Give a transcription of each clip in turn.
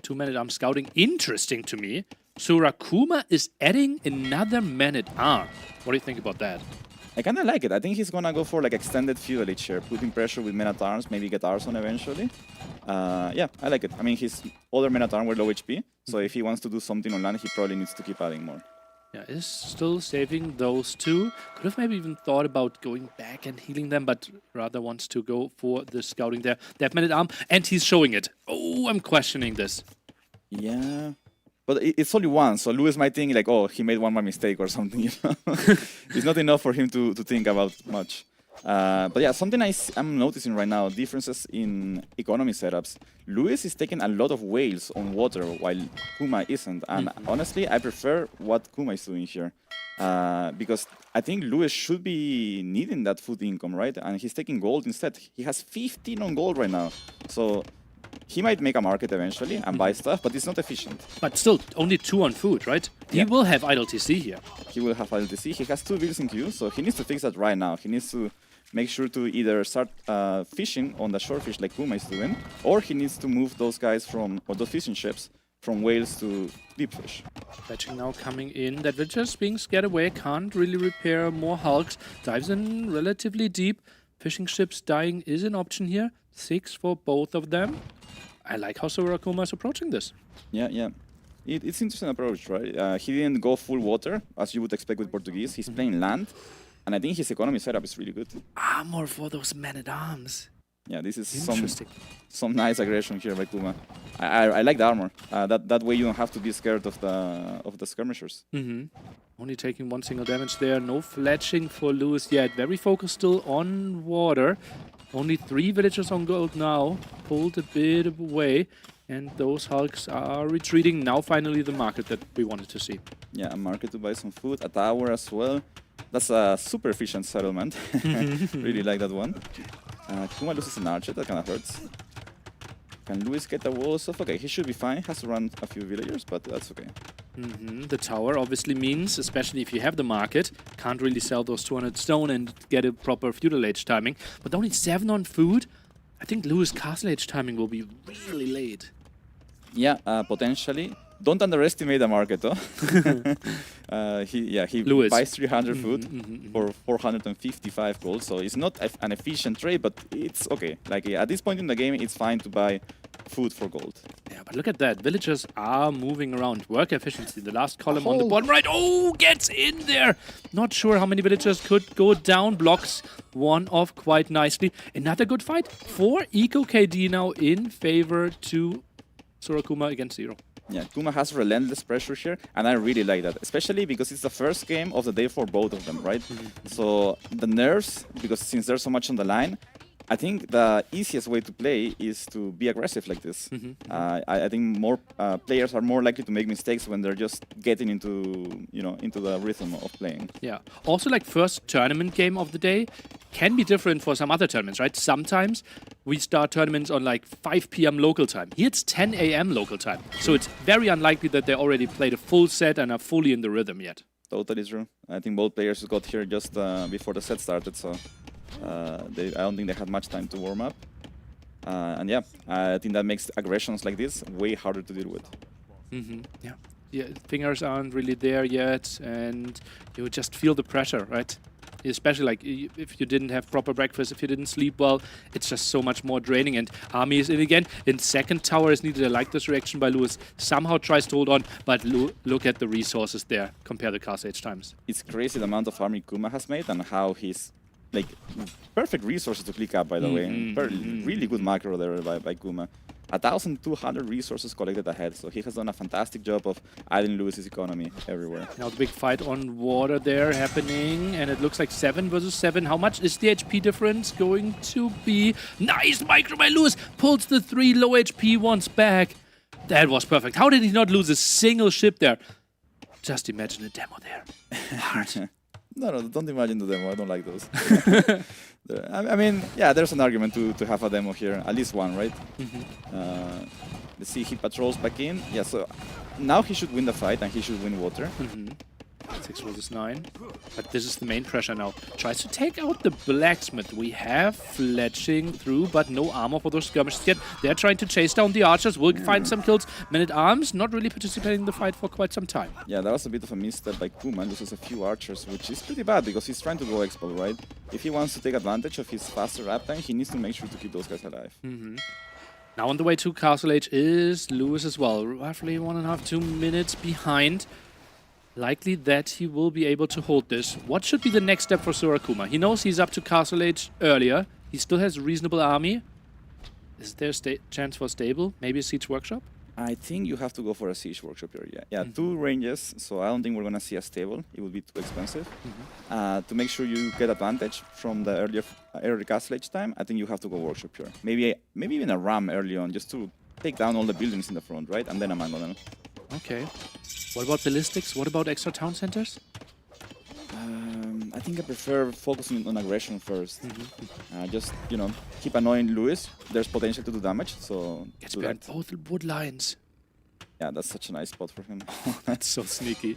2 man-at-arm scouting. Interesting to me. Surakuma is adding another man-at-arm. What do you think about that? I kind of like it. I think he's gonna go for like extended feudal here, putting pressure with men-at-arms, maybe get Arson eventually. Yeah, I like it. I mean, his other men-at-arm were low HP, so if he wants to do something on land, he probably needs to keep adding more. Yeah, is still saving those two. Could have maybe even thought about going back and healing them, but rather wants to go for the scouting there. They have man-at-arm, and he's showing it. Oh, I'm questioning this. Yeah. But it's only one, so Lewis might think like, oh, he made one more mistake or something, you know? It's not enough for him to think about much. But yeah, something I'm noticing right now, differences in economy setups. Lewis is taking a lot of whales on water while Kuma isn't. And honestly, I prefer what Kuma is doing here. Because I think Lewis should be needing that food income, right? And he's taking gold instead. He has 15 on gold right now. So he might make a market eventually and buy stuff, but it's not efficient. But still, only 2 on food, right? He will have idle TC here. He will have idle TC. He has 2 builds in queue, so he needs to fix that right now. He needs to make sure to either start fishing on the shore fish like Kuma is doing, or he needs to move those guys from, or those fishing ships, from whales to deep fish. Fetching now coming in. That Witcher's being scared away, can't really repair more hulks. Dives in relatively deep. Fishing ships dying is an option here. 6 for both of them. I like how Surakuma is approaching this. Yeah, yeah. It's interesting approach, right? He didn't go full water, as you would expect with Portuguese. He's playing land, and I think his economy setup is really good. Armor for those men-at-arms. Yeah, this is some nice aggression here by Kuma. I like the armor. That way you don't have to be scared of the skirmishers. Only taking 1 single damage there. No fletching for Lewis yet. Very focused still on water. Only 3 villagers on gold now. Pulled a bit away. And those hulks are retreating. Now finally the market that we wanted to see. Yeah, a market to buy some food. A tower as well. That's a super efficient settlement. Really like that one. Kuma loses an archer. That kind of hurts. Can Lewis get the walls off? Okay, he should be fine. Has to run a few villagers, but that's okay. The tower obviously means, especially if you have the market, can't really sell those 200 stone and get a proper feudal age timing. But only 7 on food. I think Lewis castle age timing will be really late. Yeah, potentially. Don't underestimate the market, though. He Lewis buys 300 food for 455 gold, so it's not an efficient trade, but it's okay. Like at this point in the game, it's fine to buy food for gold. Yeah, but look at that. Villagers are moving around. Work efficiency, the last column on the bottom right. Oh, gets in there. Not sure how many villagers could go down. Blocks one off quite nicely. Another good fight for Eco KD now in favor to Surakuma against 0. Yeah, Kuma has relentless pressure here, and I really like that, especially because it's the first game of the day for both of them, right? So the nerves, because since there's so much on the line, I think the easiest way to play is to be aggressive like this. I think more players are more likely to make mistakes when they're just getting into, into the rhythm of playing. Yeah. Also, like first tournament game of the day can be different for some other tournaments, right? Sometimes we start tournaments on like 5 p.m. local time. Here it's 10 a.m. local time. So it's very unlikely that they already played a full set and are fully in the rhythm yet. Totally true. I think both players got here just before the set started, so I don't think they had much time to warm up. And yeah, I think that makes aggressions like this way harder to deal with. Yeah, fingers aren't really there yet, and you just feel the pressure, right? Especially like if you didn't have proper breakfast, if you didn't sleep well, it's just so much more draining. And army is in again. In second tower is needed. I like this reaction by Lewis. Somehow tries to hold on, but look at the resources there. Compare the cast age times. It's crazy the amount of army Kuma has made and how he's like perfect resources to click up, by the way. Really good macro there by Kuma. 1,200 resources collected ahead, so he has done a fantastic job of adding Lewis's economy everywhere. Now the big fight on water there happening, and it looks like 7 versus 7. How much is the HP difference going to be? Nice micro by Lewis! Pulls the 3 low HP ones back. That was perfect. How did he not lose a single ship there? Just imagine a demo there. Hard. No, don't imagine the demo. I don't like those. I mean, yeah, there's an argument to have a demo here. At least one, right? Let's see, he patrols back in. Yeah, so now he should win the fight and he should win water. 6 versus 9. But this is the main pressure now. Tries to take out the blacksmith. We have fletching through, but no armor for those skirmishes yet. They're trying to chase down the archers. Will find some kills. Man-at-Arms not really participating in the fight for quite some time. Yeah, that was a bit of a misstep by Kuma. Loses a few archers, which is pretty bad because he's trying to go expo, right? If he wants to take advantage of his faster uptime, he needs to make sure to keep those guys alive. Now on the way to Castle Age is Lewis as well. Roughly 1.5, 2 minutes behind. Likely that he will be able to hold this. What should be the next step for Sorakuma? He knows he's up to Castle Age earlier. He still has a reasonable army. Is there a chance for stable? Maybe a Siege Workshop? I think you have to go for a Siege Workshop here, yeah. 2 ranges, so I don't think we're gonna see a stable. It would be too expensive. To make sure you get advantage from the early Castle Age time, I think you have to go Workshop here. Maybe even a Ram early on, just to take down all the buildings in the front, right? And then a Mangonel. Okay. What about ballistics? What about extra town centers? I think I prefer focusing on aggression first. Just, you know, keep annoying Lewis. There's potential to do damage, so Gets do behind that. both wood lines. Yeah, that's such a nice spot for him. That's so sneaky.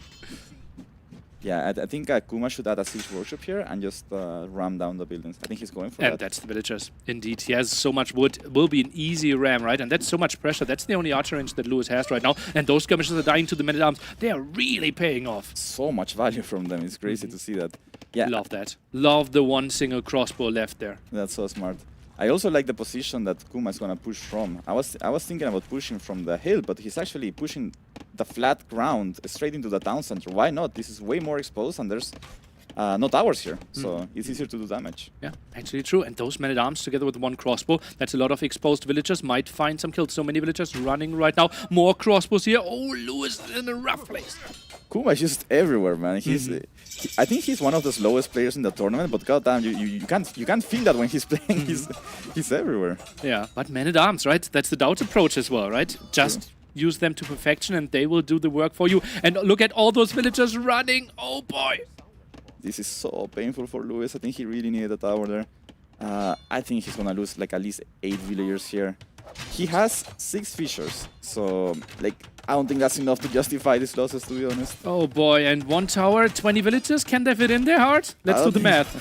Yeah, I think Kuma should add a Siege Workshop here and just ram down the buildings. I think he's going for And that. that's the villagers. Indeed, he has so much wood. Will be an easy ram, right? And that's so much pressure. That's the only archer range that Lewis has right now. And those skirmishes are dying to the men-at-arms. They are really paying off. So much value from them. It's crazy to see that. Yeah, Love that. Love the one single crossbow left there. that's so smart. I also like the position that Kuma is gonna push from. I was thinking about pushing from the hill, but he's actually pushing the flat ground straight into the town center. Why not? This is way more exposed, and there's no towers here, so it's easier to do damage. Yeah, actually true. And those men-at-arms together with one crossbow, that's a lot of exposed villagers. Might find some kills. So many villagers running right now. More crossbows here. Oh, Lewis is in a rough place. Kuma is just everywhere, man. I think he's one of the slowest players in the tournament, but goddamn, you can't feel that when he's playing. He's everywhere. Yeah, but men-at-arms, right? That's the Doubt approach as well, right? Just use them to perfection and they will do the work for you. And look at all those villagers running. Oh, boy. This is so painful for Lewis. I think he really needed a tower there. I think he's gonna lose like at least 8 villagers here. He has 6 fissures, so like I don't think that's enough to justify these losses, to be honest. Oh boy, and one tower, 20 villagers, can they fit in there, Hart? Let's do the math.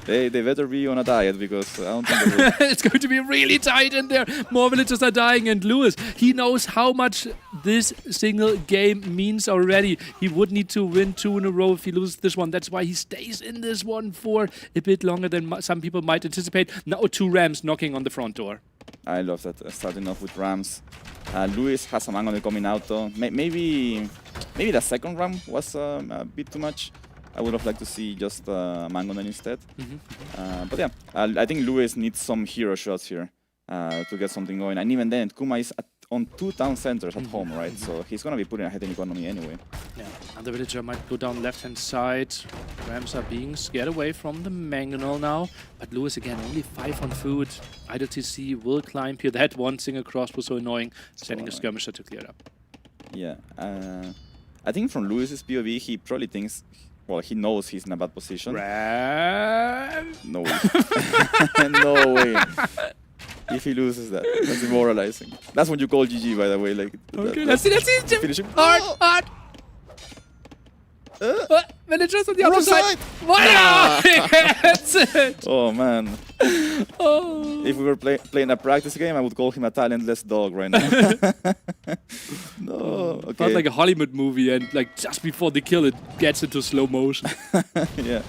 They better be on a diet, because I don't think they will. It's going to be really tight in there. More villagers are dying, and Lewis, he knows how much this single game means already. He would need to win 2 in a row if he loses this one. That's why he stays in this one for a bit longer than some people might anticipate. Now 2 Rams knocking on the front door. I love that, starting off with Rams. Lewis has a Mangonel coming out though. Maybe the second Ram was a bit too much. I would have liked to see just Mangonel instead. But yeah, I think Lewis needs some hero shots here to get something going. And even then, Kuma is on 2 town centers at home, right? So he's going to be putting ahead in economy anyway. Yeah, another villager might go down left-hand side. Rams are being scared away from the Mangonel now. But Lewis, again, only 5 on food. Idle TC will climb here. That one single cross was so annoying. Sending a skirmisher to clear it up. Yeah, I think from Lewis's POV, he probably thinks, well, he knows he's in a bad position. Ram! No way. No way. If he loses that, that's demoralizing. That's what you call GG, by the way. Like, Okay, let's see. Finish him. Hard. Villagers on the other side. Wow! That's it. Oh man. Oh. If we were playing a practice game, I would call him a talentless dog right now. No. Okay. Felt like a Hollywood movie, and like just before the kill, it gets into slow motion. Yeah.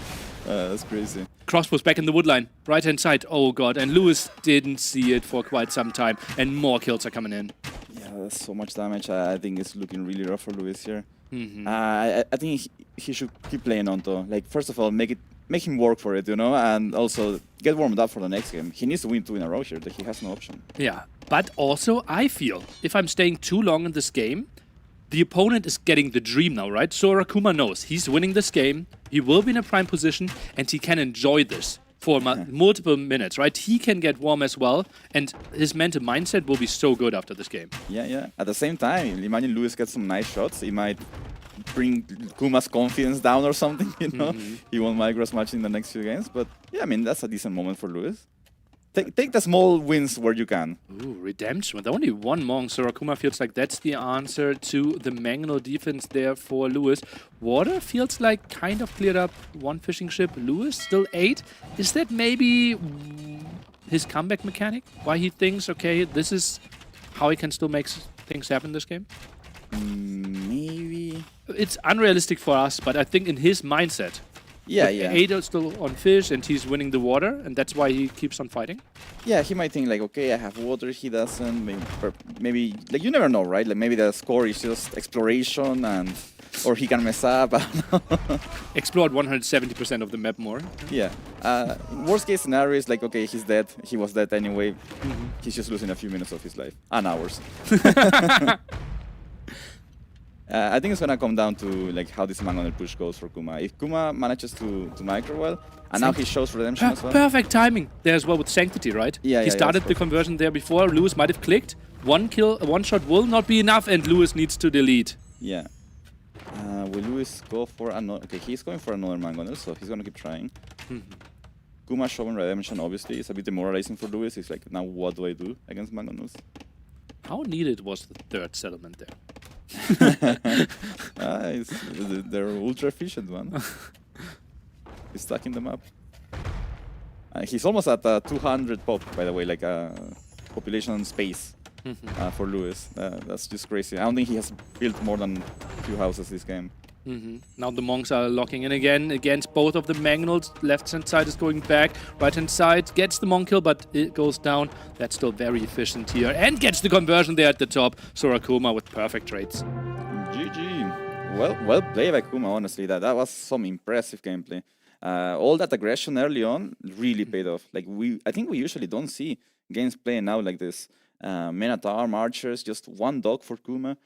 That's crazy. Crossbows back in the woodline, right-hand side. Oh god, and Lewis didn't see it for quite some time, and more kills are coming in. Yeah, that's so much damage. I think it's looking really rough for Lewis here. I think he should keep playing on though. Like, first of all, make him work for it, you know, and also get warmed up for the next game. He needs to win 2 in a row here. He has no option. Yeah, but also I feel if I'm staying too long in this game, the opponent is getting the dream now, right? So Rakuma knows he's winning this game, he will be in a prime position, and he can enjoy this for multiple minutes, right? He can get warm as well, and his mental mindset will be so good after this game. Yeah. At the same time, imagine Lewis gets some nice shots. He might bring Kuma's confidence down or something, you know? He won't micro as much in the next few games, but yeah, I mean, that's a decent moment for Lewis. take the small wins where you can. Ooh, redemption with only one Monk. So Rakuma feels like that's the answer to the Mangonel defense there for Lewis. Water feels like kind of cleared up one fishing ship. Lewis still 8. Is that maybe his comeback mechanic? Why he thinks, okay, this is how he can still make things happen this game? Maybe. It's unrealistic for us, but I think in his mindset, Yeah, with yeah. 8 are still on fish and he's winning the water, and that's why he keeps on fighting. Yeah, he might think like, okay, I have water, he doesn't. Maybe like you never know, right? Like maybe the score is just exploration, or he can mess up. I don't know. Explored 170% of the map more. Yeah. Worst case scenario is like, okay, he's dead. He was dead anyway. He's just losing a few minutes of his life and hours. I think it's gonna come down to like how this Mangonel push goes for Kuma. If Kuma manages to micro well, and now he shows redemption as well. Perfect timing there as well with Sanctity, right? Yeah, he yeah, started the conversion there before. Lewis might have clicked. One kill, one shot will not be enough, and Lewis needs to delete. Yeah. Will Lewis go for another? Okay, he's going for another Mangonel, so he's gonna keep trying. Kuma showing redemption, obviously, is a bit demoralizing for Lewis. He's like, now what do I do against Mangonels? How needed was the third settlement there? They're ultra efficient, man. He's stuck in the map. He's almost at 200 pop, by the way, like population space for Lewis. That's just crazy. I don't think he has built more than a few houses this game. Now the Monks are locking in again against both of the Mangonels. Left-hand side is going back. Right-hand side gets the Monk kill, but it goes down. That's still very efficient here. And gets the conversion there at the top. Sorakuma with perfect trades. GG. Well played by Kuma, honestly. That was some impressive gameplay. All that aggression early on really paid off. Like I think we usually don't see games playing out like this. Men-at-arm, archers, just one dog for Kuma.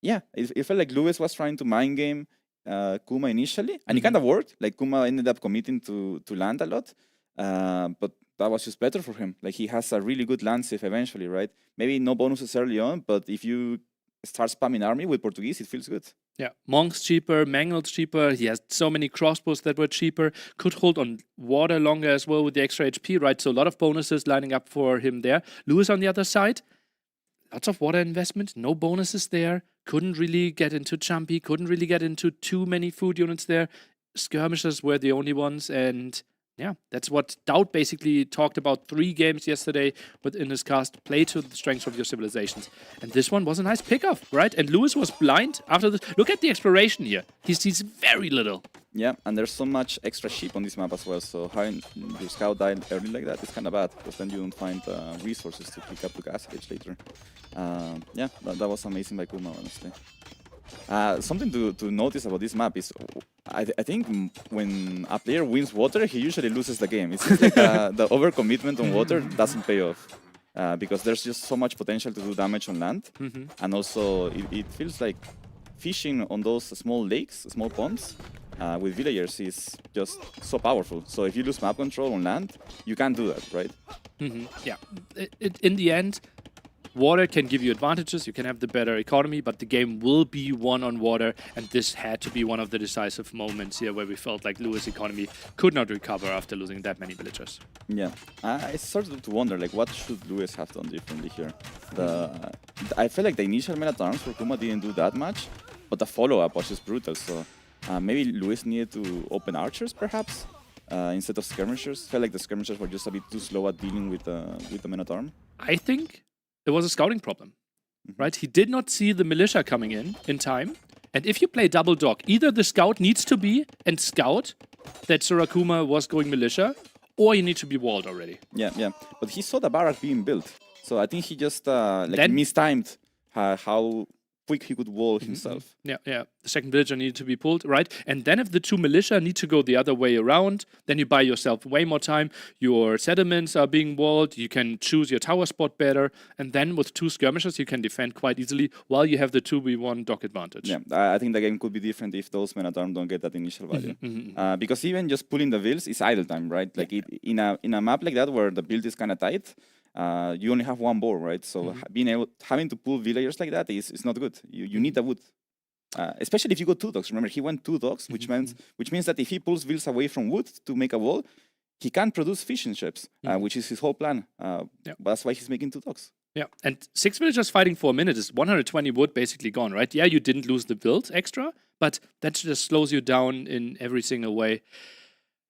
Yeah, it felt like Lewis was trying to mind game Kuma initially, and it kind of worked. Like Kuma ended up committing to land a lot, but that was just better for him. Like he has a really good land save eventually, right? Maybe no bonuses early on, but if you start spamming army with Portuguese, it feels good. Yeah, Monk's cheaper, Mangonel's cheaper. He has so many crossbows that were cheaper. Could hold on water longer as well with the extra HP, right? So a lot of bonuses lining up for him there. Lewis on the other side, lots of water investment, no bonuses there. Couldn't really get into Jumpy, couldn't really get into too many food units there. Skirmishers were the only ones, and yeah, that's what Dowd basically talked about 3 games yesterday within his cast. Play to the strengths of your civilizations. And this one was a nice pickoff, right? And Lewis was blind after this. Look at the exploration here. He sees very little. Yeah, and there's so much extra sheep on this map as well, so having your scout die early like that is kind of bad, because then you don't find resources to pick up the gas gauge later. Yeah, that was amazing by Kuma, honestly. Something to notice about this map is, I think when a player wins water, he usually loses the game. It seems like the overcommitment on water doesn't pay off, because there's just so much potential to do damage on land, and also it feels like fishing on those small lakes, small ponds, with villagers is just so powerful. So if you lose map control on land, you can't do that, right? Yeah, in the end, water can give you advantages, you can have the better economy, but the game will be won on water, and this had to be one of the decisive moments here where we felt like Lewis' economy could not recover after losing that many villagers. Yeah, I started to wonder, like, what should Lewis have done differently here? I felt like the initial men-at-arms for Kuma didn't do that much, but the follow-up was just brutal, so maybe Lewis needed to open archers, perhaps, instead of skirmishers. Felt like the skirmishers were just a bit too slow at dealing with the men-at-arm. I think it was a scouting problem, right? He did not see the militia coming in time. And if you play double dog, either the scout needs to be and scout that Sorakuma was going militia, or you need to be walled already. Yeah, yeah. But he saw the barrack being built. So I think he just like mistimed how quick he could wall himself. Yeah, yeah. The second villager needed to be pulled, right? And then if the 2 militia need to go the other way around, then you buy yourself way more time. Your settlements are being walled. You can choose your tower spot better. And then with 2 skirmishers, you can defend quite easily while you have the 2v1 dock advantage. Yeah, I think the game could be different if those men-at-arms don't get that initial value. Because even just pulling the vills is idle time, right? Like in a map like that where the build is kind of tight, you only have 1 board, right? So having to pull villagers like that is not good. You need the wood, especially if you go 2 dogs. Remember, he went 2 dogs, which means that if he pulls vills away from wood to make a wall, he can produce fishing ships, which is his whole plan. But that's why he's making 2 docks. Yeah, and 6 villagers fighting for a minute is 120 wood basically gone, right? Yeah, you didn't lose the build extra, but that just slows you down in every single way.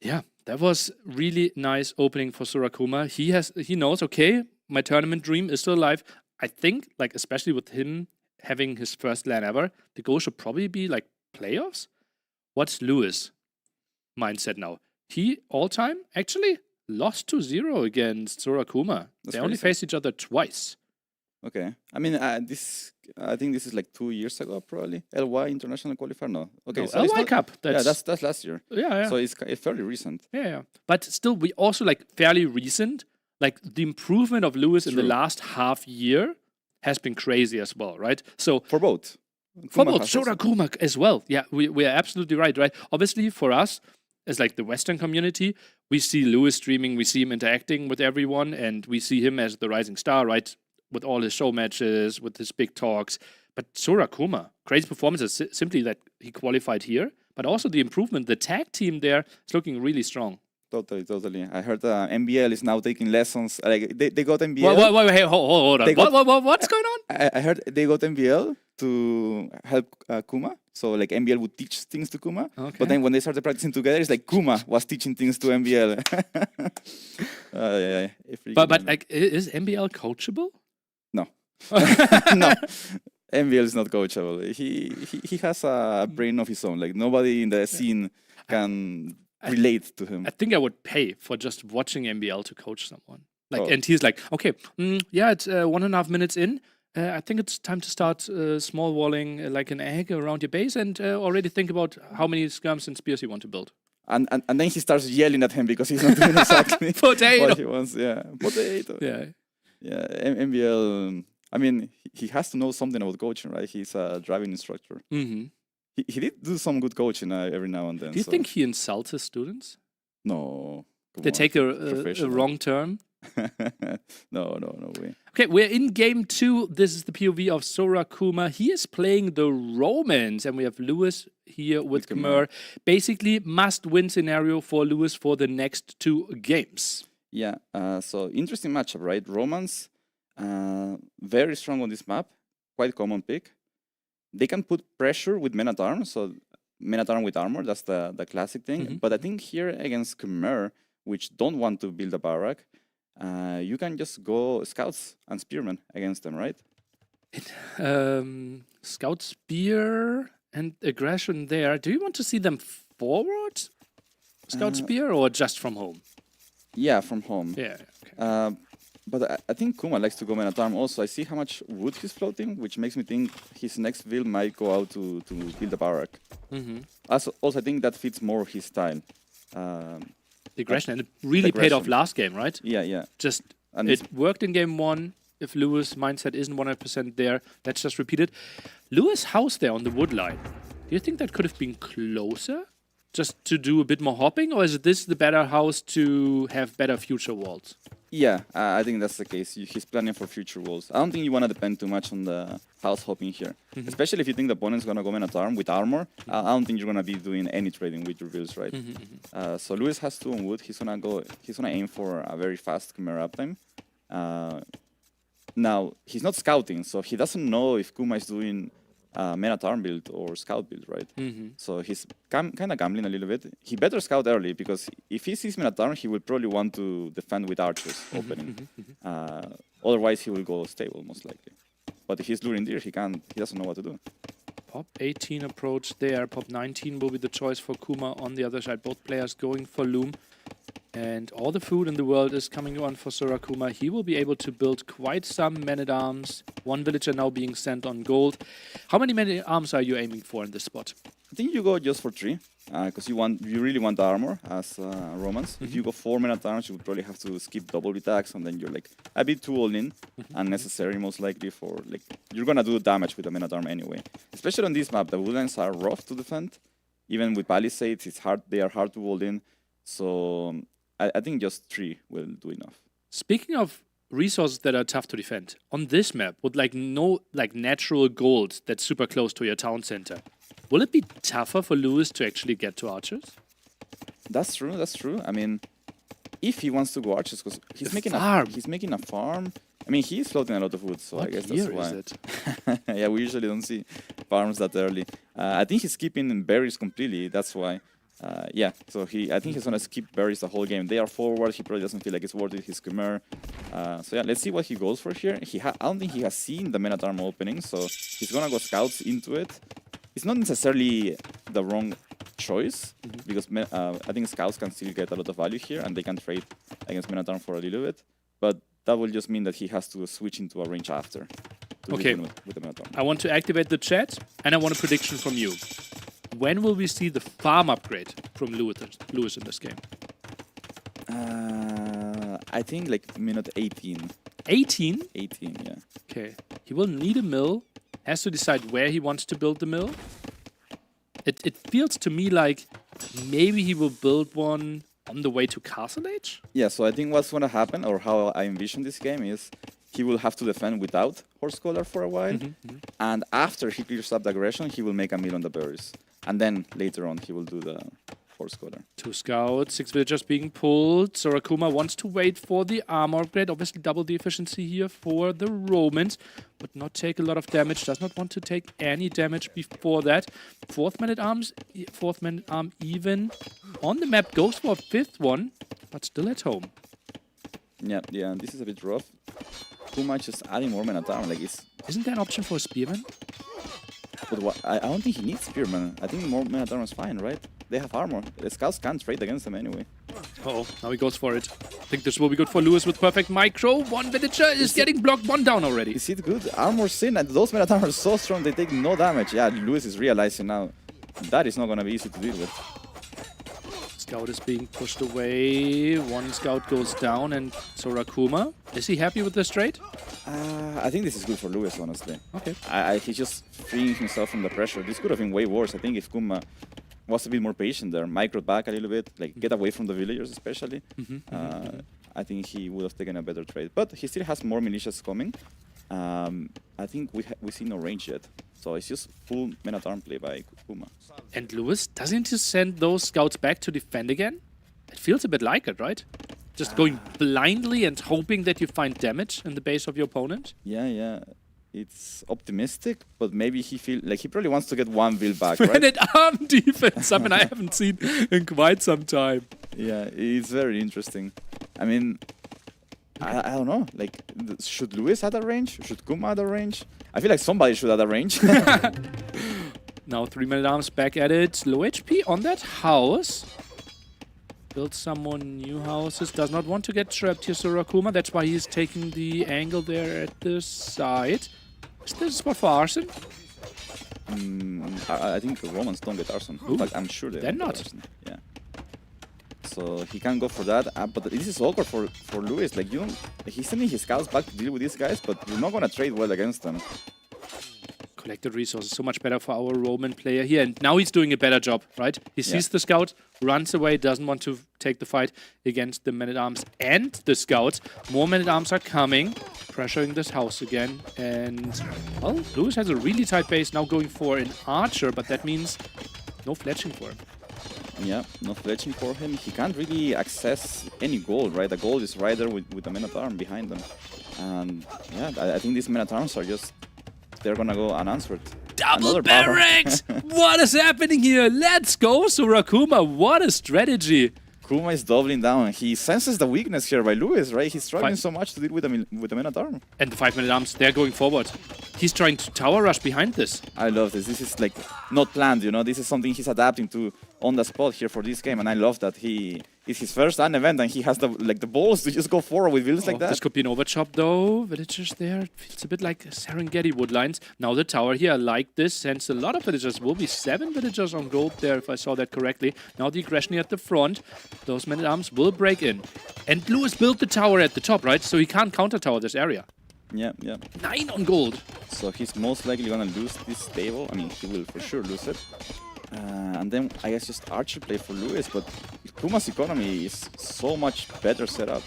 Yeah, that was really nice opening for Surakuma. He knows, okay, my tournament dream is still alive. I think, like, especially with him having his first LAN ever, the goal should probably be like playoffs. What's Lewis' mindset now? He all time actually lost 2-0 against Surakuma. They only faced each other twice. Okay. I mean, I think this is like 2 years ago, probably. LY International Qualifier? No. Okay. No, so LY Cup. That's last year. Yeah. So it's fairly recent. Yeah. But still, we also like fairly recent. Like the improvement of Lewis in the last half year has been crazy as well, right? So for both. For both, Surakuma as well. Yeah, we are absolutely right? Obviously, for us, as like the Western community, we see Lewis streaming, we see him interacting with everyone, and we see him as the rising star, right? With all his show matches, with his big talks. But Surakuma, crazy performances, simply that he qualified here, but also the improvement, the tag team there is looking really strong. Totally. I heard MBL is now taking lessons. Like they got MBL. Wait, hey, hold on. What's going on? I heard they got MBL to help Kuma. So like MBL would teach things to Kuma. Okay. But then when they started practicing together, it's like Kuma was teaching things to MBL. But like, is MBL coachable? No. No. MBL is not coachable. He has a brain of his own. Like nobody in the scene can relate to him. I think I would pay for just watching MBL to coach someone. Like, and he's like, okay, it's 1.5 minutes in. I think it's time to start small walling like an egg around your base, and already think about how many skirms and spears you want to build. And then he starts yelling at him because he's not doing exactly Potato. what he wants. Yeah, potato. Yeah. MBL. I mean, he has to know something about coaching, right? He's a driving instructor. Mm-hmm. He did do some good coaching every now and then. Do you think he insults his students? No. They take a wrong turn? No way. Okay, we're in game 2. This is the POV of Surakuma. He is playing the Romans, and we have Lewis here with Khmer. Basically, must-win scenario for Lewis for the next 2 games. Yeah, so interesting matchup, right? Romans, very strong on this map. Quite common pick. They can put pressure with men at arms, so men at arms with armor, that's the classic thing. Mm-hmm. But I think here against Khmer, which don't want to build a barrack, you can just go scouts and spearmen against them, right? Scout, spear, and aggression there. Do you want to see them forward? Scout, spear, or just from home? Yeah, from home. Yeah. Okay. But I think Kuma likes to go man at arm also. I see how much wood he's floating, which makes me think his next build might go out to build a barrack. Mm-hmm. Also, I think that fits more his style. The aggression, and it really paid off last game, right? Yeah. Just, it worked in game 1. If Lewis' mindset isn't 100% there, let's just repeat it. Lewis' house there on the wood line, do you think that could have been closer? Just to do a bit more hopping? Or is this the better house to have better future walls? Yeah, I think that's the case. He's planning for future walls. I don't think you want to depend too much on the house hopping here. Mm-hmm. Especially if you think the opponent's going to go in at arm with armor. Mm-hmm. I don't think you're going to be doing any trading with your builds, right? Mm-hmm. So Lewis has 2 on wood. He's going to aim for a very fast Khmer uptime. Now, he's not scouting, so he doesn't know if Kuma is doing men at arm build or scout build, right? Mm-hmm. So he's kind of gambling a little bit. He better scout early, because if he sees men at arm, he will probably want to defend with archers opening. Otherwise, he will go stable, most likely. But if he's luring deer, he doesn't know what to do. Pop 18 approach there. Pop 19 will be the choice for Kuma on the other side. Both players going for loom. And all the food in the world is coming on for Surakuma. He will be able to build quite some men-at-arms. 1 villager now being sent on gold. How many men-at-arms are you aiming for in this spot? I think you go just for 3, because you really want the armor as Romans. Mm-hmm. If you go 4 men-at-arms, you would probably have to skip double attacks, and then you're like a bit too all-in, unnecessary most likely for like you're gonna do damage with the men-at-arm anyway. Especially on this map, the woodlands are rough to defend. Even with palisades, it's hard. They are hard to hold in. So I think just 3 will do enough. Speaking of resources that are tough to defend, on this map, with like no natural gold that's super close to your town center, will it be tougher for Lewis to actually get to archers? That's true. I mean, if he wants to go archers, because he's making a farm. I mean, he's floating a lot of wood, so I guess that's why. Is it? Yeah, we usually don't see farms that early. I think he's skipping berries completely. That's why. Yeah, so I think he's gonna skip berries the whole game. They are forward. He probably doesn't feel like it's worth it. His Khmer. So yeah, let's see what he goes for here. I don't think he has seen the Minotaur opening, so he's gonna go scouts into it. It's not necessarily the wrong choice because I think scouts can still get a lot of value here, and they can trade against Minotaur for a little bit. But that will just mean that he has to switch into a range after. Okay. With the Minotaur. I want to activate the chat, and I want a prediction from you. When will we see the farm upgrade from Lewis in this game? I think like minute 18. 18? 18, yeah. Okay. He will need a mill. Has to decide where he wants to build the mill. It feels to me like maybe he will build one on the way to Castle Age? Yeah, so I think what's going to happen, or how I envision this game, is he will have to defend without Horse Collar for a while. And after he clears up the aggression, he will make a mill on the berries. And then later on, he will do the Horse Collar. 2 scouts, 6 villagers being pulled. Sorakuma wants to wait for the armor upgrade. Obviously, double the efficiency here for the Romans. Would not take a lot of damage. Does not want to take any damage before that. 4th man-at-arm even on the map. Goes for a 5th one, but still at home. Yeah, this is a bit rough. Too much just adding more men-at-arm. Like Isn't there an option for a spearman? But I don't think he needs spearman. I think more men-at-arm is fine, right? They have armor. The scouts can't trade against them anyway. Uh-oh, now he goes for it. I think this will be good for Lewis with perfect micro. One villager is getting blocked, 1 down already. Is it good? Armor sin, and those men-at-arm are so strong, they take no damage. Yeah, Lewis is realizing now that is not going to be easy to deal with. Scout is being pushed away. 1 scout goes down, and Sorakuma. Is he happy with this trade? I think this is good for Lewis, honestly. Okay. He's just freeing himself from the pressure. This could have been way worse. I think if Kuma was a bit more patient there, micro back a little bit, like get away from the villagers especially, I think he would have taken a better trade. But he still has more militias coming. I think we see no range yet. So it's just full men-at-arm play by Kuma. And Lewis, doesn't he send those scouts back to defend again? It feels a bit like it, right? Just going blindly and hoping that you find damage in the base of your opponent? Yeah. It's optimistic, but maybe he probably wants to get 1 will back, right? Men-at-arm defense, I mean, I haven't seen in quite some time. Yeah, it's very interesting. I mean, I don't know. Like, should Lewis add a range? Should Kuma add a range? I feel like somebody should add a range. Now 3 men-at-arms back at it. Low HP on that house. Build some more new houses. Does not want to get trapped here, Sorakuma. That's why he's taking the angle there at the side. Is there a spot for arson? I think the Romans don't get arson. Ooh, but I'm sure they're not. Yeah. So he can go for that. But this is awkward for Lewis. Like he's sending his scouts back to deal with these guys, but you're not gonna trade well against them. Collected resources, so much better for our Roman player here. And now he's doing a better job, right? He sees the scout, runs away, doesn't want to take the fight against the men-at-arms and the scouts. More men-at-arms are coming, pressuring this house again. And, well, Lewis has a really tight base now going for an archer, but that means no fletching for him. Yeah, no fletching for him. He can't really access any gold, right? The gold is right there with the men-at-arm behind them. And, yeah, I think these men-at-arms are just... They're gonna go unanswered. Double barracks! What is happening here? Let's go, Sorakuma. What a strategy. Kuma is doubling down. He senses the weakness here by Lewis, right? He's struggling so much to deal with the men-at-arm. And the 5 men-at-arms, they're going forward. He's trying to tower rush behind this. I love this. This is like not planned, you know? This is something he's adapting to on the spot here for this game. And I love that it's his first LAN event and he has the balls to just go forward with builds like that. This could be an overchop though. Villagers there. It feels a bit like Serengeti woodlines. Now the tower here, I like this, sends a lot of villagers. Will be 7 villagers on gold there if I saw that correctly. Now the aggression here at the front. Those men-at-arms will break in. And Lewis built the tower at the top, right? So he can't counter-tower this area. Yeah. 9 on gold. So he's most likely gonna lose this stable. I mean, he will for sure lose it. And then I guess just archer play for Lewis, but Kuma's economy is so much better set up.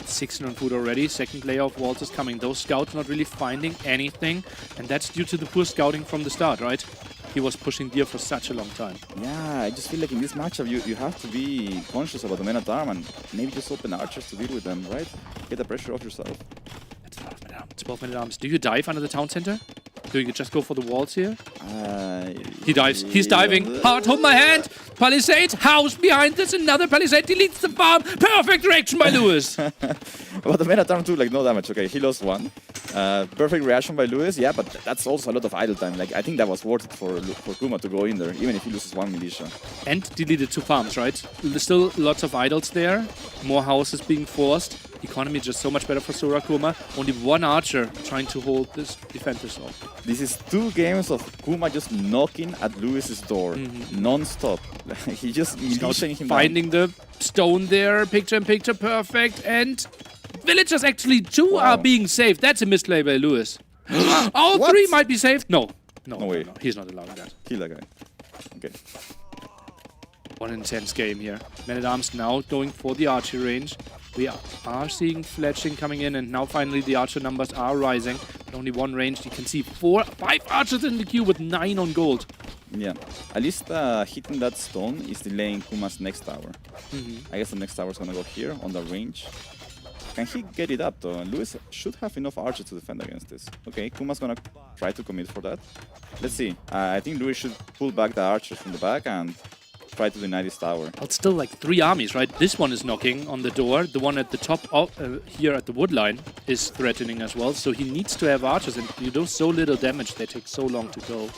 16 on food already. Second layer of walls is coming. Those scouts not really finding anything, and that's due to the poor scouting from the start, right? he was pushing deer for such a long time. Yeah, I just feel like in this matchup you have to be conscious about the men at arm and maybe just open archers to deal with them, right? Get the pressure off yourself. That's 12-minute arms. 12-minute arms. Do you dive under the town center? Do you just go for the walls here? He dives. He's diving. Hard, hold my hand. Palisade. House behind this. Another palisade. Deletes the farm. Perfect reaction by Lewis. But the men at arm too, like no damage. Okay, he lost one. Perfect reaction by Lewis. Yeah, but that's also a lot of idle time. Like I think that was worth it for Kuma to go in there, even if he loses one militia. And deleted 2 farms, right? There's still lots of idols there. More houses being forced. Economy just so much better for Sorakuma. Only 1 archer trying to hold this, defend this all. This is 2 games of Kuma just knocking at Lewis's door, non-stop. He just militiaing him finding the stone there, picture in picture, perfect. And villagers actually 2 are being saved. That's a misplay by Lewis. All What? 3 might be saved. No, way. no. He's not allowing that. Kill that guy. Okay. One intense game here. Men-at-Arms now going for the archery range. We are seeing fletching coming in, and now finally the archer numbers are rising. But only 1 range. You can see 4, 5 archers in the queue with 9 on gold. Yeah. At least hitting that stone is delaying Kuma's next tower. I guess the next tower is gonna go here on the range. Can he get it up though? Lewis should have enough archers to defend against this. Okay, Kuma's gonna try to commit for that. Let's see. I think Lewis should pull back the archers from the back and try to deny this tower. But still like 3 armies, right? This one is knocking on the door. The one at the top of, here at the wood line is threatening as well. So he needs to have archers, and you do so little damage, they take so long to go.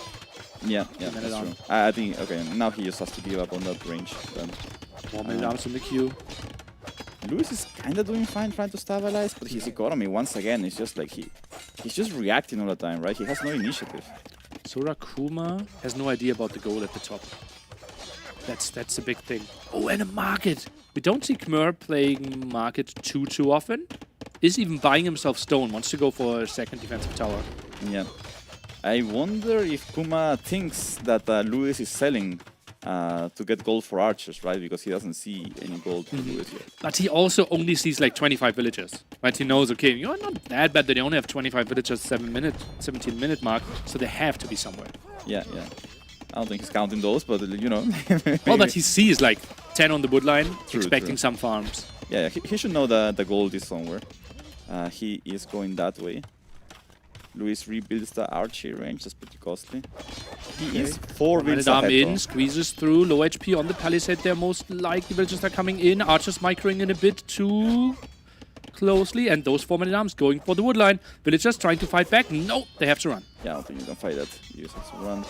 Yeah, that's true. I think, okay, now he just has to give up on that range. Then. More men-at-arms in the queue. Lewis is kind of doing fine trying to stabilize, but his economy, once again, is just like he's just reacting all the time, right? He has no initiative. Sorakuma has no idea about the goal at the top. That's a big thing. Oh, and a market. We don't see Khmer playing market too often. Is even buying himself stone. Wants to go for a second defensive tower. Yeah. I wonder if Kuma thinks that Lewis is selling to get gold for archers, right? Because he doesn't see any gold for Lewis yet. But he also only sees like 25 villagers. Right? He knows, okay, you're not that bad that they only have 25 villagers, 17-minute mark. So they have to be somewhere. Yeah. I don't think he's counting those, but you know. Well, but he sees like 10 on the wood line, expecting true. some farms. Yeah, he should know that the gold is somewhere. He is going that way. Lewis rebuilds the archery range, that's pretty costly. He is 4 wins ahead. In, squeezes through, low HP on the palisade there, most likely villagers are coming in. Archers microing in a bit too closely, and those 4 men-at-arms going for the wood line. Villagers trying to fight back. No, they have to run. Yeah, I don't think you can fight that. You just have to run.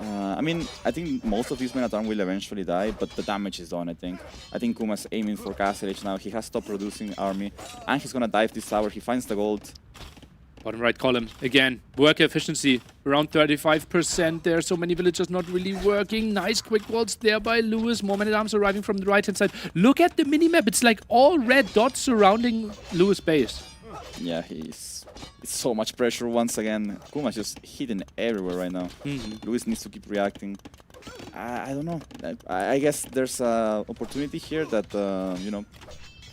I mean, I think most of these men-at-arms will eventually die, but the damage is done, I think. I think Kuma's aiming for Castle Age now. He has stopped producing army, and he's gonna dive this tower. He finds the gold. Bottom right column, again, worker efficiency, around 35% there. So many villagers not really working. Nice quick walls there by Lewis. More men-at-arms arriving from the right-hand side. Look at the minimap. It's like all red dots surrounding Lewis' base. Yeah, it's so much pressure once again. Kuma's just hidden everywhere right now. Lewis needs to keep reacting. I don't know. I guess there's an opportunity here that, you know,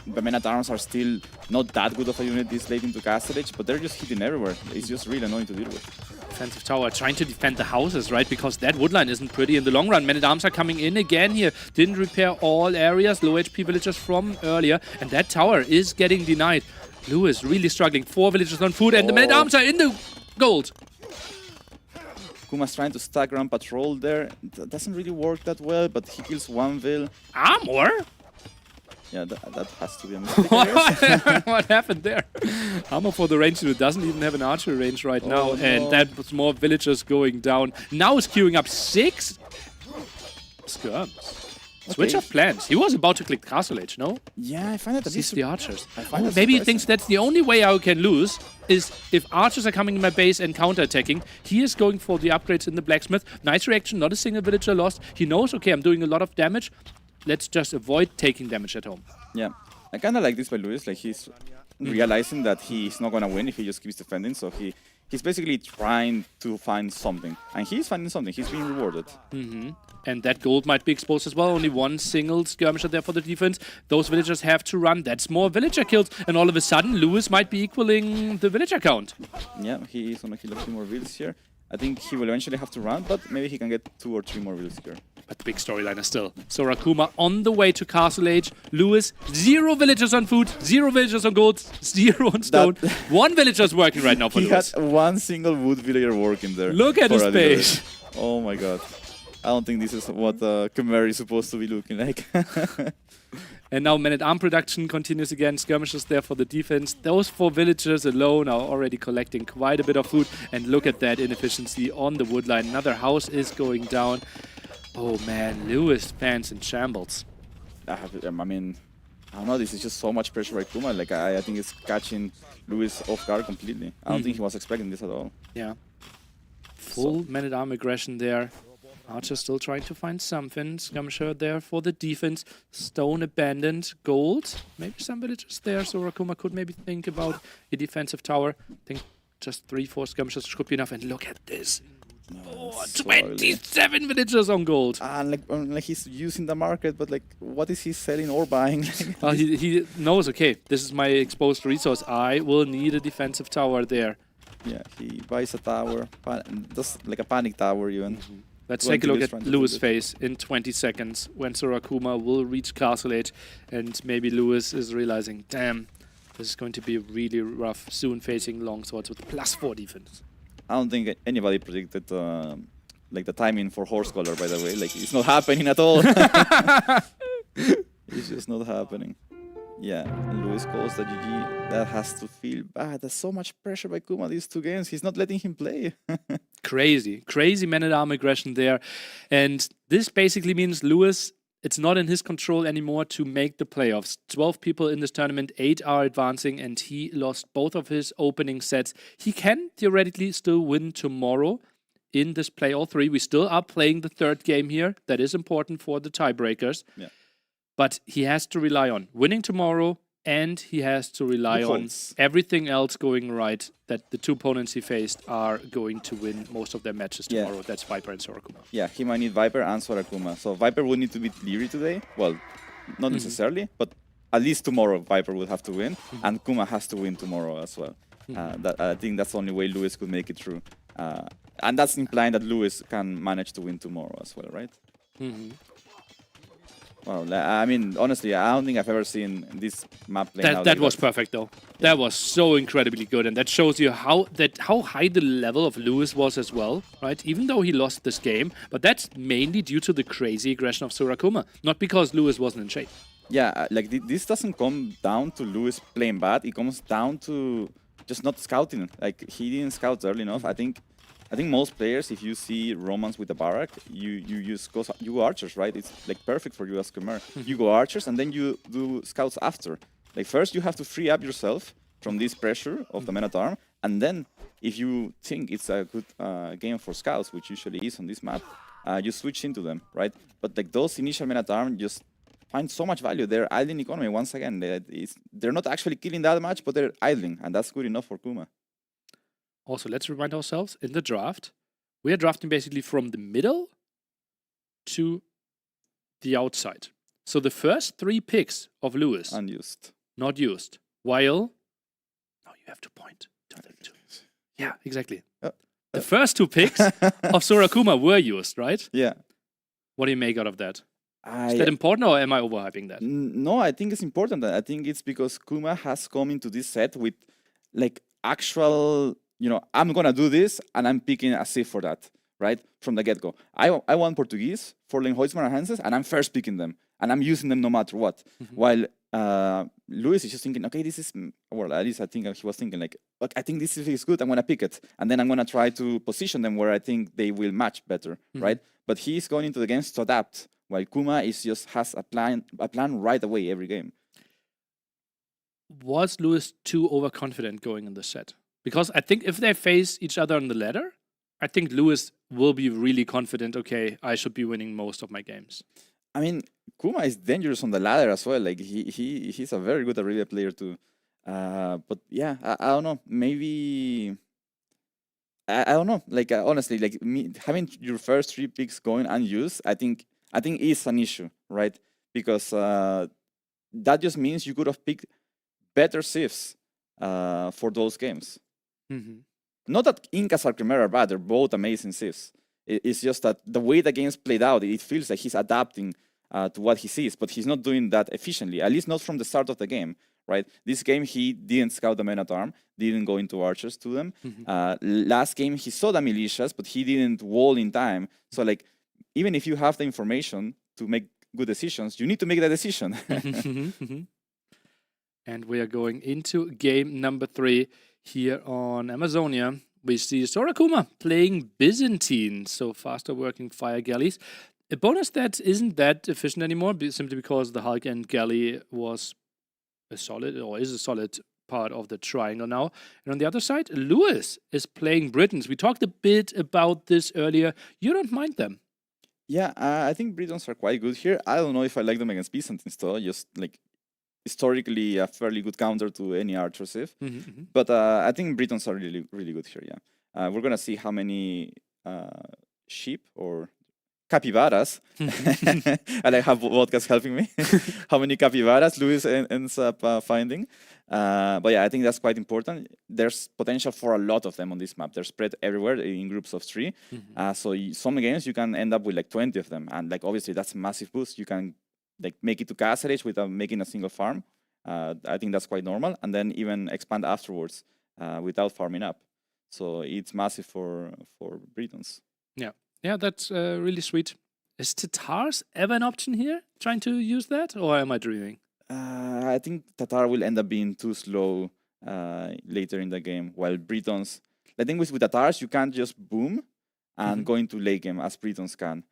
the men-at-arms are still not that good of a unit this late into Castle Age, but they're just hidden everywhere. It's just really annoying to deal with. Defensive tower trying to defend the houses, right? Because that woodline isn't pretty in the long run. Men-at-arms are coming in again here. Didn't repair all areas. Low HP villagers from earlier. And that tower is getting denied. Lewis really struggling. 4 villagers on food, and the men-at-arms are in the gold. Kuma's trying to stack ground patrol there. That doesn't really work that well, but he kills 1 vill. Armor? Yeah, that has to be a mistake, I guess. What happened there? Armor for the range unit doesn't even have an archery range right now, and that was more villagers going down. Now is queuing up 6 skirms. Switch of plans. He was about to click Castle Age, no? Yeah, I find that Sees the archers. Maybe he thinks that's the only way I can lose is if archers are coming in my base and counter-attacking. He is going for the upgrades in the blacksmith. Nice reaction, not a single villager lost. He knows, okay, I'm doing a lot of damage. Let's just avoid taking damage at home. Yeah, I kind of like this by Lewis. Like he's realizing that he's not gonna win if he just keeps defending. So he's basically trying to find something, and he's finding something. He's being rewarded. And that gold might be exposed as well. Only 1 single skirmisher there for the defense. Those villagers have to run. That's more villager kills, and all of a sudden Lewis might be equaling the villager count. Yeah, he's gonna kill a few more vills here. I think he will eventually have to run, but maybe he can get 2 or 3 more villas here. But the big storyline is still Sorakuma on the way to Castle Age. Lewis, 0 villagers on food, 0 villagers on gold, 0 on stone. 1 villager is working right now for Lewis. He had 1 single wood villager working there. Look at his page. Oh my god. I don't think this is what Khmer is supposed to be looking like. And now Man-at-Arm production continues again. Skirmishes there for the defense. Those 4 villagers alone are already collecting quite a bit of food. And look at that inefficiency on the wood line. Another house is going down. Oh man, Lewis fans in shambles. I mean, I don't know, this is just so much pressure by Kuma. Like, I think it's catching Lewis off guard completely. I don't think he was expecting this at all. Yeah. Full Man-at-Arm aggression there. Archer still trying to find something. Skirmisher there for the defense. Stone abandoned. Gold. Maybe some villagers there. So Rakuma could maybe think about a defensive tower. I think just 3-4 skirmishers should be enough. And look at this. Oh, 27 villagers on gold. And like he's using the market, but like, what is he selling or buying? Well, he knows, okay, this is my exposed resource. I will need a defensive tower there. Yeah, he buys a tower. Just like a panic tower even. Let's take a look at Lewis' face in 20 seconds when Sorakuma will reach Castle Age, and maybe Lewis is realizing, damn, this is going to be really rough, soon facing longswords with +4 defense. I don't think anybody predicted like the timing for Horse Color, by the way. Like, it's not happening at all. It's just not happening. Yeah, and Lewis calls the GG. That has to feel bad. There's so much pressure by Kuma these 2 games. He's not letting him play. Crazy Man-at-Arm aggression there. And this basically means Lewis, it's not in his control anymore to make the playoffs. 12 people in this tournament, 8 are advancing, and he lost both of his opening sets. He can theoretically still win tomorrow in this play all 3. We still are playing the 3rd game here. That is important for the tiebreakers. Yeah. But he has to rely on winning tomorrow, and he has to rely on everything else going right, that the 2 opponents he faced are going to win most of their matches tomorrow. Yeah. That's Viper and Sorakuma. Yeah, he might need Viper and Sorakuma. So Viper will need to beat Leary today. Well, not necessarily, but at least tomorrow Viper will have to win, and Kuma has to win tomorrow as well. I think that's the only way Lewis could make it through. And that's implying that Lewis can manage to win tomorrow as well, right? Well, I mean, honestly, I don't think I've ever seen this map playing out. That was perfect, though. That was so incredibly good, and that shows you how high the level of Lewis was as well, right? Even though he lost this game, but that's mainly due to the crazy aggression of Sorakuma, not because Lewis wasn't in shape. Yeah, like this doesn't come down to Lewis playing bad. It comes down to just not scouting. Like, he didn't scout early enough. I think most players, if you see Romans with a barrack, you go archers, right? It's like perfect for you as Khmer. You go archers and then you do scouts after. Like, first you have to free up yourself from this pressure of the Man-at-Arm, and then if you think it's a good game for scouts, which usually is on this map, you switch into them, right? But like those initial Man-at-Arm just find so much value. They're idling economy once again. They're not actually killing that much, but they're idling, and that's good enough for Kuma. Also, let's remind ourselves, in the draft, we are drafting basically from the middle to the outside. So the first 3 picks of Lewis, unused, not used. While, now you have to point to the 2. Yeah, exactly. The first 2 picks of Sorakuma were used, right? Yeah. What do you make out of that? Is that important, or am I overhyping that? No, I think it's important. I think it's because Kuma has come into this set with like actual, I'm going to do this, and I'm picking a Sif for that, right? From the get-go. I want Portuguese for Len Hoitzman and Hanses, and I'm first picking them, and I'm using them no matter what. While Lewis is just thinking, okay, this is, well, at least I think he was thinking, like, I think this is good, I'm going to pick it. And then I'm going to try to position them where I think they will match better, right? But he's going into the games to adapt, while Kuma has a plan right away every game. Was Lewis too overconfident going in the set? Because I think if they face each other on the ladder, I think Lewis will be really confident, okay, I should be winning most of my games. I mean, Kuma is dangerous on the ladder as well. Like, he's a very good Aurelia player too. But yeah, I don't know. Maybe... I don't know. Like, honestly, like, having your first 3 picks going unused, I think is an issue, right? Because that just means you could have picked better Sifs for those games. not that Incas or Khmer are bad; they're both amazing civs. It's just that the way the game's played out, it feels like he's adapting to what he sees, but he's not doing that efficiently. At least not from the start of the game, right? This game he didn't scout the men at arm, didn't go into archers to them. Last game he saw the militias, but he didn't wall in time. So like, even if you have the information to make good decisions, you need to make that decision. And we are going into game number 3 here on Amazonia. We see Sorakuma playing Byzantine, so faster working fire galleys. A bonus that isn't that efficient anymore, simply because the Hulk and galley was a solid, or is a solid part of the triangle now. And on the other side, Lewis is playing Britons. We talked a bit about this earlier. You don't mind them? Yeah, I think Britons are quite good here. I don't know if I like them against Byzantines though, just like historically a fairly good counter to any archer civ. But I think Britons are really, really good here, yeah. We're going to see how many sheep or capybaras, and I have vodkas helping me, how many capybaras Lewis ends up finding. But yeah, I think that's quite important. There's potential for a lot of them on this map. They're spread everywhere in groups of 3. So some games you can end up with like 20 of them. And like obviously that's a massive boost. You can like make it to castle age without making a single farm. I think that's quite normal. And then even expand afterwards without farming up. So it's massive for Britons. Yeah, that's really sweet. Is Tatars ever an option here? Trying to use that? Or am I dreaming? I think Tatar will end up being too slow later in the game. While Britons, I think with Tatars, you can't just boom and go into late game as Britons can.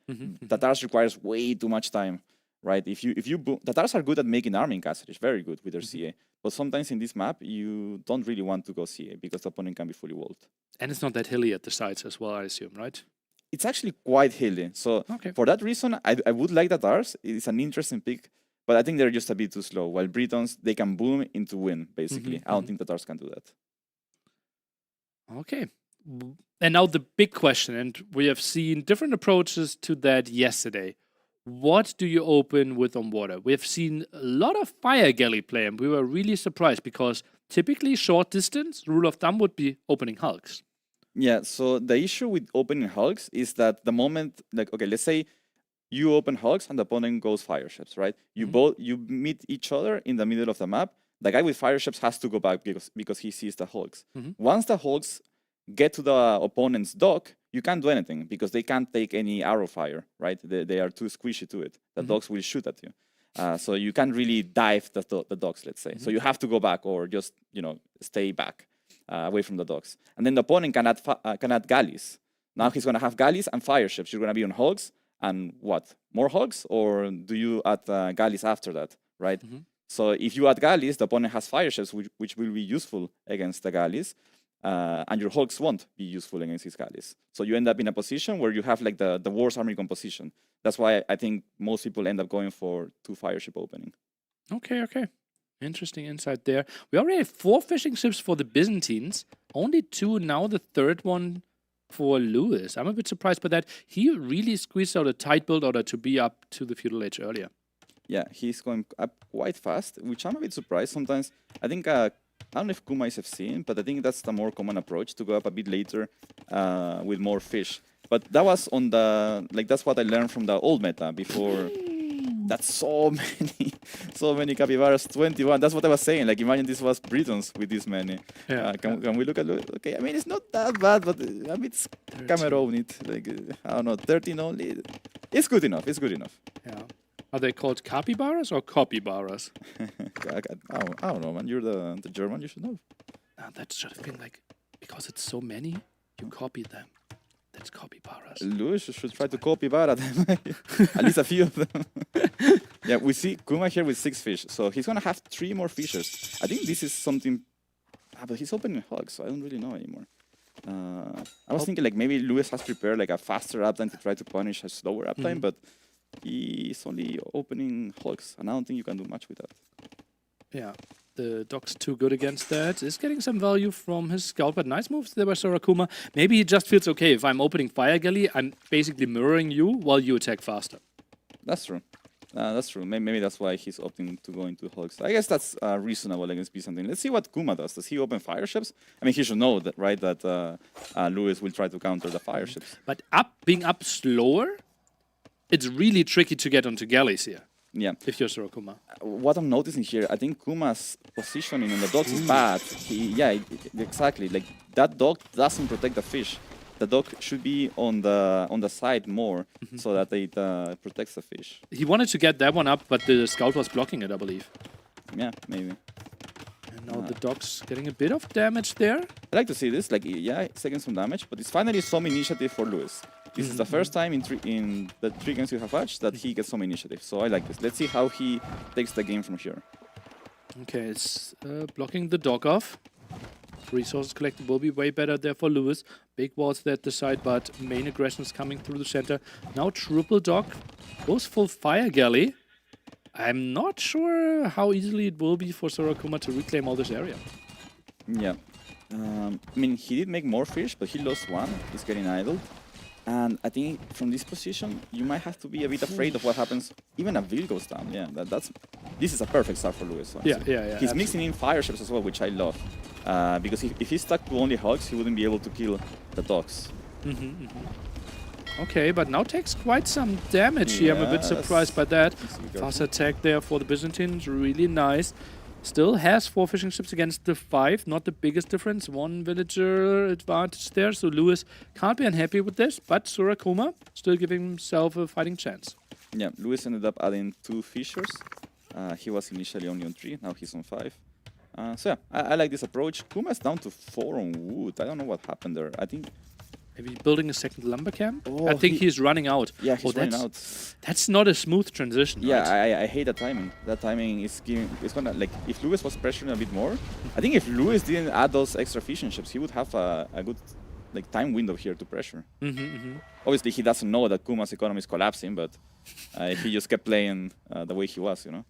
Tatars requires way too much time, right? If you boom, Tatars are good at making arming castles, very good with their CA. But sometimes in this map, you don't really want to go CA because the opponent can be fully walled. And it's not that hilly at the sides as well, I assume, right? It's actually quite hilly. So for that reason, I would like Tatars. It's an interesting pick, but I think they're just a bit too slow. While Britons, they can boom into win, basically. I don't think Tatars can do that. Okay. And now the big question, and we have seen different approaches to that yesterday. What do you open with on water? We have seen a lot of fire galley play, and we were really surprised because typically short distance, rule of thumb would be opening hulks. Yeah, so the issue with opening hulks is that the moment, like, okay, let's say you open hulks and the opponent goes fire ships, right? You meet each other in the middle of the map. The guy with fire ships has to go back because he sees the hulks. Once the hulks get to the opponent's dock, you can't do anything because they can't take any arrow fire, right? They are too squishy to it. The dogs will shoot at you. So you can't really dive the dogs, let's say. So you have to go back or just, stay back. Away from the docks. And then the opponent can add galleys. Now he's going to have galleys and fire ships. You're going to be on hogs and what? More hogs? Or do you add galleys after that, right? So if you add galleys, the opponent has fire ships, which will be useful against the galleys. And your hogs won't be useful against his galleys. So you end up in a position where you have like the worst army composition. That's why I think most people end up going for 2 fire ship opening. Okay. Interesting insight there. We already have 4 fishing ships for the Byzantines. Only 2 now, the third one for Lewis. I'm a bit surprised by that. He really squeezed out a tight build order to be up to the feudal age earlier. Yeah, he's going up quite fast, which I'm a bit surprised. Sometimes, I think, I don't know if Kuma is FC, but I think that's the more common approach, to go up a bit later with more fish. But that was on the, that's what I learned from the old meta before. That's so many capybaras, 21. That's what I was saying. Like, imagine this was Britons with this many. Can we look at it? Okay, I mean, it's not that bad, but I mean, it's Cameroon. Like, I don't know, 13 only. It's good enough. Yeah. Are they called capybaras or copybaras? I don't know, man. You're the German, you should know. That should have been like, because it's so many, you copy them. That's capybaras. Lewis should try to capybara them. At least a few of them. Yeah, we see Kuma here with 6 fish. So he's going to have 3 more fishers. I think this is something... but he's opening hogs, so I don't really know anymore. I was thinking like maybe Lewis has prepared like a faster uptime to try to punish a slower uptime, but he's only opening hogs, and I don't think you can do much with that. Yeah. The dog's too good against that. Is getting some value from his scout, but nice moves there by Sorakuma. Maybe he just feels okay. If I'm opening Fire Galley, I'm basically mirroring you while you attack faster. That's true. That's true. Maybe that's why he's opting to go into Hulks. I guess that's reasonable against Byzantine. Let's see what Kuma does. Does he open fire ships? I mean, he should know that, right? That Lewis will try to counter the fire ships. But being up slower, it's really tricky to get onto galleys here. Yeah. If you're Sorokuma. What I'm noticing here, I think Kuma's positioning on the docks is bad. Exactly. Like that dock doesn't protect the fish. The dock should be on the side more so that it protects the fish. He wanted to get that one up, but the scout was blocking it, I believe. Yeah, maybe. And now the dock's getting a bit of damage there. I like to see this. Like, yeah, it's taking some damage, but it's finally some initiative for Lewis. This is the first time in the 3 games we have watched that he gets some initiative. So I like this. Let's see how he takes the game from here. Okay, it's blocking the dock off. Resources collected will be way better there for Lewis. Big walls there at the side, but main aggression is coming through the center. Now triple dock goes full fire galley. I'm not sure how easily it will be for Sorokuma to reclaim all this area. Yeah. I mean, he did make more fish, but he lost one. He's getting idled. And I think from this position, you might have to be a bit afraid of what happens. Even a Vil goes down. Yeah, this is a perfect start for Lewis. Honestly. Yeah. He's absolutely. mixing in fire ships as well, which I love. Because if he's stuck to only Hulks, he wouldn't be able to kill the docks. Okay, but now takes quite some damage here. I'm a bit surprised by that. Fast attack there for the Byzantines, really nice. Still has 4 fishing ships against the 5, not the biggest difference. 1 villager advantage there, so Lewis can't be unhappy with this, but Sorokuma still giving himself a fighting chance. Yeah, Lewis ended up adding 2 fishers. He was initially only on 3, now he's on 5. So yeah, I like this approach. Kuma's down to 4 on wood. I don't know what happened there. I think maybe building a second lumber camp? Oh, I think he's running out. Yeah, he's running out. That's not a smooth transition. Yeah, right? I hate that timing. That timing is giving. It's gonna like if Lewis was pressuring a bit more. I think if Lewis didn't add those extra fishing ships, he would have a good like time window here to pressure. Obviously, he doesn't know that Kuma's economy is collapsing, but if he just kept playing the way he was, you know.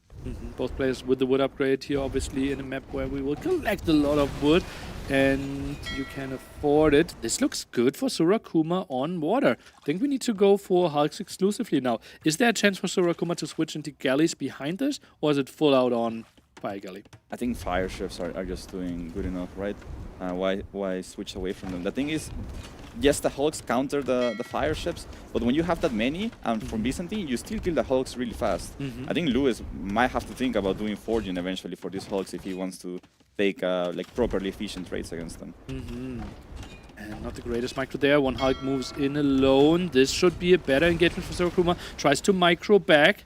Both players with the wood upgrade here, obviously, in a map where we will collect a lot of wood, and you can afford it. This looks good for Sorokuma on water. I think we need to go for Hulks exclusively now. Is there a chance for Sorokuma to switch into galleys behind this, or is it full out on fire galley? I think fire ships are just doing good enough, right? Why switch away from them? The thing is, yes, the Hulks counter the fire ships, but when you have that many, and from Byzantine, you still kill the Hulks really fast. I think Lewis might have to think about doing forging eventually for these Hulks if he wants to take like properly efficient trades against them. And not the greatest micro there. 1 Hulk moves in alone. This should be a better engagement for Sorokuma. Tries to micro back.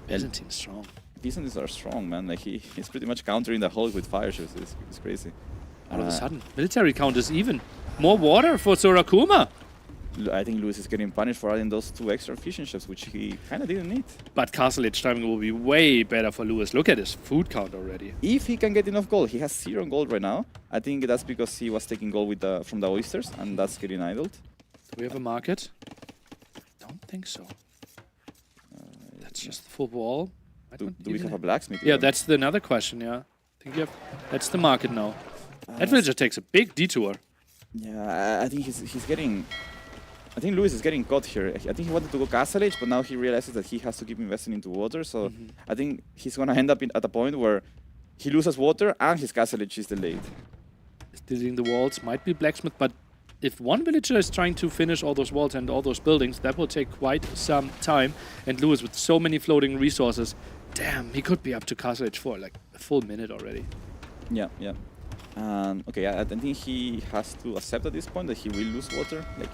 Byzantine's strong. Byzantines are strong, man. Like he's pretty much countering the Hulk with fire ships. It's crazy. All of a sudden, military count is even. More water for Sorokuma. I think Lewis is getting punished for adding those 2 extra fishing ships, which he kind of didn't need. But castle age timing will be way better for Lewis. Look at his food count already. If he can get enough gold, he has 0 gold right now. I think that's because he was taking gold with from the oysters, and that's getting idled. Do we have a market? Don't think so. That's just the full wall. Do we have a blacksmith? Yeah, that's another question, yeah. I think that's the market now. That villager takes a big detour. Yeah, I think he's getting... I think Lewis is getting caught here. I think he wanted to go castle age, but now he realizes that he has to keep investing into water. So I think he's going to end up at a point where he loses water and his castle age is delayed. Building the walls might be blacksmith, but if one villager is trying to finish all those walls and all those buildings, that will take quite some time. And Lewis, with so many floating resources, damn, he could be up to castle age for like a full minute already. Yeah. Okay, I think he has to accept at this point that he will lose water. Like,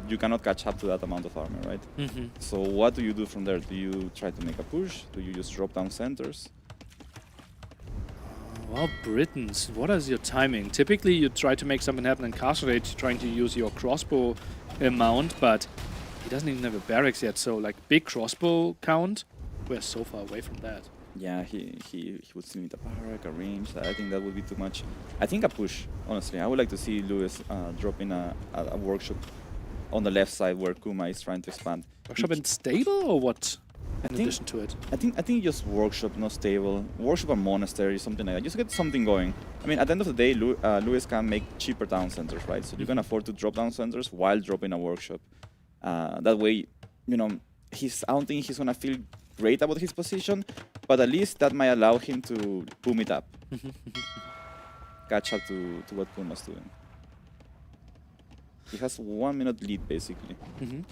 you cannot catch up to that amount of armor, right? So what do you do from there? Do you try to make a push? Do you just drop down centers? Well, Britons, what is your timing? Typically, you try to make something happen in castle age, trying to use your crossbow amount, but he doesn't even have a barracks yet, so like big crossbow count, we're so far away from that. Yeah, he would still need a barrack, a range. I think that would be too much. I think a push, honestly. I would like to see Lewis drop in a workshop on the left side where Kuma is trying to expand. Workshop and stable, or what? In addition to it, I think just workshop, not stable. Workshop or monastery, something like that. Just get something going. I mean, at the end of the day, Lewis can make cheaper town centers, right? So you can afford to drop down centers while dropping a workshop. That way, you know, I don't think he's gonna feel great about his position, but at least that might allow him to boom it up. Catch up to what Kuma's doing. He has 1 minute lead, basically.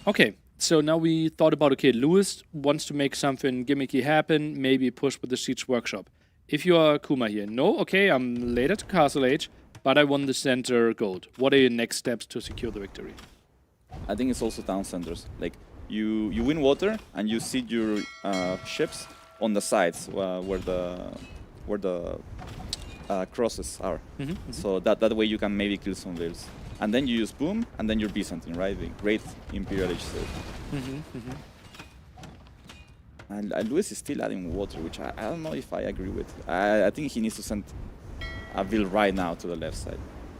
Okay, so now we thought about, okay, Lewis wants to make something gimmicky happen, maybe push with the Siege Workshop. If you are Kuma here, no, okay, I'm later to Castle Age, but I won the center gold. What are your next steps to secure the victory? I think it's also town centers. Like, you win water, and you seed your ships on the sides where the crosses are. So that way you can maybe kill some whales. And then you use boom, and then you're Byzantine, right? The great Imperial Age save. And Lewis is still adding water, which I don't know if I agree with. I think he needs to send a Vil right now to the left side.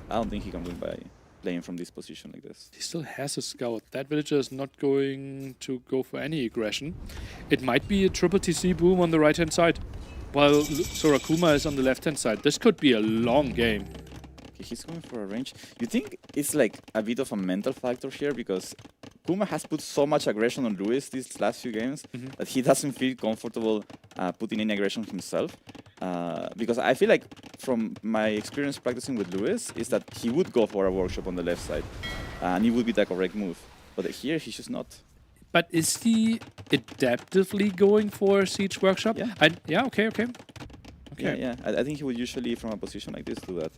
I don't think he can win by playing from this position like this. He still has a scout. That villager is not going to go for any aggression. It might be a triple TC boom on the right-hand side, while Sorakuma is on the left-hand side. This could be a long game. He's going for a range. You think it's like a bit of a mental factor here because Kuma has put so much aggression on Lewis these last few games that he doesn't feel comfortable putting any aggression himself. Because I feel like from my experience practicing with Lewis is that he would go for a workshop on the left side and it would be the correct move. But here he's just not. But is he adaptively going for Siege Workshop? Yeah. Yeah, okay. Yeah. I think he would usually from a position like this do that.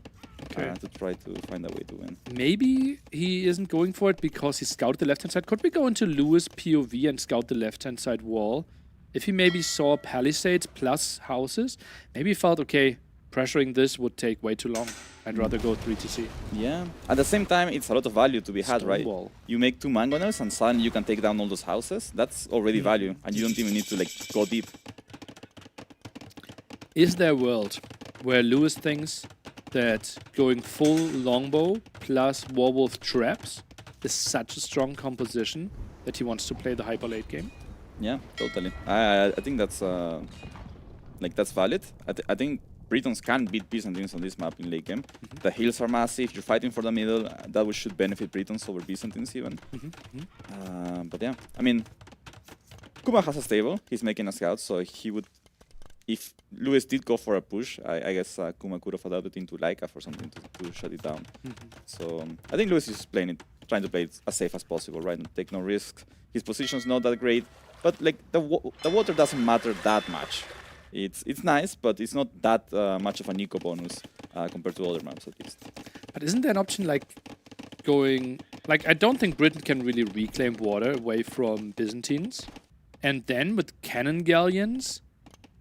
To try to find a way to win. Maybe he isn't going for it because he scouted the left-hand side. Could we go into Lewis POV and scout the left-hand side wall? If he maybe saw palisades plus houses, maybe he felt, okay, pressuring this would take way too long. I'd rather go 3TC. Yeah. At the same time, it's a lot of value to be had, right? Wall. You make 2 mangonels and suddenly you can take down all those houses. That's already value, and you don't even need to like go deep. Is there a world where Lewis thinks that going full longbow plus warwolf traps is such a strong composition that he wants to play the hyper late game? Yeah, totally. I think that's that's valid. I think Britons can beat Byzantines on this map in late game. The hills are massive. You're fighting for the middle. That should benefit Britons over Byzantines even. But yeah, I mean, Kuma has a stable. He's making a scout, so he would. If Lewis did go for a push, I guess Kuma could have adapted into Laika for something to shut it down. So I think Lewis is trying to play it as safe as possible, right? And take no risks. His position's not that great, but like the water doesn't matter that much. It's nice, but it's not that much of an eco bonus compared to other maps at least. But isn't there an option like going... Like, I don't think Britain can really reclaim water away from Byzantines. And then with cannon galleons,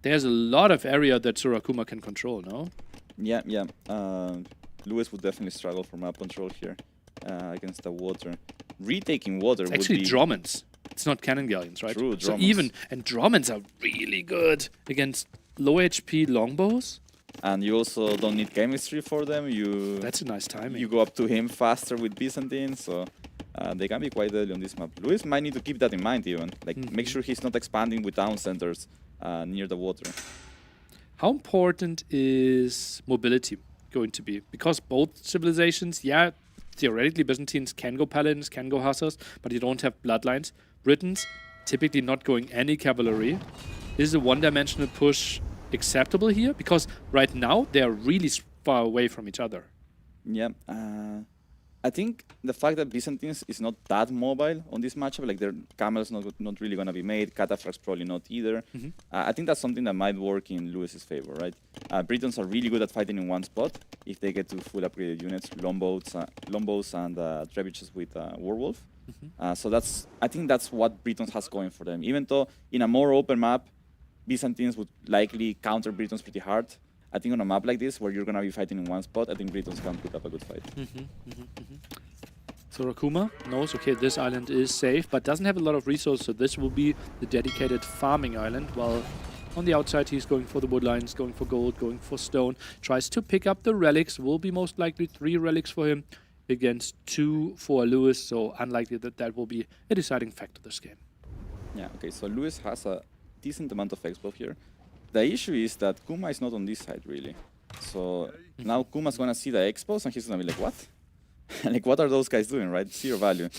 there's a lot of area that Sorakuma can control, no? Yeah. Lewis would definitely struggle for map control here against the water. Retaking water it's would actually be... Dromans. It's not cannon galleons, right? True, so Dromans. And Dromans are really good against low HP longbows. And you also don't need chemistry for them. That's a nice timing. You go up to him faster with Byzantine, so they can be quite deadly on this map. Lewis might need to keep that in mind even. Like, make sure he's not expanding with town centers near the water. How important is mobility going to be? Because both civilizations, yeah, theoretically Byzantines can go paladins, can go hussars, but you don't have bloodlines. Britons typically not going any cavalry. Is a one-dimensional push acceptable here? Because right now they're really far away from each other. Yeah, I think the fact that Byzantines is not that mobile on this matchup, like their camels not really gonna be made, cataphracts probably not either. I think that's something that might work in Lewis's favor, right? Britons are really good at fighting in one spot if they get to full upgraded units, longbows and trebuchets with Warwolf. So I think that's what Britons has going for them. Even though in a more open map, Byzantines would likely counter Britons pretty hard. I think on a map like this, where you're going to be fighting in one spot, I think Britons can put up a good fight. Sorakuma knows, okay, this island is safe, but doesn't have a lot of resources, so this will be the dedicated farming island, while on the outside he's going for the wood lines, going for gold, going for stone, tries to pick up the relics, will be most likely 3 relics for him against 2 for Lewis, so unlikely that will be a deciding factor this game. Yeah, okay, so Lewis has a decent amount of expo here. The issue is that Kuma is not on this side, really. So now Kuma's going to see the expos and he's going to be like, what? Like, what are those guys doing, right? 0 value.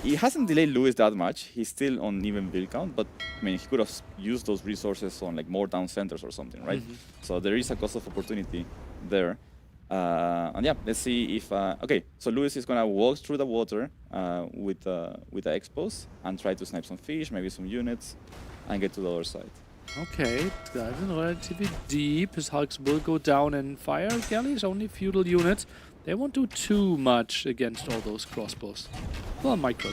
He hasn't delayed Lewis that much. He's still on even build count, but I mean, he could have used those resources on like more down centers or something, right? So there is a cost of opportunity there. And yeah, let's see if okay. So Lewis is gonna walk through the water with the expos and try to snipe some fish, maybe some units, and get to the other side. Okay, diving relatively deep. His hulks will go down and fire galleys, only feudal units. They won't do too much against all those crossbows. Well, micro.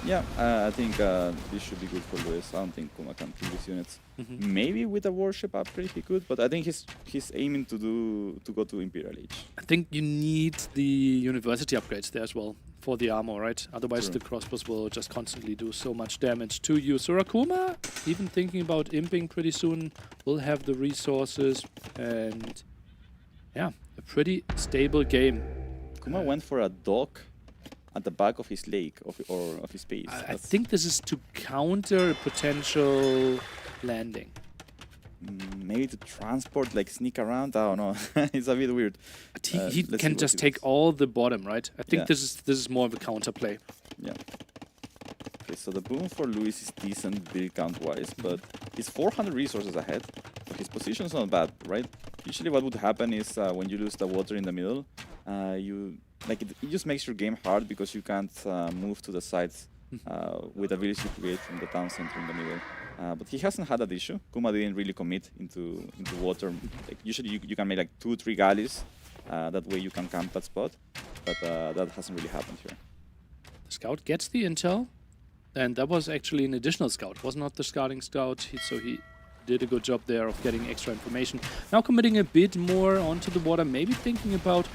Yeah, I think this should be good for Lewis. I don't think Kuma can kill these units. Maybe with a warship upgrade he could, but I think he's aiming to go to Imperial Age. I think you need the university upgrades there as well for the armor, right? Otherwise the crossbows will just constantly do so much damage to you. So Rakuma, even thinking about imping pretty soon, will have the resources and yeah, a pretty stable game. Kuma went for a dock at the back of his lake or of his base. I think this is to counter a potential landing. Maybe to transport, like sneak around. I don't know. It's a bit weird. But he can just take all the bottom, right? I think this is more of a counterplay. Yeah. Okay, so the boom for Lewis is decent build count wise, but he's 400 resources ahead. So his position's not bad, right? Usually what would happen is when you lose the water in the middle, it just makes your game hard because you can't move to the sides with the ability to create from the town center in the middle. But he hasn't had that issue. Kuma didn't really commit into water. Like, usually you can make like 2-3 galleys. That way you can camp that spot. But that hasn't really happened here. The scout gets the intel. And that was actually an additional scout. It was not the scouting scout. So he did a good job there of getting extra information. Now committing a bit more onto the water. Maybe thinking about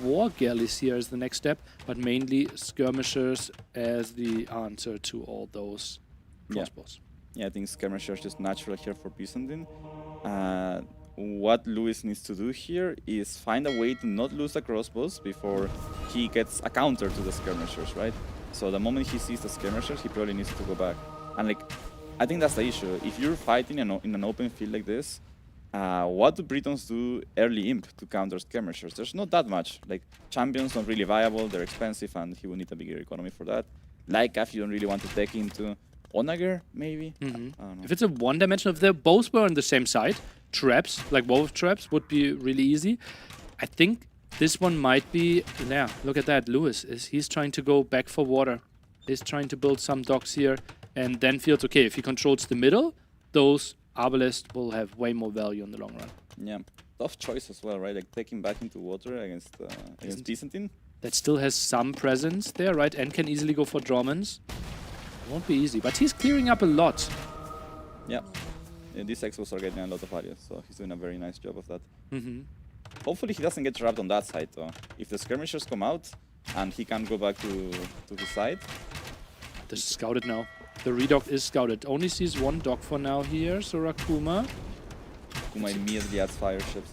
war galleys here as the next step. But mainly skirmishers as the answer to all those crossbows. Yeah, I think skirmishers is just natural here for Byzantine. What Lewis needs to do here is find a way to not lose the crossbows before he gets a counter to the skirmishers, right? So the moment he sees the skirmishers, he probably needs to go back. And like, I think that's the issue. If you're fighting in an open field like this, what do Britons do early imp to counter skirmishers? There's not that much. Like, champions not really viable, they're expensive, and he will need a bigger economy for that. Lycaf, you don't really want to take into. Onager, maybe? I don't know. If it's a one-dimension, if they both were on the same side, traps, like wolf traps, would be really easy. I think this one might be... Yeah, look at that. Lewis, he's trying to go back for water. He's trying to build some docks here, and then feels okay. If he controls the middle, those Arbalists will have way more value in the long run. Yeah, tough choice as well, right? Like taking back into water against Byzantine. That still has some presence there, right? And can easily go for Dormans. Won't be easy, but he's clearing up a lot. Yeah, these expos are getting a lot of value, so he's doing a very nice job of that. Hopefully he doesn't get trapped on that side though. If the skirmishers come out and he can go back to his side. This is scouted now. The redock is scouted. Only sees one dock for now here, so Rakuma. Kuma immediately adds fire ships.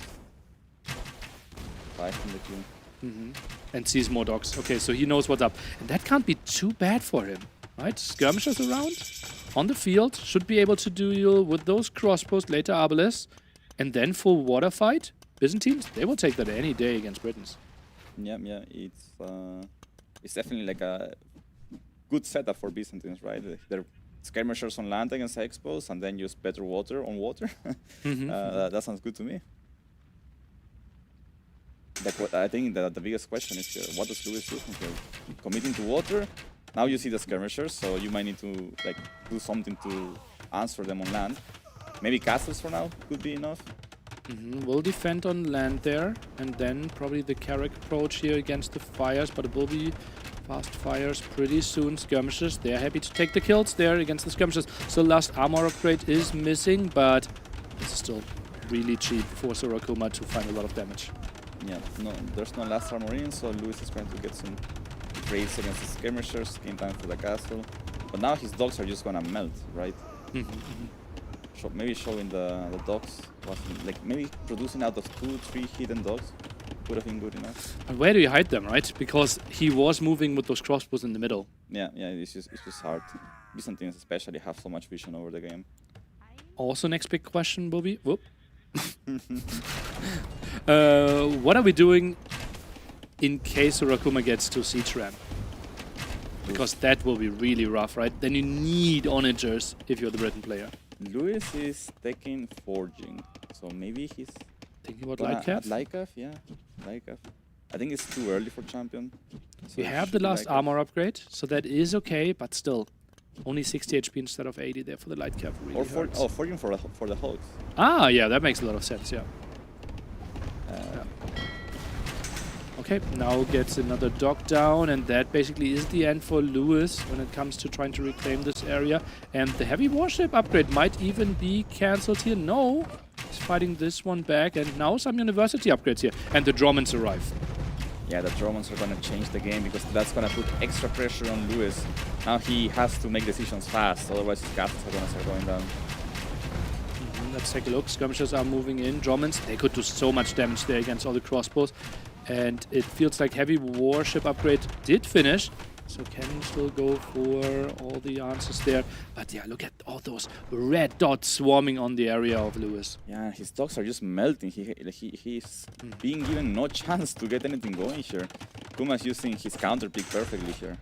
5 in the queue. And sees more docks. Okay, so he knows what's up. And that can't be too bad for him. Right, skirmishers around on the field, should be able to deal with those crossbows, later Arbalists, and then full water fight. Byzantines, they will take that any day against Britons. Yeah, it's definitely like a good setup for Byzantines, right? They're skirmishers on land against expos, and then use better water on water. That sounds good to me. Like, what I think that the biggest question is here, what does Lewis do here? Committing to water. Now you see the skirmishers, so you might need to like do something to answer them on land. Maybe castles for now could be enough. We'll defend on land there, and then probably the Carrack approach here against the fires, but it will be fast fires pretty soon. Skirmishers, they're happy to take the kills there against the skirmishers. So last armor upgrade is missing, but this is still really cheap for Sorakuma to find a lot of damage. Yeah, no, there's no last armor in, so Lewis is trying to get some raids against the skirmishers in time for the castle. But now his dogs are just gonna melt, right? So maybe showing the dogs wasn't like maybe producing out of 2-3 hidden dogs would have been good enough. And where do you hide them, right? Because he was moving with those crossbows in the middle. Yeah, it's just hard. Byzantines especially have so much vision over the game. Also, next big question will be, whoop. What are we doing in case Sorakuma gets to siege ram? because that will be really rough, right? Then you need onagers if you're the Britain player. Lewis is taking forging, so maybe he's Thinking about gonna Lightcap. add Lightcap, yeah, Lightcap. I think it's too early for champion. So We it have should the be last Lightcap. armor upgrade, so that is okay, but still. Only 60 HP instead of 80 there for the Lightcap. Really Or hurts. forging for the Hawks. Ah, yeah, that makes a lot of sense, yeah. Okay, now gets another dog down, and that basically is the end for Lewis when it comes to trying to reclaim this area. And the heavy warship upgrade might even be cancelled here. No, he's fighting this one back, and now some university upgrades here. And the Dromans arrive. Yeah, the Romans are going to change the game because that's going to put extra pressure on Lewis. Now he has to make decisions fast, otherwise his castles are going to start going down. Let's take a look. Skirmishers are moving in. Dromans, they could do so much damage there against all the crossbows. And it feels like heavy warship upgrade did finish. So can still go for all the answers there. But yeah, look at all those red dots swarming on the area of Lewis. Yeah, his dogs are just melting. He's being given no chance to get anything going here. Kuma's using his counter pick perfectly here.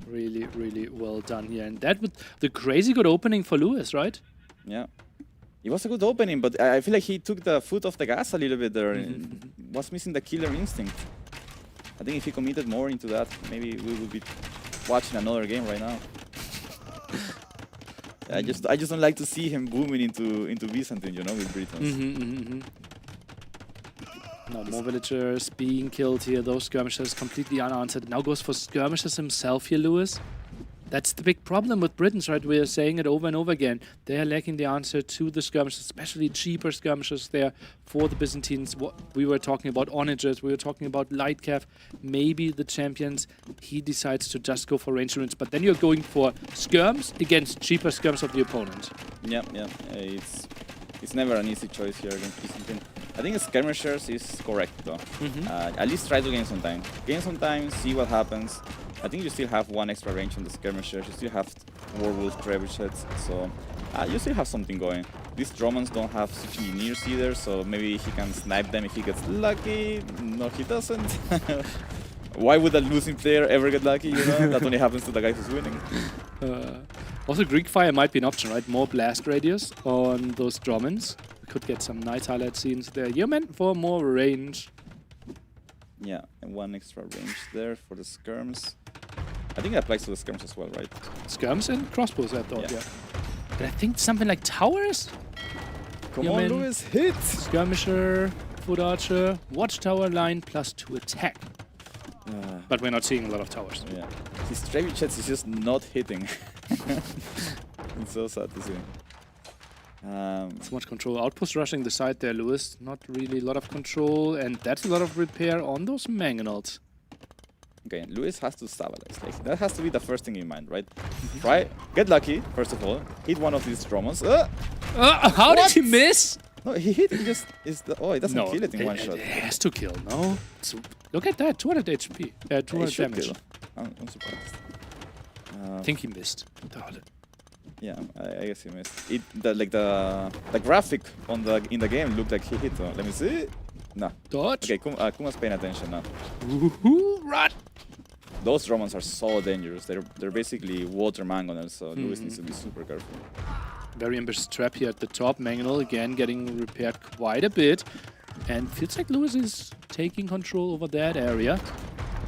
Really, really well done here. And that with the crazy good opening for Lewis, right? Yeah. It was a good opening, but I feel like he took the foot off the gas a little bit there. And was missing the killer instinct. I think if he committed more into that, maybe we would be watching another game right now. I just don't like to see him booming into Byzantine, you know, with Britons. Now more villagers being killed here. Those skirmishers completely unanswered. Now goes for skirmishers himself here, Lewis. That's the big problem with Britons, right? We're saying it over and over again. They're lacking the answer to the skirmishers, especially cheaper skirmishers there for the Byzantines. We were talking about onagers, we were talking about Lightcap, maybe the champions. He decides to just go for range units, but then you're going for skirms against cheaper skirms of the opponent. Yeah. It's never an easy choice here against Byzantine. I think skirmishers is correct though. At least try to gain some time. Gain some time, see what happens. I think you still have one extra range on the skirmishers. You still have Warwolf trebuchets, so you still have something going. These Dromans don't have such engineers either, so maybe he can snipe them if he gets lucky. No, he doesn't. Why would a losing player ever get lucky, you know? That only happens to the guy who's winning. Also, Greek Fire might be an option, right? More blast radius on those Dromans. We could get some night highlight scenes there. You're meant for more range. Yeah, and one extra range there for the skirms. I think it applies to the skirms as well, right? Skirms and crossbows, I thought, yeah. But I think something like towers? Come on, Lewis, hit! Skirmisher, foot archer, watchtower line +2 attack. But we're not seeing a lot of towers. Yeah, his trebuchets is just not hitting. It's so sad to see. So much control. Outpost rushing the side there, Lewis. Not really a lot of control, and that's a lot of repair on those mangonels. Okay, Lewis has to stabilize. Like, that has to be the first thing in mind, right? Try, get lucky, first of all. Hit one of these Dromans. How did he miss? No, he hit, he just is the, oh, it doesn't kill it in one shot. It has to kill, no? So, look at that, 200 HP, 200 damage. Kill. I'm surprised. I think he missed. Yeah, I guess he missed. The graphic on in the game looked like he hit. Let me see. No. Dodge. Okay, Kuma's paying attention now. Run! Those Romans are so dangerous. They're basically water mangonels, so Lewis needs to be super careful. Very ambitious trap here at the top. Mangonel again getting repaired quite a bit. And feels like Lewis is taking control over that area.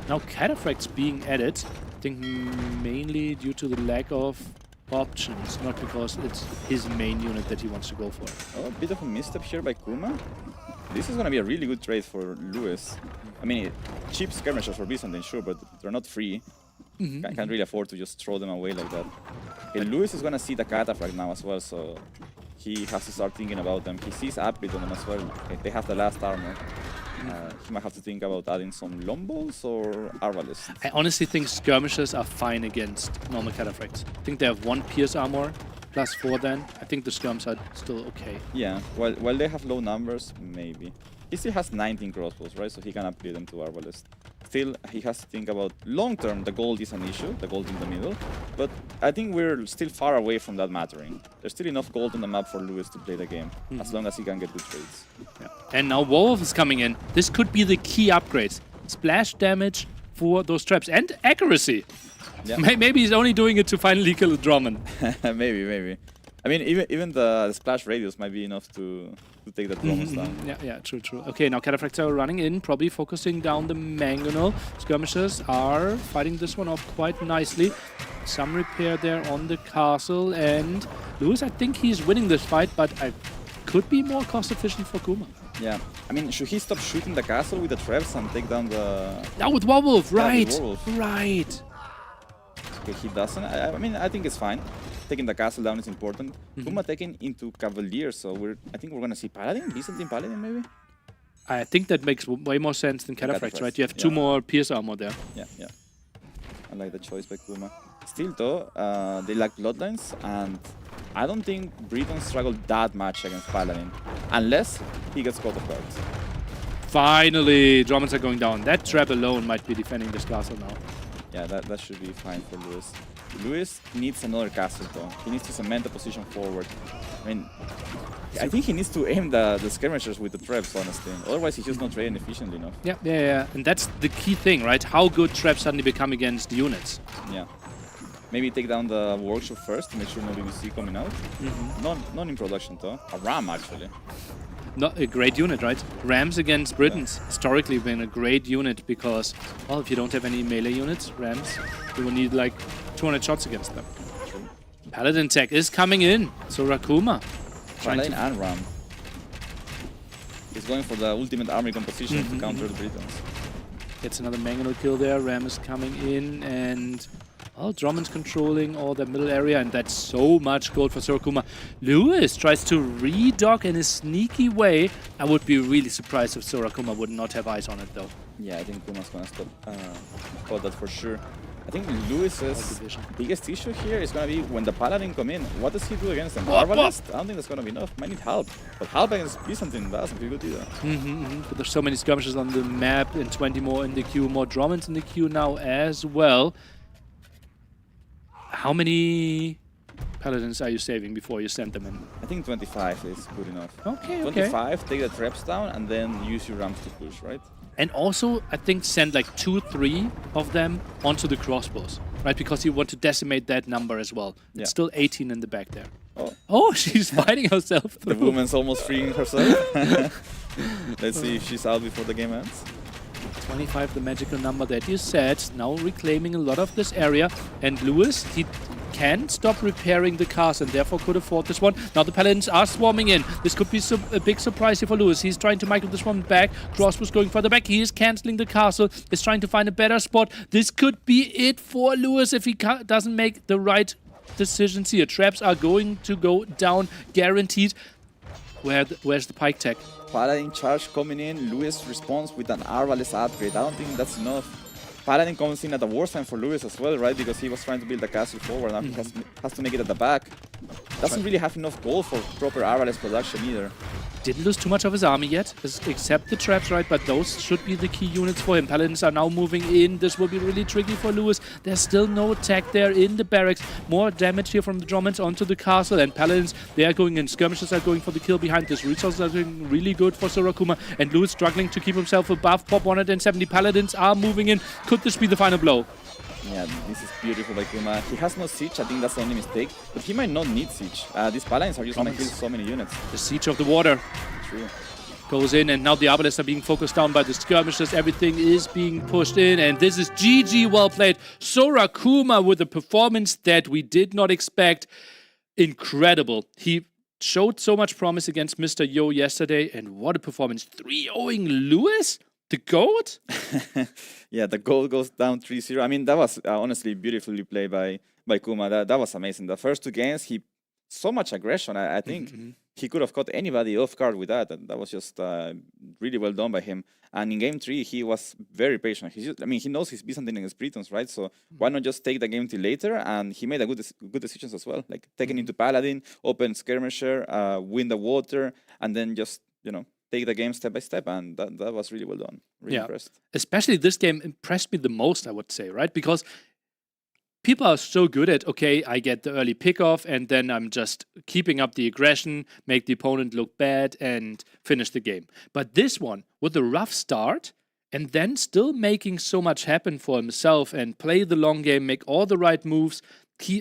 Now Cataphracts being added. I think mainly due to the lack of options, not because it's his main unit that he wants to go for. Oh, a bit of a misstep here by Kuma. This is going to be a really good trade for Lewis. I mean, cheap skirmishers for Byzantine, sure, but they're not free. Can't really afford to just throw them away like that. Okay, Lewis is going to see the Cataphract now as well, so he has to start thinking about them. He sees Appid on them as well. Okay, they have the last armor. He might have to think about adding some Lomballs or Arbalest. I honestly think skirmishers are fine against normal Cataphracts. I think they have 1 pierce armor, +4 then. I think the skirms are still okay. Yeah, while they have low numbers, maybe. He still has 19 crossbows, right? So he can upgrade them to Arbalest. Still, he has to think about long-term, the gold is an issue, the gold in the middle. But I think we're still far away from that mattering. There's still enough gold on the map for Lewis to play the game, as long as he can get good trades. Yeah. And now Warwolf is coming in. This could be the key upgrades. Splash damage for those traps and accuracy. Yeah. Maybe he's only doing it to finally kill a Drummond. maybe. I mean, even the splash radius might be enough to take the Drummonds down. Yeah, true. Okay, now Cataphractor running in, probably focusing down the Mangonel. Skirmishers are fighting this one off quite nicely. Some repair there on the castle, and Lewis, I think he's winning this fight, but I could be more cost efficient for Kuma. Yeah, I mean, should he stop shooting the castle with the traps and take down the... Now with Warwolf, right, with Warwolf. right. Okay, he doesn't. I mean, I think it's fine. Taking the castle down is important. Kuma taking into Cavalier, so I think we're gonna see Paladin, Byzantine Paladin maybe? I think that makes way more sense than Cataphracts, right? You have two more Pierce armor there. Yeah. I like the choice by Kuma. Still though, they lack Bloodlines, and I don't think Breton struggled that much against Paladin, unless he gets caught off guard. Finally, Drummonds are going down. That trap alone might be defending this castle now. Yeah, that should be fine for Lewis. Lewis needs another castle though. He needs to cement the position forward. I mean, I think he needs to aim the skirmishers with the traps, honestly. Otherwise, he's just not trading efficiently enough. Yeah. And that's the key thing, right? How good traps suddenly become against the units. Yeah. Maybe take down the workshop first to make sure no BBC coming out. Not in production though. A ram actually. Not a great unit, right? Rams against Britons historically been a great unit because, well, if you don't have any melee units, Rams, you will need like 200 shots against them. True. Paladin tech is coming in, so Rakuma. Paladin and Ram. He's going for the ultimate army composition to counter the Britons. Gets another Mangonel kill there. Ram is coming in, and well, Drummond's controlling all the middle area, and that's so much gold for Sorakuma. Lewis tries to redock in a sneaky way. I would be really surprised if Sorakuma would not have eyes on it, though. Yeah, I think Kuma's gonna stop that for sure. I think Lewis's biggest issue here is gonna be when the Paladin come in. What does he do against them? Arbalest? I don't think that's gonna be enough. Might need help. But help against Byzantine doesn't feel good either. But there's so many skirmishes on the map, and 20 more in the queue, more Drummonds in the queue now as well. How many Paladins are you saving before you send them in? I think 25 is good enough. Okay. 25, take the traps down, and then use your rams to push, right? And also, I think send like 2-3 of them onto the crossbows, right? Because you want to decimate that number as well. Yeah. It's still 18 in the back there. Oh, she's fighting herself the through. woman's almost freeing herself. Let's see if she's out before the game ends. 25, the magical number that you said, now reclaiming a lot of this area. And Lewis, he can stop repairing the castle and therefore could afford this one. Now the Paladins are swarming in. This could be a big surprise here for Lewis. He's trying to micro this one back. Crossbow's going further back. He is cancelling the castle. Is trying to find a better spot. This could be it for Lewis if he doesn't make the right decisions here. Traps are going to go down, guaranteed. Where's the pike tech? Paladin charge coming in. Lewis responds with an Arbalest upgrade. I don't think that's enough. Paladin comes in at the worst time for Lewis as well, right? Because he was trying to build the castle forward. Now he has to make it at the back. Doesn't really have enough gold for proper Arbalest production either. Didn't lose too much of his army yet, except the traps, right? But those should be the key units for him. Paladins are now moving in. This will be really tricky for Lewis. There's still no tech there in the barracks. More damage here from the Drummonds onto the castle. And Paladins, they are going in. Skirmishers are going for the kill behind this. Resources are doing really good for Sorakuma. And Lewis struggling to keep himself above pop 170. Paladins are moving in. Could this be the final blow? Yeah, this is beautiful by Kuma. He has no siege, I think that's the only mistake. But he might not need siege. These Paladins are just gonna kill so many units. The siege of the water. True. Goes in, and now the Arbalists are being focused down by the skirmishers. Everything is being pushed in, and this is GG, well played. Sorakuma with a performance that we did not expect. Incredible. He showed so much promise against Mr. Yo yesterday, and what a performance. 3-0ing Lewis? The GOAT? Yeah, the goal goes down 3-0. I mean, that was honestly beautifully played by Kuma. That was amazing. The first two games, so much aggression. I think he could have caught anybody off guard with that. That was just really well done by him. And in game 3, he was very patient. He knows he's Byzantine against Britons, right? So why not just take the game till later? And he made good decisions as well, like taking into Paladin, open skirmisher, win the water, and then just take the game step by step, and that was really well done. Really impressed. Especially this game impressed me the most, I would say, right? Because people are so good at, okay, I get the early pickoff, and then I'm just keeping up the aggression, make the opponent look bad, and finish the game. But this one, with a rough start, and then still making so much happen for himself and play the long game, make all the right moves,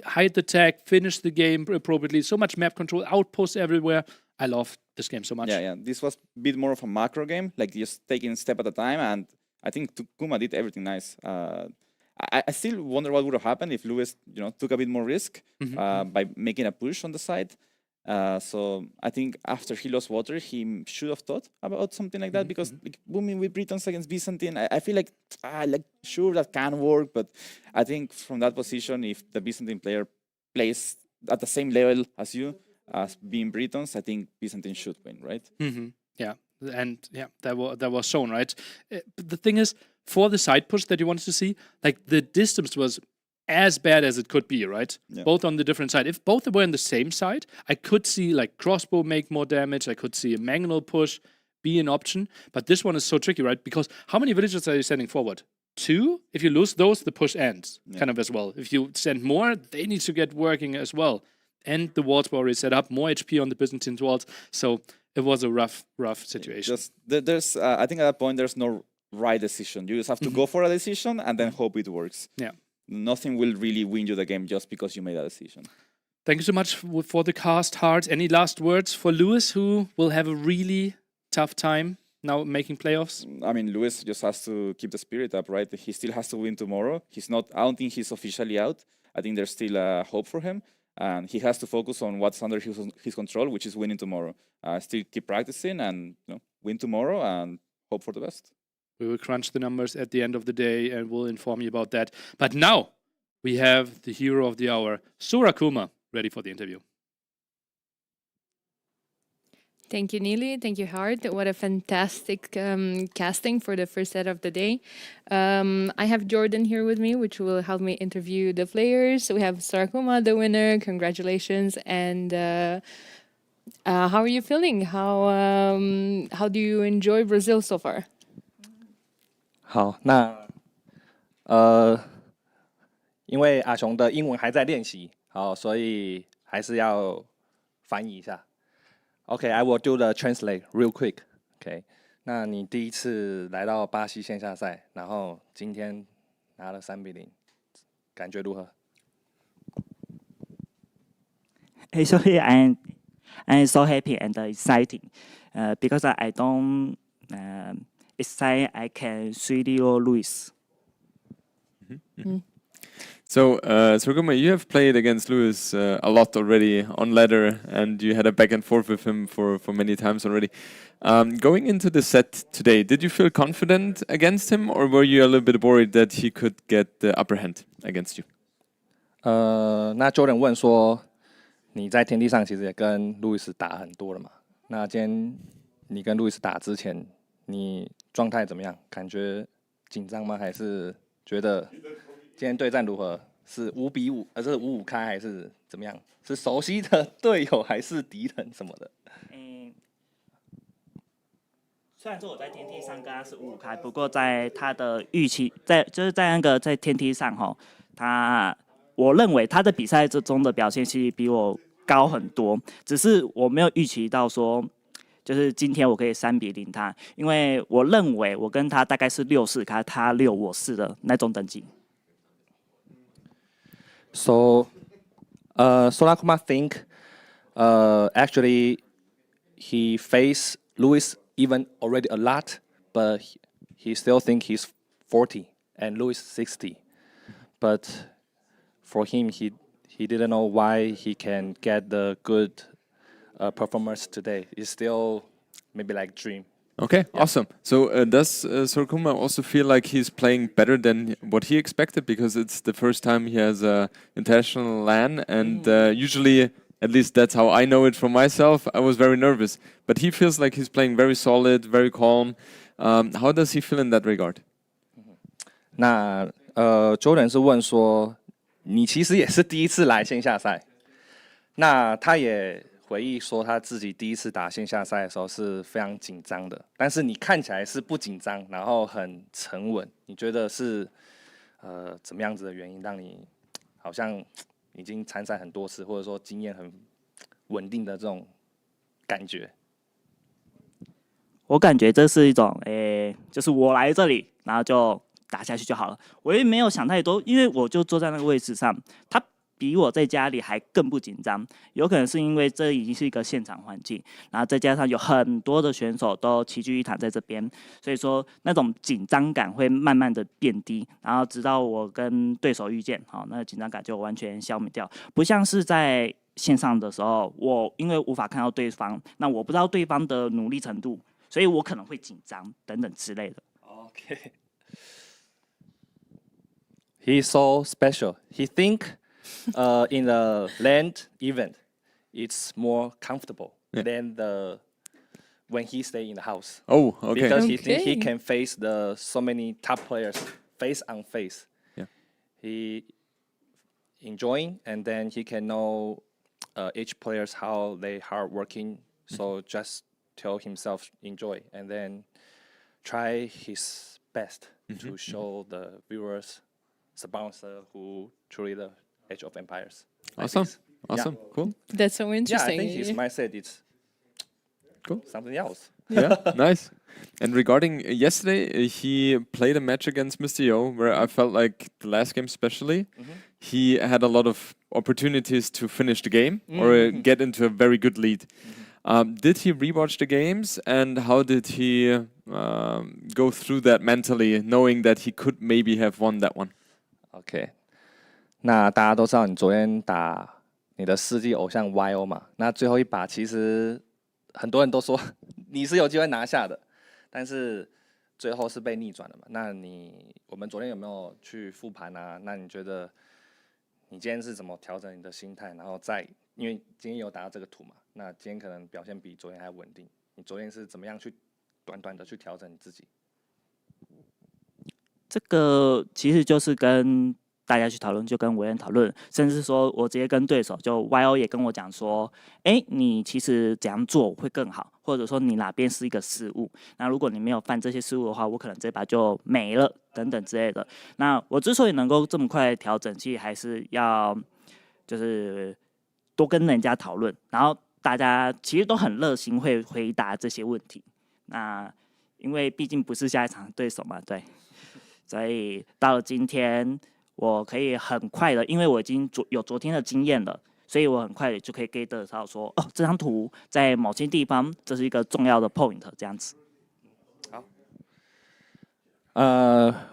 hide the tag, finish the game appropriately. So much map control, outposts everywhere. I love this game so much. Yeah. This was a bit more of a macro game, like just taking a step at a time, and I think Kuma did everything nice. I still wonder what would have happened if Lewis, took a bit more risk by making a push on the side. So I think after he lost water, he should have thought about something like that, because like, booming with Britons against Byzantine, I feel like sure that can work, but I think from that position, if the Byzantine player plays at the same level as you, as being Britons, I think Byzantine should win, right? Yeah, and that was shown, right? But the thing is, for the side push that you wanted to see, like the distance was as bad as it could be, right? Yeah. Both on the different side. If both were on the same side, I could see like crossbow make more damage. I could see a manual push be an option. But this one is so tricky, right? Because how many villagers are you sending forward? 2? If you lose those, the push ends kind of as well. If you send more, they need to get working as well. And the walls were already set up, more HP on the Byzantine walls. So it was a rough situation. There's I think at that point there's no right decision. You just have to go for a decision and then hope it works. Yeah. Nothing will really win you the game just because you made a decision. Thank you so much for the cast, Hart. Any last words for Lewis, who will have a really tough time now making playoffs? I mean, Lewis just has to keep the spirit up, right? He still has to win tomorrow. I don't think he's officially out. I think there's still hope for him. And he has to focus on what's under his control, which is winning tomorrow. Still keep practicing and win tomorrow and hope for the best. We will crunch the numbers at the end of the day and we'll inform you about that. But now we have the hero of the hour, Surakuma, ready for the interview. Thank you, Neely. Thank you, Hart. What a fantastic casting for the first set of the day. I have Jordan here with me, which will help me interview the players. We have Surakuma, the winner. Congratulations. And how are you feeling? How do you enjoy Brazil so far? 好，那因为阿雄的英文还在练习，好，所以还是要翻译一下。Okay, I will do the translate real quick. Okay, 那你第一次来到巴西线下赛，然后今天拿了3-0，感觉如何？Actually, I'm so happy and exciting, because I don't excited I can 3-0 Luis. So, Surakuma, you have played against Lewis a lot already on ladder, and you had a back and forth with him for many times already. Going into the set today, did you feel confident against him, or were you a little bit worried that he could get the upper hand against you? 那 Jordan 问说，你在天地上其实也跟路易斯打很多了嘛？那今天你跟路易斯打之前，你状态怎么样？感觉紧张吗？还是觉得今天对战如何？是5-5，是5-5开，还是怎么样？是熟悉的队友还是敌人什么的？虽然说我在天梯上跟他是5-5开，不过在他的预期，就是在天梯上我认为他的比赛中的表现其实比我高很多，只是我没有预期到说，就是今天我可以3-0他，因为我认为我跟他大概是6-4开，他6我4的那种等级。So, Surakuma think, actually, he faced Lewis even already a lot, but he still think he's 40 and Lewis 60. But for him, he didn't know why he can get the good performance today. It's still maybe like dream. Okay, yeah. Awesome. So does Surakuma also feel like he's playing better than what he expected? Because it's the first time he has a international LAN, and usually, at least that's how I know it from myself, I was very nervous. But he feels like he's playing very solid, very calm. How does he feel in that regard? 那Jordan 是问说，你其实也是第一次来线下赛，那他也回忆说他自己第一次打线下赛的时候是非常紧张的，但是你看起来是不紧张，然后很沉稳。你觉得是怎么样子的原因让你好像已经参赛很多次，或者说经验很稳定的这种感觉我感觉这是一种就是我来这里，然后就打下去就好了。我也没有想太多，因为我就坐在那个位置上，他比我在家里还更不紧张。有可能是因为这已经是一个现场环境，然后再加上有很多的选手都齐聚一堂在这边，所以说那种紧张感会慢慢的变低，然后直到我跟对手遇见，好，那个紧张感就完全消灭掉，不像是在线上的时候，我因为无法看到对方，那我不知道对方的努力程度。所以我可能会紧张等等之类的。Okay. He's so special. He think in the land event, it's more comfortable than when he stay in the house. Oh, okay. Because he think he Okay. can face so many top players face on face. Yeah. He enjoying and then he can know each players how they hard working. So just tell himself enjoy and then try his best to show the viewers, sponsor who truly the Age of Empires. Like Awesome. this. Awesome. Cool. That's so Yeah, interesting. I think his mindset is Cool. something else. Yeah, nice. And regarding yesterday, he played a match against Mr. Yo, where I felt like the last game especially, he had a lot of opportunities to finish the game or get into a very good lead. Did he rewatch the games, and how did he go through that mentally, knowing that he could maybe have won that one? OK，那大家都知道你昨天打你的世纪偶像 YO 嘛？那最后一把其实很多人都说你是有机会拿下的，但是最后是被逆转的嘛？那我们昨天有没有去复盘啊？那你觉得你今天是怎么调整你的心态？然后因为今天有打到这个图嘛，那今天可能表现比昨天还稳定。你昨天是怎么样去短短的去调整你自己？这个其实就是跟大家去讨论，就跟委员讨论，甚至说我直接跟对手，就 YO 也跟我讲说，你其实怎样做会更好，或者说你哪边是一个失误，那如果你没有犯这些失误的话，我可能这把就没了等等之类的。那我之所以能够这么快调整，其实还是要就是多跟人家讨论，然后大家其实都很热心会回答这些问题。那因为毕竟不是下一场对手嘛，对。所以到了今天，我可以很快的，因为我已经有昨天的经验了，所以我很快的就可以 get 到说，这张图在某些地方这是一个重要的 point， 这样子。好。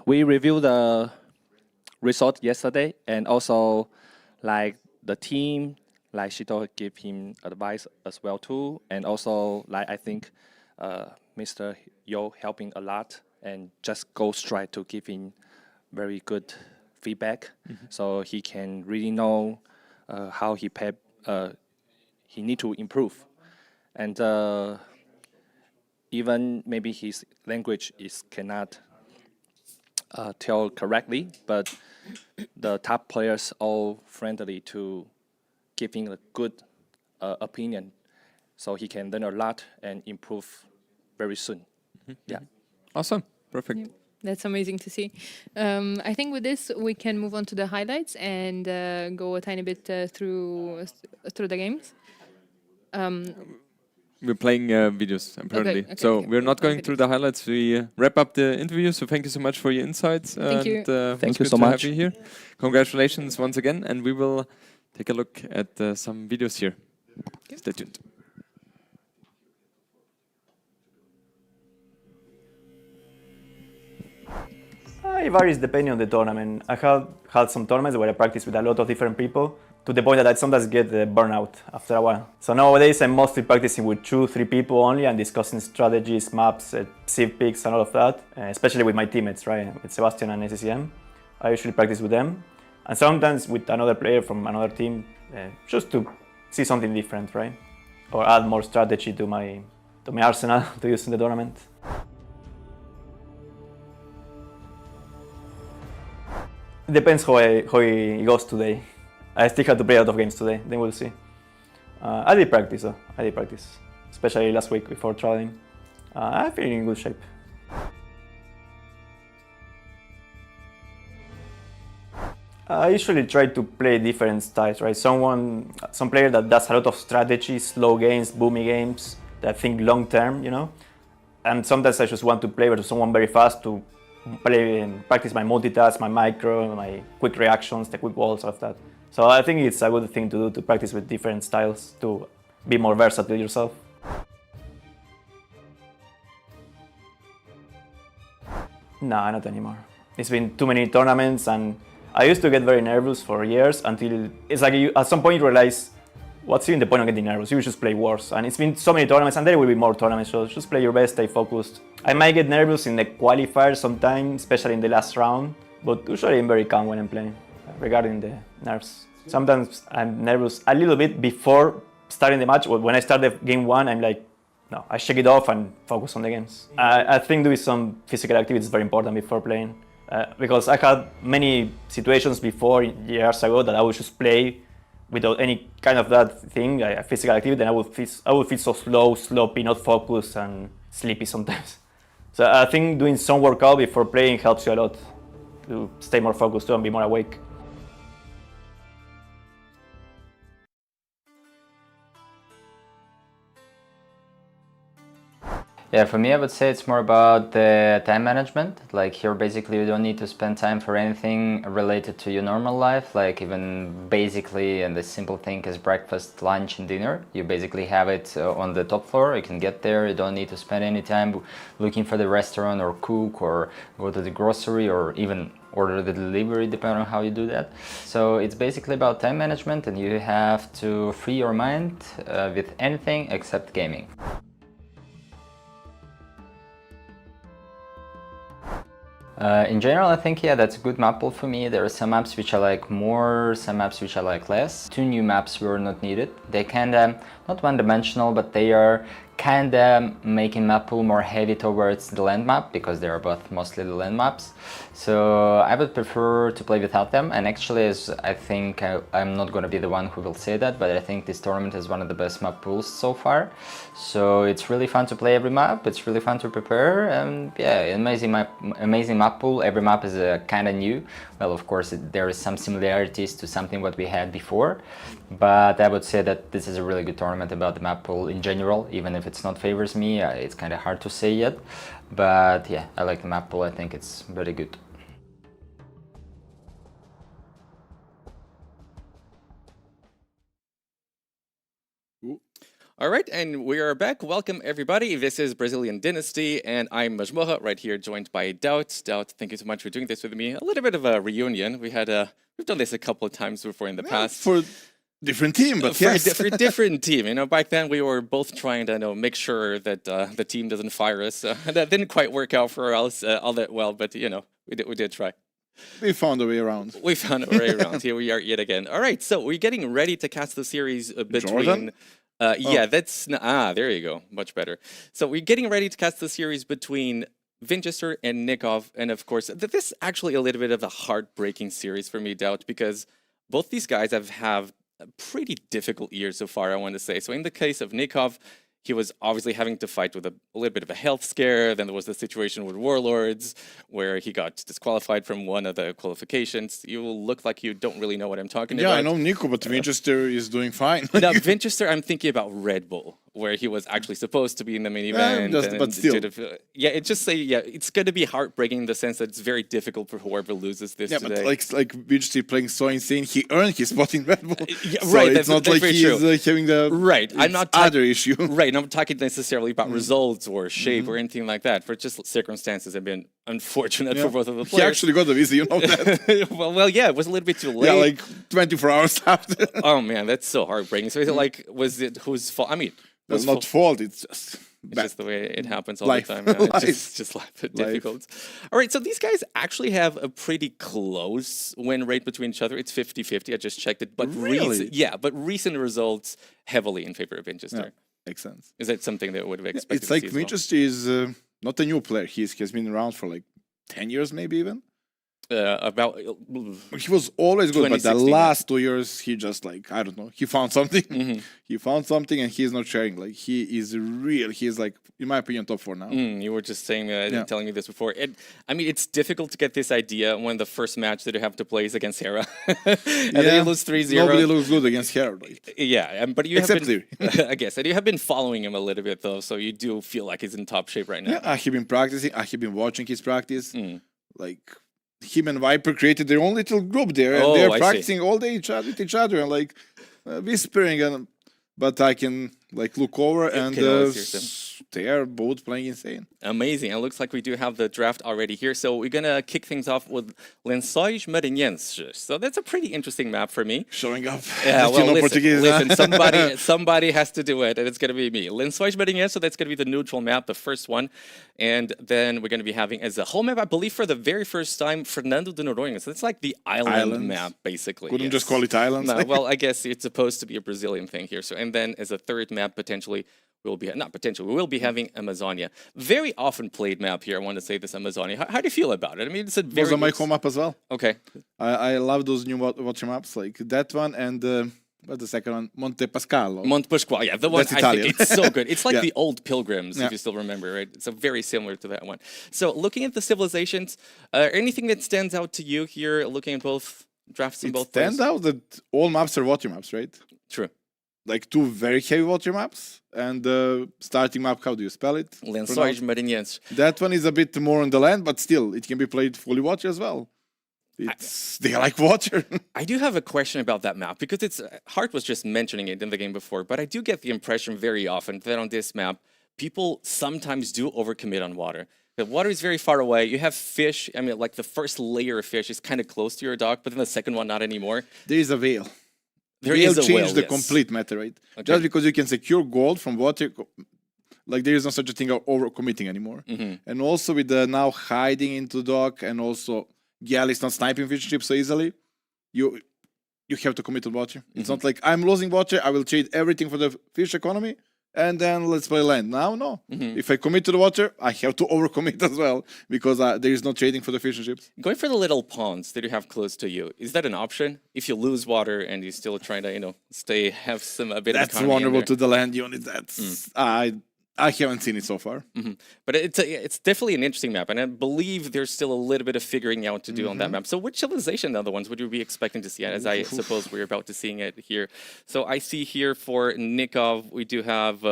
We reviewed the result yesterday, and also like the team, like Shito gave him advice as well too, and also like I think Mr. Yo helping a lot. And just go straight to giving very good feedback, so he can really know how he need to improve, and even maybe his language cannot tell correctly, but the top players all friendly to giving a good opinion, so he can learn a lot and improve very soon. Yeah. Awesome. Perfect. Yeah, that's amazing to see. I think with this we can move on to the highlights and go a tiny bit through the games. We're playing videos apparently, okay, so okay. we're not going Okay. through the highlights. We wrap up the interview. So thank you so much for your insights. Thank you. And, Thank was you good so to much. Have you here. Congratulations once again, and we will take a look at some videos here. Stay tuned. It varies depending on the tournament. I have had some tournaments where I practice with a lot of different people to the point that I sometimes get burnout after a while. So nowadays I'm mostly practicing with 2-3 people only and discussing strategies, maps, sieve picks and all of that, especially with my teammates, right? With Sebastian and SCCM. I usually practice with them and sometimes with another player from another team just to see something different, right? Or add more strategy to my arsenal to use in the tournament. It depends how it goes today. I still have to play a lot of games today, then we'll see. I did practice though, especially last week before traveling. I feel in good shape. I usually try to play different styles, right? Some player that does a lot of strategy, slow games, boomy games, that think long term, you know? And sometimes I just want to play versus someone very fast to play and practice my multitask, my micro, my quick reactions, the quick walls, all of that. So I think it's a good thing to do, to practice with different styles, to be more versatile yourself. Nah, not anymore. It's been too many tournaments, and I used to get very nervous for years until it's like at some point you realize, what's even the point of getting nervous? You just play worse. And it's been so many tournaments, and there will be more tournaments, so just play your best, stay focused. I might get nervous in the qualifiers sometimes, especially in the last round, but usually I'm very calm when I'm playing, regarding the nerves. Sometimes I'm nervous a little bit before starting the match. When I start the game one, I'm like, no, I shake it off and focus on the games. I think doing some physical activity is very important before playing, because I had many situations before, years ago, that I would just play without any kind of that thing, like physical activity, then I would feel so slow, sloppy, not focused, and sleepy sometimes. So I think doing some workout before playing helps you a lot to stay more focused too and be more awake. Yeah, for me, I would say it's more about the time management. Like here, basically, you don't need to spend time for anything related to your normal life. Like even basically, and the simple thing is breakfast, lunch, and dinner. You basically have it on the top floor. You can get there. You don't need to spend any time looking for the restaurant or cook or go to the grocery or even order the delivery, depending on how you do that. So it's basically about time management, and you have to free your mind with anything except gaming. In general, I think, yeah, that's a good map pool for me. There are some maps which I like more, some maps which I like less. 2 new maps were not needed. They kinda, not one-dimensional, but they are kinda making map pool more heavy towards the land map, because they are both mostly the land maps. So I would prefer to play without them, and actually, as I think I'm not gonna be the one who will say that, but I think this tournament is one of the best map pools so far. So it's really fun to play every map, it's really fun to prepare, and yeah, amazing map pool. Every map is kinda new. Well, of course, there is some similarities to something what we had before, but I would say that this is a really good tournament about the map pool in general, even if it's not favors me. It's kind of hard to say yet, but yeah, I like the map pool. I think it's very good. All right, and we are back. Welcome, everybody. This is Brazilian Dynasty, and I'm Majmoha, right here, joined by Doubt. Doubt, thank you so much for doing this with me. A little bit of a reunion. We've done this a couple of times before in the past. For different team, but yes. For a different team. You know, back then we were both trying to make sure that the team doesn't fire us. That didn't quite work out for us all that well, but you know, we did try. We found a way around. We found a way around. Here we are yet again. All right, so we're getting ready to cast the series between. Jordan? Yeah, that's there you go, much better. So we're getting ready to cast the series between Winchester and Nikov, and of course, this is actually a little bit of a heartbreaking series for me, Doubt, because both these guys have a pretty difficult year so far, I want to say. So in the case of Nikov, he was obviously having to fight with a little bit of a health scare. Then there was the situation with Warlords, where he got disqualified from one of the qualifications. You look like you don't really know what I'm talking about. Yeah, I know Nico, but Winchester is doing fine. Now, Winchester, I'm thinking about Red Bull, where he was actually supposed to be in the main event. But still. It's going to be heartbreaking in the sense that it's very difficult for whoever loses this today. But like Winchester playing so insane, he earned his spot in Red Bull. So right, it's not like he's having the I'm not other issue. Right, I'm not talking necessarily about results or shape or anything like that. For just circumstances have been unfortunate for both of the players. He actually got the visa, you know that? well, yeah, it was a little bit too late. Yeah, like 24 hours after. Oh man, that's so heartbreaking. So is it like, was it whose fault? I mean, That's not fault, it's just it's just the way it happens all life. the time. Yeah. Life. It's just life. Difficult. All right, so these guys actually have a pretty close win rate between each other. It's 50-50. I just checked it. But Really? recent results heavily in favor of Winchester. Yeah, makes sense. Is that something that would have expected It's like to see as well? Winchester is not a new player. He has been around for like 10 years, maybe even. About He was always good, but the 2016, yeah. last 2 years, he just like, I don't know, he found something. He found something and he's not sharing. Like, he is real. He's like, in my opinion, top 4 now. You were just saying, telling me this before. I mean, it's difficult to get this idea when the first match that you have to play is against Hera. And then you lose 3-0. Nobody looks good against Hera. Like. Yeah, but you Except have been, I guess, and you have been following him a little bit, though, so you do feel like he's in top shape right now. Yeah, I have been practicing. I have been watching his practice. Like, him and Viper created their own little group there, and they're practicing all day with each other and like whispering. But I can like look over and they are both playing insane. Amazing. It looks like we do have the draft already here. So we're going to kick things off with Lençóis Maranhenses. So that's a pretty interesting map for me. Showing up. Yeah, well, listen, listen, somebody has to do it, and it's going to be me. Lençóis Maranhenses, so that's going to be the neutral map, the first one. And then we're going to be having as a home map, I believe, for the very first time, Fernando de Noronha. So it's like the island map, basically. Couldn't just call it islands. No, well, I guess it's supposed to be a Brazilian thing here. So, and then as a third map, potentially, we will be having Amazonia. Very often played map here. I want to say this Amazonia. How do you feel about it? I mean, it's a very... It was on my home map as well. Okay. I love those new watcher maps, like that one and what's the second one? Monte Pasquale. Monte Pasquale, yeah, the one. That's Italian. I think it's so good. It's like the old Pilgrims, if you still remember, right? It's very similar to that one. So, looking at the civilizations, anything that stands out to you here? Looking at both drafts in both. It stands out that all maps are water maps, right? True. Like 2 very heavy water maps, and the starting map, how do you spell it? Lençóis Maranhenses. That one is a bit more on the land, but still, it can be played fully water as well. They like water. I do have a question about that map, because it's Hart was just mentioning it in the game before, but I do get the impression very often that on this map, people sometimes do overcommit on water. The water is very far away. You have fish. I mean, like the first layer of fish is kind of close to your dock, but then the second one, not anymore. There is a veil. There is a change whale, the complete meta, right? Okay. Just because you can secure gold from water, like there is no such a thing of overcommitting anymore. And also with the now hiding into dock, and also Galley is not sniping fish ships so easily, you have to commit to water. It's not like I'm losing water, I will trade everything for the fish economy, and then let's play land. Now, no. If I commit to the water, I have to overcommit as well, because there is no trading for the fish and ships. Going for the little ponds that you have close to you, is that an option? If you lose water and you're still trying to, have a bit of That's economy vulnerable to the land unit. That's I haven't seen it so far. But it's definitely an interesting map, and I believe there's still a little bit of figuring out to do on that map. So which civilization are the ones would you be expecting to see, as I suppose we're about to seeing it here? So I see here for Nikov, we do have...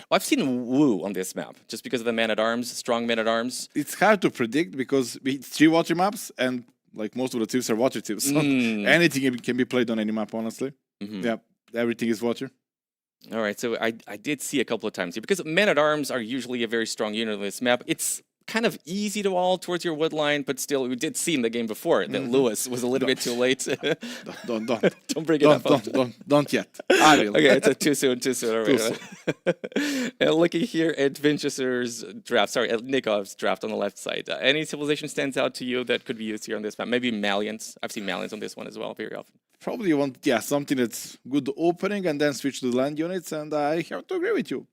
I've seen Wu on this map, just because of the man-at-arms, strong man-at-arms. It's hard to predict, because it's 3 water maps, and like most of the tips are water tips. So anything can be played on any map, honestly. Yeah, everything is water. All right, so I did see a couple of times here, because men-at-arms are usually a very strong unit on this map. It's kind of easy to wall towards your wood line, but still, we did see in the game before that Lewis was a little bit too late. Don't Don't bring it up. Don't yet. I will. Okay, it's too soon. All right. And looking here at Winchester's draft, at Nikov's draft on the left side, any civilization stands out to you that could be used here on this map? Maybe Malians. I've seen Malians on this one as well very often. Probably you want, something that's good opening and then switch to the land units, and I have to agree with you.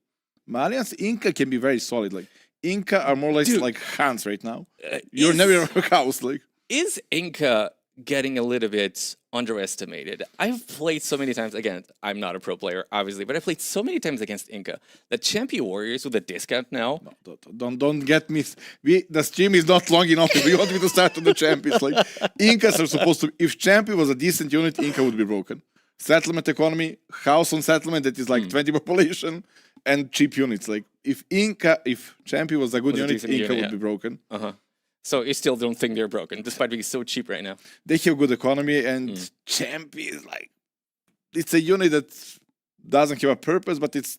Malians, Inca can be very solid. Like, Inca are more or less like Hans right now. You're never in a house. Like, is Inca getting a little bit underestimated? I've played so many times. Again, I'm not a pro player, obviously, but I played so many times against Inca. The champion warriors with a discount now. No, don't get me. The stream is not long enough. If you want me to start on the champions, like Incas are supposed to. If champion was a decent unit, Inca would be broken. Settlement economy, house on settlement that is like 20 population, and cheap units. Like if champion was a good unit, Inca would be broken. So you still don't think they're broken, despite being so cheap right now? They have good economy, and champion is like, it's a unit that doesn't have a purpose, but it's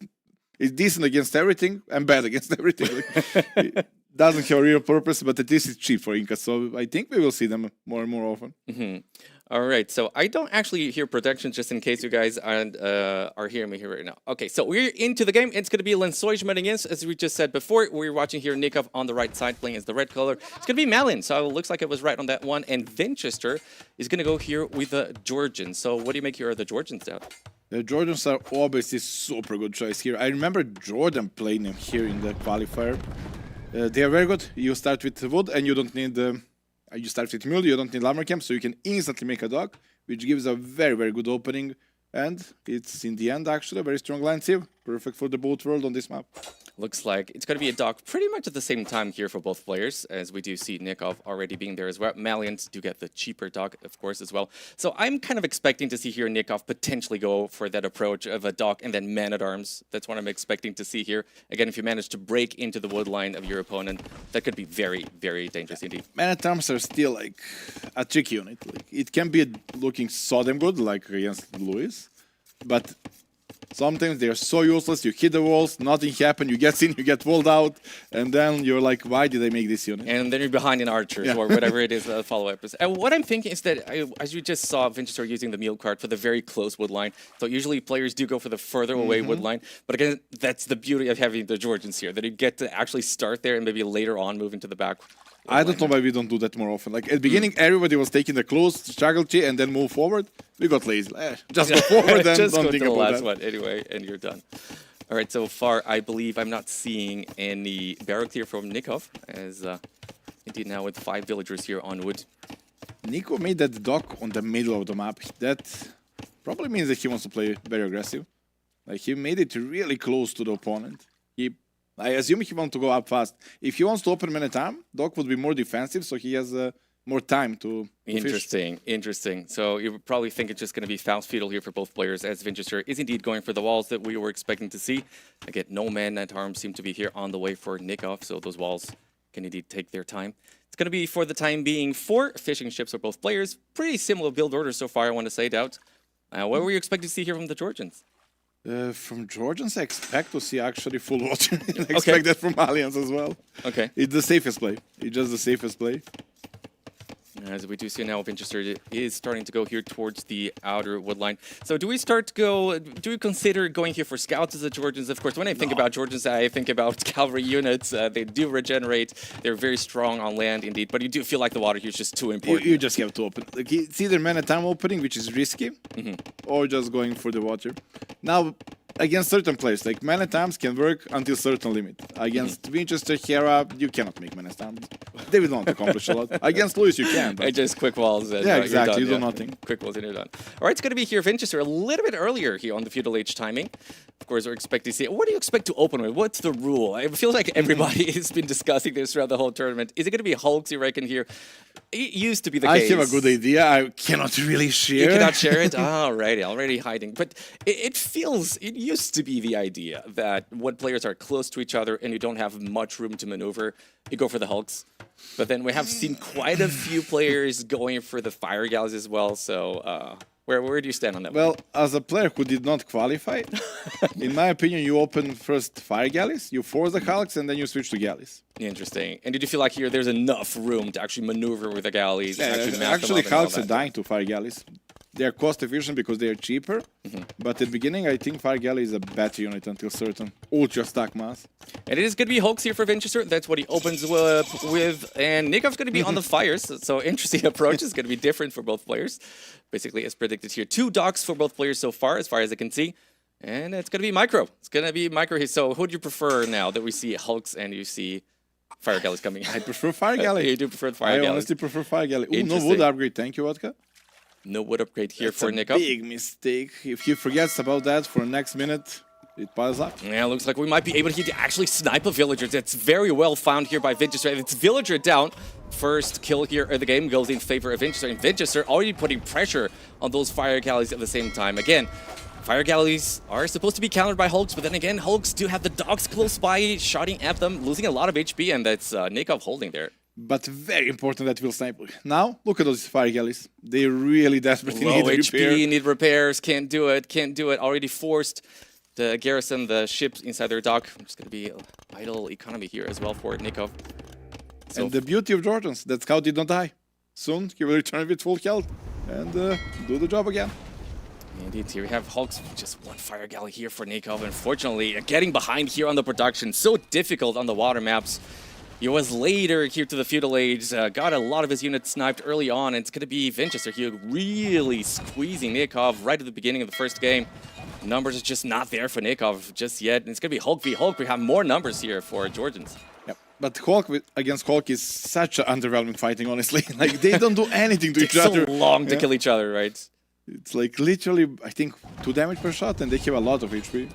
decent against everything and bad against everything. Like, it doesn't have a real purpose, but at least it's cheap for Inca. So I think we will see them more and more often. All right, so I don't actually hear protection, just in case you guys are hearing me here right now. Okay, so we're into the game. It's going to be Lençóis Maranhenses, as we just said before. We're watching here Nikov on the right side playing as the red color. It's going to be Malin, so it looks like it was right on that one. And Winchester is going to go here with the Georgians. So what do you make here of the Georgians out? The Georgians are obviously super good choice here. I remember Jordan playing them here in the qualifier. They are very good. You start with wood and you don't need you start with Mule, you don't need Armor Camp, so you can instantly make a dock, which gives a very, very good opening. And it's, in the end, actually a very strong line too. Perfect for the both world on this map. Looks like it's going to be a dock pretty much at the same time here for both players, as we do see Nikov already being there as well. Malians do get the cheaper dock, of course, as well. So I'm kind of expecting to see here Nikov potentially go for that approach of a dock and then man-at-arms. That's what I'm expecting to see here. Again, if you manage to break into the wood line of your opponent, that could be very, very dangerous indeed. Man-at-arms are still like a tricky unit. Like, it can be looking so damn good, like against Lewis, but sometimes they're so useless, you hit the walls, nothing happens, you get in, you get walled out, and then you're like, why did I make this unit? And then you're behind in archers or whatever it is, follow-up is. And what I'm thinking is that, as you just saw, Vinchester using the mule card for the very close wood line. So usually players do go for the further away wood line. But again, that's the beauty of having the Georgians here, that you get to actually start there and maybe later on move into the back. I don't know why we don't do that more often. Like at the beginning, everybody was taking the close struggle G and then move forward. We got lazy. Just go forward and just don't go think to the about last that. one anyway, and you're done. All right, so far I believe I'm not seeing any barrel clear from Nikov, as indeed now with 5 villagers here on wood. Nico made that dock on the middle of the map. That probably means that he wants to play very aggressive. Like he made it really close to the opponent. I assume he wants to go up fast. If he wants to open man-at-arm, dock would be more defensive, so he has more time to Interesting, interesting. So you would probably think it's just going to be fast feudal here for both players, as Vinchester is indeed going for the walls that we were expecting to see. Again, no man-at-arms seem to be here on the way for Nikov, so those walls can indeed take their time. It's going to be, for the time being, 4 fishing ships for both players. Pretty similar build order so far, I want to say, Doubt. What were you expecting to see here from the Georgians? From Georgians, I expect to see actually full water. I expect that from Alliance as well. Okay. It's the safest play. It's just the safest play. As we do see now, Vinchester is starting to go here towards the outer wood line. So do we consider going here for scouts as the Georgians? Of course, when I think about Georgians, I think about cavalry units. They do regenerate. They're very strong on land indeed, but you do feel like the water here is just too important. You just have to open. Like, it's either man-at-arm opening, which is risky, or just going for the water. Now, against certain players, like man-at-arms can work until certain limit. Against Winchester, Hera, you cannot make man-at-arms. They will not accomplish a lot. Against Lewis, you can. But Just quick walls. And, yeah, exactly. You're done, you do nothing. Quick walls and you're done. All right, it's going to be here Vinchester a little bit earlier here on the feudal age timing. Of course, we're expecting to see. What do you expect to open with? What's the rule? It feels like everybody has been discussing this throughout the whole tournament. Is it going to be Hulks, you reckon, here? It used to be the case. I have a good idea. I cannot really share. You cannot share it? Alrighty, already hiding. But it used to be the idea that when players are close to each other and you don't have much room to maneuver, you go for the Hulks. But then we have seen quite a few players going for the fire galleys as well. So where do you stand on that? Well, as a player who did not qualify, in my opinion, you open first fire galleys, you force the Hulks, and then you switch to galleys. Interesting. And did you feel like here there's enough room to actually maneuver with the galleys? Yeah, and actually Hulks are dying to fire galleys. They are cost efficient because they are cheaper. But at the beginning, I think fire galley is a better unit until certain ultra stack mass. And it is going to be Hulks here for Vinchester. That's what he opens with. And Nikov's going to be on the fires. So interesting approach is going to be different for both players. Basically, as predicted here. 2 docks for both players so far as I can see. And it's going to be micro. It's going to be micro here. So who do you prefer now that we see Hulks and you see fire galleys coming? I prefer fire galley. You do prefer the fire galleys? I honestly prefer fire galley. Ooh, no wood upgrade. Thank you, Vodka. No wood upgrade here That's for Nikov. Big mistake. If he forgets about that for the next minute, it piles up. Yeah, looks like we might be able to actually snipe a villager. That's very well found here by Vinchester. It's villager down. First kill here of the game goes in favor of Vinchester. And Vinchester already putting pressure on those fire galleys at the same time. Again, fire galleys are supposed to be countered by Hulks, but then again, Hulks do have the dogs close by, shotting at them, losing a lot of HP, and that's Nikov holding there. But very important that we'll snipe. Now, look at those fire galleys. They really desperately Low need HP, repair. need repairs, can't do it. Already forced to garrison the ships inside their dock. It's going to be idle economy here as well for Nikov. So And the beauty of Jordans, that Scout did not die. Soon, he will return with full health and do the job again. Indeed, here we have Hulks, just 1 fire galley here for Nikov. Unfortunately, getting behind here on the production, so difficult on the water maps. He was later here to the feudal age, got a lot of his units sniped early on, and it's going to be Vinchester here really squeezing Nikov right at the beginning of the first game. Numbers are just not there for Nikov just yet, and it's going to be Hulk v Hulk. We have more numbers here for Georgians. Yep. But Hulk against Hulk is such an underwhelming fighting, honestly. Like, they don't do anything to each Takes other. so long to Yeah. kill each other, right? It's like literally, I think, 2 damage per shot, and they have a lot of HP.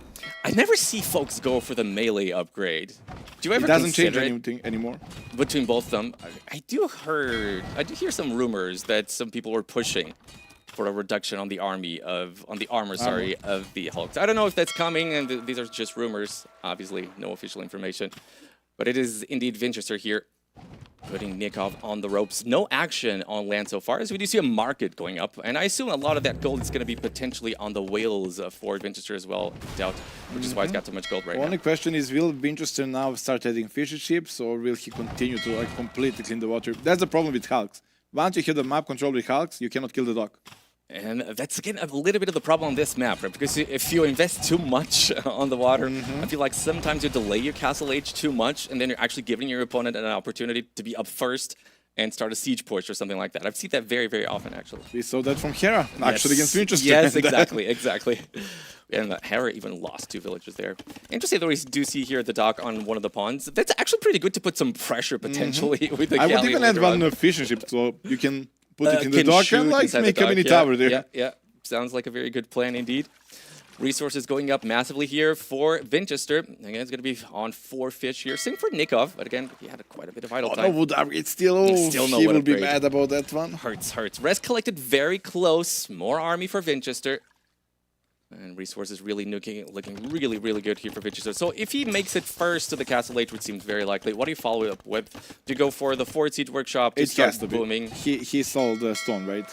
I never see folks go for the melee upgrade. Do you ever It doesn't change consider it anything anymore. between both of them? I do hear some rumors that some people were pushing for a reduction on the armor, sorry, of the Hulks. I don't know if that's coming, and these are just rumors. Obviously, no official information. But it is indeed Winchester here, putting Nikov on the ropes. No action on land so far, as we do see a market going up. And I assume a lot of that gold is going to be potentially on the whales for Winchester as well, doubt, which is why he's got so much gold right Only now. question is, will Winchester now start adding fishy chips, or will he continue to like completely clean the water? That's the problem with Hulks. Once you hit the map control with Hulks, you cannot kill the dog. And that's, again, a little bit of the problem on this map, right? Because if you invest too much on the water, I feel like sometimes you delay your castle age too much, and then you're actually giving your opponent an opportunity to be up first and start a siege push or something like that. I've seen that very, very often, actually. We saw that from Hera, actually, against Winchester. Yes, exactly, exactly. And Hera even lost 2 villagers there. Interesting, though, we do see here the dock on one of the pawns. That's actually pretty good to put some pressure, potentially, with the I would galleon even add later on. one fishing ship, so you can put it in the Can dock shoot and like inside the make a dock, mini yeah, tower there. Yeah, yeah. Sounds like a very good plan indeed. Resources going up massively here for Winchester. Again, it's going to be on 4 fish here. Same for Nikov, but again, he had quite a bit of idle Oh, time. no wood upgrade still. Still no He wood will be upgrade. mad about that one. Hurts. Rest collected very close. More army for Winchester. And resources really looking really, really good here for Winchester. So if he makes it first to the castle age, which seems very likely, what do you follow up with? Do you go for the Forward Siege Workshop to It start has to be. booming? He sold the stone, right?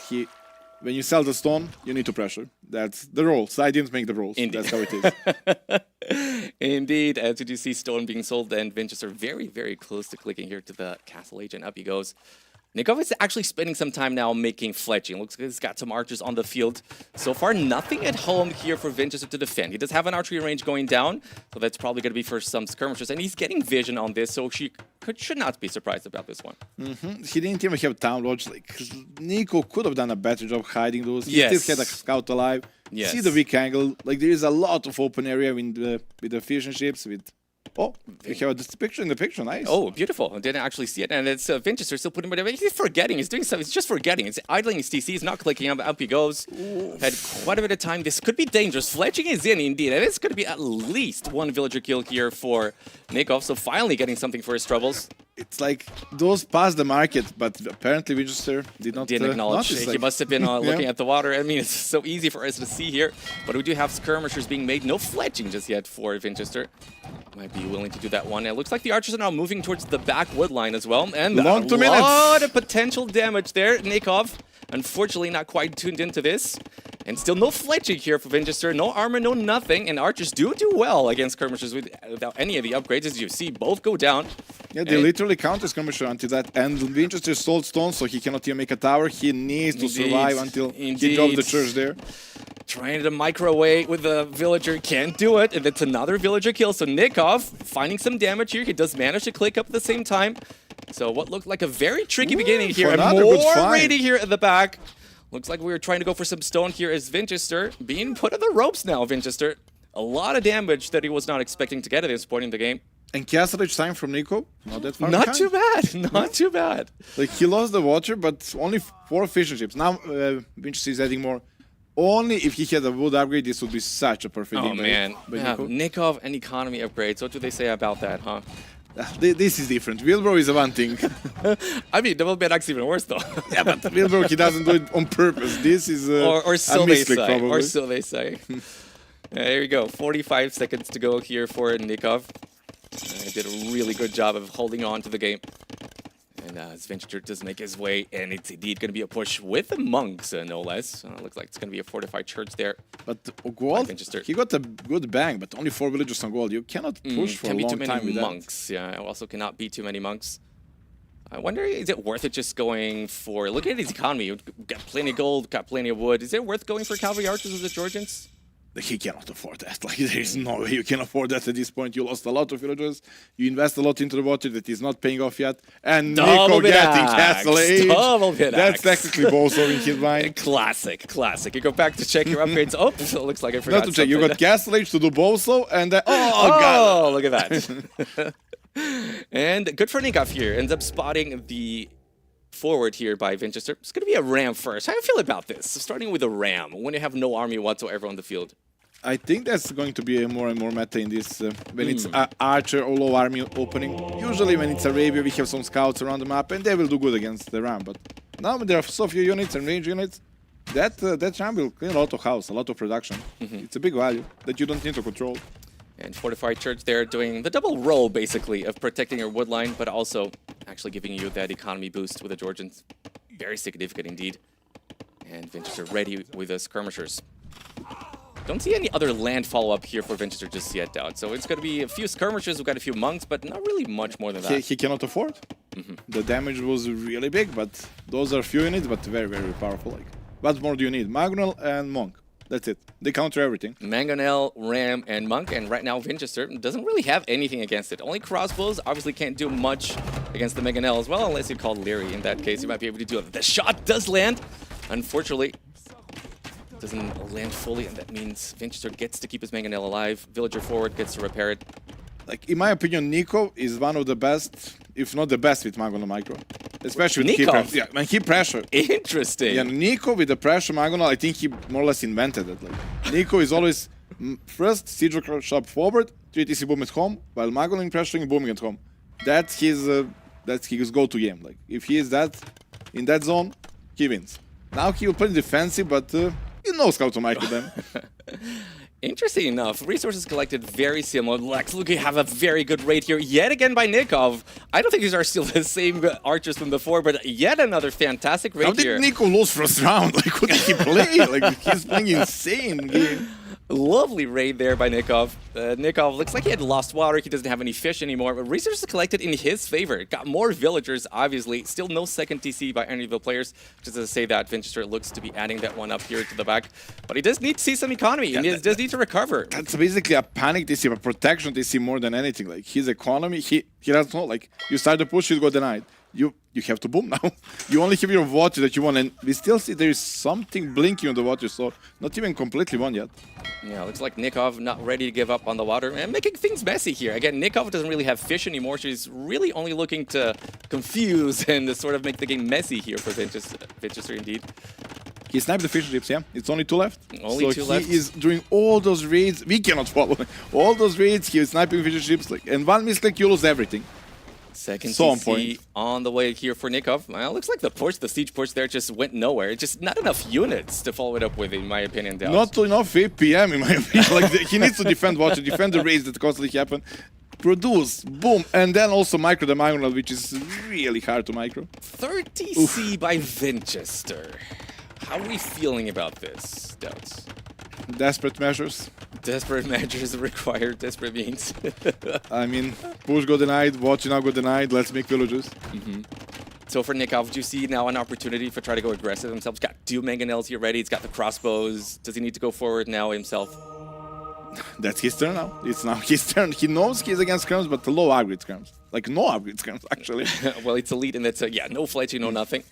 When you sell the stone, you need to pressure. That's the rules. I didn't make the rules. Indeed. That's how it is. Indeed, as you do see stone being sold, and Winchester very, very close to clicking here to the castle age, and up he goes. Nikov is actually spending some time now making fletching. Looks like he's got some archers on the field. So far, nothing at home here for Winchester to defend. He does have an archery range going down, so that's probably going to be for some skirmishers. And he's getting vision on this, so should not be surprised about this one. He didn't even have town lodge. Like Nico could have done a better job hiding those. He Yes. still had a scout alive. Yes. See the weak angle. Like there is a lot of open area with the fusion ships. We have this picture in the picture. Nice. Oh, beautiful. I didn't actually see it. And it's Winchester still putting it away. He's forgetting. He's doing something. He's just forgetting. It's idling his TC. He's not clicking up he goes. Had quite a bit of time. This could be dangerous. Fletching is in, indeed. And it's going to be at least 1 villager kill here for Nikov. So finally getting something for his troubles. It's like those passed the market, but apparently Winchester didn't Acknowledge. notice. He Like, must have been looking yeah. at the water. I mean, it's so easy for us to see here. But we do have skirmishers being made. No fletching just yet for Winchester. Might be willing to do that one. And it looks like the archers are now moving towards the back wood line as well. And Long a 2 minutes. lot of potential damage there. Nikov, unfortunately, not quite tuned into this. And still no fletching here for Winchester. No armor, no nothing. And archers do well against skirmishers without any of the upgrades. As you see, both go down. Yeah, they literally counter skirmisher until that. And Winchester sold stone, so he cannot even make a tower. He needs to survive until he drops the church there. Trying to microwave with the villager, can't do it, and it's another villager kill. So Nikov finding some damage here. He does manage to click up at the same time. So what looked like a very tricky beginning here, and another good more find. raiding here at the back. Looks like we were trying to go for some stone here as Winchester being put on the ropes now. Winchester, a lot of damage that he was not expecting to get at this point in the game. And castle age time from Nico, not that far Not behind. too bad, not too bad. Like he lost the water, but only 4 fishing ships. Now Winchester is adding more. Only if he had a wood upgrade, this would be such a perfect Oh game man, by yeah, Nico. Nikov and economy upgrades. What do they say about that, huh? This is different. Wilbro is a one thing. I mean, Double Bedak's even worse though. Yeah, but Wilbro, he doesn't do it on purpose. This is or so a they misclick, say. probably. Or so they say. There you go. 45 seconds to go here for Nikov. He did a really good job of holding on to the game. And as Winchester does make his way, and it's indeed going to be a push with the monks, no less. Looks like it's going to be a fortified church there. But gold, Winchester. he got a good bang, but only 4 villagers on gold. You cannot push for a Can be long too time many with monks. Yeah, also cannot be too many monks. I wonder, is it worth it just going for... Look at his economy. You've got plenty of gold, got plenty of wood. Is it worth going for cavalry archers as the Georgians? that. He cannot afford that. Like, there is no way you can afford that at this point. You lost a lot of villagers. You invest a lot into the water that is not paying off yet. And Double Nico getting bid castle axe. age. Double bid That's axe. technically Bozo in his mind. Classic, classic. You go back to check your upgrades. Oh, it looks like I forgot Not to check. You something. got castle age to do Bozo, and then, oh, Oh, god. look at that. And good for Nikov here. Ends up spotting the forward here by Winchester. It's going to be a ram first. How do you feel about this? Starting with a ram when you have no army whatsoever on the field. I think that's going to be a more and more meta in this when it's archer or low army opening. Usually when it's a rapier, we have some scouts around the map and they will do good against the ram. But now when there are so few units and range units, that ram will clean a lot of house, a lot of production. It's a big value that you don't need to control. And Fortified Church there doing the double role, basically, of protecting your wood line, but also actually giving you that economy boost with the Georgians. Very significant indeed. And Winchester ready with the skirmishers. Don't see any other land follow-up here for Winchester just yet, Doubt. So it's going to be a few skirmishers, we've got a few monks, but not really much more than that. He cannot afford. The damage was really big, but those are few units, but very, very powerful. Like, what more do you need? Magnol and Monk. That's it. They counter everything. Mangonel, Ram, and Monk, and right now Winchester doesn't really have anything against it. Only crossbows obviously can't do much against the Mangonel as well, unless you call Leary. In that case, you might be able to do it. The shot does land. Unfortunately, doesn't land fully, and that means Winchester gets to keep his Mangonel alive. Villager forward gets to repair it. Like, in my opinion, Nico is one of the best, if not the best, with Magonal Micro. Especially with Nikov? Yeah, when he pressure. Interesting. Yeah, Nico with the pressure Magonal, I think he more or less invented it. Like, Nico is always first siege shop forward, 3TC boom at home, while Magonal pressuring, booming at home. That's his go-to game. Like, if he is that in that zone, he wins. Now he will play defensive, but he knows how to micro them. Interesting enough, resources collected very similar. Lex, look, you have a very good raid here, yet again by Nikov. I don't think these are still the same archers from before, but yet another fantastic raid here. How did Nico lose first round? Like, what did he play? Like, he's playing insane game. Lovely raid there by Nikov. Nikov looks like he had lost water. He doesn't have any fish anymore. But resources collected in his favor. Got more villagers, obviously. Still no second TC by any of the players. Just to say that Winchester looks to be adding that one up here to the back. But he does need to see some economy. And he does need to recover. That's basically a panic TC, a protection TC more than anything. Like, his economy, he doesn't know. Like, you start the push, you go denied. You have to boom now. You only have your water that you want, and we still see there is something blinking on the water, so not even completely won yet. Yeah, looks like Nikov not ready to give up on the water and making things messy here. Again, Nikov doesn't really have fish anymore. She's really only looking to confuse and to sort of make the game messy here for Winchester indeed. He sniped the fish ships, yeah? It's only 2 left. Only 2 left. So he is doing all those raids. We cannot follow. All those raids, he is sniping fish ships, like, and one mistake, you lose everything. Second so TC on the way here for Nikov. Well, looks like the siege push there just went nowhere. Just not enough units to follow it up with, in my opinion. Not enough APM, in my opinion. Like, he needs to defend water, defend the raids that constantly happen. Produce, boom, and then also micro the Magonal, which is really hard to micro. 3rd TC by Winchester. How are we feeling about this, Doubts? Desperate measures. Desperate measures require desperate means. I mean, push go denied, watch now go denied, let's make villages. So for Nikov, do you see now an opportunity for try to go aggressive himself? He's got 2 Mangonels here ready, he's got the crossbows. Does he need to go forward now himself? That's his turn now. It's now his turn. He knows he's against skirms, but the low upgrade skirms. Like, no upgrade skirms, actually. Well, it's elite and it's, yeah, no fletching, no nothing.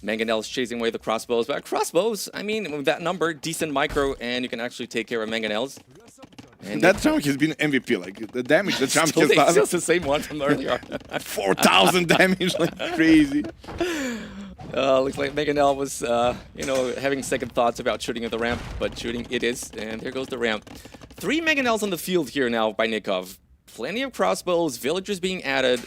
Mangonel's chasing away the crossbows, but crossbows, I mean, with that number, decent micro, and you can actually take care of Mangonels. And that champ has been MVP, like, the damage the champ has done. done. It's the same one from earlier. 4,000 damage, like, crazy. Looks like Mangonel was, you know, having second thoughts about shooting at the ramp, but shooting it is, and there goes the ramp. 3 Mangonels on the field here now by Nikov. Plenty of crossbows, villagers being added,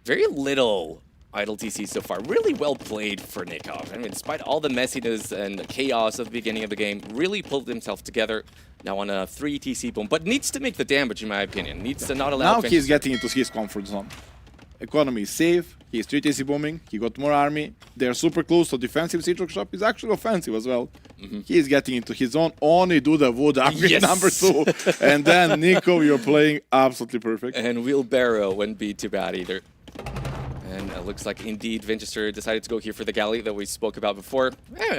very little idle TC so far. Really well played for Nikov. I mean, despite all the messiness and the chaos of the beginning of the game, really pulled himself together. Now on a 3 TC boom, but needs to make the damage, in my opinion. Needs to not allow... Now he's getting into his comfort zone. Economy is safe, he's 3 TC booming, he got more army, they're super close, so defensive siege shop is actually offensive as well. He's getting into his zone, only do the wood upgrade number 2, and then Nico, you're playing absolutely perfect. And Wheelbarrow wouldn't be too bad either. And it looks like indeed Winchester decided to go here for the galley that we spoke about before.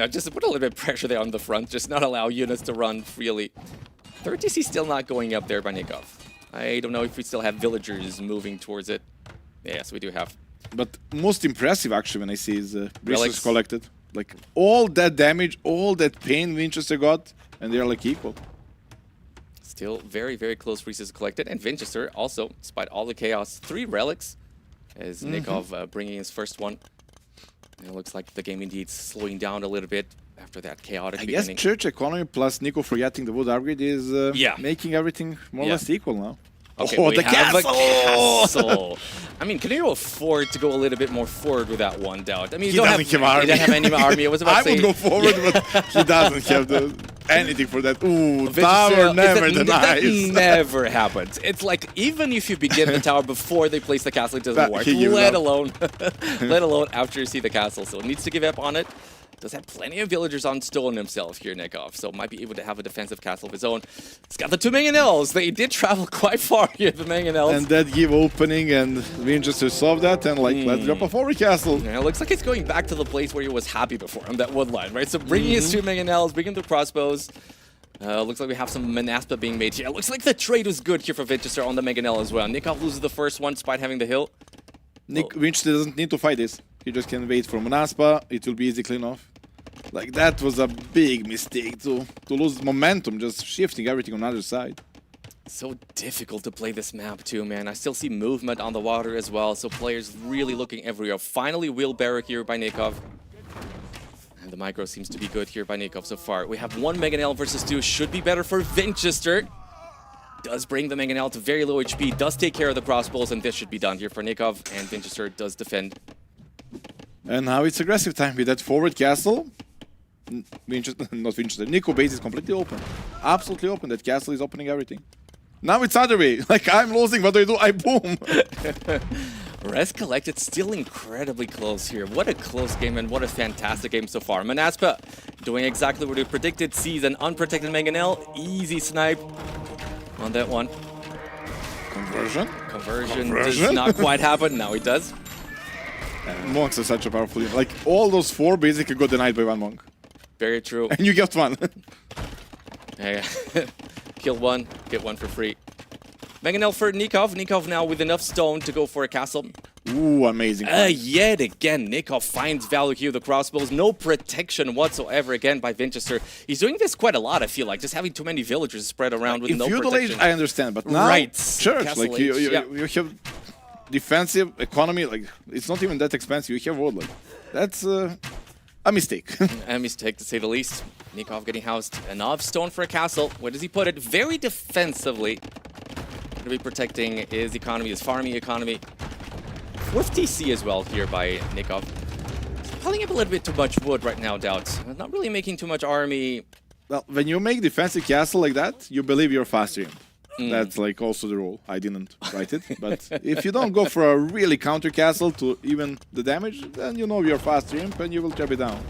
Just put a little bit of pressure there on the front, just not allow units to run freely. 3rd TC still not going up there by Nikov. I don't know if we still have villagers moving towards it. Yes, we do have. But most impressive, actually, when I see is resources collected. Like, all that damage, all that pain Winchester got, and they're like equal. Still very, very close resources collected. And Winchester also, despite all the chaos, 3 relics as Nikov bringing his first one. And it looks like the game indeed slowing down a little bit after that chaotic I guess beginning. Church economy plus Nico forgetting the wood upgrade is making everything more or less equal now. Okay, oh, we the have castle! a castle. I mean, can you afford to go a little bit more forward with that one, Doubt? I mean, He doesn't have army. He doesn't have any army. I was about I to say... would go forward, but he doesn't have anything for that. Ooh, Winchester, tower never that denies. never happens. It's like, even if you begin the tower before they place the castle, it doesn't But work. he gives Let up. alone, let alone after you see the castle. So it needs to give up on it. Does have plenty of villagers on stone himself here, Nikov, so might be able to have a defensive castle of his own. He's got the 2 mangonels. They did travel quite far here, the mangonels. And that give opening, and Winchester solved that, and like, let's drop a forward castle. Yeah, it looks like he's going back to the place where he was happy before, on that wood line, right? So bringing his 2 mangonels, bringing the crossbows. Looks like we have some Manaspa being made here. It looks like the trade was good here for Winchester on the mangonel as well. Nikov loses the first one despite having the hill. Winchester doesn't need to fight this. He just can wait for Manaspa. It will be easy clean off. Like, that was a big mistake to lose momentum, just shifting everything on the other side. So difficult to play this map too, man. I still see movement on the water as well, so players really looking everywhere. Finally, wheelbarrow here by Nikov. And the micro seems to be good here by Nikov so far. We have 1 mangonel versus 2. Should be better for Winchester. Does bring the mangonel to very low HP. Does take care of the crossbows, and this should be done here for Nikov. And Winchester does defend. And now it's aggressive time with that forward castle. Winchester, not Winchester. Nico base is completely open. Absolutely open. That castle is opening everything. Now it's other way. Like, I'm losing. What do? I boom. Res collected still incredibly close here. What a close game and what a fantastic game so far. Manaspa doing exactly what we predicted. Sees an unprotected mangonel. Easy snipe on that one. Conversion. Conversion does not quite happen. Now it does. Monks are such a powerful unit. Like, all those 4 basically got denied by 1 monk. Very true. And you get 1. Yeah. Kill 1, get 1 for free. Mangonel for Nikov. Nikov now with enough stone to go for a castle. Ooh, amazing. Yet again, Nikov finds value here. The crossbows, no protection whatsoever again by Winchester. He's doing this quite a lot, I feel like, just having too many villagers spread around with no feudal protection. age, I understand, but now, Right. church, Castle like, you age, have defensive economy, like, it's not even that expensive. You have wood, like, that's a mistake. A mistake, to say the least. Nikov getting housed enough stone for a castle. Where does he put it? Very defensively. Going to be protecting his economy, his farming economy. With TC as well here by Nikov. Piling up a little bit too much wood right now, Doubt. Not really making too much army. Well, when you make defensive castle like that, you believe you're faster. That's like also the rule. I didn't write it, but if you don't go for a really counter castle to even the damage, then you know you're faster imp and you will trap it down.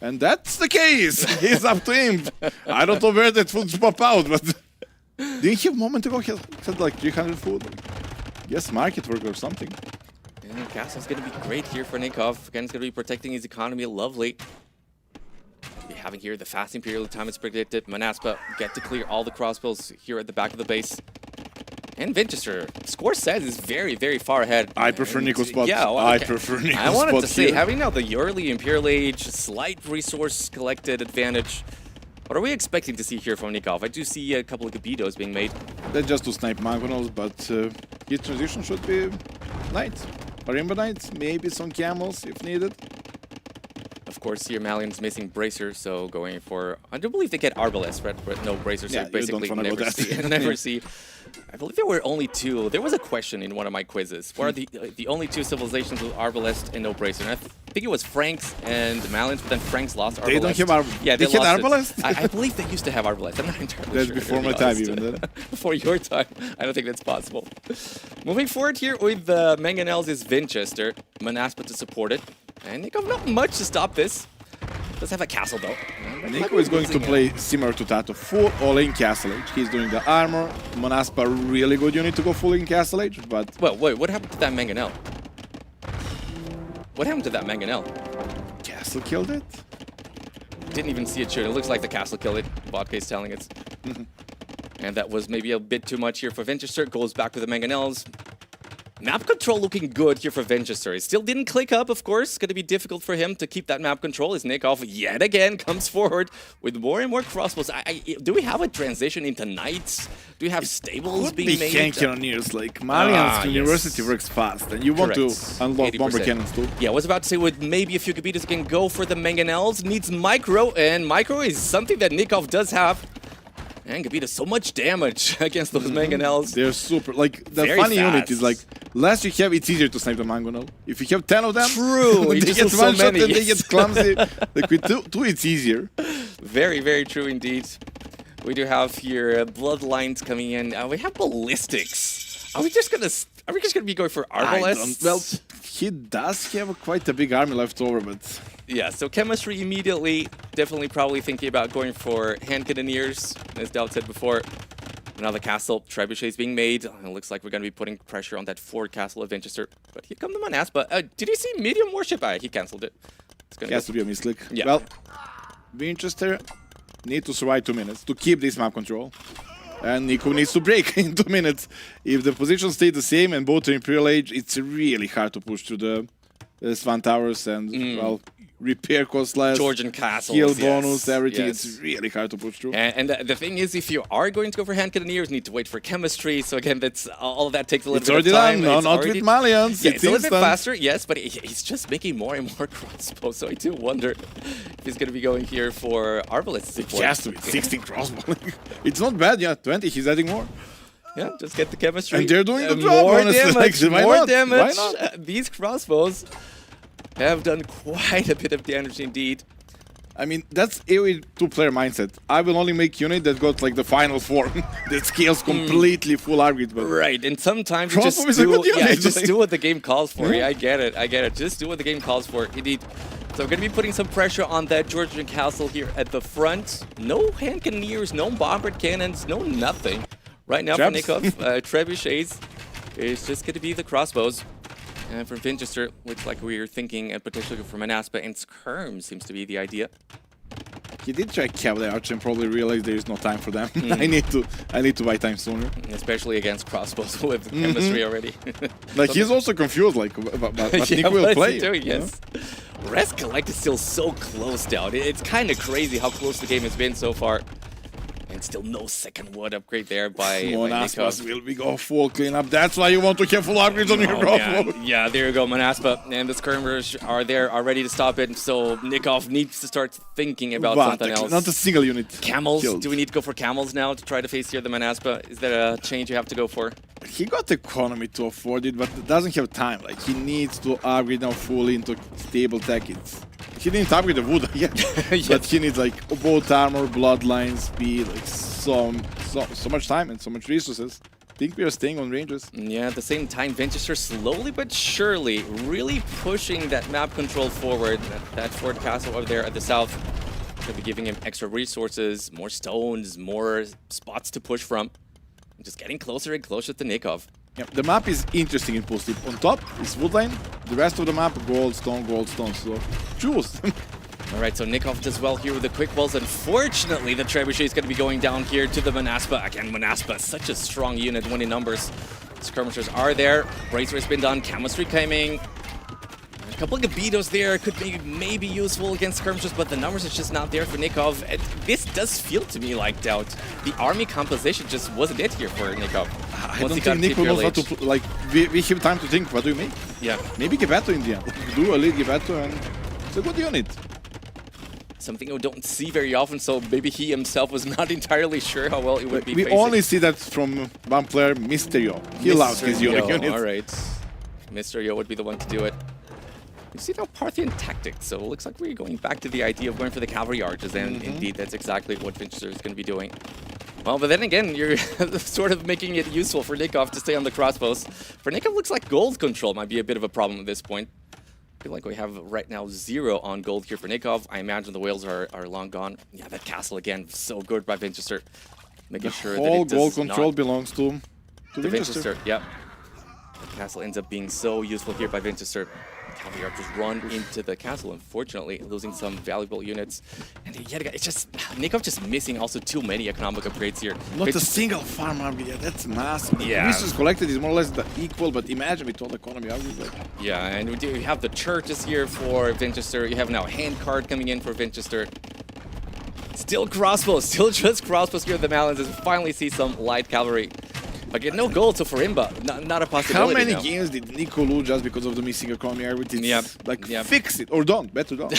And that's the case. It's up to him. I don't know where that would pop out, but didn't he have a moment ago? He had like 300 food. Yes, market work or something. And castle's going to be great here for Nikov. Again, it's going to be protecting his economy. Lovely. Be having here the fasting period of time is predicted. Manaspa get to clear all the crossbows here at the back of the base. And Winchester, score says, is very, very far ahead. I prefer Nico's spot. Yeah, well, I okay. prefer Nico's spot. I wanted to say, here. having now the early Imperial Age, slight resource collected advantage. What are we expecting to see here from Nikov? I do see a couple of Gabidos being made. That's just to snipe Mangonels, but his transition should be Knight. Marimba Knight, maybe some camels if needed. Of course, here Malian's missing Bracer, so going for... I do believe they get Arbalest, but no Bracer, so Yeah, you don't basically wanna go never that. see. Never see. I believe there were only 2. There was a question in one of my quizzes. What are the only 2 civilizations with Arbalest and no Bracer? And I think it was Franks and Malians, but then Franks lost Arbalest. They don't have Arbalest? Yeah, they had lost Arbalest? it. I believe they used to have Arbalest. I'm not entirely That's sure. before to my be time honest. even then. Before your time. I don't think that's possible. Moving forward here with Mangonels is Winchester. Manaspa to support it. And Nikov not much to stop this. Does have a castle though. Nico is going to play similar to Tato, full all-in Castle Age. He's doing the armor. Manaspa, really good unit to go full in Castle Age, but... Well, wait, what happened to that Mangonel? What happened to that Mangonel? Castle killed it? Didn't even see it shoot. It looks like the castle killed it. Vodka is telling us. And that was maybe a bit too much here for Winchester. Goes back with the Mangonels. Map control looking good here for Vinchester. It still didn't click up, of course. Going to be difficult for him to keep that map control as Nikov yet again comes forward with more and more crossbows. Do we have a transition into knights? Do we have stables Could being be made? hand cannoneers, like Malian's University yes. works fast, and you want Correct. to unlock bomber 80%. cannons too. Yeah, I was about to say with maybe a few Gabitas can go for the mangonels. Needs micro, and micro is something that Nikov does have. And Gabita so much damage against those mangonels. They're super, like, the Very funny unit fast. is like, less you have, it's easier to snipe the mangonel. If you have 10 of them, True, they you just get do so one shot many, and they yes. get clumsy. Like with two, it's easier. Very, very true indeed. We do have here bloodlines coming in. We have ballistics. Are we just gonna be going for arbalists? Well, he does have quite a big army left over, but yeah. So chemistry immediately, definitely probably thinking about going for hand cannoneers, as Dowd said before. Another castle, trebuchet is being made. It looks like we're gonna be putting pressure on that forward castle of Winchester. But here come the Manaspa. Did you see medium warship? He cancelled it. It's gonna it has to be a misclick. Yeah. Well, Winchester need to survive 2 minutes to keep this map control. And Nico needs to break in 2 minutes. If the position stay the same and both are Imperial Age, it's really hard to push through the Swan Towers and, well, repair cost less, Georgian castles, heal yes, bonus, everything. yes. It's really hard to push through. And the thing is, if you are going to go for hand cannoneers, you need to wait for chemistry. So again, that's all of that takes a little It's bit already of time. done. No, It's not already- with Malians. Yeah, it's a little bit instant. faster, yes, but he's just making more and more crossbows. So I do wonder if he's going to be going here for arbalists. It has to be 16 crossbow. It's not bad, yeah. 20, he's adding more. Yeah, just get the chemistry. And they're doing the job, More honestly. damage, Like, why more not? damage. Why not? These crossbows have done quite a bit of damage indeed. I mean, that's AoE two-player mindset. I will only make unit that got like the final form that scales completely full upgrade. But Right, and sometimes you Crossbow just is a do, good unit, yeah, just like- do what the game calls for. Yeah, I get it. Just do what the game calls for. Indeed. So we're going to be putting some pressure on that Georgian castle here at the front. No hand cannoneers, no bombard cannons, no nothing. Right now Traps. for Nikov, trebuchets is just going to be the crossbows. And from Winchester, looks like we were thinking potentially from Manaspa and Skirm seems to be the idea. he did try Cavalry Archer and probably realized there is no time for them. I need to buy time sooner. Especially against crossbows with chemistry already. Like he's also confused, like what Yeah, Nick will what is play. he doing? you know? Yes. Res Collect is still so close down. It's kind of crazy how close the game has been so far. And still no second wood upgrade there by Monaspas Nikov. will be go full cleanup. That's why you want to have full upgrades on your crossbow. Yeah, there you go, Manaspa. And the skirmers are there, are ready to stop it. So Nikov needs to start thinking about something else. Not a single unit. Camels. killed. Do we need to go for camels now to try to face here the Manaspa? Is that a change you have to go for? He got economy to afford it, but doesn't have time. Like he needs to upgrade now fully into stable tech. He didn't upgrade the wood yet, but he needs like both armor, bloodline, speed, like so much time and so much resources. I think we are staying on ranges. Yeah, at the same time, Winchester slowly but surely really pushing that map control forward. That Fort Castle over there at the south could be giving him extra resources, more stones, more spots to push from. Just getting closer and closer to Nikov. Yeah, the map is interesting in post. On top is woodline, the rest of the map gold, stone, so choose. All right, so Nikov does well here with the quick balls. Unfortunately, the Trebuchet is going to be going down here to the Manaspa. Again, Manaspa, such a strong unit, winning numbers. Skirmishers are there. Bracer has been done. Chemistry coming. A couple of Gabitos there could be maybe useful against skirmishers, but the numbers is just not there for Nikov. And this does feel to me like Doubt. The army composition just wasn't it here for Nikov. I don't think Nico knows how to like. We have time to think. What do you make? Yeah. Maybe Geppetto in the end. Do a lead Geppetto and it's a good unit. Something we don't see very often, so maybe he himself was not entirely sure how well it would be We facing. only see that from one player, Mysterio. He loves his unit. All right. Mysterio would be the one to do it. You see now Parthian tactics, so it looks like we're going back to the idea of going for the cavalry archers, and indeed that's exactly what Winchester is going to be doing. Well, but then again, you're sort of making it useful for Nikov to stay on the crossbows. For Nikov, looks like gold control might be a bit of a problem at this point. I feel like we have right now 0 on gold here for Nikov. I imagine the whales are long gone. Yeah, that castle again, so good by Winchester. Making sure that All it does gold control not belongs to Winchester. Yep. The castle ends up being so useful here by Winchester. Cavalry archers run into the castle, unfortunately, losing some valuable units. And yet again, it's just Nikov just missing also too many economic upgrades here. Not It's a single farm army. Yeah, that's massive. The Yeah. resources collected is more or less equal, but imagine with all the economy armies. Like, Yeah, and we have the churches here for Winchester. You have now a hand card coming in for Winchester. Still crossbows, still just crossbows here at the Malins as we finally see some light cavalry. Again, no gold, so for Imba, not a possibility. how many now. games did Nico lose just because of the missing economy army? It's Yep, like yep. fix it or don't. Better don't.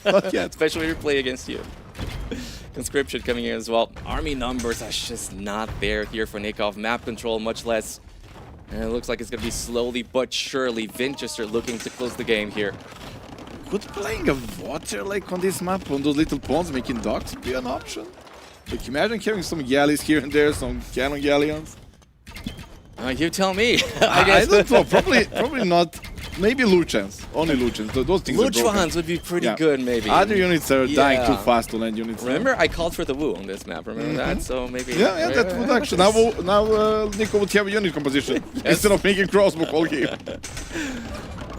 Not yet. Especially if we play against you. Conscription coming in as well. Army numbers are just not there here for Nikov. Map control, much less. And it looks like it's going to be slowly but surely Winchester looking to close the game here. Could playing a water like on this map, on those little ponds, making docks be an option? Like imagine having some galleys here and there, some cannon galleons. You tell me. I don't know. Probably not. Maybe Luchans. Only Luchans. Those things are broken. Luchans would be pretty Yeah. good, maybe. Other units are dying too Yeah. fast to land units. Remember, I called for the Woo on this map. Remember that? So maybe. Yeah, that would actually. Now Nico would have a unit composition instead of making crossbow all game.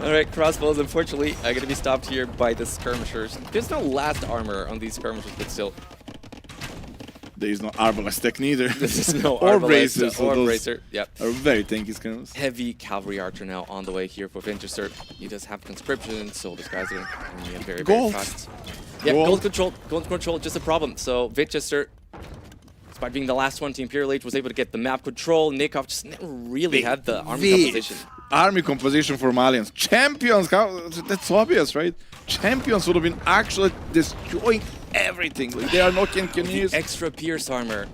All right, crossbows, unfortunately, are going to be stopped here by the skirmishers. There's no last armor on these skirmishers, but still. There is no arbalest tech neither. There's no or arbalest, bracers. So or those bracer. Yep. are very tanky skirmishers. Heavy cavalry archer now on the way here for Winchester. He does have conscription, so this guy's going to be very, Gold. very fast. Yeah, Gold. gold control, just a problem. So Winchester, despite being the last one to Imperial Age, was able to get the map control. Nikov just never really had the army composition. Army composition for Malians. Champions, that's obvious, right? Champions would have been actually destroying everything. Like, they are not cannoneers. Extra Pierce armor.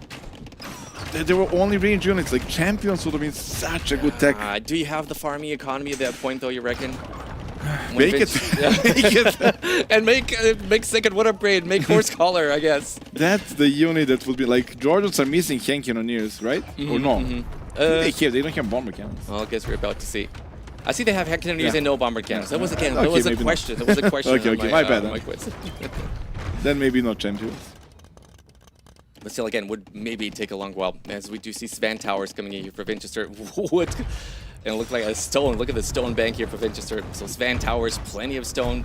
There were only range units. Like, champions would have been such a good tech. Do you have the farming economy at that point, though, you reckon? Make it. Make it. And make second wood upgrade, make horse collar, I guess. That's the unit that would be like, Georgians are missing hand cannoneers, right? Or no? They don't have bomber cannons. Well, I guess we're about to see. I see they have hand cannoneers and no bomber cannons. That was a cannon. Okay, That was a maybe question. not. That was a question. Okay, on my bad, my then. quiz. Then maybe not champions. But still, again, would maybe take a long while, as we do see Svan Towers coming in here for Winchester. Wood, and it looked like a stone. Look at the stone bank here for Winchester. So Svan Towers, plenty of stone.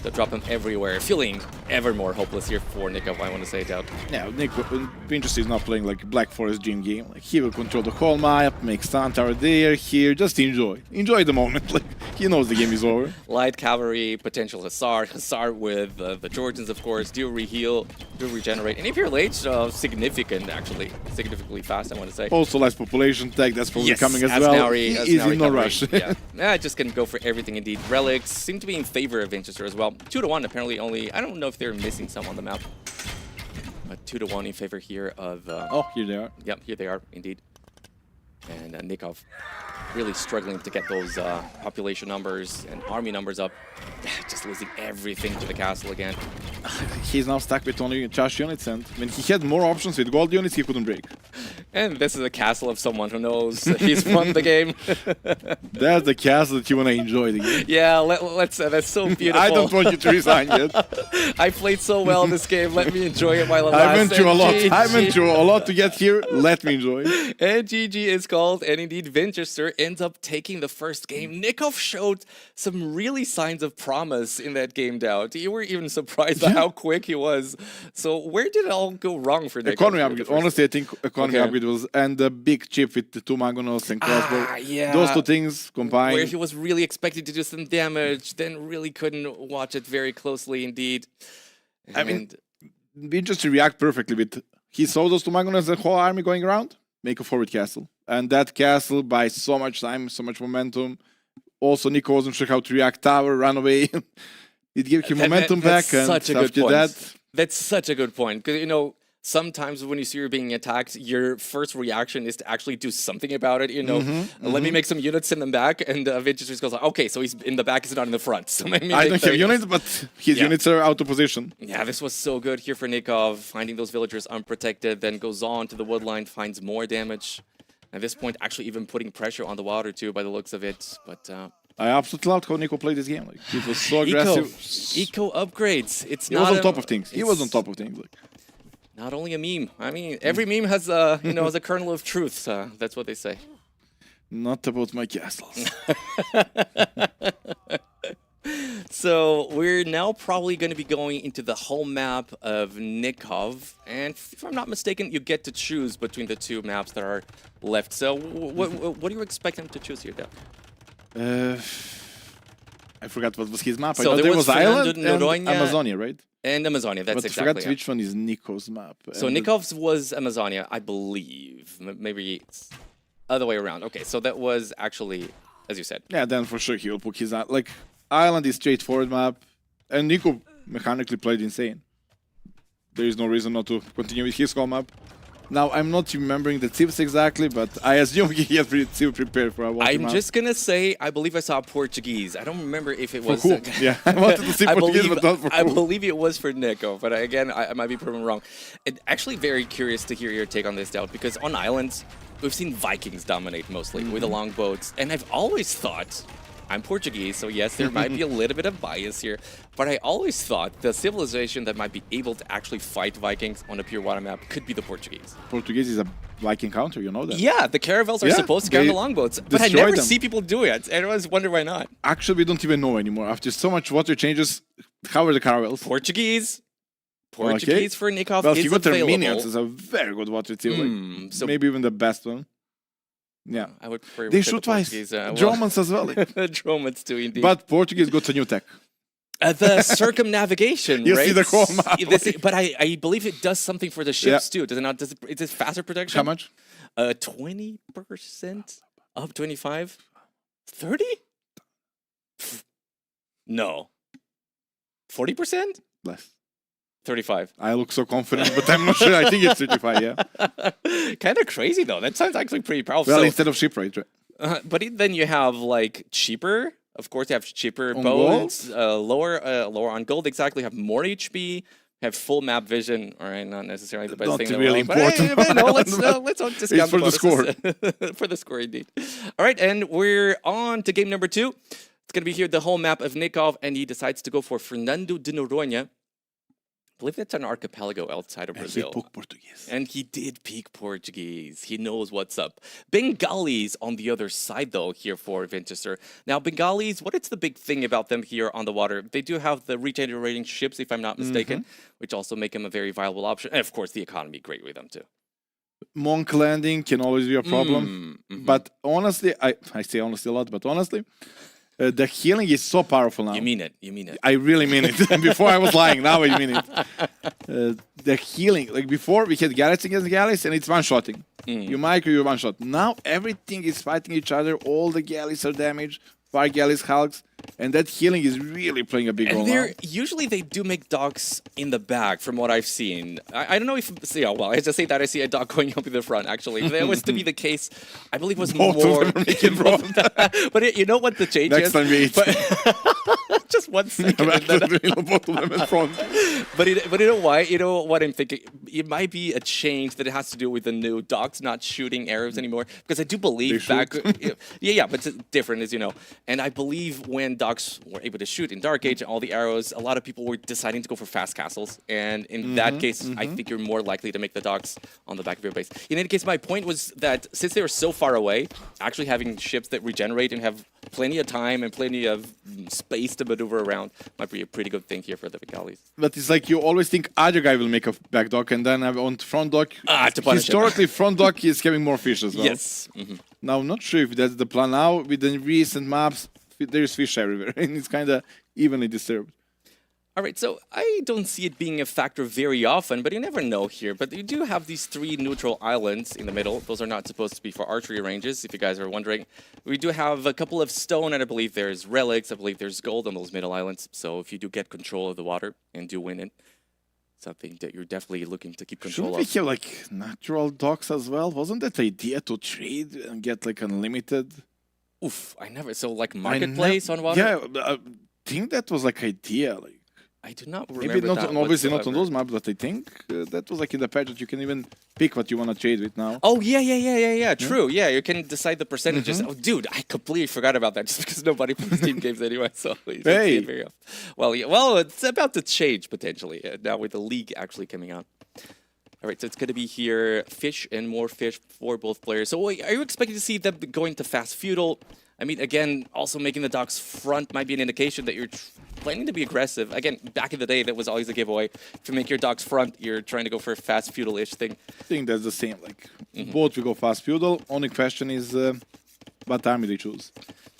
They'll drop them everywhere. Feeling ever more hopeless here for Nikov, I want to say, Doubt. Yeah, Winchester is not playing like Black Forest Gym game. Like, he will control the whole map, make stun tower there, here, just enjoy. Enjoy the moment. Like, he knows the game is over. Light cavalry, potential Hussar with the Georgians, of course. Do reheal, do regenerate. And Imperial Age, significant, actually. Significantly fast, I want to say. Also less population tech, that's probably coming as well. Asnauri, He is in no cavalry, rush. Yeah, just can go for everything indeed. Relics seem to be in favor of Winchester as well. 2-1 apparently only. I don't know if they're missing some on the map. But 2-1 in favor here of... Oh, here they are. Yep, here they are, indeed. And Nikov really struggling to get those population numbers and army numbers up. Just losing everything to the castle again. He's now stuck with only charge units, and when he had more options with gold units, he couldn't break. And this is a castle of someone who knows he's won the game. That's the castle that you want to enjoy the game. Yeah, let's. That's so beautiful. I don't want you to resign yet. I played so well this game. Let me enjoy it while it I lasts. went through a lot. And I went GG. through a lot to get here. Let me enjoy. And GG is called, and indeed Winchester ends up taking the first game. Nikov showed some really signs of promise in that game, Doubt. You were even surprised by how quick he was. So where did it all go wrong for Nikov? Economy upgrade. Honestly, I think economy Okay. upgrade was, and the big chip with the 2 Mangonels and crossbow. Yeah. Those two things combined. Where he was really expected to do some damage, then really couldn't watch it very closely indeed. I mean, Winchester react perfectly with, he saw those 2 Mangonels, the whole army going around, make a forward castle. And that castle buys so much time, so much momentum. Also, Nico wasn't sure how to react tower, run away. It gave him momentum back, and such a good after point. that... That's such a good point. Because, you know, sometimes when you see you're being attacked, your first reaction is to actually do something about it. You know, let me make some units, send them back, and Winchester just goes, okay, so he's in the back, he's not in the front. So let me I make don't the have units, but his units are out of position. Yeah, this was so good here for Nikov, finding those villagers unprotected, then goes on to the wood line, finds more damage. At this point, actually even putting pressure on the water too, by the looks of it. But I absolutely loved how Nico played this game. Like, it was so aggressive. Eco upgrades. It's He not was on a- top of things. He was on it's top of things. Like, Not only a meme. I mean, every meme has you know, has a kernel of truth. That's what they say. not about my castles. So we're now probably going to be going into the home map of Nikov, and if I'm not mistaken, you get to choose between the two maps that are left. So what do you expect him to choose here, Dev? I forgot what was his map. So I know there there was was Island and Noronha Amazonia, right? And Amazonia, that's But I exactly forgot it. which one is Nico's map. So And Nikov's was Amazonia, I believe. Maybe it's other way around. Okay, so that was actually, as you said. yeah, then for sure he will put his like Island is straightforward map, and Nico mechanically played insane. There is no reason not to continue with his home map. Now I'm not remembering the tips exactly, but I assume he had tip prepared for a while. I'm just gonna say, I believe I saw Portuguese. I don't remember if it For was. who? Yeah, I wanted to see Portuguese, but not for I who. believe it was for Nico, but again, I might be proven wrong. Actually, very curious to hear your take on this, Doubt, because on islands, we've seen Vikings dominate mostly with the longboats, and I've always thought. I'm Portuguese, so yes, there might be a little bit of bias here, but I always thought the civilization that might be able to actually fight Vikings on a pure water map could be the Portuguese. Portuguese is a Viking counter, you know that. Yeah, the caravels are Yeah, supposed to carry they the longboats, but I destroy never them. see people do it. And I always wonder why not. Actually, we don't even know anymore. After so much water changes, how are the caravels? Portuguese Okay. for Nikov Well, is he got their available. minions is a very good water team. Like, so maybe even the best one. Yeah. I would prefer They the shoot twice. Portuguese, Germans as well. Germans too, indeed. But Portuguese got a new tech. The circumnavigation, You right? see the whole map, But I believe it does something for the ships too. Does it not? Is it faster protection? How much? 20% up 25, 30? No. 40%? Less. 35. I look so confident, but I'm not sure. I think it's 35, yeah. Kind of crazy though. That sounds actually pretty powerful. Well, So- instead of shipwright, right? but then you have like cheaper. Of course, you have cheaper On boats, lower on gold. Exactly, have more HP, have full map vision. All right, not necessarily the best Not thing. in the really world, but hey, important. no, let's not discount for the score. bonuses. For the score, indeed. All right, and we're on to game number 2. It's gonna be here the home map of Nikov, and he decides to go for Fernando de Noronha. I believe that's an archipelago outside of And he Brazil. took Portuguese. And he did peak Portuguese. He knows what's up. Bengalis on the other side, though, here for Vinchester. Now, Bengalis, what is the big thing about them here on the water? They do have the regenerating ships, if I'm not mistaken, which also make them a very viable option. And, of course, the economy great with them, too. Monk landing can always be a problem. But honestly, I say honestly a lot, but honestly, the healing is so powerful now. You mean it. You mean it. I really mean it. Before I was lying, now I mean it. The healing, like before we had galleys against galleys and it's one-shotting. You micro, you one-shot. Now everything is fighting each other. All the galleys are damaged. Fire galleys, hulks. And that healing is really playing a big role And now. usually they do make docks in the back, from what I've seen. I don't know if, well, I just say that I see a dock going up in the front, actually. That was to be the case, I believe it was Both of more. them are making wrong. But you know what the change Next is? time we eat. Just 1 second. and then- Both of them in front. But you know why? You know what I'm thinking? It might be a change that it has to do with the new docks not shooting arrows anymore. Because I do believe They back... yeah, but it's different, as you know. And I believe when docks were able to shoot in Dark Age and all the arrows, a lot of people were deciding to go for fast castles. And in that case, I think you're more likely to make the docks on the back of your base. In any case, my point was that since they were so far away, actually having ships that regenerate and have plenty of time and plenty of space to maneuver around might be a pretty good thing here for the Bengalis. But it's like you always think other guy will make a back dock, and then on front dock, to punish him. historically front dock is having more fish as well. Yes. Now, I'm not sure if that's the plan now. With the recent maps, there's fish everywhere, and it's kind of evenly disturbed. All right, so I don't see it being a factor very often, but you never know here. But you do have these 3 neutral islands in the middle. Those are not supposed to be for archery ranges, if you guys are wondering. We do have a couple of stone, and I believe there's relics. I believe there's gold on those middle islands. So if you do get control of the water and do win it, something that you're definitely looking to keep control Shouldn't we of. have like natural docks as well? Wasn't that the idea to trade and get like unlimited? Oof, I never... So like marketplace on water? Yeah, I think that was like idea. Like I do not remember maybe not, that obviously not on whatsoever. those maps, but I think that was like in the patch that you can even pick what you want to trade with now. Oh, yeah. True. Yeah, you can decide the percentages. Oh, dude, I completely forgot about that just because nobody plays team games anyway. So you don't see it very often. Well, yeah, well, it's about to change potentially now with the league actually coming out. All right, so it's going to be here fish and more fish for both players. So are you expecting to see them going to fast feudal? I mean, again, also making the docks front might be an indication that you're planning to be aggressive. Again, back in the day, that was always a giveaway. If you make your dogs front, you're trying to go for a fast feudal-ish thing. I think that's the same. Like both we go fast feudal. Only question is what army they choose.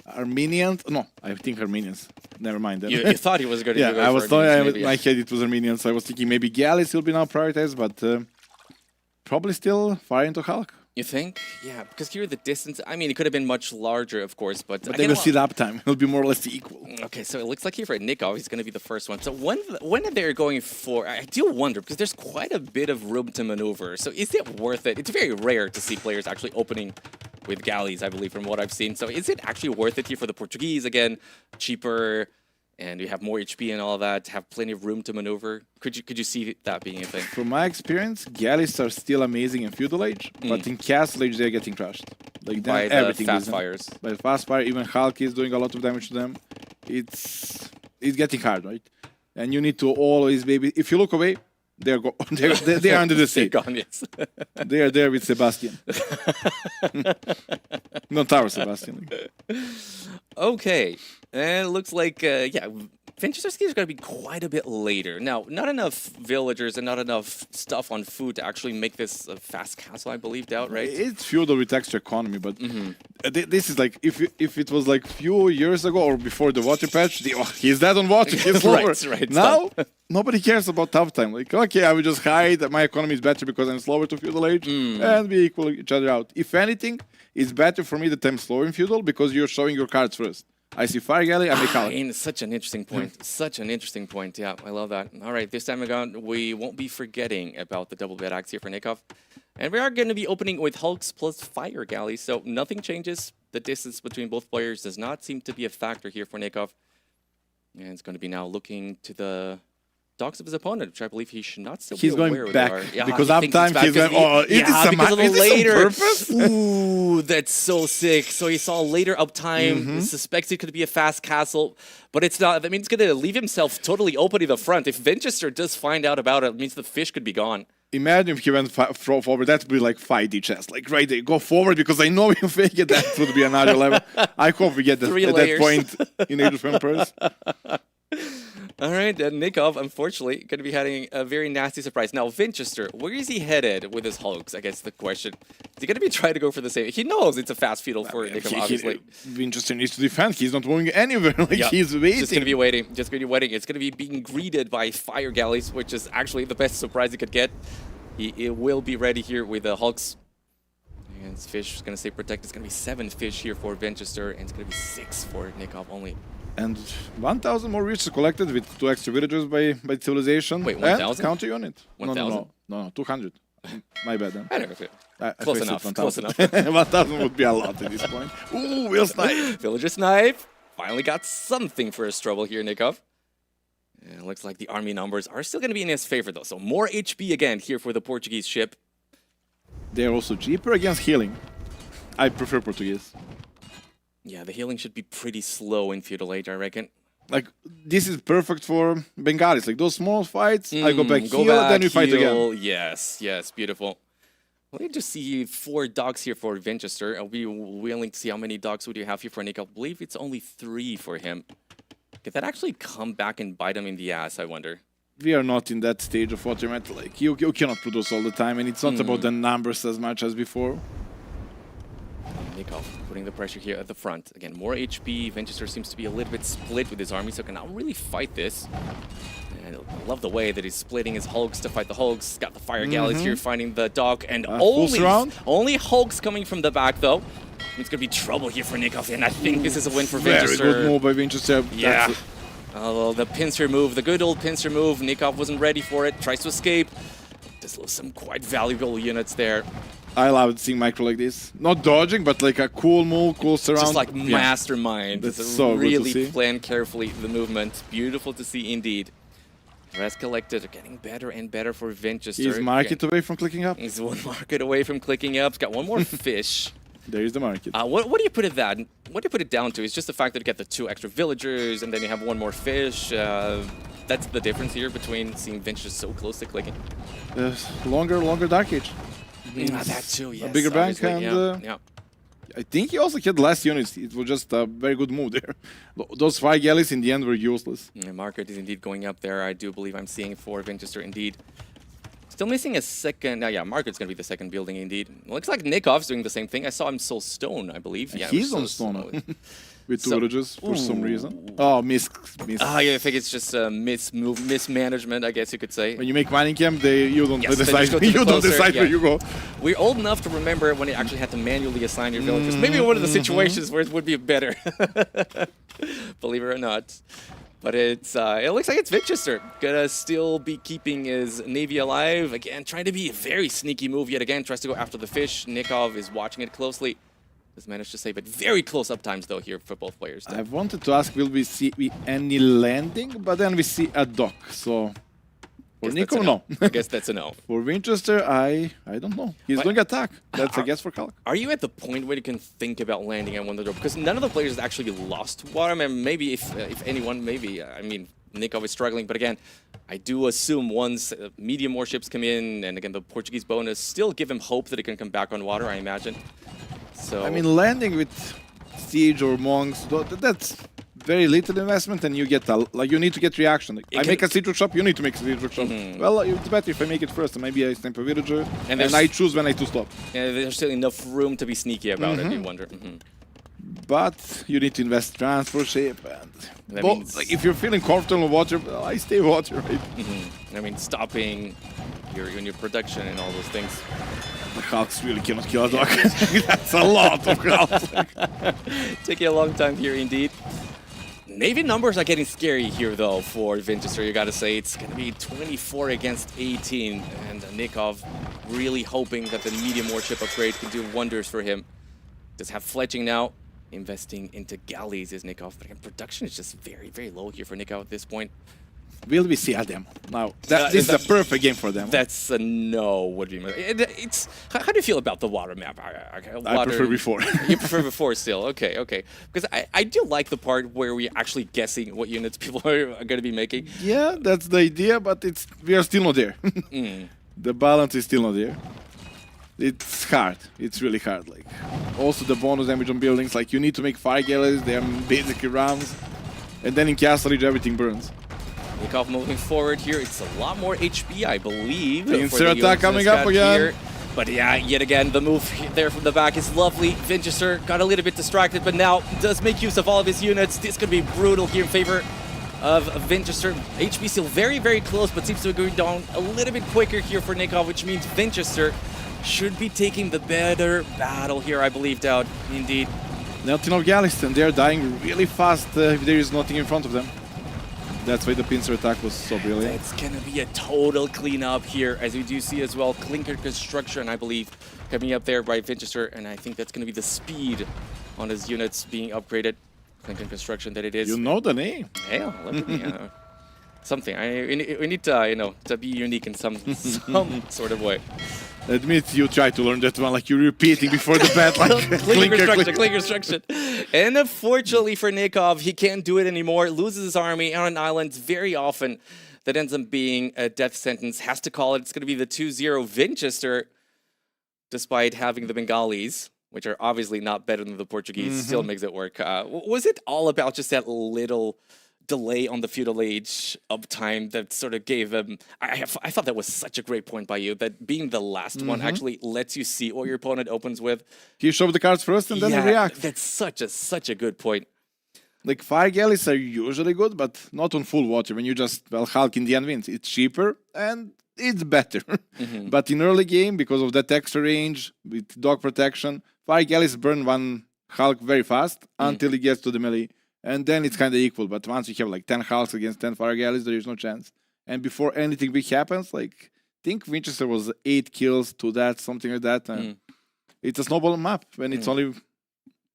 Armenians? No, I think Armenians. Never mind. Then. You thought he was going to yeah, go I for was Armenians, thought maybe. my head it was Armenians. So I was thinking maybe Gallus will be now prioritized, but probably still far into Hulk. You think? Yeah, because here the distance, I mean, it could have been much larger, of course, but But they will see the uptime. It'll be more or less equal. Okay, so it looks like here for Nikov, he's going to be the first one. So when they're going for, I do wonder, because there's quite a bit of room to maneuver. So is it worth it? It's very rare to see players actually opening with galleys, I believe, from what I've seen. So is it actually worth it here for the Portuguese? Again, cheaper, and you have more HP and all that, have plenty of room to maneuver. Could you see that being a thing? From my experience, galleys are still amazing in feudal ge, but in castle age they're getting crushed. Like By the everything fast is fires. by the fast fire. Even Hulk is doing a lot of damage to them. It's getting hard, right? And you need to always, baby. If you look away, they're they're under the sea. They're gone, yes. They are there with Sebastian. Not our Sebastian. Okay, and it looks like, yeah, Vinchester's is going to be quite a bit later. Now, not enough villagers and not enough stuff on food to actually make this a fast castle, I believe, out, right? It's feudal with extra economy, but this is like if it was like few years ago or before the water patch, he's dead on water, he's slower. Right, now, nobody cares about tough time. Like, okay, I will just hide. My economy is better because I'm slower to feudal age, and we equal each other out. If anything, it's better for me that I'm slower in feudal because you're showing your cards first. I see Fire Galley, I make Hulk. Such an interesting point. Such an interesting point. Yeah, I love that. All right, this time around, we won't be forgetting about the double bed axe here for Nikov. And we are going to be opening with Hulks plus Fire Galley, so nothing changes. The distance between both players does not seem to be a factor here for Nikov. And it's going to be now looking to the dogs of his opponent, which I believe he should not still He's be aware going where back they are. Yeah, because he thinks uptime it's back he's going, because is this later. on purpose? Ooh, that's so sick. So he saw later uptime, suspects it could be a fast castle, but it's not. That means he's going to leave himself totally open in the front. If Vinchester does find out about it means the fish could be gone. Imagine if he went forward, that would be like 5D chess. Like right there, go forward because I know you fake it. That would be another level. I hope we get that, at that point in Age of Empires. All right, and Nikov, unfortunately, going to be having a very nasty surprise. Now, Vinchester, where is he headed with his Hulks? I guess the question. Is he going to be trying to go for the same? He knows it's a fast feudal for Nikov, obviously. Vinchester needs to defend. He's not going anywhere. Like he's waiting. Just going to be waiting. Just going to be waiting. It's going to be being greeted by Fire Galleys, which is actually the best surprise he could get. He will be ready here with the Hulks. And his fish is going to stay protected. It's going to be 7 fish here for Vinchester, and it's going to be 6 for Nikov only. And 1,000 more reaches collected with 2 extra villagers by civilization. Wait, 1,000? Counter unit. 1,000? No, 200. My bad then. I don't know. Close enough. Close enough. 1,000 would be a lot at this point. Ooh, we'll snipe. Villager snipe. Finally got something for his trouble here, Nikov. And it looks like the army numbers are still going to be in his favor, though. So more HP again here for the Portuguese ship. They're also cheaper against healing. I prefer Portuguese. Yeah, the healing should be pretty slow in Feudal Age, I reckon. Like, this is perfect for Bengalis. Like, those small fights, I go back, heal, then we fight again. Yes, yes, beautiful. Let me just see 4 dogs here for Vinchester. I'll be willing to see how many dogs would you have here for Nick. I believe it's only 3 for him. Could that actually come back and bite him in the ass, I wonder? We are not in that stage of water metal. Like, you cannot produce all the time, and it's not about the numbers as much as before. Nikov putting the pressure here at the front. Again, more HP. Vinchester seems to be a little bit split with his army, so can now really fight this. And I love the way that he's splitting his Hulks to fight the Hulks. Got the Fire Galleys here fighting the dog, and only Hulks coming from the back, though. It's going to be trouble here for Nikov, and I think this is a win for Vinchester. Very good move by Vinchester. Yeah. Oh, the pincer move, the good old pincer move. Nikov wasn't ready for it, tries to escape. Just lose some quite valuable units there. I love seeing micro like this. Not dodging, but like a cool move, cool surround. Just like mastermind. That's so really good to see. Plan carefully the movement. Beautiful to see indeed. Rest collected are getting better and better for Vinchester. He's market away from clicking up. He's 1 market away from clicking up. He's got 1 more fish. There is the market. What do you put it that? What do you put it down to? It's just the fact that you get the 2 extra villagers and then you have 1 more fish. That's the difference here between seeing Vinchester so close to clicking. Longer Dark Age. That too, yes. A bigger bank and I think he also had less units. It was just a very good move there. Those 5 galleys in the end were useless. Market is indeed going up there. I do believe I'm seeing for Winchester indeed. Still missing a second. Yeah, Market's going to be the second building indeed. Looks like Nikov's doing the same thing. I saw him soul stone, I believe. Yeah, He's on stone with 2 villages for some reason. Oh, miss. Ah, yeah, I think it's just mismanagement, I guess you could say. When you make mining camp, you don't Yes, they decide. just go to the You don't closer, decide yeah. where you go. We're old enough to remember when you actually had to manually assign your villagers. Maybe one of the situations where it would be better. Believe it or not. But it looks like it's Winchester. Gonna still be keeping his navy alive. Again, trying to be a very sneaky move yet again. Tries to go after the fish. Nikov is watching it closely. Does manage to save it. Very close up times though here for both players. I wanted to ask, will we see any landing? But then we see a dock. So for Nico, no. I guess that's a no. For Winchester, I don't know. He's doing attack. That's a guess for Kalk. Are you at the point where you can think about landing at one of the door? Because none of the players actually lost water. And maybe if anyone, maybe, I mean, Nikov is struggling. But again, I do assume once medium warships come in, and again, the Portuguese bonus still give him hope that he can come back on water, I imagine. So I mean, landing with siege or monks, that's very little investment, and you get you need to get reaction. Like, I make a siege shop, you need to make a siege shop. Well, it's better if I make it first, and maybe I stamp a villager, and I choose when I to stop. Yeah, there's still enough room to be sneaky about it, you wonder. But you need to invest transport ship, and That means- like, if you're feeling comfortable in water, well, I stay water, right? I mean, stopping your production and all those things. The Hulks really cannot kill a dog. That's a lot of Hulks. Taking a long time here, indeed. Navy numbers are getting scary here, though, for Winchester, you gotta say. It's gonna be 24 against 18, and Nikov really hoping that the medium warship upgrade can do wonders for him. Does have fledging now, investing into galleys is Nikov, but again, production is just very, very low here for Nikov at this point. Will we see a demo? Now, this is a perfect game for them. That's a no, would be. It's how do you feel about the water map? I prefer before. You prefer before still? Okay, okay. Because I do like the part where we're actually guessing what units people are going to be making. Yeah, that's the idea, but we are still not there. The balance is still not there. It's hard. It's really hard. Like, also the bonus damage on buildings. Like, you need to make fire galleys. They are basically rounds, and then in Castle Ridge everything burns. Nikov moving forward here. It's a lot more HP, I believe. The insert attack coming up again. Here. But yeah, yet again, the move there from the back is lovely. Winchester got a little bit distracted, but now does make use of all of his units. This could be brutal here in favor of Winchester. HP still very, very close, but seems to be going down a little bit quicker here for Nikov, which means Winchester should be taking the better battle here, I believe, Dowd. Indeed. Nothing of galleys, and they're dying really fast if there is nothing in front of them. That's why the pincer attack was so brilliant. It's going to be a total cleanup here, as we do see as well. Clinker construction, I believe, coming up there by Winchester, and I think that's going to be the speed on his units being upgraded. Clinker construction that it is. You know the name. Yeah, look at me. Something. We need to, to be unique in some sort of way. Admit you try to learn that one, like you're repeating before the bat, like clinker construction. And unfortunately for Nikov, he can't do it anymore. Loses his army on an island very often. That ends up being a death sentence. Has to call it. It's going to be the 2-0 Winchester, despite having the Bengalis, which are obviously not better than the Portuguese, still makes it work. Was it all about just that little delay on the feudal age uptime that sort of gave him? I thought that was such a great point by you, that being the last one actually lets you see what your opponent opens with. He showed the cards first and then he reacts. That's such a good point. Like, fire galleys are usually good, but not on full water. When you just, Hulk in the end wins. It's cheaper and it's better. But in early game, because of that extra range with dog protection, fire galleys burn one Hulk very fast until he gets to the melee. And then it's kind of equal. But once you have like 10 Hulks against 10 fire galleys, there is no chance. And before anything big happens, like, I think Winchester was 8 kills to that, something like that. And it's a snowball map when it's only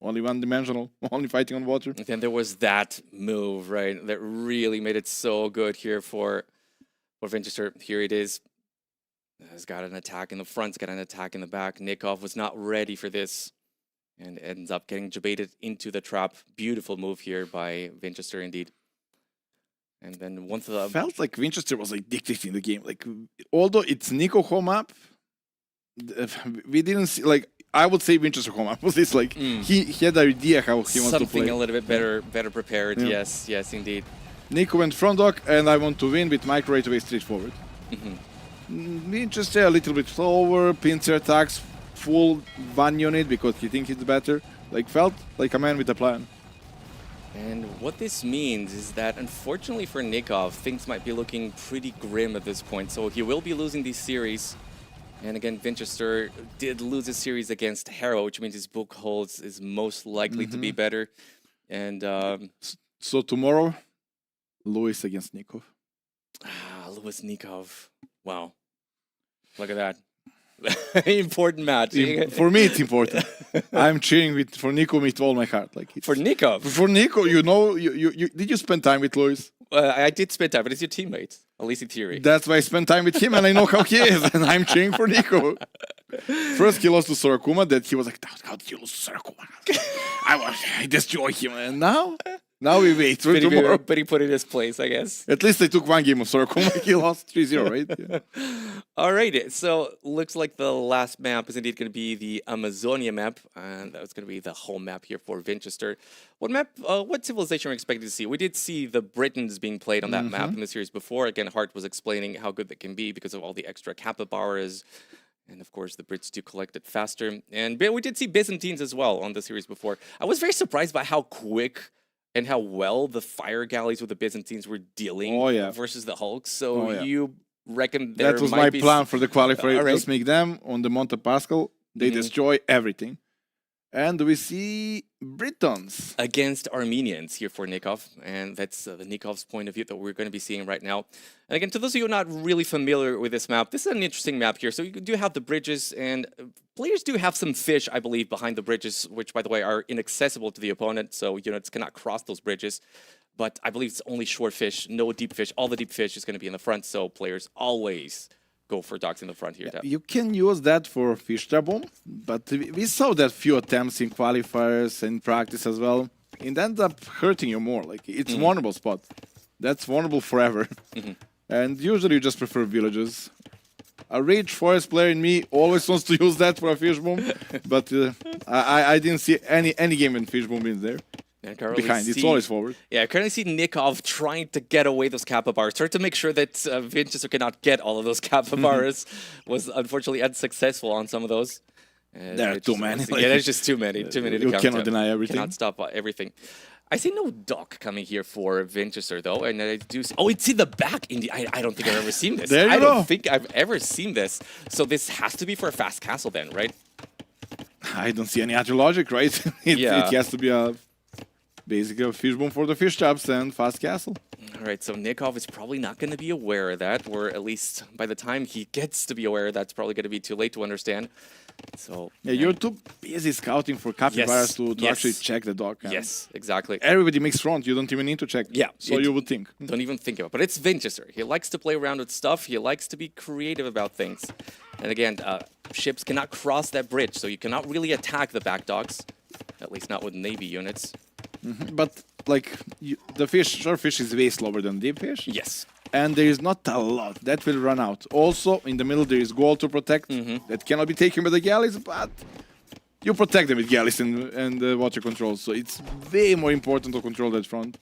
one-dimensional, only fighting on water. And then there was that move, right, that really made it so good here for Winchester. Here it is. He's got an attack in the front, he's got an attack in the back. Nikov was not ready for this and ends up getting debated into the trap. Beautiful move here by Winchester, indeed. And then once the... Felt like Winchester was like dictating the game. Like, although it's Nico home map, we didn't see, like, I would say Winchester Command. It's like he had an idea how he wants to Something play. a little bit better prepared. Yeah. Yes, yes, indeed. Nico went front dog, and I want to win with micro right away straightforward. Winchester a little bit slower, pincer attacks, full one unit because he thinks it's better. Like felt like a man with a plan. And what this means is that, unfortunately for Nikov, things might be looking pretty grim at this point. So he will be losing these series. And again, Winchester did lose his series against Harrow, which means his book holds is most likely to be better. And So tomorrow, Lewis against Nikov. Lewis Nikov. Wow. Look at that. Important match. For me, it's important. I'm cheering for Nico with all my heart. Like For Nikov. For Nico, you know, did you spend time with Lewis? I did spend time, but it's your teammate, at least in theory. That's why I spent time with him, and I know how he is, and I'm cheering for Nico. First, he lost to Sorakuma. That he was like, "How did you lose to Sorakuma?" I destroy him, and now we wait for tomorrow. But he put in his place, I guess. At least they took one game of Sorakuma. He lost 3-0, right? Yeah. Alright, so looks like the last map is indeed going to be the Amazonia map, and that's going to be the home map here for Winchester. What civilization are we expecting to see? We did see the Britons being played on that map in the series before. Again, Hart was explaining how good that can be because of all the extra capybaras. And of course, the Brits do collect it faster. And we did see Byzantines as well on the series before. I was very surprised by how quick and how well the fire galleys with the Byzantines were dealing versus the Hulks. So you reckon there that was might my be plan for the qualifier. Alright. Just make them on the Monte Pascal. They destroy everything. And we see Britons. against Armenians here for Nikov, and that's the Nikov's point of view that we're going to be seeing right now. And again, to those of you who are not really familiar with this map, this is an interesting map here. So you do have the bridges, and players do have some fish, I believe, behind the bridges, which, by the way, are inaccessible to the opponent, so units cannot cross those bridges. But I believe it's only short fish, no deep fish. All the deep fish is going to be in the front, so players always go for docks in the front here. You can use that for fish trap-bomb, but we saw that few attempts in qualifiers and practice as well. It ends up hurting you more. Like it's a vulnerable spot. That's vulnerable forever. And usually you just prefer villages. A rage forest player in me always wants to use that for a fish bomb, but I didn't see any game when fish bomb is there. Behind, it's always forward. Yeah, I currently see Nikov trying to get away those capybaras, trying to make sure that Winchester cannot get all of those capybaras. Was unfortunately unsuccessful on some of those. There are too many. Yeah, there's just too many. Too many to You count. cannot deny everything. Cannot stop everything. I see no dock coming here for Winchester though, and I do. Oh, it's in the back. I don't think I've ever seen this. There you I don't go. think I've ever seen this. So this has to be for a fast castle then, right? I don't see any other logic, right? It has to be basically a fish bomb for the fish traps and fast castle. All right, so Nikov is probably not going to be aware of that, or at least by the time he gets to be aware, that's probably going to be too late to understand. So Yeah, you're too busy scouting for capybaras to actually check the dock. and Yes, exactly. Everybody makes front. You don't even need to check. Yeah, So you would think. Don't even think about it. But it's Winchester. He likes to play around with stuff. He likes to be creative about things. And again, ships cannot cross that bridge, so you cannot really attack the back docks, at least not with Navy units. But like the shore fish is way slower than deep fish. Yes. And there is not a lot. That will run out. Also, in the middle there is gold to protect. That cannot be taken by the galleys, but you protect them with galleys and water control. So it's way more important to control that front.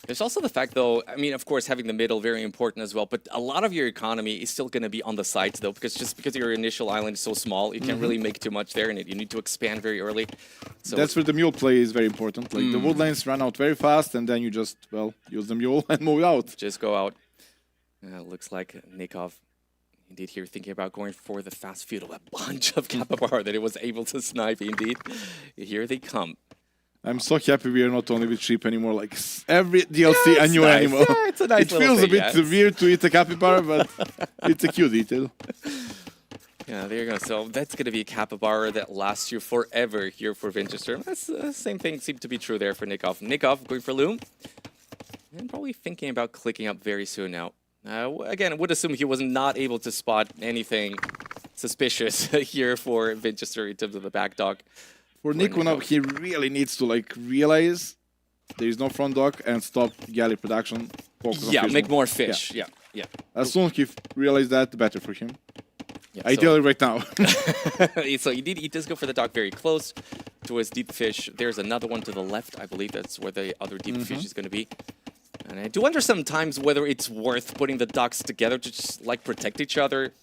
There's also the fact, though, I mean, of course, having the middle, very important as well, but a lot of your economy is still going to be on the sides, though, because your initial island is so small, you can't really make too much there, and you need to expand very early. So That's where the mule play is very important. Like the wood lines run out very fast, and then you just, use the mule and move out. just go out. Looks like Nikov, indeed, here thinking about going for the fast feudal, a bunch of capybara that he was able to snipe, indeed. Here they come. I'm so happy we are not only with sheep anymore. Like every DLC, a it's new nice. animal. Yeah, it's a nice It little feels a thing, bit yeah. weird to eat a capybara, but it's a cute detail. Yeah, there you go. So that's going to be a capybara that lasts you forever here for Winchester. That's the same thing seemed to be true there for Nikov. Nikov going for Loom. And probably thinking about clicking up very soon now. Again, I would assume he was not able to spot anything suspicious here for Winchester in terms of the back dock. For Nico now, he really needs to realize there is no front dock and stop galley production. Focus on Yeah, fish make bomb. more fish. Yeah, yeah. As soon as he realizes that, the better for him. Yeah, Ideally right now. so he does go for the dock very close to his deep fish. There's another one to the left. I believe that's where the other deep fish is going to be. And I do wonder sometimes whether it's worth putting the docks together to just like protect each other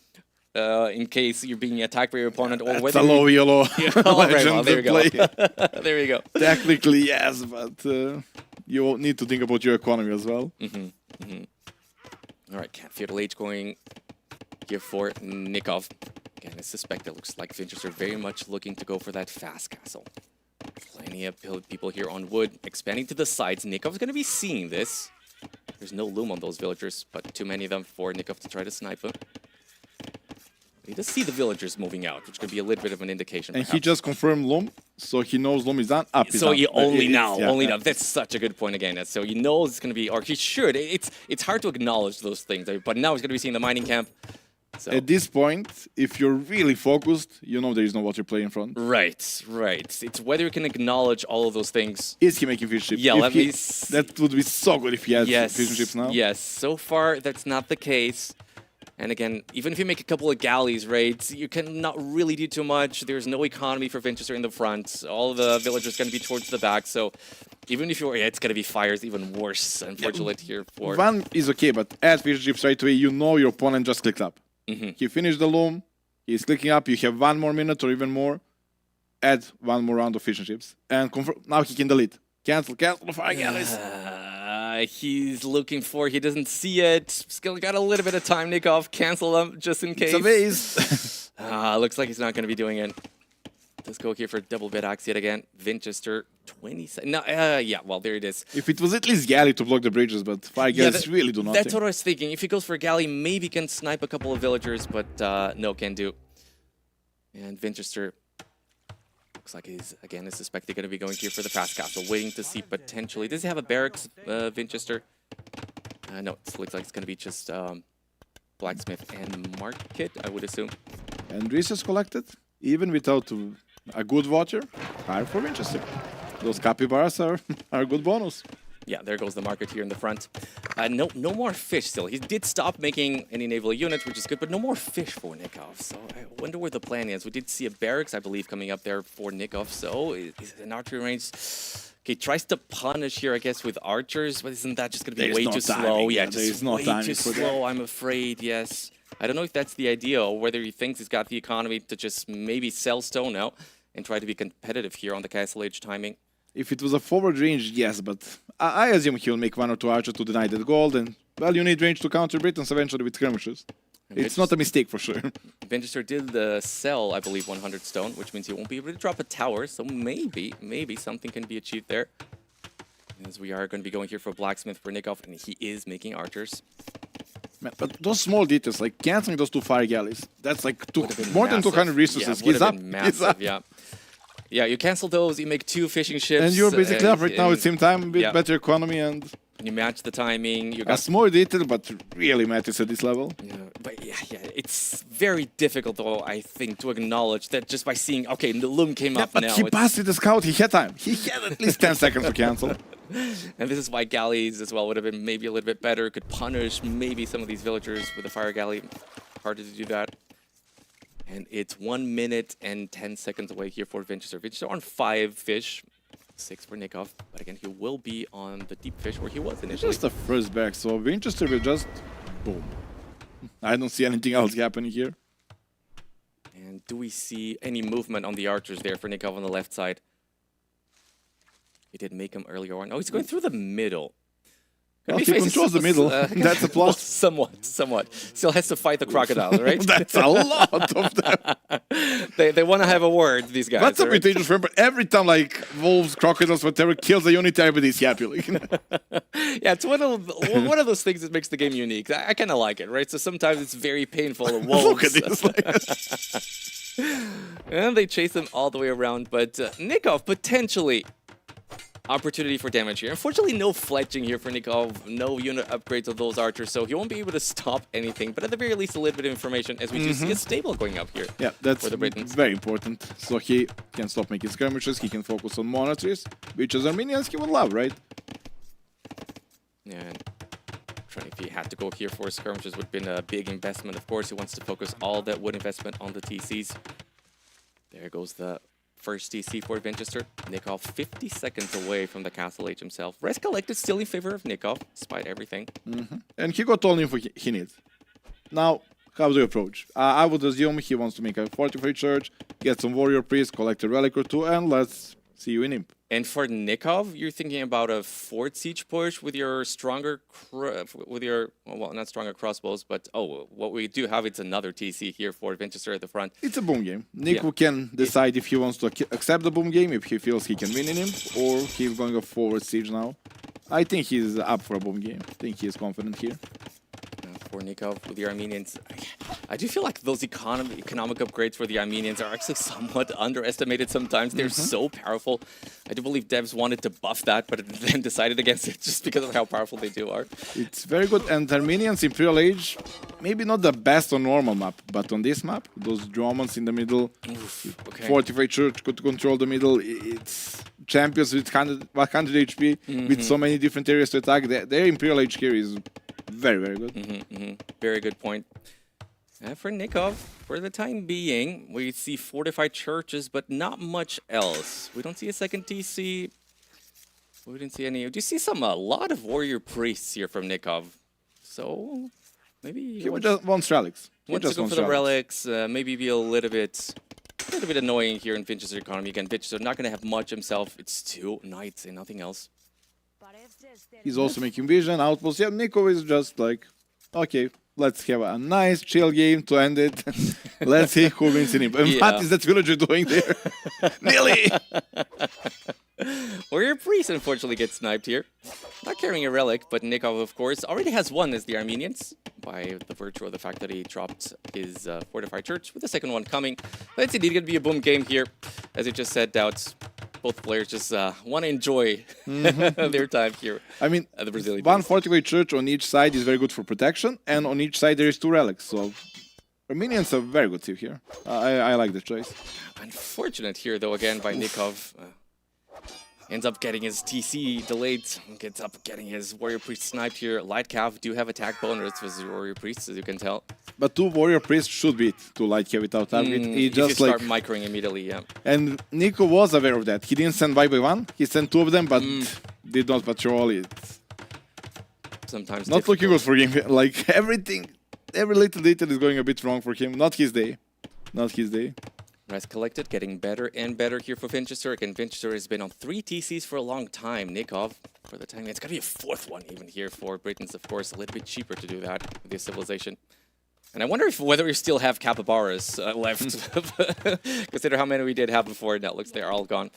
in case you're being attacked by your opponent, or It's whether a low yellow Oh, very well. legend There you play. go. There you go. Technically, yes, but you need to think about your economy as well. All right, Fatal Age going here for Nikov. Again, I suspect it looks like Finchers are very much looking to go for that fast castle. Plenty of people here on wood, expanding to the sides. Nikov's going to be seeing this. There's no loom on those villagers, but too many of them for Nikov to try to snipe him. He does see the villagers moving out, which could be a little bit of an indication. And perhaps. he just confirmed Loom, so he knows Loom is done. Up is So up. he only now, Yeah, only yeah. now. That's such a good point again. So he knows it's going to be, or he should. It's hard to acknowledge those things, but now he's going to be seeing the mining camp. So. At this point, if you're really focused, you know there is no water play in front. Right. It's whether you can acknowledge all of those things. Is he making fish ships? Yeah, If let he- me see. That would be so good if he had fishing ships now. Yes, so far that's not the case. And again, even if you make a couple of galleys raids, you cannot really do too much. There's no economy for Vinchester in the front. All the villagers going to be towards the back. So even if you're, it's going to be fires even worse, unfortunately, here for... One is okay, but add fishing ships right away, you know your opponent just clicked up. He finished the loom, he's clicking up, you have 1 more minute or even more, add 1 more round of fishing ships, and now he can delete. Cancel the fire galleys. He's looking for, he doesn't see it. Still got a little bit of time, Nikov. Cancel them just in case. It's a vase. Looks like he's not going to be doing it. Let's go here for double bid axe yet again. Vinchester, 20 seconds. No, yeah, well, there it is. If it was at least galley to block the bridges, but fire galleys really do nothing. That's what I was thinking. If he goes for a galley, maybe he can snipe a couple of villagers, but no, can do. And Vinchester looks like he's, again, is suspected going to be going here for the fast castle, waiting to see potentially. Does he have a barracks, Vinchester? No, it looks like it's going to be just blacksmith and market, I would assume. And resource collected, even without a good water, higher for Winchester. Those capybaras are a good bonus. Yeah, there goes the market here in the front. No more fish still. He did stop making any naval units, which is good, but no more fish for Nikov. So I wonder where the plan is. We did see a barracks, I believe, coming up there for Nikov. So is an archery range. Okay, tries to punish here, I guess, with archers, but isn't that just going to be There's way no too timing, slow? yeah, Yeah, there's just no way timing too for that. slow, I'm afraid, yes. I don't know if that's the idea or whether he thinks he's got the economy to just maybe sell stone now and try to be competitive here on the Castle Age timing. If it was a forward range, yes, but I assume he'll make 1 or 2 archers to deny that gold, and, well, you need range to counter Britons eventually with skirmishes. It's not a mistake for sure. Vinchester did sell, I believe, 100 stone, which means he won't be able to drop a tower, so maybe something can be achieved there. As we are going to be going here for blacksmith for Nikov, and he is making archers. Man, but those small details, like canceling those 2 fire galleys, that's like more than Massive. 200 resources. Yeah, He's up. massive, He's up. yeah. Yeah, you cancel those, you make 2 fishing ships. And you're basically up right now at and the same time with yeah. better economy and you match the timing. You a got small detail, but really matters at this level. But yeah, it's very difficult, though, I think, to acknowledge that just by seeing, okay, the loom came up But now. he passed with the scout, he had time. He had at least 10 seconds to cancel. And this is why galleys as well would have been maybe a little bit better, could punish maybe some of these villagers with a fire galley. Harder to do that. And it's 1 minute and 10 seconds away here for Vinchester. Vinchester on 5 fish, 6 for Nikov. But again, he will be on the deep fish where he was It's initially. just the first back, so Winchester will just boom. I don't see anything else happening here. And do we see any movement on the archers there for Nikov on the left side? He did make him earlier on. Oh, he's going through the middle. Well, he controls the middle. That's a Well, plus. somewhat. Still has to fight the crocodiles, right? That's a lot of them. They want to have a word, these guys. What's up right? with Age of Empire? Every time, like, wolves, crocodiles, whatever, kills a unit, everybody's happy. Like, Yeah, it's one of those things that makes the game unique. I kind of like it, right? So sometimes it's very painful. look at this. And they chase him all the way around. But Nikov, potentially, opportunity for damage here. Unfortunately, no fletching here for Nikov. No unit upgrades of those archers, so he won't be able to stop anything. But at the very least, a little bit of information as we do see a stable going up here. Yeah, that's for the Britons. very important. So he can stop making skirmishes, he can focus on monasteries, which as Armenians he would love, right? And trying to if he had to go here for skirmishes, would have been a big investment. Of course, he wants to focus all that wood investment on the TCs. There goes the first TC for Winchester. Nikov 50 seconds away from the Castle Age himself. Res Collected still in favor of Nikov, despite everything. And he got all the info he needs. Now, how do you approach? I would assume he wants to make a fortified church, get some warrior priest, collect a relic or two, and let's see you in Imp. And for Nikov, you're thinking about a fort siege push with your stronger, well, not stronger crossbows, but what we do have, it's another TC here for Winchester at the front. It's a boom game. Nico can decide if he wants to accept the boom game, if he feels he can win in Imp, or he's going to forward siege now. I think he's up for a boom game. I think he is confident here. For Nikov with the Armenians, I do feel like those economic upgrades for the Armenians are actually somewhat underestimated sometimes. They're so powerful. I do believe devs wanted to buff that, but then decided against it just because of how powerful they do are. It's very good. And Armenians Imperial Age, maybe not the best on normal map, but on this map, those Germans in the middle, fortified church could control the middle. It's champions with 100 HP, with so many different areas to attack. Their Imperial Age here is very, very good. Very good point. And for Nikov, for the time being, we see fortified churches, but not much else. We don't see a second TC. We didn't see any. Do you see a lot of warrior priests here from Nikov? So maybe he just wants relics. Wants to go for the relics. Maybe be a little bit annoying here in Winchester economy. Again, Winchester not going to have much himself. It's 2 knights and nothing else. He's also making vision, outposts. Yeah, Nico is just like, okay, let's have a nice chill game to end it. Let's see who wins in him. And what is that villager doing there? Nearly! Warrior Priest unfortunately gets sniped here. Not carrying a relic, but Nikov, of course, already has one as the Armenians by the virtue of the fact that he dropped his fortified church, with the second one coming. But it's indeed going to be a boom game here. As you just said, Doubts, both players just want to enjoy their time here. I mean, at the Brazilian one fortified church on each side is very good for protection, and on each side there is 2 relics. So Armenians are very good team here. I like the choice. Unfortunate here, though, again by Nikov. Ends up getting his TC delayed, gets up getting his Warrior Priest sniped here. Light Cav do have attack bonus with the Warrior Priests, as you can tell. But 2 Warrior Priests should beat 2 Light Cav without target. He just start microing immediately, yeah. And Nico was aware of that. He didn't send 1 by 1. He sent 2 of them, but did not patrol it. Sometimes not looking good for him. Like everything, every little detail is going a bit wrong for him. Not his day. Not his day. Res Collected getting better and better here for Winchester. Again, Winchester has been on 3 TCs for a long time. Nikov, for the time, it's got to be a 4th one even here for Britons, of course. A little bit cheaper to do that with this civilization. And I wonder whether we still have capybaras left. Consider how many we did have before. Now it looks they're all gone.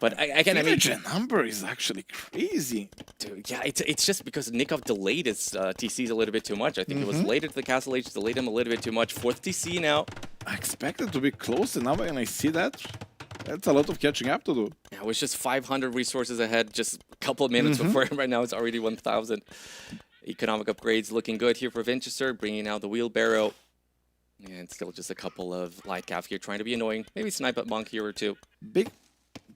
But again, I mean, the number is actually crazy. Dude, yeah, it's just because Nikov delayed his TCs a little bit too much. I think it was later to the Castle Age, delayed him a little bit too much. 4th TC now. I expected to be close enough, and I see that. That's a lot of catching up to do. Yeah, it was just 500 resources ahead just a couple of minutes before. Right now it's already 1,000. Economic upgrades looking good here for Winchester, bringing out the wheelbarrow. And still just a couple of light cav here trying to be annoying. Maybe snipe at Monk here or 2. Big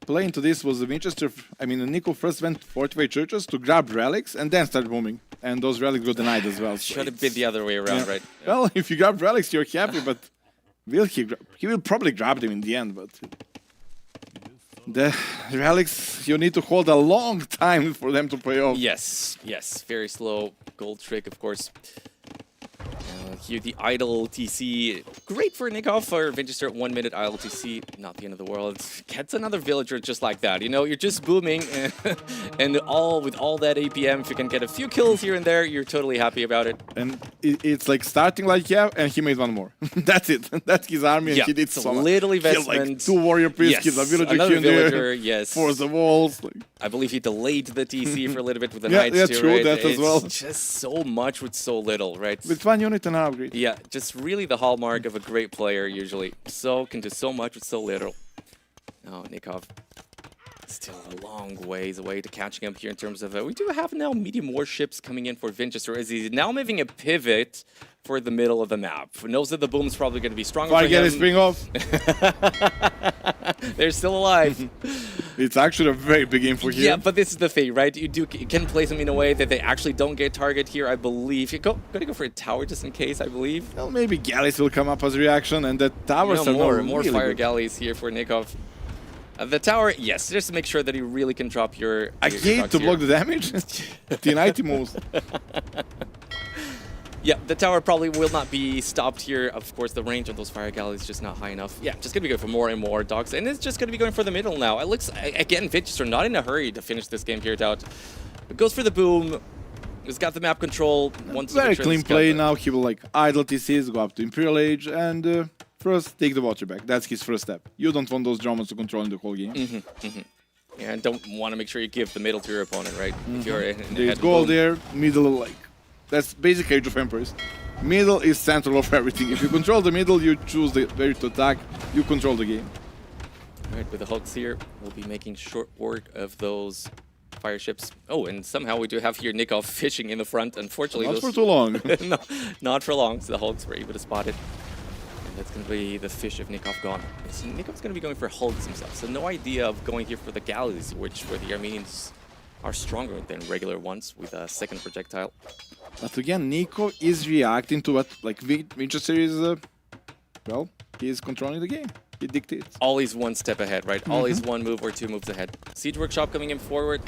play into this was the Winchester. I mean, Nico first went fortified churches to grab relics and then start booming. And those relics got denied as well. Should have been the other way around, right? Yeah. Well, if you grab relics, you're happy, but will he will probably grab them in the end, but the relics, you need to hold a long time for them to pay off. Yes, yes. Very slow gold trick, of course. Here the idle TC, great for Nikov for Winchester. 1 minute idle TC, not the end of the world. Gets another villager just like that. You know, you're just booming, and with all that APM, if you can get a few kills here and there, you're totally happy about it. And it's like starting like and he made 1 more. That's it. That's his army, and he did so much. Little investment. Like 2 warrior priests, yes. a villager Another here villager, yes. Force the walls. Like. I believe he delayed the TC for a little bit with the knights yeah, too, true, right? that as well. It's just so much with so little, right? With 1 unit and an upgrade. Yeah, just really the hallmark of a great player usually. So can do so much with so little. Oh, Nikov still a long ways away to catching up here in terms of... we do have now medium warships coming in for Winchester as he's now making a pivot for the middle of the map. Knows that the boom's probably going to be stronger for him. Get his spring off. They're still alive. It's actually a very big game for him. Yeah, but this is the thing, right? You can place them in a way that they actually don't get target here, I believe. Gonna go for a tower just in case, I believe. Well, maybe galleys will come up as a reaction, and the towers are more really fire good. galleys here for Nikov. The tower, yes, just to make sure that you really can drop your. I hate to block the damage. T90 moves. Yeah, the tower probably will not be stopped here. Of course, the range of those fire galleys is just not high enough. Yeah, just gonna be going for more and more dogs, and it's just gonna be going for the middle now. It looks again, Vinchester not in a hurry to finish this game here, Doubt. It goes for the boom. He's got the map control. Once Very clean play now. He will like idle TCs, go up to Imperial Age, and first take the water back. That's his first step. You don't want those Germans to control the whole game. Yeah, and don't want to make sure you give the middle to your opponent, right? If you're in There's goal there, middle like. That's basic Age of Empires. Middle is central of everything. If you control the middle, you choose the where to attack, you control the game. All right, with the Hulks here, we'll be making short work of those fire ships. Oh, and somehow we do have here Nikov fishing in the front. Unfortunately, Not for too long. No, not for long. So the Hulks were able to spot it. And that's going to be the fish of Nikov gone. So Nikov's going to be going for Hulks himself. So no idea of going here for the galleys, where the Armenians are stronger than regular ones with a second projectile. But again, Nico is reacting to what like Winchester is. Well, he is controlling the game. He dictates. Always one step ahead, right? Always one move or two moves ahead. Siege Workshop coming in forward.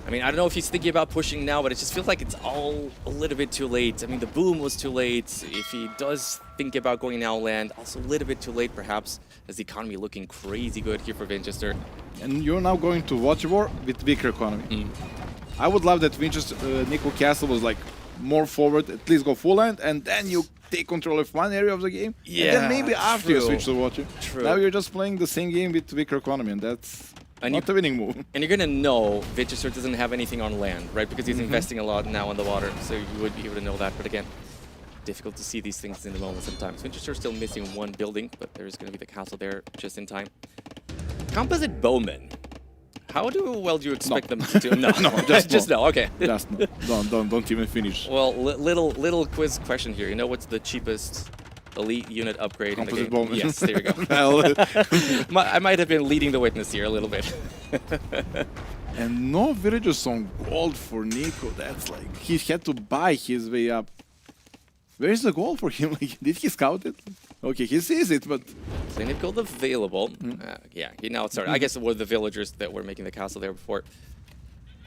I mean, I don't know if he's thinking about pushing now, but it just feels like it's all a little bit too late. I mean, the boom was too late. If he does think about going now land, also a little bit too late, perhaps, as the economy looking crazy good here for Winchester. And you're now going to Watch War with weaker economy. I would love that Winchester, Nico Castle was like more forward, at least go full land, and then you take control of one area of the game. Yeah, and then maybe after you switch to Watcher. True. Now you're just playing the same game with weaker economy, and that's not a winning move. And you're going to know Winchester doesn't have anything on land, right? Because he's investing a lot now on the water, so you would be able to know that. But again, difficult to see these things in the moment sometimes. Winchester's still missing one building, but there's going to be the castle there just in time. Composite Bowmen. How well do you expect them to do? No, no, just no. Okay. Just no. Don't even finish. Well, little quiz question here. You know what's the cheapest elite unit upgrade Composite in the game? Bowman. Yes, there we go. Well, I might have been leading the witness here a little bit. and no villagers on gold for Nico. That's like he had to buy his way up. Where's the goal for him? Like, did he scout it? Okay, he sees it, but Plenty of gold available. Yeah, he now started. I guess it were the villagers that were making the castle there before.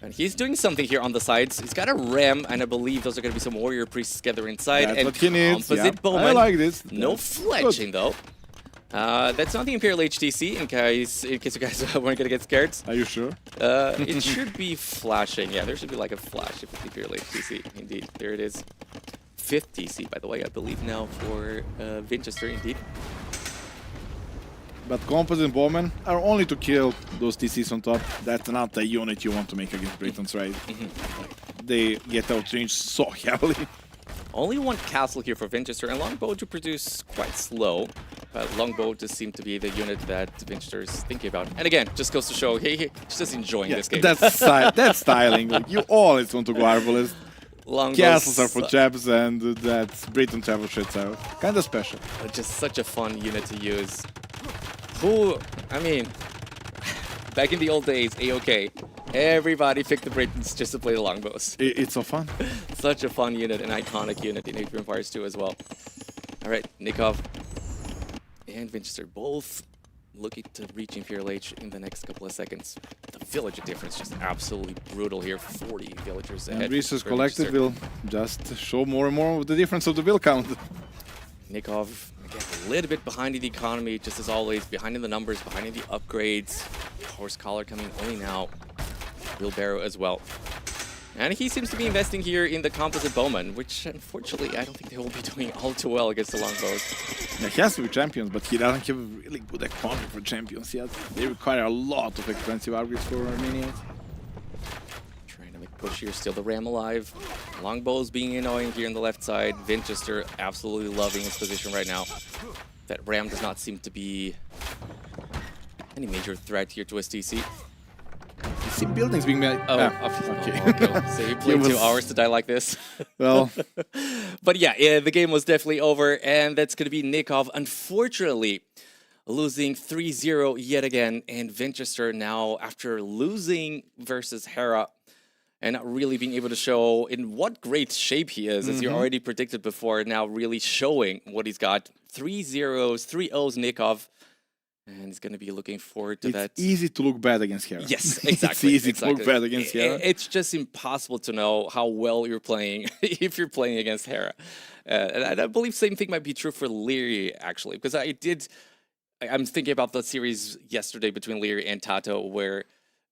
And he's doing something here on the sides. He's got a ram, and I believe those are going to be some warrior priests together inside. that's and what he needs. Composite Yeah. Bowman. I like this. No That's fletching, good. though. That's not the Imperial HTC, in case you guys weren't going to get scared. Are you sure? It should be flashing. Yeah, there should be like a flash if it's the Imperial HTC. Indeed, there it is. 5th TC, by the way, I believe now for Winchester, indeed. But composite bowmen are only to kill those TCs on top. That's not the unit you want to make against Britons, right? They get outranged so heavily. Only one castle here for Winchester, and Longbow to produce quite slow. But Longbow just seemed to be the unit that Winchester is thinking about. And again, just goes to show, he's just enjoying this game. That's styling. Like, you always want to go Arbalest. Longbows Castles are for chaps, and that's Briton travel shits are kind of special. just such a fun unit to use. Who, I mean, back in the old days, AOK, everybody picked the Britons just to play the Longbows. It's so fun. Such a fun unit, an iconic unit in Age of Empires 2 as well. All right, Nikov and Winchester both looking to reach Imperial Age in the next couple of seconds. The villager difference just absolutely brutal here. 40 villagers ahead. And Resource for Collective Winchester. will just show more and more of the difference of the will count. Nikov, again, a little bit behind in the economy, just as always, behind in the numbers, behind in the upgrades. Horse Collar coming only now. Wheelbarrow as well. And he seems to be investing here in the Composite Bowman, which unfortunately I don't think they will be doing all too well against the Longbows. Yeah, he has to be champions, but he doesn't have a really good economy for champions yet. They require a lot of expensive upgrades for Armenians. Trying to make push here, still the Ram alive. Longbows being annoying here on the left side. Winchester absolutely loving his position right now. That Ram does not seem to be any major threat here to STC. You see buildings being made. Oh, okay. okay. So you played 2 hours to die like this. Well, but yeah, the game was definitely over, and that's going to be Nikov. Unfortunately, losing 3-0 yet again, and Winchester now, after losing versus Hera, and not really being able to show in what great shape he is, as you already predicted before, now really showing what he's got. 3-0s, 3-0s Nikov, and he's going to be looking forward to that. It's easy to look bad against Hera. Yes, exactly. It's easy to look bad against Hera. It's just impossible to know how well you're playing if you're playing against Hera. And I believe same thing might be true for Leary, actually, because I'm thinking about the series yesterday between Leary and Tato, where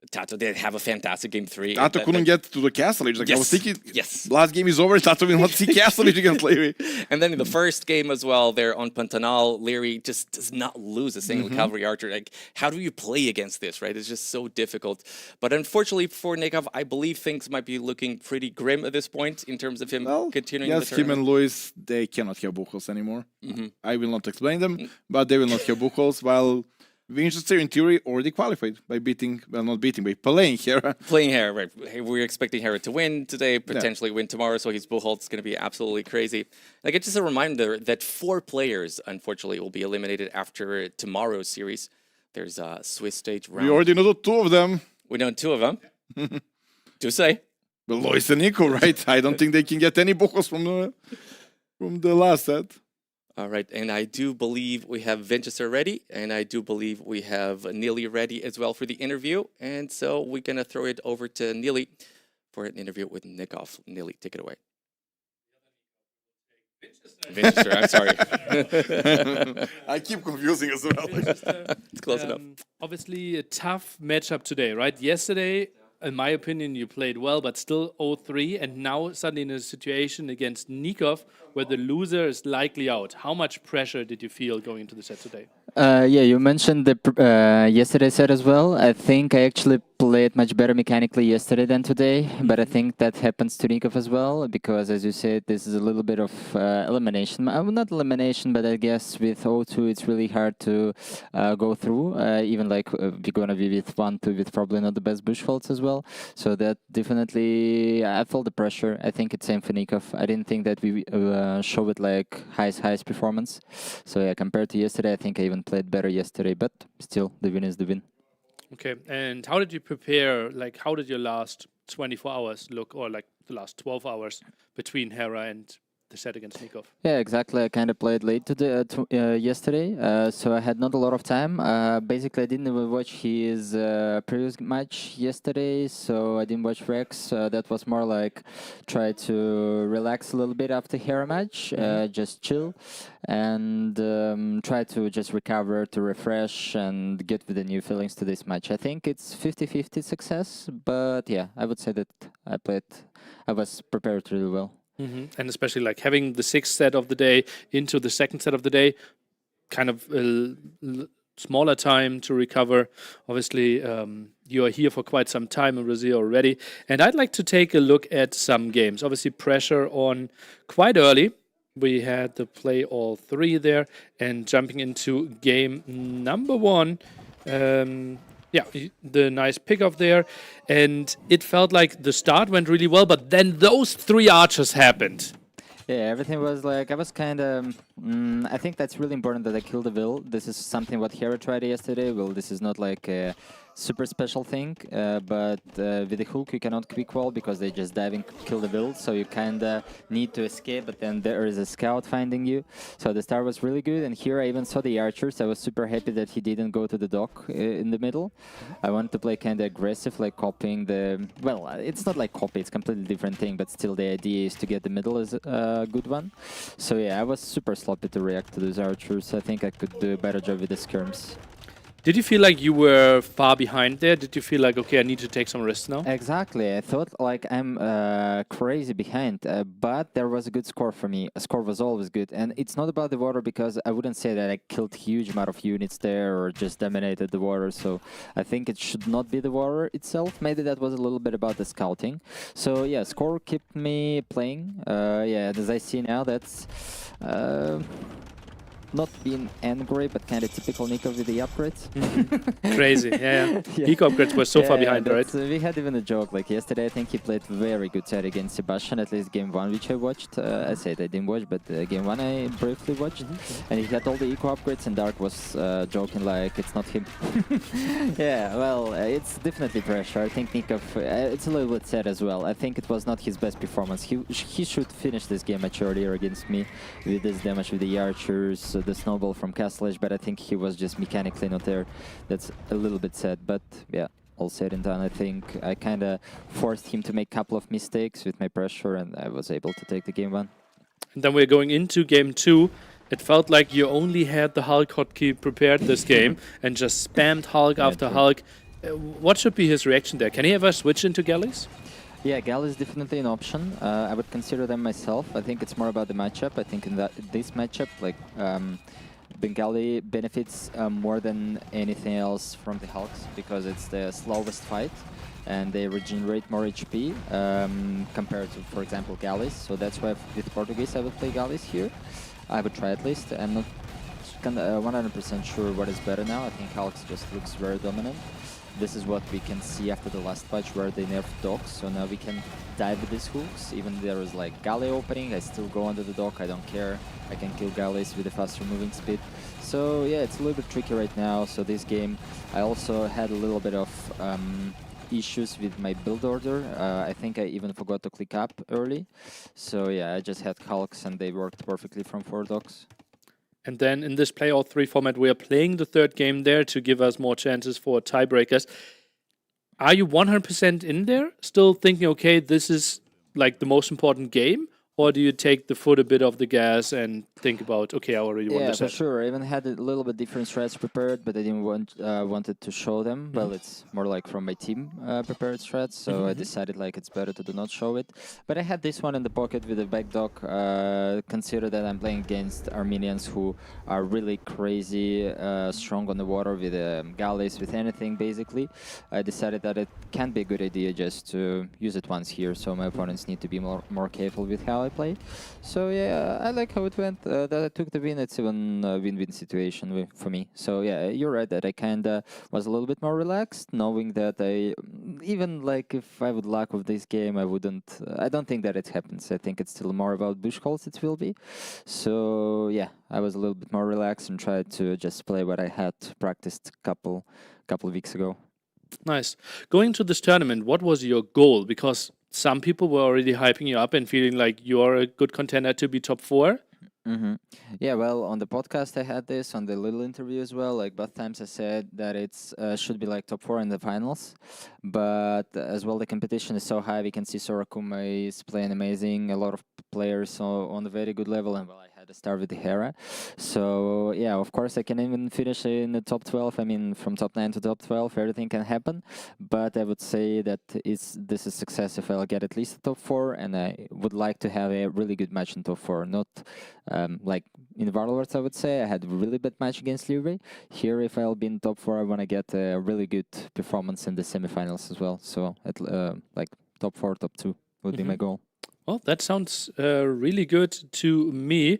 Tato did have a fantastic game 3. Tato couldn't get to the Castle Age. Like, I was Yes, thinking, yes. last game is over, Tato will not see Castle Age against Leary. And then in the first game as well, there on Pantanal, Leary just does not lose a single cavalry archer. Like, how do you play against this, right? It's just so difficult. But unfortunately for Nikov, I believe things might be looking pretty grim at this point in terms of him continuing Yes, the him and tournament. Luis, they cannot have buckles anymore. I will not explain them, but they will not have buckles, while Winchester, in theory, already qualified by beating, well, not beating, by playing Hera. Playing Hera, right? We're expecting Hera to win today, potentially win tomorrow, so his Buchholz is going to be absolutely crazy. Like, it's just a reminder that 4 players, unfortunately, will be eliminated after tomorrow's series. There's a Swiss stage round. We already know the 2 of them. We know 2 of them. To say. Well, Lois and Nico, right? I don't think they can get any buckles from the last set. All right, and I do believe we have Winchester ready, and I do believe we have Neely ready as well for the interview. And so we're going to throw it over to Neely for an interview with Nikov. Neely, take it away. Winchester, I'm sorry. I keep confusing as well. It's close enough. Obviously, a tough matchup today, right? Yesterday, in my opinion, you played well, but still 0-3, and now suddenly in a situation against Nikov where the loser is likely out. How much pressure did you feel going into the set today? Yeah, you mentioned the yesterday set as well. I think I actually played much better mechanically yesterday than today, but I think that happens to Nikov as well, because as you said, this is a little bit of elimination. Not elimination, but I guess with 0-2, it's really hard to go through. Even like we're gonna be with 1-2 with probably not the best Bushfolds as well. So that definitely, I felt the pressure. I think it's same for Nikov. I didn't think that we showed like highest performance. So yeah, compared to yesterday, I think I even played better yesterday, but still the win is the win. Okay, and how did you prepare? Like, how did your last 24 hours look, or like the last 12 hours between Hera and the set against Nikov? Yeah, exactly. I kind of played late yesterday, so I had not a lot of time. Basically, I didn't even watch his previous match yesterday, so I didn't watch Rex. That was more like try to relax a little bit after Hera match, just chill, and try to just recover, to refresh, and get with the new feelings to this match. I think it's 50-50 success, but yeah, I would say that I was prepared really well. And especially like having the 6th set of the day into the 2nd set of the day, kind of a smaller time to recover. Obviously, you are here for quite some time in Brazil already. And I'd like to take a look at some games. Obviously, pressure on quite early. We had to play all 3 there, and jumping into game number 1. Yeah, the nice pickoff there, and it felt like the start went really well, but then those 3 archers happened. Yeah, everything was like, I was kind of, I think that's really important that I killed the Will. This is something what Hera tried yesterday. Well, this is not like a super special thing, but with the hook you cannot quick wall because they just dive and kill the Will, so you kind of need to escape, but then there is a scout finding you. So the start was really good, and here I even saw the archers. I was super happy that he didn't go to the dock in the middle. I wanted to play kind of aggressive, like copying the, well, it's not like copy, it's a completely different thing, but still the idea is to get the middle as a good one. So yeah, I was super sloppy to react to those archers. I think I could do a better job with the skirms. Did you feel like you were far behind there? Did you feel like, okay, I need to take some risks now? Exactly. I thought like I'm crazy behind, but there was a good score for me. A score was always good. And it's not about the water, because I wouldn't say that I killed huge amount of units there or just dominated the water. So I think it should not be the water itself. Maybe that was a little bit about the scouting. So yeah, score kept me playing. Yeah, as I see now, that's... not being angry, but kind of typical Nico with the upgrades. Crazy, yeah. Yeah. Eco upgrades were so far behind, right? We had even a joke, like yesterday I think he played very good set against Sebastian, at least game 1 which I watched. I said I didn't watch, but game 1 I briefly watched. And he had all the eco upgrades and Dark was joking like it's not him. Yeah, well, it's definitely pressure. I think Nikov, it's a little bit sad as well. I think it was not his best performance. He should finish this game much earlier against me with this damage with the archers, the snowball from Castle Edge, but I think he was just mechanically not there. That's a little bit sad, but yeah, all said and done, I think I kind of forced him to make a couple of mistakes with my pressure and I was able to take the game 1. And then we're going into game 2. It felt like you only had the Hulk hotkey prepared this game and just spammed Hulk after Hulk. What should be his reaction there? Can he ever switch into galleys? Yeah, Gal is definitely an option. I would consider them myself. I think it's more about the matchup. I think in this matchup, like Bengali benefits more than anything else from the Hulks because it's the slowest fight and they regenerate more HP compared to, for example, Galleys. So that's why with Portuguese I would play Galleys here. I would try at least. I'm not 100% sure what is better now. I think Hulks just looks very dominant. This is what we can see after the last patch where they nerfed docks, so now we can dive with these hooks. Even there is like galley opening, I still go under the dock, I don't care. I can kill galleys with a faster moving speed. So yeah, it's a little bit tricky right now. So this game, I also had a little bit of issues with my build order. I think I even forgot to click up early. So yeah, I just had Hulks and they worked perfectly from 4 docks. And then in this play all 3 format, we are playing the 3rd game there to give us more chances for tiebreakers. Are you 100% in there? Still thinking, okay, this is like the most important game? Or do you take the foot a bit off the gas and think about, okay, I already won this Yeah, set? for sure. I even had a little bit different strats prepared, but I didn't wanted to show them. Well, it's more like from my team prepared strats, so I decided like it's better to do not show it. But I had this one in the pocket with a back dock. Consider that I'm playing against Armenians who are really crazy strong on the water with galleys, with anything basically. I decided that it can be a good idea just to use it once here, so my opponents need to be more careful with how I play. So yeah, I like how it went. That I took the win. It's even a win-win situation for me. So yeah, you're right that I kind of was a little bit more relaxed, knowing that I even like if I would luck with this game, I wouldn't. I don't think that it happens. I think it's still more about bush calls. It will be. So yeah, I was a little bit more relaxed and tried to just play what I had practiced couple of weeks ago. Nice. Going to this tournament, what was your goal? Because some people were already hyping you up and feeling like you're a good contender to be top 4. Yeah, well, on the podcast I had this, on the little interview as well, like both times I said that it's should be like top 4 in the finals, but as well the competition is so high. We can see Sorakuma is playing amazing, a lot of players on a very good level, and well, I had to start with the Hera. So yeah, of course I can even finish in the top 12. I mean, from top 9 to top 12, everything can happen, but I would say that this is success if I'll get at least a top 4, and I would like to have a really good match in top 4, not like in Warlords, I would say I had a really bad match against Livre. Here, if I'll be in top 4, I want to get a really good performance in the semifinals as well. So, like top 4, top 2 would be my goal. Well, that sounds really good to me.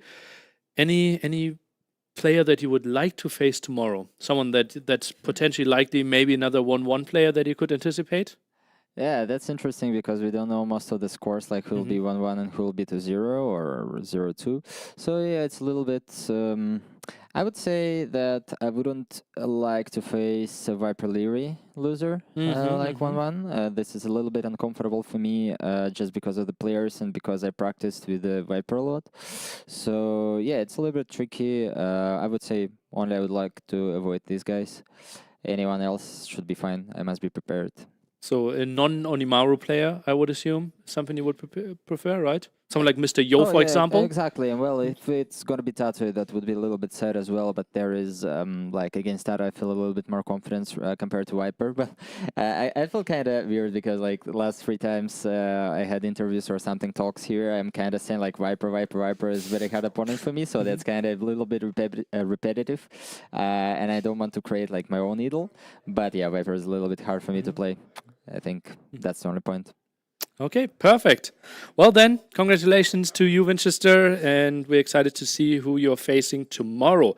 Any player that you would like to face tomorrow? Someone that's potentially likely, maybe another 1-1 player that you could anticipate? Yeah, that's interesting because we don't know most of the scores, like who will be 1-1 and who will be 2-0 or 0-2. So yeah, it's a little bit... I would say that I wouldn't like to face a Viper Leary loser, like 1-1. This is a little bit uncomfortable for me just because of the players and because I practiced with the Viper a lot. So yeah, it's a little bit tricky. I would say only I would like to avoid these guys. Anyone else should be fine. I must be prepared. So a non-Onimaru player, I would assume, something you would prefer, right? Someone like Mr. Yo, for example? Exactly. And well, if it's going to be Tatu, that would be a little bit sad as well. But there is, like, against Tatu, I feel a little bit more confidence compared to Viper. But I feel kind of weird because, like, the last 3 times I had interviews or something, talks here, I'm kind of saying, like, Viper is very hard opponent for me. So that's kind of a little bit repetitive. And I don't want to create, like, my own idol. But yeah, Viper is a little bit hard for me to play. I think that's the only point. Okay, perfect. Well then, congratulations to you, Winchester, and we're excited to see who you're facing tomorrow.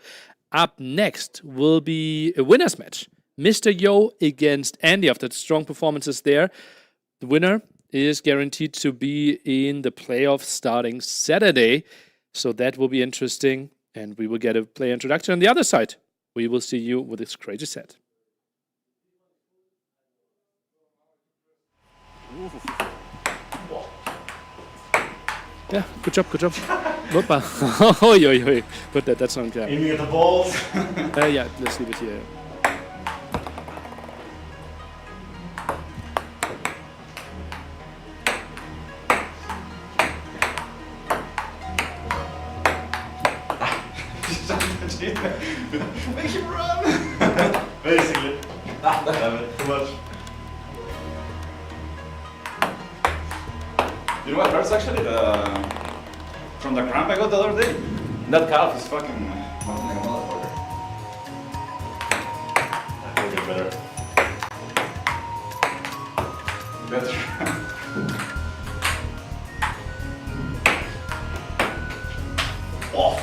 Up next will be a winners match. Mr. Yo against Andy. After the strong performances there, the winner is guaranteed to be in the playoffs starting Saturday. So that will be interesting, and we will get a player introduction on the other side. We will see you with this crazy set. Yeah, good job, good job. Whoopa. Oi, oi, oi. Put that's on camera. Aiming at the balls. Yeah, let's leave it here. Make him run! Basically. Damn it, too much. You know what hurts actually? From the cramp I got the other day. That calf is fucking mounting like a motherfucker. That will get better. Better. Oh.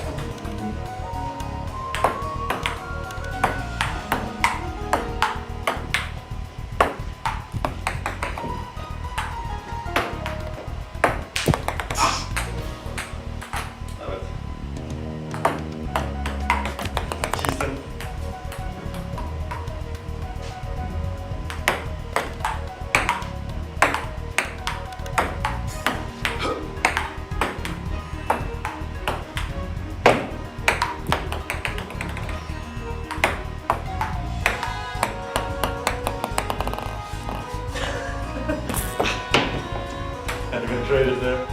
Had to be traded there.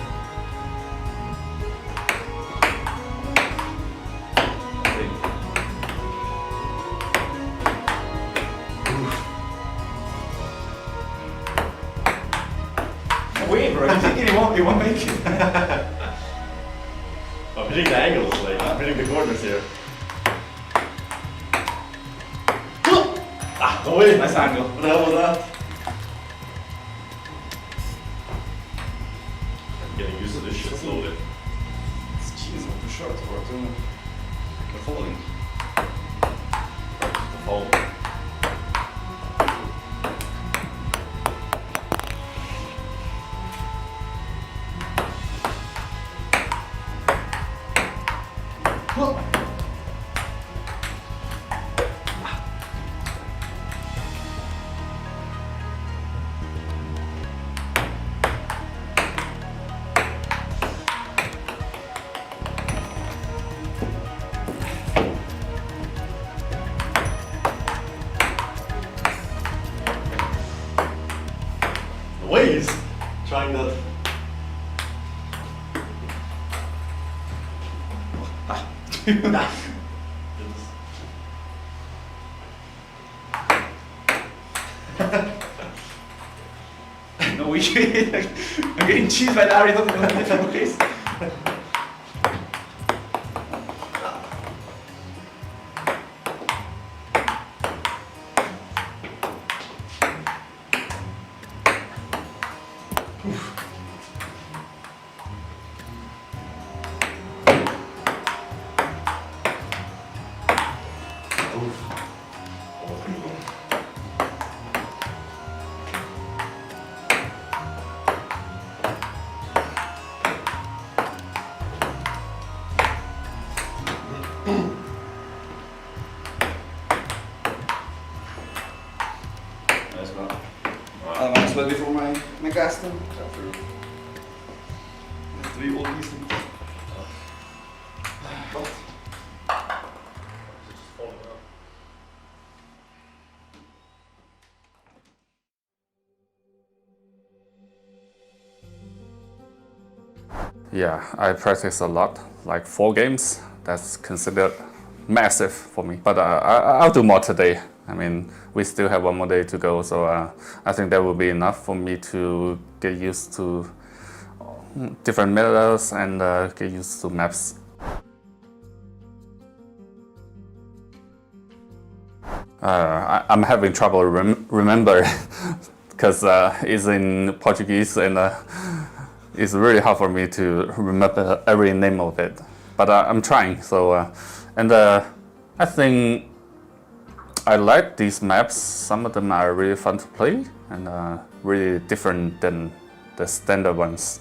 Wait, bro, I'm thinking he won't make it. I'm hitting the angles, like, I'm hitting the corners here. No way! Nice angle. What the hell was that? I'm getting used to this shit slowly. Jeez, I'm too short or too... We're falling. The fall. Ways! Trying that. No, we I'm getting cheesed by the Ari, don't go different ways. Nice one. I'm gonna sweat before my casting. To be all decent. Yeah, I practice a lot, like 4 games. That's considered massive for me. But I'll do more today. I mean, we still have 1 more day to go, so I think that will be enough for me to get used to different metas and get used to maps. I'm having trouble remember because it's in Portuguese and it's really hard for me to remember every name of it. But I'm trying. So and I think I like these maps. Some of them are really fun to play and really different than the standard ones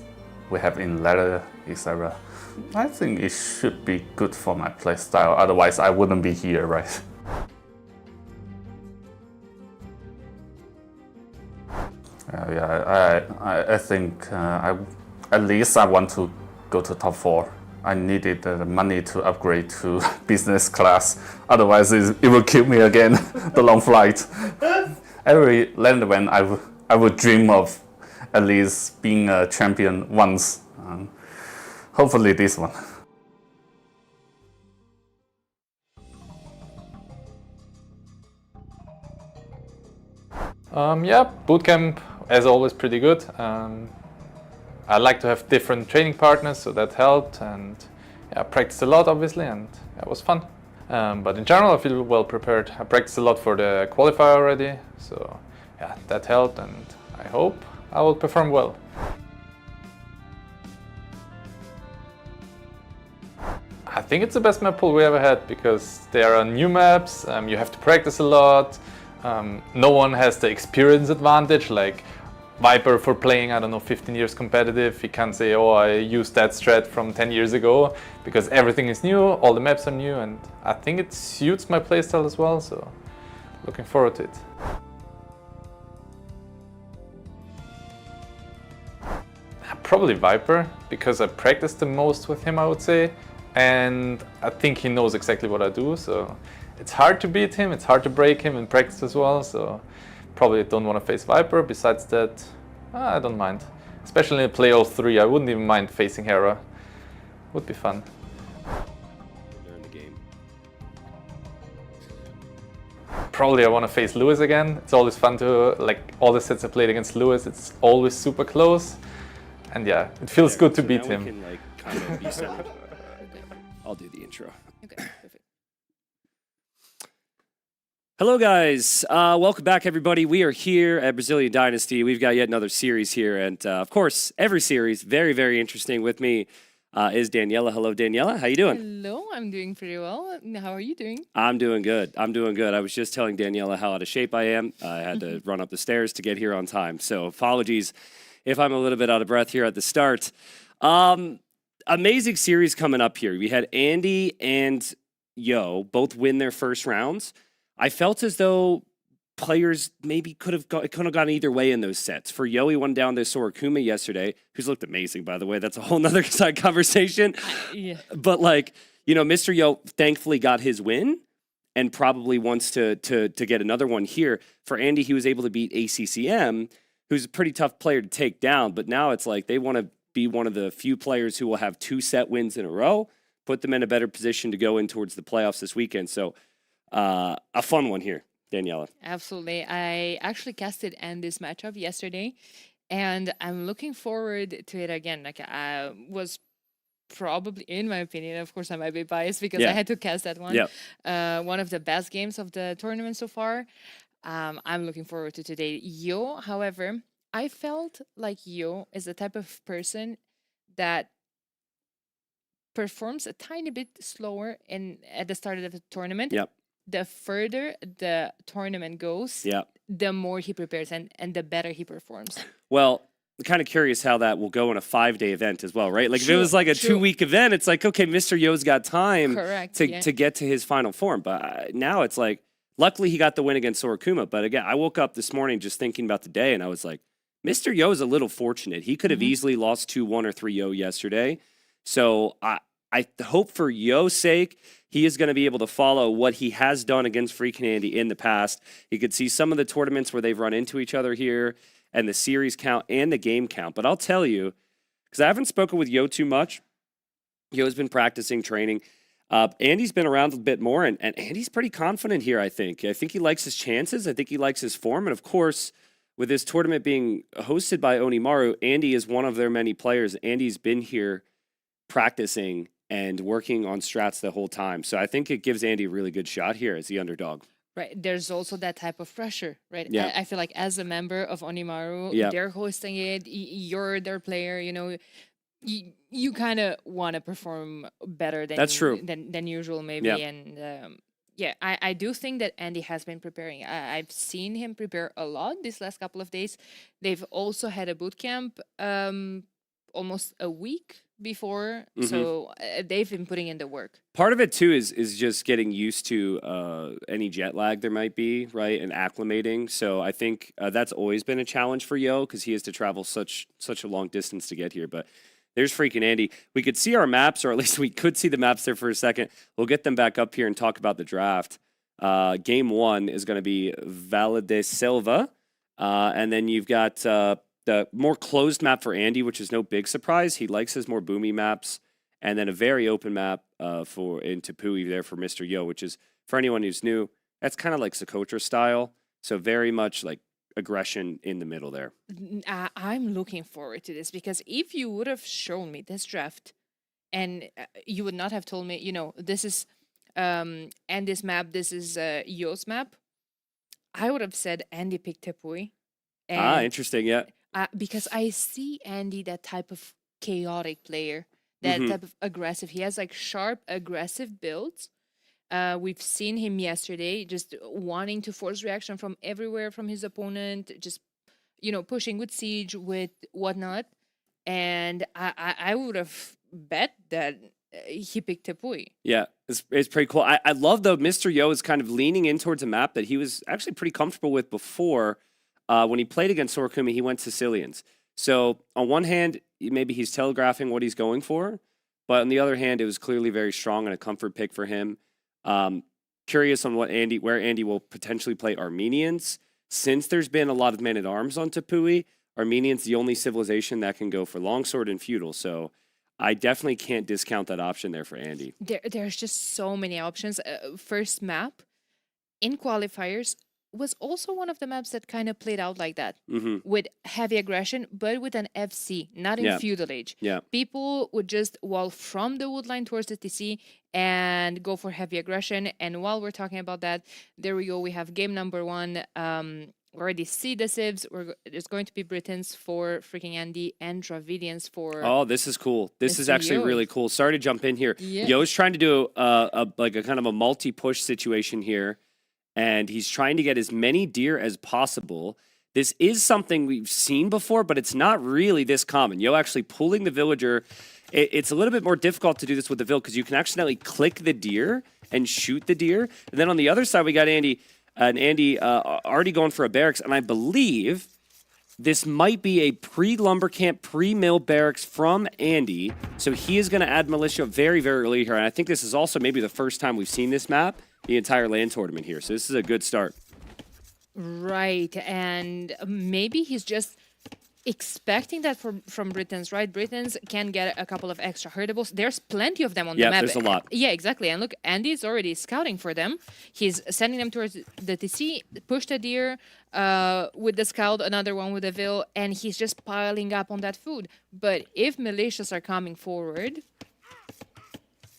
we have in ladder, etc. I think it should be good for my playstyle. Otherwise, I wouldn't be here, right? I think at least I want to go to top 4. I needed the money to upgrade to business class. Otherwise, it will kill me again, the long flight. Every land event, I would dream of at least being a champion once. Hopefully this one. Yeah, bootcamp as always pretty good. I like to have different training partners, so that helped, and yeah, I practiced a lot obviously, and it was fun. But in general, I feel well prepared. I practiced a lot for the qualifier already, so yeah, that helped, and I hope I will perform well. I think it's the best map pool we ever had because there are new maps, you have to practice a lot. No one has the experience advantage, like Viper for playing, I don't know, 15 years competitive. He can't say, oh, I used that strat from 10 years ago, because everything is new, all the maps are new, and I think it suits my playstyle as well, so looking forward to it. Probably Viper, because I practiced the most with him, I would say, and I think he knows exactly what I do, so it's hard to beat him, it's hard to break him in practice as well, so probably don't want to face Viper. Besides that, I don't mind. Especially in play 03, I wouldn't even mind facing Hera. Would be fun. They're in the game. Probably I want to face Lewis again. It's always fun to, like, all the sets I played against Lewis, it's always super close. And yeah, it feels good to beat him. We can, like, kind of be centered. I'll do the intro. Okay, perfect. Hello, guys. Welcome back, everybody. We are here at Brazilian Dynasty. We've got yet another series here. And, of course, every series, very, very interesting. With me is Daniela. Hello, Daniela. How you doing? Hello, I'm doing pretty well. How are you doing? I'm doing good. I'm doing good. I was just telling Daniela how out of shape I am. I had to run up the stairs to get here on time. So apologies if I'm a little bit out of breath here at the start. Amazing series coming up here. We had Andy and Yo both win their first rounds. I felt as though players maybe could have gone either way in those sets. For Yo, he won down to Sorokuma yesterday, who's looked amazing, by the way. That's a whole nother side conversation. Yeah. But, like, you know, Mr. Yo thankfully got his win and probably wants to get another one here. For Andy, he was able to beat ACCM, who's a pretty tough player to take down. But now it's like they want to be one of the few players who will have 2 set wins in a row, put them in a better position to go in towards the playoffs this weekend. So, a fun one here, Daniela. Absolutely. I actually casted Andy's matchup yesterday, and I'm looking forward to it again. Like, I was probably, in my opinion, of course I might be biased because I had to cast that one. One of the best games of the tournament so far. I'm looking forward to today. Yo, however, I felt like Yo is the type of person that performs a tiny bit slower at the start of the tournament. The further the tournament goes, the more he prepares and the better he performs. Well, I'm kind of curious how that will go in a 5-day event as well, right? Like, if it was like a 2-week event, it's like, okay, Mr. Yo's got time to get to his final form. But now it's like, luckily he got the win against Sorokuma. But again, I woke up this morning just thinking about the day, and I was like, Mr. Yo is a little fortunate. He could have easily lost 2-1 or 3-0 yesterday. So I hope for Yo's sake, he is going to be able to follow what he has done against freaking Andy in the past. You could see some of the tournaments where they've run into each other here, and the series count and the game count. But I'll tell you, because I haven't spoken with Yo too much. Yo's been practicing, training. Andy's been around a bit more, and Andy's pretty confident here, I think. I think he likes his chances. I think he likes his form. And, of course, with this tournament being hosted by Onimaru, Andy is one of their many players. Andy's been here practicing and working on strats the whole time. So I think it gives Andy a really good shot here as the underdog. Right. There's also that type of pressure, right? Yeah. I feel like as a member of Onimaru, Yeah. they're hosting it, you're their player, you know, you kind of want to perform better than That's true. than usual, maybe. Yeah. And yeah, I do think that Andy has been preparing. I've seen him prepare a lot these last couple of days. They've also had a boot camp almost a week before, so they've been putting in the work. Part of it too is just getting used to any jet lag there might be, right, and acclimating. So I think that's always been a challenge for Yo because he has to travel such a long distance to get here. But there's freaking Andy. We could see our maps, or at least we could see the maps there for a second. We'll get them back up here and talk about the draft. Game 1 is going to be Valle de Silva, and then you've got the more closed map for Andy, which is no big surprise. He likes his more boomy maps. And then a very open map for in Tepui there for Mr. Yo, which is, for anyone who's new, that's kind of like Socotra style. So very much like aggression in the middle there. I'm looking forward to this because if you would have shown me this draft and you would not have told me, you know, this is Andy's map, this is Yo's map, I would have said Andy picked Tepui. Interesting, yeah. Because I see Andy that type of chaotic player, that type of aggressive. He has like sharp, aggressive builds. We've seen him yesterday just wanting to force reaction from everywhere from his opponent, just, you know, pushing with siege, with whatnot. And I would have bet that he picked Tepui. Yeah, it's pretty cool. I love, though, Mr. Yo is kind of leaning in towards a map that he was actually pretty comfortable with before. When he played against Sorokumi, he went Sicilians. So on one hand, maybe he's telegraphing what he's going for, but on the other hand, it was clearly very strong and a comfort pick for him. Curious on where Andy will potentially play Armenians. Since there's been a lot of men-at-arms on Tepui, Armenians the only civilization that can go for longsword and feudal. So I definitely can't discount that option there for Andy. There's just so many options. First map in qualifiers was also one of the maps that kind of played out like that, with heavy aggression, but with an FC, not in feudal age. Yeah. People would just wall from the wood line towards the TC and go for heavy aggression. And while we're talking about that, there we go. We have game number 1. We already see the civs. There's going to be Britons for freaking Andy and Dravidians for... Oh, this is cool. This is actually Yo. really cool. Sorry to jump in here. Yeah. Yo's trying to do a kind of a multi-push situation here. And he's trying to get as many deer as possible. This is something we've seen before, but it's not really this common. Yo actually pulling the villager. It's a little bit more difficult to do this with the vill because you can accidentally click the deer and shoot the deer. And then on the other side, we got Andy. And Andy already going for a barracks. And I believe this might be a pre-lumber camp, pre-mill barracks from Andy. So he is going to add militia very, very early here. And I think this is also maybe the first time we've seen this map, the entire LAN tournament here. So this is a good start. Right, and maybe he's just expecting that from Britons, right? Britons can get a couple of extra herdables. There's plenty of them on the map. Yeah, there's a lot. Yeah, exactly. And look, Andy's already scouting for them. He's sending them towards the TC, push the deer with the scout, another one with the vill, and he's just piling up on that food. But if militias are coming forward,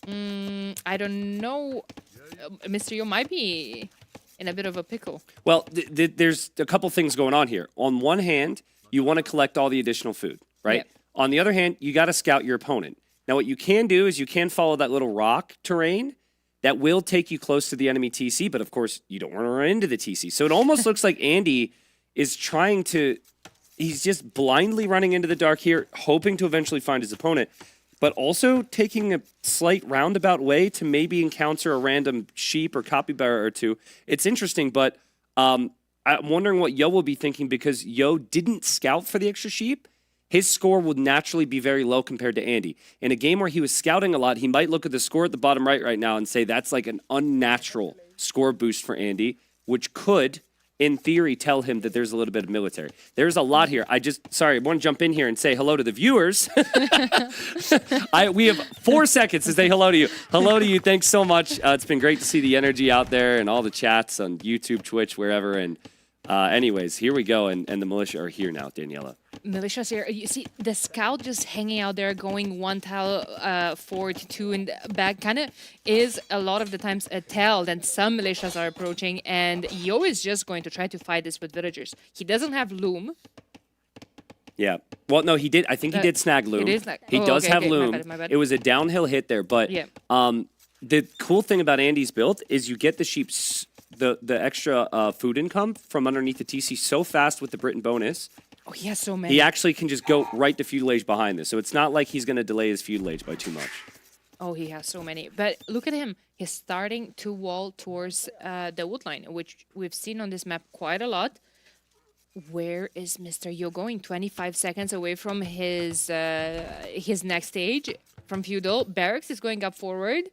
I don't know. Mr. Yo might be in a bit of a pickle. Well, there's a couple things going on here. On one hand, you want to collect all the additional food, right? Yep. On the other hand, you got to scout your opponent. Now, what you can do is you can follow that little rock terrain that will take you close to the enemy TC, but of course, you don't want to run into the TC. So it almost looks like Andy is trying to... He's just blindly running into the dark here, hoping to eventually find his opponent, but also taking a slight roundabout way to maybe encounter a random sheep or capybara or two. It's interesting, but I'm wondering what Yo will be thinking because Yo didn't scout for the extra sheep. His score would naturally be very low compared to Andy. In a game where he was scouting a lot, he might look at the score at the bottom right now and say that's like an unnatural score boost for Andy, which could, in theory, tell him that there's a little bit of military. There's a lot here. I want to jump in here and say hello to the viewers. We have 4 seconds to say hello to you. Hello to you. Thanks so much. It's been great to see the energy out there and all the chats on YouTube, Twitch, wherever. And anyways, here we go. And the militia are here now, Daniela. militias here. You see the scout just hanging out there, going one tile forward, two in the back. Kind of is a lot of the times a tell that some militias are approaching, and Yo is just going to try to fight this with villagers. He doesn't have loom. Yeah. Well, no, he did. I think he did snag loom. It is snag. He Oh, does okay, have okay, my loom. bad, my bad. It was a downhill hit there, but Yeah. the cool thing about Andy's build is you get the sheep's the extra food income from underneath the TC so fast with the Britain bonus. Oh, he has so many. He actually can just go right to feudalage behind this, so it's not like he's going to delay his feudalage by too much. Oh, he has so many. But look at him. He's starting to wall towards the wood line, which we've seen on this map quite a lot. Where is Mr. Yo going? 25 seconds away from his next stage from feudal. Barracks is going up forward.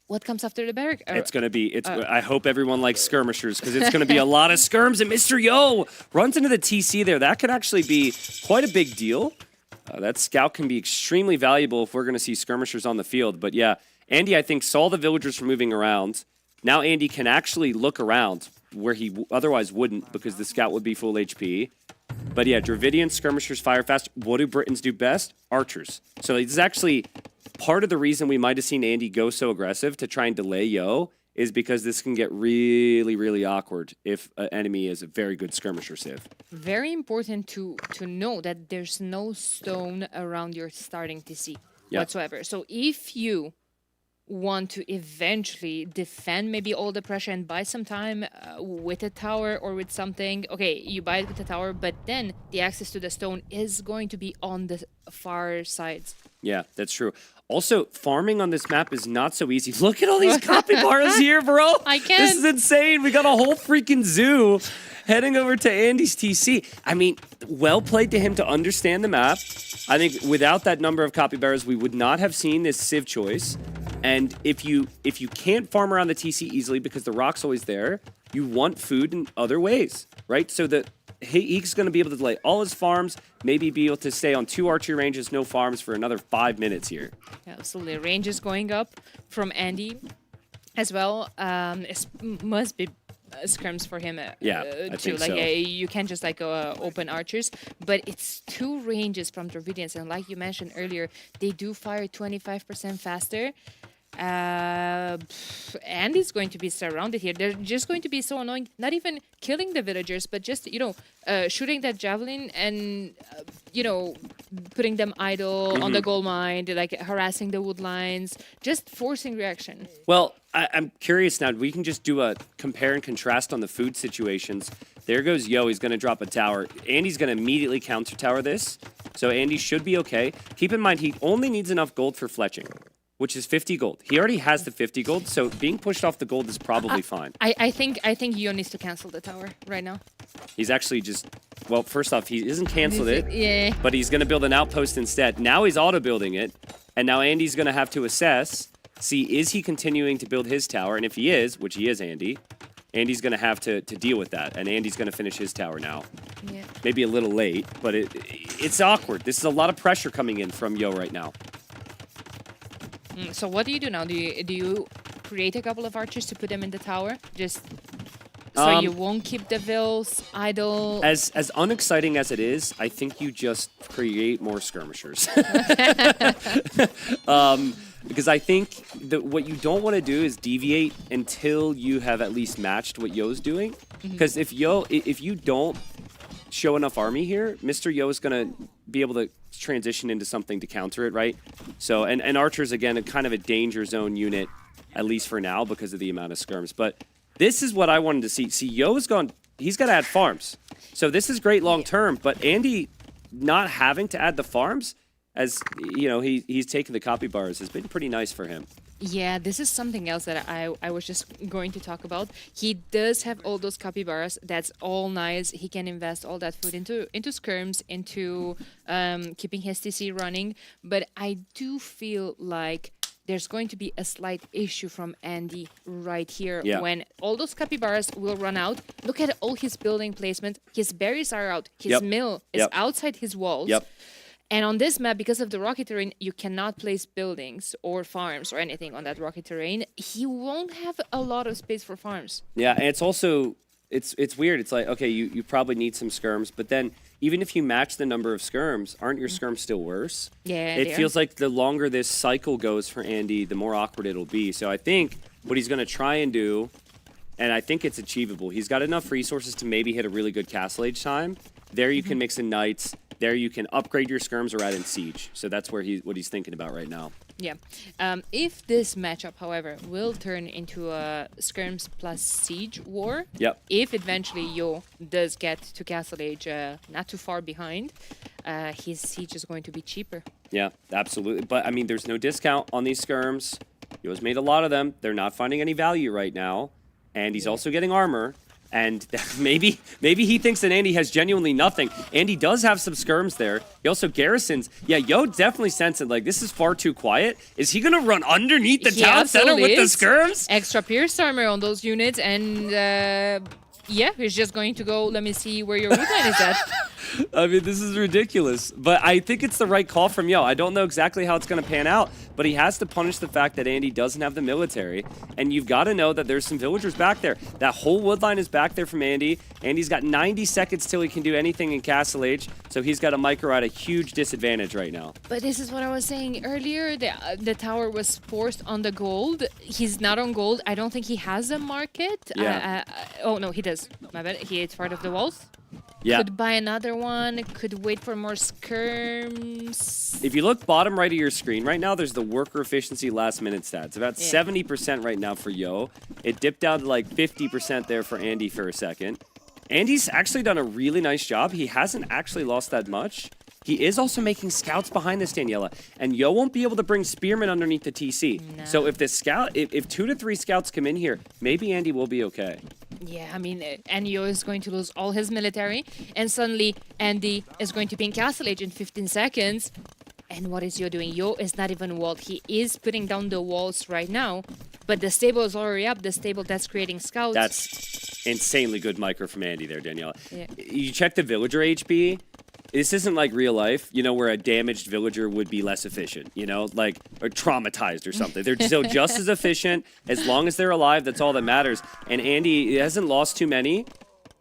What comes after the barrack? It's going to be, I hope everyone likes skirmishers because it's going to be a lot of skirms, and Mr. Yo runs into the TC there. That could actually be quite a big deal. That scout can be extremely valuable if we're going to see skirmishers on the field. But yeah, Andy, I think, saw the villagers from moving around. Now Andy can actually look around where he otherwise wouldn't because the scout would be full HP. But yeah, Dravidians, skirmishers fire fast. What do Britons do best? Archers. So this is actually part of the reason we might have seen Andy go so aggressive to try and delay Yo is because this can get really, really awkward if an enemy is a very good skirmisher civ. Very important to know that there's no stone around your starting TC whatsoever. So if you want to eventually defend maybe all the pressure and buy some time with a tower or with something, okay, you buy it with the tower, but then the access to the stone is going to be on the far sides. Yeah, that's true. Also, farming on this map is not so easy. Look at all these capybaras here, bro. I can't. This is insane. We got a whole freaking zoo heading over to Andy's TC. I mean, well played to him to understand the map. I think without that number of capybaras, we would not have seen this civ choice. And if you can't farm around the TC easily because the rock's always there, you want food in other ways, right? So that he's going to be able to delay all his farms, maybe be able to stay on 2 archery ranges, no farms for another 5 minutes here. Yeah, absolutely. Range is going up from Andy as well. It must be scrims for him I too. think Like so. you can't just like open archers, but it's 2 ranges from Dravidians, and like you mentioned earlier, they do fire 25% faster. And it's going to be surrounded here. They're just going to be so annoying. Not even killing the villagers, but just shooting that javelin and putting them idle on the gold mine, like harassing the wood lines, just forcing reaction. Well, I'm curious now. We can just do a compare and contrast on the food situations. There goes Yo. He's going to drop a tower. Andy's going to immediately counter tower this. So Andy should be okay. Keep in mind, he only needs enough gold for fletching, which is 50 gold. He already has the 50 gold, so being pushed off the gold is probably fine. I think Yo needs to cancel the tower right now. He's actually just, well, first off, he isn't canceled it, Yeah. but he's going to build an outpost instead. Now he's auto-building it, and now Andy's going to have to assess, see, is he continuing to build his tower? And if he is, which he is, Andy's going to have to deal with that, and Andy's going to finish his tower now. Yeah. Maybe a little late, but it's awkward. This is a lot of pressure coming in from Yo right now. So what do you do now? Do you create a couple of archers to put them in the tower? Just so you won't keep the vills idle? As unexciting as it is, I think you just create more skirmishers. Because I think that what you don't want to do is deviate until you have at least matched what Yo's doing. Because if you don't show enough army here, Mr. Yo is going to be able to transition into something to counter it, right? So, and Archer's, again, kind of a danger zone unit, at least for now, because of the amount of skirms. But this is what I wanted to see. See, Yo's gone, he's got to add farms. So this is great long term, but Andy not having to add the farms, as, he's taken the capybaras, has been pretty nice for him. Yeah, this is something else that I was just going to talk about. He does have all those capybaras. That's all nice. He can invest all that food into skirms, into keeping his TC running. But I do feel like there's going to be a slight issue from Andy right here when all those capybaras will run out. Look at all his building placement. His berries are out. His mill is outside his walls. And on this map, because of the rocky terrain, you cannot place buildings or farms or anything on that rocky terrain. He won't have a lot of space for farms. Yeah, and it's also it's weird. It's like, okay, you probably need some skirms, but then even if you match the number of skirms, aren't your skirms still worse? Yeah, It feels like the longer this cycle goes for Andy, the more awkward it'll be. So I think what he's going to try and do, and I think it's achievable, he's got enough resources to maybe hit a really good Castle Age time. There you can mix in Knights. There you can upgrade your skirms or add in Siege. So that's what he's thinking about right now. Yeah. If this matchup, however, will turn into a skirms plus siege war, Yep. if eventually Yo does get to Castle Age not too far behind, his siege is going to be cheaper. Yeah, absolutely. But I mean, there's no discount on these skirms. Yo's made a lot of them. They're not finding any value right now. And he's also getting armor. And maybe he thinks that Andy has genuinely nothing. Andy does have some skirms there. He also garrisons. Yeah, Yo definitely sensing, like, this is far too quiet. Is he going to run underneath the town center with the skirms? Extra pierce armor on those units, and yeah, he's just going to go, let me see where your root line is at. I mean, this is ridiculous. But I think it's the right call from Yo. I don't know exactly how it's going to pan out, but he has to punish the fact that Andy doesn't have the military. And you've got to know that there's some villagers back there. That whole wood line is back there from Andy. Andy's got 90 seconds till he can do anything in Castle Age, so he's got a micro at a huge disadvantage right now. But this is what I was saying earlier. The tower was forced on the gold. He's not on gold. I don't think he has a market. Yeah. Oh, no, he does. My bad. It's part of the walls. Yeah. Could buy another one. Could wait for more skirms. If you look bottom right of your screen, right now there's the worker efficiency last minute stats. About 70% right now for Yo. It dipped down to like 50% there for Andy for a second. Andy's actually done a really nice job. He hasn't actually lost that much. He is also making scouts behind this, Daniela. And Yo won't be able to bring spearmen underneath the TC. No. So if if 2 to 3 scouts come in here, maybe Andy will be okay. Yeah, I mean, and Yo is going to lose all his military, and suddenly Andy is going to be in Castle Age in 15 seconds. And what is Yo doing? Yo is not even walled. He is putting down the walls right now, but the stable is already up. The stable that's creating scouts. That's insanely good micro from Andy there, Daniela. Yeah. You check the villager HP. This isn't like real life, you know, where a damaged villager would be less efficient, you know, like, or traumatized or something. They're still just as efficient. As long as they're alive, that's all that matters. And Andy hasn't lost too many,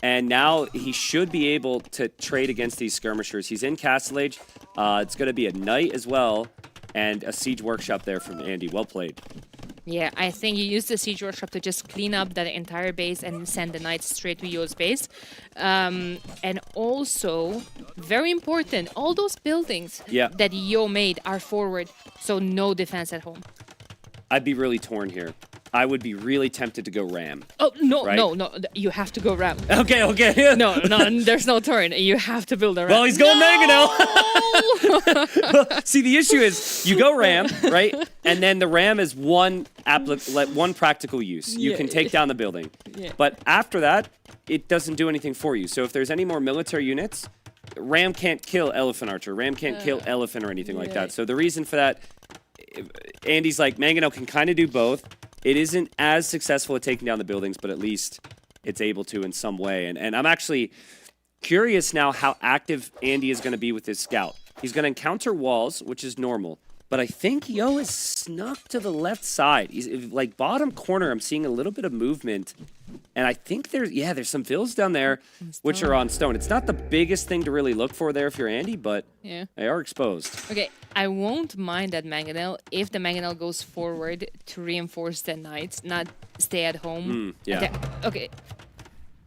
and now he should be able to trade against these skirmishers. He's in Castle Age. It's going to be a knight as well, and a siege workshop there from Andy. Well played. Yeah, I think he used the siege workshop to just clean up that entire base and send the knights straight to Yo's base. And also, very important, all those buildings that Yo made are forward, so no defense at home. I'd be really torn here. I would be really tempted to go Ram. Oh, no, right? no, you have to go Ram. Okay. No, there's no turn. You have to build a Ram. Well, he's going Mangonel. See, the issue is you go Ram, right? And then the Ram is one practical use. You can take down the building. Yeah. But after that, it doesn't do anything for you. So if there's any more military units, Ram can't kill Elephant Archer. Ram can't kill Elephant or anything like that. So the reason for that, Andy's like, Mangonel can kind of do both. It isn't as successful at taking down the buildings, but at least it's able to in some way. And I'm actually curious now how active Andy is going to be with his scout. He's going to encounter walls, which is normal. But I think Yo is snuck to the left side. He's like bottom corner. I'm seeing a little bit of movement. And I think there's some vills down there, which are on stone. It's not the biggest thing to really look for there if you're Andy, but they are exposed. Okay, I won't mind that Mangonel if the Mangonel goes forward to reinforce the knights, not stay at home. Okay.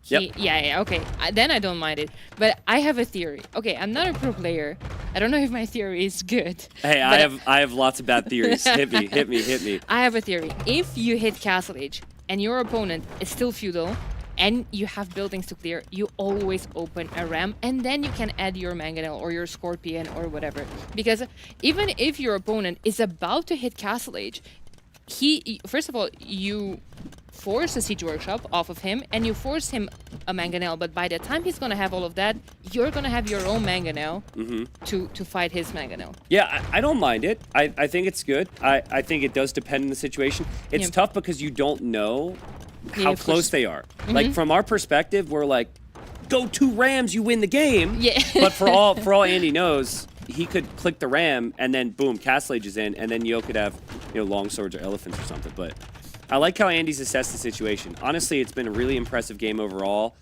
Yeah, okay. Then I don't mind it. But I have a theory. Okay, I'm not a pro player. I don't know if my theory is good. Hey, I have lots of bad theories. Hit me. I have a theory. If you hit Castle Age and your opponent is still feudal and you have buildings to clear, you always open a Ram and then you can add your Mangonel or your Scorpion or whatever. Because even if your opponent is about to hit Castle Age, first of all, you force a siege workshop off of him and you force him a Mangonel, but by the time he's going to have all of that, you're going to have your own Mangonel to fight his Mangonel. Yeah, I don't mind it. I think it's good. I think it does depend on the situation. It's tough because you don't know how close they are. Like from our perspective, we're like, go 2 Rams, you win the game. Yeah. But for all Andy knows, he could click the Ram and then boom, Castle Age is in, and then Yo could have long swords or elephants or something. But I like how Andy's assessed the situation. Honestly, it's been a really impressive game overall.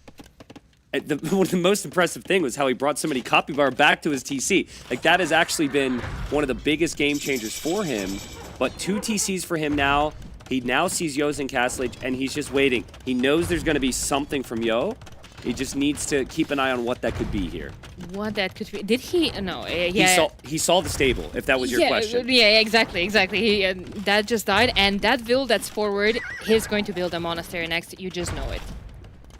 One of the most impressive thing was how he brought so many copy bar back to his TC. Like, that has actually been one of the biggest game changers for him. But 2 TCs for him now. He now sees Yo's in Castle Age, and he's just waiting. He knows there's going to be something from Yo. He just needs to keep an eye on what that could be here. What that could be? Did he? No. Yeah. He saw the stable, if that was your question. Yeah, exactly. He, that just died, and that build that's forward, he's going to build a monastery next. You just know it.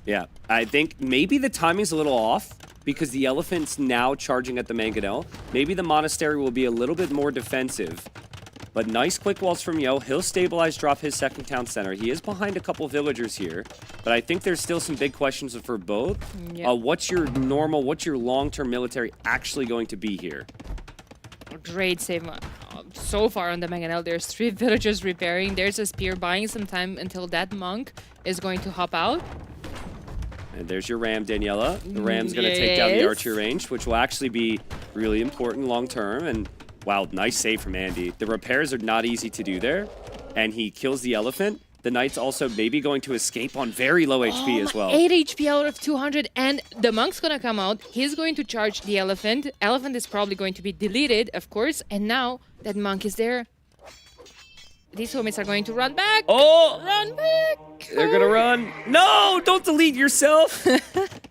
Yeah, I think maybe the timing's a little off because the elephant's now charging at the mangonel. Maybe the monastery will be a little bit more defensive. But nice quick walls from Yo. He'll stabilize, drop his second town center. He is behind a couple villagers here, but I think there's still some big questions for both. Yep. What's your long-term military actually going to be here? Great save. So far on the mangonel, there's 3 villagers repairing. There's a spear buying some time until that monk is going to hop out. And there's your ram, Daniela. The ram's going to take down the archer range, which will actually be really important long-term. And wow, nice save from Andy. The repairs are not easy to do there, and he kills the elephant. The knight's also maybe going to escape on very low HP as well. 8 HP out of 200, and the monk's gonna come out. He's going to charge the elephant. Elephant is probably going to be deleted, of course, and now that monk is there. These homies are going to run back. Oh! Run back! They're gonna run. No! Don't delete yourself!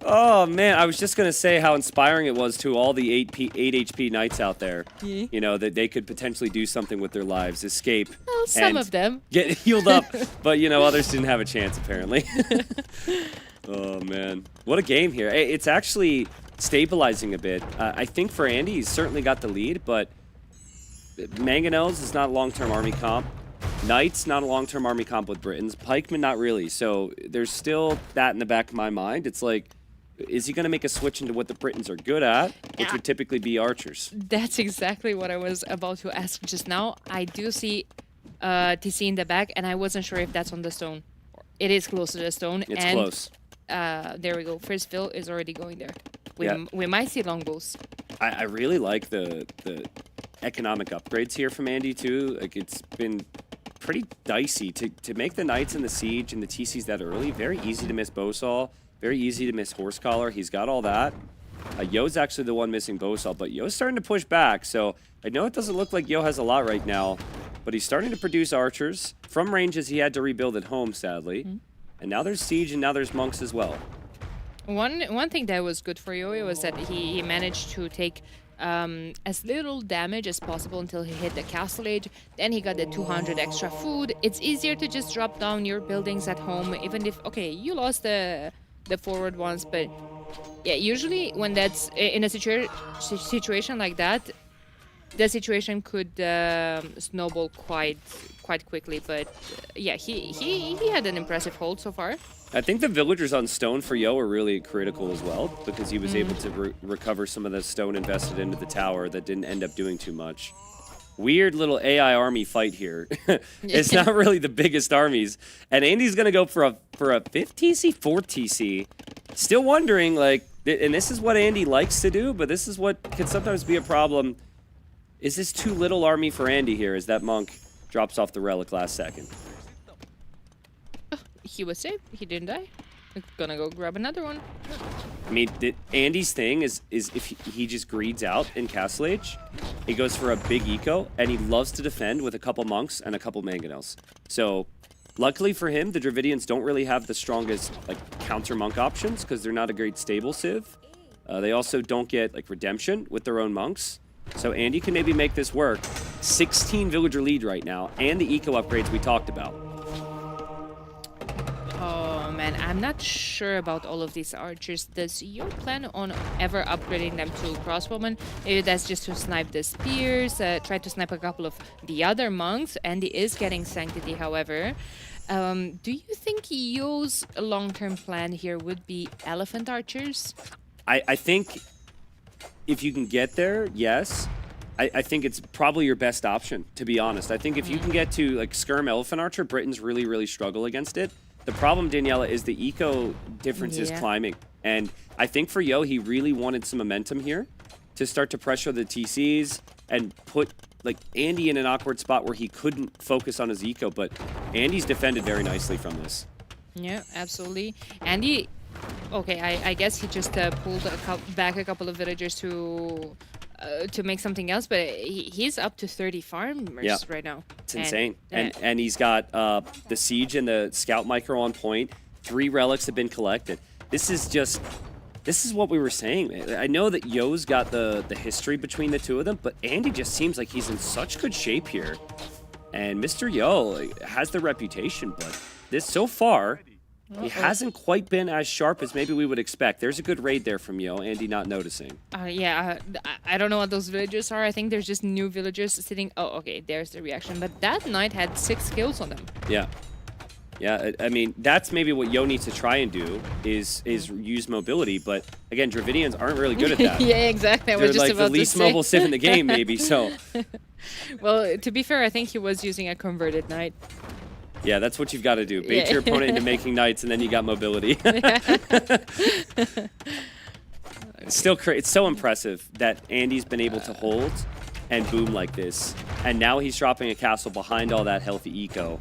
Oh, man. I was just gonna say how inspiring it was to all the 8 HP knights out there. Yeah. You know, that they could potentially do something with their lives, escape. Well, some of them. Get healed up. But, you know, others didn't have a chance, apparently. Oh, man. What a game here. It's actually stabilizing a bit. I think for Andy, he's certainly got the lead, but Mangonels is not a long-term army comp. Knights, not a long-term army comp with Britons. Pikemen, not really. So there's still that in the back of my mind. It's like, is he going to make a switch into what the Britons are good at, which would typically be archers? That's exactly what I was about to ask just now. I do see TC in the back, and I wasn't sure if that's on the stone. It is close to the stone. It's and, close. There we go. First fill is already going there. Yeah. We might see longbows. I really like the economic upgrades here from Andy, too. Like, it's been pretty dicey to make the knights in the siege and the TCs that early. Very easy to miss Bowsaw. Very easy to miss Horse Collar. He's got all that. Yo's actually the one missing Bowsaw, but Yo's starting to push back. So I know it doesn't look like Yo has a lot right now, but he's starting to produce archers from ranges he had to rebuild at home, sadly. And now there's siege and now there's monks as well. One thing that was good for Yo was that he managed to take as little damage as possible until he hit the castle age. Then he got the 200 extra food. It's easier to just drop down your buildings at home, even if, okay, you lost the forward ones, but yeah, usually when that's in a situation like that, the situation could snowball quite quickly. But yeah, he had an impressive hold so far. I think the villagers on stone for Yo are really critical as well, because he was able to recover some of the stone invested into the tower that didn't end up doing too much. Weird little AI army fight here. It's not really the biggest armies. And Andy's going to go for a 5th TC, 4th TC. Still wondering, like, and this is what Andy likes to do, but this is what can sometimes be a problem. Is this too little army for Andy here as that monk drops off the relic last second? He was safe. He didn't die. I'm gonna go grab another one. I mean, Andy's thing is if he just greeds out in Castle Age, he goes for a big eco, and he loves to defend with a couple monks and a couple mangonels. So, luckily for him, the Dravidians don't really have the strongest like counter monk options because they're not a great stable civ. They also don't get like redemption with their own monks. So Andy can maybe make this work. 16 villager lead right now, and the eco upgrades we talked about. Oh man, I'm not sure about all of these archers. Does you plan on ever upgrading them to crossbowmen? Maybe that's just to snipe the spears, try to snipe a couple of the other monks. Andy is getting sanctity, however. Do you think Yo's long-term plan here would be elephant archers? I think if you can get there, yes. I think it's probably your best option, to be honest. I think if you can get to like Skirm Elephant Archer, Britons really struggle against it. The problem, Daniela, is the eco difference is climbing. And I think for Yo, he really wanted some momentum here. to start to pressure the TCs and put like Andy in an awkward spot where he couldn't focus on his eco, but Andy's defended very nicely from this. Yeah, absolutely. Andy, okay, I guess he just pulled back a couple of villagers to make something else, but he's up to 30 farmers right now. It's insane. And he's got the Siege and the Scout Micro on point. 3 relics have been collected. This is what we were saying. I know that Yo's got the history between the two of them, but Andy just seems like he's in such good shape here. And Mr. Yo has the reputation, but this so far, he hasn't quite been as sharp as maybe we would expect. There's a good raid there from Yo, Andy not noticing. Yeah, I don't know what those villagers are. I think there's just new villagers sitting. Oh, okay, there's the reaction. But that knight had 6 kills on them. Yeah. Yeah, I mean, that's maybe what Yo needs to try and do is use mobility. But again, Dravidians aren't really good at that. Yeah, exactly. I was They're just like about the least to say. mobile civ in the game, maybe. So, well, to be fair, I think he was using a converted knight. yeah, that's what you've got to do. Bait your opponent into making knights, and then you got mobility. It's so impressive that Andy's been able to hold and boom like this. And now he's dropping a castle behind all that healthy eco.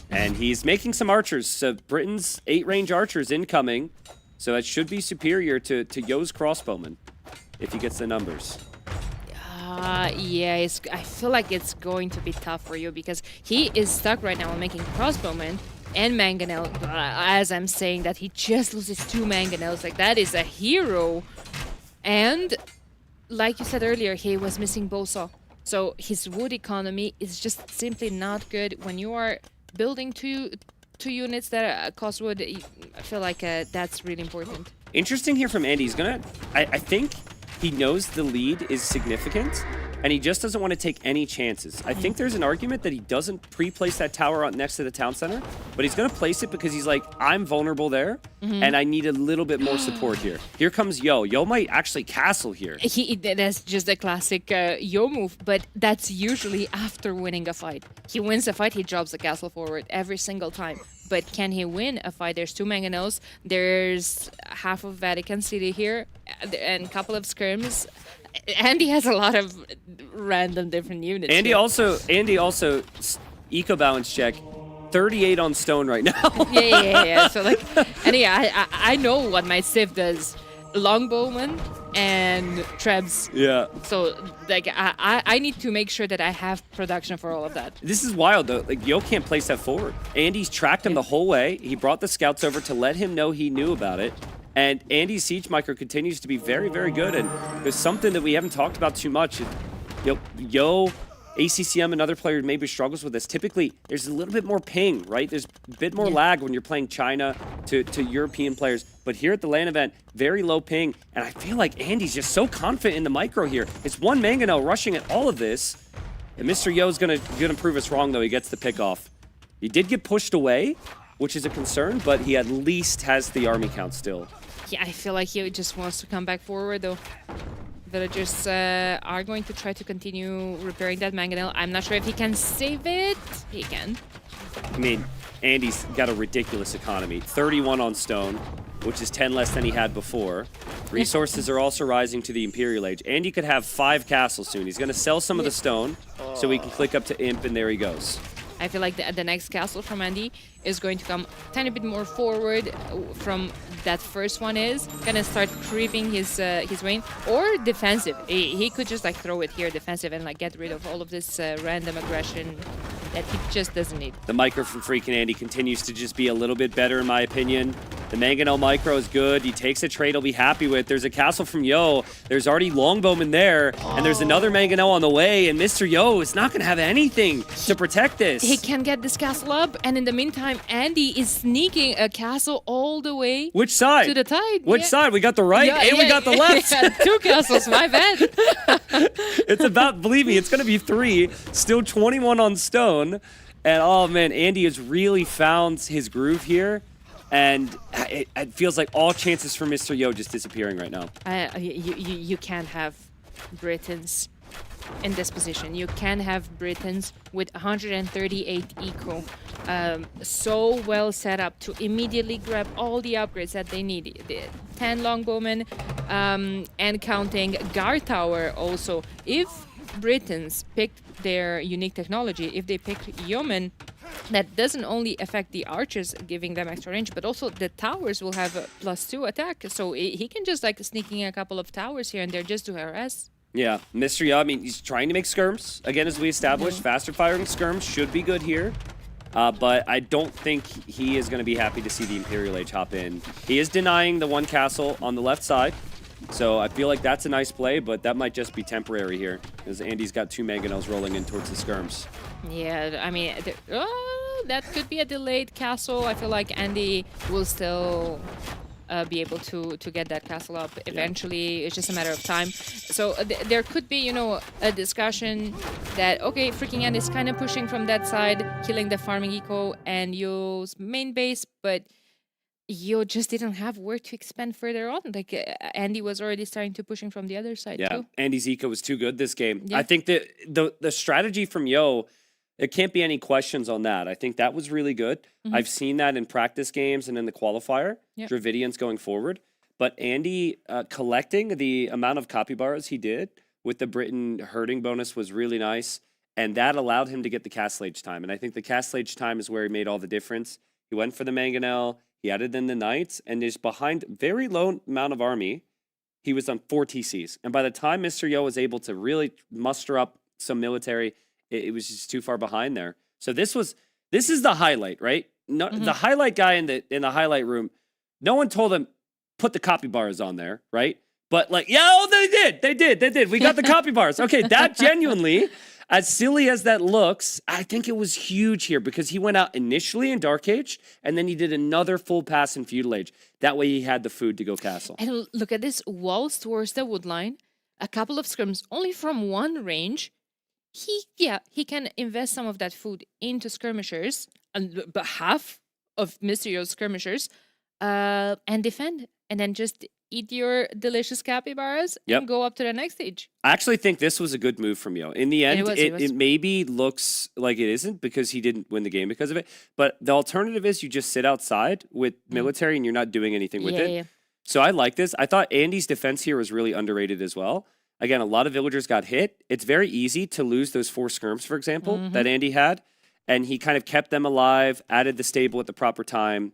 And he's making some archers. So Britain's 8-range archers incoming. So that should be superior to Yo's crossbowmen if he gets the numbers. Yeah, I feel like it's going to be tough for you because he is stuck right now on making crossbowmen and mangonel. As I'm saying that, he just loses 2 mangonels. Like, that is a hero. And like you said earlier, he was missing Bosa. So his wood economy is just simply not good. When you are building two units that cost wood, I feel like that's really important. Interesting here from Andy. He's gonna, I think he knows the lead is significant, and he just doesn't want to take any chances. I think there's an argument that he doesn't pre-place that tower out next to the town center, but he's gonna place it because he's like, I'm vulnerable there, and I need a little bit more support here. Here comes Yo. Yo might actually castle here. That's just a classic Yo move, but that's usually after winning a fight. He wins a fight, he drops the castle forward every single time. But can he win a fight? There's 2 mangonels, there's half of Vatican City here, and a couple of scrims. Andy has a lot of random different units. Andy also eco balance check, 38 on stone right now. Yeah. So like, and yeah, I know what my civ does. Longbowman and trebs. Yeah. So like, I need to make sure that I have production for all of that. This is wild though. Like Yo can't place that forward. Andy's tracked him the whole way. He brought the scouts over to let him know he knew about it. And Andy's siege micro continues to be very, very good. And there's something that we haven't talked about too much. Yo, ACCM, another player maybe struggles with this. Typically, there's a little bit more ping, right? There's a bit more lag when you're playing China to European players. But here at the LAN event, very low ping. And I feel like Andy's just so confident in the micro here. It's 1 mangonel rushing at all of this. And Mr. Yo's gonna prove us wrong, though. He gets the pick off. He did get pushed away, which is a concern, but he at least has the army count still. Yeah, I feel like he just wants to come back forward, though. Villagers are going to try to continue repairing that mangonel. I'm not sure if he can save it. He can. I mean, Andy's got a ridiculous economy. 31 on stone, which is 10 less than he had before. Resources are also rising to the Imperial Age. Andy could have 5 castles soon. He's going to sell some of the stone so he can click up to Imp, and there he goes. I feel like the next castle from Andy is going to come a tiny bit more forward from that first one is. Gonna start creeping his reign, or defensive. He could just like throw it here defensive and like get rid of all of this random aggression that he just doesn't need. The micro from freaking Andy continues to just be a little bit better in my opinion. The mangonel micro is good. He takes a trade he'll be happy with. There's a castle from Yo. There's already longbowmen there. And there's another mangonel on the way. And Mr. Yo is not going to have anything to protect this. He can get this castle up. And in the meantime, Andy is sneaking a castle all the way. Which side? To the tide. Which side? We got the right and we got the left. Yeah, 2 castles, my bad. It's about, believe me, it's going to be 3. Still 21 on stone. And oh man, Andy has really found his groove here. And it feels like all chances for Mr. Yo just disappearing right now. You can't have Britons in this position. You can have Britons with 138 eco, so well set up to immediately grab all the upgrades that they need. The 10 longbowmen and counting guard tower also. If Britons picked their unique technology, if they picked yeomen, that doesn't only affect the archers, giving them extra range, but also the towers will have a +2 attack. So he can just like sneaking a couple of towers here and there just to harass. Yeah, Mr. Yo, I mean, he's trying to make skirms. Again, as we established, faster firing skirms should be good here. But I don't think he is going to be happy to see the Imperial Age hop in. He is denying the one castle on the left side. So I feel like that's a nice play, but that might just be temporary here, as Andy's got 2 mangonels rolling in towards the skirms. Yeah, I mean, that could be a delayed castle. I feel like Andy will still be able to get that castle up eventually. It's just a matter of time. So there could be, you know, a discussion that, okay, freaking Andy's kind of pushing from that side, killing the farming eco and Yo's main base, but Yo just didn't have where to expand further on. Like Andy was already starting to pushing from the other side too. Andy's eco was too good this game. Yeah. I think that the strategy from Yo, there can't be any questions on that. I think that was really good. I've seen that in practice games and in the qualifier, Dravidians going forward. But Andy collecting the amount of capybaras he did with the Britain herding bonus was really nice. And that allowed him to get the castle age time. And I think the castle age time is where he made all the difference. He went for the mangonel. He added in the knights, and is behind very low amount of army. He was on 4 TCs. And by the time Mr. Yo was able to really muster up some military, it was just too far behind there. So this is the highlight, right? No, the highlight guy in the highlight room, no one told him, put the capybaras on there, right? But like, they did. We got the capybaras. Okay, that genuinely, as silly as that looks, I think it was huge here because he went out initially in Dark Age and then he did another full pass in Feudal Age. That way he had the food to go castle. And look at this, walls towards the wood line, a couple of scrims only from one range. He can invest some of that food into skirmishers, but half of Mr. Yo's skirmishers, and defend, and then just eat your delicious capybaras and go up to the next stage. I actually think this was a good move from Yo. In the end, it was. it maybe looks like it isn't because he didn't win the game because of it. But the alternative is you just sit outside with military and you're not doing anything with it. Yeah. So I like this. I thought Andy's defense here was really underrated as well. Again, a lot of villagers got hit. It's very easy to lose those 4 skirms, for example, that Andy had. And he kind of kept them alive, added the stable at the proper time.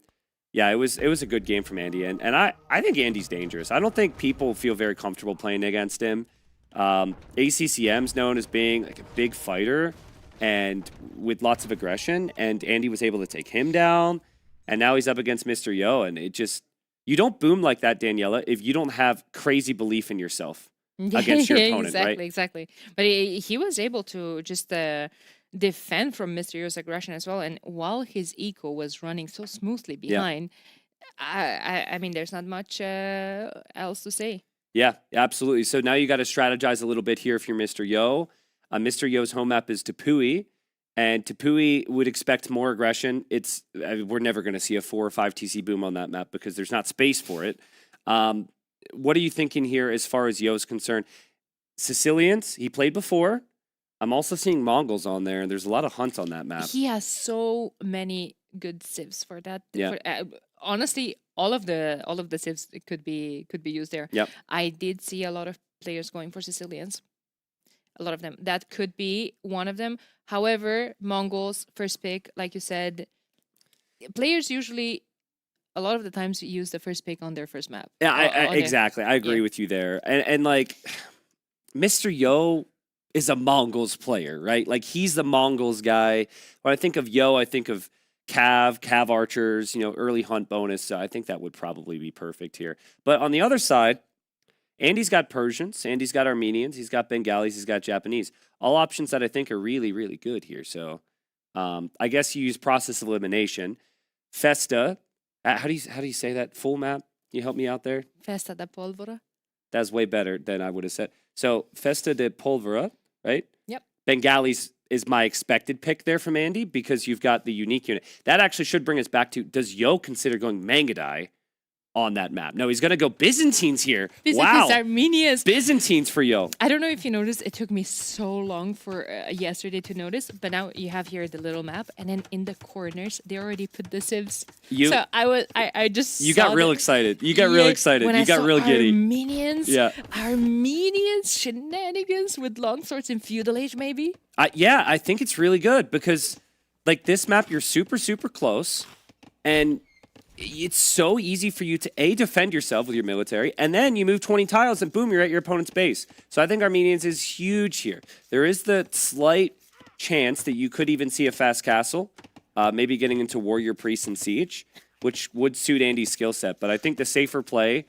Yeah, it was a good game from Andy. And I think Andy's dangerous. I don't think people feel very comfortable playing against him. ACCM's known as being like a big fighter and with lots of aggression. And Andy was able to take him down. And now he's up against Mr. Yo. And it just, you don't boom like that, Daniela, if you don't have crazy belief in yourself against your opponent, right? Exactly. But he was able to just defend from Mr. Yo's aggression as well. And while his eco was running so smoothly behind, I mean, there's not much else to say. Yeah, absolutely. So now you got to strategize a little bit here if you're Mr. Yo. Mr. Yo's home map is Tepui, and Tepui would expect more aggression. We're never going to see a 4 or 5 TC boom on that map because there's not space for it. What are you thinking here as far as Yo's concerned? Sicilians, he played before. I'm also seeing Mongols on there, and there's a lot of hunts on that map. He has so many good civs for that. Yeah. Honestly, all of the civs could be used there. Yep. I did see a lot of players going for Sicilians. A lot of them. That could be one of them. However, Mongols, first pick, like you said, players usually, a lot of the times, use the first pick on their first map. Yeah, exactly. I agree with you there. And like, Mr. Yo is a Mongols player, right? Like, he's the Mongols guy. When I think of Yo, I think of Cav archers, early hunt bonus. So I think that would probably be perfect here. But on the other side, Andy's got Persians, Andy's got Armenians, he's got Bengalis, he's got Japanese. All options that I think are really, really good here. So I guess you use process of elimination. Festa, how do you say that? Full map? Can you help me out there? Festa da Polvora. That's way better than I would have said. So Festa de Polvora, right? Yep. Bengalis is my expected pick there from Andy because you've got the unique unit. That actually should bring us back to, does Yo consider going Mangadai on that map. No, he's going to go Byzantines here. Byzantines, Wow. Armenians. Byzantines for Yo. I don't know if you noticed, it took me so long for yesterday to notice, but now you have here the little map, and then in the corners, they already put the civs. So I just You got real excited. You got real excited. When You I got saw real giddy. Armenians shenanigans with longswords in feudal age, maybe? Yeah, I think it's really good because, like, this map, you're super, super close, and it's so easy for you to defend yourself with your military, and then you move 20 tiles and boom, you're at your opponent's base. So I think Armenians is huge here. There is the slight chance that you could even see a fast castle, maybe getting into warrior priest and siege, which would suit Andy's skill set. But I think the safer play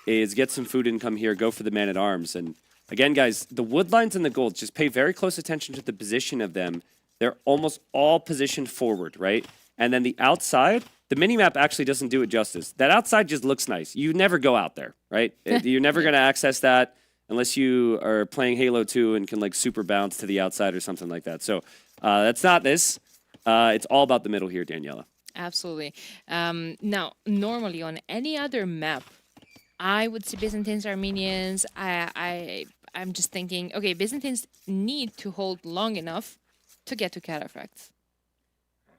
is get some food income here, go for the man at arms. And again, guys, the wood lines and the gold, just pay very close attention to the position of them. They're almost all positioned forward, right? And then the outside, the minimap actually doesn't do it justice. That outside just looks nice. You never go out there, right? You're never going to access that unless you are playing Halo 2 and can like super bounce to the outside or something like that. So that's not this. It's all about the middle here, Daniela. Absolutely. Now, normally on any other map, I would see Byzantines, Armenians. I'm just thinking, okay, Byzantines need to hold long enough to get to cataphracts.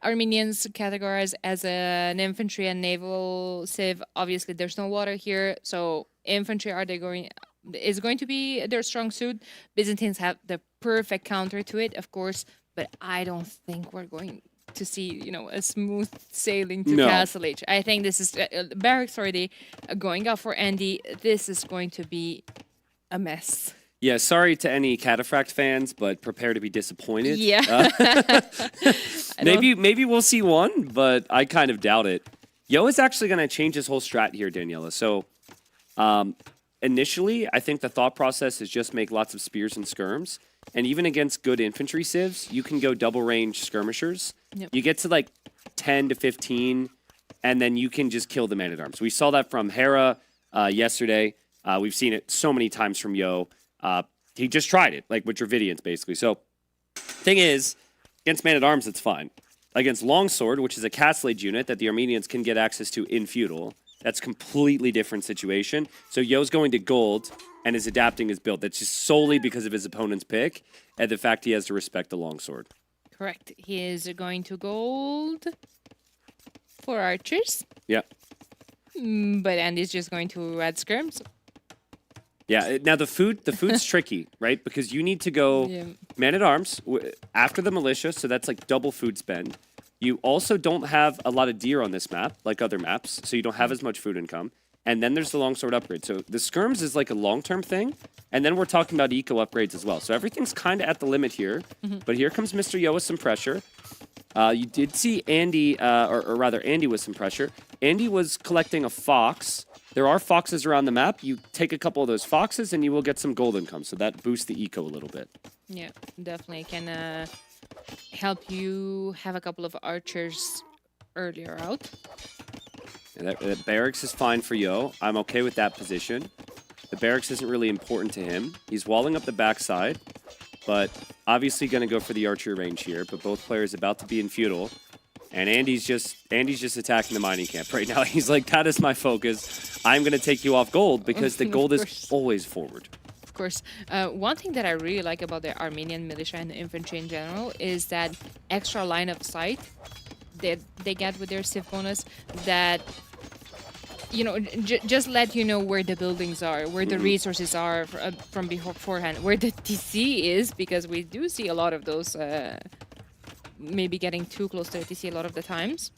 Armenians categorized as an infantry and naval civ. Obviously, there's no water here, so infantry is going to be their strong suit. Byzantines have the perfect counter to it, of course, but I don't think we're going to see, a smooth sailing to Castle Age. I think this is Barracks already going out for Andy. This is going to be a mess. Yeah, sorry to any Cataphract fans, but prepare to be disappointed. Yeah. Maybe we'll see one, but I kind of doubt it. Yo is actually going to change his whole strat here, Daniela. So initially, I think the thought process is just make lots of spears and skirms. And even against good infantry civs, you can go double range skirmishers. Yep. You get to like 10 to 15, and then you can just kill the man-at-arms. We saw that from Hera yesterday. We've seen it so many times from Yo. He just tried it, like with Dravidians, basically. So, thing is, against man-at-arms, it's fine. Against longsword, which is a Castle Age unit that the Armenians can get access to in feudal, that's completely different situation. So Yo's going to gold and is adapting his build. That's just solely because of his opponent's pick and the fact he has to respect the longsword. Correct. He is going to gold for archers. Yeah. But Andy's just going to add skirms. Yeah, now the food's tricky, right? Because you need to go man-at-arms after the militia, so that's like double food spend. You also don't have a lot of deer on this map, like other maps, so you don't have as much food income. And then there's the longsword upgrade. So the skirms is like a long-term thing, and then we're talking about eco upgrades as well. So everything's kind of at the limit here, but here comes Mr. Yo with some pressure. You did see Andy, or rather Andy with some pressure. Andy was collecting a fox. There are foxes around the map. You take a couple of those foxes and you will get some gold income. So that boosts the eco a little bit. Yeah, definitely can help you have a couple of archers earlier out. And that barracks is fine for Yo. I'm okay with that position. The barracks isn't really important to him. He's walling up the backside, but obviously going to go for the archer range here. But both players about to be in feudal. And Andy's just attacking the mining camp right now. He's like, that is my focus. I'm going to take you off gold because the gold is always forward. Of course. One thing that I really like about the Armenian militia and the infantry in general is that extra line of sight that they get with their civ bonus that, just let you know where the buildings are, where the resources are from beforehand, where the TC is, because we do see a lot of those maybe getting too close to the TC a lot of the times.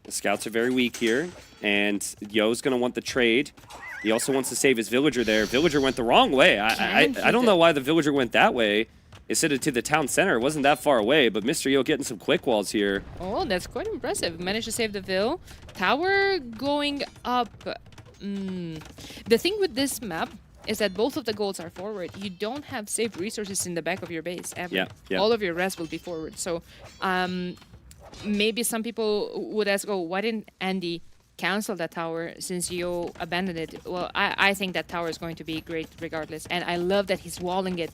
The scouts are very weak here, and Yo's going to want the trade. He also wants to save his villager there. Villager went the wrong way. I don't know why the villager went that way. Instead of to the town center, it wasn't that far away, but Mr. Yo getting some quick walls here. Oh, that's quite impressive. Managed to save the Ville. Tower going up. The thing with this map is that both of the goals are forward. You don't have saved resources in the back of your base ever. Yeah. All of your res will be forward. So maybe some people would ask, oh, why didn't Andy cancel that tower since Yo abandoned it? Well, I think that tower is going to be great regardless. And I love that he's walling it.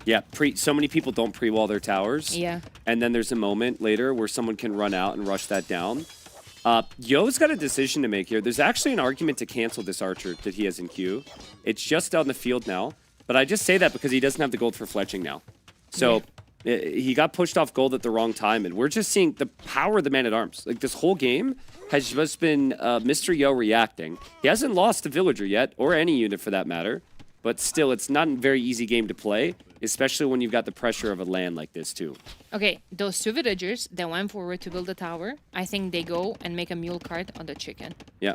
Yeah, so many people don't pre-wall their towers. Yeah. And then there's a moment later where someone can run out and rush that down. Yo's got a decision to make here. There's actually an argument to cancel this archer that he has in queue. It's just on the field now. But I just say that because he doesn't have the gold for fletching now. So he got pushed off gold at the wrong time. And we're just seeing the power of the man-at-arms. Like, this whole game has just been Mr. Yo reacting. He hasn't lost a villager yet, or any unit for that matter. But still, it's not a very easy game to play, especially when you've got the pressure of a LAN like this, too. Okay, those two villagers that went forward to build the tower, I think they go and make a mule cart on the chicken. Yeah.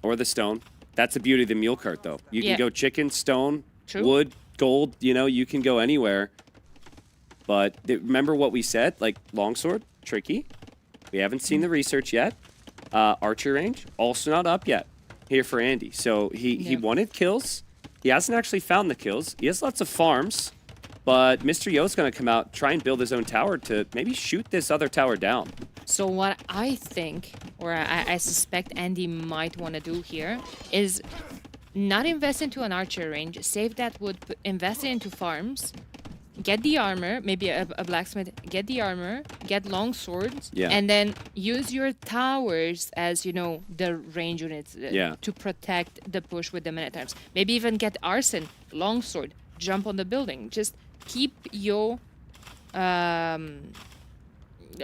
Or the stone. That's the beauty of the mule cart, though. You can go chicken, stone, wood, gold, you know, you can go anywhere. But remember what we said? Like, longsword, tricky. We haven't seen the research yet. Archer range, also not up yet here for Andy. So he wanted kills. He hasn't actually found the kills. He has lots of farms. But Mr. Yo's going to come out, try and build his own tower to maybe shoot this other tower down. So what I think, or I suspect Andy might want to do here, is not invest into an archer range, save that wood, invest it into farms, get the armor, maybe a blacksmith, get the armor, get long swords, and then use your towers as, you know, the range units to protect the push with the men-at-arms. Maybe even get arson, long sword, jump on the building. Just keep your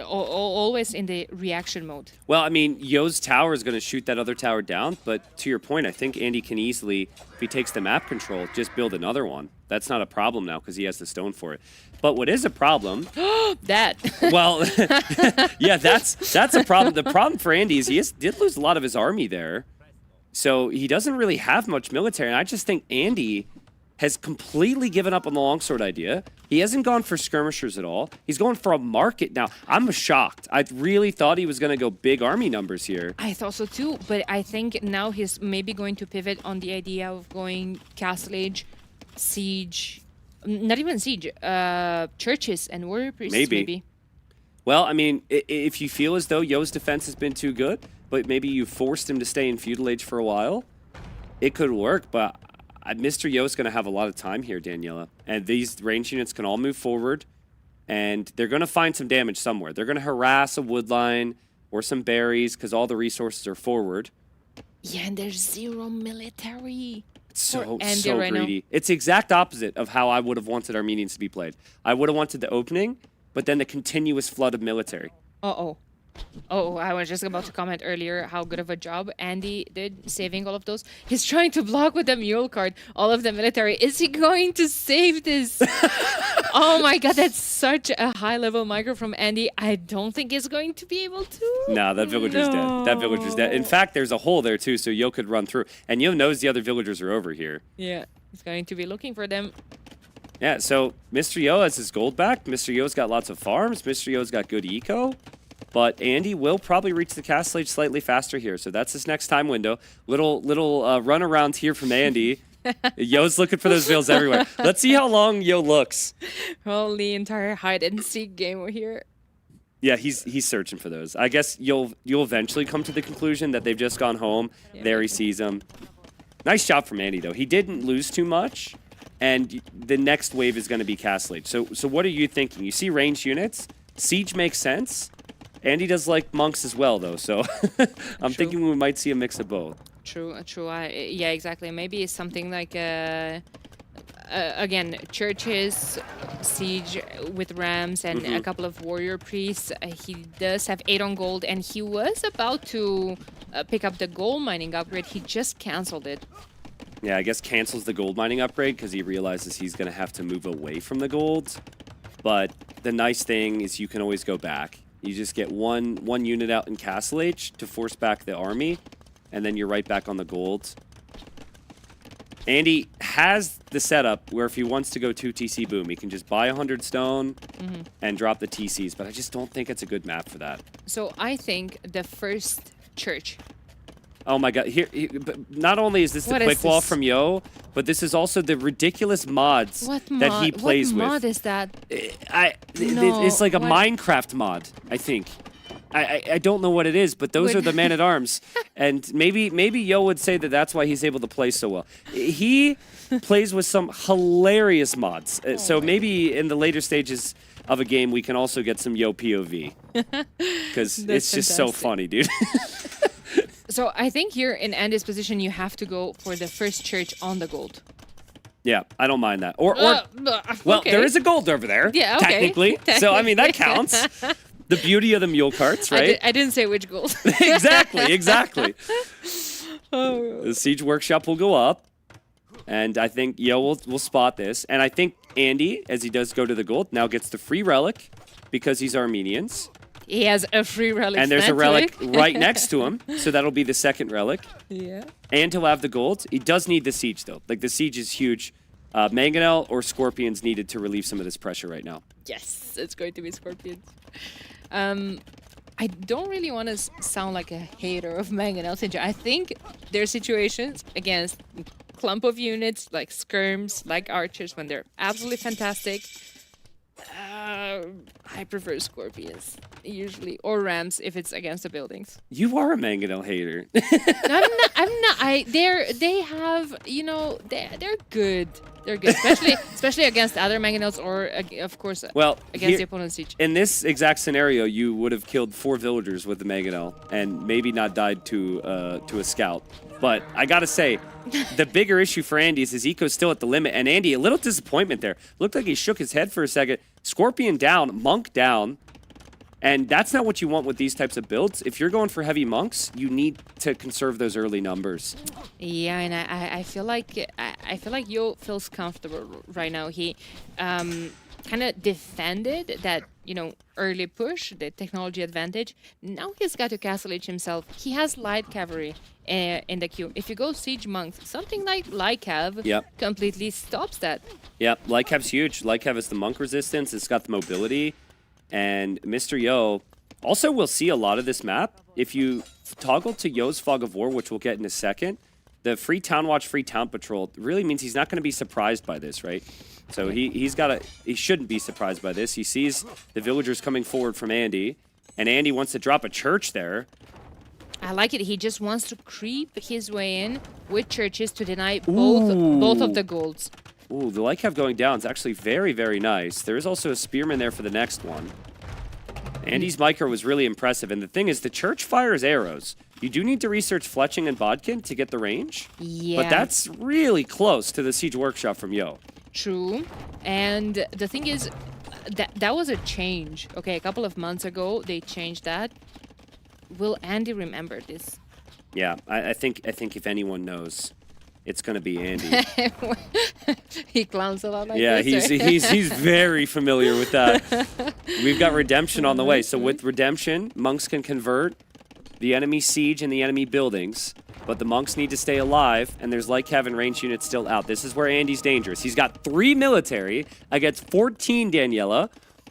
always in the reaction mode. Well, I mean, Yo's tower is going to shoot that other tower down, but to your point, I think Andy can easily, if he takes the map control, just build another one. That's not a problem now because he has the stone for it. But what is a problem... that. Well, yeah, that's a problem. The problem for Andy is he did lose a lot of his army there. So he doesn't really have much military. And I just think Andy has completely given up on the longsword idea. He hasn't gone for skirmishers at all. He's going for a market now. I'm shocked. I really thought he was going to go big army numbers here. I thought so too, but I think now he's maybe going to pivot on the idea of going castle age, siege, not even siege, churches and warrior priests maybe. Well, I mean, if you feel as though Yo's defense has been too good, but maybe you forced him to stay in feudal age for a while, it could work, but Mr. Yo's going to have a lot of time here, Daniela. And these range units can all move forward, and they're going to find some damage somewhere. They're going to harass a wood line or some berries because all the resources are forward. Yeah, and there's zero military. So greedy. Now. It's the exact opposite of how I would have wanted Armenians to be played. I would have wanted the opening, but then the continuous flood of military. Oh, I was just about to comment earlier how good of a job Andy did saving all of those. He's trying to block with the mule card all of the military. Is he going to save this? Oh my god, that's such a high-level micro from Andy. I don't think he's going to be able to. No, that villager's dead. That villager's dead. In fact, there's a hole there too, so Yo could run through. And Yo knows the other villagers are over here. Yeah, he's going to be looking for them. Yeah, so Mr. Yo has his gold back. Mr. Yo's got lots of farms. Mr. Yo's got good eco. But Andy will probably reach the castle age slightly faster here. So that's his next time window. Little run around here from Andy. Yo's looking for those veils everywhere. Let's see how long Yo looks. Well, the entire hide and seek game here. Yeah, he's searching for those. I guess you'll eventually come to the conclusion that they've just gone home. Yeah. There he sees them. Nice job from Andy, though. He didn't lose too much. And the next wave is going to be castle age. So what are you thinking? You see ranged units. Siege makes sense. Andy does like monks as well, though, so I'm thinking we might see a mix of both. True. Yeah, exactly. Maybe it's something like, again, churches, siege with rams, and a couple of warrior priests. He does have 8 on gold, and he was about to pick up the gold mining upgrade. He just canceled it. Yeah, I guess cancels the gold mining upgrade because he realizes he's going to have to move away from the gold. But the nice thing is you can always go back. You just get one unit out in Castle Age to force back the army, and then you're right back on the gold. Andy has the setup where if he wants to go 2 TC boom, he can just buy 100 stone and drop the TCs, but I just don't think it's a good map for that. So I think the first church. Oh my god, but not only is this the quick wall from Yo, but this is also the ridiculous mods that he plays with. What mod is that? It's like a Minecraft mod, I think. I don't know what it is, but those are the man-at-arms. And maybe Yo would say that that's why he's able to play so well. He plays with some hilarious mods. So maybe in the later stages, of a game, we can also get some Yo POV. Because it's just so funny, dude. So I think here in Andy's position, you have to go for the first church on the gold. Yeah, I don't mind that. Or well, okay. there is a gold over there, Yeah, okay. technically. So, I mean, that counts. The beauty of the mule carts, right? I didn't say which gold. Exactly. The Siege Workshop will go up. And I think Yo will spot this. And I think Andy, as he does go to the gold, now gets the free relic because he's Armenians. He has a free relic. And there's a relic right next to him. So that'll be the second relic. Yeah. And he'll have the gold. He does need the Siege, though. Like, the Siege is huge. Mangonel or Scorpions needed to relieve some of this pressure right now. Yes, it's going to be Scorpions. I don't really want to sound like a hater of Mangonel Siege. I think there are situations against clump of units like skirms, like archers, when they're absolutely fantastic. I prefer Scorpions, usually, or Rams if it's against the buildings. You are a Mangonel hater. No, I'm not. They have, they're good. They're good, especially against other Mangonels or, of course, against the opponent's siege. In this exact scenario, you would have killed 4 villagers with the Mangonel and maybe not died to a scout. But I gotta say, the bigger issue for Andy is his eco's still at the limit. And Andy, a little disappointment there. Looked like he shook his head for a second. Scorpion down, Monk down. And that's not what you want with these types of builds. If you're going for heavy monks, you need to conserve those early numbers. Yeah, and I feel like Yo feels comfortable right now. He kind of defended that early push, the technology advantage. Now he's got to castle edge himself. He has light cavalry in the queue. If you go siege monks, something like light cav completely stops that. Yep, light cav's huge. Light cav is the monk resistance. It's got the mobility. And Mr. Yo, also we'll see a lot of this map. If you toggle to Yo's Fog of War, which we'll get in a second, the free town watch, free town patrol really means he's not going to be surprised by this, right? So he shouldn't be surprised by this. He sees the villagers coming forward from Andy, and Andy wants to drop a church there. I like it. He just wants to creep his way in with churches to deny both of the golds. Ooh, the light cav going down is actually very, very nice. There is also a spearman there for the next one. Andy's micro was really impressive. And the thing is, the church fires arrows. You do need to research Fletching and Bodkin to get the range. Yeah. But that's really close to the Siege Workshop from Yo. True. And the thing is, that was a change. Okay, a couple of months ago, they changed that. Will Andy remember this? Yeah, I think if anyone knows, it's going to be Andy. He clowns a lot like yeah, this. he's very familiar with that. We've got Redemption on the way. So with Redemption, monks can convert the enemy siege and the enemy buildings, but the monks need to stay alive, and there's light cav and range units still out. This is where Andy's dangerous. He's got 3 military against 14 Daniela,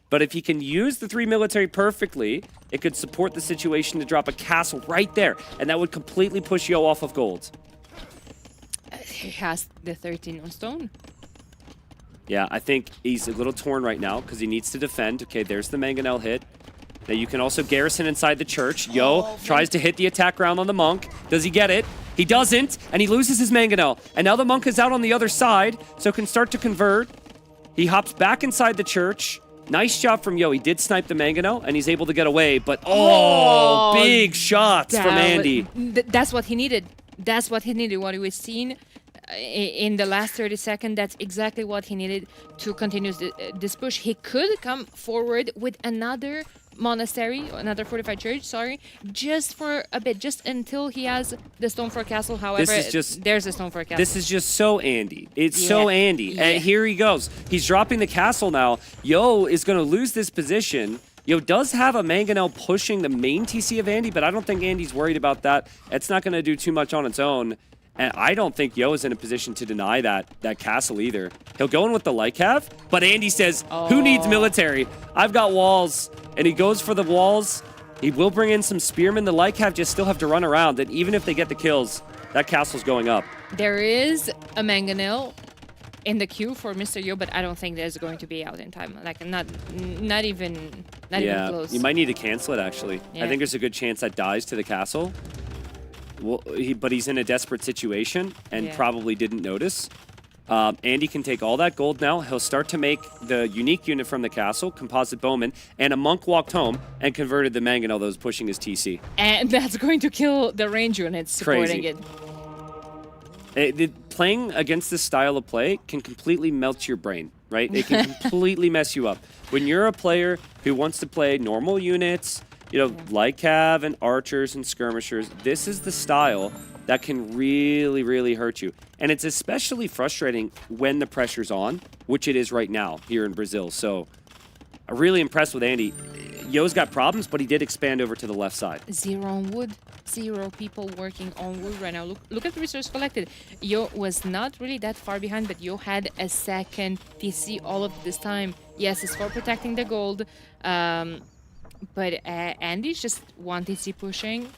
but if he can use the 3 military perfectly, it could support the situation to drop a castle right there, and that would completely push Yo off of gold. He has the 13 on stone. Yeah, I think he's a little torn right now because he needs to defend. Okay, there's the Mangonel hit. Now you can also garrison inside the church. Yo tries to hit the attack round on the monk. Does he get it? He doesn't, and he loses his Mangonel. And now the monk is out on the other side, so can start to convert. He hops back inside the church. Nice job from Yo. He did snipe the Mangonel, and he's able to get away. But, big shots from Andy. That's what he needed. That's what he needed. What he was seeing in the last 30 seconds, that's exactly what he needed to continue this push. He could come forward with another monastery, another fortified church, just for a bit, just until he has the stone for a castle. However, there's a stone for a castle. This is just so Andy. It's so Andy. And here he goes. He's dropping the castle now. Yo is going to lose this position. Yo does have a Mangonel pushing the main TC of Andy, but I don't think Andy's worried about that. It's not going to do too much on its own. And I don't think Yo is in a position to deny that castle either. He'll go in with the light cav, but Andy says, who needs military? I've got walls. And he goes for the walls. He will bring in some spearmen. The light cav just still have to run around. And even if they get the kills, that castle's going up. There is a Mangonel in the queue for Mr. Yo, but I don't think there's going to be out in time. Like, not even close. You might need to cancel it, actually. Yeah. I think there's a good chance that dies to the castle. Well, but he's in a desperate situation and probably didn't notice. Andy can take all that gold now. He'll start to make the unique unit from the castle, Composite Bowman, and a monk walked home and converted the mangonel that was pushing his TC. And that's going to kill the range units supporting it. Playing against this style of play can completely melt your brain, right? It can completely mess you up. When you're a player who wants to play normal units, like Cav and archers and skirmishers, this is the style that can really, really hurt you. And it's especially frustrating when the pressure's on, which it is right now here in Brazil. So I'm really impressed with Andy. Yo's got problems, but he did expand over to the left side. 0 on wood. 0 people working on wood right now. Look at the resource collected. Yo was not really that far behind, but Yo had a second TC all of this time. Yes, it's for protecting the gold. But Andy's just 1 TC pushing.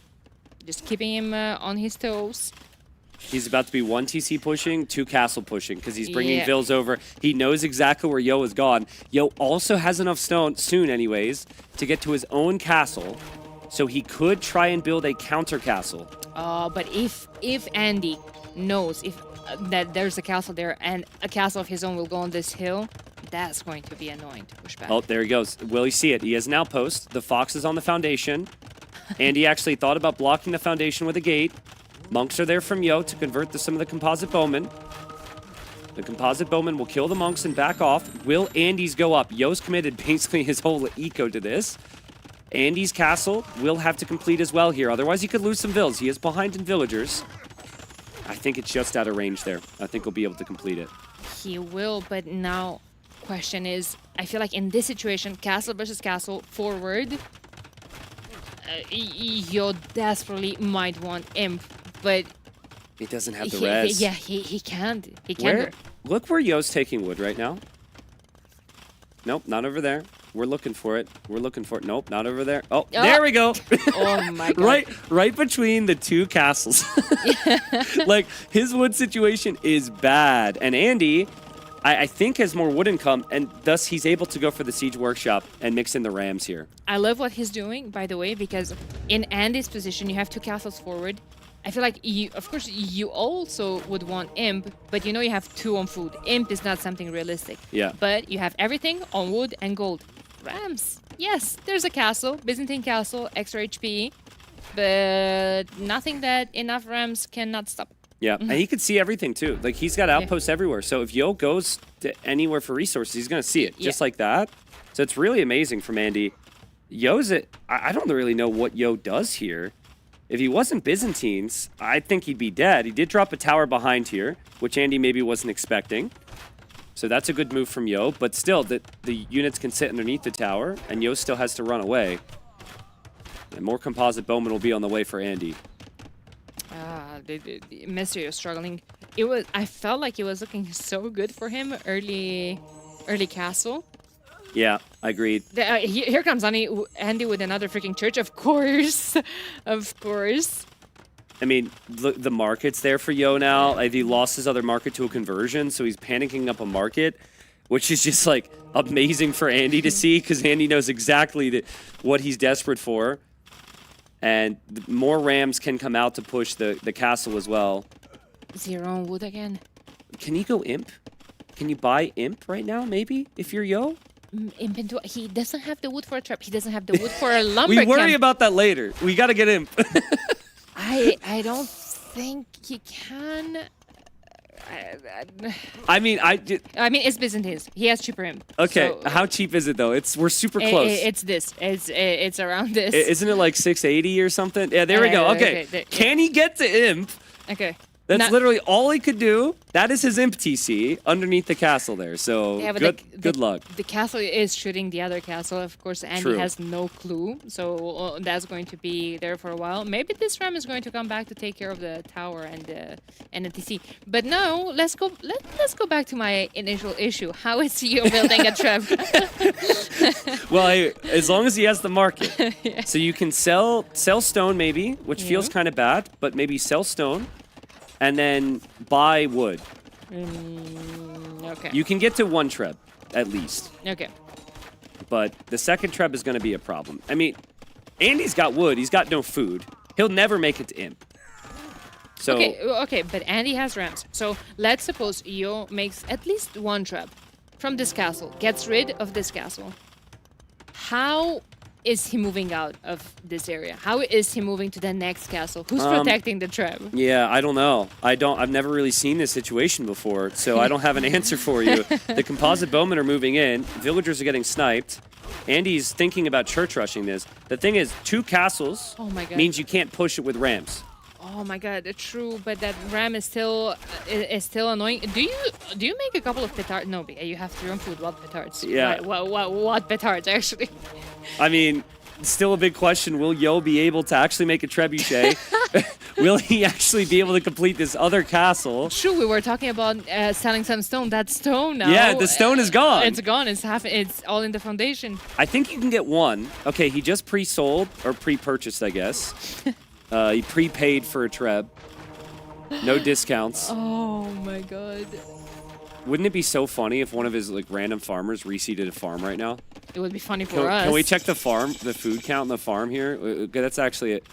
Just keeping him on his toes. He's about to be 1 TC pushing, 2 castle pushing, because he's bringing Vils over. He knows exactly where Yo is gone. Yo also has enough stone, soon anyways, to get to his own castle, so he could try and build a counter castle. But if Andy knows that there's a castle there and a castle of his own will go on this hill, that's going to be annoying to push back. Oh, there he goes. Will you see it? He has an outpost. The fox is on the foundation. Andy actually thought about blocking the foundation with a gate. Monks are there from Yo to convert some of the composite bowmen. The composite bowmen will kill the monks and back off. Will Andy's go up? Yo's committed basically his whole eco to this. Andy's castle will have to complete as well here. Otherwise, he could lose some vills. He is behind in villagers. I think it's just out of range there. I think he'll be able to complete it. He will, but now question is, I feel like in this situation, castle versus castle, forward, Yo desperately might want Imp, but he doesn't have the res. Yeah, he can't. He can't. Look where Yo's taking wood right now. Nope, not over there. We're looking for it. We're looking for it. Nope, not over there. Oh, there we go. Oh my god. right between the 2 castles. Like, his wood situation is bad. And Andy, I think, has more wood income, and thus he's able to go for the Siege Workshop and mix in the Rams here. I love what he's doing, by the way, because in Andy's position, you have 2 castles forward. I feel like, of course, you also would want Imp, but you have 2 on food. Imp is not something realistic. Yeah. But you have everything on wood and gold. Rams. Yes, there's a castle, Byzantine castle, extra HP, but nothing that enough Rams cannot stop. Yeah, and he could see everything too. Like, he's got outposts everywhere. So if Yo goes to anywhere for resources, he's going to see it just like that. So it's really amazing from Andy. I don't really know what Yo does here. If he wasn't Byzantines, I think he'd be dead. He did drop a tower behind here, which Andy maybe wasn't expecting. So that's a good move from Yo, but still, the units can sit underneath the tower, and Yo still has to run away. And more composite bowmen will be on the way for Andy. Mystery was struggling. I felt like it was looking so good for him early castle. Yeah, I agreed. Here comes Andy with another freaking church, of course. Of course. I mean, the market's there for Yo now. Like, he lost his other market to a conversion, so he's panicking up a market, which is just, like, amazing for Andy to see, because Andy knows exactly what he's desperate for. And more Rams can come out to push the castle as well. 0 on wood again. Can he go Imp? Can you buy Imp right now, maybe, if you're Yo? Imp into, he doesn't have the wood for a trap. He doesn't have the wood for a lumber We worry about that later. We got to get Imp. I don't think he can. I mean, it's Byzantines. He has cheaper Imp. Okay, so, how cheap is it though? We're super close. It's this. It's around this. Isn't it like 680 or something? Yeah, there we go. Okay, can he get to Imp? Okay. That's literally all he could do. That is his Imp TC underneath the castle there. So good luck. The castle is shooting the other castle. Of course, Andy has no clue. So that's going to be there for a while. Maybe this Ram is going to come back to take care of the tower and the TC. But no, let's go back to my initial issue. How is he building a trap? Well, as long as he has the market. So you can sell stone maybe, which feels kind of bad, but maybe sell stone. And then buy wood. Okay. You can get to 1 treb, at least. Okay. But the second treb is going to be a problem. I mean, Andy's got wood. He's got no food. He'll never make it to Imp. So Okay, but Andy has Rams. So let's suppose Yo makes at least one trap from this castle, gets rid of this castle. How is he moving out of this area? How is he moving to the next castle? Who's protecting the trap? yeah, I don't know. I've never really seen this situation before, so I don't have an answer for you. The composite bowmen are moving in. Villagers are getting sniped. Andy's thinking about church rushing this. The thing is, 2 castles Oh my God. means you can't push it with rams. Oh my God, true. But that ram is still annoying. Do you make a couple of petards? No, you have your own food. What petards? Yeah. What petards actually? I mean, still a big question. Will Yo be able to actually make a trebuchet? Will he actually be able to complete this other castle? True, we were talking about selling some stone. That stone now. Yeah, the stone is gone. It's gone. It's all in the foundation. I think you can get one. Okay, he just pre-sold or pre-purchased, I guess. He prepaid for a treb. No discounts. Oh my God. Wouldn't it be so funny if one of his like random farmers reseeded a farm right now? It would be funny for us. Can we check the food count in the farm here? Okay, that's actually it.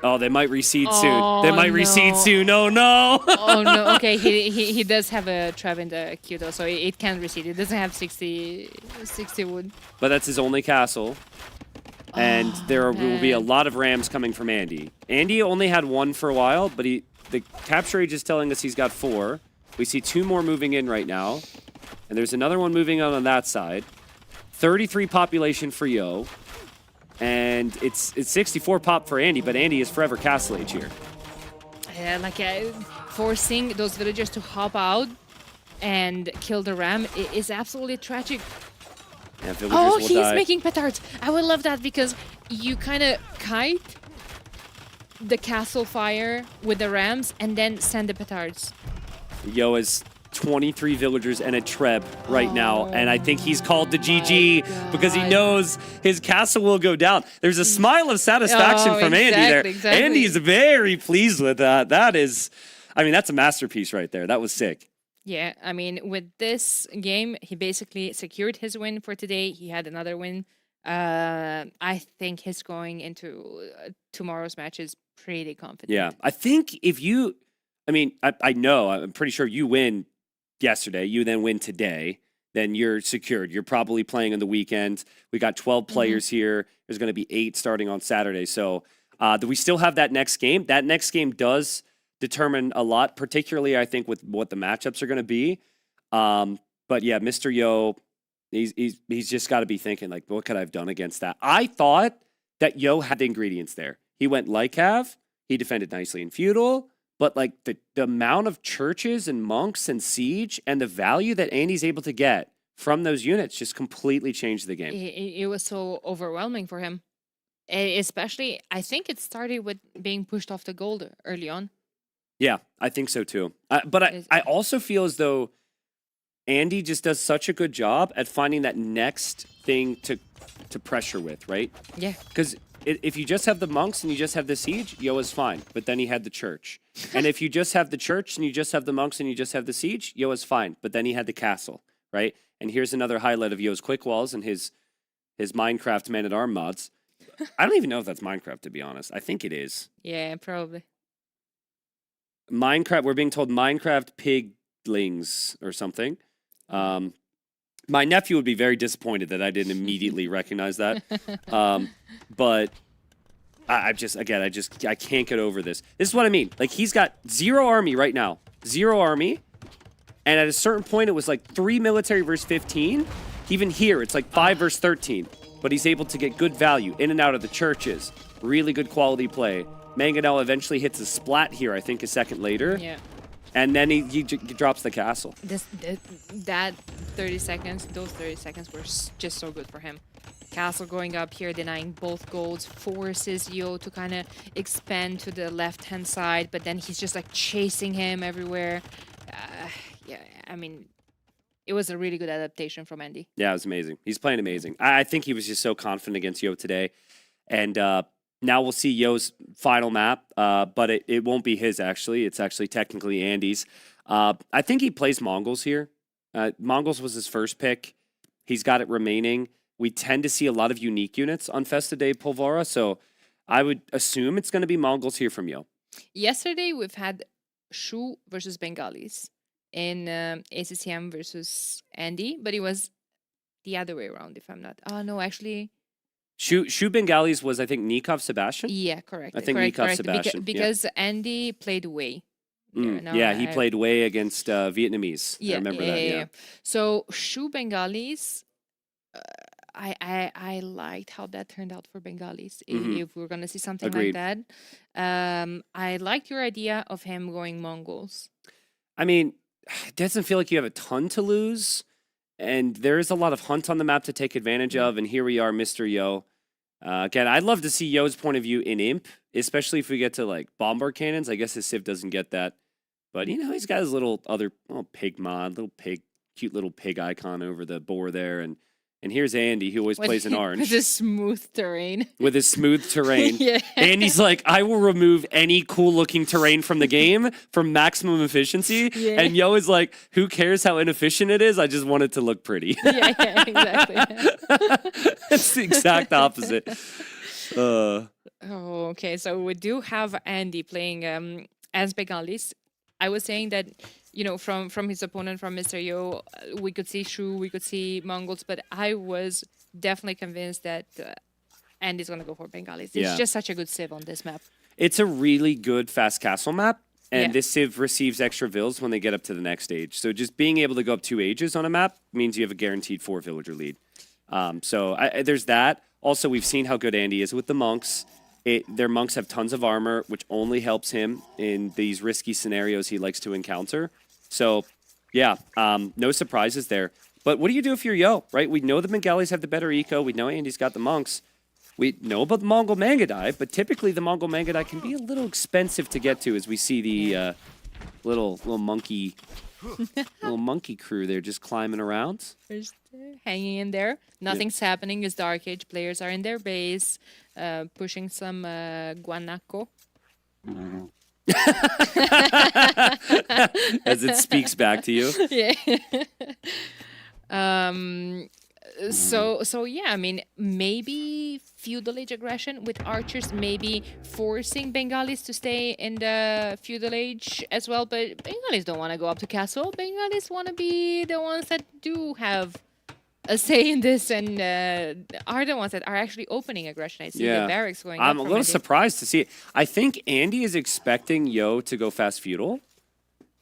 Oh, they might reseed soon. They might reseed soon. Oh no! Oh no. Okay, he does have a trap in the queue though, so it can reseed. It doesn't have 60 wood. But that's his only castle. And there will be a lot of rams coming from Andy. Andy only had 1 for a while, but the capture age is telling us he's got 4. We see 2 more moving in right now. And there's another one moving on that side. 33 population for Yo. And it's 64 pop for Andy, but Andy is forever castle age here. Yeah, like forcing those villagers to hop out and kill the ram is absolutely tragic. Yeah, Oh, he's making petards. I would love that because you kind of kite the castle fire with the rams and then send the petards. Yo has 23 villagers and a treb right now, and I think he's called the GG because he knows his castle will go down. There's a smile of satisfaction from Andy there. Exactly. Andy's very pleased with that. That's a masterpiece right there. That was sick. Yeah, I mean, with this game, he basically secured his win for today. He had another win. I think he's going into tomorrow's match is pretty confident. Yeah, I think I'm pretty sure you win yesterday, you then win today, then you're secured. You're probably playing on the weekend. We got 12 players here. There's going to be 8 starting on Saturday. So we still have that next game. That next game does determine a lot, particularly I think with what the matchups are going to be. But yeah, Mr. Yo, he's just got to be thinking like, what could I have done against that? I thought that Yo had the ingredients there. He went Lycav. He defended nicely in feudal. But like the amount of churches and monks and siege and the value that Andy's able to get from those units just completely changed the game. It was so overwhelming for him. Especially, I think it started with being pushed off the gold early on. Yeah, I think so too. But I also feel as though Andy just does such a good job at finding that next thing to pressure with, right? Yeah. Because if you just have the monks and you just have the siege, Yo is fine. But then he had the church. And if you just have the church and you just have the monks and you just have the siege, Yo is fine. But then he had the castle, right? And here's another highlight of Yo's quick walls and his Minecraft Man-at-Arm mods. I don't even know if that's Minecraft, to be honest. I think it is. Yeah, probably. Minecraft, we're being told Minecraft piglings or something. My nephew would be very disappointed that I didn't immediately recognize that. But I can't get over this. This is what I mean. Like, he's got 0 army right now. 0 army. And at a certain point, it was like 3 military versus 15. Even here, it's like 5 versus 13. But he's able to get good value in and out of the churches. Really good quality play. Mangonel eventually hits a splat here, I think, a second later. Yeah. And then he drops the castle. That 30 seconds, those 30 seconds were just so good for him. Castle going up here, denying both golds, forces Yo to kind of expand to the left-hand side, but then he's just like chasing him everywhere. Yeah, I mean, it was a really good adaptation from Andy. Yeah, it was amazing. He's playing amazing. I think he was just so confident against Yo today. And now we'll see Yo's final map, but it won't be his, actually. It's actually technically Andy's. I think he plays Mongols here. Mongols was his first pick. He's got it remaining. We tend to see a lot of unique units on Festa de Polvora, so I would assume it's going to be Mongols here from Yo. Yesterday, we've had Shu versus Bengalis in ACCM versus Andy, but it was the other way around, if I'm not. Oh, no, actually. Shu Bengalis was, I think, Nikov Sebastian? Yeah, correct. I think correct, Nikov correct. Sebastian. Because Andy played Wei. Yeah, he played Wei against Vietnamese. I remember that, yeah. So Shu Bengalis, I liked how that turned out for Bengalis. If we're going to see something Agreed. like that. I liked your idea of him going Mongols. I mean, it doesn't feel like you have a ton to lose. And there is a lot of hunt on the map to take advantage of. And here we are, Mr. Yo. Again, I'd love to see Yo's point of view in Imp, especially if we get to like bombard cannons. I guess his Civ doesn't get that. But, you know, he's got his little other pig mod, cute little pig icon over the boar there. And here's Andy, who always plays in orange. With his smooth terrain. With his smooth terrain. Yeah. Andy's like, I will remove any cool-looking terrain from the game for maximum efficiency. Yeah. And Yo is like, who cares how inefficient it is? I just want it to look pretty. Yeah, exactly. It's the exact opposite. Oh, okay. So we do have Andy playing as Bengalis. I was saying that, you know, from his opponent, from Mr. Yo, we could see Shu, we could see Mongols, but I was definitely convinced that Andy's going to go for Bengalis. It's just such a good Civ on this map. It's a really good fast castle map, and this Civ receives extra vills when they get up to the next stage. So just being able to go up 2 ages on a map means you have a guaranteed 4 villager lead. So there's that. Also, we've seen how good Andy is with the monks. Their monks have tons of armor, which only helps him in these risky scenarios he likes to encounter. So, yeah, no surprises there. But what do you do if you're Yo, right? We know the Bengalis have the better eco. We know Andy's got the monks. We know about the Mongol Mangadai, but typically the Mongol Mangadai can be a little expensive to get to, as we see the little monkey crew there just climbing around. Just hanging in there. Nothing's happening as Dark Age players are in their base, pushing some guanaco. As it speaks back to you. Yeah. So yeah, I mean, maybe feudal age aggression with archers, maybe forcing Bengalis to stay in the feudal age as well. But Bengalis don't want to go up to castle. Bengalis want to be the ones that do have a say in this and are the ones that are actually opening aggression. I see the barracks going up. I'm a little surprised to see it. I think Andy is expecting Yo to go fast feudal.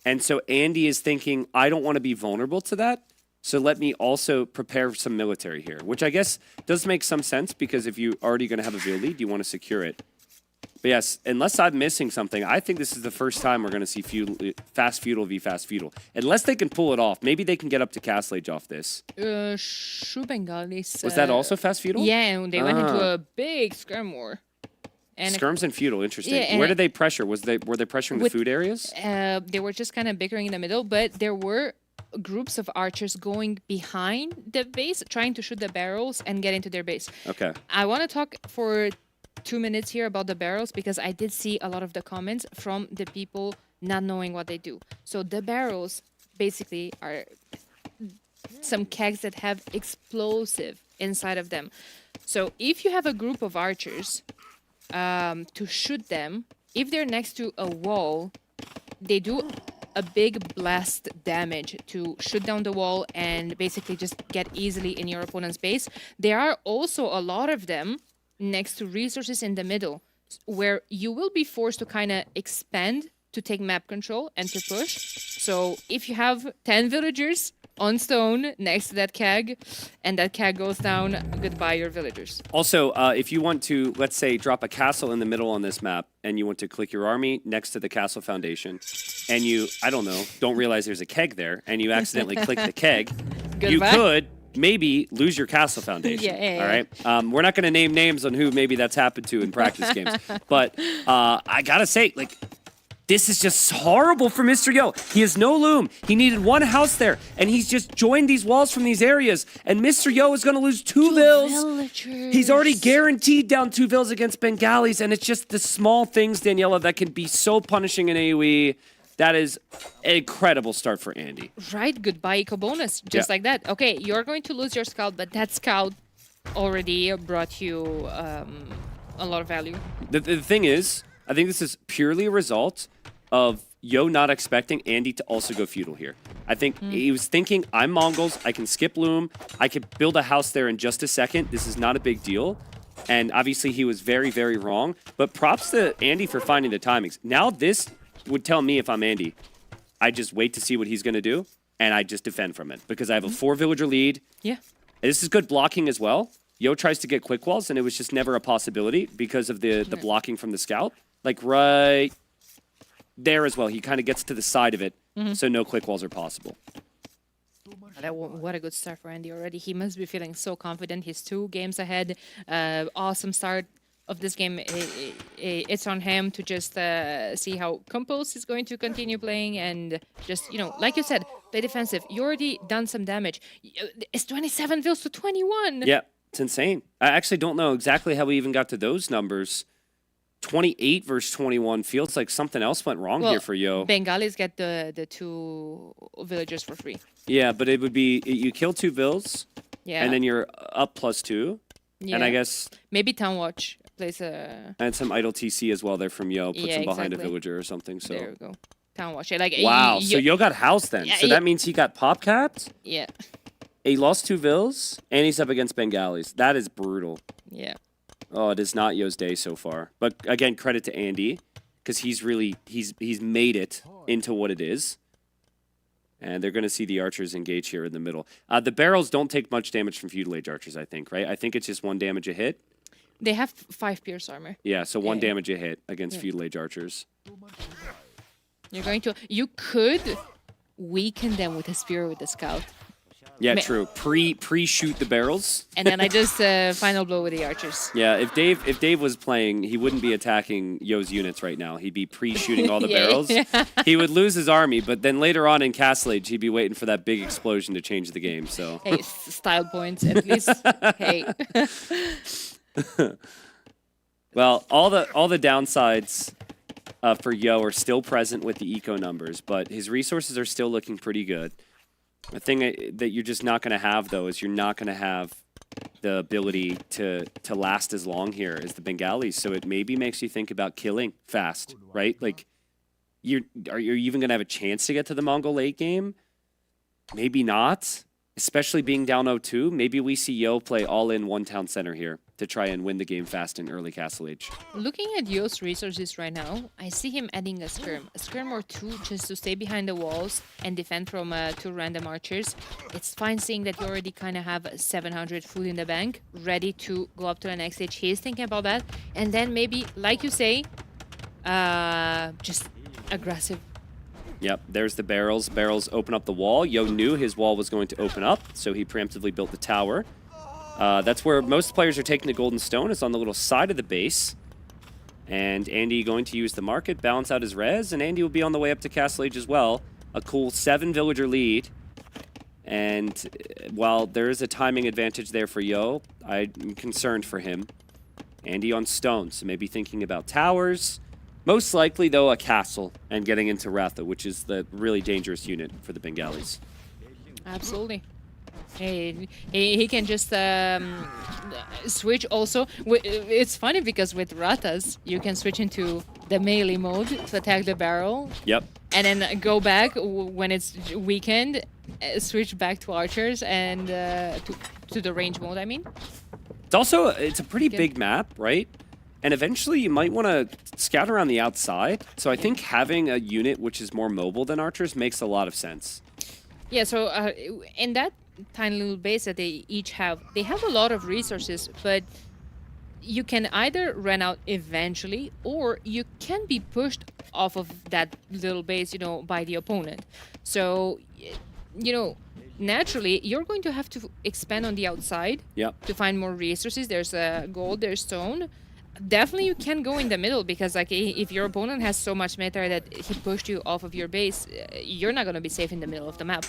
And so Andy is thinking, I don't want to be vulnerable to that. So let me also prepare some military here, which I guess does make some sense because if you're already going to have a Vil lead, you want to secure it. But yes, unless I'm missing something, I think this is the first time we're going to see fast feudal v fast feudal. Unless they can pull it off. Maybe they can get up to Castle Age off this. Shu Bengalis. Was that also fast feudal? Yeah, and they went into a big skirm war. And skirms and feudal, interesting. Yeah, where did they pressure? Were they pressuring the food areas? They were just kind of bickering in the middle, but there were groups of archers going behind the base, trying to shoot the barrels and get into their base. Okay. I want to talk for 2 minutes here about the barrels because I did see a lot of the comments from the people not knowing what they do. So the barrels basically are some kegs that have explosive inside of them. So if you have a group of archers to shoot them, if they're next to a wall, they do a big blast damage to shoot down the wall and basically just get easily in your opponent's base. There are also a lot of them next to resources in the middle where you will be forced to kind of expand to take map control and to push. So if you have 10 villagers on stone next to that keg and that keg goes down, goodbye your villagers. Also, if you want to, let's say, drop a castle in the middle on this map and you want to click your army next to the castle foundation and you, I don't know, don't realize there's a keg there and you accidentally click the keg, you could maybe lose your castle foundation. All right. We're not going to name names on who maybe that's happened to in practice games, but I gotta say, like, this is just horrible for Mr. Yo. He has no loom. He needed one house there, and he's just joined these walls from these areas. And Mr. Yo is going to lose 2 vills. Villagers. He's already guaranteed down 2 vills against Bengalis, and it's just the small things, Daniela, that can be so punishing in AoE. That is an incredible start for Andy. Right, goodbye eco bonus, just like that. Okay, you're going to lose your scout, but that scout already brought you a lot of value. The thing is, I think this is purely a result of Yo not expecting Andy to also go feudal here. I think he was thinking, I'm Mongols, I can skip Loom, I could build a house there in just a second. This is not a big deal. And obviously he was very, very wrong. But props to Andy for finding the timings. Now this would tell me if I'm Andy, I just wait to see what he's going to do, and I just defend from it. Because I have a 4-villager lead. Yeah. And this is good blocking as well. Yo tries to get quick walls, and it was just never a possibility because of the blocking from the scout. Like right there as well. He kind of gets to the side of it, so no quick walls are possible. What a good start for Andy already. He must be feeling so confident. He's 2 games ahead. Awesome start of this game. It's on him to just see how Compulse is going to continue playing and just, you know, like you said, play defensive. You already done some damage. It's 27 vills to 21. Yeah, it's insane. I actually don't know exactly how we even got to those numbers. 28 versus 21 feels like something else went wrong here for Yo. Bengalis get the 2 villagers for free. Yeah, but it would be, you kill 2 vills, and then you're up +2. Yeah. And I guess... Maybe Town Watch plays a... And some idle TC as well there from Yo. Puts him behind a exactly. villager or something. So There we go. Town Watch. Like, wow, so Yo got house then. Yeah, So that means he got pop capped? Yeah. He lost 2 vills, and he's up against Bengalis. That is brutal. Yeah. Oh, it is not Yo's day so far. But again, credit to Andy, because he's made it into what it is. And they're going to see the archers engage here in the middle. The barrels don't take much damage from feudal age archers, I think, right? I think it's just 1 damage a hit. They have 5 pierce armor. Yeah, so 1 damage a hit against feudal age archers. You could weaken them with a spear with the scout. Yeah, true. Pre-shoot the barrels. And then I just final blow with the archers. Yeah, if Dave was playing, he wouldn't be attacking Yo's units right now. He'd be pre-shooting all the barrels. Yeah. He would lose his army, but then later on in Castle Age, he'd be waiting for that big explosion to change the game. So Hey, style points at least. Hey. Well, all the downsides for Yo are still present with the eco numbers, but his resources are still looking pretty good. The thing that you're just not going to have, though, is you're not going to have the ability to last as long here as the Bengalis. So it maybe makes you think about killing fast, right? Like, are you even going to have a chance to get to the Mongol late game? Maybe not, especially being down 0-2. Maybe we see Yo play all in 1 town center here to try and win the game fast in early Castle Age. Looking at Yo's resources right now, I see him adding a skirm or 2 just to stay behind the walls and defend from 2 random archers. It's fine seeing that you already kind of have 700 food in the bank, ready to go up to the next stage. He's thinking about that. And then maybe, like you say, just aggressive. Yep, there's the barrels. Barrels open up the wall. Yo knew his wall was going to open up, so he preemptively built the tower. That's where most players are taking the golden stone. It's on the little side of the base. And Andy going to use the market, balance out his res, and Andy will be on the way up to Castle Age as well. A cool 7-villager lead. And while there is a timing advantage there for Yo, I'm concerned for him. Andy on stone, so maybe thinking about towers. Most likely, though, a castle and getting into Ratha, which is the really dangerous unit for the Bengalis. Absolutely. He can just switch also. It's funny because with Rathas, you can switch into the melee mode to attack the barrel. Yep. And then go back when it's weakened, switch back to archers and to the range mode, I mean. It's a pretty big map, right? And eventually you might want to scout around the outside. So I think having a unit which is more mobile than archers makes a lot of sense. Yeah, so in that tiny little base that they each have, they have a lot of resources, but you can either run out eventually or you can be pushed off of that little base, by the opponent. So, naturally, you're going to have to expand on the outside to find more resources. There's gold, there's stone. Definitely you can go in the middle because if your opponent has so much meta that he pushed you off of your base, you're not going to be safe in the middle of the map.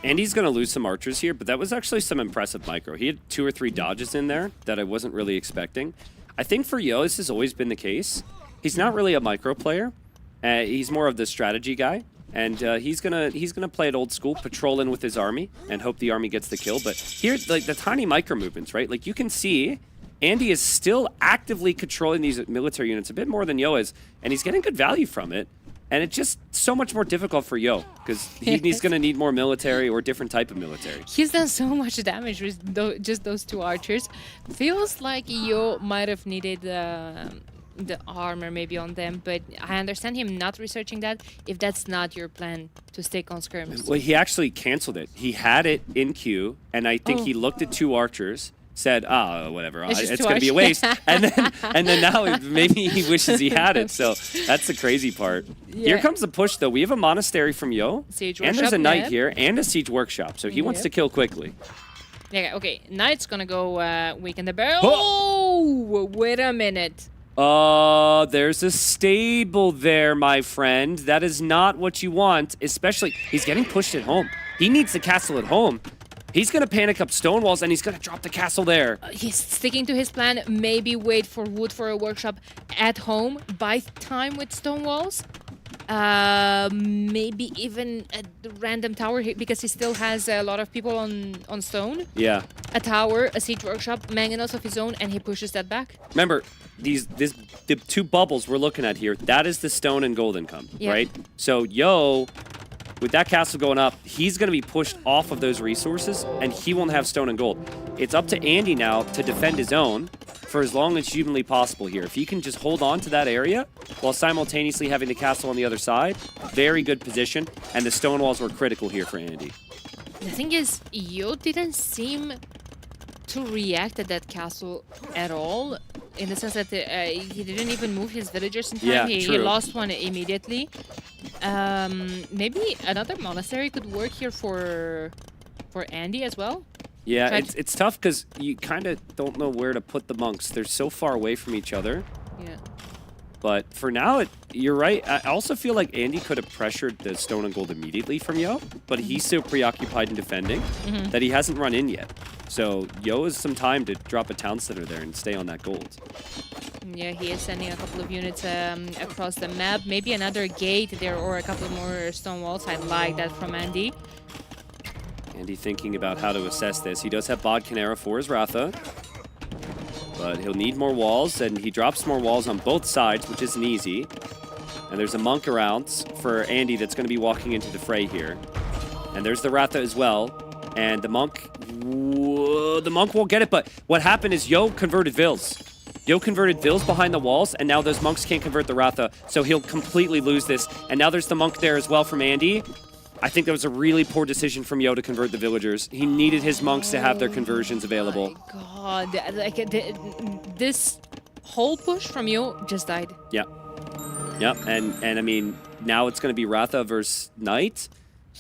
Andy's going to lose some archers here, but that was actually some impressive micro. He had 2 or 3 dodges in there that I wasn't really expecting. I think for Yo, this has always been the case. He's not really a micro player. He's more of the strategy guy. And he's gonna play it old school, patrol in with his army, and hope the army gets the kill. But here, like the tiny micro movements, right? Like you can see Andy is still actively controlling these military units a bit more than Yo is, and he's getting good value from it. And it's just so much more difficult for Yo, because he's going to need more military or different type of military. He's done so much damage with just those 2 archers. Feels like Yo might have needed the armor maybe on them, but I understand him not researching that if that's not your plan to stick on skirms. Well, he actually canceled it. He had it in queue, and I think he looked at 2 archers, said, whatever, it's going to be a waste. and then now maybe he wishes he had it. So that's the crazy part. Yeah. Here comes the push, though. We have a monastery from Yo, Siege and there's workshop, a knight yep. here, and a siege workshop. So he wants to kill quickly. Yeah, okay, Knight's gonna go weaken the barrel. Oh, wait a minute. There's a stable there, my friend. That is not what you want, especially he's getting pushed at home. He needs the castle at home. He's going to panic up stone walls, and he's going to drop the castle there. He's sticking to his plan. Maybe wait for wood for a workshop at home. Buy time with stone walls. Maybe even a random tower because he still has a lot of people on stone. Yeah. A tower, a siege workshop, mangonels of his own, and he pushes that back. Remember, the 2 bubbles we're looking at here, that is the stone and gold income, right? So Yo, with that castle going up, he's going to be pushed off of those resources, and he won't have stone and gold. It's up to Andy now to defend his own for as long as humanly possible here. If he can just hold on to that area while simultaneously having the castle on the other side, very good position, and the stone walls were critical here for Andy. The thing is, Yo didn't seem to react at that castle at all, in the sense that he didn't even move his villagers in time. Yeah, he true. lost one immediately. Maybe another monastery could work here for Andy as well. Yeah, it's tough because you kind of don't know where to put the monks. They're so far away from each other. Yeah. But for now, you're right. I also feel like Andy could have pressured the stone and gold immediately from Yo, but he's so preoccupied in defending that he hasn't run in yet. So Yo has some time to drop a town center there and stay on that gold. Yeah, he is sending a couple of units across the map. Maybe another gate there or a couple more stone walls. I like that from Andy. Andy thinking about how to assess this. He does have Bodkin for his Ratha, but he'll need more walls, and he drops more walls on both sides, which isn't easy. And there's a monk around for Andy that's going to be walking into the fray here. And there's the Ratha as well. And the monk won't get it, but what happened is Yo converted Vils. Yo converted Vils behind the walls, and now those monks can't convert the Ratha, so he'll completely lose this. And now there's the monk there as well from Andy. I think that was a really poor decision from Yo to convert the villagers. He needed his monks to have their conversions available. My God, like this whole push from Yo just died. Yeah. Yep, and I mean, now it's going to be Ratha versus Knight.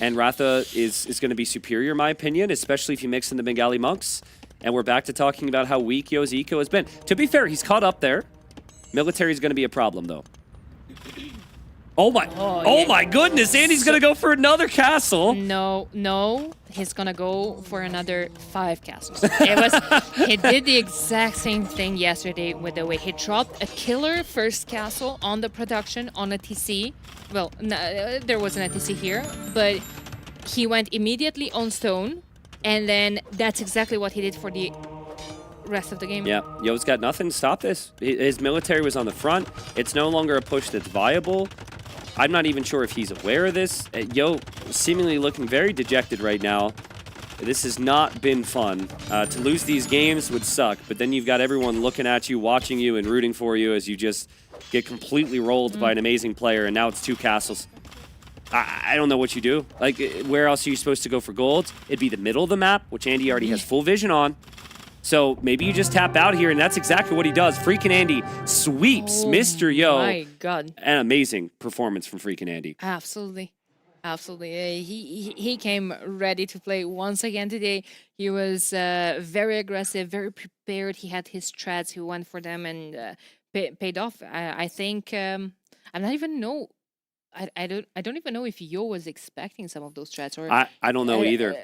And Ratha is going to be superior, in my opinion, especially if you mix in the Bengali monks. And we're back to talking about how weak Yo's eco has been. To be fair, he's caught up there. Military is going to be a problem, though. Oh my goodness, Andy's going to go for another castle. No, he's going to go for another 5 castles. He did the exact same thing yesterday with the way he dropped a killer first castle on the production on a TC. Well, there wasn't a TC here, but he went immediately on stone, and then that's exactly what he did for the rest of the game. Yeah, Yo's got nothing to stop this. His military was on the front. It's no longer a push that's viable. I'm not even sure if he's aware of this. Yo seemingly looking very dejected right now. This has not been fun. To lose these games would suck, but then you've got everyone looking at you, watching you, and rooting for you as you just get completely rolled by an amazing player, and now it's 2 castles. I don't know what you do. Like, where else are you supposed to go for gold? It'd be the middle of the map, which Andy already has full vision on. So maybe you just tap out here, and that's exactly what he does. Freaking Andy sweeps Mr. Yo. My God. An amazing performance from Freaking Andy. Absolutely. Absolutely. He came ready to play once again today. He was very aggressive, very prepared. He had his strats. He went for them and paid off. I think I'm not even know. I don't even know if Yo was expecting some of those strats. Or I don't know either.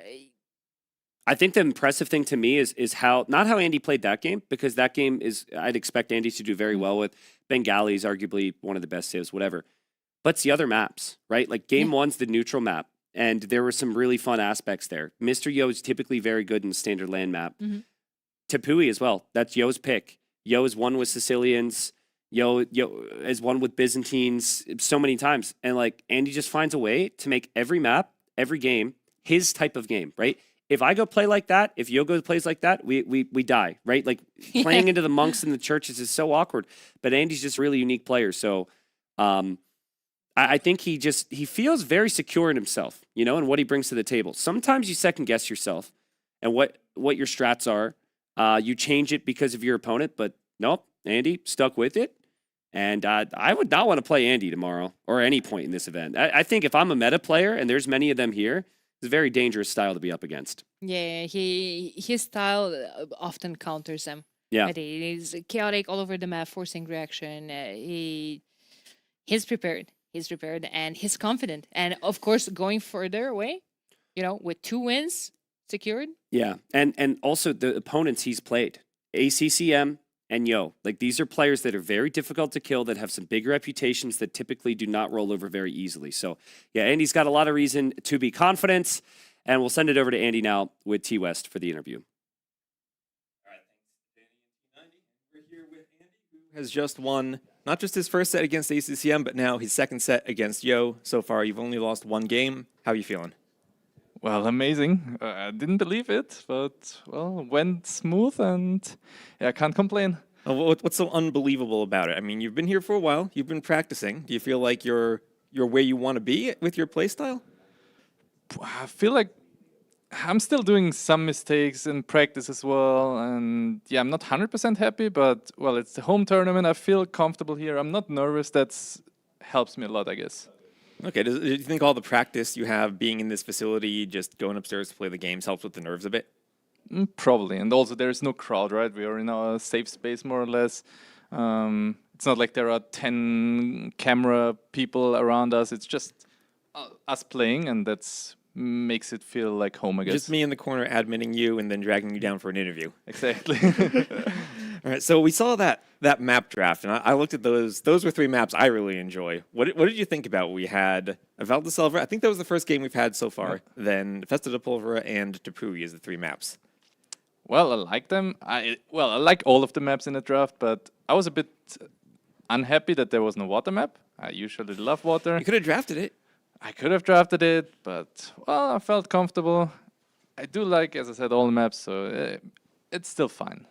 I think the impressive thing to me is how, not how Andy played that game, because that game is, I'd expect Andy to do very well with. Bengali is arguably one of the best saves, whatever. But it's the other maps, right? Like game 1's the neutral map, and there were some really fun aspects there. Mr. Yo is typically very good in the standard LAN map. Tepui as well. That's Yo's pick. Yo is won with Sicilians. Yo is won with Byzantines so many times. And like Andy just finds a way to make every map, every game, his type of game, right? If I go play like that, if Yo plays like that, we die, right? Like playing into the monks and the churches is so awkward. But Andy's just a really unique player. So I think he feels very secure in himself, you know, and what he brings to the table. Sometimes you second guess yourself and what your strats are. You change it because of your opponent, but nope, Andy stuck with it. And I would not want to play Andy tomorrow or any point in this event. I think if I'm a meta player, and there's many of them here, it's a very dangerous style to be up against. Yeah, his style often counters them. Yeah. Right? He's chaotic all over the map, forcing reaction. He's prepared. He's prepared and he's confident. And of course, going further away, you know, with 2 wins secured. Yeah, and also the opponents he's played, ACCM and Yo. Like these are players that are very difficult to kill, that have some big reputations that typically do not roll over very easily. So yeah, Andy's got a lot of reason to be confident. And we'll send it over to Andy now with T West for the interview. All right, thanks, Danny and T90. We're here with Andy, who has just won not just his first set against ACCM, but now his second set against Yo. So far, you've only lost 1 game. How are you feeling? Well, amazing. I didn't believe it, but, well, went smooth and yeah, I can't complain. What's so unbelievable about it? I mean, you've been here for a while. You've been practicing. Do you feel like you're where you want to be with your playstyle? I feel like I'm still doing some mistakes in practice as well. And yeah, I'm not 100% happy, but, well, it's the home tournament. I feel comfortable here. I'm not nervous. That helps me a lot, I guess. Okay, do you think all the practice you have being in this facility, just going upstairs to play the games, helps with the nerves a bit? Probably. And also there's no crowd, right? We are in our safe space more or less. It's not like there are 10 camera people around us. It's just us playing, and that's makes it feel like home, I guess. Just me in the corner admitting you and then dragging you down for an interview. Exactly. All right, so we saw that map draft, and I looked at those. Those were 3 maps I really enjoy. What did you think about? We had Valdeselva. I think that was the first game we've had so far. Yeah. Then Festa de Pulvera and Tepui as the 3 maps. Well, I like them. I like all of the maps in the draft, but I was a bit unhappy that there was no water map. I usually love water. You could have drafted it. I could have drafted it, but, well, I felt comfortable. I do like, as I said, all the maps, so it's still fine.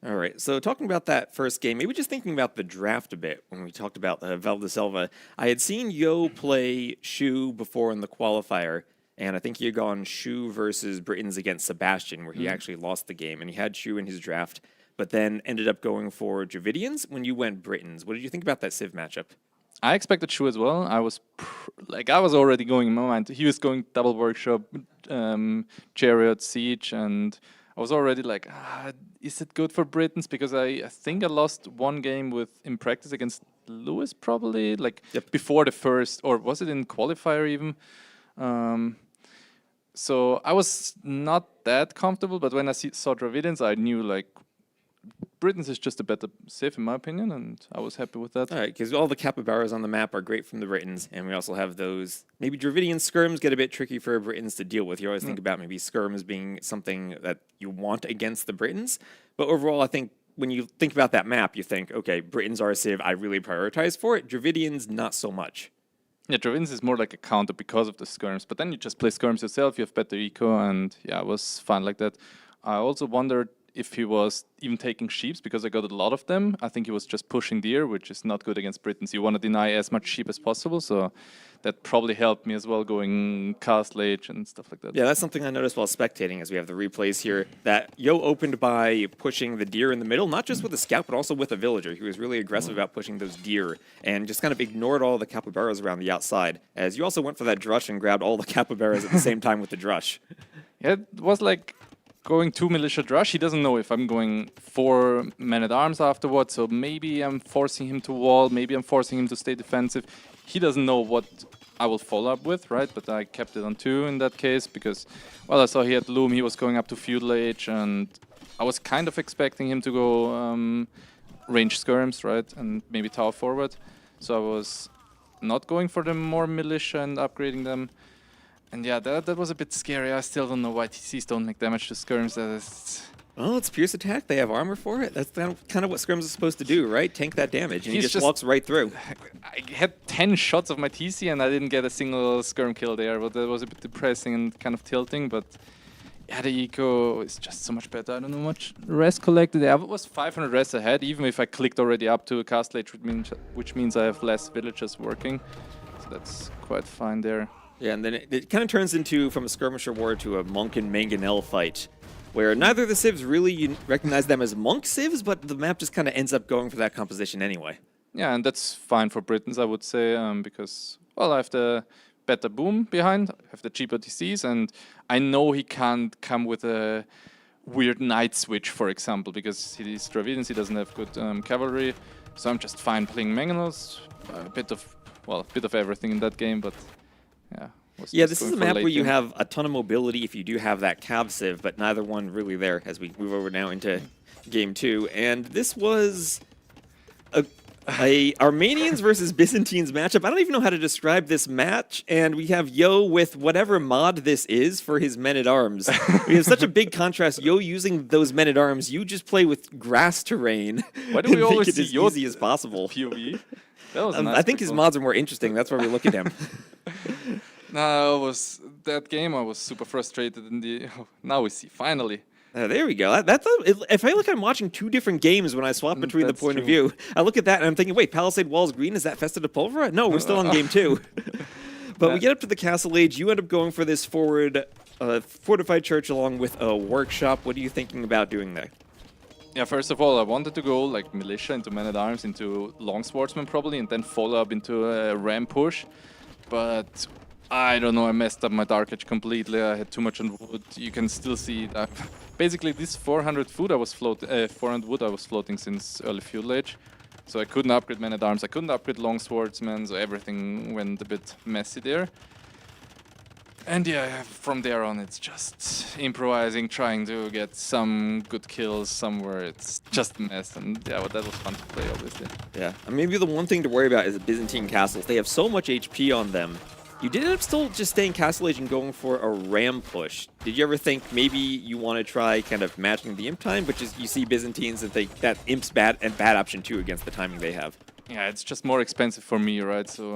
All right, so talking about that first game, maybe just thinking about the draft a bit when we talked about the Valdeselva. I had seen Yo play Shu before in the qualifier, and I think he had gone Shu versus Britons against Sebastian, where he actually lost the game, and he had Shu in his draft, but then ended up going for Dravidians when you went Britons. What did you think about that Civ matchup? I expected Shu as well. I was already going in my mind. He was going double workshop, chariot, siege, and I was already like, is it good for Britons? Because I think I lost 1 game in practice against Lewis, probably before the first, or was it in qualifier even? So I was not that comfortable, but when I saw Dravidians, I knew like Britons is just a better Civ in my opinion, and I was happy with that. All right, because all the capybaras on the map are great from the Britons, and we also have those. Maybe Dravidian skirms get a bit tricky for Britons to deal with. You always think about maybe skirms being something that you want against the Britons, but overall, I think when you think about that map, you think, okay, Britons are a Civ I really prioritize for it. Dravidians, not so much. Yeah, Dravidians is more like a counter because of the skirms, but then you just play skirms yourself. You have better eco, and yeah, it was fun like that. I also wondered if he was even taking sheeps, because I got a lot of them. I think he was just pushing deer, which is not good against Britons. You want to deny as much sheep as possible, so that probably helped me as well, going castle age and stuff like that. Yeah, that's something I noticed while spectating, as we have the replays here, that Yo opened by pushing the deer in the middle, not just with a scout, but also with a villager. He was really aggressive about pushing those deer, and just kind of ignored all the capybaras around the outside, as you also went for that drush and grabbed all the capybaras at the same time with the drush. Yeah, it was like going 2 militia drush. He doesn't know if I'm going 4 men-at-arms afterwards, so maybe I'm forcing him to wall, maybe I'm forcing him to stay defensive. He doesn't know what I will follow up with, right? But I kept it on 2 in that case because, well, I saw he had Loom, he was going up to feudal age, and I was kind of expecting him to go range skirms, right? And maybe tower forward. So I was not going for the more militia and upgrading them. And yeah, that was a bit scary. I still don't know why TCs don't make damage to skirms. Oh, it's Pierce attack. They have armor for it. That's kind of what Scrims is supposed to do, right? Tank that damage, and he just walks right through. I had 10 shots of my TC and I didn't get a single skirm kill there, but that was a bit depressing and kind of tilting, but yeah, the eco is just so much better. I don't know much rest collected. I was 500 rest ahead, even if I clicked already up to a castle age, which means I have less villagers working. So that's quite fine there. Yeah, and then it kind of turns into, from a skirmisher war to a monk and mangonel fight, where neither of the civs really, you recognize them as monk civs, but the map just kind of ends up going for that composition anyway. Yeah, and that's fine for Britons, I would say, because, well, I have the better boom behind, I have the cheaper TCs, and I know he can't come with a weird knight switch, for example, because he's Dravidians, he doesn't have good cavalry, so I'm just fine playing Mangonels, a bit of everything in that game, but yeah. Yeah, this is a map where you have a ton of mobility if you do have that Cav Civ, but neither one really there as we move over now into Game 2. And this was a Armenians versus Byzantines matchup. I don't even know how to describe this match. And we have Yo with whatever mod this is for his men-at-arms. We have such a big contrast. Yo using those men-at-arms. You just play with grass terrain. Why do we always make it see as Yo easy as possible? POV? That was a nice I think his mods are more interesting. That's why we look at him. No, that game I was super frustrated in the... now we see, finally. There we go. I feel like I'm watching two different games when I swap between the point of view. I look at that and I'm thinking, wait, Palisade Walls green, is that Festa de Pulvera? No, we're still on game 2. But we get up to the Castle Age. You end up going for this fortified church along with a workshop. What are you thinking about doing there? Yeah, first of all, I wanted to go like militia into men-at-arms, into long swordsman probably, and then follow up into a ram push. But I don't know, I messed up my Dark Edge completely. I had too much on wood. You can still see that. Basically, this 400 wood I was floating since early Feudal Age. So I couldn't upgrade men-at-arms, I couldn't upgrade long swordsmen, so everything went a bit messy there. And yeah, from there on it's just improvising, trying to get some good kills somewhere. It's just a mess, and yeah, well, that was fun to play, obviously. Yeah, and maybe the one thing to worry about is the Byzantine castles. They have so much HP on them. You did end up still just staying Castle Age and going for a ram push. Did you ever think maybe you want to try kind of matching the imp time, but just you see Byzantines and think that imp's bad and bad option too against the timing they have? Yeah, it's just more expensive for me, right? So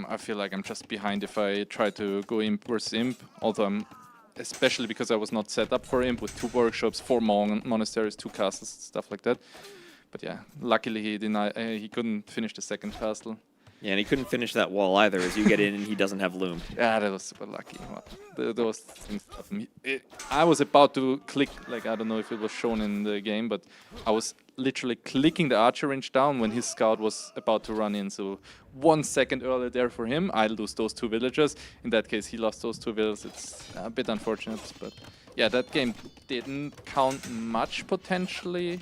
I feel like I'm just behind if I try to go imp versus imp. Although especially because I was not set up for imp with 2 workshops, 4 monasteries, 2 castles, stuff like that. But yeah, luckily he couldn't finish the second castle. Yeah, and he couldn't finish that wall either as you get in and he doesn't have loom. Yeah, that was super lucky. Those things. I was about to click, like I don't know if it was shown in the game, but I was literally clicking the archer range down when his scout was about to run in. So 1 second earlier there for him, I lose those 2 villagers. In that case, he lost those 2 villagers. It's a bit unfortunate, but yeah, that game didn't count much potentially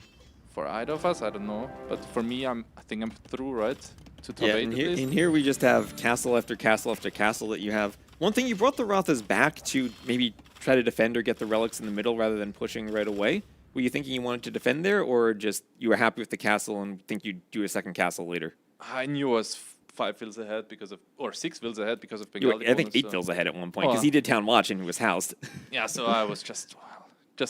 for either of us. I don't know, but for me, I think I'm through, right? Yeah, in here we just have castle after castle after castle that you have. One thing, you brought the Rothas back to maybe try to defend or get the relics in the middle rather than pushing right away. Were you thinking you wanted to defend there, or just you were happy with the castle and think you'd do a second castle later? I knew I was 5 vills ahead because of, or 6 vills ahead because of Bengali. I think 8 vills ahead at one point because he did town watch and he was housed. Yeah, so I was just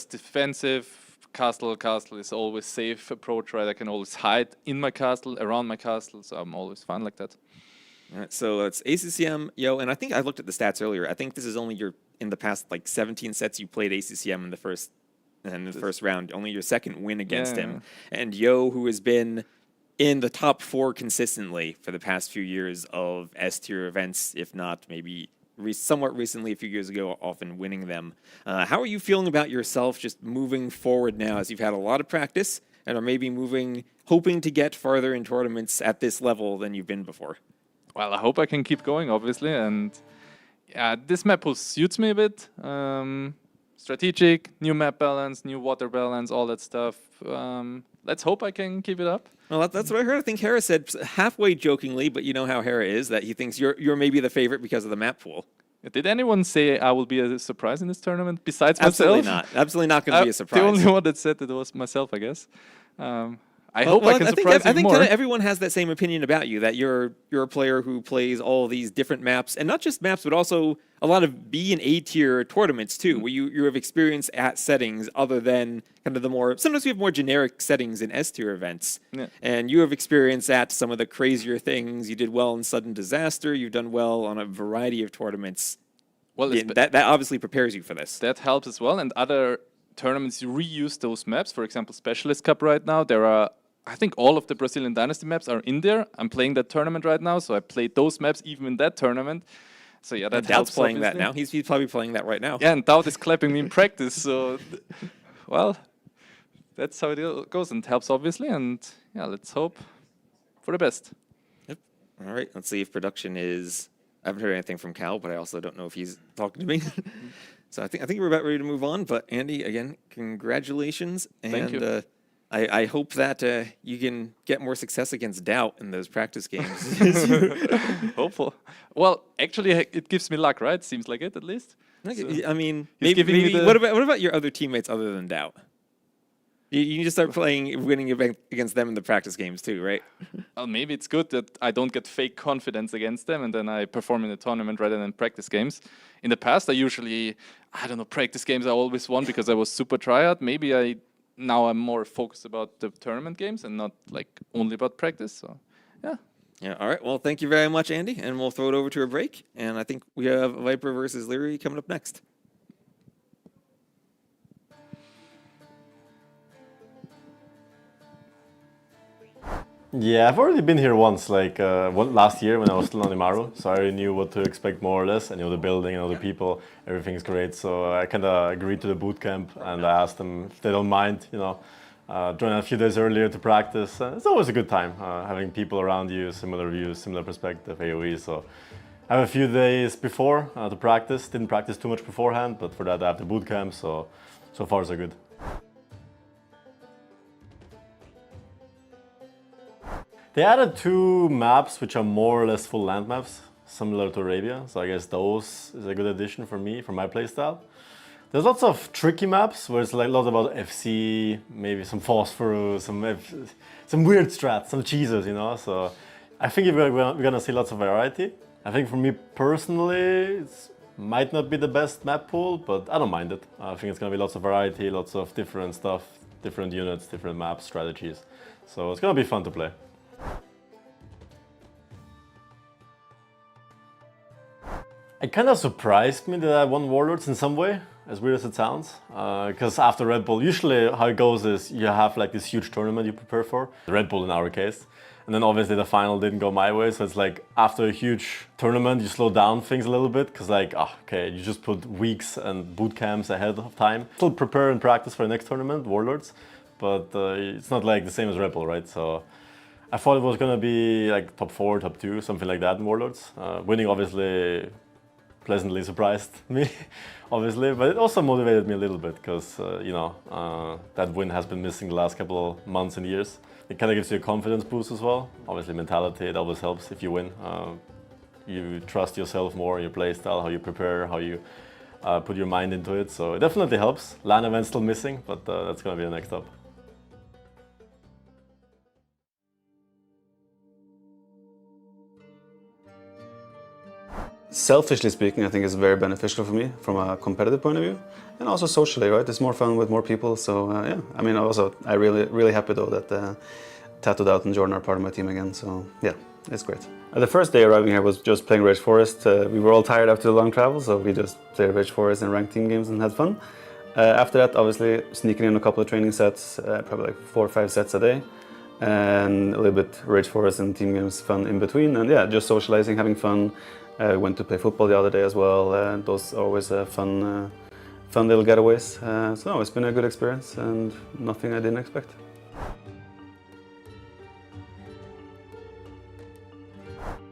defensive. Castle is always safe approach, right? I can always hide in my castle, around my castle, so I'm always fine like that. All right, so it's ACCM, Yo, and I think I looked at the stats earlier. I think this is only in the past like 17 sets you played ACCM in the first round, only your second win against him. And Yo, who has been in the top 4 consistently for the past few years of S-tier events, if not maybe somewhat recently, a few years ago, often winning them. How are you feeling about yourself just moving forward now as you've had a lot of practice and are maybe hoping to get farther in tournaments at this level than you've been before? Well, I hope I can keep going, obviously, and yeah, this map pool suits me a bit. Strategic, new map balance, new water balance, all that stuff. Let's hope I can keep it up. Well, that's what I heard. I think Hera said halfway jokingly, but you know how Hera is, that he thinks you're maybe the favorite because of the map pool. Did anyone say I will be a surprise in this tournament besides Absolutely myself? Not. Absolutely not going to be a surprise. The only one that said it was myself, I guess. I hope I can surprise you I think more. kind of everyone has that same opinion about you, that you're a player who plays all these different maps, and not just maps, but also a lot of B and A tier tournaments too, where you have experience at settings other than kind of the more, sometimes we have more generic settings in S tier events. Yeah. And you have experience at some of the crazier things. You did well in Sudden Disaster. You've done well on a variety of tournaments. Well, Yeah, that obviously prepares you for this. That helps as well. And other tournaments reuse those maps. For example, Specialist Cup right now, there are, I think all of the Brazilian Dynasty maps are in there. I'm playing that tournament right now, so I played those maps even in that tournament. So yeah, that And helps. Doubt's playing that obviously. now. He's probably playing that right now. Yeah, and Doubt is clapping me in practice. So, well, that's how it goes, and it helps obviously. And yeah, let's hope for the best. Yep. All right. Let's see if production is. I haven't heard anything from Cal, but I also don't know if he's talking to me. So I think we're about ready to move on. But Andy, again, congratulations. Thank you. I hope that you can get more success against Doubt in those practice games. Hopeful. Well, actually, it gives me luck, right? Seems like it, at least. I mean, he's giving me the... what about your other teammates other than Doubt? You need to start winning against them in the practice games too, right? Well, maybe it's good that I don't get fake confidence against them and then I perform in the tournament rather than practice games. In the past, I usually, practice games I always won because I was super tryhard. Maybe now I'm more focused about the tournament games and not like only about practice. So, yeah. Yeah. All right. Well, thank you very much, Andy, and we'll throw it over to a break. And I think we have Viper versus Leary coming up next. Yeah, I've already been here once, like last year when I was still on Imaru, so I already knew what to expect more or less. I knew the building, I know the people, everything's great. So I kind of agreed to the boot camp, and I asked them if they don't mind, join a few days earlier to practice. It's always a good time, having people around you, similar views, similar perspective, AoE. So I have a few days before to practice. Didn't practice too much beforehand, but for that I have the boot camp, so far so good. They added 2 maps which are more or less full land maps, similar to Arabia. So I guess those is a good addition for me, for my playstyle. There's lots of tricky maps where it's like a lot about FC, maybe some phosphorus, some weird strats, some cheesers, So I think we're gonna see lots of variety. I think for me personally, it might not be the best map pool, but I don't mind it. I think it's gonna be lots of variety, lots of different stuff, different units, different maps, strategies. So it's gonna be fun to play. It kind of surprised me that I won Warlords in some way, as weird as it sounds. Because after Red Bull, usually how it goes is you have like this huge tournament you prepare for, the Red Bull in our case. And then obviously the final didn't go my way, so it's like after a huge tournament you slow down things a little bit, because you just put weeks and boot camps ahead of time. Still prepare and practice for the next tournament, Warlords, but it's not like the same as Red Bull, right? So I thought it was gonna be like top 4, top 2, something like that in Warlords. Winning obviously pleasantly surprised me, obviously, but it also motivated me a little bit because, that win has been missing the last couple of months and years. It kind of gives you a confidence boost as well. Obviously, mentality, it always helps if you win. You trust yourself more, your play style, how you prepare, how you put your mind into it. So it definitely helps. LAN event's still missing, but that's going to be the next up. Selfishly speaking, I think it's very beneficial for me from a competitive point of view, and also socially, right? It's more fun with more people. So yeah, I mean, I'm really happy though that Tattooed Out and Jordan are part of my team again. So yeah, it's great. The first day arriving here was just playing Rage Forest. We were all tired after the long travel, so we just played Rage Forest and ranked team games and had fun. After that, obviously sneaking in a couple of training sets, probably like 4 or 5 sets a day, and a little bit Rage Forest and team games fun in between. And yeah, just socializing, having fun. Went to play football the other day as well. Those are always fun little getaways. So no, it's been a good experience and nothing I didn't expect.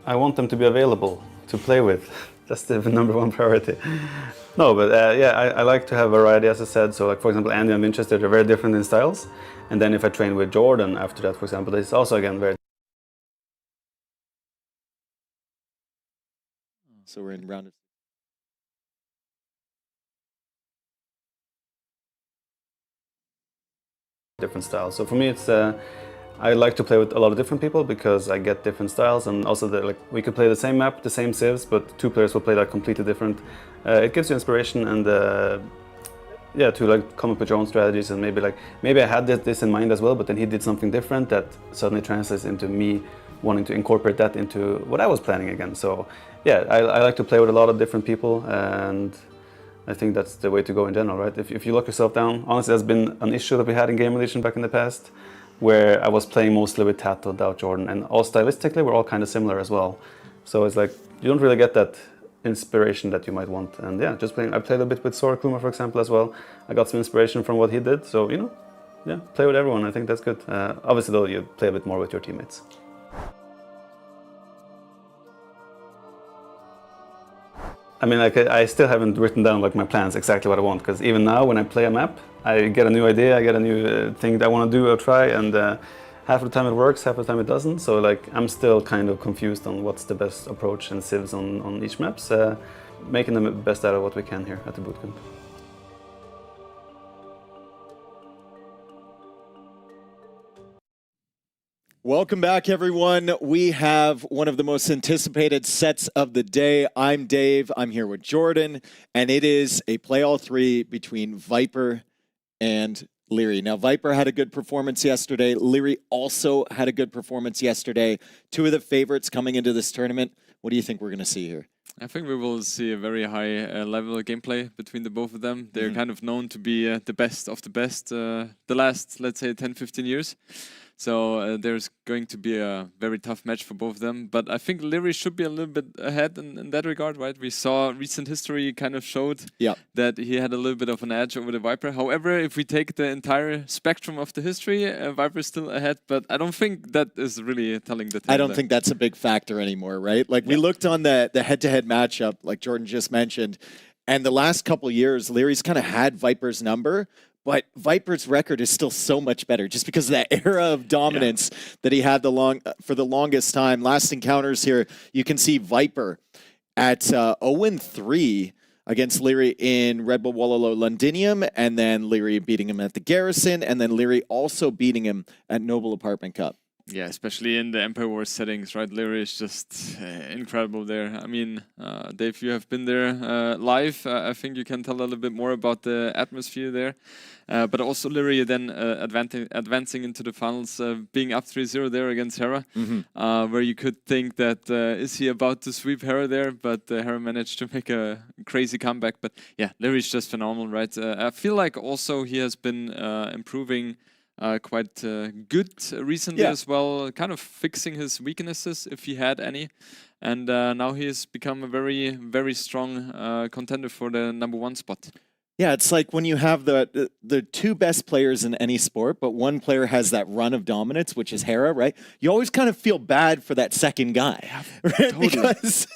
I want them to be available to play with. That's the #1 priority. No, but yeah, I like to have variety, as I said. So like, for example, Andy and Winchester, they're very different in styles. And then if I train with Jordan after that, for example, it's also again very. So we're in round of different styles. So for me, it's I like to play with a lot of different people because I get different styles, and also we could play the same map, the same civs, but 2 players will play that completely different. It gives you inspiration and yeah, to like come up with your own strategies, and maybe I had this in mind as well, but then he did something different that suddenly translates into me wanting to incorporate that into what I was planning again. So yeah, I like to play with a lot of different people, and I think that's the way to go in general, right? If you lock yourself down, honestly, that's been an issue that we had in Game Edition back in the past, where I was playing mostly with Tato, Doubt, Jordan, and all stylistically we're all kind of similar as well. So it's like you don't really get that inspiration that you might want. And yeah, just playing. I played a bit with Sora Kluma, for example, as well. I got some inspiration from what he did. So yeah, play with everyone. I think that's good. Obviously, though, you play a bit more with your teammates. I mean, I still haven't written down my plans exactly what I want, because even now when I play a map, I get a new idea, I get a new thing that I want to do or try, and half of the time it works, half of the time it doesn't. So I'm still kind of confused on what's the best approach and civs on each maps, making the best out of what we can here at the bootcamp. Welcome back, everyone. We have one of the most anticipated sets of the day. I'm Dave. I'm here with Jordan, and it is a play all 3 between Viper and Leary. Now, Viper had a good performance yesterday. Leary also had a good performance yesterday. 2 of the favorites coming into this tournament. What do you think we're going to see here? I think we will see a very high level of gameplay between the both of them. They're kind of known to be the best of the best the last, let's say, 10-15 years. So there's going to be a very tough match for both of them. But I think Leary should be a little bit ahead in that regard, right? We saw recent history kind of showed that he had a little bit of an edge over the Viper. However, if we take the entire spectrum of the history, Viper is still ahead. But I don't think that is really telling the tale. I don't think that's a big factor anymore, right? We looked on the head-to-head matchup, like Jordan just mentioned, and the last couple years, Leary's kind of had Viper's number. But Viper's record is still so much better just because of that era of dominance that he had for the longest time. Last encounters here, you can see Viper at 0-3 against Leary in Red Bull Wallaloo Londinium, and then Leary beating him at the Garrison, and then Leary also beating him at Noble Apartment Cup. Yeah, especially in the Empire Wars settings, right? Leary is just incredible there. I mean, Dave, you have been there live. I think you can tell a little bit more about the atmosphere there. But also Leary then advancing into the finals, being up 3-0 there against Hera, where you could think that is he about to sweep Hera there, but Hera managed to make a crazy comeback. But yeah, Leary's just phenomenal, right? I feel like also he has been improving quite good recently as well, kind of fixing his weaknesses if he had any, and now he has become a very, very strong contender for the #1 spot. Yeah, it's like when you have the 2 best players in any sport, but one player has that run of dominance, which is Hera, right? You always kind of feel bad for that second guy, right? Totally. Because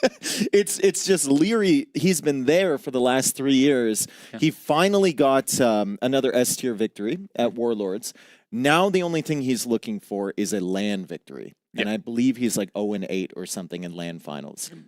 it's just Leary. He's been there for the last 3 years. Yeah. He finally got another S-tier victory at Warlords. Now the only thing he's looking for is a LAN victory. And I believe he's like 0-8 or something in LAN finals. In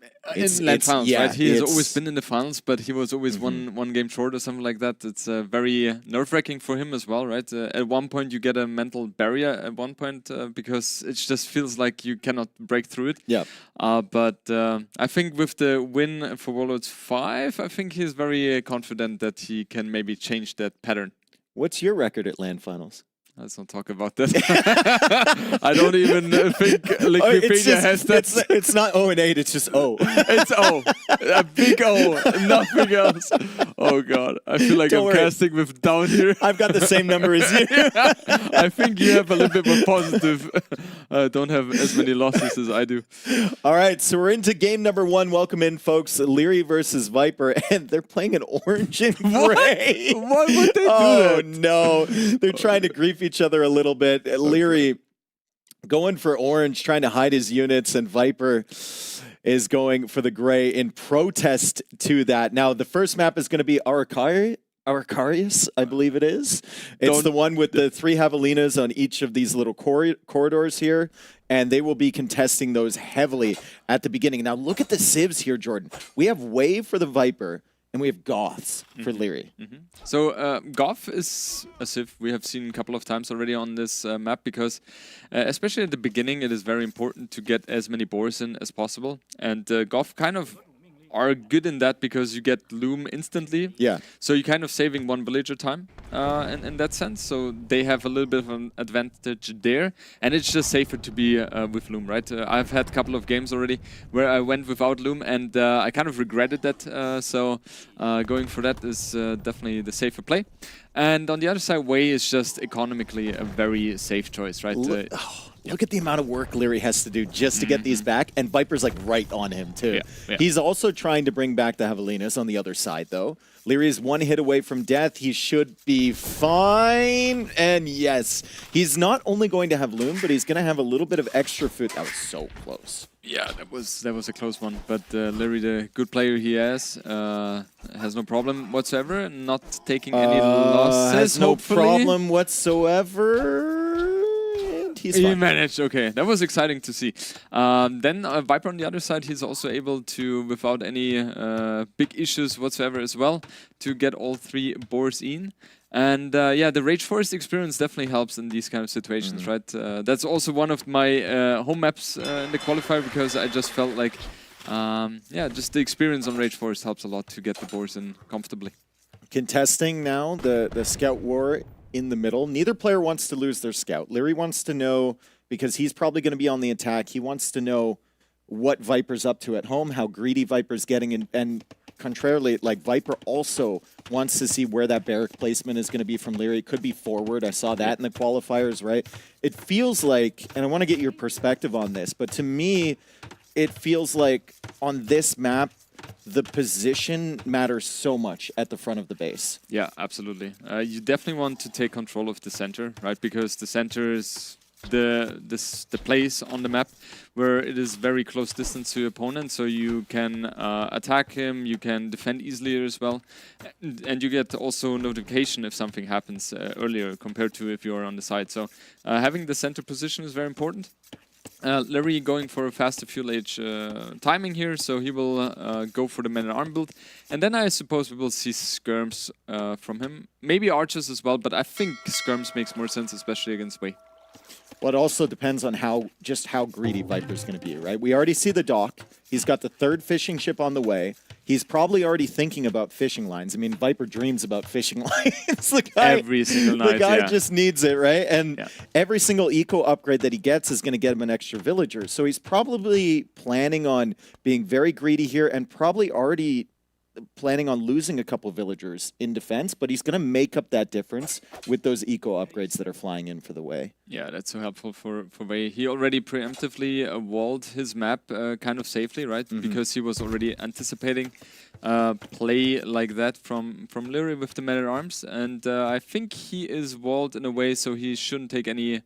LAN finals, right? He has always been in the finals, but he was always one game short or something like that. It's very nerve-wracking for him as well, right? At one point, you get a mental barrier at one point because it just feels like you cannot break through it. Yeah. But I think with the win for Warlords 5, I think he's very confident that he can maybe change that pattern. What's your record at LAN finals? Let's not talk about that. I don't even think Wikipedia has that. It's not 0-8, it's just O. It's O. A big O. Nothing else. Oh, God. I feel like I'm casting with down here. I've got the same number as you. I think you have a little bit more positive. Don't have as many losses as I do. All right, so we're into game #1. Welcome in, folks. Leary versus Viper, and they're playing an orange and gray. Why would they do that? Oh, no. They're trying to grief each other a little bit. Leary going for orange, trying to hide his units, and Viper is going for the gray in protest to that. Now, the first map is going to be Arcarius, I believe it is. It's the one with the 3 javelinas on each of these little corridors here, and they will be contesting those heavily at the beginning. Now, look at the civs here, Jordan. We have Wave for the Viper and we have Goths for Leary. So Goth is a Civ we have seen a couple of times already on this map because especially at the beginning it is very important to get as many boars in as possible, and Goth kind of are good in that because you get loom instantly. Yeah. So you're kind of saving one villager time in that sense. So they have a little bit of an advantage there. And it's just safer to be with loom, right? I've had a couple of games already where I went without loom and I kind of regretted that. So going for that is definitely the safer play. And on the other side, Wei is just economically a very safe choice, right? Look at the amount of work Leary has to do just to get these back, and Viper's like right on him too. Yeah. He's also trying to bring back the Javelinas on the other side though. Leary is one hit away from death. He should be fine. And yes, he's not only going to have loom, but he's going to have a little bit of extra food. That was so close. Yeah, that was a close one. But Larry, the good player he has no problem whatsoever, not taking any losses. Has no hopefully. problem whatsoever. He's He fine. managed. Okay, that was exciting to see. Then Viper on the other side, he's also able to, without any big issues whatsoever as well, to get all 3 boars in. And yeah, the Rage Forest experience definitely helps in these kind of situations, right? That's also one of my home maps in the qualifier because I just felt like, yeah, just the experience on Rage Forest helps a lot to get the boars in comfortably. Contesting now the Scout War in the middle. Neither player wants to lose their Scout. Leary wants to know, because he's probably going to be on the attack, he wants to know what Viper's up to at home, how greedy Viper's getting, and contrarily, like Viper also wants to see where that barrack placement is going to be from Leary. It could be forward. I saw that in the qualifiers, right? It feels like, and I want to get your perspective on this, but to me, it feels like on this map, the position matters so much at the front of the base. Yeah, absolutely. You definitely want to take control of the center, right? Because the center is the place on the map where it is very close distance to your opponent, so you can attack him, you can defend easily as well, and you get also notification if something happens earlier compared to if you're on the side. So having the center position is very important. Larry going for a faster fuel age timing here, so he will go for the man-at-arm build. And then I suppose we will see skirms from him. Maybe archers as well, but I think skirms makes more sense, especially against Wei. Well, it also depends on how greedy Viper's going to be, right? We already see the dock. He's got the 3rd fishing ship on the way. He's probably already thinking about fishing lines. I mean, Viper dreams about fishing lines. The guy, every single night, the guy yeah. just needs it, right? And every single eco upgrade that he gets is going to get him an extra villager. So he's probably planning on being very greedy here and probably already planning on losing a couple villagers in defense, but he's going to make up that difference with those eco upgrades that are flying in for the Wei. Yeah, that's so helpful for Wei. He already preemptively walled his map kind of safely, right? Because he was already anticipating play like that from Leary with the man-at-arms. And I think he is walled in a way so he shouldn't take any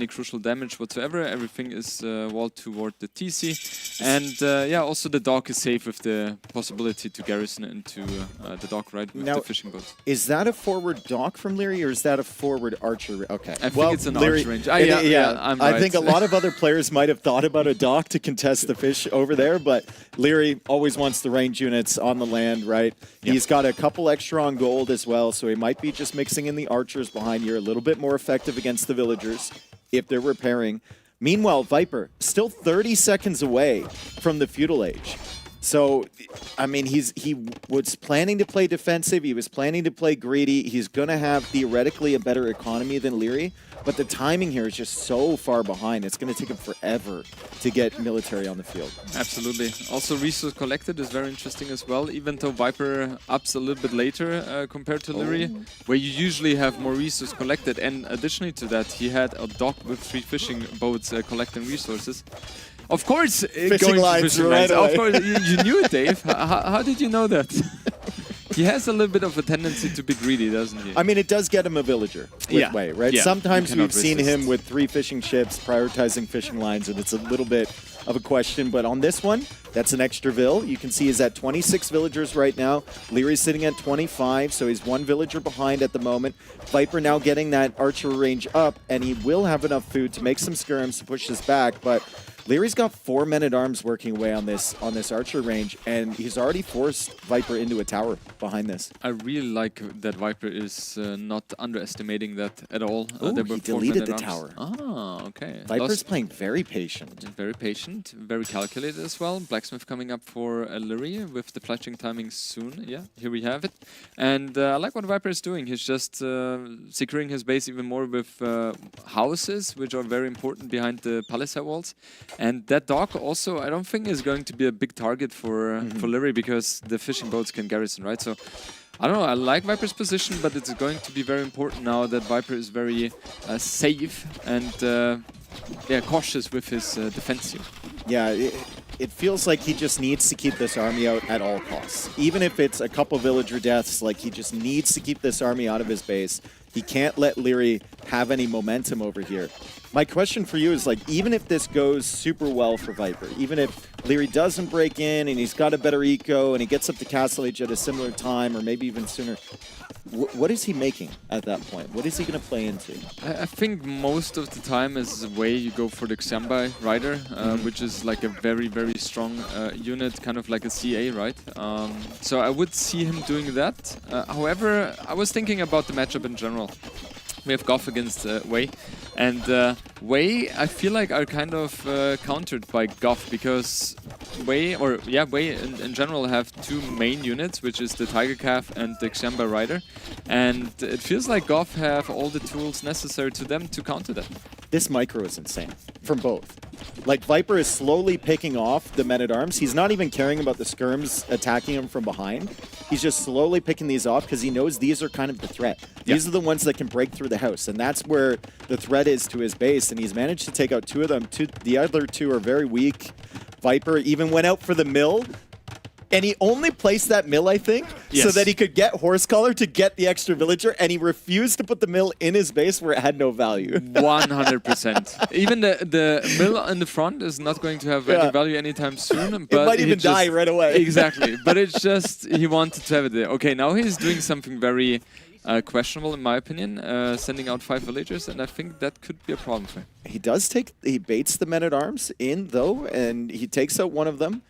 crucial damage whatsoever. Everything is walled toward the TC. And yeah, also the dock is safe with the possibility to garrison into the dock, right, with the fishing boats. Is that a forward dock from Leary, or is that a forward archer? Okay. I think it's an archer range. I'm right. I think a lot of other players might have thought about a dock to contest the fish over there, but Leary always wants the range units on the land, right? Yep. He's got a couple extra on gold as well, so he might be just mixing in the archers behind here, a little bit more effective against the villagers if they're repairing. Meanwhile, Viper, still 30 seconds away from the feudal age. So, I mean, he was planning to play defensive. He was planning to play greedy. He's going to have, theoretically, a better economy than Leary. But the timing here is just so far behind. It's going to take him forever to get military on the field. Absolutely. Also, resource collected is very interesting as well, even though Viper ups a little bit later compared to Leary, where you usually have more resource collected. And additionally to that, he had a dock with 3 fishing boats collecting resources. Of course, fishing lines right away. Of course, you knew it, Dave. How did you know that? He has a little bit of a tendency to be greedy, doesn't he? I mean, it does get him a villager with Wei, right? Yeah. Sometimes we've seen him with 3 fishing ships prioritizing fishing lines, and it's a little bit of a question. But on this one, that's an extra vill. You can see he's at 26 villagers right now. Leary's sitting at 25, so he's 1 villager behind at the moment. Viper now getting that archer range up, and he will have enough food to make some skirms to push this back. But Leary's got 4 men-at-arms working away on this archer range, and he's already forced Viper into a tower behind this. I really like that Viper is not underestimating that at all. Oh, there were he 4 deleted the men-at-arms. tower. Ah, okay. Viper's playing very patient. Very patient, very calculated as well. Blacksmith coming up for Leary with the flashing timing soon. Yeah, here we have it. And I like what Viper is doing. He's just securing his base even more with houses, which are very important behind the palisade walls. And that dock also, I don't think, is going to be a big target for Leary because the fishing boats can garrison, right? So I don't know, I like Viper's position, but it's going to be very important now that Viper is very safe and cautious with his defense here. Yeah, it feels like he just needs to keep this army out at all costs. Even if it's a couple villager deaths, like he just needs to keep this army out of his base. He can't let Leary have any momentum over here. My question for you is, like, even if this goes super well for Viper, even if Leary doesn't break in and he's got a better eco and he gets up to Castle Age at a similar time or maybe even sooner, what is he making at that point? What is he going to play into? I think most of the time as a way you go for the Xianbai Rider, which is like a very, very strong unit, kind of like a CA, right? So I would see him doing that. However, I was thinking about the matchup in general. We have Goff against Wei, and Wei, I feel like, are kind of countered by Goff because Wei in general have 2 main units, which is the Tiger Calf and the Xianbai Rider, and it feels like Goff have all the tools necessary to them to counter that. This micro is insane from both. Like, Viper is slowly picking off the men-at-arms. He's not even caring about the skirms attacking him from behind. He's just slowly picking these off because he knows these are kind of the threat. These are the ones that can break through the house, and that's where the threat is to his base, and he's managed to take out 2 of them. The other 2 are very weak. Viper even went out for the mill, and he only placed that mill, I think, so that he could get Horsecollar to get the extra villager, and he refused to put the mill in his base where it had no value. 100%. Even the mill in the front is not going to have any value anytime soon. But it might even die right away. Exactly. But it's just, he wanted to have it there. Okay, now he's doing something very questionable, in my opinion, sending out 5 villagers, and I think that could be a problem for him. He baits the men-at-arms in, though, and he takes out one of them.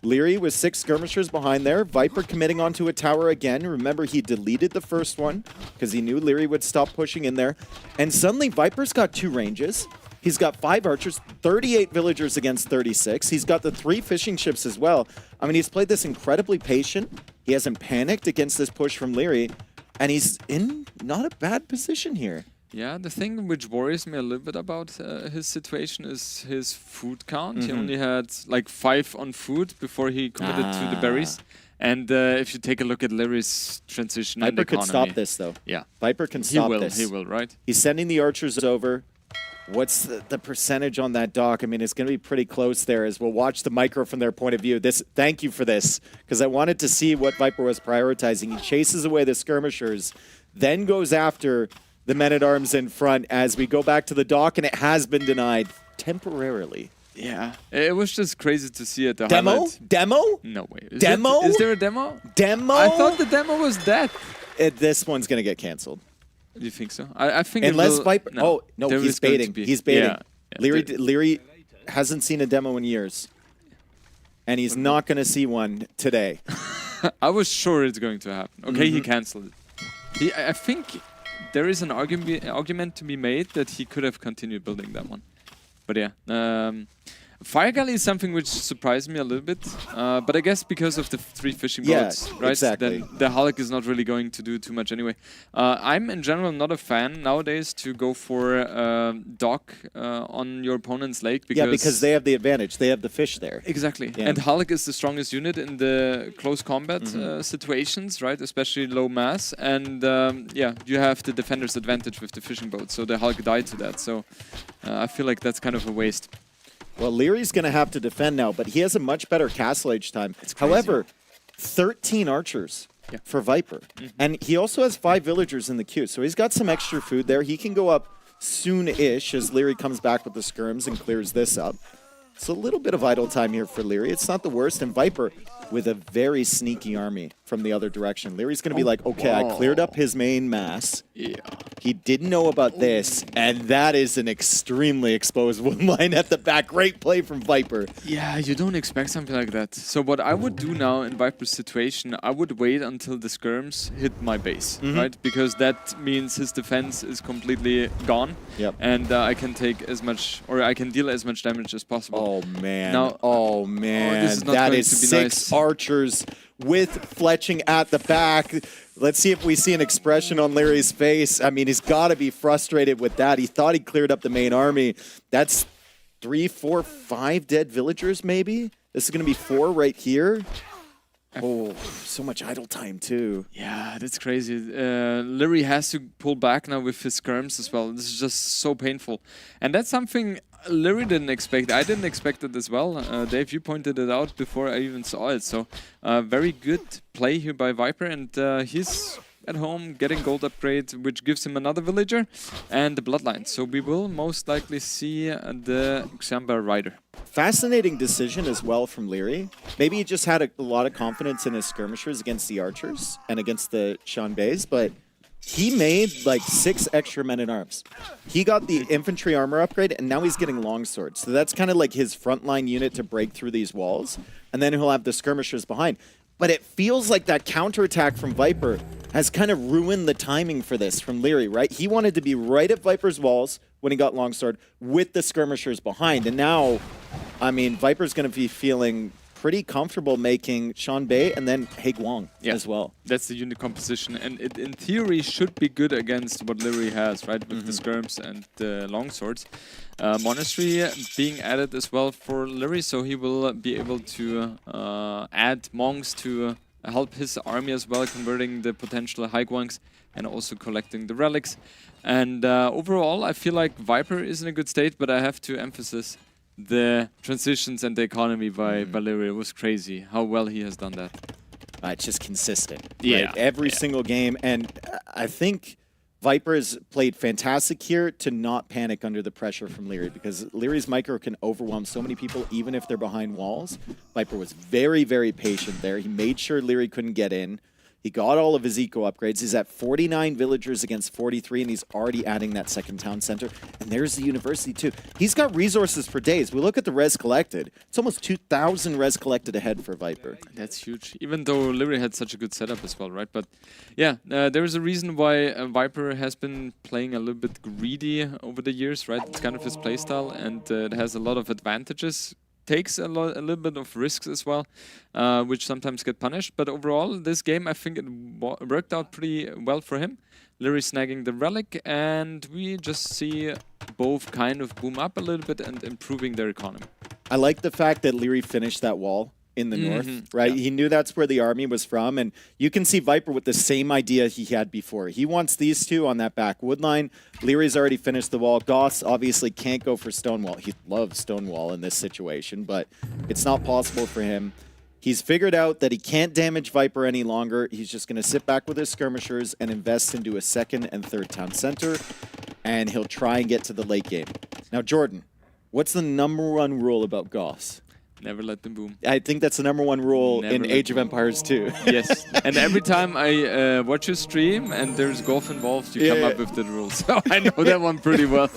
Leary with 6 skirmishers behind there. Viper committing onto a tower again. Remember, he deleted the first one because he knew Leary would stop pushing in there. And suddenly, Viper's got 2 ranges. He's got 5 archers, 38 villagers against 36. He's got the 3 fishing ships as well. I mean, he's played this incredibly patient. He hasn't panicked against this push from Leary. And he's in not a bad position here. Yeah, the thing which worries me a little bit about his situation is his food count. He only had like 5 on food before he committed to the berries. And if you take a look at Leary's transition and Viper economy, could stop this, though. Yeah. Viper can stop this. He will, right? He's sending the archers over. What's the percentage on that dock? I mean, it's going to be pretty close there as we'll watch the micro from their point of view. Thank you for this, because I wanted to see what Viper was prioritizing. He chases away the skirmishers, then goes after the men-at-arms in front as we go back to the dock, and it has been denied temporarily. Yeah. It was just crazy to see it. Demo? Demo? No way. Is there a demo? Demo? I thought the demo was dead. This one's going to get canceled. You think so? I think unless Viper. No, he's baiting. He's baiting. Yeah, Leary hasn't seen a demo in years, and he's not going to see one today. I was sure it's going to happen. Okay, he canceled it. I think there is an argument to be made that he could have continued building that one. But yeah. Fire Galley is something which surprised me a little bit, but I guess because of the 3 fishing boats, right? Exactly. Then the Hulk is not really going to do too much anyway. I'm in general not a fan nowadays to go for dock on your opponent's lake because they have the advantage. They have the fish there. Exactly. Yeah. And Hulk is the strongest unit in the close combat situations, right? Especially low mass. And you have the defender's advantage with the fishing boat, so the Hulk died to that. So I feel like that's kind of a waste. Well, Leary's going to have to defend now, but he has a much better Castle Age time. However, 13 archers for Viper. And he also has 5 villagers in the queue, so he's got some extra food there. He can go up soon-ish as Leary comes back with the skirms and clears this up. It's a little bit of idle time here for Leary. It's not the worst, and Viper with a very sneaky army from from the other direction. Leary's going to be like, okay, I cleared up his main mass. Yeah. He didn't know about this, and that is an extremely exposed wound line at the back. Great play from Viper. Yeah, you don't expect something like that. So what I would do now in Viper's situation, I would wait until the skirms hit my base, right? Because that means his defense is completely gone. Yep. And I can take as much, or I can deal as much damage as possible. Oh, man. Now, This is not that is 6 archers with fletching at the back. Let's see if we see an expression on Larry's face. I mean, he's got to be frustrated with that. He thought he cleared up the main army. That's 3, 4, 5 dead villagers, maybe? This is going to be 4 right here. Oh, so much idle time, too. Yeah, that's crazy. Larry has to pull back now with his skirms as well. This is just so painful. And that's something Larry didn't expect. I didn't expect it as well. Dave, you pointed it out before I even saw it. So very good play here by Viper. And he's at home getting gold upgrade, which gives him another villager and the bloodline. So we will most likely see the Xamba Rider. Fascinating decision as well from Leary. Maybe he just had a lot of confidence in his skirmishers against the archers and against the Shanbays, but he made like 6 extra men-at-arms. He got the infantry armor upgrade, and now he's getting longswords. So that's kind of like his frontline unit to break through these walls, and then he'll have the skirmishers behind. But it feels like that counterattack from Viper has kind of ruined the timing for this from Leary, right? He wanted to be right at Viper's walls when he got longsword with the skirmishers behind. And now, I mean, Viper's going to be feeling pretty comfortable making Shanbei and then Haeguang as well. That's the unit composition, and it in theory should be good against what Leary has, right? With the skirms and the longswords. Monastery being added as well for Leary, so he will be able to add monks to help his army as well, converting the potential Haeguangs and also collecting the relics. And overall, I feel like Viper is in a good state, but I have to emphasize the transitions and the economy by Leary. It was crazy how well he has done that. It's just consistent. Yeah. Right? Every single game. And I think Viper has played fantastic here to not panic under the pressure from Leary, because Leary's micro can overwhelm so many people even if they're behind walls. Viper was very, very patient there. He made sure Leary couldn't get in. He got all of his eco upgrades. He's at 49 villagers against 43, and he's already adding that second town center. And there's the university, too. He's got resources for days. We look at the res collected. It's almost 2,000 res collected ahead for Viper. That's huge, even though Leary had such a good setup as well, right? But yeah, there is a reason why Viper has been playing a little bit greedy over the years, right? It's kind of his playstyle, and it has a lot of advantages. Takes a little bit of risks as well, which sometimes get punished. But overall, this game, I think it worked out pretty well for him. Leary snagging the relic, and we just see both kind of boom up a little bit and improving their economy. I like the fact that Leary finished that wall in the north, right? Yeah. He knew that's where the army was from, and you can see Viper with the same idea he had before. He wants these two on that back wood line. Leary's already finished the wall. Goss obviously can't go for Stonewall. He loves Stonewall in this situation, but it's not possible for him. He's figured out that he can't damage Viper any longer. He's just going to sit back with his skirmishers and invest into a second and third town center, and he'll try and get to the late game. Now, Jordan, what's the #1 rule about Goss? Never let them boom. I think that's the #1 rule in Age of Empires 2. Yes, and every time I watch a stream and there's golf involved, you come up with the rules. So I know that one pretty well.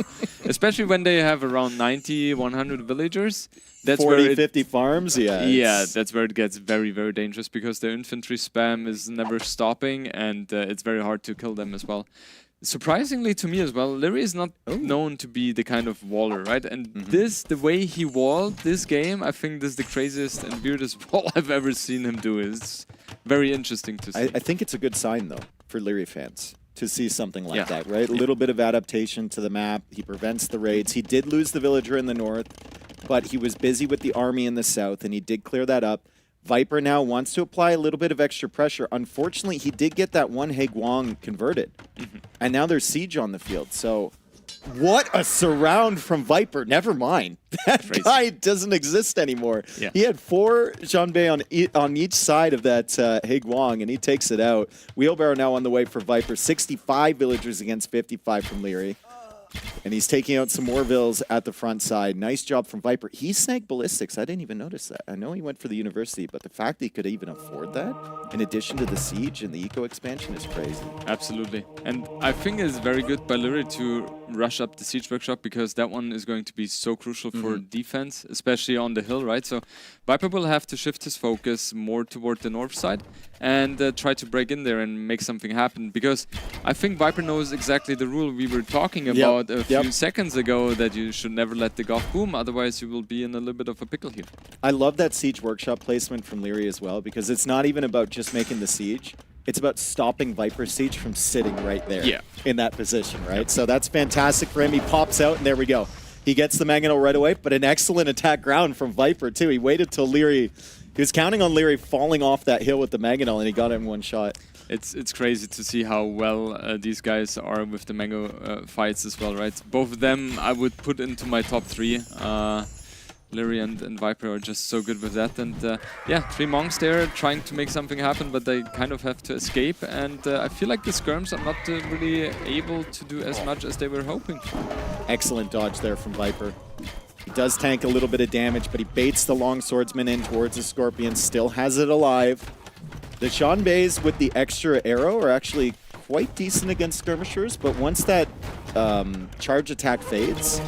Especially when they have around 90, 100 villagers. That's 40, 50 farms, Yeah, that's where it gets very, very dangerous, because the infantry spam is never stopping, and it's very hard to kill them as well. Surprisingly to me as well, Leary is not known to be the kind of waller, right? And the way he walled this game, I think this is the craziest and weirdest wall I've ever seen him do. It's very interesting to see. I think it's a good sign, though, for Leary fans to see something like that, right? A little bit of adaptation to the map. He prevents the raids. He did lose the villager in the north, but he was busy with the army in the south, and he did clear that up. Viper now wants to apply a little bit of extra pressure. Unfortunately, he did get that one Haeguang converted. And now there's siege on the field. So what a surround from Viper. Never mind. That guy doesn't exist anymore. Yeah. He had 4 Shanbei on each side of that Haeguang, and he takes it out. Wheelbarrow now on the way for Viper. 65 villagers against 55 from Leary. And he's taking out some more Vills at the front side. Nice job from Viper. He snagged Ballistics. I didn't even notice that. I know he went for the University, but the fact that he could even afford that, in addition to the Siege and the Eco expansion, is crazy. Absolutely. And I think it's very good by Lyri to rush up the Siege Workshop, because that one is going to be so crucial for defense, especially on the hill, right? So Viper will have to shift his focus more toward the north side and try to break in there and make something happen, because I think Viper knows exactly the rule we were talking about a few seconds ago, that you should never let the Goth boom, otherwise you will be in a little bit of a pickle here. I love that Siege Workshop placement from Lyri as well, because it's not even about just making the Siege. It's about stopping Viper's Siege from sitting right there in that position, right? So that's fantastic for him. He pops out, and there we go. He gets the Mangonel right away, but an excellent attack ground from Viper, too. He waited till Lyri... He was counting on Lyri falling off that hill with the Mangonel, and he got it in one shot. It's crazy to see how well these guys are with the Mango fights as well, right? Both of them I would put into my top 3. Lyri and Viper are just so good with that. And yeah, 3 monks there trying to make something happen, but they kind of have to escape. And I feel like the skirms are not really able to do as much as they were hoping. Excellent dodge there from Viper. He does tank a little bit of damage, but he baits the long swordsman in towards the Scorpion, still has it alive. The Sean Bays with the extra arrow are actually quite decent against skirmishers, but once that charge attack fades,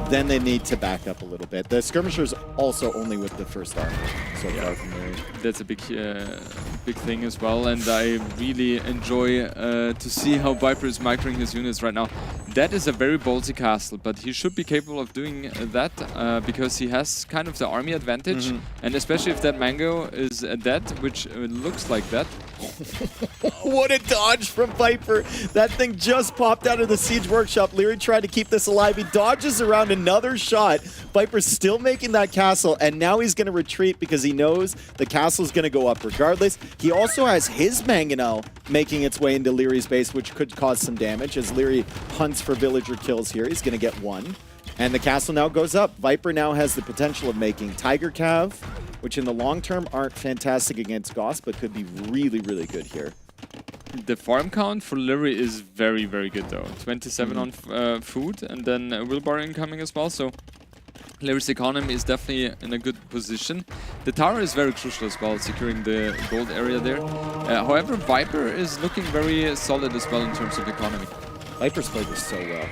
then they need to back up a little bit. The skirmishers also only with the first armor so far from Lyri. That's a big thing as well, and I really enjoy to see how Viper is microing his units right now. That is a very ballsy castle, but he should be capable of doing that because he has kind of the army advantage, and especially if that Mango is dead, which looks like that. What a dodge from Viper. That thing just popped out of the Siege Workshop. Lyri tried to keep this alive. He dodges around another shot. Viper's still making that castle, and now he's going to retreat because he knows the castle's going to go up regardless. He also has his Mangonel making its way into Lyri's base, which could cause some damage as Lyri hunts for villager kills here. He's going to get 1. And the castle now goes up. Viper now has the potential of making Tiger Cav, which in the long term aren't fantastic against Goss, but could be really, really good here. The farm count for Lyri is very, very good though. 27 on food, and then Wilbar incoming as well. So Lyri's economy is definitely in a good position. The tower is very crucial as well, securing the gold area there. However, Viper is looking very solid as well in terms of economy. Viper's played this so well.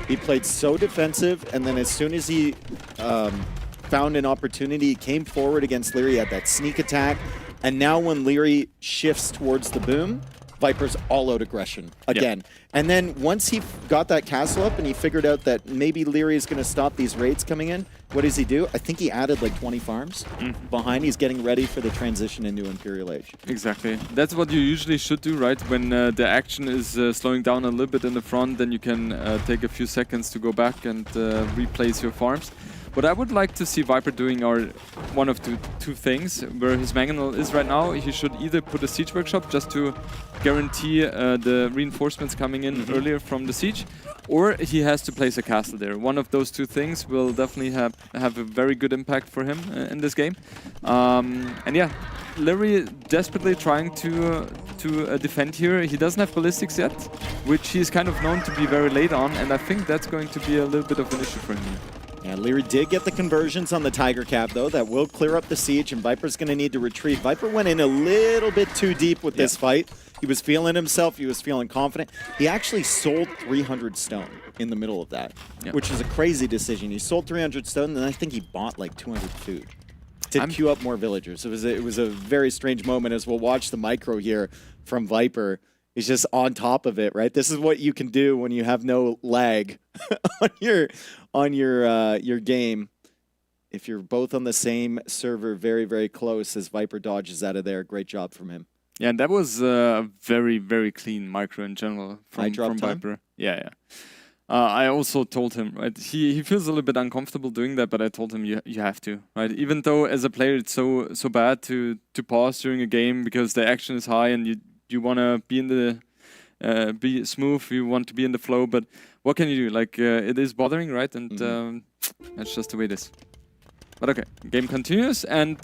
He played so defensive, and then as soon as he found an opportunity, he came forward against Lyri at that sneak attack. And now when Lyri shifts towards the boom, Viper's all-out aggression again. And then once he got that castle up and he figured out that maybe Lyri is going to stop these raids coming in, what does he do? I think he added like 20 farms behind. He's getting ready for the transition into Imperial Age. Exactly. That's what you usually should do, right? When the action is slowing down a little bit in the front, then you can take a few seconds to go back and replace your farms. What I would like to see Viper doing are one of two things. Where his Mangonel is right now, he should either put a Siege Workshop just to guarantee the reinforcements coming in earlier from the siege, or he has to place a castle there. One of those 2 things will definitely have a very good impact for him in this game. And yeah, Lyri desperately trying to defend here. He doesn't have ballistics yet, which he's kind of known to be very late on, and I think that's going to be a little bit of an issue for him. Yeah, Lyri did get the conversions on the Tiger Cav, though. That will clear up the siege, and Viper's going to need to retreat. Viper went in a little bit too deep with this fight. He was feeling himself. He was feeling confident. He actually sold 300 stone in the middle of that, which is a crazy decision. He sold 300 stone, and then I think he bought like 200 food to queue up more villagers. It was a very strange moment, as we'll watch the micro here from Viper. He's just on top of it, right? This is what you can do when you have no lag on your game. If you're both on the same server, very, very close, as Viper dodges out of there. Great job from him. Yeah, and that was a very, very clean micro in general from Viper. Yeah. I also told him, right, he feels a little bit uncomfortable doing that, but I told him you have to, right? Even though as a player it's so bad to pause during a game because the action is high and you want to be in the be smooth, you want to be in the flow, but what can you do? Like it is bothering, right? And that's just the way it is. But okay, game continues, and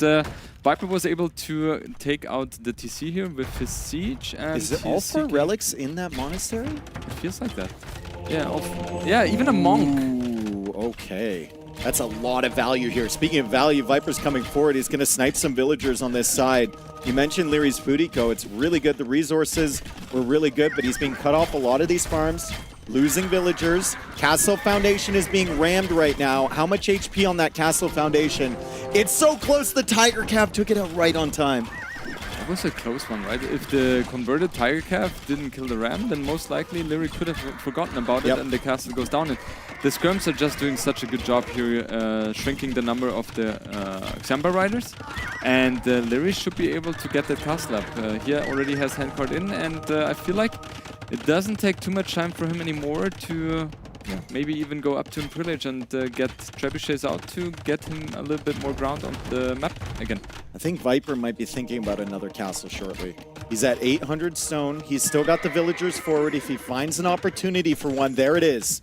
Viper was able to take out the TC here with his siege. And is it all 4 relics in that monastery? It feels like that. Yeah, even a monk. Ooh, okay. That's a lot of value here. Speaking of value, Viper's coming forward. He's going to snipe some villagers on this side. You mentioned Leary's food eco. It's really good. The resources were really good, but he's being cut off a lot of these farms. Losing villagers. Castle Foundation is being rammed right now. How much HP on that Castle Foundation? It's so close. The Tiger Calf took it out right on time. That was a close one, right? If the converted Tiger Calf didn't kill the ram, then most likely Leary could have forgotten about it and the castle goes down. And the skirms are just doing such a good job here, shrinking the number of the Xamba riders. And Leary should be able to get that castle up. He already has handcard in, and I feel like it doesn't take too much time for him anymore to maybe even go up to Imprilage and get Trebuchets out to get him a little bit more ground on the map again. I think Viper might be thinking about another castle shortly. He's at 800 stone. He's still got the villagers forward. If he finds an opportunity for one, there it is.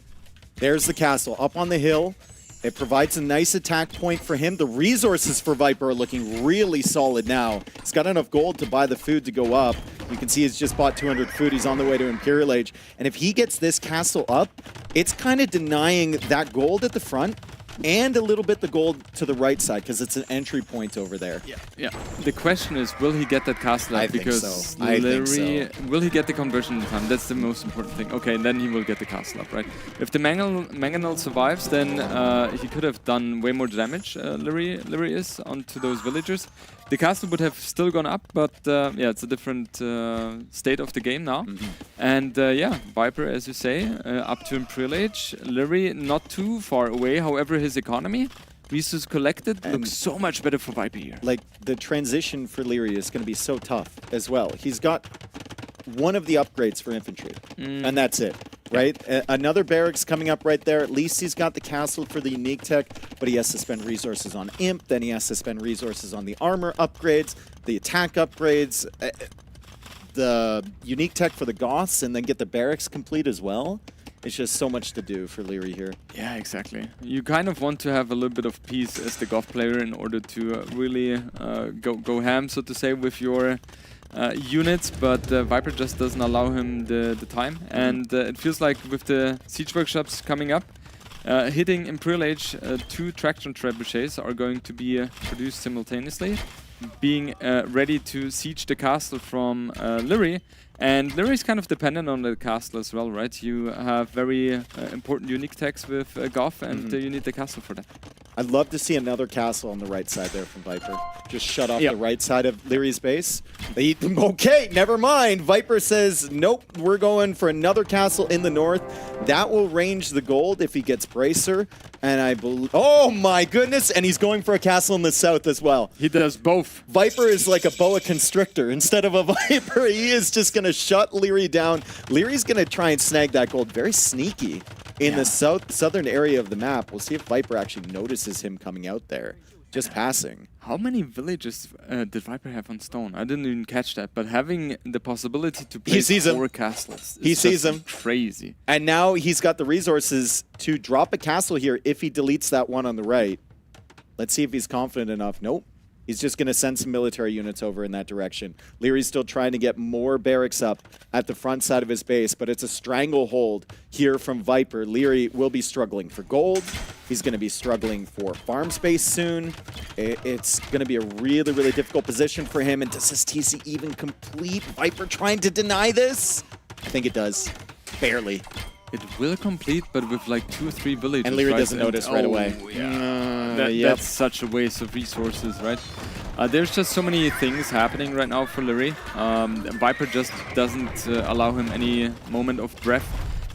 There's the castle up on the hill. It provides a nice attack point for him. The resources for Viper are looking really solid now. He's got enough gold to buy the food to go up. You can see he's just bought 200 food. He's on the way to Imperial Age. And if he gets this castle up, it's kind of denying that gold at the front and a little bit the gold to the right side because it's an entry point over there. Yeah. The question is, will he get that castle up? I think Because so. I think so. Will he get the conversion in time? That's the most important thing. Okay, then he will get the castle up, right? If the Mangonel survives, then he could have done way more damage, Leary is, onto those villagers. The castle would have still gone up, but yeah, it's a different state of the game now. And yeah, Viper, as you say, up to Imperial Age. Leary not too far away, however, his economy, resources collected, looks so much better for Viper here. Like, the transition for Leary is going to be so tough as well. He's got one of the upgrades for infantry, and that's it, right? Another barracks coming up right there. At least he's got the castle for the unique tech, but he has to spend resources on imp, then he has to spend resources on the armor upgrades, the attack upgrades, the unique tech for the Goths, and then get the barracks complete as well. It's just so much to do for Leary here. Yeah, exactly. You kind of want to have a little bit of peace as the Goth player in order to really go ham, so to say, with your units, but Viper just doesn't allow him the time. And it feels like with the siege workshops coming up, hitting Imperial Age, 2 traction trebuchets are going to be produced simultaneously, being ready to siege the castle from Leary. And Leary is kind of dependent on the castle as well, right? You have very important unique techs with Goth, and you need the castle for that. I'd love to see another castle on the right side there from Viper. Just shut off the right side of Leary's base. Okay, never mind. Viper says, nope, we're going for another castle in the north. That will range the gold if he gets Bracer. And I believe, oh my goodness, and he's going for a castle in the south as well. He does both. Viper is like a boa constrictor. Instead of a Viper, he is just going to shut Leary down. Leary's going to try and snag that gold. Very sneaky in the southern area of the map. We'll see if Viper actually notices him coming out there. Just passing. How many villages did Viper have on stone? I didn't even catch that, but having the possibility to place 4 castles is just crazy. And now he's got the resources to drop a castle here if he deletes that one on the right. Let's see if he's confident enough. Nope. He's just going to send some military units over in that direction. Leary's still trying to get more barracks up at the front side of his base, but it's a stranglehold here from Viper. Leary will be struggling for gold. He's going to be struggling for farm space soon. It's going to be a really, really difficult position for him. And does this TC even complete? Viper trying to deny this? I think it does. Barely. It will complete, but with like 2 or 3 villages. And Leary doesn't notice right away. That's such a waste of resources, right? There's just so many things happening right now for Leary. Viper just doesn't allow him any moment of breath.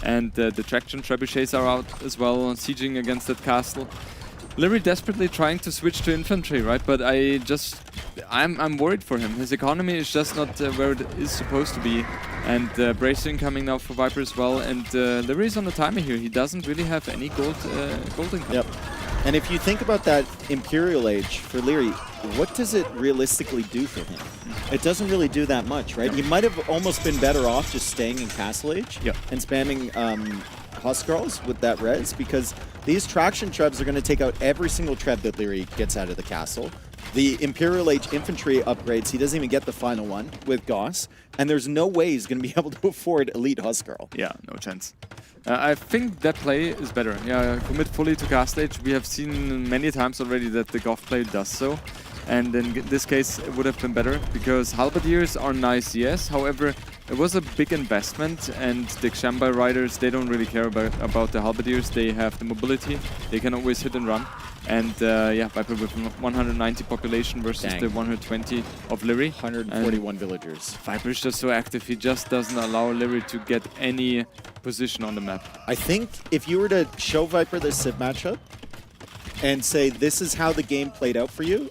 And the traction trebuchets are out as well, sieging against that castle. Leary desperately trying to switch to infantry, right? But I'm worried for him. His economy is just not where it is supposed to be. And bracing coming now for Viper as well. And Leary is on the timer here. He doesn't really have any gold income. Yep. And if you think about that Imperial Age for Leary, what does it realistically do for him? It doesn't really do that much, right? He might have almost been better off just staying in Castle Age and spamming Huskarls with that res, because these traction trebs are going to take out every single treb that Leary gets out of the castle. The Imperial Age infantry upgrades, he doesn't even get the final one with Goss, and there's no way he's going to be able to afford Elite Huskarl. Yeah, no chance. I think that play is better. Yeah, commit fully to cast stage. We have seen many times already that the Goth play does so. And in this case, it would have been better because Halberdiers are nice, yes. However, it was a big investment, and the Xianbai riders, they don't really care about the Halberdiers. They have the mobility. They can always hit and run. And yeah, Viper with 190 population versus the 120 of Liry. 141 villagers. Viper is just so active. He just doesn't allow Liry to get any position on the map. I think if you were to show Viper this Civ matchup and say this is how the game played out for you,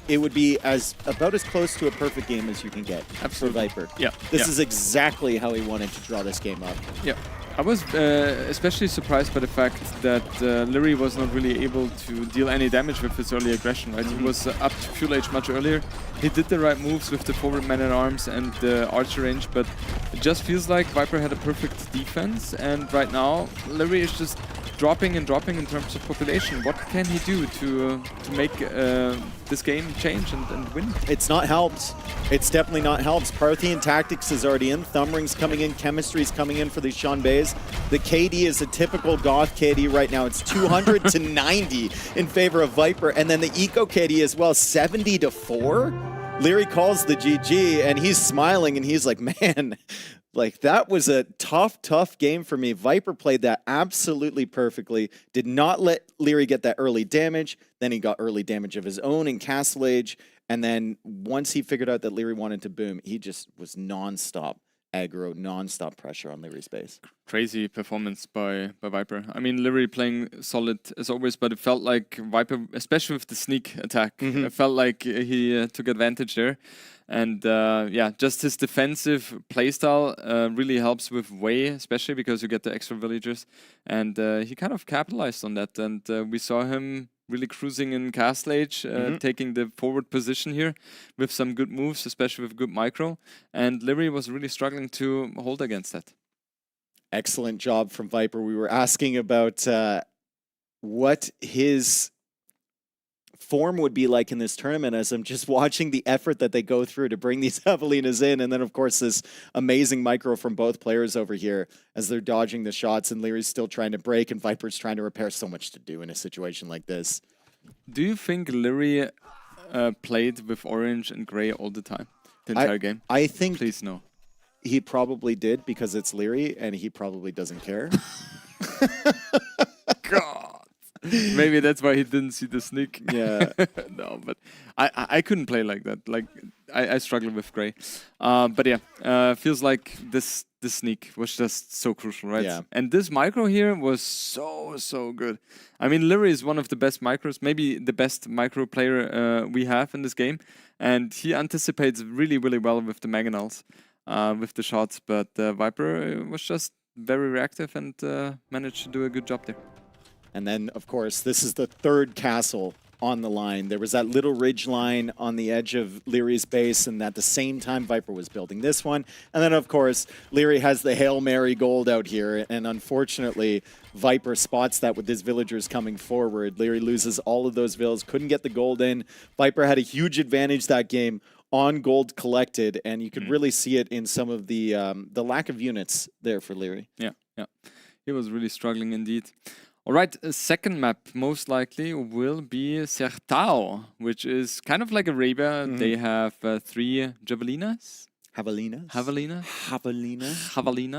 it would be about as close to a perfect game as you can get for Viper. Yeah. This is exactly how he wanted to draw this game up. Yeah. I was especially surprised by the fact that Liry was not really able to deal any damage with his early aggression, right? He was up to fuel age much earlier. He did the right moves with the forward man-at-arms and the archer range, but it just feels like Viper had a perfect defense, and right now Liry is just dropping in terms of population. What can he do to make this game change and win? It's not helped. It's definitely not helped. Parthian Tactics is already in. Thumbring's coming in. Chemistry's coming in for the Sean Bays. The KD is a typical Goth KD right now. It's 200 to 90 in favor of Viper. And then the Eco KD as well, 70 to 4. Liry calls the GG, and he's smiling, and he's like, man, like, that was a tough game for me. Viper played that absolutely perfectly. Did not let Liry get that early damage. Then he got early damage of his own in Castle Age. And then once he figured out that Liry wanted to boom, he just was non-stop aggro, non-stop pressure on Liry's base. Crazy performance by Viper. I mean, Liry playing solid as always, but it felt like Viper, especially with the sneak attack, it felt like he took advantage there. And yeah, just his defensive playstyle really helps with Wei, especially because you get the extra villagers. And he kind of capitalized on that. And we saw him really cruising in Castle Age, taking the forward position here with some good moves, especially with good micro. And Liry was really struggling to hold against that. Excellent job from Viper. We were asking about what his form would be like in this tournament, as I'm just watching the effort that they go through to bring these javelinas in, and then of course this amazing micro from both players over here as they're dodging the shots, and Liry's still trying to break and Viper's trying to repair. So much to do in a situation like this. Do you think Liry played with orange and gray all the time, the entire game? I think please no. He probably did because it's Liry and he probably doesn't care. God. Maybe that's why he didn't see the sneak. Yeah. No, but I couldn't play like that. Like I struggle with gray. But yeah, feels like this sneak was just so crucial, right? Yeah. And this micro here was so good. I mean, Liry is one of the best micros, maybe the best micro player we have in this game, and he anticipates really well with the mangonels, with the shots. But Viper was just very reactive and managed to do a good job there. And then, of course, this is the third castle on the line. There was that little ridge line on the edge of Liry's base, and at the same time, Viper was building this one. And then, of course, Liry has the Hail Mary gold out here, and unfortunately, Viper spots that with his villagers coming forward. Liry loses all of those villas, couldn't get the gold in. Viper had a huge advantage that game on gold collected, and you could really see it in some of the lack of units there for Liry. Yeah. He was really struggling indeed. All right, second map most likely will be Sertao, which is kind of like Arabia. They have 3 javelinas. Javelinas?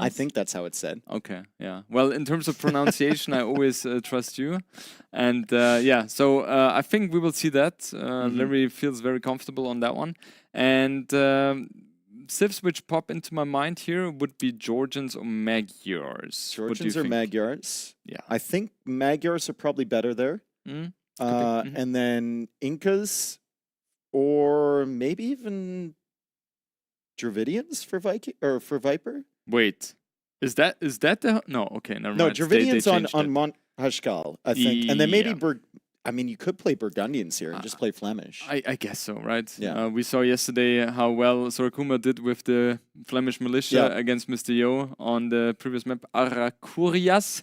I think that's how it's said. Okay, yeah. Well, in terms of pronunciation, I always trust you. And yeah, so I think we will see that. Liry feels very comfortable on that one. And civs which pop into my mind here would be Georgians or Magyars. Georgians or Magyars? Yeah. I think Magyars are probably better there. And then Incas or maybe even Dravidians for Viper? Wait. Is that the... No, okay, never mind. No, Dravidians on Mont Hashkal, I think. And then maybe... I mean, you could play Burgundians here and just play Flemish. I guess so, right? Yeah. We saw yesterday how well Sorakuma did with the Flemish militia against Mr. Yo on the previous map, Aracurias.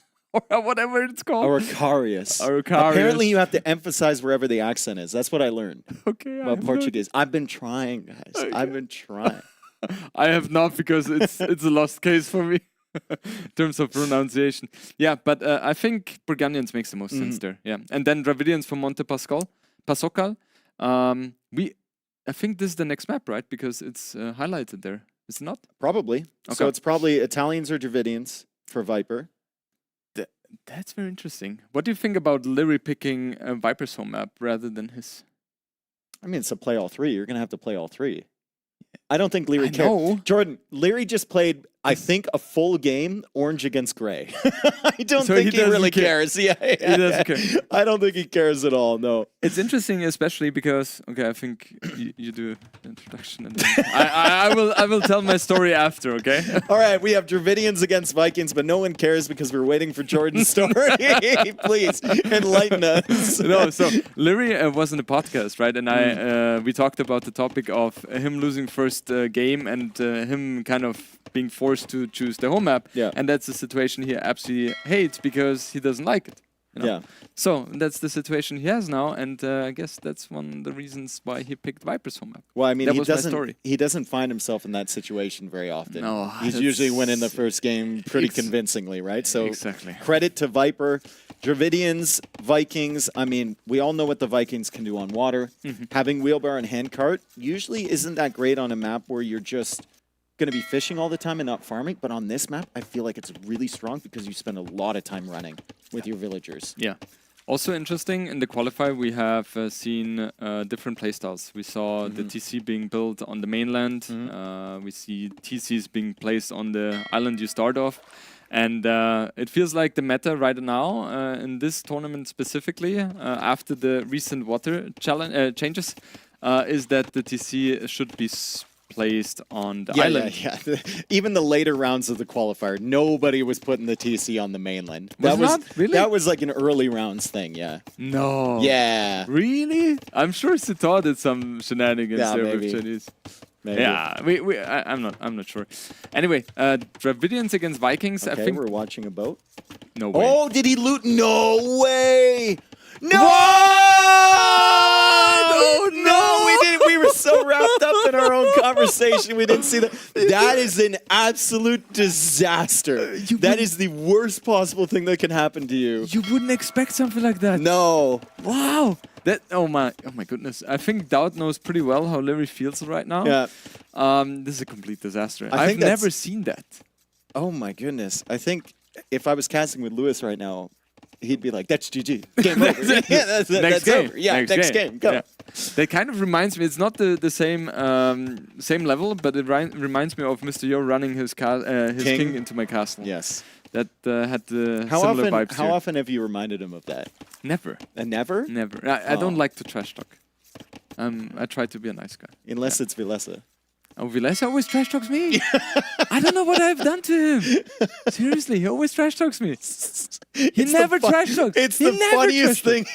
or whatever it's called. Araucarius. Araucarius. Apparently, you have to emphasize wherever the accent is. That's what I learned Okay. about Portuguese. I've been trying, guys. I've been trying. I have not, because it's a lost case for me in terms of pronunciation. Yeah, but I think Burgundians makes the most sense there. Yeah, and then Dravidians from Monte Pascal, Pasocal. I think this is the next map, right? Because it's highlighted there. Is it not? Probably. Okay. So it's probably Italians or Dravidians for Viper. That's very interesting. What do you think about Leary picking Viper's home map rather than his? I mean, it's a play all three. You're going to have to play all three. I don't think Leary cares. Jordan, Leary just played, I think, a full game, orange against gray. I don't think he really cares. Yeah, He doesn't care. I don't think he cares at all, no. It's interesting, especially because, okay, I think you do the introduction, and then I will tell my story after, okay? All right, we have Dravidians against Vikings, but no one cares because we're waiting for Jordan's story. Please, enlighten us. No, so Leary was in the podcast, right? And we talked about the topic of him losing first game and him kind of being forced to choose the home map. Yeah. And that's the situation he absolutely hates because he doesn't like it. You know? Yeah. So that's the situation he has now, and I guess that's one of the reasons why he picked Viper's home map. Well, I mean, that he was my story. doesn't find himself in that situation very often. No, he's usually winning the first game pretty convincingly, right? So exactly. Credit to Viper. Dravidians, Vikings, I mean, we all know what the Vikings can do on water. Having wheelbarrow and handcart usually isn't that great on a map where you're just going to be fishing all the time and not farming, but on this map, I feel like it's really strong because you spend a lot of time running with your villagers. Yeah. Also interesting, in the qualifier we have seen different playstyles. We saw the TC being built on the mainland. We see TCs being placed on the island you start off. And it feels like the meta right now, in this tournament specifically, after the recent water challenge changes, is that the TC should be placed on the island. Yeah. Even the later rounds of the qualifier, nobody was putting the TC on the mainland. That was like an early rounds thing, yeah. No. Yeah. Really? I'm sure Sitar did some shenanigans there maybe. with Chinese. Maybe. Yeah, I'm not sure. Anyway, Dravidians against Vikings. Okay, I think we're watching a boat. No way. Oh, did he loot? No way! No! No, we didn't. We were so wrapped up in our own conversation, we didn't see that. That is an absolute disaster. That is the worst possible thing that can happen to you. You wouldn't expect something like that. No. Wow. That oh my goodness. I think Dowd knows pretty well how Leary feels right now. Yeah. This is a complete disaster. I I've think that's- never seen that. Oh my goodness. I think if I was casting with Lewis right now, he'd be like, that's GG. Game over. Yeah, that's Next game. over. Yeah, next game. Go. Yeah. That kind of reminds me, it's not the same level, but it reminds me of Mr. Yo running his king into my castle. Yes. That had the similar vibes How here. often have you reminded him of that? Never. Never? Never. I don't like to trash talk. I try to be a nice guy. Unless it's Vilesa. Oh, Vilesa always trash talks me. I don't know what I've done to him. Seriously, he always trash talks me. He never trash talks. It's the funniest thing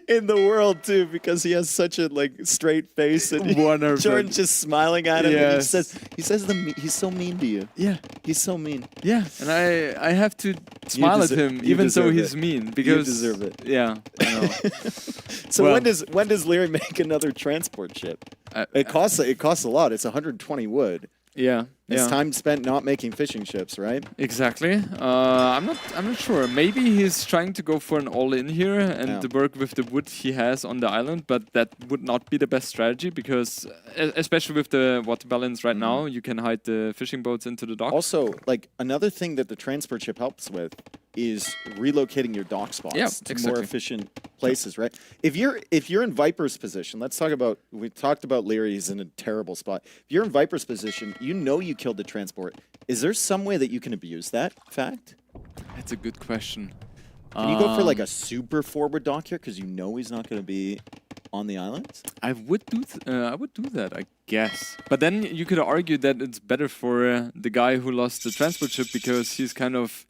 in the world too, because he has such a straight face, and 100%. Jordan's just smiling at him. Yes. And he says he's so mean to you. Yeah, he's so mean. Yeah, and I have to smile at him, even though he's mean, because you deserve it. Yeah, I know. So Well- when does Leary make another transport ship? It costs a lot. It's 120 wood. Yeah, It's yeah. time spent not making fishing ships, right? Exactly. I'm not sure. Maybe he's trying to go for an all-in here and work with the wood he has on the island, but that would not be the best strategy because, especially with the water balance right now, you can hide the fishing boats into the dock. Also, another thing that the transport ship helps with is relocating your dock spots to more efficient places, right? If you're in Viper's position, we talked about Leary, he's in a terrible spot. If you're in Viper's position, you know you killed the transport. Is there some way that you can abuse that fact? That's a good question. Can you go for a super forward dock here because you know he's not going to be on the island? I would do that, I guess. But then you could argue that it's better for the guy who lost the transport ship because he's kind of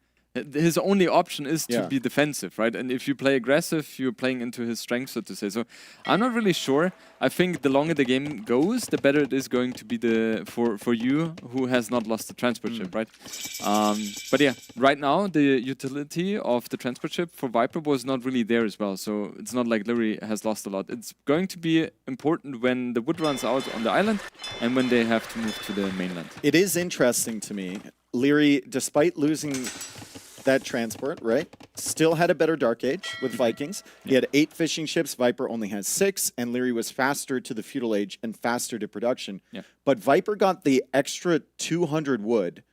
his only option is to Yeah. be defensive, right? And if you play aggressive, you're playing into his strength, so to say. So I'm not really sure. I think the longer the game goes, the better it is going to be for you who has not lost the transport ship, right? But yeah, right now the utility of the transport ship for Viper was not really there as well. So it's not like Leary has lost a lot. It's going to be important when the wood runs out on the island and when they have to move to the mainland. It is interesting to me. Leary, despite losing that transport, right, still had a better Dark Age with Vikings. He had 8 fishing ships. Viper only has 6, and Leary was faster to the Feudal Age and faster to production. Yeah. But Viper got the extra 200 wood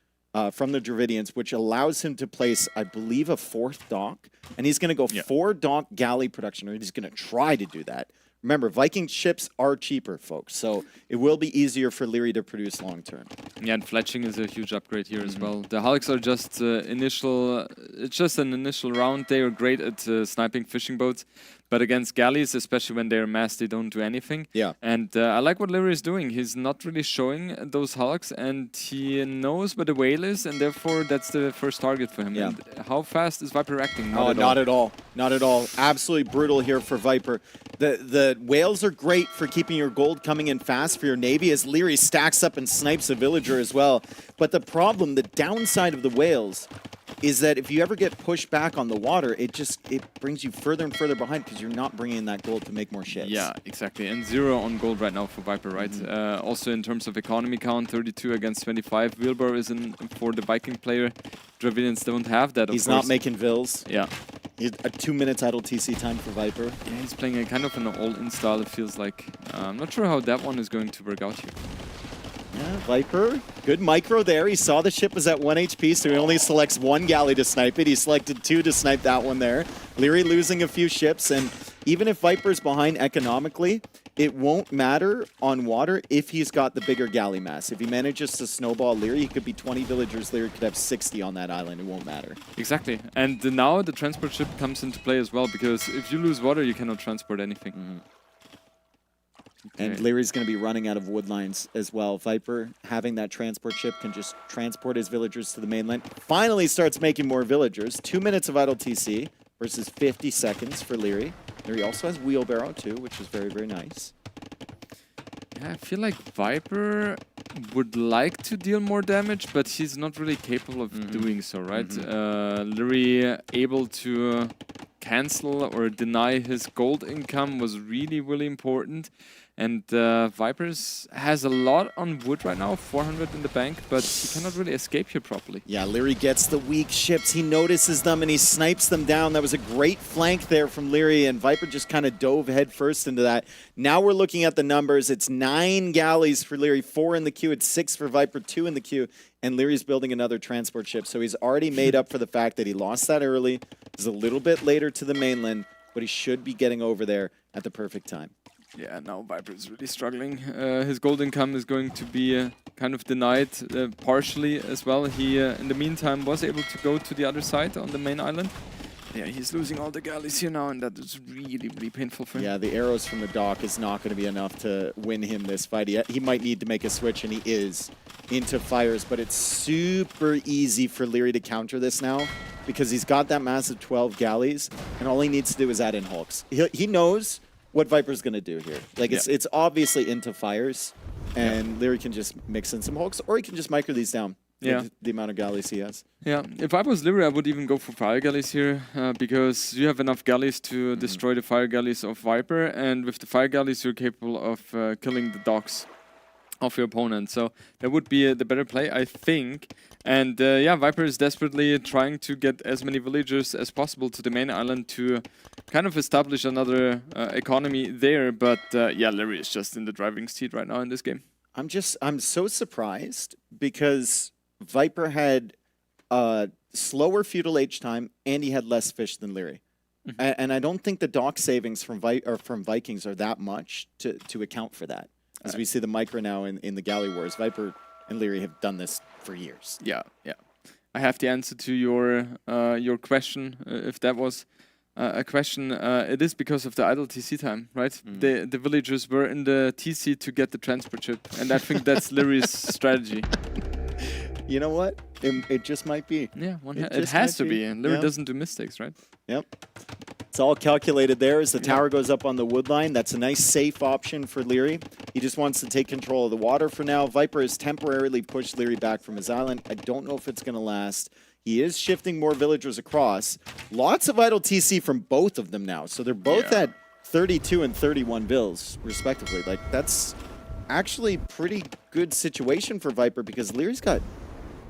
from the Dravidians, which allows him to place, I believe, a 4th dock. And he's going to go 4 dock galley production, or he's going to try to do that. Remember, Viking ships are cheaper, folks, so it will be easier for Leary to produce long term. Yeah, and fletching is a huge upgrade here as well. The Hulks are just it's just an initial round. They are great at sniping fishing boats, but against galleys, especially when they're massed, they don't do anything. Yeah. And I like what Leary is doing. He's not really showing those Hulks, and he knows where the whale is, and therefore that's the first target for him. Yeah. And how fast is Viper reacting? Not at all. Not at all. Absolutely brutal here for Viper. The whales are great for keeping your gold coming in fast for your navy as Leary stacks up and snipes a villager as well. But the problem, the downside of the whales, is that if you ever get pushed back on the water, it brings you further and further behind because you're not bringing in that gold to make more ships. Yeah, exactly. And 0 on gold right now for Viper, right? Also in terms of economy count, 32 against 25. Wilbur is in for the Viking player. Dravidians don't have that, of He's course. not making Vils. Yeah. He's a 2 minutes idle TC time for Viper. Yeah, he's playing a kind of an all-in style, it feels like. I'm not sure how that one is going to work out here. Yeah, Viper, good micro there. He saw the ship was at 1 HP, so he only selects 1 galley to snipe it. He selected 2 to snipe that one there. Leary losing a few ships, and even if Viper's behind economically, it won't matter on water if he's got the bigger galley mass. If he manages to snowball Leary, he could be 20 villagers. Leary could have 60 on that island. It won't matter. Exactly. And now the transport ship comes into play as well, because if you lose water, you cannot transport anything. And Leary's going to be running out of wood lines as well. Viper, having that transport ship, can just transport his villagers to the mainland. Finally starts making more villagers. 2 minutes of idle TC versus 50 seconds for Leary. Leary also has wheelbarrow too, which is very, very nice. Yeah, I feel like Viper would like to deal more damage, but he's not really capable of doing so, right? Leary able to cancel or deny his gold income was really, really important. And Vipers has a lot on wood right now, 400 in the bank, but he cannot really escape here properly. Yeah, Leary gets the weak ships. He notices them and he snipes them down. That was a great flank there from Leary, and Viper just kind of dove headfirst into that. Now we're looking at the numbers. It's 9 galleys for Leary, 4 in the queue. It's 6 for Viper, 2 in the queue. And Leary's building another transport ship. So he's already made up for the fact that he lost that early. He's a little bit later to the mainland, but he should be getting over there at the perfect time. Yeah, now Viper is really struggling. His gold income is going to be kind of denied partially as well. He, in the meantime, was able to go to the other side on the main island. Yeah, he's losing all the galleys here now, and that is really, really painful for him. Yeah, the arrows from the dock is not going to be enough to win him this fight. He might need to make a switch, and he is into fires, but it's super easy for Leary to counter this now because he's got that massive 12 galleys, and all he needs to do is add in hulks. He knows what Viper's going to do here. Like, it's obviously into fires, and Leary can just mix in some hulks, or he can just micro these down. Yeah. The amount of galleys he has. Yeah, if I was Leary, I would even go for fire galleys here, because you have enough galleys to destroy the fire galleys of Viper, and with the fire galleys, you're capable of killing the docks of your opponent. So that would be the better play, I think. And yeah, Viper is desperately trying to get as many villagers as possible to the main island to kind of establish another economy there. But yeah, Leary is just in the driving seat right now in this game. I'm so surprised because Viper had slower feudal age time and he had less fish than Leary. And I don't think the dock savings from Vikings are that much to account for that. As we see the micro now in the Galley Wars, Viper and Leary have done this for years. Yeah, yeah. I have the answer to your question, if that was a question. It is because of the idle TC time, right? The villagers were in the TC to get the transport ship, and I think that's Leary's strategy. You know what? It just might be. Yeah, it has to be. And Leary doesn't do mistakes, right? Yep. It's all calculated there as the tower goes up on the wood line. That's a nice safe option for Leary. He just wants to take control of the water for now. Viper has temporarily pushed Leary back from his island. I don't know if it's going to last. He is shifting more villagers across. Lots of idle TC from both of them now. So they're both at 32 and 31 bills, respectively. Like, that's actually pretty good situation for Viper because Leary's got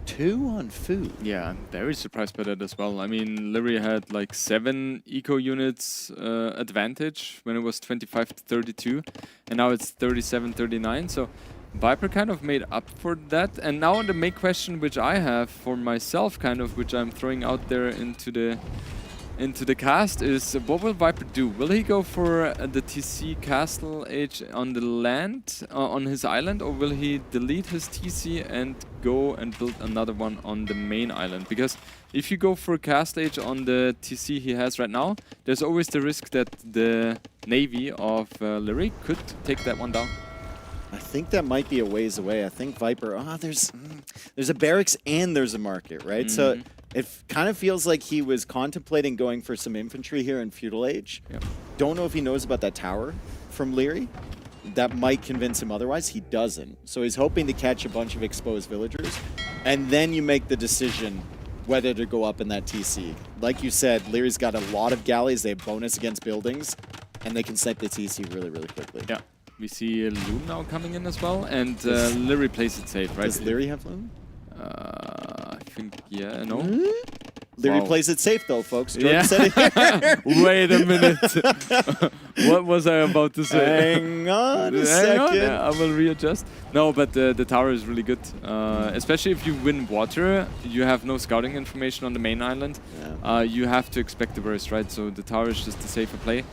2 on food. Yeah, I'm very surprised by that as well. I mean, Leary had like 7 eco units advantage when it was 25 to 32, and now it's 37-39. So Viper kind of made up for that. And now the main question which I have for myself, kind of, which I'm throwing out there into the cast is, what will Viper do? Will he go for the TC Castle Age on the land, on his island, or will he delete his TC and go and build another one on the main island? Because if you go for Castle Age on the TC he has right now, there's always the risk that the navy of Leary could take that one down. I think that might be a ways away. I think Viper, there's a barracks and there's a market, right? So it kind of feels like he was contemplating going for some infantry here in Feudal Age. Yep. Don't know if he knows about that tower from Leary. That might convince him otherwise. He doesn't. So he's hoping to catch a bunch of exposed villagers. And then you make the decision whether to go up in that TC. Like you said, Leary's got a lot of galleys. They have bonus against buildings. And they can snipe the TC really, really quickly. Yeah. We see Loom now coming in as well, and Leary plays it safe, right? Does Leary have Loom? I think, yeah, no. Leary plays it safe though, folks. Jordan said it. Wait a minute. What was I about to say? Hang on a second. I will readjust. No, but the tower is really good. Especially if you win water, you have no scouting information on the main island. You have to expect the worst, right? So the tower is just a safer play.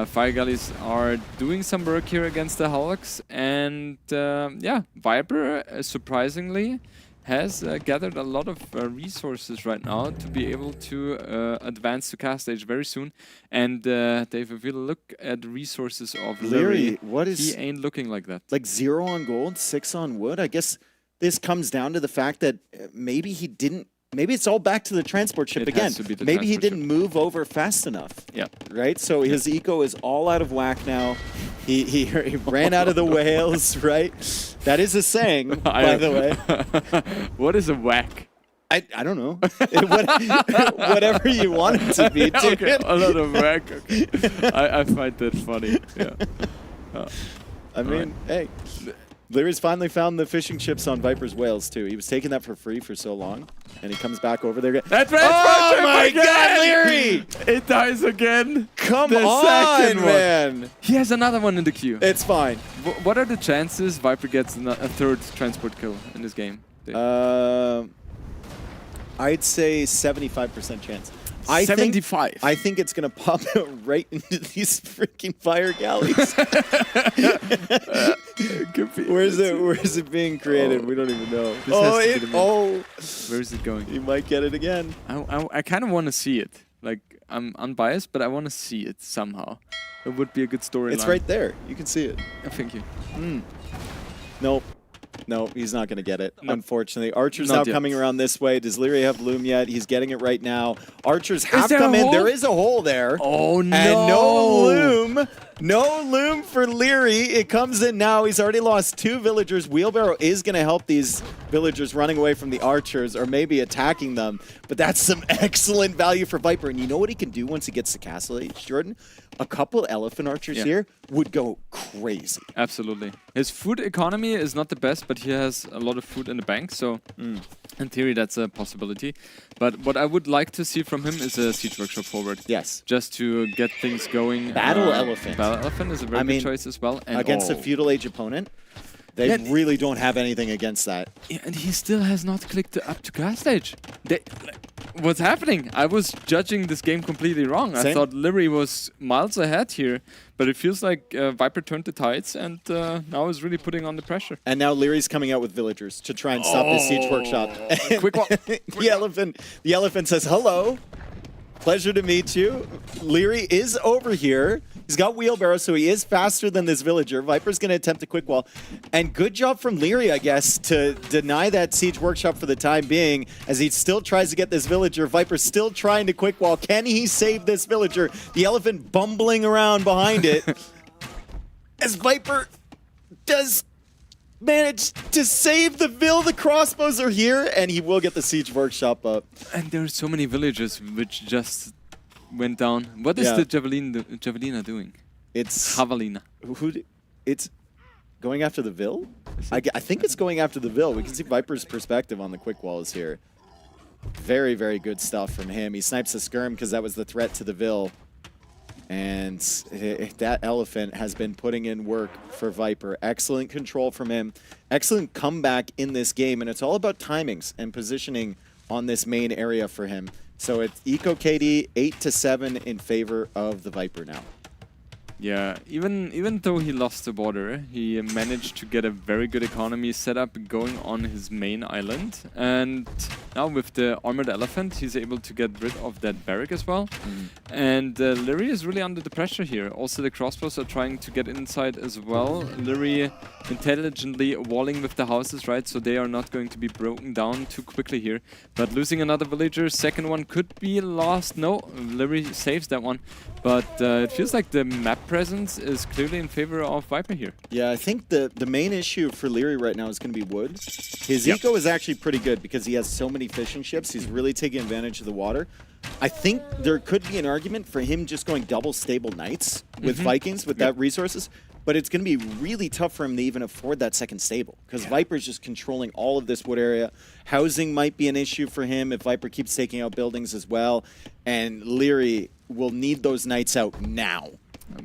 Fire Galleys are doing some work here against the Hulks, and yeah, Viper surprisingly has gathered a lot of resources right now to be able to advance to cast stage very soon. And Dave, if you look at the resources of Leary, he ain't looking like that. Like 0 on gold, 6 on wood. I guess this comes down to the fact that maybe he didn't. Maybe it's all back to the transport ship again. Maybe he didn't move over fast enough. Yeah. Right? So his eco is all out of whack now. He ran out of the whales, right? That is a saying, by the way. What is a whack? I don't know. Whatever you want it to be. Okay, a lot of whack. Okay. I find that funny. Yeah. I mean, hey. Leary's finally found the fishing chips on Viper's whales, too. He was taking that for free for so long, and he comes back over there. That's oh, my God, Leary! It dies again. Come on, man. He has another one in the queue. It's fine. What are the chances Viper gets a third transport kill in this game? I'd say 75% chance. 75. I think it's going to pop right into these freaking fire galleys. Where's it being created? We don't even know. Where is it going? You might get it again. I kind of want to see it. Like, I'm unbiased, but I want to see it somehow. It would be a good storyline. It's right there. You can see it. Thank you. Nope. No, he's not going to get it, unfortunately. Archer's now coming around this way. Does Leary have Loom yet? He's getting it right now. Archers have come in. There is a hole there. Oh, no. And no Loom. No Loom for Leary. It comes in now. He's already lost 2 villagers. Wheelbarrow is going to help these villagers running away from the Archers or maybe attacking them. But that's some excellent value for Viper. And you know what he can do once he gets to Castle Age, Jordan? A couple Elephant Archers here would go crazy. Absolutely. His food economy is not the best, but he has a lot of food in the bank, so in theory that's a possibility. But what I would like to see from him is a Siege Workshop forward. Yes. Just to get things going. Battle Elephant. Battle Elephant is a very good choice as well. And against a Feudal Age opponent, they really don't have anything against that. Yeah, and he still has not clicked up to cast stage. What's happening? I was judging this game completely wrong. Same. I thought Leary was miles ahead here, but it feels like Viper turned the tides and now is really putting on the pressure. And now Leary's coming out with villagers to try and stop this Siege Workshop. Quick one. The elephant says hello. Pleasure to meet you. Leary is over here. He's got wheelbarrow, so he is faster than this villager. Viper's going to attempt a quick wall. And good job from Leary, I guess, to deny that Siege Workshop for the time being, as he still tries to get this villager. Viper's still trying to quick wall. Can he save this villager? The elephant bumbling around behind it. As Viper does manage to save the Vil. The crossbows are here, and he will get the Siege Workshop up. And there are so many villagers which just went down. What is the Javelina doing? It's Javelina. It's going after the Vil? I think it's going after the Vil. We can see Viper's perspective on the quick walls here. Very, very good stuff from him. He snipes a skirm because that was the threat to the Vil. And that elephant has been putting in work for Viper. Excellent control from him. Excellent comeback in this game. And it's all about timings and positioning on this main area for him. So it's Eco KD 8-7 in favor of the Viper now. Yeah, even though he lost the border, he managed to get a very good economy set up going on his main island. And now with the armored elephant, he's able to get rid of that barrack as well. And Leary is really under the pressure here. Also, the crossbows are trying to get inside as well. Leary intelligently walling with the houses, right? So they are not going to be broken down too quickly here. But losing another villager, second one could be lost. No, Leary saves that one. But it feels like the map presence is clearly in favor of Viper here. Yeah, I think the main issue for Leary right now is going to be wood. His eco is actually pretty good because he has so many fishing ships. He's really taking advantage of the water. I think there could be an argument for him just going double stable knights with Vikings with that resources. But it's going to be really tough for him to even afford that second stable because Viper's just controlling all of this wood area. Housing might be an issue for him if Viper keeps taking out buildings as well. And Leary will need those knights out now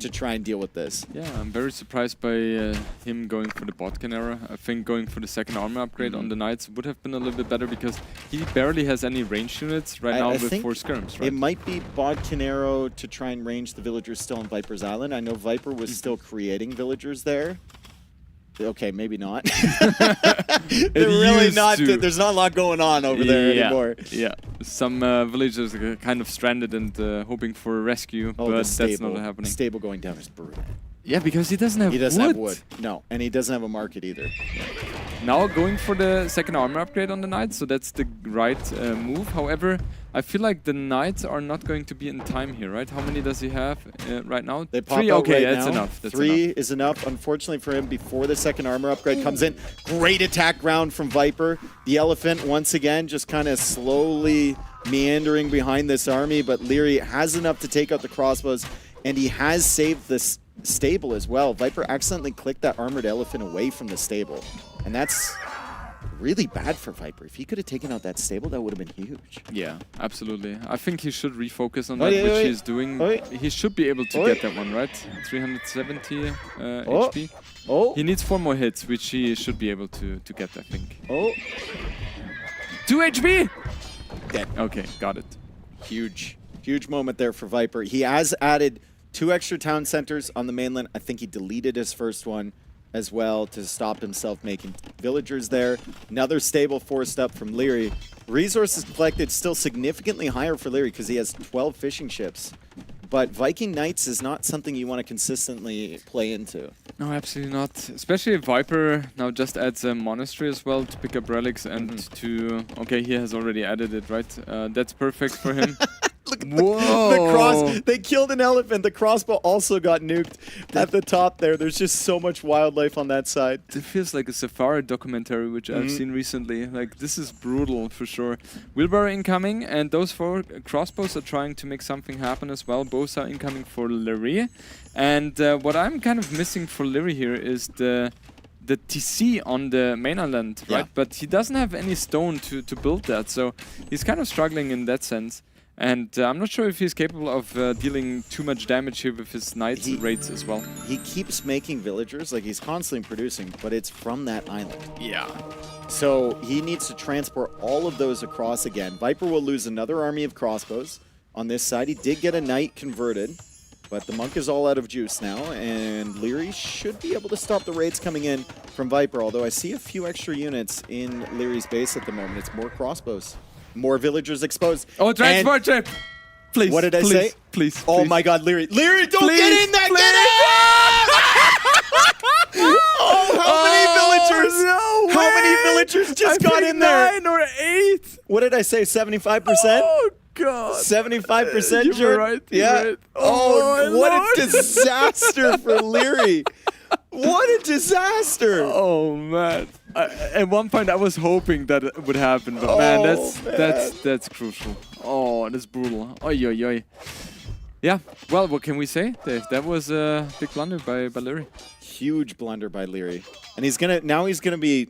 to try and deal with this. Yeah, I'm very surprised by him going for the botkin era. I think going for the second armor upgrade on the knights would have been a little bit better because he barely has any range units right now with 4 skirms, right? It might be bodkin arrow to try and range the villagers still on Viper's Island. I know Viper was still creating villagers there. Okay, maybe not. They're really not. There's not a lot going on over there anymore. Yeah, some villagers are kind of stranded and hoping for a rescue, but that's not happening. Stable going down is brutal. Yeah, because he doesn't have wood. He doesn't have wood. No, and he doesn't have a market either. Now going for the second armor upgrade on the knights, so that's the right move. However, I feel like the knights are not going to be in time here, right? How many does he have right now? They pop 3, out okay, right that's now. enough. That's 3 enough. is enough, unfortunately for him, before the second armor upgrade comes in. Great attack round from Viper. The elephant, once again, just kind of slowly meandering behind this army, but Leary has enough to take out the crossbows, and he has saved this stable as well. Viper accidentally clicked that armored elephant away from the stable, and that's really bad for Viper. If he could have taken out that stable, that would have been huge. Yeah, absolutely. I think he should refocus on that, which he's doing. He should be able to get that one, right? 370 HP. He needs 4 more hits, which he should be able to get, I think. 2 HP! Dead. Okay, got it. Huge moment there for Viper. He has added 2 extra town centers on the mainland. I think he deleted his first one as well to stop himself making villagers there. Another stable forced up from Leary. Resources collected still significantly higher for Leary because he has 12 fishing ships. But Viking Knights is not something you want to consistently play into. No, absolutely not. Especially if Viper now just adds a monastery as well to pick up relics and to... Okay, he has already added it, right? That's perfect for him. Look at the cross. They killed an elephant. The crossbow also got nuked at the top there. There's just so much wildlife on that side. It feels like a safari documentary, which I've seen recently. Like, this is brutal for sure. Wheelbarrow incoming, and those 4 crossbows are trying to make something happen as well. Both are incoming for Leary. And what I'm kind of missing for Leary here is the TC on the main island, right? But he doesn't have any stone to build that, so he's kind of struggling in that sense. And I'm not sure if he's capable of dealing too much damage here with his knights raids as well. He keeps making villagers, like he's constantly producing, but it's from that island. Yeah. So he needs to transport all of those across again. Viper will lose another army of crossbows on this side. He did get a knight converted, but the monk is all out of juice now, and Leary should be able to stop the raids coming in from Viper, although I see a few extra units in Leary's base at the moment. It's more crossbows. More villagers exposed. Oh, transport ship! Please. What did I say? Please. Oh my God, Leary! Leary, don't get in there! Get in! Oh, how many villagers? No how many villagers just got in there? 9 or 8. What did I say? 75%? Oh God. 75%. You're Jordan? right. Yeah. You're right. Oh, what Lord. a disaster for Leary! What a disaster! Oh man. At one point I was hoping that it would happen, but man, that's crucial. Oh, that's brutal. Oi, oi, oi. Yeah. Well, what can we say, Dave? That was a big blunder by Leary. Huge blunder by Leary, and he's gonna be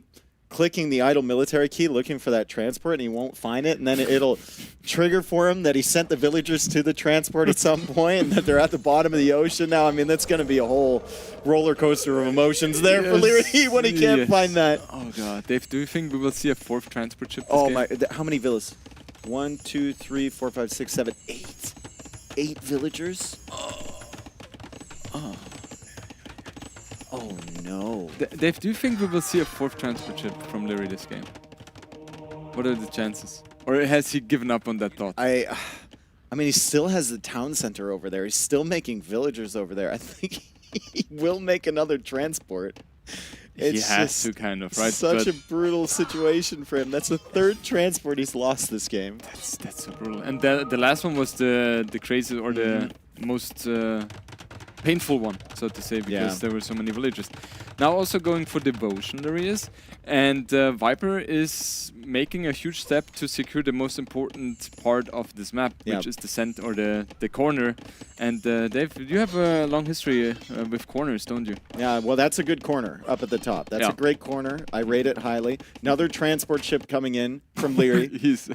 clicking the idle military key, looking for that transport, and he won't find it, and then it'll trigger for him that he sent the villagers to the transport at some point, and that they're at the bottom of the ocean now. I mean, that's going to be a whole roller coaster of emotions there for Leary when he can't find that. Oh God, Dave, do you think we will see a 4th transport ship? Oh my! How many villas? 1, 2, 3, 4, 5, 6, 7, 8. 8 villagers. Oh no. Dave, do you think we will see a 4th transport ship from Leary this game? What are the chances? Or has he given up on that thought? I mean, he still has the town center over there. He's still making villagers over there. I think he will make another transport. He has to, kind of, right? Such a brutal situation for him. That's the 3rd transport he's lost this game. That's so brutal. And the last one was the crazy or the most painful one, so to say, because there were so many villagers. Now also going for devotion, there he is. And Viper is making a huge step to secure the most important part of this map, which is the center or the corner. And Dave, you have a long history with corners, don't you? Yeah, well, that's a good corner up at the top. That's a great corner. I rate it highly. Another transport ship coming in from Leary. He's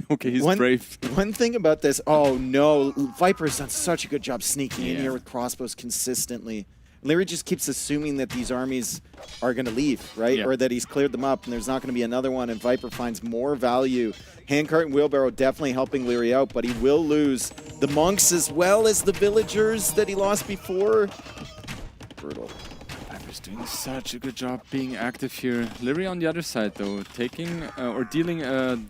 brave. One thing about this, oh no, Viper's done such a good job sneaking in here with crossbows consistently. Leary just keeps assuming that these armies are going to leave, right? Or that he's cleared them up and there's not going to be another one, and Viper finds more value. Handcart and Wheelbarrow definitely helping Leary out, but he will lose the monks as well as the villagers that he lost before. Brutal. Viper's doing such a good job being active here. Leary on the other side, though, taking or dealing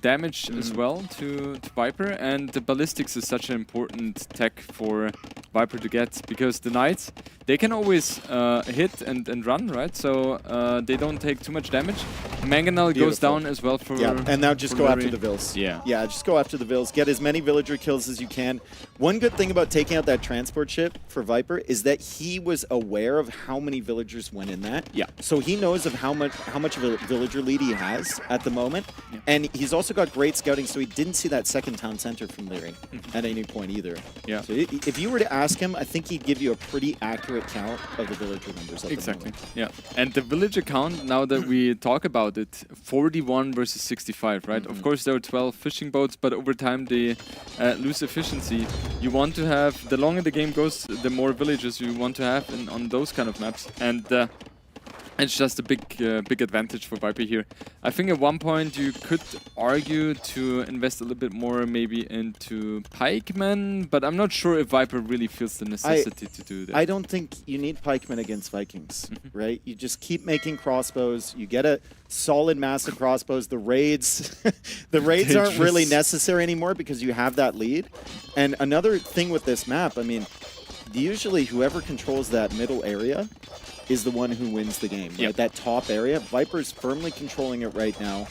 damage as well to Viper, and the ballistics is such an important tech for Viper to get, because the knights, they can always hit and run, right? So they don't take too much damage. Mangonel goes down as well for and now just go after the vills. Yeah, just go after the vills. Get as many villager kills as you can. One good thing about taking out that transport ship for Viper is that he was aware of how many villagers went in that. Yeah. So he knows of how much of a villager lead he has at the moment, and he's also got great scouting. So he didn't see that second town center from Leary at any point either. Yeah. So if you were to ask him, I think he'd give you a pretty accurate count of the villager numbers. At the moment. Yeah. And the villager count, now that we talk about it, 41 versus 65, right? Of course, there are 12 fishing boats, but over time they lose efficiency. You want to have, the longer the game goes, the more villagers you want to have on those kind of maps. And it's just a big advantage for Viper here. I think at one point you could argue to invest a little bit more maybe into pikemen, but I'm not sure if Viper really feels the necessity to do that. I don't think you need pikemen against Vikings, right? You just keep making crossbows. You get a solid mass of crossbows. The raids, aren't really necessary anymore because you have that lead. And another thing with this map, I mean, usually whoever controls that middle area is the one who wins the game, right? That top area. Viper's firmly controlling it right now.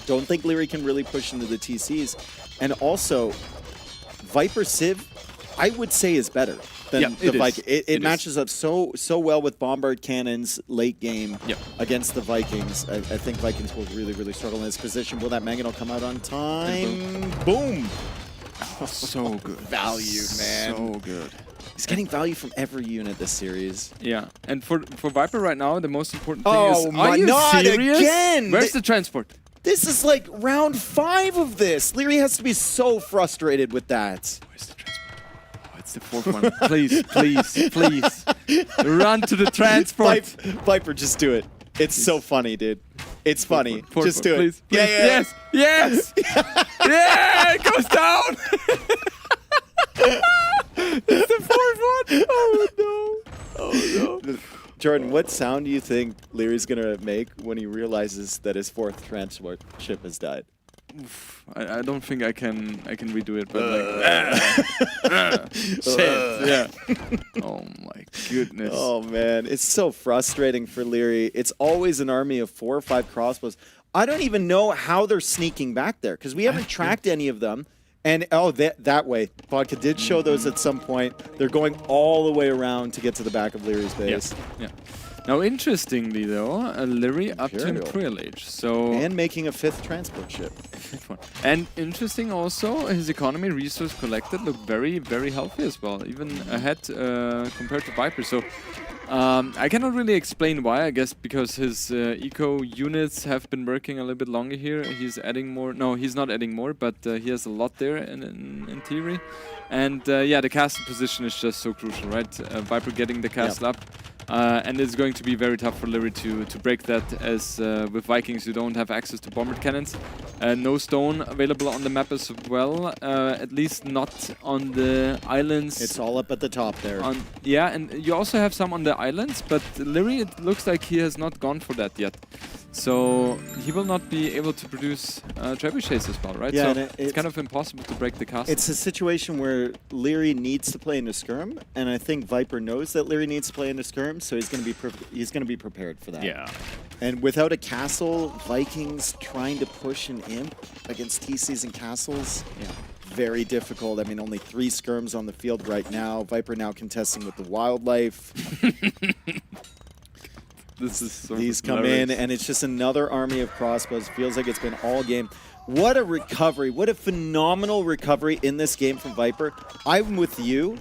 Don't think Leary can really push into the TCs. And also, Viper Civ, I would say, is better than the Viking. It matches up so well with Bombard Cannons late game against the Vikings. I think Vikings will really, really struggle in this position. Will that Mangonel come out on time? Boom! Oh, so good. Value, man. So good. He's getting value from every unit this series. Yeah, and for Viper right now, the most important thing is... Oh my, are you not serious? again! Where's the transport? This is like round 5 of this. Leary has to be so frustrated with that. Where's the transport? Oh, it's the 4th one. Please, please, please. Run to the transport. Viper, just do it. It's so funny, dude. It's funny. Just do it. Please, please. Yes! Yeah, it goes down! It's the 4th one! Oh no! Oh no! Jordan, what sound do you think Leary's gonna make when he realizes that his 4th transport ship has died? I don't think I can redo it, but like, shit, yeah. Oh my goodness. Oh man, it's so frustrating for Leary. It's always an army of 4 or 5 crossbows. I don't even know how they're sneaking back there because we haven't tracked any of them. And that way, Vodka did show those at some point. They're going all the way around to get to the back of Leary's base. Yeah. Now, interestingly though, Leary up to Imperial Age, so and making a 5th transport ship. And interesting also, his economy resource collected looked very, very healthy as well, even ahead compared to Viper. So I cannot really explain why. I guess because his eco units have been working a little bit longer here. He's adding more. No, he's not adding more, but he has a lot there in theory. And yeah, the castle position is just so crucial, right? Viper getting the castle up. And it's going to be very tough for Leary to break that, as with Vikings you don't have access to bombard cannons. No stone available on the map as well, at least not on the islands. It's all up at the top there. Yeah, and you also have some on the islands, but Leary, it looks like he has not gone for that yet. So he will not be able to produce trebuchets as well, right? Yeah, so it's kind of impossible to break the castle. It's a situation where Leary needs to play into Skirm, and I think Viper knows that Leary needs to play into Skirm, so he's going to be prepared for that. Yeah. And without a castle, Vikings trying to push an imp against TCs and castles, very difficult. I mean, only 3 skirms on the field right now. Viper now contesting with the wildlife. This is so These come in, and it's just another army of crossbows. Feels like it's been all game. What a recovery. What a phenomenal recovery in this game from Viper. I'm with you.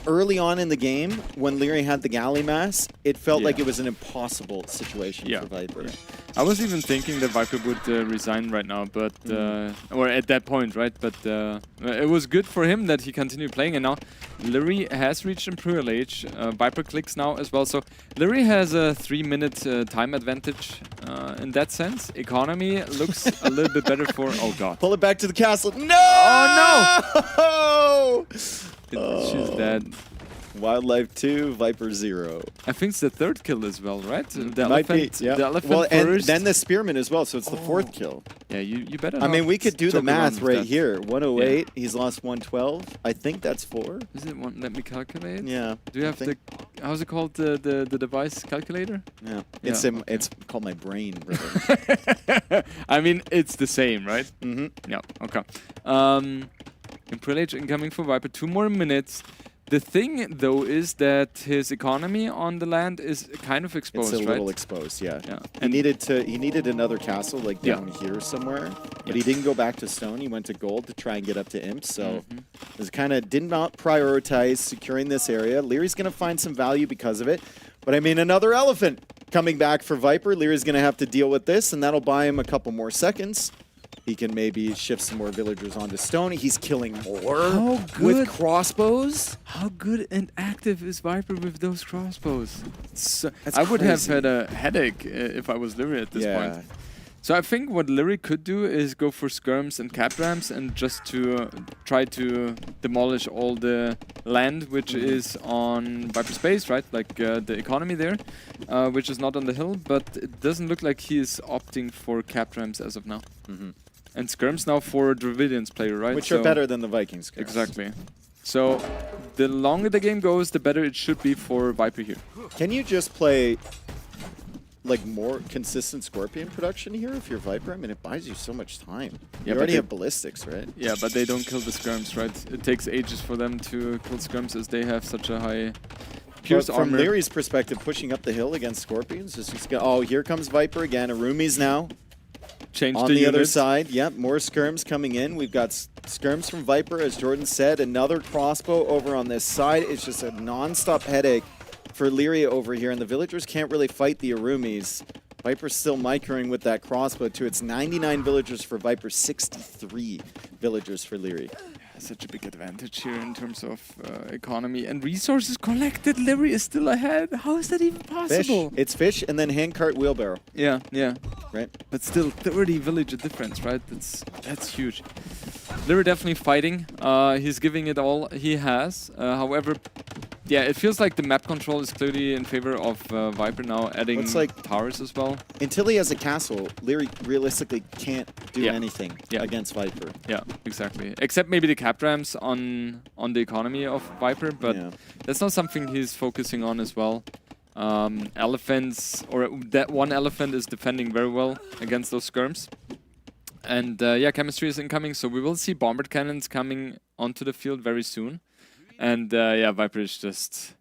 Early on in the game, when Leary had the galley mass, it felt like it was an impossible situation for Viper. Yeah. I was even thinking that Viper would resign right now, but or at that point, right? But it was good for him that he continued playing, and now Leary has reached Imperial Age. Viper clicks now as well, so Leary has a 3-minute time advantage in that sense. Economy looks a little bit better for. Oh god! Pull it back to the castle. No! Oh no! She's dead. Wildlife 2, Viper 0. I think it's the 3rd kill as well, right? The Might elephant, be, yeah. the elephant well, and first. then the spearman as well, so it's the 4th kill. Yeah, you better. I mean, we could do the joke around math with right that. here. 108, he's lost 112. I think that's 4. Is it one? Let me calculate. Yeah. Do you have the? How's it called? The device calculator? Yeah. It's called my brain, brother. I mean, it's the same, right? Mm-hmm. Yeah. Okay. Imperial Age incoming for Viper. 2 more minutes. The thing, though, is that his economy on the land is kind of exposed, It's a right? little exposed, yeah. And He needed another castle like down here somewhere, but he didn't go back to stone. He went to gold to try and get up to imp. So it kind of did not prioritize securing this area. Leary's going to find some value because of it. But I mean, another elephant coming back for Viper. Leary's going to have to deal with this, and that'll buy him a couple more seconds. He can maybe shift some more villagers onto stone. He's killing more with crossbows. How good and active is Viper with those crossbows? So, That's I would have crazy. had a headache if I was Leary at this point. So I think what Leary could do is go for skirms and cap rams and just to try to demolish all the land which is on Viper space, right? Like the economy there, which is not on the hill, but it doesn't look like he is opting for cap rams as of now. And skirms now for Dravidian's player, right? Which are better than the Vikings. Skirms. Exactly. So the longer the game goes, the better it should be for Viper here. Can you just play like more consistent Scorpion production here if you're Viper? I mean, it buys you so much time. You already have ballistics, right? Yeah, but they don't kill the skirms, right? It takes ages for them to kill skirms as they have such a high pierce But from armor. Leary's perspective, pushing up the hill against Scorpions is just oh, here comes Viper again. Arumi's now. Change on the the other units. side. Yep, more skirms coming in. We've got skirms from Viper, as Jordan said. Another crossbow over on this side. It's just a non-stop headache for Leary over here, and the villagers can't really fight the Arumis. Viper's still microing with that crossbow too. It's 99 villagers for Viper, 63 villagers for Leary. Such a big advantage here in terms of economy and resources collected. Leary is still ahead. How is that even possible? Fish. It's fish and then handcart wheelbarrow. Yeah, yeah. Right. But still 30 villager difference, right? That's huge. Leary definitely fighting. He's giving it all he has. However, yeah, it feels like the map control is clearly in favor of Viper now, adding towers as well. Until he has a castle, Leary realistically can't do anything against Viper. Yeah, exactly. Except maybe the cap ramps on the economy of Viper, but that's not something he's focusing on as well. Elephants, or that one elephant is defending very well against those skirms. And yeah, chemistry is incoming, so we will see bombard cannons coming onto the field very soon. And yeah, Viper is just...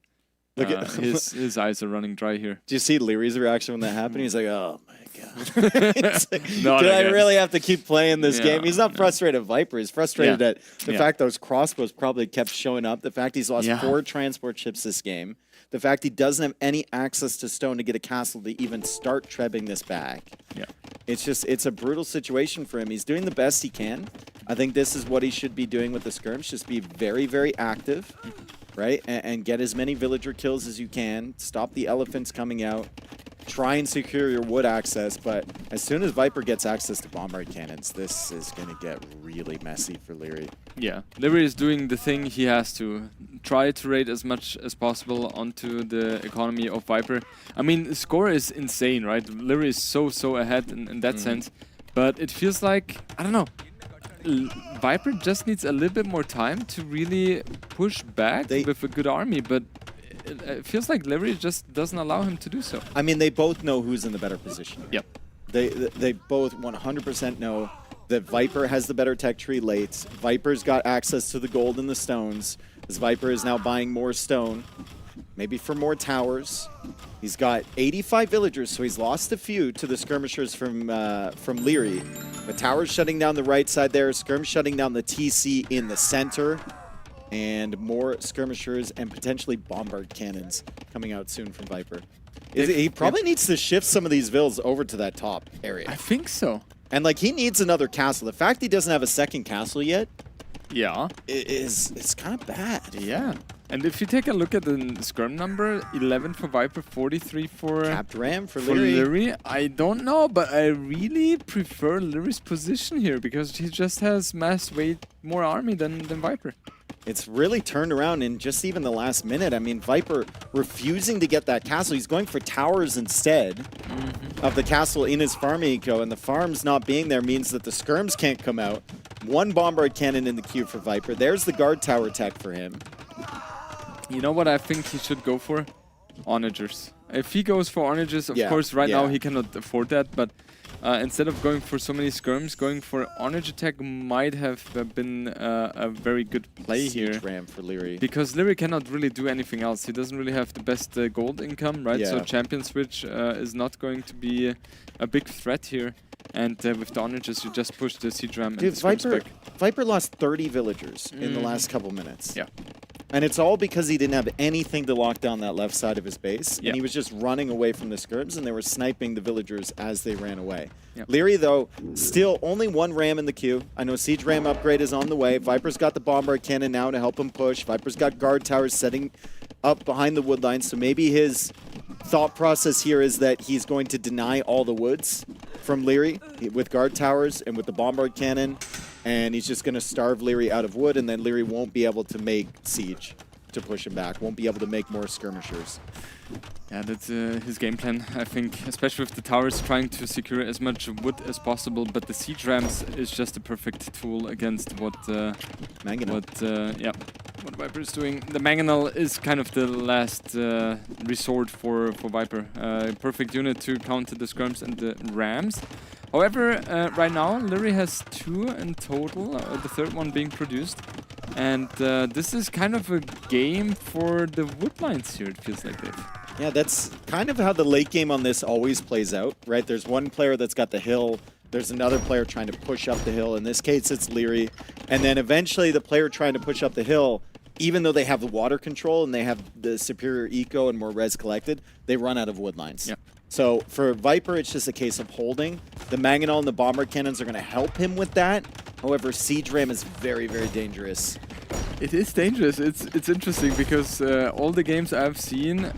Look at his eyes are running dry here. Do you see Leary's reaction when that happened? He's like, "Oh my god, like, Not do I again. really have to keep playing this game?" He's not frustrated at Viper. He's frustrated at the fact those crossbows probably kept showing up. The fact he's lost 4 transport ships this game. The fact he doesn't have any access to stone to get a castle to even start trebbing this back. Yeah, it's a brutal situation for him. He's doing the best he can. I think this is what he should be doing with the skirms. Just be very, very active. Right? And get as many villager kills as you can. Stop the elephants coming out. Try and secure your wood access. But as soon as Viper gets access to bombard cannons, this is going to get really messy for Leary. Yeah, Leary is doing the thing he has to. Try to raid as much as possible onto the economy of Viper. I mean, the score is insane, right? Leary is so ahead in that sense. But it feels like, I don't know, Viper just needs a little bit more time to really push back with a good army, but it feels like Leary just doesn't allow him to do so. I mean, they both know who's in the better position. Yep. They both 100% know that Viper has the better tech tree late. Viper's got access to the gold and the stones, as Viper is now buying more stone, maybe for more towers. He's got 85 villagers, so he's lost a few to the skirmishers from Leary. The tower's shutting down the right side there, skirm shutting down the TC in the center, and more skirmishers and potentially bombard cannons coming out soon from Viper. He probably needs to shift some of these vills over to that top area. I think so. And like, he needs another castle. The fact he doesn't have a second castle yet, it's kind of bad. Yeah. And if you take a look at the skirm number, 11 for Viper, 43 for Capped Ram for Leary. I don't know, but I really prefer Leary's position here because he just has mass weight more army than Viper. It's really turned around in just even the last minute. I mean, Viper refusing to get that castle. He's going for towers instead of the castle in his farm eco, and the farms not being there means that the skirms can't come out. 1 bombard cannon in the queue for Viper. There's the guard tower tech for him. You know what I think he should go for? Onagers. If he goes for onagers, of course, right now he cannot afford that, but instead of going for so many skirms, going for onager tech might have been a very good play here. Siege ram for Leary. Because Leary cannot really do anything else. He doesn't really have the best gold income, right? So champion switch is not going to be a big threat here. And with the onagers, you just push the siege ram and the skirms back. Viper lost 30 villagers in the last couple minutes. Yeah. And it's all because he didn't have anything to lock down that left side of his base. And he was just running away from the skirms, and they were sniping the villagers as they ran away. Leary, though, still only 1 ram in the queue. I know siege ram upgrade is on the way. Viper's got the bombard cannon now to help him push. Viper's got guard towers setting up behind the wood line, so maybe his thought process here is that he's going to deny all the woods from Leary with guard towers and with the bombard cannon, and he's just going to starve Leary out of wood, and then Leary won't be able to make siege to push him back, won't be able to make more skirmishers. Yeah, that's his game plan, I think, especially with the towers trying to secure as much wood as possible, but the siege rams is just a perfect tool against what Viper is doing. The Mangonel is kind of the last resort for Viper. Perfect unit to counter the skirms and the rams. However, right now, Leary has 2 in total, the third one being produced. And this is kind of a game for the woodlines here, it feels like, Dave. Yeah, that's kind of how the late game on this always plays out, right? There's one player that's got the hill, there's another player trying to push up the hill. In this case, it's Leary. And then eventually the player trying to push up the hill, even though they have the water control and they have the superior eco and more res collected, they run out of woodlines. Yeah. So for Viper, it's just a case of holding. The Mangonel and the bombard cannons are going to help him with that. However, siege ram is very, very dangerous. It is dangerous. It's interesting because all the games I've seen,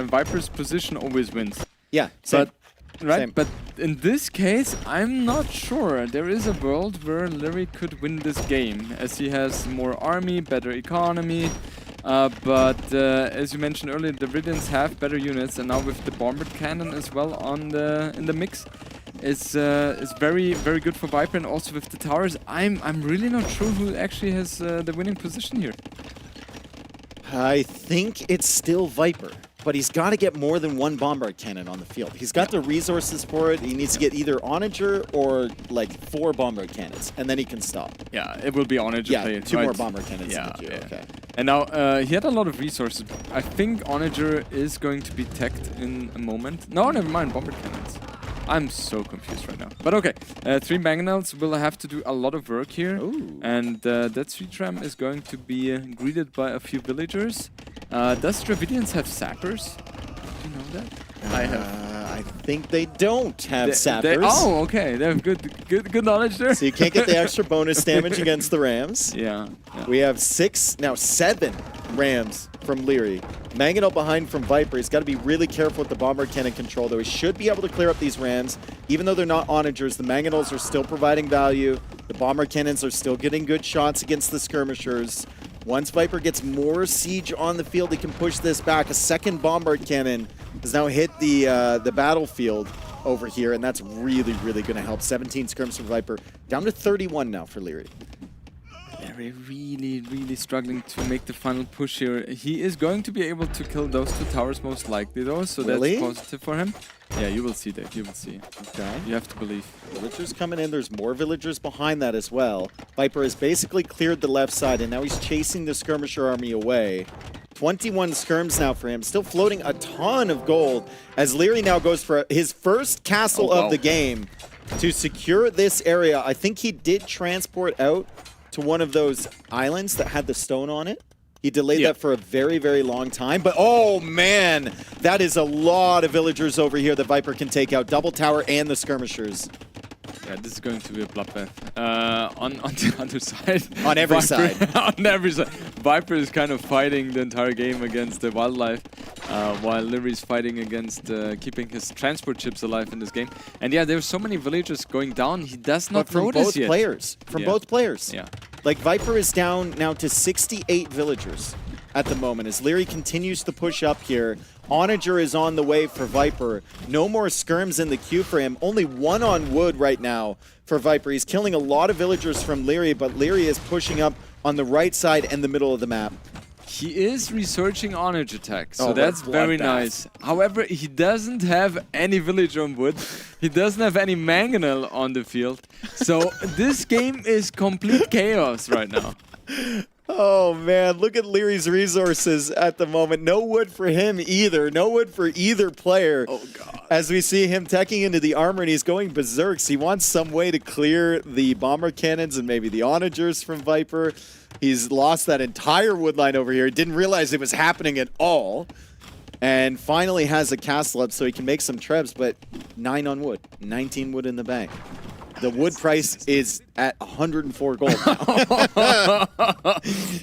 Viper's position always wins. Yeah, same. But in this case, I'm not sure. There is a world where Leary could win this game, as he has more army, better economy. But as you mentioned earlier, the Viridians have better units, and now with the Bombard Cannon as well in the mix, is very good for Viper, and also with the towers. I'm really not sure who actually has the winning position here. I think it's still Viper, but he's got to get more than one Bombard Cannon on the field. He's got the resources for it. He needs to get either Onager or like 4 Bombard Cannons, and then he can stop. Yeah, it will be Onager. Yeah, 2 right? more Bombard Cannons in the queue. Yeah. Okay. And now he had a lot of resources. I think Onager is going to be teched in a moment. No, never mind, Bombard Cannons. I'm so confused right now. But okay, 3 Mangonels will have to do a lot of work here. Ooh. And that Street Ram is going to be greeted by a few villagers. Does Dravidians have sappers? Do you know that? I think they don't have sappers. Oh, okay. They have good knowledge there. So you can't get the extra bonus damage against the Rams. Yeah. We have 7 Rams from Leary. Mangonel behind from Viper. He's got to be really careful with the Bombard Cannon control, though. He should be able to clear up these Rams. Even though they're not Onagers, the Mangonels are still providing value. The Bombard Cannons are still getting good shots against the Skirmishers. Once Viper gets more siege on the field, he can push this back. A second Bombard Cannon has now hit the battlefield over here, and that's really going to help. 17 scrims for Viper, down to 31 now for Leary. They're really struggling to make the final push here. He is going to be able to kill those 2 towers most likely, though, so that's positive for him. Yeah, you will see, Dave. You will see. Okay. You have to believe. Villagers coming in. There's more villagers behind that as well. Viper has basically cleared the left side, and now he's chasing the skirmisher army away. 21 skirms now for him. Still floating a ton of gold as Leary now goes for his first castle of the game to secure this area. I think he did transport out to one of those islands that had the stone on it. He delayed that for a very long time, but oh man, that is a lot of villagers over here that Viper can take out. Double tower and the skirmishers. Yeah, this is going to be a bloodbath. On the other side. On every Viper, side. on every side. Viper is kind of fighting the entire game against the wildlife, while Leary is fighting against keeping his transport ships alive in this game. And yeah, there's so many villagers going down. He does not from notice both yet. players. From both players. Yeah. Like Viper is down now to 68 villagers at the moment as Leary continues to push up here. Onager is on the way for Viper. No more skirms in the queue for him. Only 1 on wood right now for Viper. He's killing a lot of villagers from Leary, but Leary is pushing up on the right side and the middle of the map. He is researching Onager attack, so Oh, that's what very bloodbath. nice. However, he doesn't have any village on wood. He doesn't have any mangonel on the field. So this game is complete chaos right now. Oh man, look at Leary's resources at the moment. No wood for him either. No wood for either player. Oh god. As we see him teching into the armor and he's going berserks. He wants some way to clear the bomber cannons and maybe the onagers from Viper. He's lost that entire wood line over here. He didn't realize it was happening at all. And finally has a castle up so he can make some trebs, but 9 on wood. 19 wood in the bank. The wood price is at 104 gold now.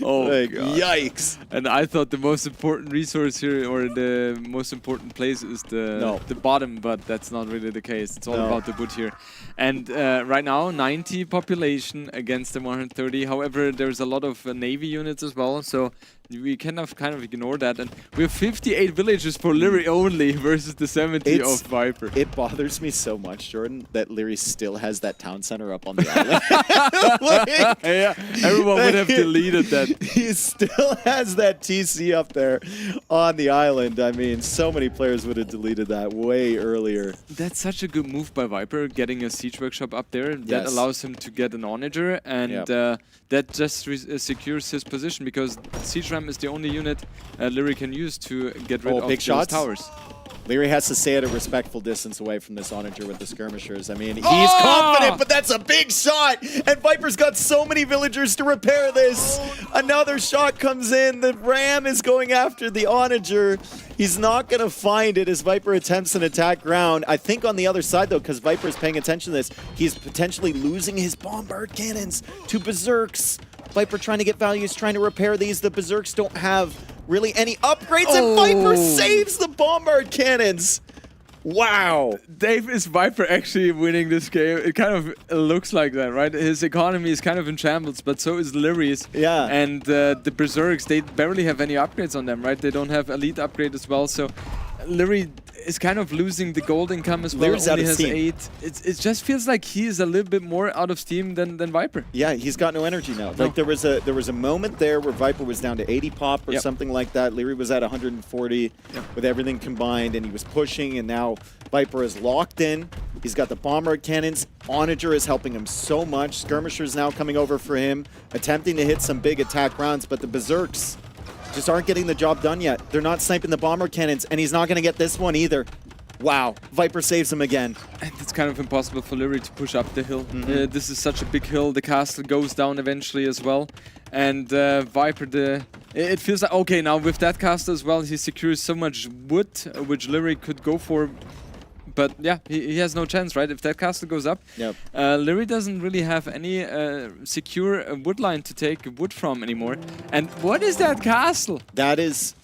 Oh, like, God. Yikes. And I thought the most important resource here, or the most important place, is the bottom, but that's not really the case. It's all about the wood here. And right now, 90 population against the 130. However, there's a lot of Navy units as well, so we kind of ignore that. And we have 58 villages for Leary only versus the 70 of Viper. It bothers me so much, Jordan, that Leary still has that town center up on the island. Yeah, everyone would have deleted that. He still has that TC up there on the island. I mean, so many players would have deleted that way earlier. That's such a good move by Viper, getting a siege workshop up there. That allows him to get an onager, and that just secures his position, because siege ram is the only unit Leary can use to get rid of big those shots? towers. Leary has to stay at a respectful distance away from this onager with the skirmishers. I mean, he's confident, but that's a big shot! And Viper's got so many villagers to repair this! Another shot comes in, the ram is going after the onager. He's not going to find it as Viper attempts an attack ground. I think on the other side, though, because Viper is paying attention to this, he's potentially losing his bombard cannons to berserks. Viper trying to get values, trying to repair these. The berserks don't have really any upgrades, and Viper saves the bombard cannons. Wow. Dave, is Viper actually winning this game? It kind of looks like that, right? His economy is kind of in shambles, but so is Lyri's. Yeah. And the Berserks, they barely have any upgrades on them, right? They don't have elite upgrade as well, so Lyri is kind of losing the gold income as well. Lyri's out Only of has steam. 8. It just feels like he is a little bit more out of steam than Viper. Yeah, he's got no energy now. No. Like there was a moment there where Viper was down to 80 pop or something like that. Lyri was at 140 with everything combined, and he was pushing, and now Viper is locked in. He's got the bomber cannons. Onager is helping him so much. Skirmishers now coming over for him, attempting to hit some big attack rounds, but the Berserks just aren't getting the job done yet. They're not sniping the bomber cannons, and he's not going to get this one either. Wow, Viper saves him again. And it's kind of impossible for Lyri to push up the hill. This is such a big hill. The castle goes down eventually as well. And Viper, it feels like, okay, now with that castle as well, he secures so much wood, which Lyri could go for. But yeah, he has no chance, right? If that castle goes up, Lyri doesn't really have any secure wood line to take wood from anymore. And what is that castle? That is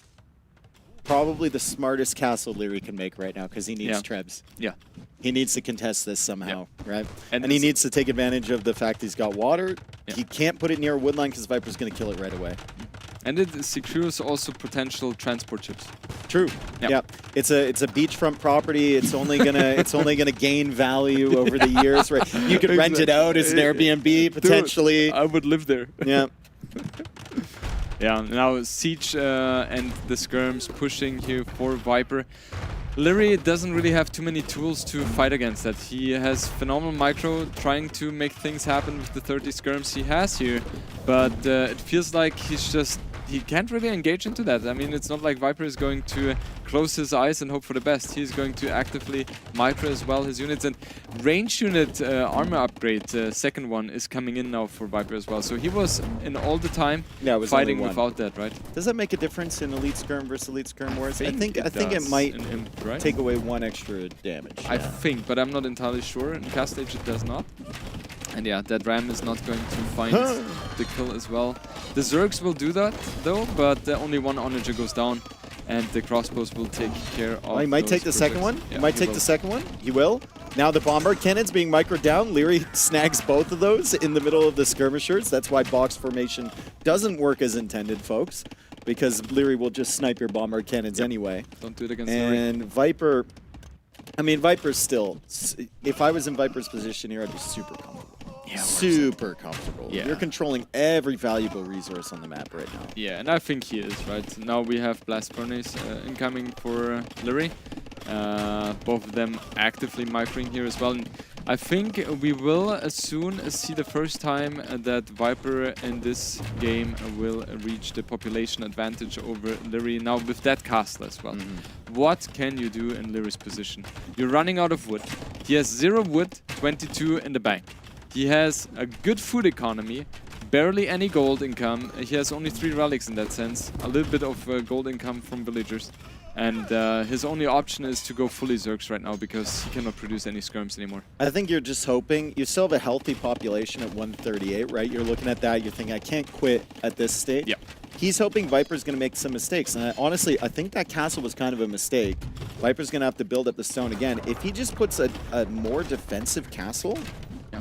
probably the smartest castle Lyri can make right now because he needs trebs. Yeah. He needs to contest this somehow, right? And he needs to take advantage of the fact he's got water. He can't put it near a wood line because Viper's going to kill it right away. And it secures also potential transport ships. True. Yeah. It's a beachfront property. It's only gonna gain value over the years, right? You could rent it out as an Airbnb potentially. Dude, I would live there. Yeah. Yeah. Now Siege and the Skirms pushing here for Viper. Lyri doesn't really have too many tools to fight against that. He has phenomenal micro, trying to make things happen with the 30 skirms he has here, but it feels like he can't really engage into that. I mean, it's not like Viper is going to close his eyes and hope for the best. He's going to actively micro as well his units, and range unit armor upgrade, second one, is coming in now for Viper as well. So he was in all the time fighting without that, right? Does that make a difference in Elite Skirm versus Elite Skirm Wars? I think it does might in Imp, right? take away one extra damage. I think, but I'm not entirely sure. In cast stage it does not. And yeah, that Ram is not going to find the kill as well. The Zergs will do that though, but only one Onager goes down, and the crossbows will take care of. Oh, he might take the second one. Yeah, he might take the second one. He will. Now the bomber cannons being microed down. Lyri snags both of those in the middle of the skirmishers. That's why box formation doesn't work as intended, folks, because Lyri will just snipe your bomber cannons anyway. Don't do it against And Viper, I mean, Viper's still, if I was in Viper's position here, I'd be super comfortable. Yeah, super comfortable. Yeah. You're controlling every valuable resource on the map right now. Yeah, and I think he is, right? Now we have Blast Furnace incoming for Lyri. Both of them actively microing here as well. And I think we will soon see the first time that Viper in this game will reach the population advantage over Lyri now with that castle as well. What can you do in Lyri's position? You're running out of wood. He has 0 wood, 22 in the bank. He has a good food economy, barely any gold income. He has only 3 relics in that sense, a little bit of gold income from villagers. And his only option is to go fully Zergs right now because he cannot produce any skirms anymore. I think you're just hoping. You still have a healthy population at 138, right? You're looking at that, you're thinking, I can't quit at this stage. Yeah. He's hoping Viper's going to make some mistakes. And honestly, I think that castle was kind of a mistake. Viper's going to have to build up the stone again. If he just puts a more defensive castle,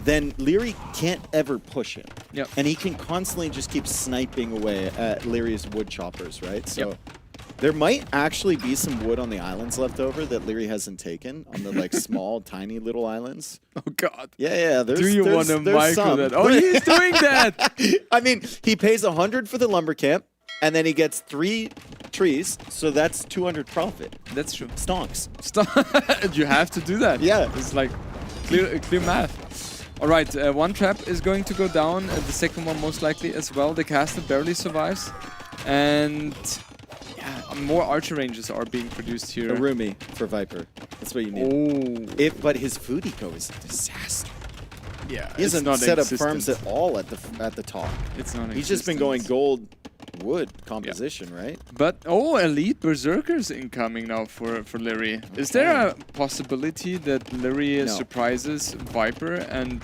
then Lyri can't ever push him. Yep. And he can constantly just keep sniping away at Lyri's wood choppers, right? So there might actually be some wood on the islands left over that Lyri hasn't taken, on the like small, tiny little islands. Oh God. Yeah, there's Do you want to micro some. that? Oh, he's doing that! I mean, he pays 100 for the lumber camp, and then he gets 3 trees, so that's 200 profit. That's true. Stonks. You have to do that. Yeah. It's like clear math. All right, one trap is going to go down. The second one most likely as well. The caster barely survives. And yeah, more archer ranges are being produced here. A roomie for Viper. That's what you need. Oh. But his food eco is a disaster. Yeah, He hasn't set up farms at all at the top. It's not. He's just been going gold wood composition, right? But elite berserkers incoming now for Lyri. Is there a possibility that Lyri surprises Viper and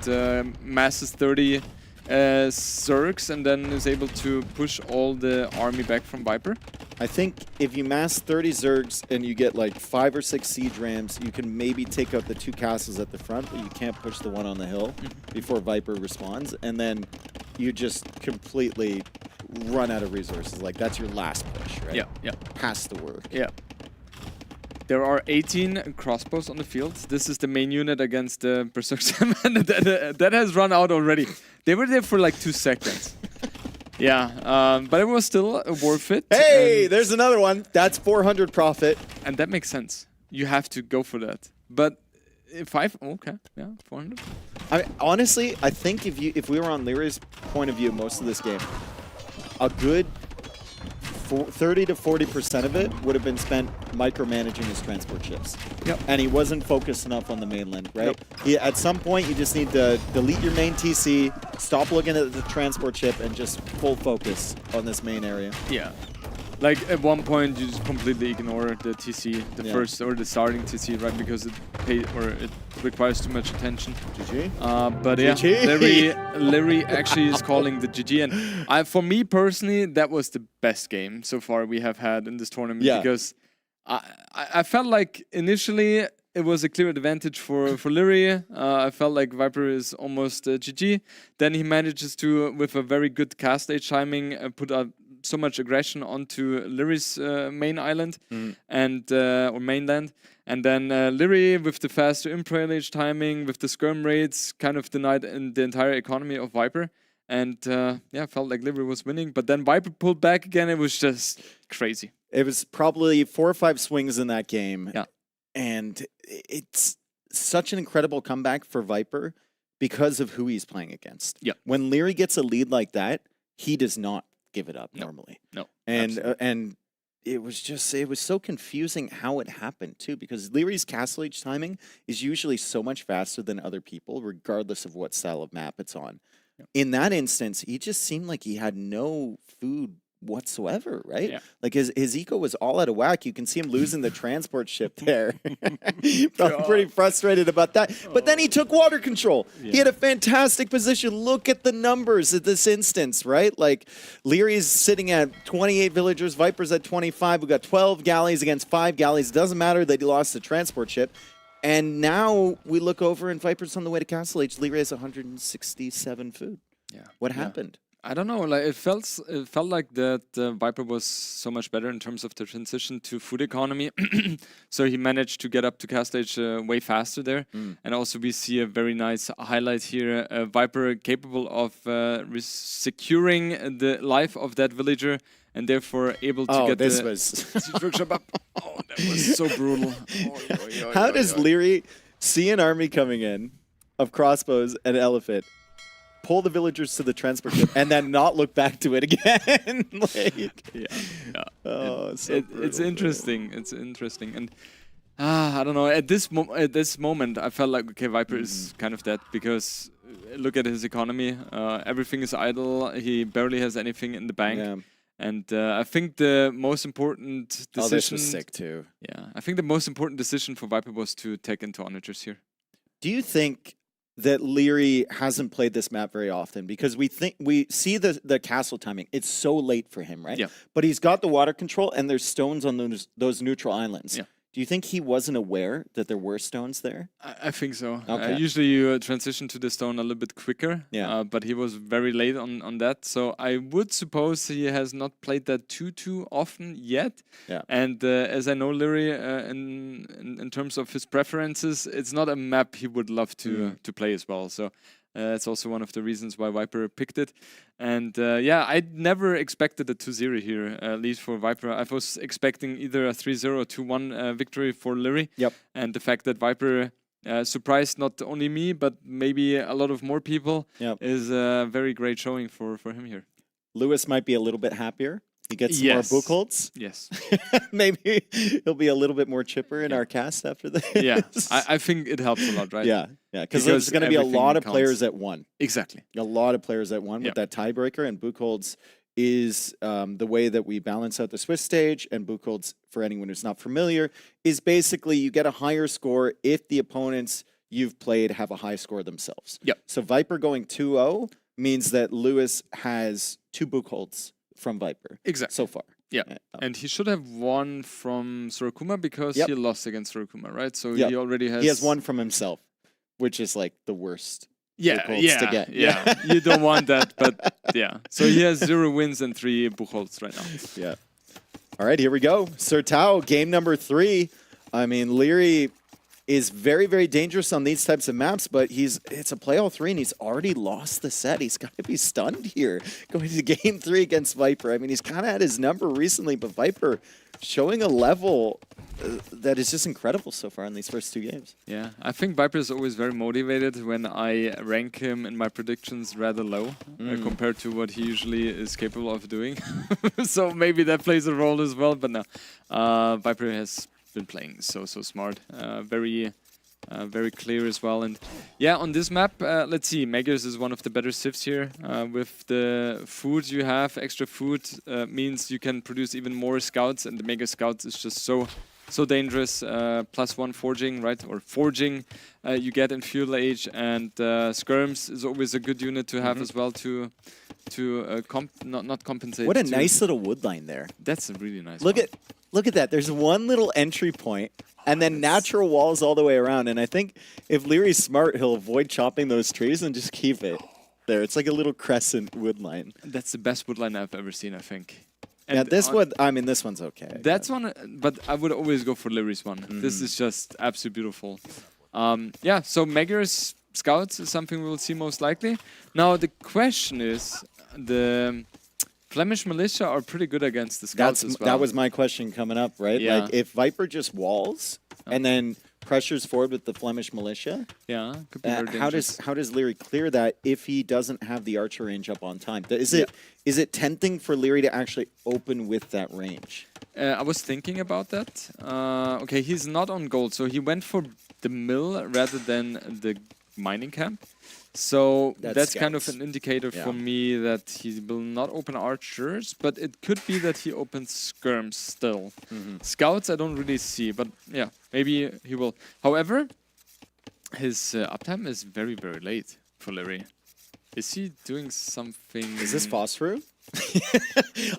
masses 30 Zergs and then is able to push all the army back from Viper? I think if you mass 30 Zergs and you get like 5 or 6 siege rams, you can maybe take out the 2 castles at the front, but you can't push the one on the hill before Viper responds. And then you just completely run out of resources. Like, that's your last push, right? Yeah, yeah. Has to work. Yeah. There are 18 crossbows on the field. This is the main unit against the Berserk 7 that has run out already. They were there for like 2 seconds. Yeah, but it was still worth it. Hey, there's another one. That's 400 profit. And that makes sense. You have to go for that. But 5, okay, yeah, 400. I mean, honestly, I think if we were on Lyria's point of view most of this game, a good 30 to 40% of it would have been spent micromanaging his transport ships. Yep. And he wasn't focused enough on the mainland, right? Yep. At some point, you just need to delete your main TC, stop looking at the transport ship, and just full focus on this main area. Yeah. Like, at one point, you just completely ignore the TC, the first or the starting TC, right? Because it requires too much attention. GG. But GG. yeah, Larry actually is calling the GG. And for me personally, that was the best game so far we have had in this tournament. Yeah. Because I felt like initially it was a clear advantage for Larry. I felt like Viper is almost GG. Then he manages to, with a very good cast stage timing, put up so much aggression onto Lyri's main island and or mainland, and then Lyri with the faster imprelage timing, with the skirm rates, kind of denied the entire economy of Viper. And yeah, felt like Lyri was winning, but then Viper pulled back again. It was just crazy. It was probably 4 or 5 swings in that game. Yeah, and it's such an incredible comeback for Viper because of who he's playing against. Yeah, when Lyri gets a lead like that, he does not give it up normally. No, and it was so confusing how it happened too, because Lyri's castle age timing is usually so much faster than other people, regardless of what style of map it's on. Yep. In that instance, he just seemed like he had no food whatsoever, right? Yeah. Like his eco was all out of whack. You can see him losing the transport ship there. Probably pretty frustrated about that. But then he took water control. Yeah. He had a fantastic position. Look at the numbers at this instance, right? Like Lyri's sitting at 28 villagers, Viper's at 25. We've got 12 galleys against 5 galleys. It doesn't matter that he lost the transport ship. And now we look over and Viper's on the way to Castle Age. Lyri has 167 food. Yeah. What happened? I don't know. Like it felt like that Viper was so much better in terms of the transition to food economy. So he managed to get up to cast stage way faster there. And also we see a very nice highlight here. Viper capable of securing the life of that villager and therefore able to get this the was workshop up. Oh, that was so brutal. How does Lyri see an army coming in of crossbows and elephant, pull the villagers to the transport ship, and then not look back to it again? It's interesting. It's interesting, and I don't know. At this moment, I felt like okay, Viper is kind of dead because look at his economy. Everything is idle. He barely has anything in the bank. Yeah. And I think the most important decision. Oh, this was sick too. Yeah, I think the most important decision for Viper was to take into onagers here. Do you think that Lyri hasn't played this map very often? Because we see the castle timing. It's so late for him, right? Yeah. But he's got the water control and there's stones on those neutral islands. Yeah. Do you think he wasn't aware that there were stones there? I think so. Okay. Usually you transition to the stone a little bit quicker, but he was very late on that. So I would suppose he has not played that too often yet. Yeah. And as I know Lyri, in terms of his preferences, it's not a map he would love to play as well. So that's also one of the reasons why Viper picked it. And yeah, I never expected a 2-0 here, lead for Viper. I was expecting either a 3-0 or 2-1 victory for Lyri. Yep. And the fact that Viper surprised not only me, but maybe a lot of more people is a very great showing for him here. Lewis might be a little bit happier. He gets some more bookholds. Yes. Maybe he'll be a little bit more chipper in our cast after this. Yeah, I think it helps a lot, right? Yeah, because there's going to be a lot of players at one. Exactly. A lot of players at one with that tiebreaker, and Buchholz is the way that we balance out the Swiss stage, and Buchholz, for anyone who's not familiar, is basically you get a higher score if the opponents you've played have a high score themselves. Yep. So Viper going 2-0 means that Lewis has 2 Buchholz from Viper. Exactly. So far. Yeah. And he should have won from Sorokuma because he lost against Sorokuma, right? So he already has... He has one from himself, which is like the worst. Yeah, to get. yeah. You don't want that, but yeah. So he has 0 wins and 3 Buchholz right now. Yeah. All right, here we go. Sir Tao, game number 3. I mean, Leary is very, very dangerous on these types of maps, but it's a play all 3, and he's already lost the set. He's got to be stunned here going to game 3 against Viper. I mean, he's kind of had his number recently, but Viper showing a level that is just incredible so far in these first 2 games. Yeah, I think Viper is always very motivated when I rank him in my predictions rather low compared to what he usually is capable of doing. So maybe that plays a role as well, but no. Viper has been playing so smart, very clear as well. And yeah, on this map, let's see, Megas is one of the better civs here. With the food you have, extra food means you can produce even more scouts, and the Mega Scouts is just so dangerous. +1 forging, right? Or forging you get in Fuel Age, and Skirms is always a good unit to have as well to not compensate. What a nice little wood line there. That's a really nice Look at that. There's one little entry point, and then natural walls all the way around. And I think if Leary's smart, he'll avoid chopping those trees and just keep it there. It's like a little crescent wood line. That's the best wood line I've ever seen, I think. And yeah, this one, I mean, this one's okay. That's one, but I would always go for Leary's one. This is just absolutely beautiful. Yeah, so Mega's Scouts is something we'll see most likely. Now, the question is, the Flemish Militia are pretty good against the Scouts as well. That was my question coming up, right? Yeah. Like, if Viper just walls and then pressures forward with the Flemish Militia, could be very dangerous. how does Leary clear that if he doesn't have the archer range up on time? Is it tempting for Leary to actually open with that range? I was thinking about that. Okay, he's not on gold, so he went for the mill rather than the mining camp. So that's kind of an indicator for me that he will not open archers, but it could be that he opens skirms still. Scouts I don't really see, but yeah, maybe he will. However, his uptime is very, very late for Larry. Is he doing something? Is this Phosphor?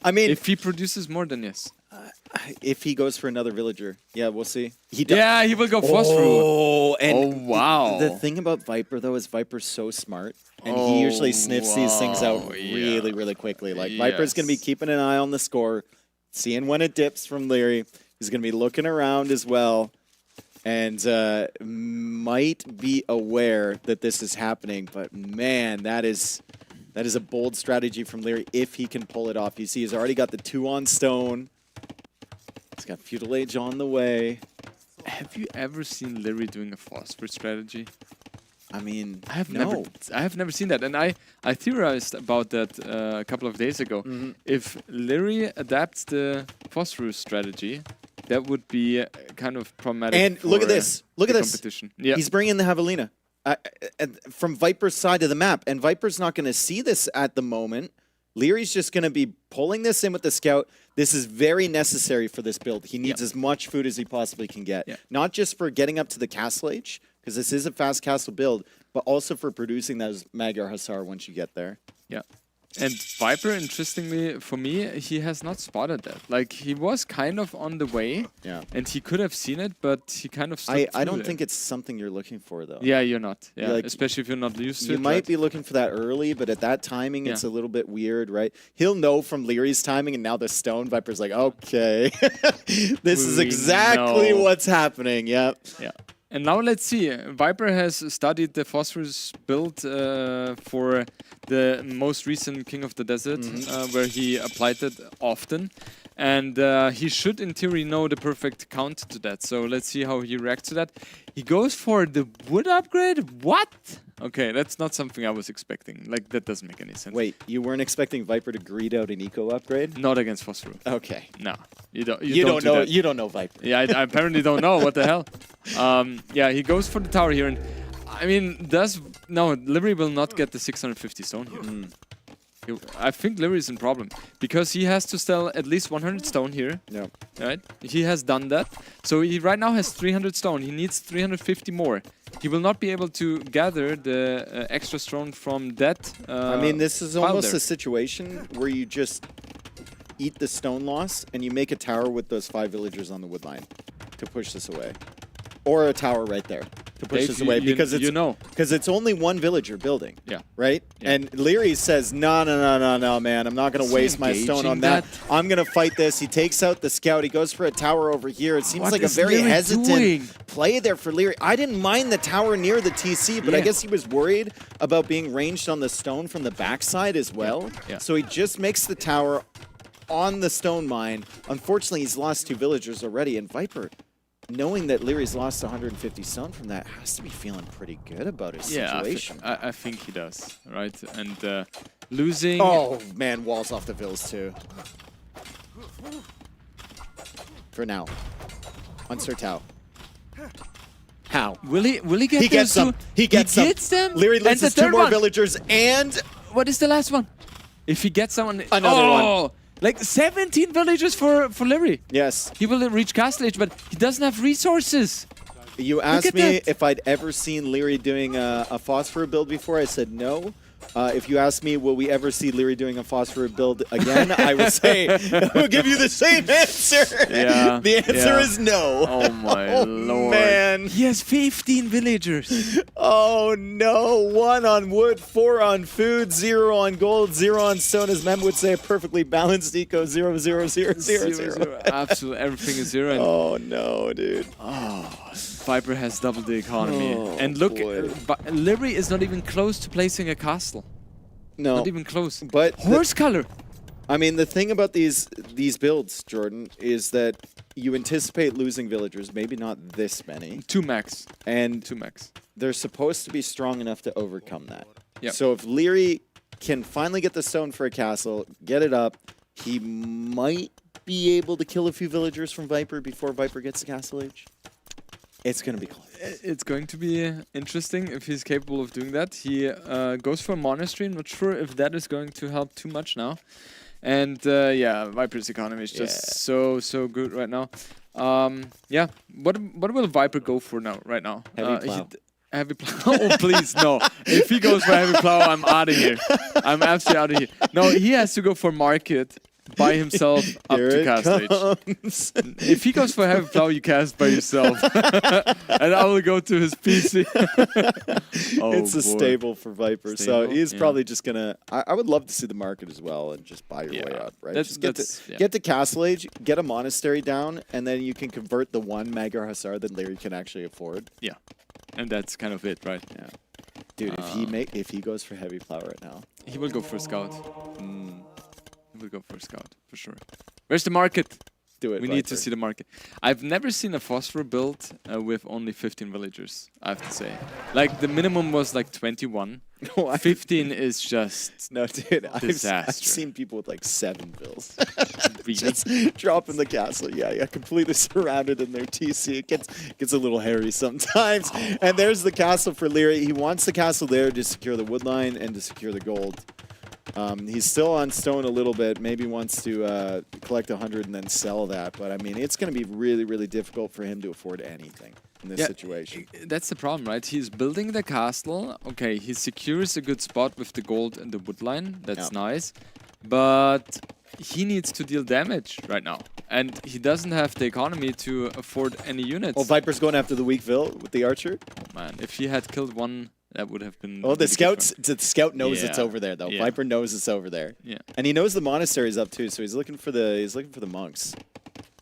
I mean, if he produces more, then yes. If he goes for another villager, yeah, we'll see. He will go Phosphor. Wow. The thing about Viper, though, is Viper's so smart. And he usually sniffs these things out really, really quickly. Like, Viper's going to be keeping an eye on the score, seeing when it dips from Leary. He's going to be looking around as well. And might be aware that this is happening. But, man, that is a bold strategy from Leary if he can pull it off. You see, he's already got the 2 on stone. He's got Feudal Age on the way. Have you ever seen Leary doing a Phosphor strategy? I mean, I have never seen that, and I theorized about that a couple of days ago. If Leary adapts the Phosphor strategy, that would be kind of problematic. And look at this! Look at this! Competition. Yeah. He's bringing the Javelina from Viper's side of the map, and Viper's not going to see this at the moment. Leary's just going to be pulling this in with the scout. This is very necessary for this build. He needs as much food as he possibly can get. Not just for getting up to the castle age, because this is a fast castle build, but also for producing those Magyar Hussar once you get there. Yeah. And Viper, interestingly, for me, he has not spotted that. Like, he was kind of on the way, and he could have seen it, but he kind of slipped I don't through think it's something you're looking for, though. Yeah, you're not. Yeah, Like, especially if you're not used to it. You might right? be looking for that early, but at that timing, it's a little bit weird, right? He'll know from Leary's timing, and now the stone Viper's like, okay, this is exactly what's happening. Yep. Yeah. And now let's see. Viper has studied the Phosphorus build for the most recent King of the Desert, where he applied it often. And he should, in theory, know the perfect counter to that. So let's see how he reacts to that. He goes for the wood upgrade? What? Okay, that's not something I was expecting. Like, that doesn't make any sense. Wait, you weren't expecting Viper to greed out an eco upgrade? Not against Phosphor. Okay. No, you don't. You don't know. That. You don't know Viper. Yeah, I apparently don't know. What the hell? Yeah, he goes for the tower here, and I mean, Livery will not get the 650 stone here. I think Livery is in problem because he has to sell at least 100 stone here. Yeah. Right. He has done that, so he right now has 300 stone. He needs 350 more. He will not be able to gather the extra stone from that. I mean, this is almost there. a situation where you just eat the stone loss and you make a tower with those 5 villagers on the wood line to push this away. Or a tower right there to push this away because it's only 1 villager building. Yeah. Right? Yeah. And Leary says, no, man. I'm not going to waste my stone on that. I'm going to fight this. He takes out the scout. He goes for a tower over here. It seems like a very hesitant play there for Leary. I didn't mind the tower near the TC, but I guess he was worried about being ranged on the stone from the backside as well. Yeah. So he just makes the tower on the stone mine. Unfortunately, he's lost 2 villagers already, and Viper, knowing that Leary's lost 150 stone from that, has to be feeling pretty good about his situation. I think he does, right? And losing... Oh, man, walls off the vills, too. For now. On Sir Tao. How? Will he get He gets them. He gets them. Leary loses 2 more villagers, and... What is the last one? If he gets someone... Another one. Like 17 villagers for Leary. Yes. He will reach Castle Age, but he doesn't have resources. You asked me if I'd ever seen Leary doing a Phosphor build before. I said no. If you ask me, will we ever see Leary doing a Phosphor build again? I would say, I will give you the same answer. Yeah. The answer is no. Oh my lord. Man. He has 15 villagers. Oh no. 1 on wood, 4 on food, 0 on gold, 0 on stone. As Mem would say, a perfectly balanced eco. 0, 0, 0, 0, 0. Absolutely, everything is 0. And oh no, dude. Viper has doubled the economy. And look, Leary is not even close to placing a castle. No. Not even close. But horse color. I mean, the thing about these builds, Jordan, is that you anticipate losing villagers, maybe not this many. 2 max. And 2 max. They're supposed to be strong enough to overcome that. Yep. So if Leary can finally get the stone for a castle, get it up, he might be able to kill a few villagers from Viper before Viper gets to Castle Age. It's going to be close. It's going to be interesting if he's capable of doing that. He goes for a monastery. Not sure if that is going to help too much now. And yeah, Viper's economy is just so good right now. Yeah, what will Viper go for now? Right now, heavy plow. Heavy plow. Oh please no! If he goes for heavy plow, I'm out of here. I'm absolutely out of here. No, he has to go for market. By himself up to Castle Age. If he goes for heavy plow, you cast by yourself. And I will go to his PC. It's a staple for Viper. So he's probably just going to... I would love to see the market as well and just buy your way up, right? Just get to Castle Age, get a monastery down, and then you can convert the 1 Mega Hussar that Leary can actually afford. Yeah. And that's kind of it, right? Yeah. Dude, if he goes for heavy plow right now... He will go for scout. We'll go for a scout, for sure. Where's the market? Do it, We need to see the market. I've never seen a Phosphor build with only 15 villagers, I have to say. Like, the minimum was like 21. 15 is just no, dude, disaster. I've seen people with like 7 bills. Just dropping the castle. Yeah, completely surrounded in their TC. It gets a little hairy sometimes. And there's the castle for Leary. He wants the castle there to secure the wood line and to secure the gold. He's still on stone a little bit. Maybe wants to collect 100 and then sell that. But I mean, it's going to be really, really difficult for him to afford anything in this situation. That's the problem, right? He's building the castle. Okay, he secures a good spot with the gold and the wood line. That's nice. But he needs to deal damage right now. And he doesn't have the economy to afford any units. Oh, Viper's going after the weak Vil with the archer? Oh, man. If he had killed one... That would have been... Oh, the scout knows it's over there, though. Viper knows it's over there. Yeah. And he knows the monastery's up, too, so he's looking for the monks.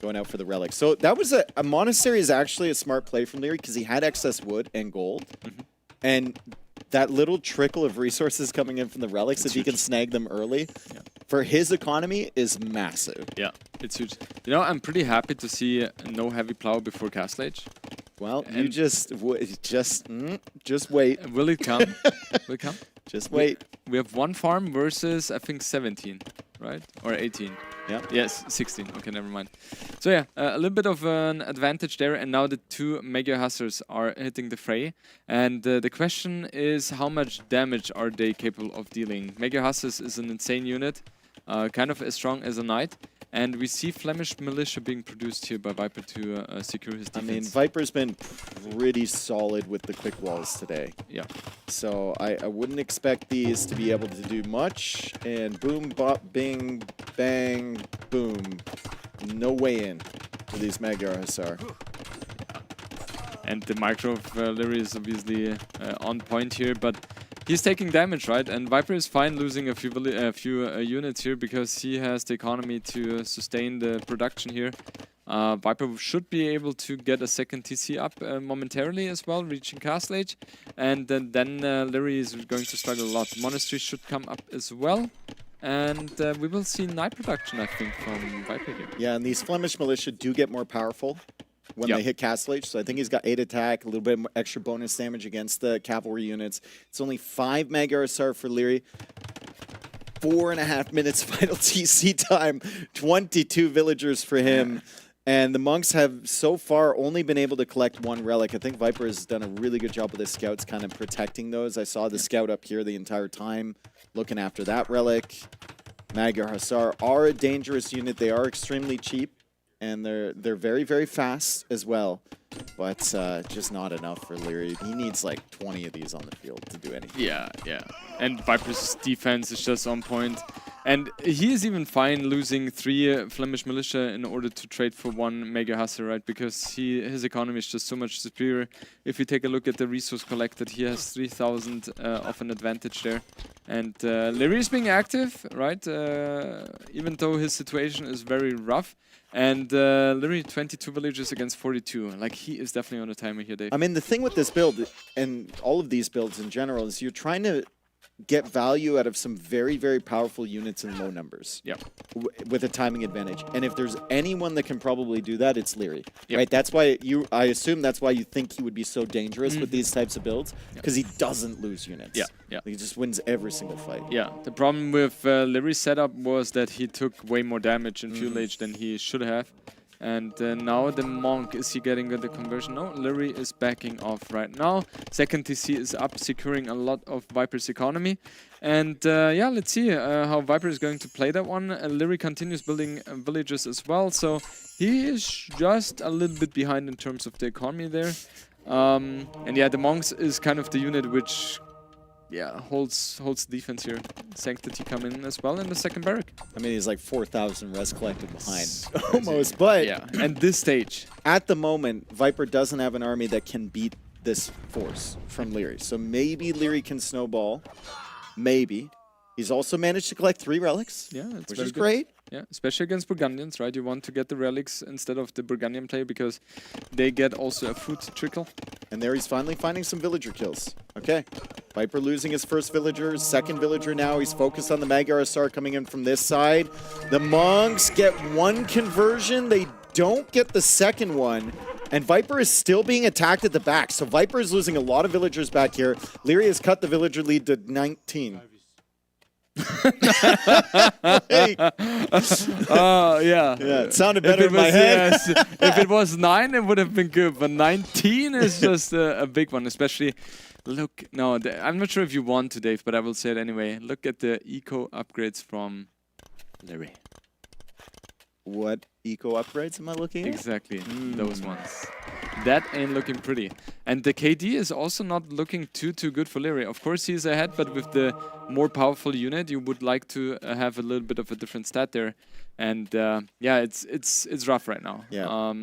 Going out for the relics. So that was a monastery is actually a smart play from Leary because he had excess wood and gold. And that little trickle of resources coming in from the relics, if he can snag them early, for his economy is massive. Yeah, it's huge. You know, I'm pretty happy to see no heavy plow before Castle Age. Well, you just wait. Will it come? Will it come? Just wait. We have 1 farm versus, I think, 17, right? Or 18. Yeah. Yes, 16. Okay, never mind. So yeah, a little bit of an advantage there. And now the 2 Mega Hussars are hitting the fray. And the question is, how much damage are they capable of dealing? Mega Hussars is an insane unit, kind of as strong as a knight. And we see Flemish militia being produced here by Viper to secure his defense. I mean, Viper's been pretty solid with the quick walls today. Yeah. So I wouldn't expect these to be able to do much. And boom, bop, bing, bang, boom. No way in for these Magyar Hussar. And the micro of Leary is obviously on point here, but he's taking damage, right? And Viper is fine losing a few units here because he has the economy to sustain the production here. Viper should be able to get a second TC up momentarily as well, reaching Castle Age. And then Leary is going to struggle a lot. Monastery should come up as well. And we will see night production, I think, from Viper here. Yeah, and these Flemish militia do get more powerful when they hit Castle Age. So I think he's got 8 attack, a little bit extra bonus damage against the cavalry units. It's only 5 Magyar Hussar for Leary. 4.5 minutes final TC time. 22 villagers for him. And the monks have so far only been able to collect 1 relic. I think Viper has done a really good job with the scouts kind of protecting those. I saw the scout up here the entire time looking after that relic. Magyar Hussar are a dangerous unit. They are extremely cheap. And they're very, very fast as well. But just not enough for Leary. He needs like 20 of these on the field to do anything. Yeah. And Viper's defense is just on point. And he is even fine losing 3 Flemish militia in order to trade for 1 Magyar Hussar, right? Because his economy is just so much superior. If you take a look at the resource collected, he has 3,000 of an advantage there. And Leary is being active, right? Even though his situation is very rough. And literally 22 villagers against 42. Like, he is definitely on a timer here, Dave. I mean, the thing with this build, and all of these builds in general, is you're trying to get value out of some very, very powerful units in low numbers. Yep. With a timing advantage. And if there's anyone that can probably do that, it's Leary. Yep. Right? That's why I assume that's why you think he would be so dangerous with these types of builds, because he doesn't lose units. Yeah. He just wins every single fight. Yeah. The problem with Leary's setup was that he took way more damage in Fuel Age than he should have. And now the Monk, is he getting the conversion? No, Leary is backing off right now. Second TC is up, securing a lot of Viper's economy. And yeah, let's see how Viper is going to play that one. Leary continues building villages as well. So he is just a little bit behind in terms of the economy there. And yeah, the Monks is kind of the unit which holds defense here. Sanctity come in as well in the second barrack. I mean, he's like 4,000 res collected behind, almost. But yeah, and this stage, at the moment, Viper doesn't have an army that can beat this force from Leary. So maybe Leary can snowball. Maybe. He's also managed to collect 3 relics, which is great. Yeah, especially against Burgundians, right? You want to get the relics instead of the Burgundian player because they get also a food trickle. And there he's finally finding some villager kills. Okay, Viper losing his first villager, second villager now. He's focused on the Magyar Hussar coming in from this side. The monks get 1 conversion. They don't get the second one. And Viper is still being attacked at the back. So Viper is losing a lot of villagers back here. Leary has cut the villager lead to 19. Yeah, it sounded better in my head. Yes, if it was 9, it would have been good, but 19 is just a big one. Especially, look, no, I'm not sure if you want to, Dave, but I will say it anyway. Look at the eco upgrades from Leary. What eco upgrades am I looking at? Exactly, those ones. That ain't looking pretty. And the KD is also not looking too good for Leary. Of course, he's ahead, but with the more powerful unit, you would like to have a little bit of a different stat there. And yeah, it's rough right now. Yeah.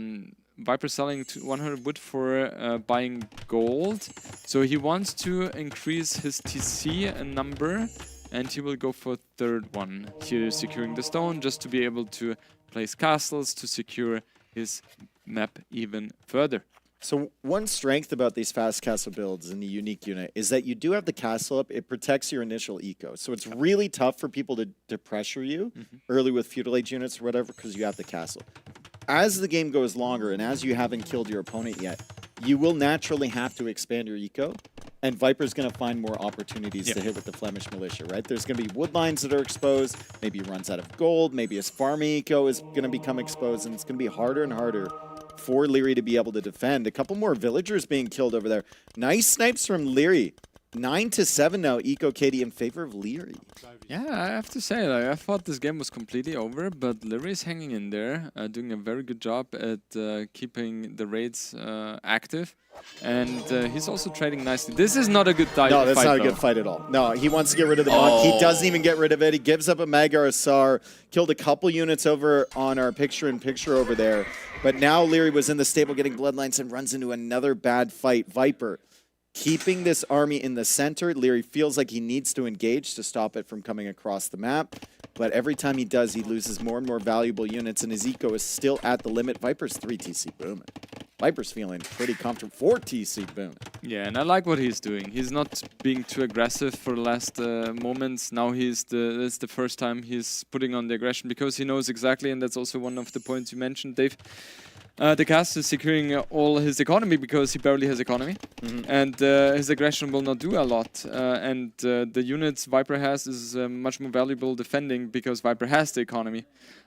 Viper selling 100 wood for buying gold. So he wants to increase his TC number, and he will go for third one. Here, securing the stone, just to be able to place castles to secure his map even further. So one strength about these fast castle builds in the unique unit is that you do have the castle up. It protects your initial eco. So it's really tough for people to pressure you early with feudal age units or whatever because you have the castle. As the game goes longer and as you haven't killed your opponent yet, you will naturally have to expand your eco. And Viper's going to find more opportunities to hit with the Flemish militia, right? There's going to be wood lines that are exposed. Maybe he runs out of gold. Maybe his farming eco is going to become exposed. And it's going to be harder and harder for Leary to be able to defend. A couple more villagers being killed over there. Nice snipes from Leary. 9-7 now, Eco Katie in favor of Leary. Yeah, I have to say, like, I thought this game was completely over, but Leary is hanging in there, doing a very good job at keeping the raids active, and he's also trading nicely. This is not a good fight. No, that's not though. a good fight at all. No, he wants to get rid of the monk. He doesn't even get rid of it. He gives up a Magyar Asar, killed a couple units over on our picture-in-picture over there, but now Leary was in the stable getting bloodlines and runs into another bad fight. Viper keeping this army in the center. Leary feels like he needs to engage to stop it from coming across the map. But every time he does, he loses more and more valuable units, and his eco is still at the limit. Viper's 3 TC booming. Viper's feeling pretty comfortable. 4 TC booming. Yeah, and I like what he's doing. He's not being too aggressive for the last moments. Now it's the first time he's putting on the aggression because he knows exactly, and that's also one of the points you mentioned, Dave. The cast is securing all his economy because he barely has economy, and his aggression will not do a lot. And the units Viper has is much more valuable defending because Viper has the economy.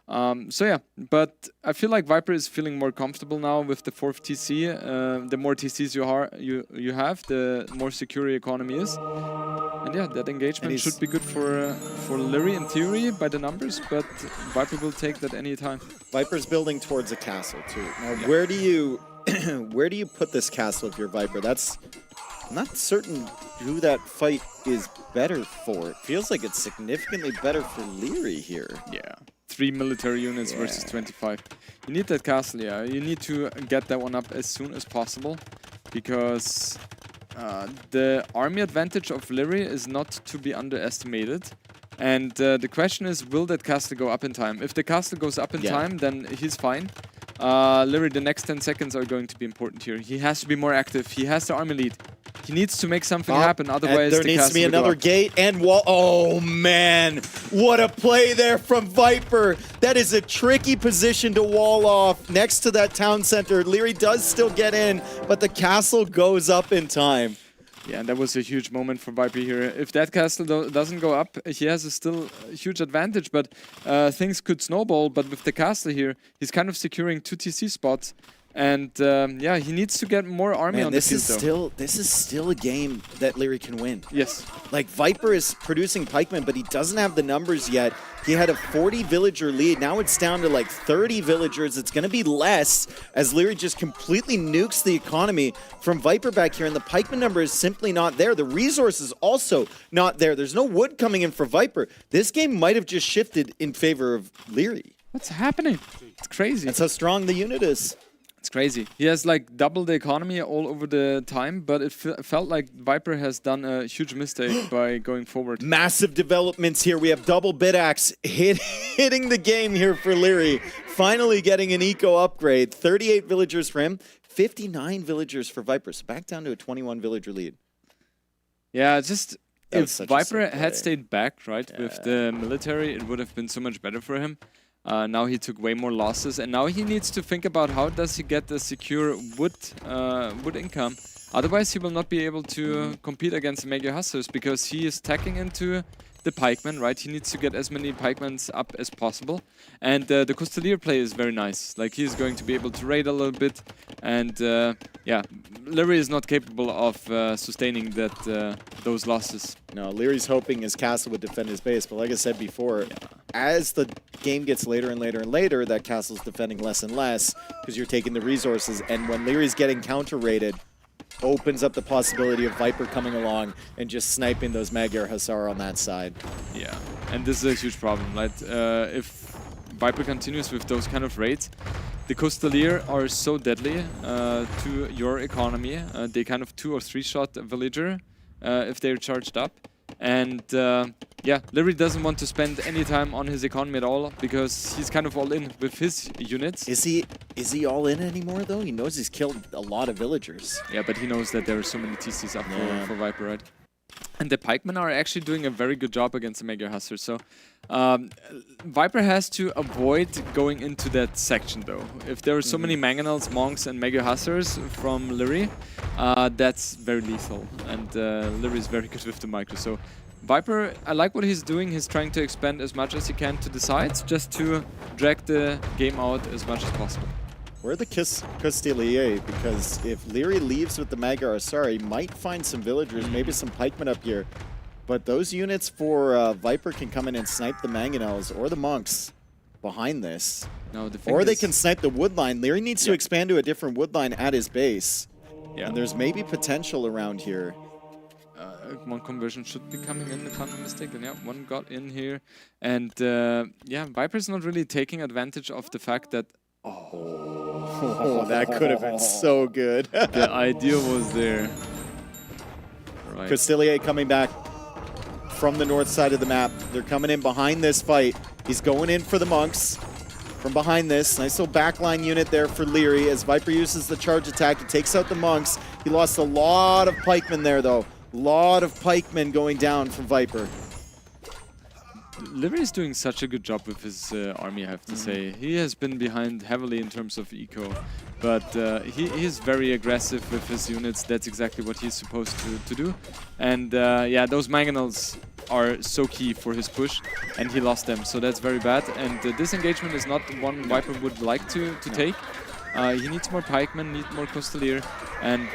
So yeah, but I feel like Viper is feeling more comfortable now with the 4th TC. The more TCs you have, the more secure your economy is. And yeah, that engagement should be good for Leary in theory by the numbers, but Viper will take that any time. Viper's building towards a castle too. Now, where do you put this castle if you're Viper? I'm not certain who that fight is better for. It feels like it's significantly better for Leary here. Yeah. 3 military units versus 25. You need that castle, yeah. You need to get that one up as soon as possible because the army advantage of Leary is not to be underestimated. And the question is, will that castle go up in time? If the castle goes up in time, then he's fine. Leary, the next 10 seconds are going to be important here. He has to be more active. He has the army lead. He needs to make something happen, otherwise there needs to be another gate and wall. Oh man, what a play there from Viper. That is a tricky position to wall off next to that town center. Leary does still get in, but the castle goes up in time. Yeah, and that was a huge moment for Viper here. If that castle doesn't go up, he has still a huge advantage, but things could snowball. But with the castle here, he's kind of securing 2 TC spots. And yeah, he needs to get more army on the field, This is still a game that Leary can win. Yes. Like, Viper is producing pikemen, but he doesn't have the numbers yet. He had a 40 villager lead. Now it's down to like 30 villagers. It's going to be less as Leary just completely nukes the economy from Viper back here. And the pikeman number is simply not there. The resource is also not there. There's no wood coming in for Viper. This game might have just shifted in favor of Leary. What's happening? It's crazy. That's how strong the unit is. It's crazy. He has like double the economy all over the time, but it felt like Viper has done a huge mistake by going forward. Massive developments here. We have double Bidax hitting the game here for Leary. Finally getting an eco upgrade. 38 villagers for him, 59 villagers for Viper. So back down to a 21 villager lead. Yeah, just if Viper had stayed back, right, with the military, it would have been so much better for him. Now he took way more losses, and now he needs to think about how does he get a secure wood income. Otherwise, he will not be able to compete against the Magyar Hussars because he is tacking into the pikemen, right? He needs to get as many pikemans up as possible. And the Costelier play is very nice. Like, he's going to be able to raid a little bit. And yeah, Leary is not capable of sustaining those losses. No, Leary's hoping his castle would defend his base. But like I said before, as the game gets later and later and later, that castle's defending less and less because you're taking the resources. And when Leary's getting counter-raided, opens up the possibility of Viper coming along and just sniping those Magyar Hussar on that side. Yeah, and this is a huge problem. Like, if Viper continues with those kind of raids, the Costelier are so deadly to your economy. They kind of 2 or 3 shot a villager if they're charged up. And yeah, Leary doesn't want to spend any time on his economy at all because he's kind of all in with his units. Is he all in anymore though? He knows he's killed a lot of villagers. Yeah, but he knows that there are so many TCs up for Viper, right? And the pikemen are actually doing a very good job against the Magyar Hussars. So Viper has to avoid going into that section though. If there are so many Mangonels, Monks and Magyar Hussars from Leary, that's very lethal. And Leary is very good with the micro. So Viper, I like what he's doing. He's trying to expand as much as he can to the sides just to drag the game out as much as possible. Or the Castilier, because if Leary leaves with the Magyar Asar, he might find some villagers, maybe some pikemen up here. But those units for Viper can come in and snipe the Mangonels or the Monks behind this. No, the thing or they is- can snipe the wood line. Leary needs to expand to a different wood line at his base. Yeah. And there's maybe potential around here. One conversion should be coming in, if I'm not mistaken. Yeah, one got in here. And yeah, Viper's not really taking advantage of the fact that... Oh, that could have been so good. The idea was there. Right. Castilier coming back from the north side of the map. They're coming in behind this fight. He's going in for the Monks from behind this. Nice little backline unit there for Leary as Viper uses the charge attack. He takes out the Monks. He lost a lot of pikemen there, though. Lot of pikemen going down from Viper. Leary is doing such a good job with his army, I have to say. He has been behind heavily in terms of eco, but he is very aggressive with his units. That's exactly what he's supposed to do. And yeah, those Mangonels are so key for his push, and he lost them, so that's very bad. And this engagement is not one Viper would like to take. He needs more pikemen, needs more Costelier, and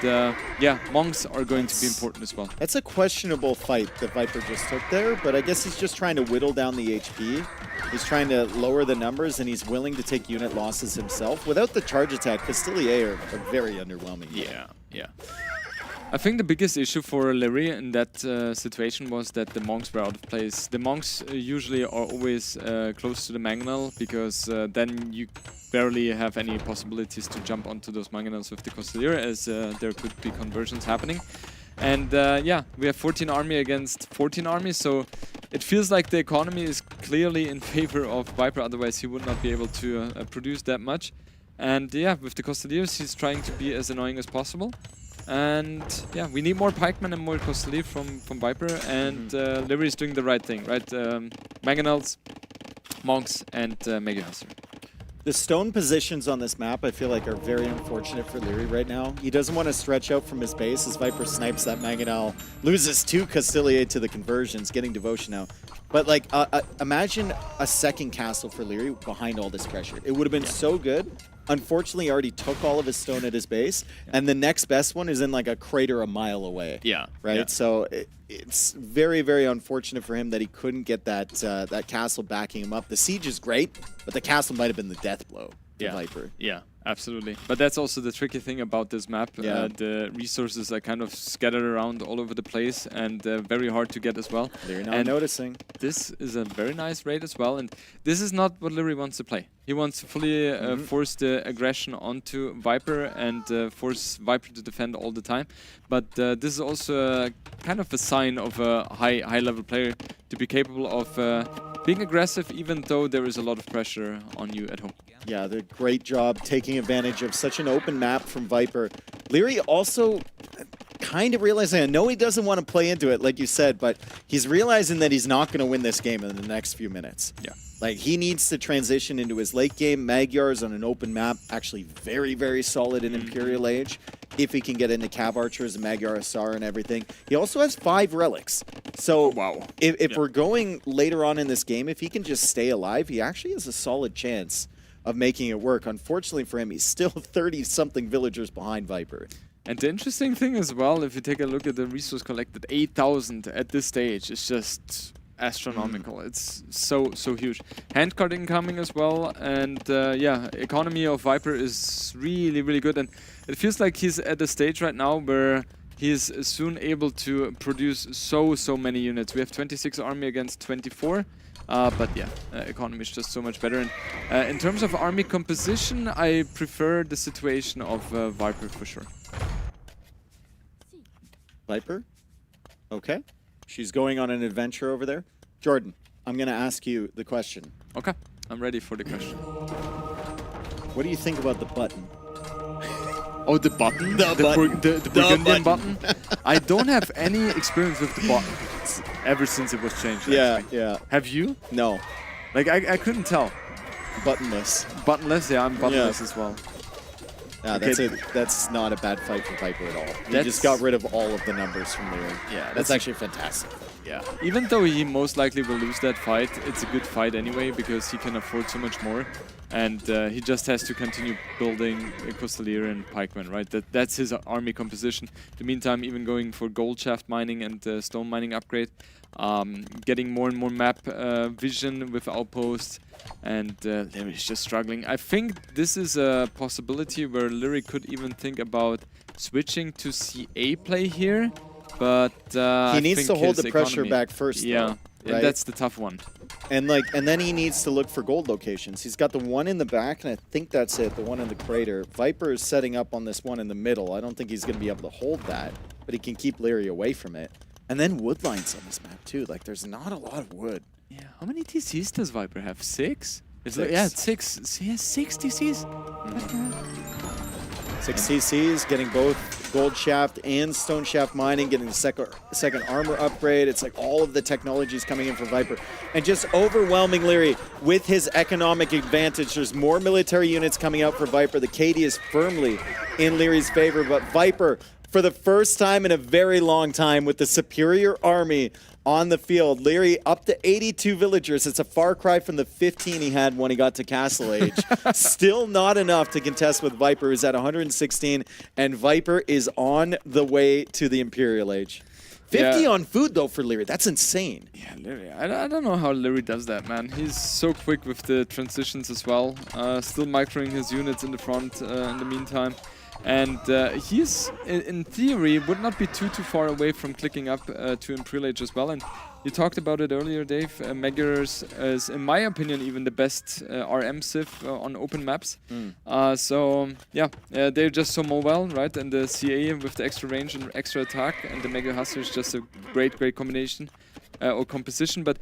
yeah, Monks are going to be important as well. That's a questionable fight that Viper just took there, but I guess he's just trying to whittle down the HP. He's trying to lower the numbers, and he's willing to take unit losses himself. Without the charge attack, Castilier are very underwhelming. Yeah. I think the biggest issue for Leary in that situation was that the Monks were out of place. The Monks usually are always close to the Mangonel, because then you barely have any possibilities to jump onto those Mangonels with the Costelier, as there could be conversions happening. And yeah, we have 14 army against 14 army, so it feels like the economy is clearly in favor of Viper, otherwise he would not be able to produce that much. And yeah, with the Costeliers, he's trying to be as annoying as possible. And yeah, we need more pikemen and more Costelier from Viper, and Leary is doing the right thing, right? Mangonels, Monks, and Mega Husser. The stone positions on this map, I feel like, are very unfortunate for Leary right now. He doesn't want to stretch out from his base as Viper snipes that Mangonel, loses 2 Castilier to the conversions, getting devotion now. But like, imagine a second castle for Leary behind all this pressure. It would have been so good. Unfortunately, he already took all of his stone at his base, and the next best one is in like a crater a mile away. Yeah. Right? Yeah. So it's very, very unfortunate for him that he couldn't get that that castle backing him up. The siege is great, but the castle might have been the death blow to Viper. Yeah, absolutely. But that's also the tricky thing about this map. Yeah. The resources are kind of scattered around all over the place, and very hard to get as well. They're not noticing. This is a very nice raid as well, and this is not what Leary wants to play. He wants to fully force the aggression onto Viper and force Viper to defend all the time. But this is also kind of a sign of a high-level player to be capable of being aggressive, even though there is a lot of pressure on you at home. Yeah, the great job taking advantage of such an open map from Viper. Leary also kind of realizing, I know he doesn't want to play into it, like you said, but he's realizing that he's not going to win this game in the next few minutes. Yeah. Like, he needs to transition into his late game. Magyars on an open map, actually very, very solid in Imperial Age. If he can get into Cav Archers and Magyar Asar and everything. He also has 5 relics. So if we're going later on in this game, if he can just stay alive, he actually has a solid chance of making it work. Unfortunately for him, he's still 30-something villagers behind Viper. And the interesting thing as well, if you take a look at the resource collected, 8,000 at this stage is just astronomical. It's so huge. Handcard incoming as well, and yeah, economy of Viper is really good, and it feels like he's at a stage right now where he's soon able to produce so many units. We have 26 army against 24. But yeah, economy is just so much better. And in terms of army composition, I prefer the situation of Viper for sure. Viper? Okay. She's going on an adventure over there. Jordan, I'm going to ask you the question. Okay, I'm ready for the question. What do you think about the button? Oh, the button? The Burgundian button? I don't have any experience with the button ever since it was changed. Actually. Yeah. Have you? No. Like, I couldn't tell. Buttonless. Buttonless? Yeah, I'm buttonless as well. That's not a bad fight for Viper at all. He just got rid of all of the numbers from Leary. Yeah, that's actually fantastic. Yeah, even though he most likely will lose that fight, it's a good fight anyway because he can afford so much more, and he just has to continue building Costalier and Pikeman, right? That's his army composition. In the meantime, even going for gold shaft mining and stone mining upgrade, getting more and more map vision with outposts, and Lyri's just struggling. I think this is a possibility where Lyri could even think about switching to CA play here. But he needs to hold the pressure back first. Yeah, though, right? That's the tough one. And then he needs to look for gold locations. He's got the one in the back, and I think that's it. The one in the crater. Viper is setting up on this one in the middle. I don't think he's going to be able to hold that, but he can keep Leary away from it. And then wood lines on this map too. Like there's not a lot of wood. Yeah. How many TCs does Viper have? 6? It's 6. Yeah, 6. He has 6 TCs. 6 TCs, getting both gold shaft and stone shaft mining, getting the second armor upgrade. It's like all of the technologies coming in for Viper. And just overwhelming Leary with his economic advantage. There's more military units coming out for Viper. The KD is firmly in Leary's favor, but Viper, for the first time in a very long time, with the superior army on the field. Leary up to 82 villagers. It's a far cry from the 15 he had when he got to Castle Age. Still not enough to contest with Viper, who's at 116, and Viper is on the way to the Imperial Age. 50 on food, though, for Leary. That's insane. Yeah, Leary. I don't know how Leary does that, man. He's so quick with the transitions as well. Still microing his units in the front in the meantime. And he's, in theory, would not be too far away from clicking up to Imperial Age as well. And you talked about it earlier, Dave. Megger's is, in my opinion, even the best RM Civ on open maps. So, yeah, they're just so mobile, right? And the CA with the extra range and extra attack, and the Megger Hustler is just a great combination or composition. But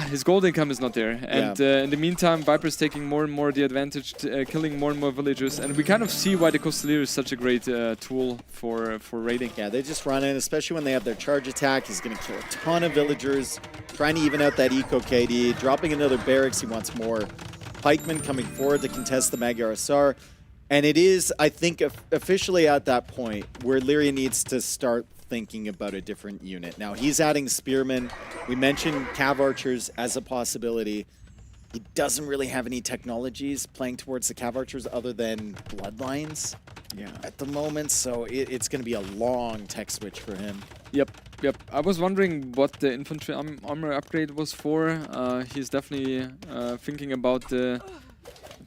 his gold income is not there, and in the meantime, Viper's taking more and more the advantage, killing more and more villagers, and we kind of see why the Costalier is such a great tool for raiding. Yeah, they just run in, especially when they have their charge attack. He's going to kill a ton of villagers, trying to even out that eco KD, dropping another barracks. He wants more pikemen coming forward to contest the Magyar SR, and it is, I think, officially at that point where Leary needs to start thinking about a different unit. Now, he's adding spearmen. We mentioned cav archers as a possibility. He doesn't really have any technologies playing towards the cav archers other than bloodlines at the moment, so it's going to be a long tech switch for him. Yep. I was wondering what the infantry armor upgrade was for. He's definitely thinking about the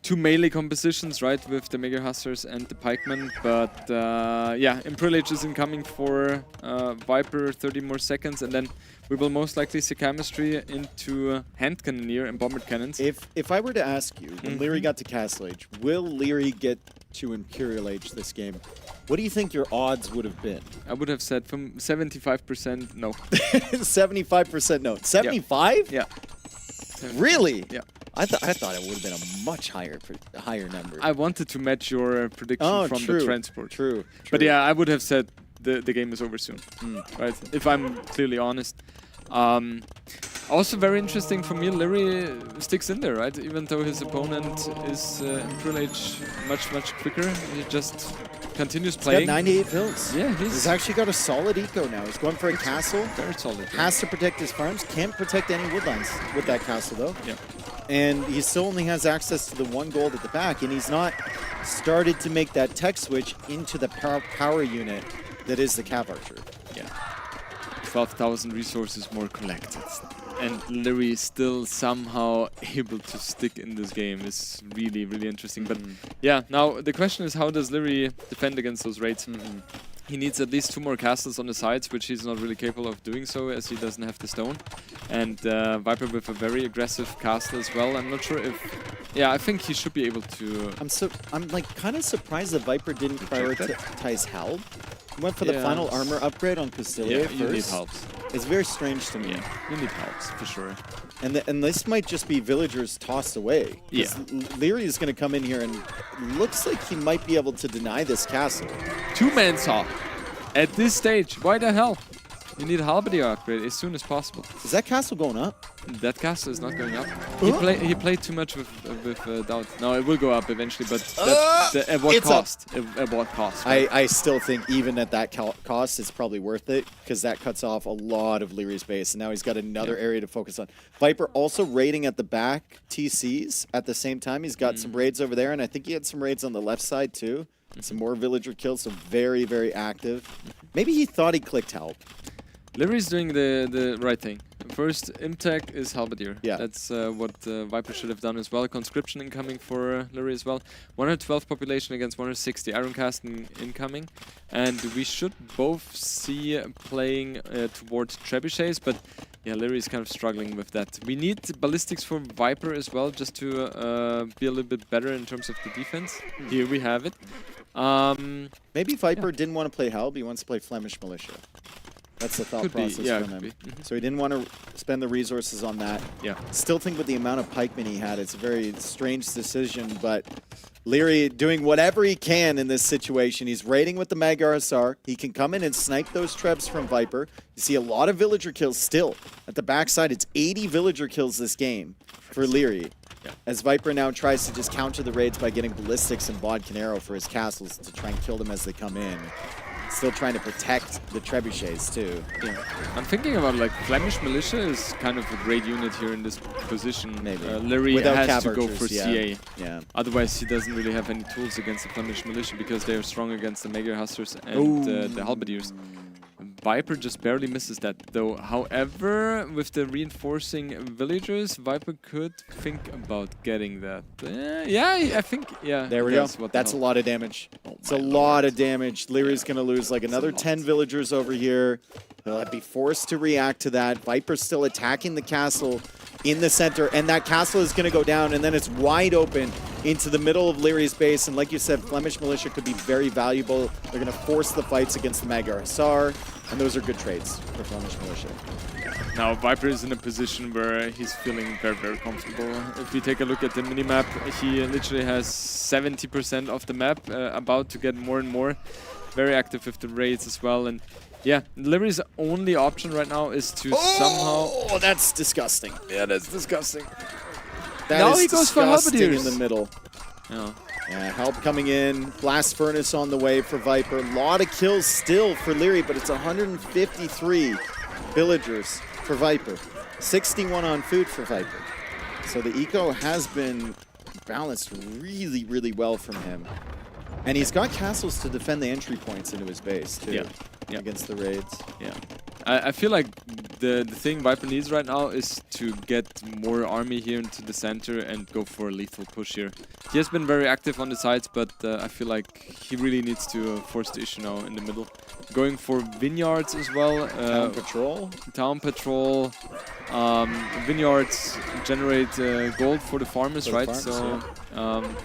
2 melee compositions, right, with the Mega Hustlers and the Pikemen, but yeah, Imperial Age is incoming for Viper, 30 more seconds, and then we will most likely see chemistry into hand cannoneer and bombard cannons. If I were to ask you, when Leary got to Castle Age, will Leary get to Imperial Age this game? What do you think your odds would have been? I would have said from 75% no. 75% no. 75? Yeah. Really? Yeah. I thought it would have been a much higher number. I wanted to match your prediction from the transport. True. But yeah, I would have said the game is over soon, right? If I'm clearly honest. Also very interesting for me, Leary sticks in there, right? Even though his opponent is Imperial Age much quicker, he just continues playing. He's got 98 builds. Yeah, he's actually got a solid eco now. He's going for a castle. Very solid. Has to protect his farms. Can't protect any woodlines with that castle, though. Yeah. And he still only has access to the 1 gold at the back, and he's not started to make that tech switch into the power unit that is the Cav Archer. Yeah. 12,000 resources more collected. And Leary is still somehow able to stick in this game. Is really interesting. But yeah, now the question is, how does Leary defend against those raids? He needs at least 2 more castles on the sides, which he's not really capable of doing so, as he doesn't have the stone. And Viper with a very aggressive castle as well. I'm not sure if... Yeah, I think he should be able to... I'm like kind of surprised that Viper didn't prioritize Held. He went for the final armor upgrade on Castilla first. You need helps. It's very strange to me. Yeah, you need helps, for sure. And this might just be villagers tossed away. Yeah. Leary is going to come in here and looks like he might be able to deny this castle. 2-man saw. At this stage, why the hell? You need Halberdier upgrade as soon as possible. Is that castle going up? That castle is not going up. He played too much with doubt. No, it will go up eventually, but at what cost? At what cost? Right? I still think even at that cost, it's probably worth it because that cuts off a lot of Leary's base, and now he's got another area to focus on. Viper also raiding at the back TCs at the same time. He's got some raids over there, and I think he had some raids on the left side too. Some more villager kills, so very, very active. Maybe he thought he clicked help. Livery's doing the right thing. First, Imtech is Halberdier. Yeah. That's what Viper should have done as well. Conscription incoming for Livery as well. 112 population against 160. Ironcast incoming. And we should both see playing towards trebuchets, but yeah, Livery is kind of struggling with that. We need ballistics for Viper as well, just to be a little bit better in terms of the defense. Here we have it. Maybe Viper didn't want to play Helb, he wants to play Flemish Militia. That's the thought process from him. So he didn't want to spend the resources on that. Yeah. Still think with the amount of pikemen he had, it's a very strange decision, but Leary doing whatever he can in this situation. He's raiding with the Magyar Hussar. He can come in and snipe those trebs from Viper. You see a lot of villager kills still. At the backside, it's 80 villager kills this game for Leary. Yeah. As Viper now tries to just counter the raids by getting ballistics and Bodcanero for his castles to try and kill them as they come in. Still trying to protect the trebuchets too. Yeah. I'm thinking about like Flemish Militia is kind of a great unit here in this position. Maybe. Larry has to go for CA. Yeah. Otherwise, he doesn't really have any tools against the Flemish Militia because they are strong against the Magyar Hussars and the Halberdiers. Viper just barely misses that though. However, with the reinforcing villagers, Viper could think about getting that. Yeah, I think, yeah. There we go. That's a lot of damage. It's a lot of damage. Leary's going to lose like another 10 villagers over here. He'll be forced to react to that. Viper's still attacking the castle in the center, and that castle is going to go down, and then it's wide open into the middle of Leary's base. And like you said, Flemish Militia could be very valuable. They're going to force the fights against the Magyar Hussar, and those are good trades for Flemish Militia. Now Viper is in a position where he's feeling very, very comfortable. If we take a look at the minimap, he literally has 70% of the map, about to get more and more. Very active with the raids as well, and yeah, Livery's only option right now is to somehow... Oh, that's disgusting. Yeah, that's disgusting. Now he goes for disgusting Halberdiers in the middle. Yeah. Yeah, help coming in. Blast Furnace on the way for Viper. A lot of kills still for Leary, but it's 153 villagers for Viper. 61 on food for Viper. So the eco has been balanced really, really well from him. And he's got castles to defend the entry points into his base, too, against the raids. Yeah. I feel like the thing Viper needs right now is to get more army here into the center and go for a lethal push here. He has been very active on the sides, but I feel like he really needs to force the issue now in the middle. Going for vineyards as well. Town patrol? Town patrol. Vineyards generate gold for the farmers, right? Farmers,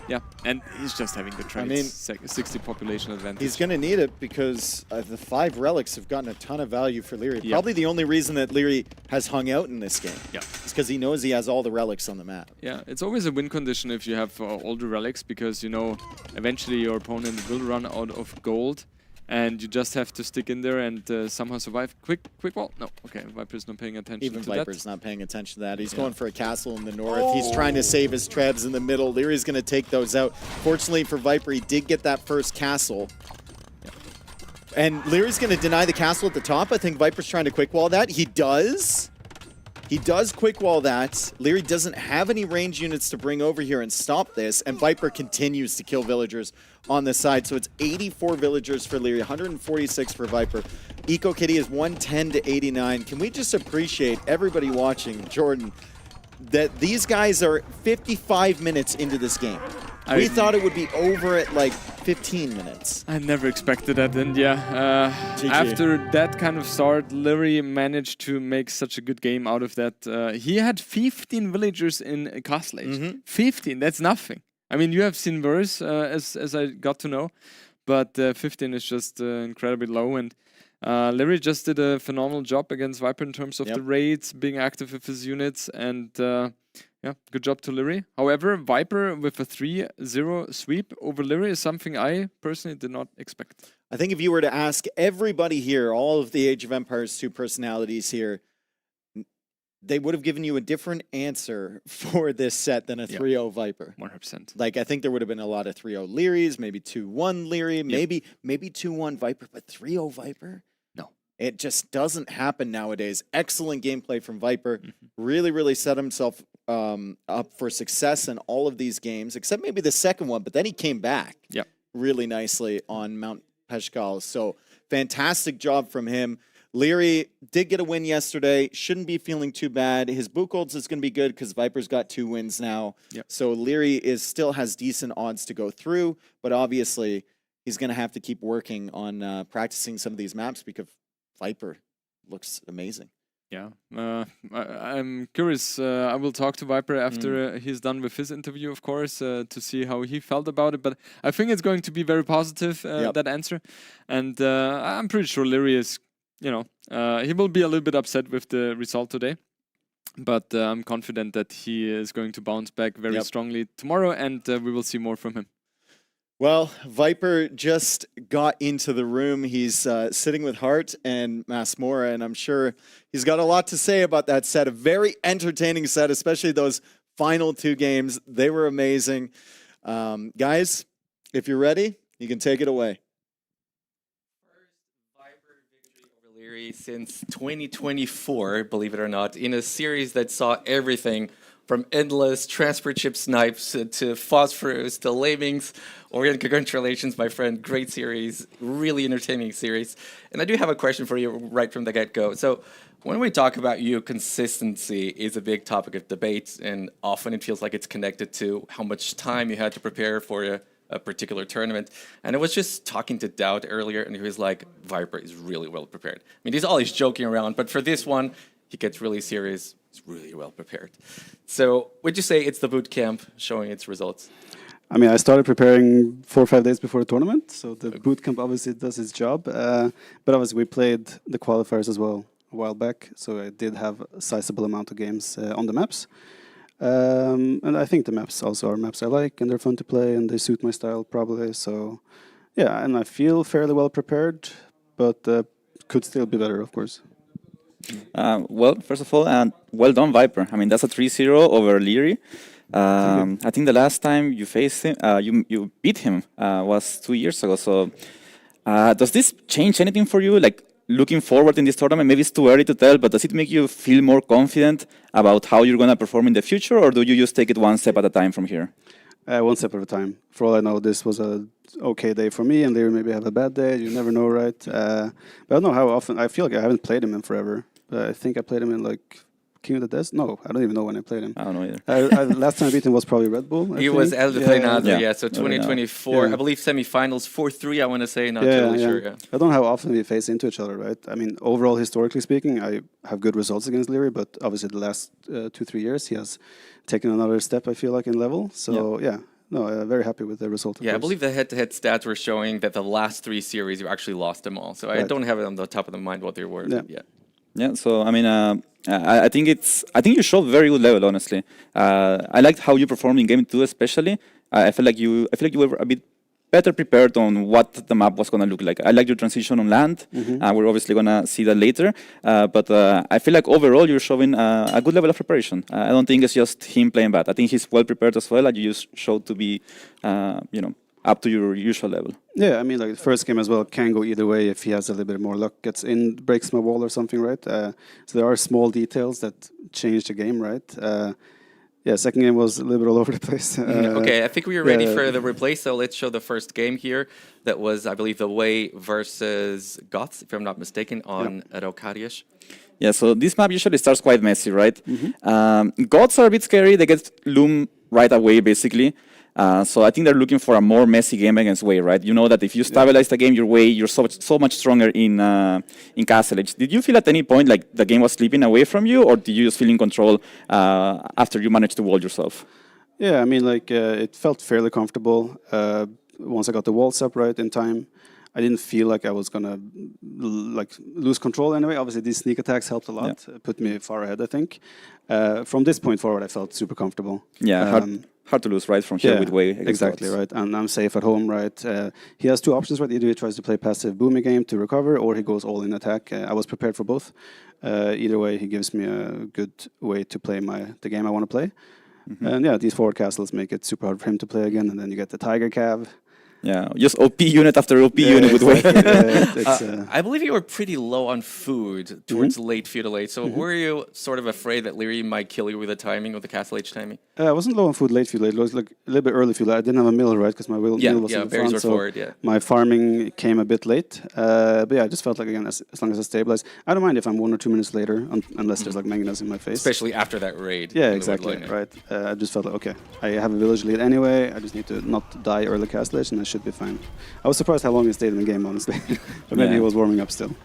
yeah, and he's just having good trades. I mean, 60 population advantage. He's going to need it because the 5 relics have gotten a ton of value for Leary. Yeah. Probably the only reason that Leary has hung out in this game. Yeah. It's because he knows he has all the relics on the map. Yeah, it's always a win condition if you have all the relics because, you know, eventually your opponent will run out of gold. And you just have to stick in there and somehow survive. Quick wall. No, okay, Viper's not paying attention Even to that. Viper's not paying attention to that. He's going for a castle in the north. He's trying to save his trebs in the middle. Leary's going to take those out. Fortunately for Viper, he did get that first castle. And Leary's going to deny the castle at the top. I think Viper's trying to quick wall that. He does. He does quick wall that. Leary doesn't have any range units to bring over here and stop this, and Viper continues to kill villagers on the side. So it's 84 villagers for Leary, 146 for Viper. Eco Kitty is 110 to 89. Can we just appreciate everybody watching, Jordan, that these guys are 55 minutes into this game. We thought it would be over at like 15 minutes. I never expected that, and yeah, after that kind of start, Leary managed to make such a good game out of that. He had 15 villagers in Castle Age. 15, that's nothing. I mean, you have seen worse, as I got to know, but 15 is just incredibly low, and Leary just did a phenomenal job against Viper in terms of the raids, being active with his units, and Yeah, good job to Lyri. However, Viper with a 3-0 sweep over Lyri is something I personally did not expect. I think if you were to ask everybody here, all of the Age of Empires 2 personalities here, they would have given you a different answer for this set than a 3-0 Viper. 100%. Like, I think there would have been a lot of 3-0 Lyris, maybe 2-1 Lyri, maybe 2-1 Viper, but 3-0 Viper? No. It just doesn't happen nowadays. Excellent gameplay from Viper. Really, really set himself up for success in all of these games, except maybe the second one, but then he came back really nicely on Mount Peshkal. So fantastic job from him. Lyri did get a win yesterday. Shouldn't be feeling too bad. His Buchholz is going to be good because Viper's got 2 wins now. So Lyri still has decent odds to go through, but obviously he's going to have to keep working on practicing some of these maps because Viper looks amazing. Yeah, I'm curious. I will talk to Viper after he's done with his interview, of course, to see how he felt about it. But I think it's going to be very positive, that answer. And I'm pretty sure Lyri is, he will be a little bit upset with the result today. But I'm confident that he is going to bounce back very strongly tomorrow, and we will see more from him. Well, Viper just got into the room. He's sitting with Hart and Masmora, and I'm sure he's got a lot to say about that set. A very entertaining set, especially those final 2 games. They were amazing. Guys, if you're ready, you can take it away. Lyri since 2024, believe it or not, in a series that saw everything from endless transport ship snipes to phosphorus to lemmings. Orient, congratulations, my friend. Great series, really entertaining series. And I do have a question for you right from the get-go. So when we talk about you, consistency is a big topic of debate, and often it feels like it's connected to how much time you had to prepare for a particular tournament. And I was just talking to Dowd earlier, and he was like, Viper is really well prepared. I mean, he's always joking around, but for this one, he gets really serious. He's really well prepared. So would you say it's the boot camp showing its results? I mean, I started preparing 4 or 5 days before the tournament, so the boot camp obviously does its job. But obviously, we played the qualifiers as well a while back, so I did have a sizable amount of games on the maps. And I think the maps also are maps I like, and they're fun to play, and they suit my style probably. So, yeah, and I feel fairly well prepared, but could still be better, of course. Well, first of all, well done, Viper. I mean, that's a 3-0 over Lyri. I think the last time you faced him, you beat him was 2 years ago. So, does this change anything for you? Like, looking forward in this tournament, maybe it's too early to tell, but does it make you feel more confident about how you're going to perform in the future, or do you just take it one step at a time from here? One step at a time. For all I know, this was a okay day for me, and Lyri maybe have a bad day. You never know, right? But I don't know how often. I feel like I haven't played him in forever. But I think I played him in like King of the Desert. No, I don't even know when I played him. I don't know either. Last time I beat him was probably Red Bull. He was El Deplenado, so 2024. I believe semifinals 4-3. I want to say, not totally sure. Yeah. I don't know how often we face into each other, right? I mean, overall, historically speaking, I have good results against Lyri, but obviously the last 2-3 years, he has taken another step. I feel like in level. So no, I'm very happy with the result. Yeah, I believe the head-to-head stats were showing that the last 3 series you actually lost them all. So I don't have it on the top of the mind what they were. Yeah, so I mean, I think you showed very good level, honestly. I liked how you performed in game 2, especially. I feel like you were a bit better prepared on what the map was going to look like. I like your transition on land. We're obviously going to see that later. But I feel like overall you're showing a good level of preparation. I don't think it's just him playing bad. I think he's well prepared as well. And you just showed to be, up to your usual level. Yeah, I mean, like the first game as well can go either way if he has a little bit more luck, gets in, breaks my wall or something, right? So there are small details that change the game, right? Second game was a little bit all over the place. Okay, I think we are ready for the replay, so let's show the first game here. That was, I believe, the Way versus Goths, if I'm not mistaken, on Raukariash. Yeah, so this map usually starts quite messy, right? Goths are a bit scary. They get Loom right away, basically. So I think they're looking for a more messy game against Way, right? You know that if you stabilize the game your way, you're so much stronger in Castle Edge. Did you feel at any point like the game was slipping away from you, or did you just feel in control after you managed to wall yourself? Yeah, I mean, like it felt fairly comfortable once I got the walls up right in time. I didn't feel like I was gonna lose control anyway. Obviously, these sneak attacks helped a lot, put me far ahead. I think from this point forward, I felt super comfortable. Yeah, hard to lose right from here with Wei. Exactly right, and I'm safe at home. Right, he has two options. Right, either he tries to play passive booming game to recover, or he goes all in attack. I was prepared for both. Either way, he gives me a good way to play the game I want to play. And yeah, these forward castles make it super hard for him to play again, and then you get the Tiger Cav. Yeah, just OP unit after OP unit with Wei. I believe you were pretty low on food towards late feudal age. So were you sort of afraid that Leary might kill you with the timing, with the castle age timing? I wasn't low on food late feudal age. It was like a little bit early feudal age. I didn't have a mill, right? Because my mill was in the front, so forward, my farming came a bit late. But yeah, I just felt like, again, as long as I stabilize, I don't mind if I'm 1 or 2 minutes later, unless there's like manganese in my face. Especially after that raid. Yeah, exactly, right. I just felt like, okay, I have a village lead anyway. I just need to not die early castle age, and I should be fine. I was surprised how long he stayed in the game, honestly. But maybe he was warming up still.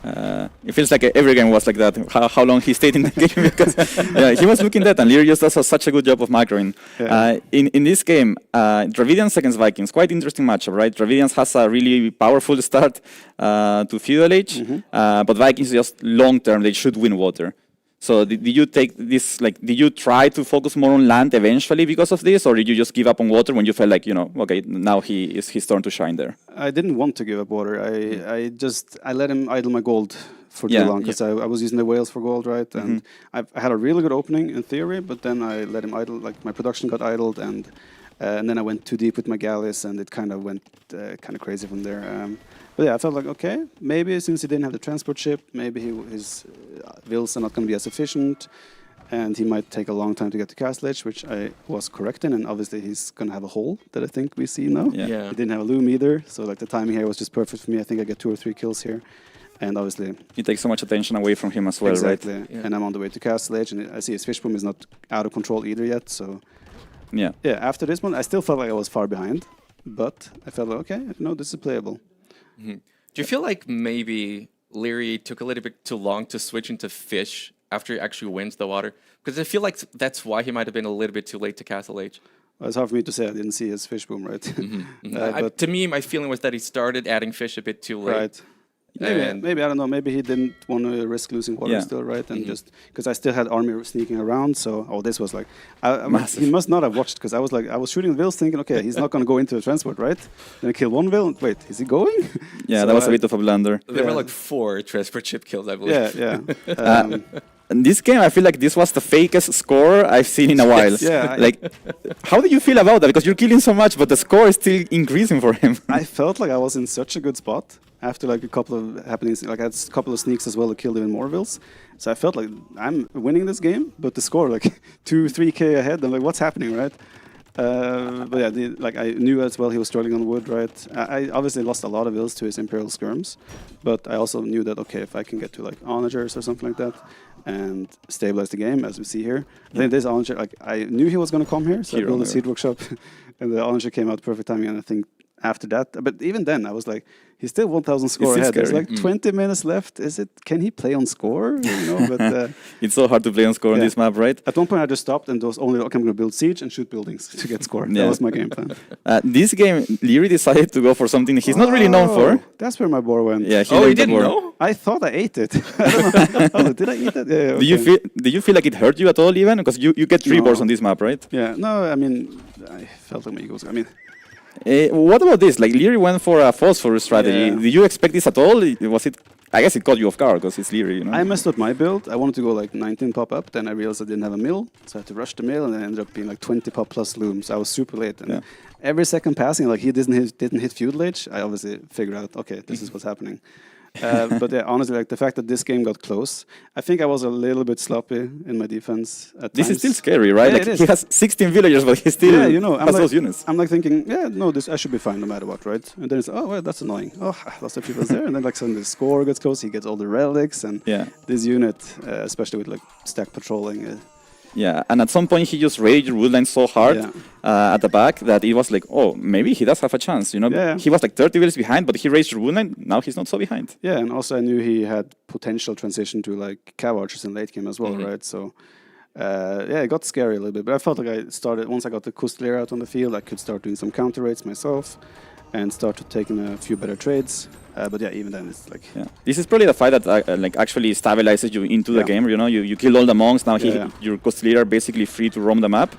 It feels like every game was like that, how long he stayed in the game, because he was looking that, and Leary just does such a good job of macroing. In this game, Dravidians against Vikings, quite interesting matchup, right? Dravidians has a really powerful start to feudal age, but Vikings just long term, they should win water. So did you take this, like, did you try to focus more on land eventually because of this, or did you just give up on water when you felt like, okay, now it's his turn to shine there? I didn't want to give up water. I let him idle my gold for too long, because I was using the whales for gold, right? And I had a really good opening in theory, but then I let him idle, like my production got idled, and then I went too deep with my galleys, and it kind of went kind of crazy from there. But yeah, I felt like, okay, maybe since he didn't have the transport ship, maybe his wills are not going to be as efficient, and he might take a long time to get to Castle Edge, which I was correct in, and obviously he's going to have a hole that I think we see now. He didn't have a loom either, so like the timing here was just perfect for me. I think I get 2 or 3 kills here, and obviously... You take so much attention away from him as well, right? Exactly, and I'm on the way to Castle Edge, and I see his fish boom is not out of control either yet, so... Yeah, after this one, I still felt like I was far behind, but I felt like, okay, no, this is playable. Do you feel like maybe Leary took a little bit too long to switch into fish after he actually wins the water? Because I feel like that's why he might have been a little bit too late to Castle Age. Well, it's hard for me to say. I didn't see his fish boom, right? But to me, my feeling was that he started adding fish a bit too late. Right. Maybe I don't know. Maybe he didn't want to risk losing water still, right? And just because I still had army sneaking around, so this was like, he must not have watched, because I was shooting the wills, thinking, okay, he's not going to go into the transport, right? Then I kill one will. Wait, is he going? Yeah, so that was a bit of a blunder. There were like 4 transport ship kills, I believe. Yeah. In this game, I feel like this was the fakest score I've seen in a while. Like, how do you feel about that? Because you're killing so much, but the score is still increasing for him. I felt like I was in such a good spot after like a couple of happenings. Like I had a couple of sneaks as well that killed even more wills. So I felt like I'm winning this game, but the score like 2-3k ahead. I'm like, what's happening, right? But yeah, I knew as well he was struggling on wood, right? I obviously lost a lot of wills to his Imperial Skirms, but I also knew that, okay, if I can get to like onagers or something like that and stabilize the game, as we see here. I think this onager, like I knew he was going to come here, so I built a seed workshop, and the onager came out perfect timing, and I think after that, but even then I was like, he's still 1,000 score ahead. There's like 20 minutes left. Can he play on score? But it's so hard to play on score on this map, right? At one point I just stopped and was only, okay, I'm going to build siege and shoot buildings to get score. That was my game plan. This game, Leary decided to go for something he's not really known for. That's where my boar went. Yeah, you didn't know? I thought I ate it. I don't know. Did I eat it? Yeah, okay. Did you feel like it hurt you at all even? Because you get 3 boars on this map, right? Yeah, no, I mean, I felt like my egos. I mean, what about this? Like Leary went for a phosphorus strategy. Did you expect this at all? Was it? I guess it caught you off guard because it's Leary, I messed up my build. I wanted to go like 19 pop up. Then I realized I didn't have a mill, so I had to rush the mill, and then it ended up being like 20 pop plus looms. I was super late, and every second passing, like he didn't hit feudal age. I obviously figured out, okay, this is what's happening. But yeah, honestly, like the fact that this game got close, I think I was a little bit sloppy in my defense at This times. is still scary, right? Yeah, like he has 16 villagers, but he still has those units. I'm like thinking, I should be fine no matter what, right? And then it's, oh, well, that's annoying. Oh, lots of people there. And then like suddenly the score gets close, he gets all the relics, and this unit, especially with like stack patrolling. And at some point he just raided your woodline so hard at the back that it was like, oh, maybe he does have a chance, He was like 30 villages behind, but he raised your woodline, now he's not so behind. Yeah, and also I knew he had potential transition to like cav archers in late game as well, right? So, it got scary a little bit, but I felt like once I got the Custelier out on the field, I could start doing some counter raids myself. and start to take in a few better trades. But yeah, even then it's like... Yeah. This is probably the fight that like actually stabilizes you into the game. You know, you killed all the monks. Now your cost leader basically free to roam the map.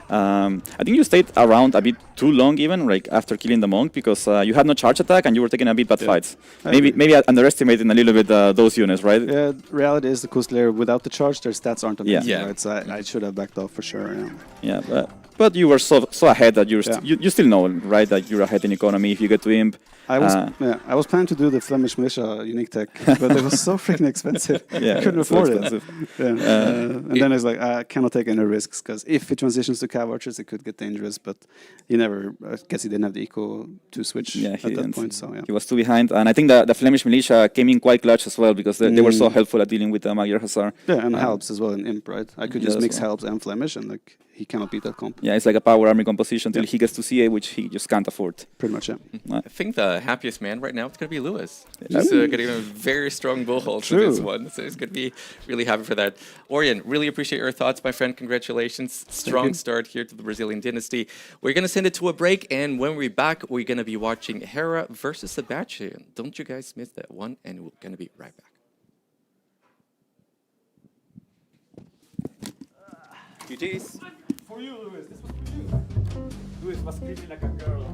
I think you stayed around a bit too long even, like after killing the monk, because you had no charge attack and you were taking a bit bad fights. Maybe underestimating a little bit those units, right? Yeah, reality is the cost leader without the charge, their stats aren't amazing, right? So I should have backed off for sure. Yeah, but you were so ahead that you still know, right, that you're ahead in economy if you get to imp. I was planning to do the Flemish Militia unique tech, but it was so freaking expensive. I couldn't afford it. And then it's like, I cannot take any risks, because if it transitions to Cav Archers, it could get dangerous, but I guess he didn't have the eco to switch at that point, so he was too behind, and I think the Flemish Militia came in quite clutch as well, because they were so helpful at dealing with Magyar Hussar. Yeah, and helps as well in imp, right? I could just mix helps and Flemish, and like he cannot beat that comp. Yeah, it's like a power army composition till he gets to CA, which he just can't afford. Pretty much, yeah. I think the happiest man right now is going to be Lewis. Just getting a very strong bullhold for this one, so he's going to be really happy for that. Orion, really appreciate your thoughts, my friend. Congratulations. Strong start here to the Brazilian Dynasty. We're going to send it to a break, and when we're back, we're going to be watching Hera versus Sebastian. Don't you guys miss that one, and we're going to be right back. GG's. For you, Lewis. This was for you. Lewis was screaming like a girl.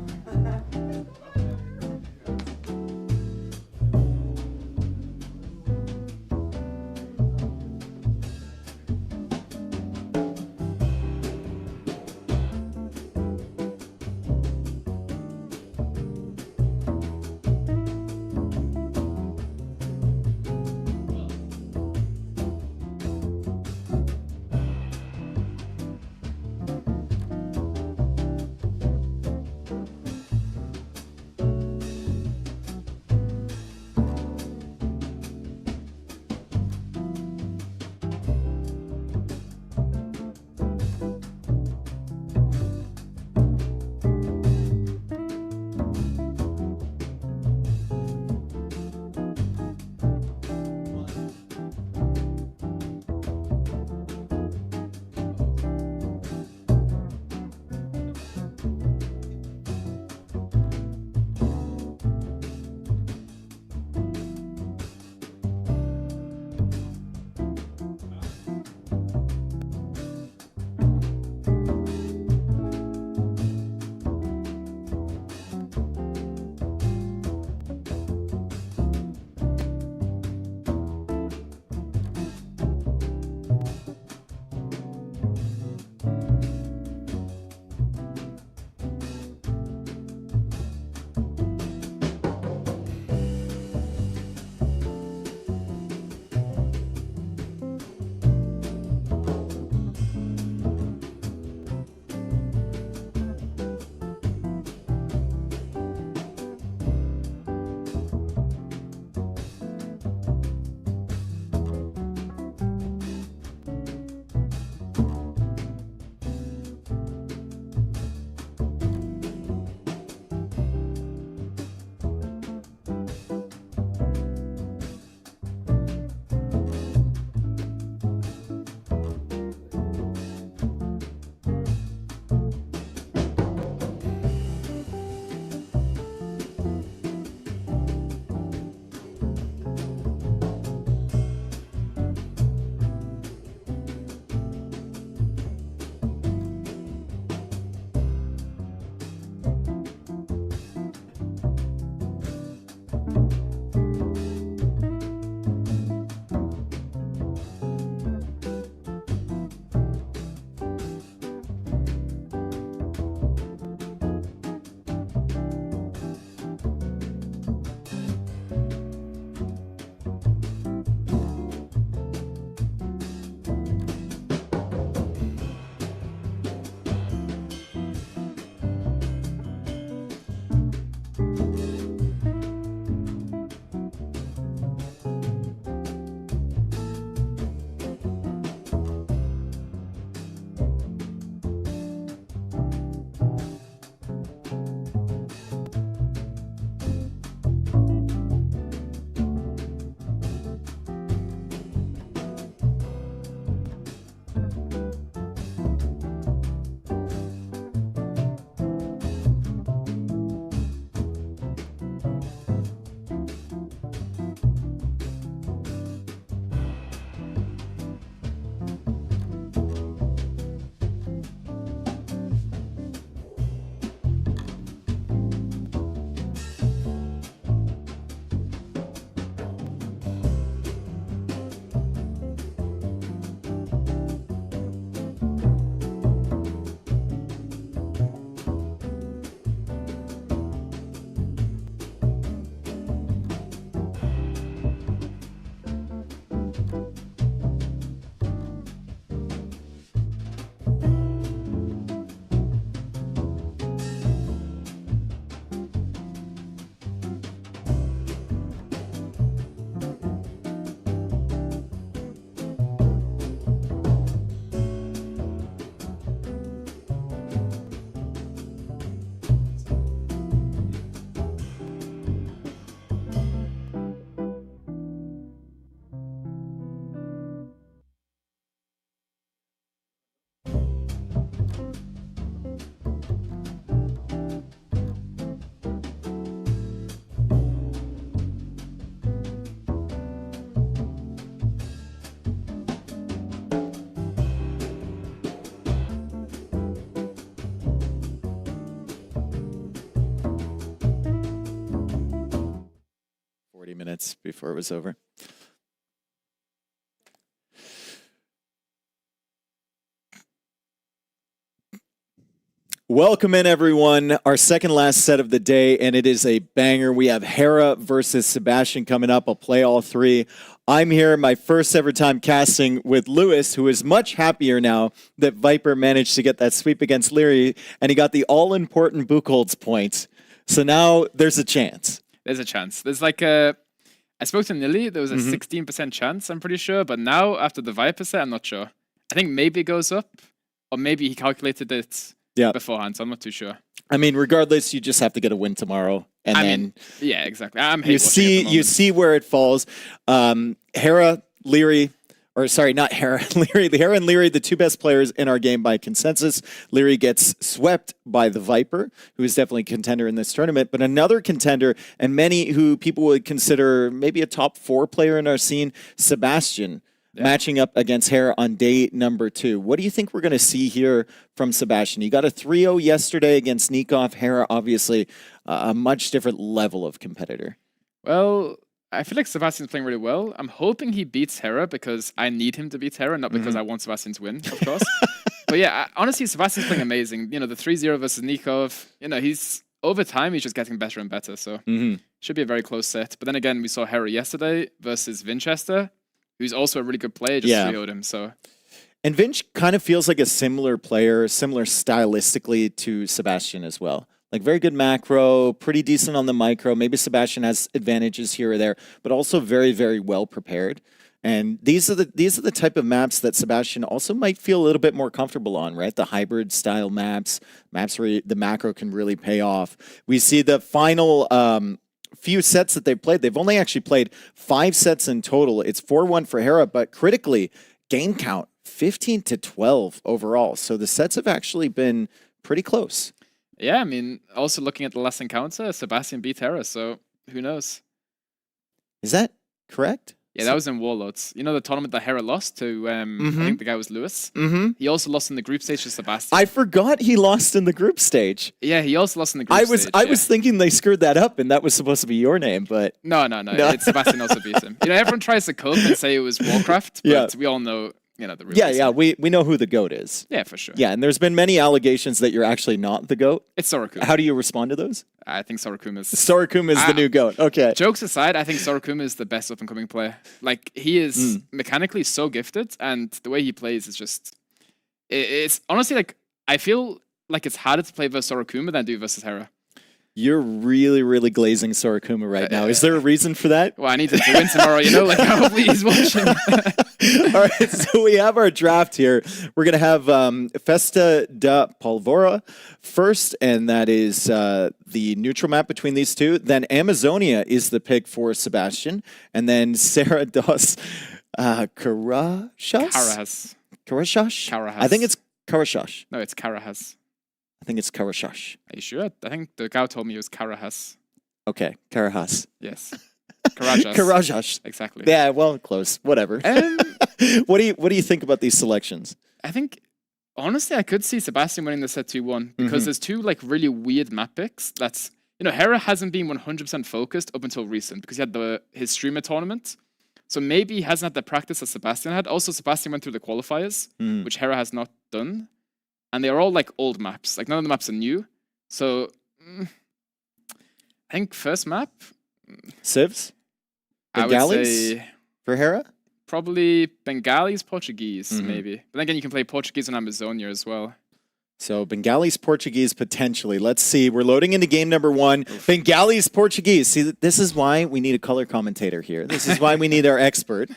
minutes before it was over. Welcome in, everyone. Our second last set of the day, and it is a banger. We have Hera versus Sebastian coming up. I'll play all three. I'm here, my first ever time casting with Lewis, who is much happier now that Viper managed to get that sweep against Leary, and he got the all-important Buchholz point. So now there's a chance. There's a chance. There's like a... I spoke to Nilly, there was a 16% chance, I'm pretty sure, but now, after the Viper set, I'm not sure. I think maybe it goes up, or maybe he calculated it beforehand, so I'm not too sure. I mean, regardless, you just have to get a win tomorrow, and then yeah, exactly. you see where it falls. Hera, Leary, or sorry, not Hera, Leary. Hera and Leary, the two best players in our game by consensus. Leary gets swept by the Viper, who is definitely a contender in this tournament, but another contender, and many who people would consider maybe a top 4 player in our scene, Sebastian. Matching up against Hera on day number 2. What do you think we're going to see here from Sebastian? You got a 3-0 yesterday against Nikov. Hera, obviously, a much different level of competitor. Well, I feel like Sebastian's playing really well. I'm hoping he beats Hera because I need him to beat Hera, not because I want Sebastian to win, of course. But yeah, honestly, Sebastian's playing amazing. You know, the 3-0 versus Nikov, you know, over time, he's just getting better and better. So should be a very close set. But then again, we saw Hera yesterday versus Winchester, who's also a really good player, just 3-0'd him, so... And Vinch kind of feels like a similar player, similar stylistically to Sebastian as well. Like, very good macro, pretty decent on the micro. Maybe Sebastian has advantages here or there, but also very, very well prepared. And these are the type of maps that Sebastian also might feel a little bit more comfortable on, right? The hybrid style maps where the macro can really pay off. We see the final... few sets that they've played. They've only actually played 5 sets in total. It's 4-1 for Hera, but critically, game count 15-12 overall. So the sets have actually been pretty close. Yeah, I mean, also looking at the last encounter, Sebastian beat Hera, so who knows? Is that correct? Yeah, that was in Warlords. You know the tournament that Hera lost to, I think the guy was Lewis? He also lost in the group stage to Sebastian. I forgot he lost in the group stage. Yeah, he also lost in the group stage. I was thinking they screwed that up and that was supposed to be your name, but... No. It's Sebastian also beat him. You know, everyone tries to cope and say it was Warcraft, but we all know... You know, the real reason. We know who the GOAT is. Yeah, for sure. Yeah, and there's been many allegations that you're actually not the GOAT. It's Sorakuma. How do you respond to those? I think Sorakuma is... Sorakuma is the new GOAT. Okay. Jokes aside, I think Sorakuma is the best up-and-coming player. Like, he is mechanically so gifted, and the way he plays is just... It's honestly, like, I feel like it's harder to play versus Sorakuma than do versus Hera. You're really, really glazing Sorakuma right now. Is there a reason for that? Well, I need him to win tomorrow, you know? Like, hopefully he's watching. All right, so we have our draft here. We're going to have Festa da Polvora first, and that is the neutral map between these two. Then Amazonia is the pick for Sebastian. And then Serra dos Carajás? Carajás? I think it's Carajás. No, it's Carajás. I think it's Carajás. Are you sure? I think the guy told me it was Carajás. Okay, Carajás. Yes. Carajás. Carajás. Exactly. Yeah, well, close. Whatever. What do you think about these selections? I think, honestly, I could see Sebastian winning the set 2-1 because there's two like really weird map picks. That's, you know, Hera hasn't been 100% focused up until recent because he had his streamer tournament. So maybe he hasn't had the practice that Sebastian had. Also, Sebastian went through the qualifiers, which Hera has not done. And they're all like old maps. Like none of the maps are new. So I think first map. Civs? I would say for Hera? Probably Bengalis, Portuguese, maybe. But then again, you can play Portuguese on Amazonia as well. So Bengalis, Portuguese, potentially. Let's see. We're loading into game number 1. Bengalis, Portuguese. See, this is why we need a color commentator here. This is why we need our expert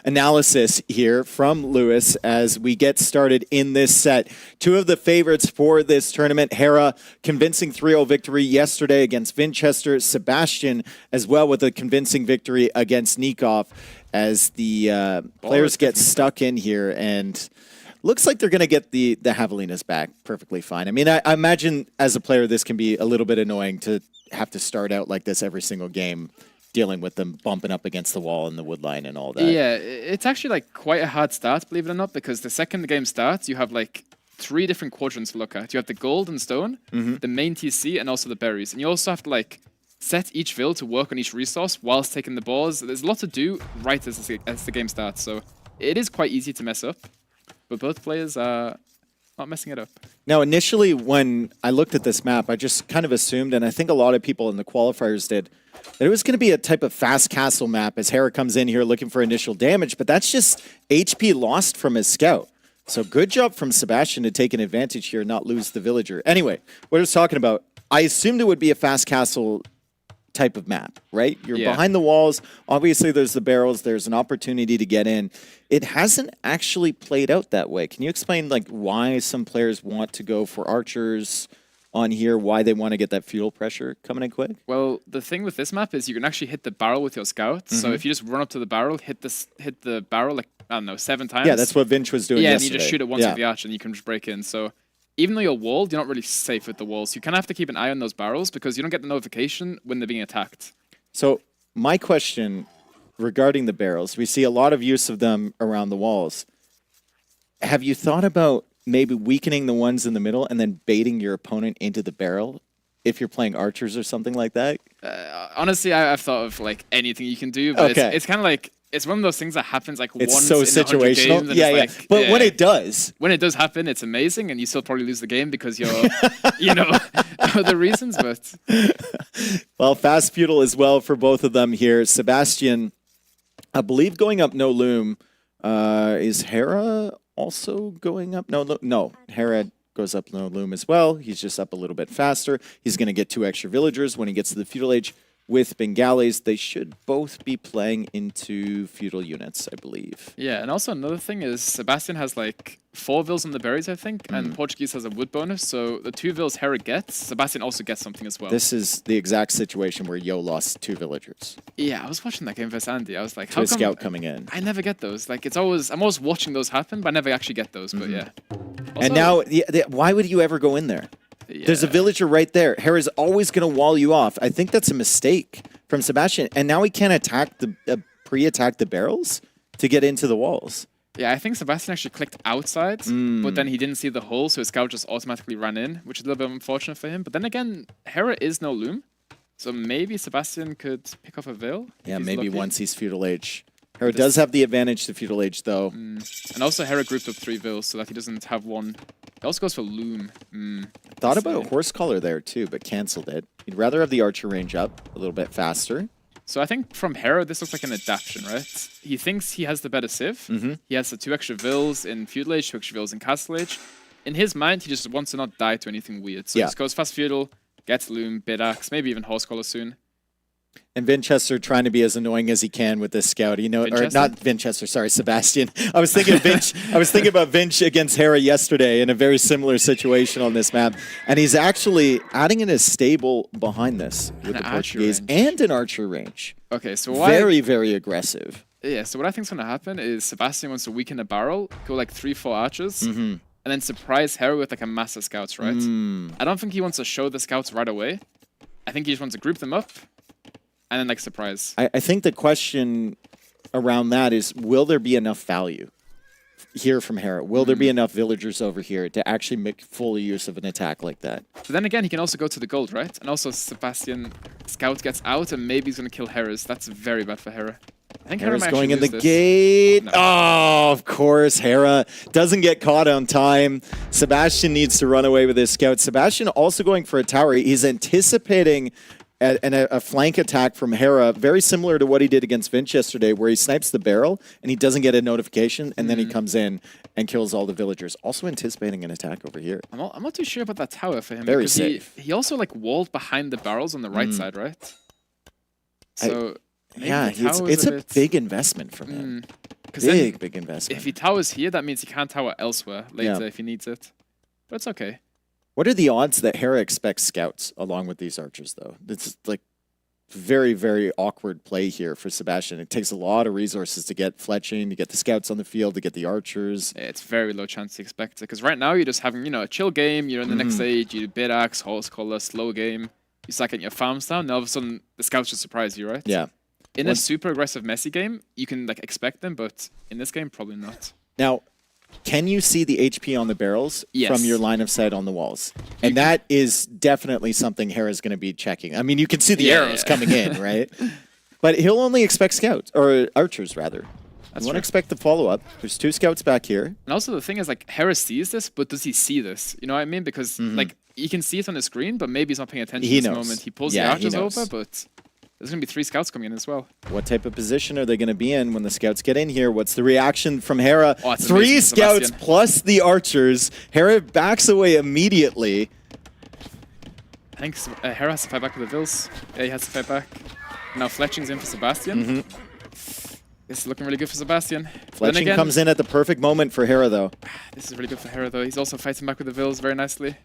analysis here from Lewis as we get started in this set. Two of the favorites for this tournament. Hera, convincing 3-0 victory yesterday against Winchester. Sebastian as well with a convincing victory against Nikov as the players get stuck in here and... Looks like they're going to get the Javelinas back perfectly fine. I mean, I imagine as a player, this can be a little bit annoying to have to start out like this every single game, dealing with them bumping up against the wall in the wood line and all that. Yeah, it's actually like quite a hard start, believe it or not, because the second the game starts, you have like 3 different quadrants to look at. You have the gold and stone, the main TC, and also the berries. And you also have to like set each Vil to work on each resource whilst taking the balls. There's a lot to do right as the game starts, so it is quite easy to mess up, but both players are not messing it up. Now, initially, when I looked at this map, I just kind of assumed, and I think a lot of people in the qualifiers did, that it was going to be a type of fast castle map as Hera comes in here looking for initial damage, but that's just HP lost from his scout. So good job from Sebastian to take an advantage here and not lose the villager. Anyway, what I was talking about, I assumed it would be a fast castle type of map, right? You're behind the walls. Obviously, there's the barrels. There's an opportunity to get in. It hasn't actually played out that way. Can you explain like why some players want to go for archers on here, why they want to get that feudal pressure coming in quick? Well, the thing with this map is you can actually hit the barrel with your scouts. So if you just run up to the barrel, hit the barrel like, I don't know, 7 times. Yeah, that's what Vinch was doing yesterday. And you just shoot it once with the archer and you can just break in. So even though you're walled, you're not really safe with the walls. You kind of have to keep an eye on those barrels because you don't get the notification when they're being attacked. So my question regarding the barrels, we see a lot of use of them around the walls. Have you thought about maybe weakening the ones in the middle and then baiting your opponent into the barrel if you're playing archers or something like that? Honestly, I've thought of like anything you can do, but it's kind of like, it's one of those things that happens like once so in 100 situational. games. And Yeah, it's yeah. like, But when it does happen, it's amazing, and you still probably lose the game because you're, you know, the reasons. But well, fast feudal as well for both of them here. Sebastian, I believe going up no loom. Is Hera also going up? No. Hera goes up no loom as well. He's just up a little bit faster. He's going to get 2 extra villagers when he gets to the feudal age. With Bengalis, they should both be playing into feudal units, I believe. yeah, and also another thing is Sebastian has like 4 Vils on the berries, I think, and Portuguese has a wood bonus. So the 2 Vils Hera gets, Sebastian also gets something as well. This is the exact situation where Yo lost 2 villagers. Yeah, I was watching that game versus Andy. I was like, To how a come scout coming in. I never get those. Like I'm always watching those happen, but I never actually get those. But yeah. And now, why would you ever go in there? There's a villager right there. Hera's always going to wall you off. I think that's a mistake from Sebastian. And now he can't attack pre-attack the barrels to get into the walls. Yeah, I think Sebastian actually clicked outside, but then he didn't see the hole, so his scout just automatically ran in, which is a little bit unfortunate for him. But then again, Hera is no loom, so maybe Sebastian could pick up a Veil. Yeah, maybe once he's feudal age. Hera does have the advantage to feudal age, though. And also Hera grouped up 3 Vils so that he doesn't have one. He also goes for loom. Thought about a horse collar there, too, but canceled it. He'd rather have the archer range up a little bit faster. So I think from Hera, this looks like an adaptation, right? He thinks he has the better civ. He has the 2 extra Vils in feudal age, 2 extra Vils in castle age. In his mind, he just wants to not die to anything weird. So he just goes fast feudal, gets loom, bid axe, maybe even horse collar soon. And Vinchester trying to be as annoying as he can with this scout, you know, or not Vinchester, sorry, Sebastian. I was thinking of Vinch. I was thinking about Vinch against Hera yesterday in a very similar situation on this map, and he's actually adding in a stable behind this with the Portuguese and an archer range. Okay, so very aggressive. Yeah, so what I think is going to happen is Sebastian wants to weaken the barrel, go like 3-4 archers, and then surprise Hera with like a mass of scouts, right? I don't think he wants to show the scouts right away. I think he just wants to group them up. And then, like, surprise. I think the question around that is, will there be enough value here from Hera? Will there be enough villagers over here to actually make full use of an attack like that? But then again, he can also go to the gold, right? And also Sebastian Scout gets out and maybe he's going to kill Hera's. That's very bad for Hera. I think Hera's going in the gate. No. Oh, of course. Hera doesn't get caught on time. Sebastian needs to run away with his scout. Sebastian also going for a tower. He's anticipating a flank attack from Hera, very similar to what he did against Vinch yesterday, where he snipes the barrel and he doesn't get a notification, and then he comes in and kills all the villagers. Also anticipating an attack over here. I'm not too sure about that tower for him. Very because safe. He also like walled behind the barrels on the right side, right? So yeah, it's a big investment from him. Big investment. If he towers here, that means he can't tower elsewhere later if he needs it. But it's okay. What are the odds that Hera expects scouts along with these archers, though? It's like very, very awkward play here for Sebastian. It takes a lot of resources to get fletching, to get the scouts on the field, to get the archers. Yeah, it's very low chance to expect it, because right now you're just having, you know, a chill game. You're in the next stage, you do bid axe, horse collar, slow game. You start getting your farms down, and all of a sudden the scouts just surprise you, right? Yeah. In a super aggressive, messy game, you can like expect them, but in this game, probably not. Now, can you see the HP on the barrels Yes. from your line of sight on the walls? And that is definitely something Hera's going to be checking. I mean, you can see the arrows coming in, right? But he'll only expect scouts, or archers, rather. You won't expect the follow-up. There's 2 scouts back here. And also the thing is, like, Hera sees this, but does he see this? You know what I mean? Because, like, you can see it on the screen, but maybe he's not paying attention He at this knows. moment. He pulls Yeah, the he archers knows. over, but there's going to be 3 scouts coming in as well. What type of position are they going to be in when the scouts get in here? What's the reaction from Hera? Oh, it's 3 amazing, scouts Sebastian. plus the archers. Hera backs away immediately. I think Hera has to fight back with the Vils. Yeah, he has to fight back. Now Fletching's in for Sebastian. This is looking really good for Sebastian. Fletching comes in at the perfect moment for Hera, though. This is really good for Hera, though. He's also fighting back with the Vils very nicely.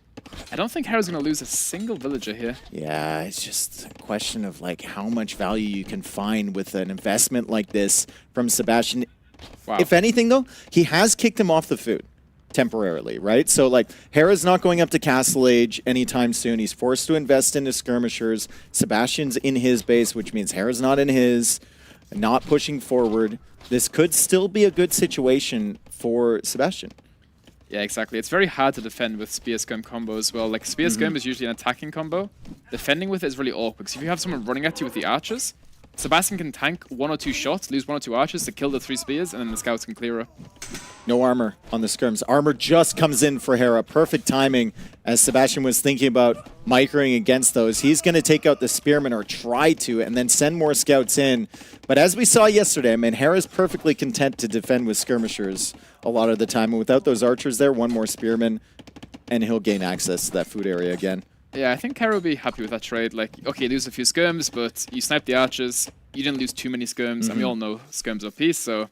I don't think Hera's going to lose a single villager here. Yeah, it's just a question of like how much value you can find with an investment like this from Sebastian. Wow. If anything, though, he has kicked him off the food temporarily, right? So like Hera's not going up to Castle Age anytime soon. He's forced to invest into skirmishers. Sebastian's in his base, which means Hera's not in his, not pushing forward. This could still be a good situation for Sebastian. Yeah, exactly. It's very hard to defend with Spear Skirm combo as well. Like, Spear Skirm is usually an attacking combo. Defending with it is really awkward, because if you have someone running at you with the archers, Sebastian can tank 1 or 2 shots, lose 1 or 2 archers to kill the 3 spears, and then the scouts can clear her. No armor on the skirms. Armor just comes in for Hera. Perfect timing as Sebastian was thinking about microing against those. He's going to take out the spearmen, or try to, and then send more scouts in. But as we saw yesterday, I mean, Hera's perfectly content to defend with skirmishers a lot of the time. And without those archers there, 1 more spearman, and he'll gain access to that food area again. Yeah, I think Hera will be happy with that trade. Like, okay, you lose a few skirms, but you sniped the archers. You didn't lose too many skirms, and we all know skirms are OP, so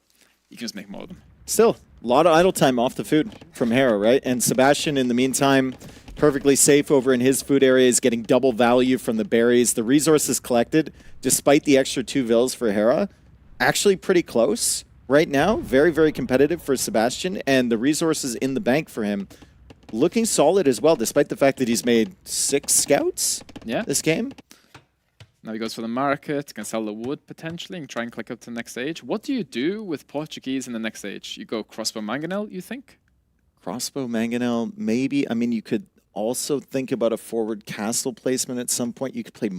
you can just make more of them. Still, a lot of idle time off the food from Hera, right? And Sebastian, in the meantime, perfectly safe over in his food area, is getting double value from the berries. The resources collected, despite the extra 2 vills for Hera, actually pretty close right now. Very, very competitive for Sebastian, and the resources in the bank for him looking solid as well, despite the fact that he's made 6 scouts this game. Now he goes for the market, can sell the wood potentially, and try and click up to the next stage. What do you do with Portuguese in the next stage? You go crossbow mangonel, you think? Crossbow mangonel, maybe. I mean, you could also think about a forward castle placement at some point. You could play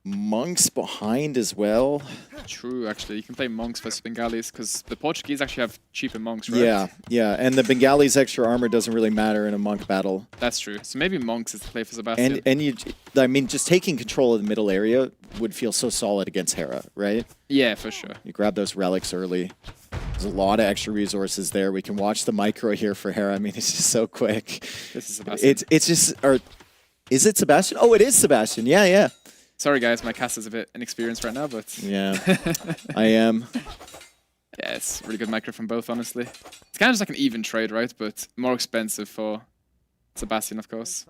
monks behind as well. True, actually. You can play monks versus Bengalis, because the Portuguese actually have cheaper monks, right? Yeah, yeah. And the Bengalis' extra armor doesn't really matter in a monk battle. That's true. So maybe monks is the play for Sebastian. And you, I mean, just taking control of the middle area would feel so solid against Hera, right? Yeah, for sure. You grab those relics early. There's a lot of extra resources there. We can watch the micro here for Hera. I mean, it's just so quick. This is Sebastian. It's just, or is it Sebastian? Oh, it is Sebastian. Yeah, yeah. Sorry, guys, my cast is a bit inexperienced right now, but... Yeah, I am. Yeah, it's a really good micro from both, honestly. It's kind of just like an even trade, right? But more expensive for Sebastian, of course.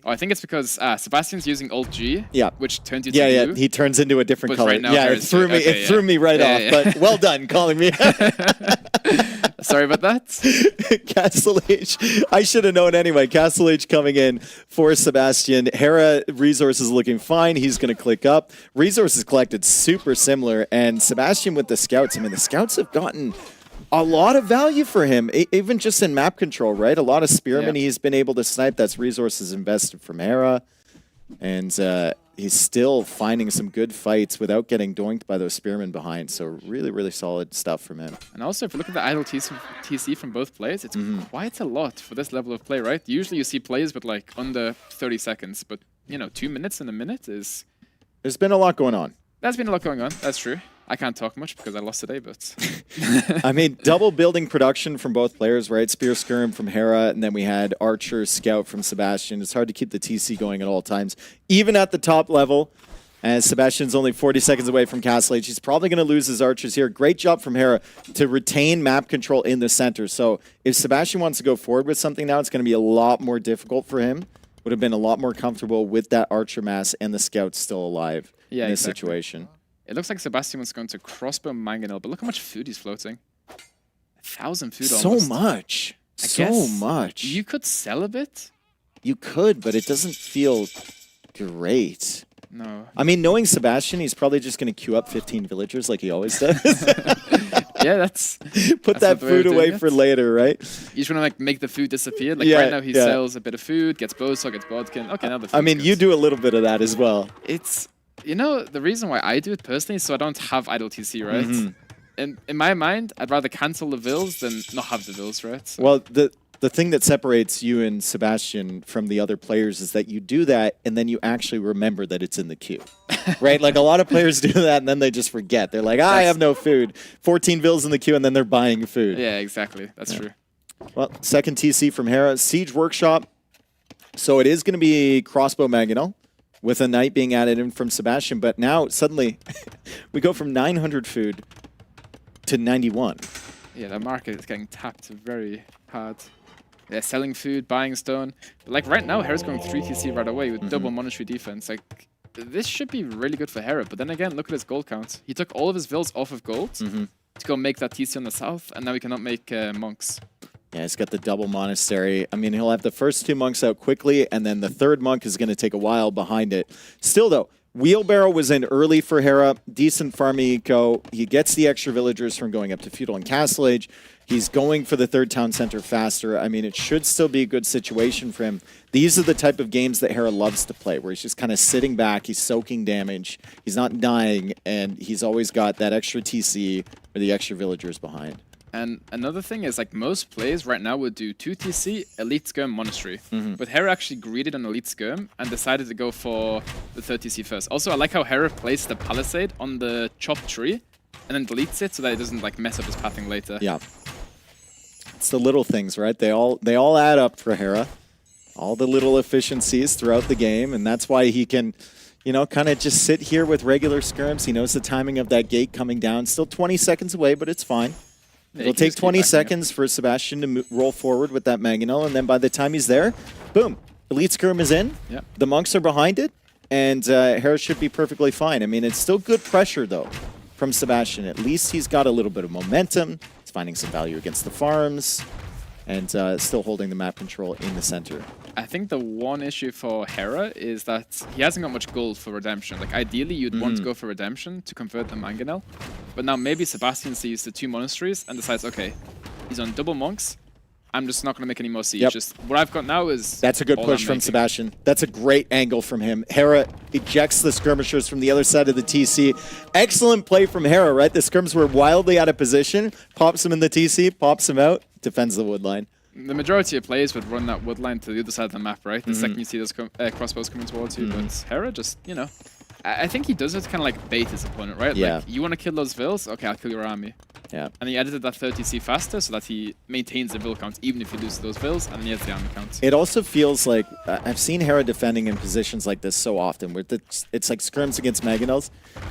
Oh, I think it's because Sebastian's using Alt G, which turns you to yeah, blue. he turns into a different But color. right now yeah, it Hera's threw blue. me. Okay, It threw me right off. But well done calling me. Sorry about that. Castle Age. I should have known anyway. Castle Age coming in for Sebastian. Hera resources looking fine. He's going to click up. Resources collected super similar. And Sebastian with the scouts. I mean, the scouts have gotten a lot of value for him, even just in map control, right? A lot of spearmen he's been able to snipe. That's resources invested from Hera. And he's still finding some good fights without getting doinked by those spearmen behind. So really, really solid stuff from him. And also, if you look at the idle TC from both players, it's quite a lot for this level of play, right? Usually you see plays with like under 30 seconds, but you know, 2 minutes and a minute is... There's been a lot going on. There's been a lot going on, that's true. I can't talk much because I lost today, but... I mean, double building production from both players, right? Spear Skirm from Hera, and then we had Archer Scout from Sebastian. It's hard to keep the TC going at all times. Even at the top level, as Sebastian's only 40 seconds away from Castle Age, he's probably going to lose his archers here. Great job from Hera to retain map control in the center. So if Sebastian wants to go forward with something now, it's going to be a lot more difficult for him. Would have been a lot more comfortable with that archer mass and the scouts still alive in this situation. It looks like Sebastian was going to crossbow mangonel, but look how much food he's floating. 1,000 food almost. So much. So much. You could sell a bit? You could, but it doesn't feel great. No. I mean, knowing Sebastian, he's probably just going to queue up 15 villagers like he always does. Yeah, that's Put that's that the way of food doing away it. for later, right? You just want to like make the food disappear. Like Yeah, right now, he yeah. sells a bit of food, gets Bosa, gets Bodkin. Okay, now the food. I mean, you do a little bit of that as well. It's the reason why I do it personally, is so I don't have idle TC, right? Mhm. And in my mind, I'd rather cancel the vills than not have the vills, right? So. Well, the thing that separates you and Sebastian from the other players is that you do that and then you actually remember that it's in the queue, right? Like a lot of players do that and then they just forget. They're like, I have no food. 14 vills in the queue and then they're buying food. Yeah, exactly. That's true. Well, second TC from Hera. Siege Workshop. So it is going to be Crossbow Mangonel with a Knight being added in from Sebastian. But now suddenly we go from 900 food to 91. Yeah, the market is getting tapped very hard. Yeah, selling food, buying stone. But like right now, Hera's going 3 TC right away with double monetary defense. Like, this should be really good for Hera. But then again, look at his gold count. He took all of his vills off of gold to go make that TC on the south, and now he cannot make monks. Yeah, he's got the double monastery. I mean, he'll have the first 2 monks out quickly, and then the third monk is going to take a while behind it. Still, though, Wheelbarrow was in early for Hera. Decent farming eco. He gets the extra villagers from going up to Feudal and Castle Age. He's going for the third town center faster. I mean, it should still be a good situation for him. These are the type of games that Hera loves to play, where he's just kind of sitting back, he's soaking damage, he's not dying, and he's always got that extra TC or the extra villagers behind. And another thing is, like, most players right now would do 2 TC, Elite Skirm, Monastery. But Hera actually greeded on Elite Skirm and decided to go for the 3rd TC first. Also, I like how Hera placed the Palisade on the chopped tree and then deletes it so that it doesn't, like, mess up his pathing later. Yeah. It's the little things, right? They all add up for Hera. All the little efficiencies throughout the game, and that's why he can, you know, kind of just sit here with regular skirms. He knows the timing of that gate coming down. Still 20 seconds away, but it's fine. Yeah, It'll take 20 seconds for Sebastian to roll forward with that Mangonel, and then by the time he's there, boom, Elite Skirm is in. Yep. The monks are behind it, and Hera should be perfectly fine. I mean, it's still good pressure, though, from Sebastian. At least he's got a little bit of momentum. He's finding some value against the farms, and still holding the map control in the center. I think the one issue for Hera is that he hasn't got much gold for Redemption. Like, ideally, you'd want to go for Redemption to convert the Mangonel. But now maybe Sebastian sees the 2 monasteries and decides, okay, he's on double monks. I'm just not going to make any more siege. Yep. Just what I've got now is That's a good all push I'm from making. Sebastian. That's a great angle from him. Hera ejects the skirmishers from the other side of the TC. Excellent play from Hera, right? The skirms were wildly out of position. Pops him in the TC, pops him out, defends the wood line. The majority of players would run that wood line to the other side of the map, right? The second you see those crossbows coming towards you. But Hera just, you know, I think he does it to kind of like bait his opponent, right? Yeah. Like, you want to kill those vills? Okay, I'll kill your army. Yeah. And he edited that 30C faster so that he maintains the vill count even if he loses those vills, and then he has the army count. It also feels like, I've seen Hera defending in positions like this so often, where it's like skirms against Mangonels.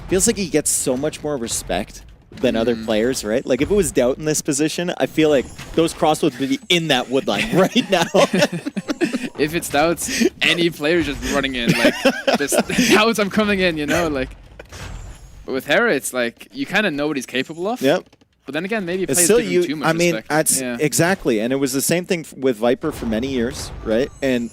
Feels like he gets so much more respect than other players, right? Like, if it was Doubt in this position, I feel like those crossbows would be in that wood line right now. If it's Doubts, any player is just running in, like, just Doubts, I'm coming in, you know? Like, but with Hera, it's like, you kind of know what he's capable of. Yep. But then again, maybe It's players still give him too much I mean, respect. that's Yeah. exactly, and it was the same thing with Viper for many years, right? And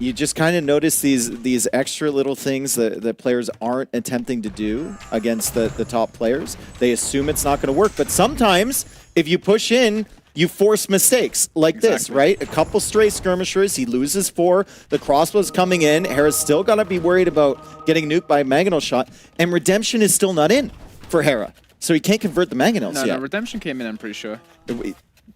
you just kind of notice these extra little things that players aren't attempting to do against the top players. They assume it's not going to work, but sometimes if you push in, you force mistakes like this, right? A couple stray skirmishers, he loses 4. The crossbow's coming in. Hera's still got to be worried about getting nuked by a Mangonel shot, and Redemption is still not in for Hera. So he can't convert the Mangonels No, yet. no, Redemption came in, I'm pretty sure.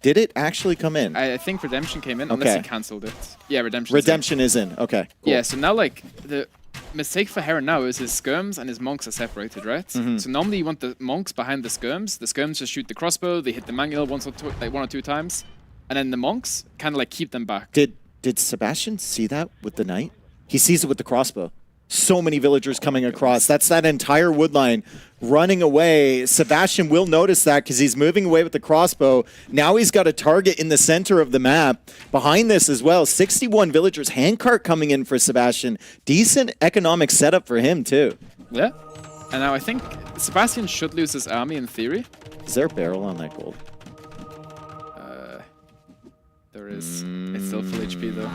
Did it actually come in? I think Redemption came in, unless Okay. he cancelled it. Yeah, Redemption. Redemption is in. Okay. Cool. Yeah, so now, like, the mistake for Hera now is his skirms and his monks are separated, right? So normally you want the monks behind the skirms. The skirms just shoot the crossbow, they hit the Mangonel one or two times, and then the monks kind of like keep them back. Did Sebastian see that with the knight? He sees it with the crossbow. So many villagers coming across. That's that entire wood line running away. Sebastian will notice that because he's moving away with the crossbow. Now he's got a target in the center of the map. Behind this as well, 61 villagers. Handcart coming in for Sebastian. Decent economic setup for him too. Yeah. And now I think Sebastian should lose his army in theory. Is there a barrel on that gold? There is. It's still full HP though.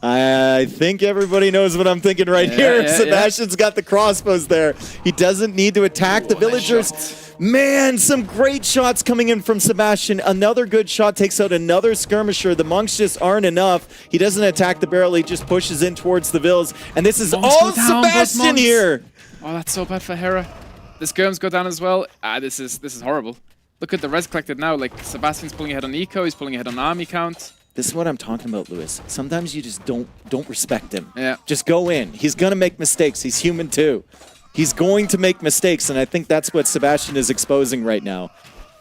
I think everybody knows what I'm thinking right here. Sebastian's got the crossbows there. He doesn't need to attack the villagers. Man, some great shots coming in from Sebastian. Another good shot takes out another skirmisher. The monks just aren't enough. He doesn't attack the barrel. He just pushes in towards the vills. And this is all Sebastian here. Oh, that's so bad for Hera. The skirms go down as well. This is horrible. Look at the res collected now. Like, Sebastian's pulling ahead on eco. He's pulling ahead on army count. This is what I'm talking about, Lewis. Sometimes you just don't respect him. Yeah. Just go in. He's going to make mistakes. He's human too. He's going to make mistakes, and I think that's what Sebastian is exposing right now.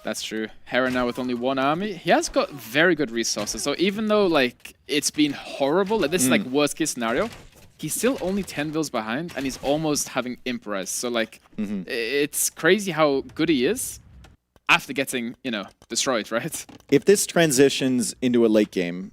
That's true. Hera now with only one army. He has got very good resources. So even though, like, it's been horrible, like, this is, like, worst-case scenario, he's still only 10 vills behind, and he's almost having imp-res. So, like, it's crazy how good he is after getting, you know, destroyed, right? If this transitions into a late game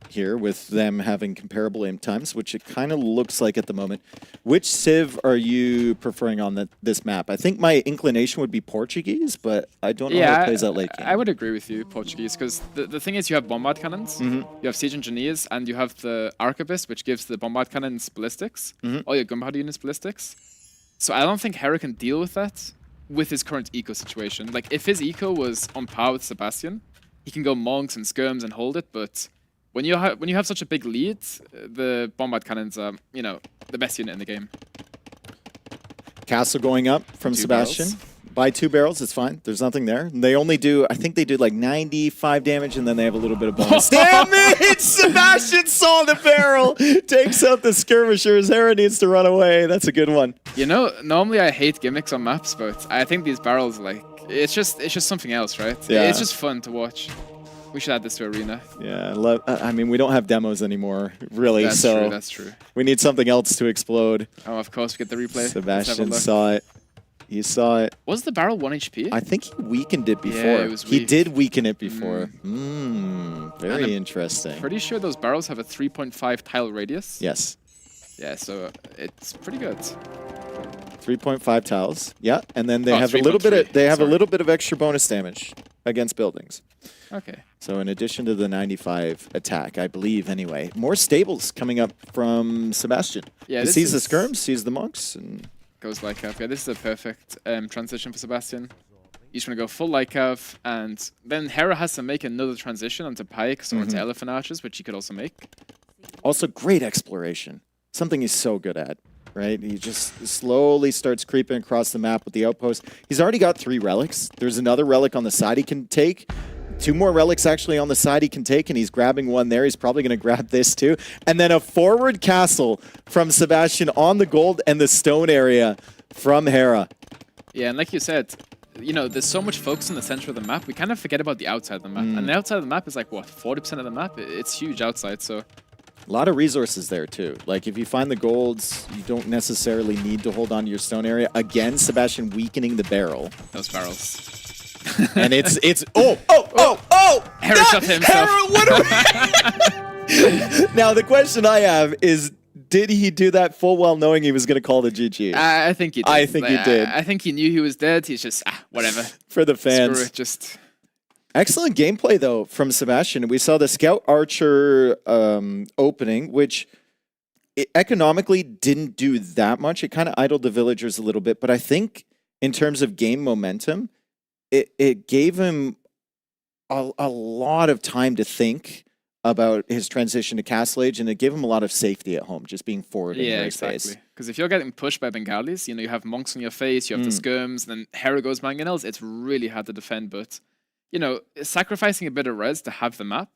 here with them having comparable imp times, which it kind of looks like at the moment, which civ are you preferring on this map? I think my inclination would be Portuguese, but I don't know how it plays out late game. I would agree with you, Portuguese, because the thing is you have bombard cannons, you have siege engineers, and you have the arquebus, which gives the bombard cannons ballistics, all your gunpowder units ballistics. So I don't think Hera can deal with that with his current eco situation. Like, if his eco was on par with Sebastian, he can go monks and skirms and hold it, but when you have such a big lead, the bombard cannons are, you know, the best unit in the game. Castle going up from Sebastian. By 2 barrels, it's fine. There's nothing there. They only do, I think they do like 95 damage, and then they have a little bit of bonus. Damage! Sebastian saw the barrel! Takes out the skirmishers. Hera needs to run away. That's a good one. You know, normally I hate gimmicks on maps, but I think these barrels, like, it's just something else, right? Yeah. It's just fun to watch. We should add this to Arena. Yeah, I mean, we don't have demos anymore, really, That's so true, that's true. we need something else to explode. Oh, of course, we get the replay. Sebastian saw it. He saw it. Was the barrel 1 HP? I think he weakened it before. Yeah, it was He weak. did weaken it before. Very interesting. Pretty sure those barrels have a 3.5 tile radius. Yes. Yeah, so it's pretty good. 3.5 tiles. Yeah, and then they Oh, have a little bit of 3.3. a little bit of extra bonus damage against buildings. Okay. So in addition to the 95 attack, I believe anyway, more stables coming up from Sebastian. Yeah, he this sees the is- skirms, sees the monks, and Goes Lycav. Yeah, this is a perfect transition for Sebastian. He's going to go full Lycav, and then Hera has to make another transition onto Pikes or onto Elephant Archers, which he could also make. also great exploration. Something he's so good at, right? He just slowly starts creeping across the map with the outpost. He's already got 3 relics. There's another relic on the side he can take. 2 more relics actually on the side he can take, and he's grabbing one there. He's probably going to grab this too. And then a forward castle from Sebastian on the gold and the stone area from Hera. Yeah, and like you said, you know, there's so much focus in the center of the map, we kind of forget about the outside of the map. And the outside of the map is like, what, 40% of the map? It's huge outside, so... A lot of resources there too. Like if you find the golds, you don't necessarily need to hold on to your stone area. Again, Sebastian weakening the barrel. Those barrels. And it's Hera shot himself. Hera, what are we... Now the question I have is, did he do that full well knowing he was going to call the GG? I think he did. I think he did. I think he knew he was dead. He's just, whatever. For the fans. Screw it, just... Excellent gameplay, though, from Sebastian. We saw the Scout Archer opening, which economically didn't do that much. It kind of idled the villagers a little bit, but I think in terms of game momentum, it gave him a lot of time to think about his transition to Castle Age, and it gave him a lot of safety at home, just being forward in the space. Because if you're getting pushed by Bengalis, you know, you have monks on your face, you have the skirms, then Hera goes mangonels, it's really hard to defend, but... You know, sacrificing a bit of res to have the map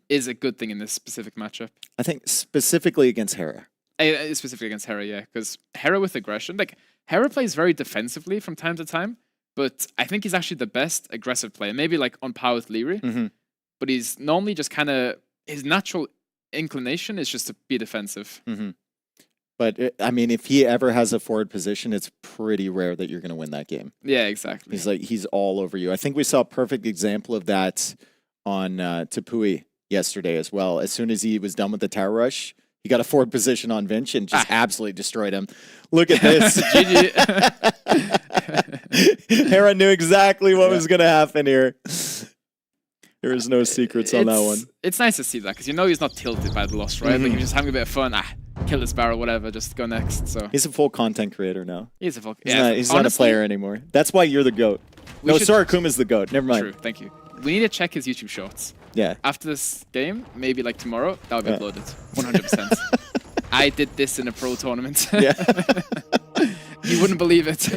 is a good thing in this specific matchup. I think specifically against Hera. Specifically against Hera, yeah. Because Hera with aggression, like, Hera plays very defensively from time to time, but I think he's actually the best aggressive player. Maybe like on par with Leary, but he's normally just kind of, his natural inclination is just to be defensive. But, I mean, if he ever has a forward position, it's pretty rare that you're going to win that game. Yeah, exactly. He's all over you. I think we saw a perfect example of that on Tepui yesterday as well. As soon as he was done with the tower rush, he got a forward position on Vinch and just absolutely destroyed him. Look at this. Hera knew exactly what was going to happen here. There is no secrets on that one. It's nice to see that, because you know he's not tilted by the loss, right? Like, he's just having a bit of fun. Kill this barrel, whatever, just go next. So He's a full content creator now. he's a full... He's not a player anymore. That's why you're the GOAT. No, Sorakuma's the GOAT. Never mind. True, thank you. We need to check his YouTube shorts. Yeah. After this game, maybe like tomorrow, that'll be uploaded. 100%. I did this in a pro tournament. Yeah. You wouldn't believe it.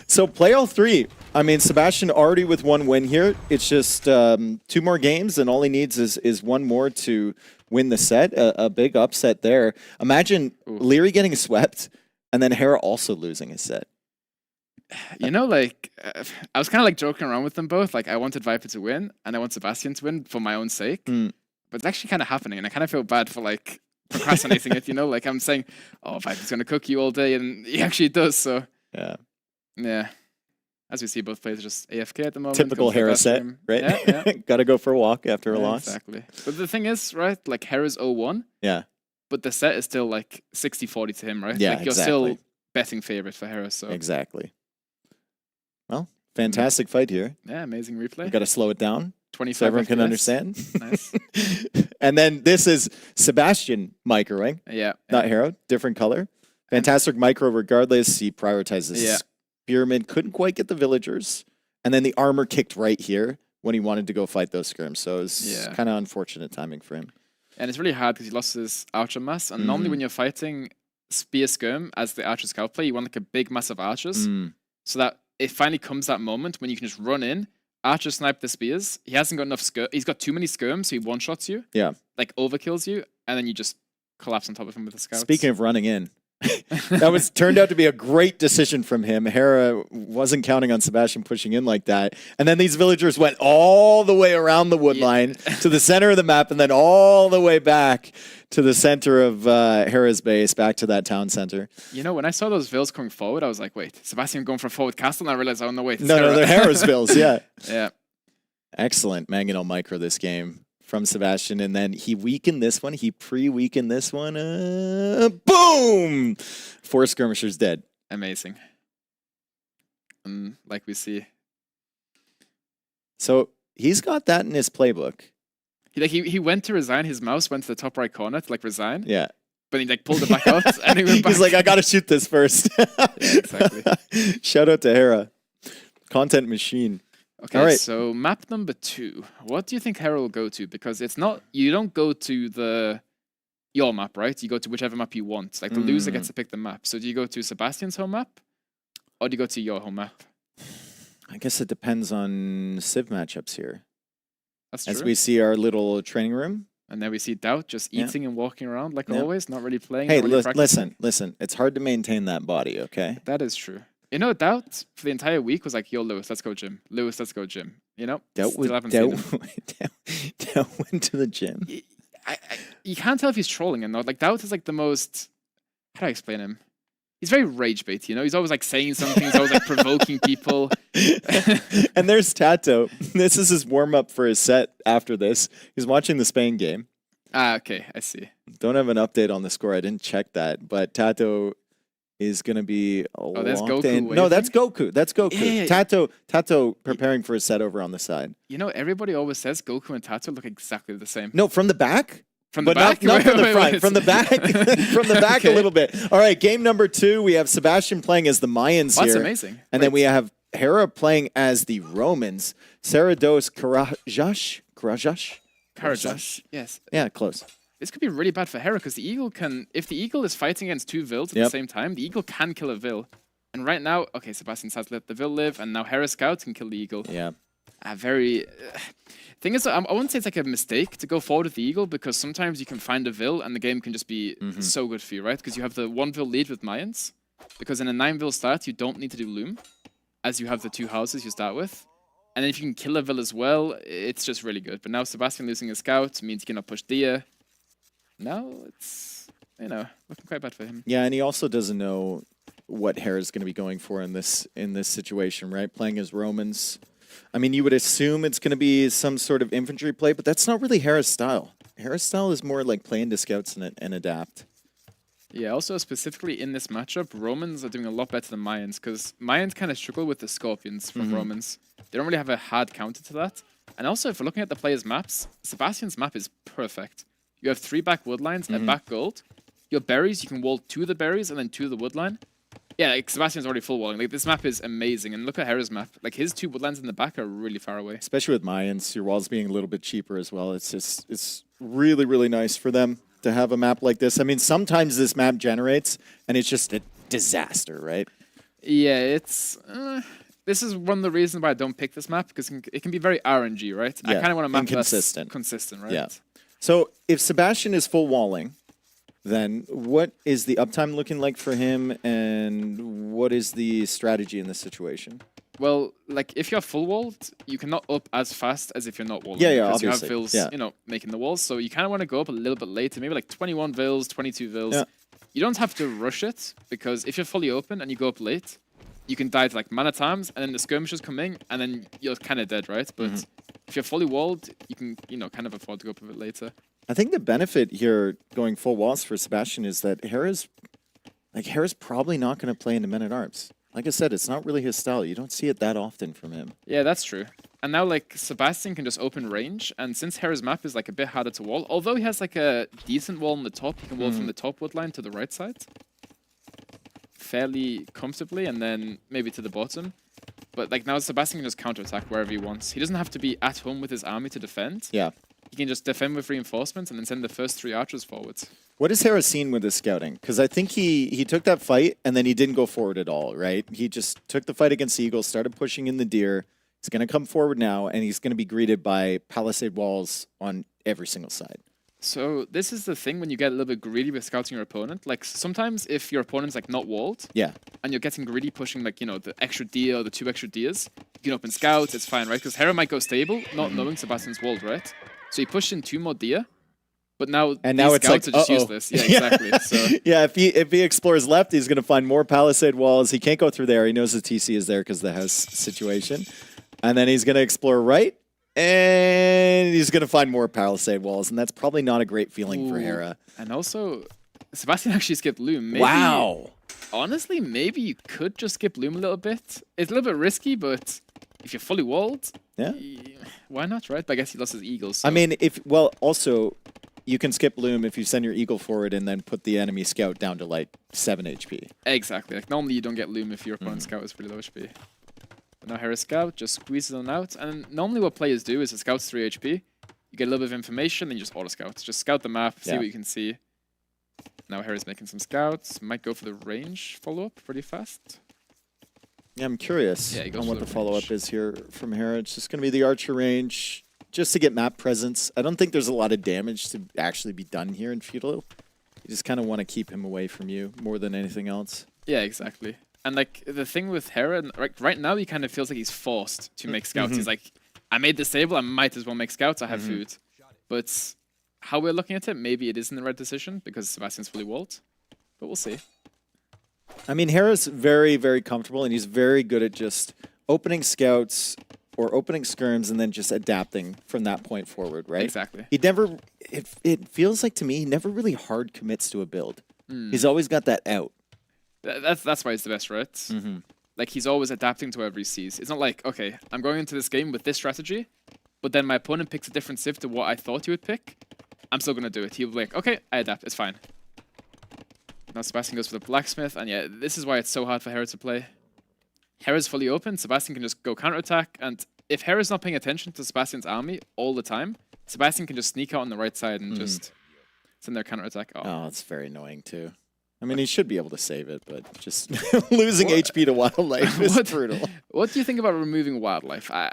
So play all three. I mean, Sebastian already with one win here. It's just 2 more games, and all he needs is 1 more to win the set. A big upset there. Imagine Leary getting swept, and then Hera also losing his set. You know, like, I was kind of like joking around with them both. Like, I wanted Viper to win, and I want Sebastian to win for my own sake. But it's actually kind of happening, and I kind of feel bad for, like, procrastinating it, you know? Like, I'm saying, oh, Viper's going to cook you all day, and he actually does, so... Yeah. As we see, both players are just AFK at the moment. Typical Hera set, right? Yeah. Gotta go for a walk after a loss. Exactly. But the thing is, right, like, Hera's 0-1. Yeah. But the set is still, like, 60-40 to him, right? Yeah, like, you're still betting favorite for Hera, so... Exactly. Well, fantastic fight here. Yeah, amazing replay. You got to slow it down 25 so everyone can FPS. understand. Nice. And then this is Sebastian microing. Yeah. Not Hero, different color. Fantastic micro regardless. He prioritizes Spearman. Couldn't quite get the villagers. And then the armor kicked right here when he wanted to go fight those scrims. So it was kind of unfortunate timing for him. And it's really hard because he lost his archer mass. And normally when you're fighting spear skirm as the archer scout play, you want like a big mass of archers. So that it finally comes that moment when you can just run in, archer snipe the spears. He hasn't got enough skirm. He's got too many skirms, so he one-shots you. Yeah. Like overkills you, and then you just collapse on top of him with the scouts. Speaking of running in, that turned out to be a great decision from him. Hera wasn't counting on Sebastian pushing in like that. And then these villagers went all the way around the wood line to the center of the map and then all the way back to the center of Hera's base, back to that town center. You know, when I saw those vills coming forward, I was like, wait, Sebastian going for a forward castle? And I realized, oh, no, wait. No, they're Hera's vills, yeah. Yeah. Excellent Mangonel micro this game from Sebastian, and then he weakened this one. He pre-weakened this one. Boom! 4 skirmishers dead. Amazing. Like we see. So he's got that in his playbook. He went to resign. His mouse went to the top right corner to like resign. Yeah. But he like pulled it back out and he went back. He's like, I gotta shoot this first. Yeah, exactly. Shout out to Hera. Content machine. Okay, all right. So map number 2. What do you think Hera will go to? Because it's not, you don't go to your map, right? You go to whichever map you want. Like the loser gets to pick the map. So do you go to Sebastian's home map? Or do you go to your home map? I guess it depends on Civ matchups here. That's true. As we see our little training room. And then we see Doubt just eating and walking around like always, not really playing. Hey, not really listen. It's hard to maintain that body, okay? That is true. You know, Doubt for the entire week was like, yo, Lewis, let's go gym. Lewis, let's go gym. You know? Doubt went to the gym. You can't tell if he's trolling or not. Like, Doubt is like the most... How do I explain him? He's very rage bait, you know? He's always like saying something. He's always like provoking people. And there's Tato. This is his warm-up for his set after this. He's watching the Spain game. Ah, okay. I see. Don't have an update on the score. I didn't check that. But Tato is going to be there's locked Goku in. No, waving? that's Goku. That's Goku. Yeah. Tato preparing for his set over on the side. You know, everybody always says Goku and Tato look exactly the same. No, from the back? From the but back? Not from the Wait, front. wait. From the back. From the back a little bit. All right, game number 2. We have Sebastian playing as the Mayans here. That's amazing. And then we have Hera playing as the Romans. Sarados Karajash. Yes. Yeah, close. This could be really bad for Hera because the Eagle can... If the Eagle is fighting against 2 Vills at the same time, the Eagle can kill a Vill. And right now... Okay, Sebastian has let the Vill live, and now Hera Scout can kill the Eagle. Yeah. Very... Thing is, I wouldn't say it's like a mistake to go forward with the Eagle because sometimes you can find a Vill and the game can just be so good for you, right? Because you have the 1 Vill lead with Mayans. Because in a 9 Vill start, you don't need to do Loom, as you have the 2 houses you start with. And then if you can kill a Vill as well, it's just really good. But now Sebastian losing his Scout means he cannot push Dia. Now it's, you know, looking quite bad for him. Yeah, and he also doesn't know what Hera's going to be going for in this situation, right? Playing as Romans. I mean, you would assume it's going to be some sort of infantry play, but that's not really Hera's style. Hera's style is more like play into scouts and adapt. Yeah, also specifically in this matchup, Romans are doing a lot better than Mayans because Mayans kind of struggle with the Scorpions from Romans. They don't really have a hard counter to that. And also, if we're looking at the players' maps, Sebastian's map is perfect. You have 3 back wood lines and back gold. Your berries, you can wall 2 of the berries and then 2 of the wood line. Yeah, like Sebastian's already full walling. Like, this map is amazing. And look at Hera's map. Like, his 2 woodlands in the back are really far away. Especially with Mayans, your walls being a little bit cheaper as well. It's really, really nice for them to have a map like this. I mean, sometimes this map generates, and it's just a disaster, right? Yeah, it's... this is one of the reasons why I don't pick this map, because it can be very RNG, right? I kind of want a map that's consistent, right? Yeah. So if Sebastian is full walling, then what is the uptime looking like for him, and what is the strategy in this situation? Well, like, if you're full walled, you cannot up as fast as if you're not walled. Yeah, because obviously. You have vills, you know, making the walls. So you kind of want to go up a little bit later, maybe like 21 vills, 22 vills. Yeah. You don't have to rush it, because if you're fully open and you go up late, you can die to like mana times, and then the skirmishers come in, and then you're kind of dead, right? But if you're fully walled, you can, you know, kind of afford to go up a bit later. I think the benefit here going full walls for Sebastian is that Hera's probably not going to play into Men-at-Arms. Like I said, it's not really his style. You don't see it that often from him. Yeah, that's true. And now, like, Sebastian can just open range, and since Hera's map is, like, a bit harder to wall, although he has, like, a decent wall on the top, he can wall from the top wood line to the right side fairly comfortably, and then maybe to the bottom. But, like, now Sebastian can just counterattack wherever he wants. He doesn't have to be at home with his army to defend. Yeah. He can just defend with reinforcements and then send the first 3 archers forwards. What has Hera seen with his scouting? Because I think he took that fight and then he didn't go forward at all, right? He just took the fight against the Eagles, started pushing in the deer. He's going to come forward now, and he's going to be greeted by palisade walls on every single side. So this is the thing when you get a little bit greedy with scouting your opponent. Like, sometimes if your opponent's, like, not walled, yeah, and you're getting greedy pushing, like, you know, the extra deer or the 2 extra deers, you can open scouts, it's fine, right? Because Hera might go stable, not knowing Sebastian's walled, right? So he pushed in 2 more deer, but now now it's scouts like, are just useless. Yeah, exactly. So yeah, if he explores left, he's going to find more palisade walls. He can't go through there. He knows the TC is there because of the house situation. And then he's going to explore right, and he's going to find more palisade walls, and that's probably not a great feeling for Hera. And also, Sebastian actually skipped Loom. Maybe, wow. Honestly, maybe you could just skip Loom a little bit. It's a little bit risky, but if you're fully walled, yeah, why not, right? But I guess he lost his Eagles. So. I mean, also, you can skip Loom if you send your Eagle forward and then put the enemy scout down to like 7 HP. Exactly. Like, normally you don't get Loom if your opponent's scout is pretty low HP. But now Hera's scout just squeezes on out. And normally what players do is a scout's 3 HP. You get a little bit of information, then you just auto-scout. Just scout the map, see what you can see. Now Hera's making some scouts. Might go for the range follow-up pretty fast. Yeah, I'm curious on what the follow-up is here from Hera. It's just going to be the Archer range, just to get map presence. I don't think there's a lot of damage to actually be done here in Feudal. You just kind of want to keep him away from you more than anything else. Yeah, exactly. And, like, the thing with Hera, right now he kind of feels like he's forced to make scouts. He's like, I made this table, I might as well make scouts, I have food. But how we're looking at it, maybe it isn't the right decision because Sebastian's fully walled. But we'll see. I mean, Hera's very, very comfortable, and he's very good at just opening scouts or opening skirms and then just adapting from that point forward, right? Exactly. He never, it feels like to me, he never really hard commits to a build. He's always got that out. That's why he's the best, right? Like, he's always adapting to whatever he sees. It's not like, okay, I'm going into this game with this strategy, but then my opponent picks a different civ to what I thought he would pick. I'm still going to do it. He'll be like, okay, I adapt, it's fine. Now Sebastian goes for the blacksmith, and yeah, this is why it's so hard for Hera to play. Hera's fully open, Sebastian can just go counterattack, and if Hera's not paying attention to Sebastian's army all the time, Sebastian can just sneak out on the right side and just send their counterattack. Oh, it's very annoying too. I mean, he should be able to save it, but just losing HP to wildlife is brutal. What do you think about removing wildlife? I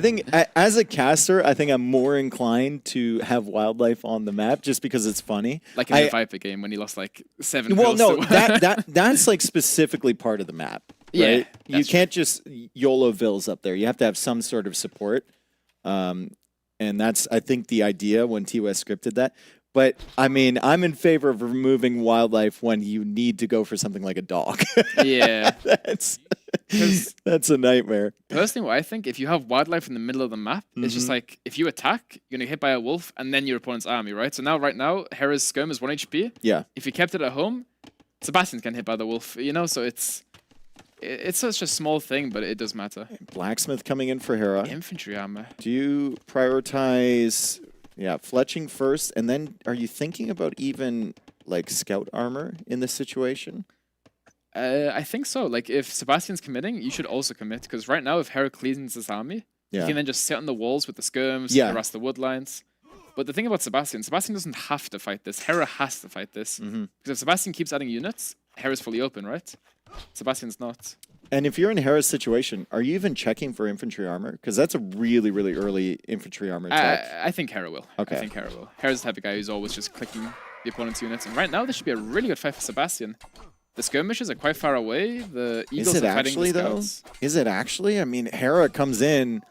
think, as a caster, I think I'm more inclined to have wildlife on the map just because it's funny. Like in the Viper game when he lost like 7 Well, no, vills that's like specifically part of the map. Yeah, right? You can't just YOLO vills up there. You have to have some sort of support. And that's, I think, the idea when TOS scripted that. But, I mean, I'm in favor of removing wildlife when you need to go for something like a dog. Yeah. That's a nightmare. Personally, what I think, if you have wildlife in the middle of the map, it's just like, if you attack, you're going to get hit by a wolf and then your opponent's army, right? So now, right now, Hera's skirm is 1 HP. Yeah. If you kept it at home, Sebastian's getting hit by the wolf, you know? So it's It's such a small thing, but it does matter. Blacksmith coming in for Hera. Infantry armor. Do you prioritize, fletching first, and then are you thinking about even like scout armor in this situation? I think so. Like, if Sebastian's committing, you should also commit, because right now, if Hera cleans his army, he can then just sit on the walls with the skirms, harass the wood lines. But the thing about Sebastian doesn't have to fight this. Hera has to fight this. Because if Sebastian keeps adding units, Hera's fully open, right? Sebastian's not. And if you're in Hera's situation, are you even checking for infantry armor? Because that's a really, really early infantry armor check. I think Hera will. Okay. I think Hera will. Hera's the type of guy who's always just clicking the opponent's units. And right now, this should be a really good fight for Sebastian. The skirmishes are quite far away. The Eagles are fighting the scouts. Is it actually? I mean, Hera comes in.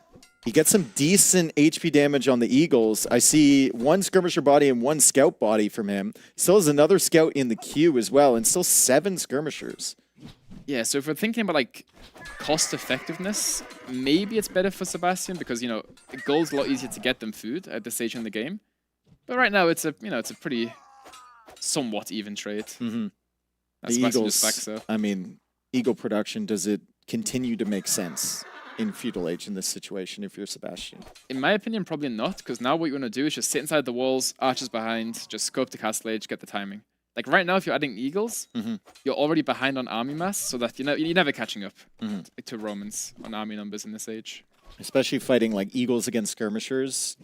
He gets some decent HP damage on the Eagles. I see one skirmisher body and one scout body from him. Still has another scout in the queue as well, and still 7 skirmishers. Yeah, so if we're thinking about like cost effectiveness, maybe it's better for Sebastian because gold's a lot easier to get than food at this stage in the game. But right now it's a pretty somewhat even trade. The Sebastian Eagles, just stacks up. I mean, Eagle production, does it continue to make sense in Feudal Age in this situation if you're Sebastian? In my opinion, probably not, because now what you want to do is just sit inside the walls, archers behind, just scope the castle age, get the timing. Like right now, if you're adding Eagles, you're already behind on army mass, so that you're never catching up to Romans on army numbers in this age. Especially fighting like Eagles against skirmishers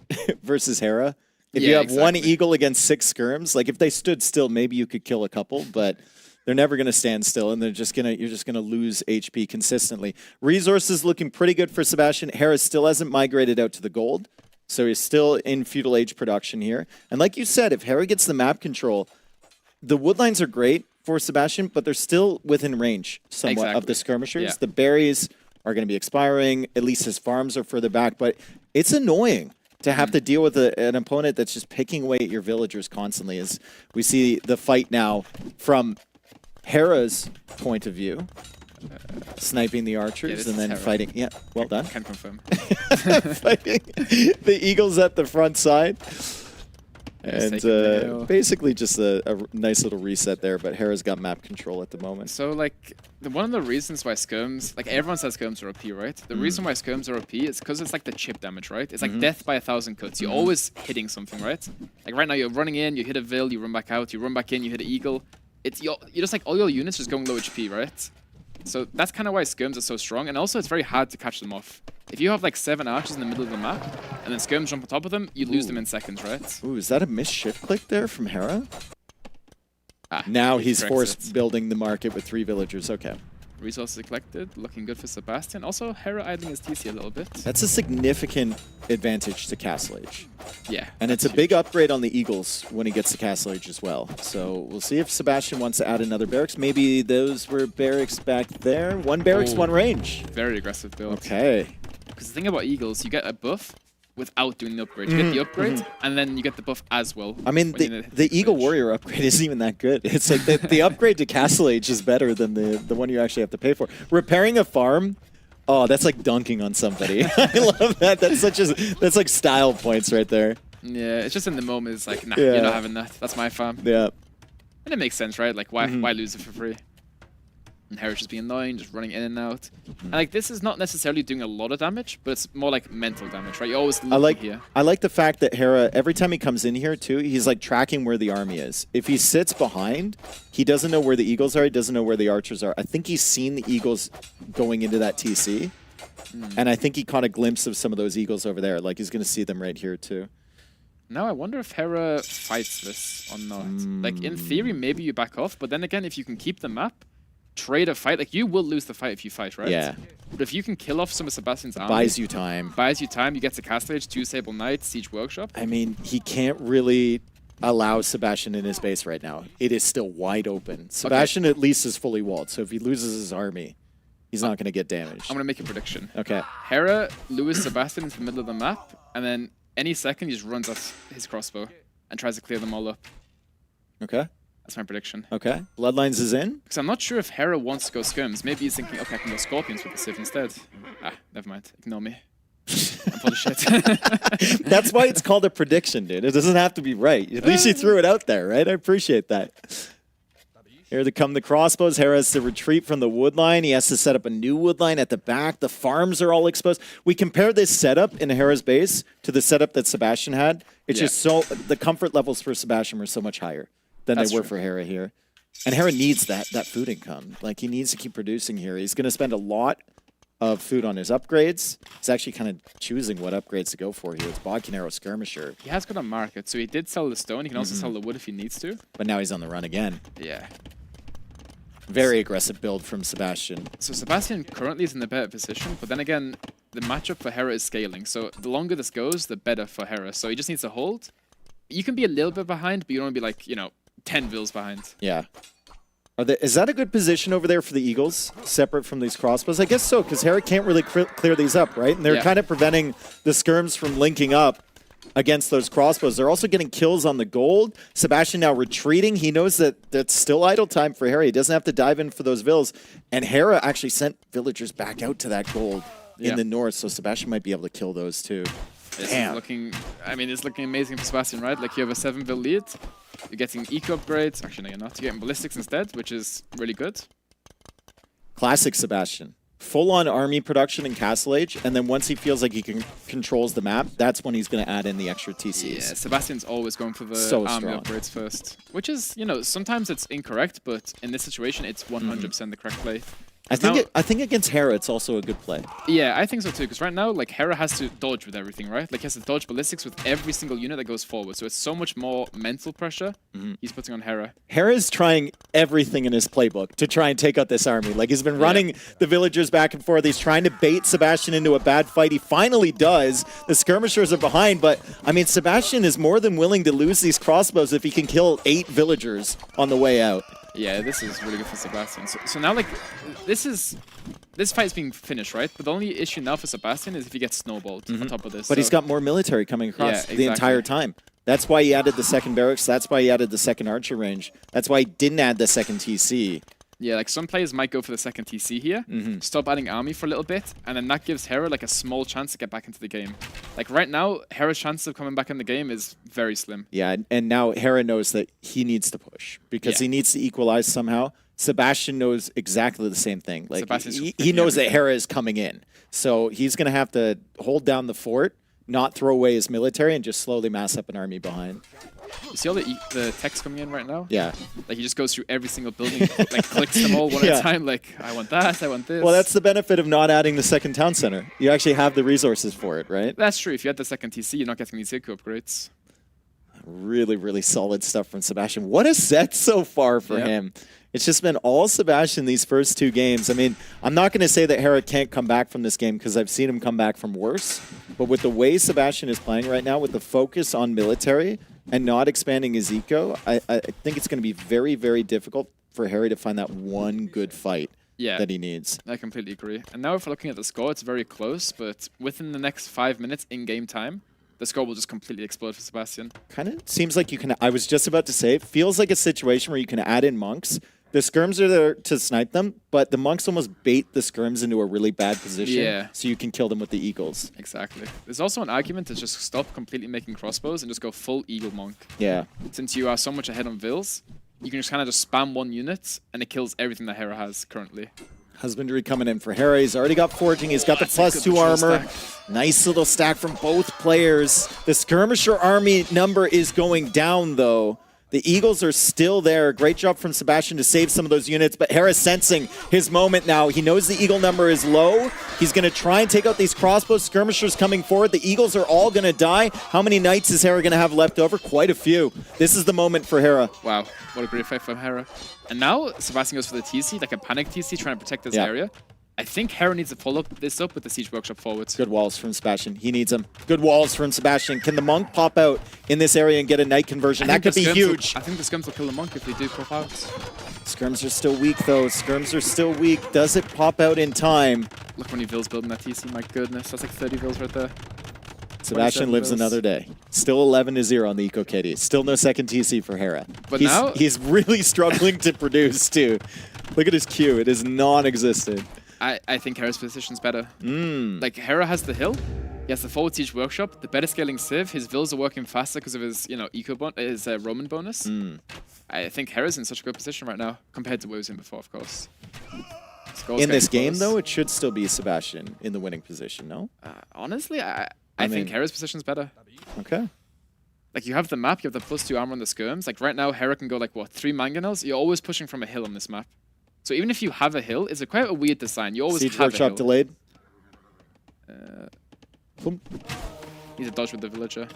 versus Hera. If you have one Eagle against 6 skirms, like if they stood still, maybe you could kill a couple, but they're never going to stand still, and you're just gonna lose HP consistently. Resources looking pretty good for Sebastian. Hera still hasn't migrated out to the gold, so he's still in Feudal Age production here. And like you said, if Hera gets the map control, the woodlines are great for Sebastian, but they're still within range somewhat of the skirmishers. Yeah. The berries are going to be expiring. At least his farms are further back, but it's annoying to have to deal with an opponent that's just picking away at your villagers constantly. As we see the fight now from Hera's point of view, sniping the archers and then fighting. Yeah, well done. Can confirm. Fighting the Eagles at the front side. And basically just a nice little reset there, but Hera's got map control at the moment. So, like, one of the reasons why skirms, like, everyone says skirms are OP, right? The reason why skirms are OP is because it's like the chip damage, right? It's like death by 1,000 cuts. You're always hitting something, right? Like, right now, you're running in, you hit a Vil, you run back out, you run back in, you hit an Eagle. You're just like, all your units just going low HP, right? So that's kind of why skirms are so strong, and also it's very hard to catch them off. If you have like 7 archers in the middle of the map, and then skirms jump on top of them, you lose them in seconds, right? Ooh, is that a missed shift click there from Hera? Now he's forced building the market with 3 villagers. Okay. Resources collected, looking good for Sebastian. Also, Hera idling his TC a little bit. That's a significant advantage to Castle Age. Yeah. And it's a big upgrade on the Eagles when he gets to Castle Age as well. So we'll see if Sebastian wants to add another barracks. Maybe those were barracks back there. 1 barracks, 1 range. Very aggressive build. Okay. Because the thing about Eagles, you get a buff without doing the upgrade. You get the upgrade, and then you get the buff as well. I mean, the Eagle Warrior upgrade isn't even that good. It's like the upgrade to Castle Age is better than the one you actually have to pay for. Repairing a farm, oh, that's like dunking on somebody. I love that. That's like style points right there. Yeah, it's just in the moment, it's like, nah, you're not having that. That's my farm. Yeah. And it makes sense, right? Like, why lose it for free? And Hera's just being annoying, just running in and out. And like, this is not necessarily doing a lot of damage, but it's more like mental damage, right? You always look here. I like the fact that Hera, every time he comes in here too, he's like tracking where the army is. If he sits behind, he doesn't know where the Eagles are, he doesn't know where the archers are. I think he's seen the Eagles going into that TC. And I think he caught a glimpse of some of those Eagles over there. Like, he's going to see them right here too. Now I wonder if Hera fights this or not. Like, in theory, maybe you back off, but then again, if you can keep the map, trade a fight, like, you will lose the fight if you fight, right? Yeah. But if you can kill off some of Sebastian's army, Buys you time. You get to Castle Age, 2 Sable Knights, Siege Workshop. I mean, he can't really allow Sebastian in his base right now. It is still wide open. Sebastian at least is fully walled, so if he loses his army, he's not going to get damaged. I'm going to make a prediction. Okay. Hera lures Sebastian into the middle of the map, and then any second he just runs at his crossbow and tries to clear them all up. Okay. That's my prediction. Okay. Bloodlines is in? Because I'm not sure if Hera wants to go skirms. Maybe he's thinking, okay, I can go Scorpions with the Civ instead. Never mind. Ignore me. I'm full of shit. That's why it's called a prediction, dude. It doesn't have to be right. At least you threw it out there, right? I appreciate that. Here to come the crossbows. Hera has to retreat from the wood line. He has to set up a new wood line at the back. The farms are all exposed. We compare this setup in Hera's base to the setup that Sebastian had. It's just so, the comfort levels for Sebastian were so much higher than they were for Hera here. And Hera needs that food income. Like, he needs to keep producing here. He's going to spend a lot of food on his upgrades. He's actually kind of choosing what upgrades to go for here. It's Bodkin Arrow Skirmisher. He has got a market, so he did sell the stone. He can also sell the wood if he needs to. But now he's on the run again. Yeah. Very aggressive build from Sebastian. So Sebastian currently is in a better position, but then again, the matchup for Hera is scaling. So the longer this goes, the better for Hera. So he just needs to hold. You can be a little bit behind, but you don't want to be like, 10 vills behind. Yeah. Is that a good position over there for the Eagles, separate from these crossbows? I guess so, because Hera can't really clear these up, right? And they're kind of preventing the skirms from linking up against those crossbows. They're also getting kills on the gold. Sebastian now retreating. He knows that that's still idle time for Hera. He doesn't have to dive in for those vills. And Hera actually sent villagers back out to that gold in the north, so Sebastian might be able to kill those too. Damn. It's looking amazing for Sebastian, right? Like, you have a 7 vill lead. You're getting eco upgrades. Actually, no, you're not. You're getting ballistics instead, which is really good. Classic Sebastian. Full-on army production in Castle Age, and then once he feels like he controls the map, that's when he's going to add in the extra TCs. Yeah, Sebastian's always going for the army upgrades first. Which is, sometimes it's incorrect, but in this situation, it's 100% the correct play. I think against Hera, it's also a good play. Yeah, I think so too, because right now, like, Hera has to dodge with everything, right? Like, he has to dodge ballistics with every single unit that goes forward, so it's so much more mental pressure he's putting on Hera. Hera's trying everything in his playbook to try and take out this army. Like, he's been running the villagers back and forth. He's trying to bait Sebastian into a bad fight. He finally does. The skirmishers are behind, but, I mean, Sebastian is more than willing to lose these crossbows if he can kill 8 villagers on the way out. Yeah, this is really good for Sebastian. So now, like, this fight's being finished, right? But the only issue now for Sebastian is if he gets snowballed on top of this. But he's got more military coming across the entire time. That's why he added the second barracks. That's why he added the second archer range. That's why he didn't add the second TC. Yeah, like, some players might go for the second TC here, stop adding army for a little bit, and then that gives Hera, like, a small chance to get back into the game. Like, right now, Hera's chance of coming back in the game is very slim. Yeah, and now Hera knows that he needs to push because he needs to equalize somehow. Sebastian knows exactly the same thing. Like, he knows that Hera is coming in. So he's going to have to hold down the fort, not throw away his military, and just slowly mass up an army behind. You see all the text coming in right now? Yeah. Like, he just goes through every single building, like, clicks them all one at a time. Like, I want that, I want this. Well, that's the benefit of not adding the second town center. You actually have the resources for it, right? That's true. If you had the second TC, you're not getting these eco upgrades. Really, really solid stuff from Sebastian. What a set so far for him. It's just been all Sebastian these first 2 games. I mean, I'm not going to say that Hera can't come back from this game because I've seen him come back from worse. But with the way Sebastian is playing right now, with the focus on military and not expanding his eco, I think it's going to be very, very difficult for Hera to find that one good fight that he needs. I completely agree. And now if we're looking at the score, it's very close, but within the next 5 minutes in game time, the score will just completely explode for Sebastian. Kind of seems like you can, I was just about to say, it feels like a situation where you can add in monks. The skirms are there to snipe them, but the monks almost bait the skirms into a really bad position so you can kill them with the eagles. Exactly. There's also an argument to just stop completely making crossbows and just go full eagle monk. Yeah. Since you are so much ahead on vills, you can just kind of just spam one unit and it kills everything that Hera has currently. Husbandry coming in for Hera. He's already got forging. He's got the +2 armor. Nice little stack from both players. The skirmisher army number is going down, though. The Eagles are still there. Great job from Sebastian to save some of those units, but Hera's sensing his moment now. He knows the Eagle number is low. He's going to try and take out these crossbows. Skirmishers coming forward. The Eagles are all going to die. How many knights is Hera going to have left over? Quite a few. This is the moment for Hera. Wow, what a great fight from Hera. And now Sebastian goes for the TC, like a panic TC, trying to protect this area. I think Hera needs to follow this up with the Siege Workshop forwards. Good walls from Sebastian. He needs them. Good walls from Sebastian. Can the monk pop out in this area and get a knight conversion? That could be huge. I think the skirms will kill the monk if they do pop out. Skirms are still weak, though. Skirms are still weak. Does it pop out in time? Look when he vills building that TC. My goodness, that's like 30 vills right there. Sebastian lives another day. Still 11-0 on the Eco Kitty. Still no second TC for Hera. But now he's really struggling to produce, too. Look at his queue. It is non-existent. I think Hera's position's better. Like, Hera has the hill. He has the forward siege workshop, the better scaling civ. His vills are working faster because of his, eco his Roman bonus. I think Hera's in such a good position right now compared to where he was in before, of course. In this game, though, it should still be Sebastian in the winning position, no? Honestly, I think Hera's position's better. Okay. Like, you have the map, you have the +2 armor on the skirms. Like, right now, Hera can go, like, what, 3 mangonels? You're always pushing from a hill on this map. So even if you have a hill, it's quite a weird design. You always Siege have Workshop a hill. delayed. He's a dodge with the villager.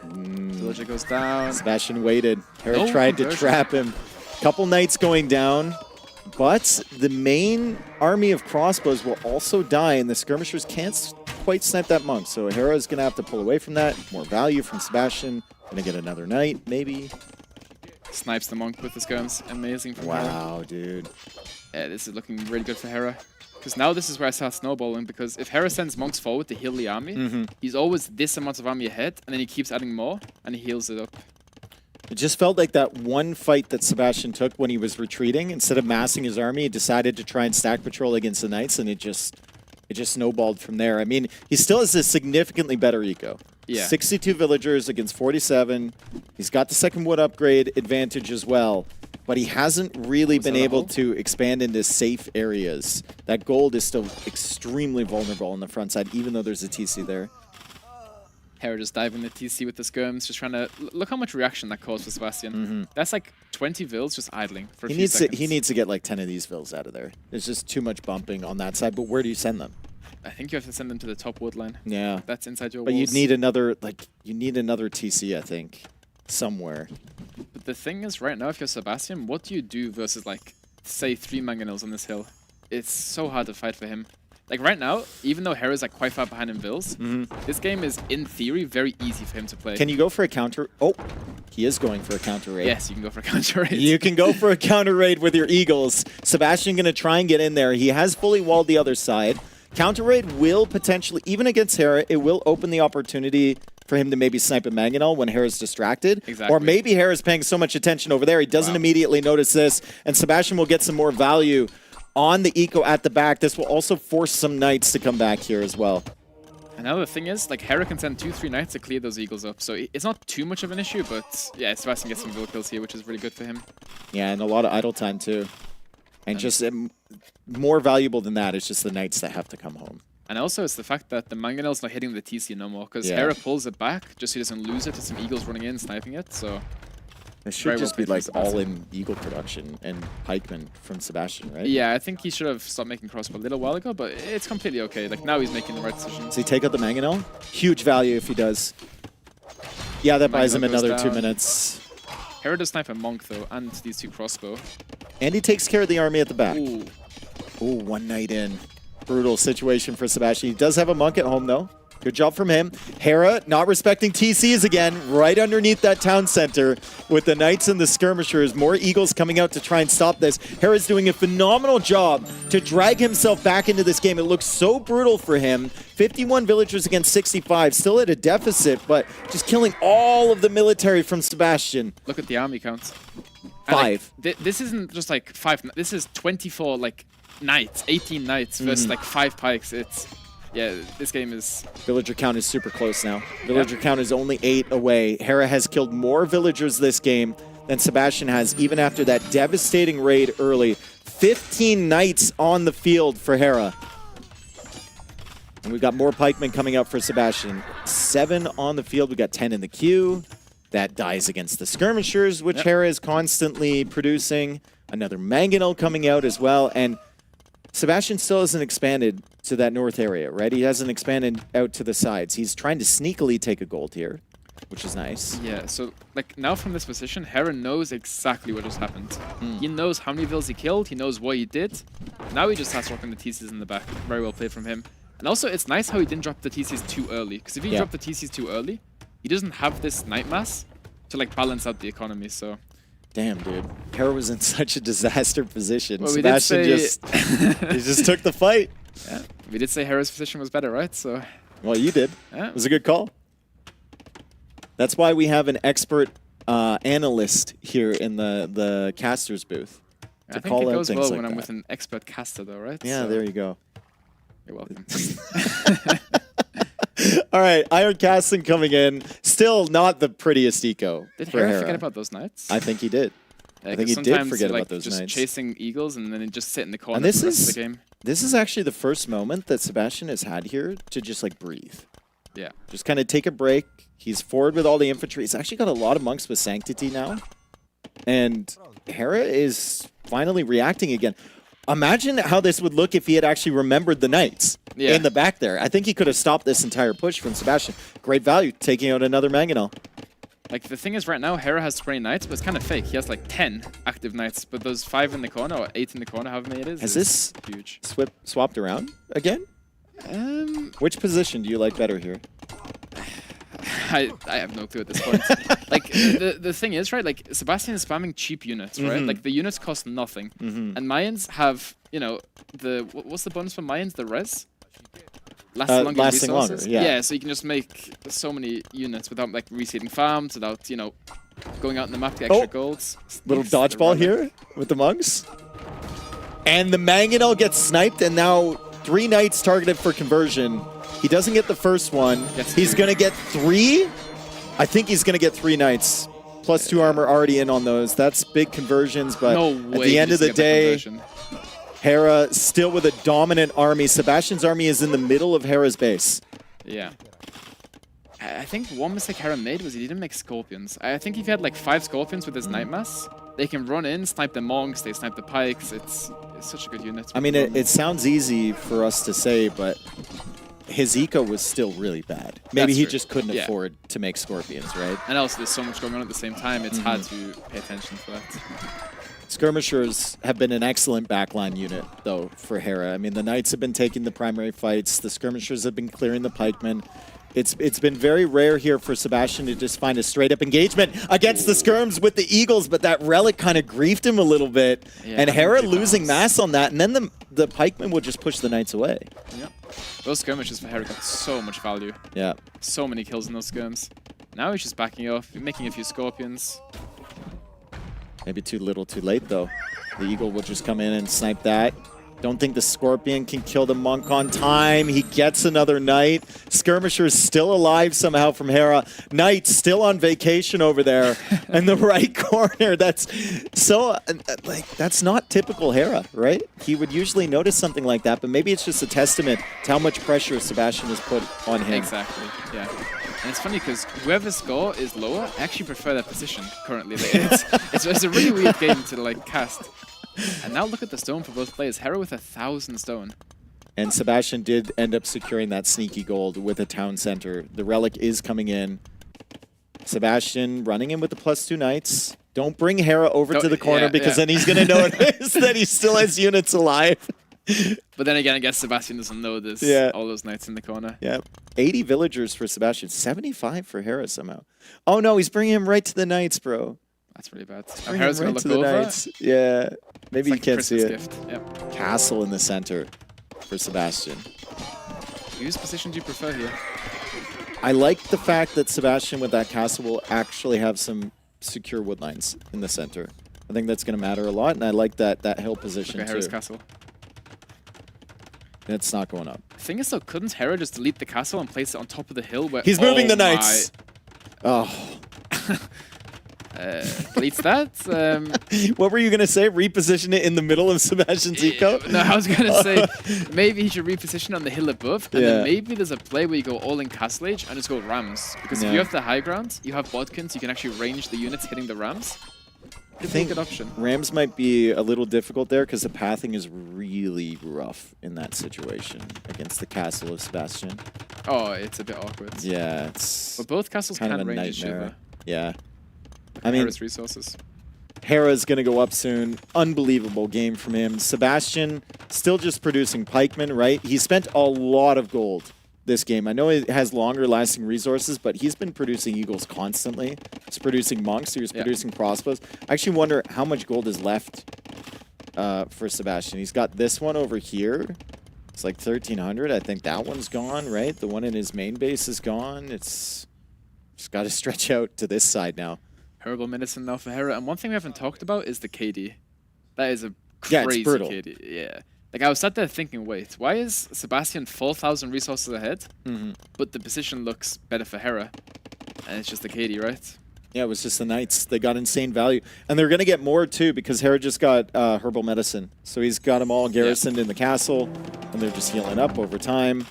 Villager goes down. Sebastian waited. Hera No tried to conversion. trap him. Couple knights going down. But the main army of crossbows will also die, and the skirmishers can't quite snipe that monk. So Hera is going to have to pull away from that. More value from Sebastian. Going to get another knight, maybe. Snipes the monk with the skirms. Amazing from Hera. Wow, dude. Yeah, this is looking really good for Hera. Because now this is where I start snowballing, because if Hera sends monks forward to heal the army, he's always this amount of army ahead, and then he keeps adding more, and he heals it up. It just felt like that one fight that Sebastian took when he was retreating. Instead of massing his army, he decided to try and stack patrol against the knights, and it just snowballed from there. I mean, he still has a significantly better eco. Yeah. 62 villagers against 47. He's got the second wood upgrade advantage as well, but he hasn't really been able to expand into safe areas. That gold is still extremely vulnerable on the front side, even though there's a TC there. Hera just diving the TC with the skirms, just trying to... Look how much reaction that caused for Sebastian. That's like 20 vills just idling for a few seconds. He needs to get like 10 of these vills out of there. There's just too much bumping on that side, but where do you send them? I think you have to send them to the top wood line. Yeah. That's inside your But walls. you'd need another, TC, I think, somewhere. But the thing is, right now, if you're Sebastian, what do you do versus, like, say, 3 mangonels on this hill? It's so hard to fight for him. Like, right now, even though Hera's, like, quite far behind in vills, this game is, in theory, very easy for him to play. Can you go for a counter? Oh, he is going for a counter raid. Yes, you can go for a counter raid. You can go for a counter raid with your Eagles. Sebastian going to try and get in there. He has fully walled the other side. Counter raid will potentially, even against Hera, it will open the opportunity for him to maybe snipe a Mangonel when Hera's distracted. Exactly. Or maybe Hera's paying so much attention over there, he doesn't immediately notice this, and Sebastian will get some more value on the eco at the back. This will also force some knights to come back here as well. Another thing is, like, Hera can send 2-3 knights to clear those eagles up, so it's not too much of an issue, but yeah, Sebastian gets some vill kills here, which is really good for him. Yeah, and a lot of idle time too. And just more valuable than that is just the knights that have to come home. And also, it's the fact that the Mangonel's not hitting the TC no more, because Hera pulls it back just so he doesn't lose it to some eagles running in, sniping it, so... It should just be like all-in eagle production and pikemen from Sebastian, right? Yeah, I think he should have stopped making crossbow a little while ago, but it's completely okay. Like, now he's making the right decisions. Does he take out the Mangonel? Huge value if he does. Yeah, that buys him another 2 minutes. Hera does snipe a monk, though, and these 2 crossbow. And he takes care of the army at the back. Ooh. Ooh, 1 knight in. Brutal situation for Sebastian. He does have a monk at home, though. Good job from him. Hera not respecting TCs again, right underneath that town center with the knights and the skirmishers. More eagles coming out to try and stop this. Hera's doing a phenomenal job to drag himself back into this game. It looks so brutal for him. 51 villagers against 65, still at a deficit, but just killing all of the military from Sebastian. Look at the army counts. 5. Like, this isn't just like 5. This is 24 like knights, 18 knights versus like 5 pikes. It's... Yeah, this game is... Villager count is super close now. Villager count is only 8 away. Hera has killed more villagers this game than Sebastian has, even after that devastating raid early. 15 knights on the field for Hera. And we've got more pikemen coming out for Sebastian. 7 on the field. We've got 10 in the queue. That dies against the skirmishers, which Hera is constantly producing. Another Mangonel coming out as well. And Sebastian still hasn't expanded to that north area, right? He hasn't expanded out to the sides. He's trying to sneakily take a gold here, which is nice. Yeah, so like now from this position, Hera knows exactly what just happened. He knows how many vills he killed, he knows what he did. Now he just starts rocking the TCs in the back. Very well played from him. And also, it's nice how he didn't drop the TCs too early, because if he dropped the TCs too early, he doesn't have this knight mass to like balance out the economy, so... Damn, dude. Hera was in such a disaster position. Well, Sebastian he just took the fight. Yeah, we did say Hera's position was better, right? So. Well, you did. Yeah. It was a good call. That's why we have an expert analyst here in the caster's booth. I think it goes well when I'm with an expert caster, though, right? Yeah, so there you go. You're welcome. All right, Iron Casting coming in. Still not the prettiest eco. Did for Hera forget about those knights? I think he did. I think he did sometimes forget like about those just knights. chasing eagles and then he just sit in the corner And this for the rest is of the game. this is actually the first moment that Sebastian has had here to just like breathe. Yeah. Just kind of take a break. He's forward with all the infantry. He's actually got a lot of monks with Sanctity now. And Hera is finally reacting again. Imagine how this would look if he had actually remembered the knights in the back there. I think he could have stopped this entire push from Sebastian. Great value, taking out another Mangonel. Like, the thing is, right now, Hera has 20 knights, but it's kind of fake. He has, like, 10 active knights, but those 5 in the corner, or 8 in the corner, however many it is, Has this huge. swapped around again? Which position do you like better here? I have no clue at this point. Like, the thing is, right, like, Sebastian is spamming cheap units, right? Like, the units cost nothing. And Mayans have, you know, what's the bonus for Mayans? The res? Lasting longer, yeah. So you can just make so many units without, like, reseeding farms, without, you know, going out in the map to get extra golds. Little dodgeball here with the monks. And the Mangonel gets sniped, and now 3 knights targeted for conversion. He doesn't get the first one. He's going to get 3. I think he's going to get 3 knights. Plus 2 armor already in on those. That's big conversions, but at the end of the day, Hera still with a dominant army. Sebastian's army is in the middle of Hera's base. Yeah. I think one mistake Hera made was he didn't make Scorpions. I think if he had like 5 Scorpions with his Night Mass, they can run in, snipe the monks, they snipe the pikes. It's such a good unit. I mean, it sounds easy for us to say, but his eco was still really bad. Maybe he just couldn't afford to make Scorpions, right? And also, there's so much going on at the same time, it's hard to pay attention to that. Skirmishers have been an excellent backline unit, though, for Hera. I mean, the Knights have been taking the primary fights. The Skirmishers have been clearing the pikemen. It's been very rare here for Sebastian to just find a straight-up engagement against the Skirms with the Eagles, but that Relic kind of griefed him a little bit. Yeah, and Hera losing mass on that, and then the pikemen will just push the Knights away. Yeah. Those skirmishes for Hera got so much value. Yeah. So many kills in those skirms. Now he's just backing off, making a few Scorpions. Maybe too little, too late, though. The Eagle will just come in and snipe that. Don't think the Scorpion can kill the Monk on time. He gets another Knight. Skirmisher is still alive somehow from Hera. Knight still on vacation over there in the right corner. That's so, like, that's not typical Hera, right? He would usually notice something like that, but maybe it's just a testament to how much pressure Sebastian has put on him. Exactly, yeah. And it's funny because whoever's score is lower, I actually prefer that position currently. It's a really weird game to like cast. And now look at the stone for both players. Hera with 1,000 stone. And Sebastian did end up securing that sneaky gold with a town center. The Relic is coming in. Sebastian running in with the +2 Knights. Don't bring Hera over to the corner because then he's going to notice that he still has units alive. But then again, I guess Sebastian doesn't know this. All those Knights in the corner. Yeah. 80 villagers for Sebastian. 75 for Hera somehow. Oh no, he's bringing him right to the Knights, bro. That's really bad. Hera's going to look over. Knights. Yeah. Maybe you can't see it. Gift. Yep. Castle in the center for Sebastian. Whose position do you prefer here? I like the fact that Sebastian with that castle will actually have some secure wood lines in the center. I think that's going to matter a lot, and I like that hill position Look at Hera's castle. It's not going up. The thing is, though, couldn't Hera just delete the castle and place it on top of the hill? Where he's moving the Knights. Oh. Deletes that. What were you going to say? Reposition it in the middle of Sebastian's eco? No, I was going to say maybe he should reposition on the hill above, and then maybe there's a play where you go all in Castle Age and just go Rams. Because if you have the high ground, you have Bodkins, you can actually range the units hitting the Rams. I think a good option. Rams might be a little difficult there because the pathing is really rough in that situation against the castle of Sebastian. Oh, it's a bit awkward. Yeah, it's but both castles kind can of a range each nightmare. other. Yeah. I mean, Hera's resources. Hera's going to go up soon. Unbelievable game from him. Sebastian still just producing pikemen, right? He spent a lot of gold this game. I know it has longer lasting resources, but he's been producing eagles constantly. He's producing monks. He was producing crossbows. I actually wonder how much gold is left for Sebastian. He's got this one over here. It's like 1,300. I think that one's gone, right? The one in his main base is gone. It's just got to stretch out to this side now. Herbal medicine now for Hera. And one thing we haven't talked about is the KD. That is a crazy it's brutal. KD. Yeah. Like, I was sat there thinking, wait, why is Sebastian 4,000 resources ahead, but the position looks better for Hera? And it's just the KD, right? Yeah, it was just the Knights. They got insane value. And they're going to get more, too, because Hera just got Herbal Medicine. So he's got them all garrisoned in the castle, and they're just healing up over time.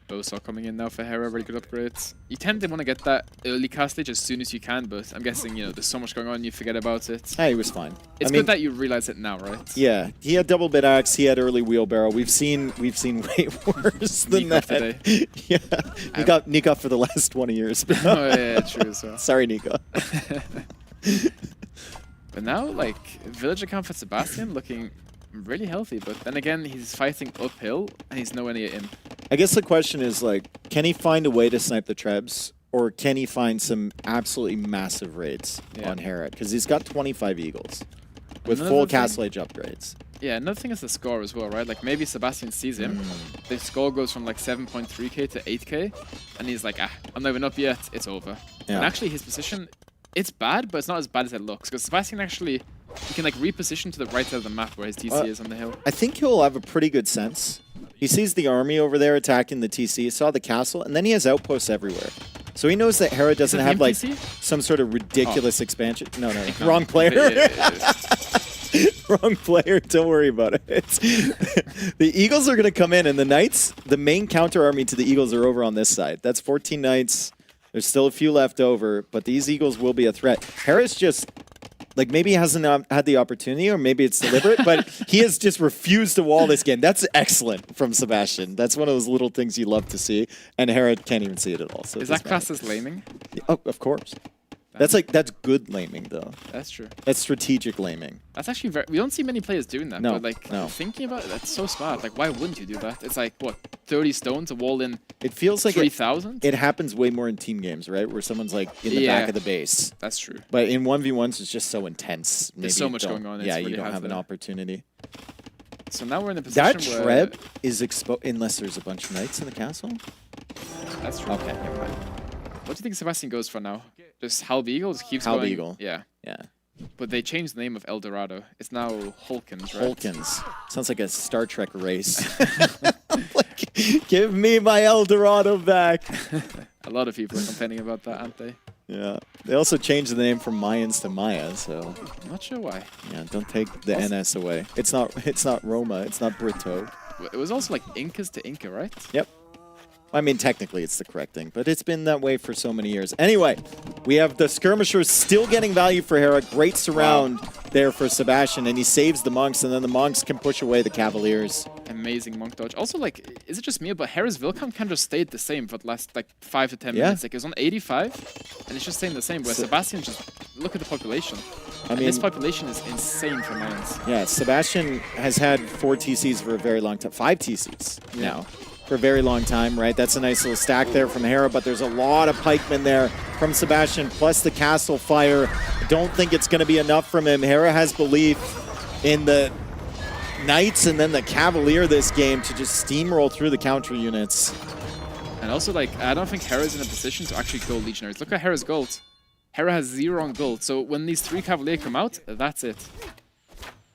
Both are coming in now for Hera, very good upgrades. You tend to want to get that early castage as soon as you can, but I'm guessing, you know, there's so much going on, you forget about it. Hey, he was fine. It's good that you realize it now, right? Yeah, he had double bit axe, he had early wheelbarrow. We've seen way worse than that. Today. Yeah, Nico for the last 20 years. Oh, yeah, true as well. Sorry, Nico. But now, like, village account for Sebastian looking really healthy, but then again, he's fighting uphill, and he's nowhere near him. I guess the question is, like, can he find a way to snipe the Trebs, or can he find some absolutely massive raids on Hera? Because he's got 25 Eagles with full Castle Age upgrades. Yeah, another thing is the score as well, right? Like, maybe Sebastian sees him, the score goes from like 7.3k to 8k, and he's like, I'm not even up yet, it's over. Yeah. And actually, his position, it's bad, but it's not as bad as it looks, because Sebastian actually, he can like reposition to the right side of the map where his TC is on the hill. I think he'll have a pretty good sense. He sees the army over there attacking the TC, he saw the castle, and then he has outposts everywhere. So he knows that Hera doesn't have like some sort of ridiculous expansion. No, wrong player. Wrong player, don't worry about it. The Eagles are going to come in, and the Knights, the main counter army to the Eagles are over on this side. That's 14 Knights. There's still a few left over, but these Eagles will be a threat. Hera's just, like, maybe he hasn't had the opportunity, or maybe it's deliberate, but he has just refused to wall this game. That's excellent from Sebastian. That's one of those little things you love to see, and Hera can't even see it at all. So is that classed as laming? Oh, of course. That's good laming, though. That's true. That's strategic laming. That's actually very, we don't see many players doing that. No, but like no. thinking about it, that's so smart. Like, why wouldn't you do that? It's like, what, 30 stone to wall in It feels like 3,000? It happens way more in team games, right? Where someone's like in the back of the base. That's true. But in 1v1s, it's just so intense. There's so much going on. It's Yeah, really you don't hard have an to- opportunity. So now we're in a position That where... Treb is exposed, unless there's a bunch of knights in the castle. That's true. Okay, never mind. What do you think Sebastian goes for now? Just Halb Eagle? Just keeps Halb going? Eagle. Yeah. Yeah. But they changed the name of El Dorado. It's now Hulkins, right? Hulkins. Sounds like a Star Trek race. Like, give me my El Dorado back. A lot of people are complaining about that, aren't they? Yeah. They also changed the name from Mayans to Maya, so... Not sure why. Yeah, don't take the NS away. It's not Roma, it's not Brito. It was also like Incas to Inca, right? Yep. I mean, technically it's the correct thing, but it's been that way for so many years. Anyway, we have the skirmishers still getting value for Hera. Great surround there for Sebastian, and he saves the monks, and then the monks can push away the cavaliers. Amazing monk dodge. Also, like, is it just me, but Hera's Vilcom kind of stayed the same for the last, like, 5 to 10 minutes. Like, it was on 85, and it's just staying the same, where Sebastian just, look at the population. I mean, this population is insane for Mayans. Yeah, Sebastian has had 4 TCs for a very long time. 5 TCs now. For a very long time, right? That's a nice little stack there from Hera, but there's a lot of pikemen there from Sebastian, plus the castle fire. I don't think it's going to be enough from him. Hera has belief in the Knights and then the Cavalier this game to just steamroll through the counter units. And also, like, I don't think Hera's in a position to actually go Legionaries. Look at Hera's gold. Hera has 0 on gold, so when these 3 Cavalier come out, that's it.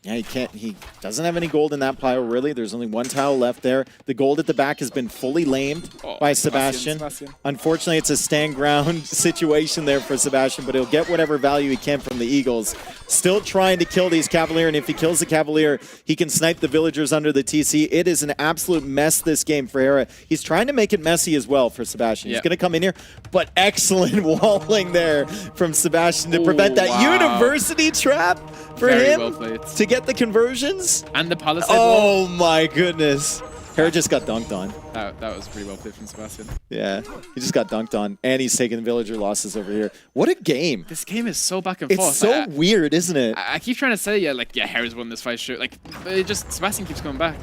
Yeah, he doesn't have any gold in that pile, really. There's only 1 tile left there. The gold at the back has been fully lamed by Sebastian. Unfortunately, it's a stand ground situation there for Sebastian, but he'll get whatever value he can from the Eagles. Still trying to kill these Cavalier, and if he kills the Cavalier, he can snipe the villagers under the TC. It is an absolute mess this game for Hera. He's trying to make it messy as well for Sebastian. He's going to come in here, but excellent walling there from Sebastian to prevent that university trap for him. Well played. To get the conversions. And the palisade Oh wall. my goodness. Hera just got dunked on. That was pretty well played from Sebastian. Yeah, he just got dunked on. And he's taking villager losses over here. What a game. This game is so back and It's forth. so weird, isn't it? I keep trying to say, Hera's won this fight, sure. Like, but it just, Sebastian keeps going back.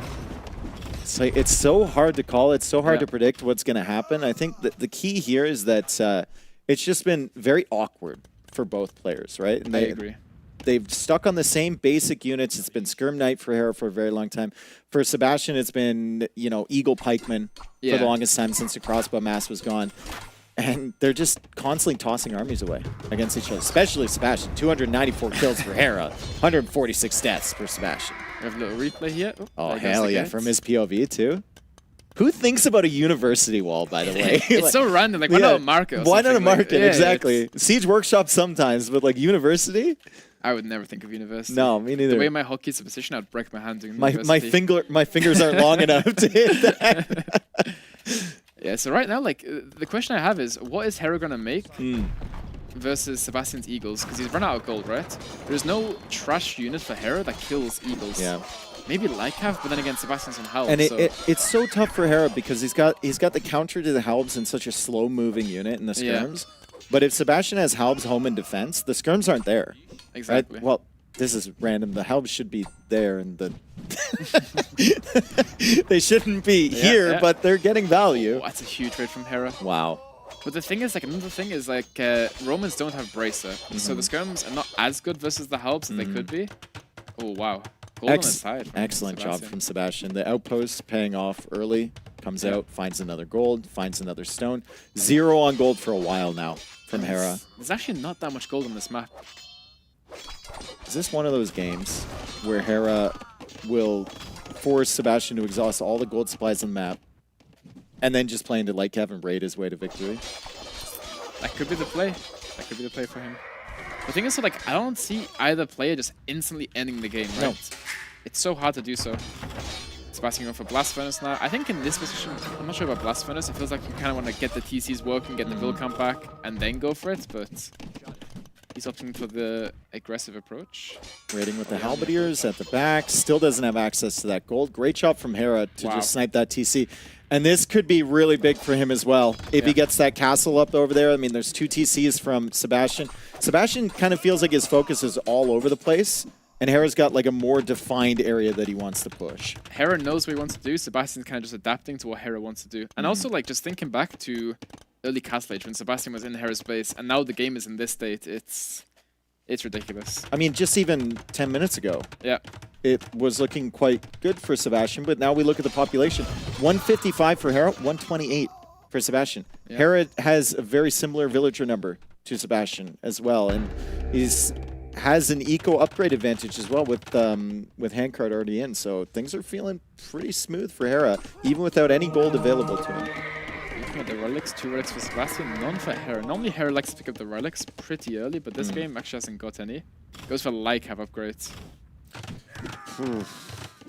It's, like, it's so hard to call. It's so hard to predict what's going to happen. I think that the key here is that it's just been very awkward for both players, right? And I agree. They've stuck on the same basic units. It's been Skirm Knight for Hera for a very long time. For Sebastian, it's been, Eagle Pikeman for the longest time since the crossbow mass was gone. And they're just constantly tossing armies away against each other, especially Sebastian. 294 kills for Hera, 146 deaths for Sebastian. We have a little replay here. Oh, hell yeah, from his POV too. Who thinks about a university wall, by the way? It's so random. Like, why not a market? Or Why not a something? Like, market? yeah, Exactly. Siege Workshop sometimes, but like university? I would never think of university. No, me neither. The way my hockey's a position, I'd break my hand doing My fingers aren't long enough to hit that. Yeah, so right now, like, the question I have is, what is Hera gonna make versus Sebastian's Eagles? Because he's run out of gold, right? There's no trash unit for Hera that kills Eagles. Yeah. Maybe Lycav, but then again, Sebastian's on Helm. And so. it's so tough for Hera because he's got the counter to the Halbs in such a slow-moving unit in the skirms. But if Sebastian has Halbs home in defense, the skirms aren't there. Exactly. Right? Well, this is random. The Halbs should be there, and the they shouldn't be here, but they're getting value. Oh, that's a huge trade from Hera. Wow. But the thing is, like, another thing is, like, Romans don't have Bracer, so the skirms are not as good versus the Halbs as they could be. Oh, wow. Gold on the side. Excellent job from Sebastian. The outpost paying off early, comes out, finds another gold, finds another stone. 0 on gold for a while now from Hera. There's actually not that much gold on this map. Is this one of those games where Hera will force Sebastian to exhaust all the gold supplies on the map and then just play into Lightcav and raid his way to victory? That could be the play. That could be the play for him. The thing is, so, like, I don't see either player just instantly ending the game, right? No. It's so hard to do so. Sebastian going for Blast Furnace now. I think in this position, I'm not sure about Blast Furnace. It feels like you kind of want to get the TCs working, get the build count back, and then go for it, but he's opting for the aggressive approach. Raiding with the Halberdiers at the back. Still doesn't have access to that gold. Great job from Hera to just snipe that TC. And this could be really big for him as well. If he gets that castle up over there, I mean, there's 2 TCs from Sebastian. Sebastian kind of feels like his focus is all over the place. And Hera's got like a more defined area that he wants to push. Hera knows what he wants to do. Sebastian's kind of just adapting to what Hera wants to do. And also, like, just thinking back to early Castle Age when Sebastian was in Hera's base, and now the game is in this state, it's ridiculous. I mean, just even 10 minutes ago, it was looking quite good for Sebastian, but now we look at the population. 155 for Hera, 128 for Sebastian. Hera has a very similar villager number to Sebastian as well, and has an eco upgrade advantage as well with Handcart already in, so things are feeling pretty smooth for Hera, even without any gold available to him. Looking at the relics, 2 relics for Sebastian, none for Hera. Normally Hera likes to pick up the relics pretty early, but this game actually hasn't got any. Goes for Lycav upgrades.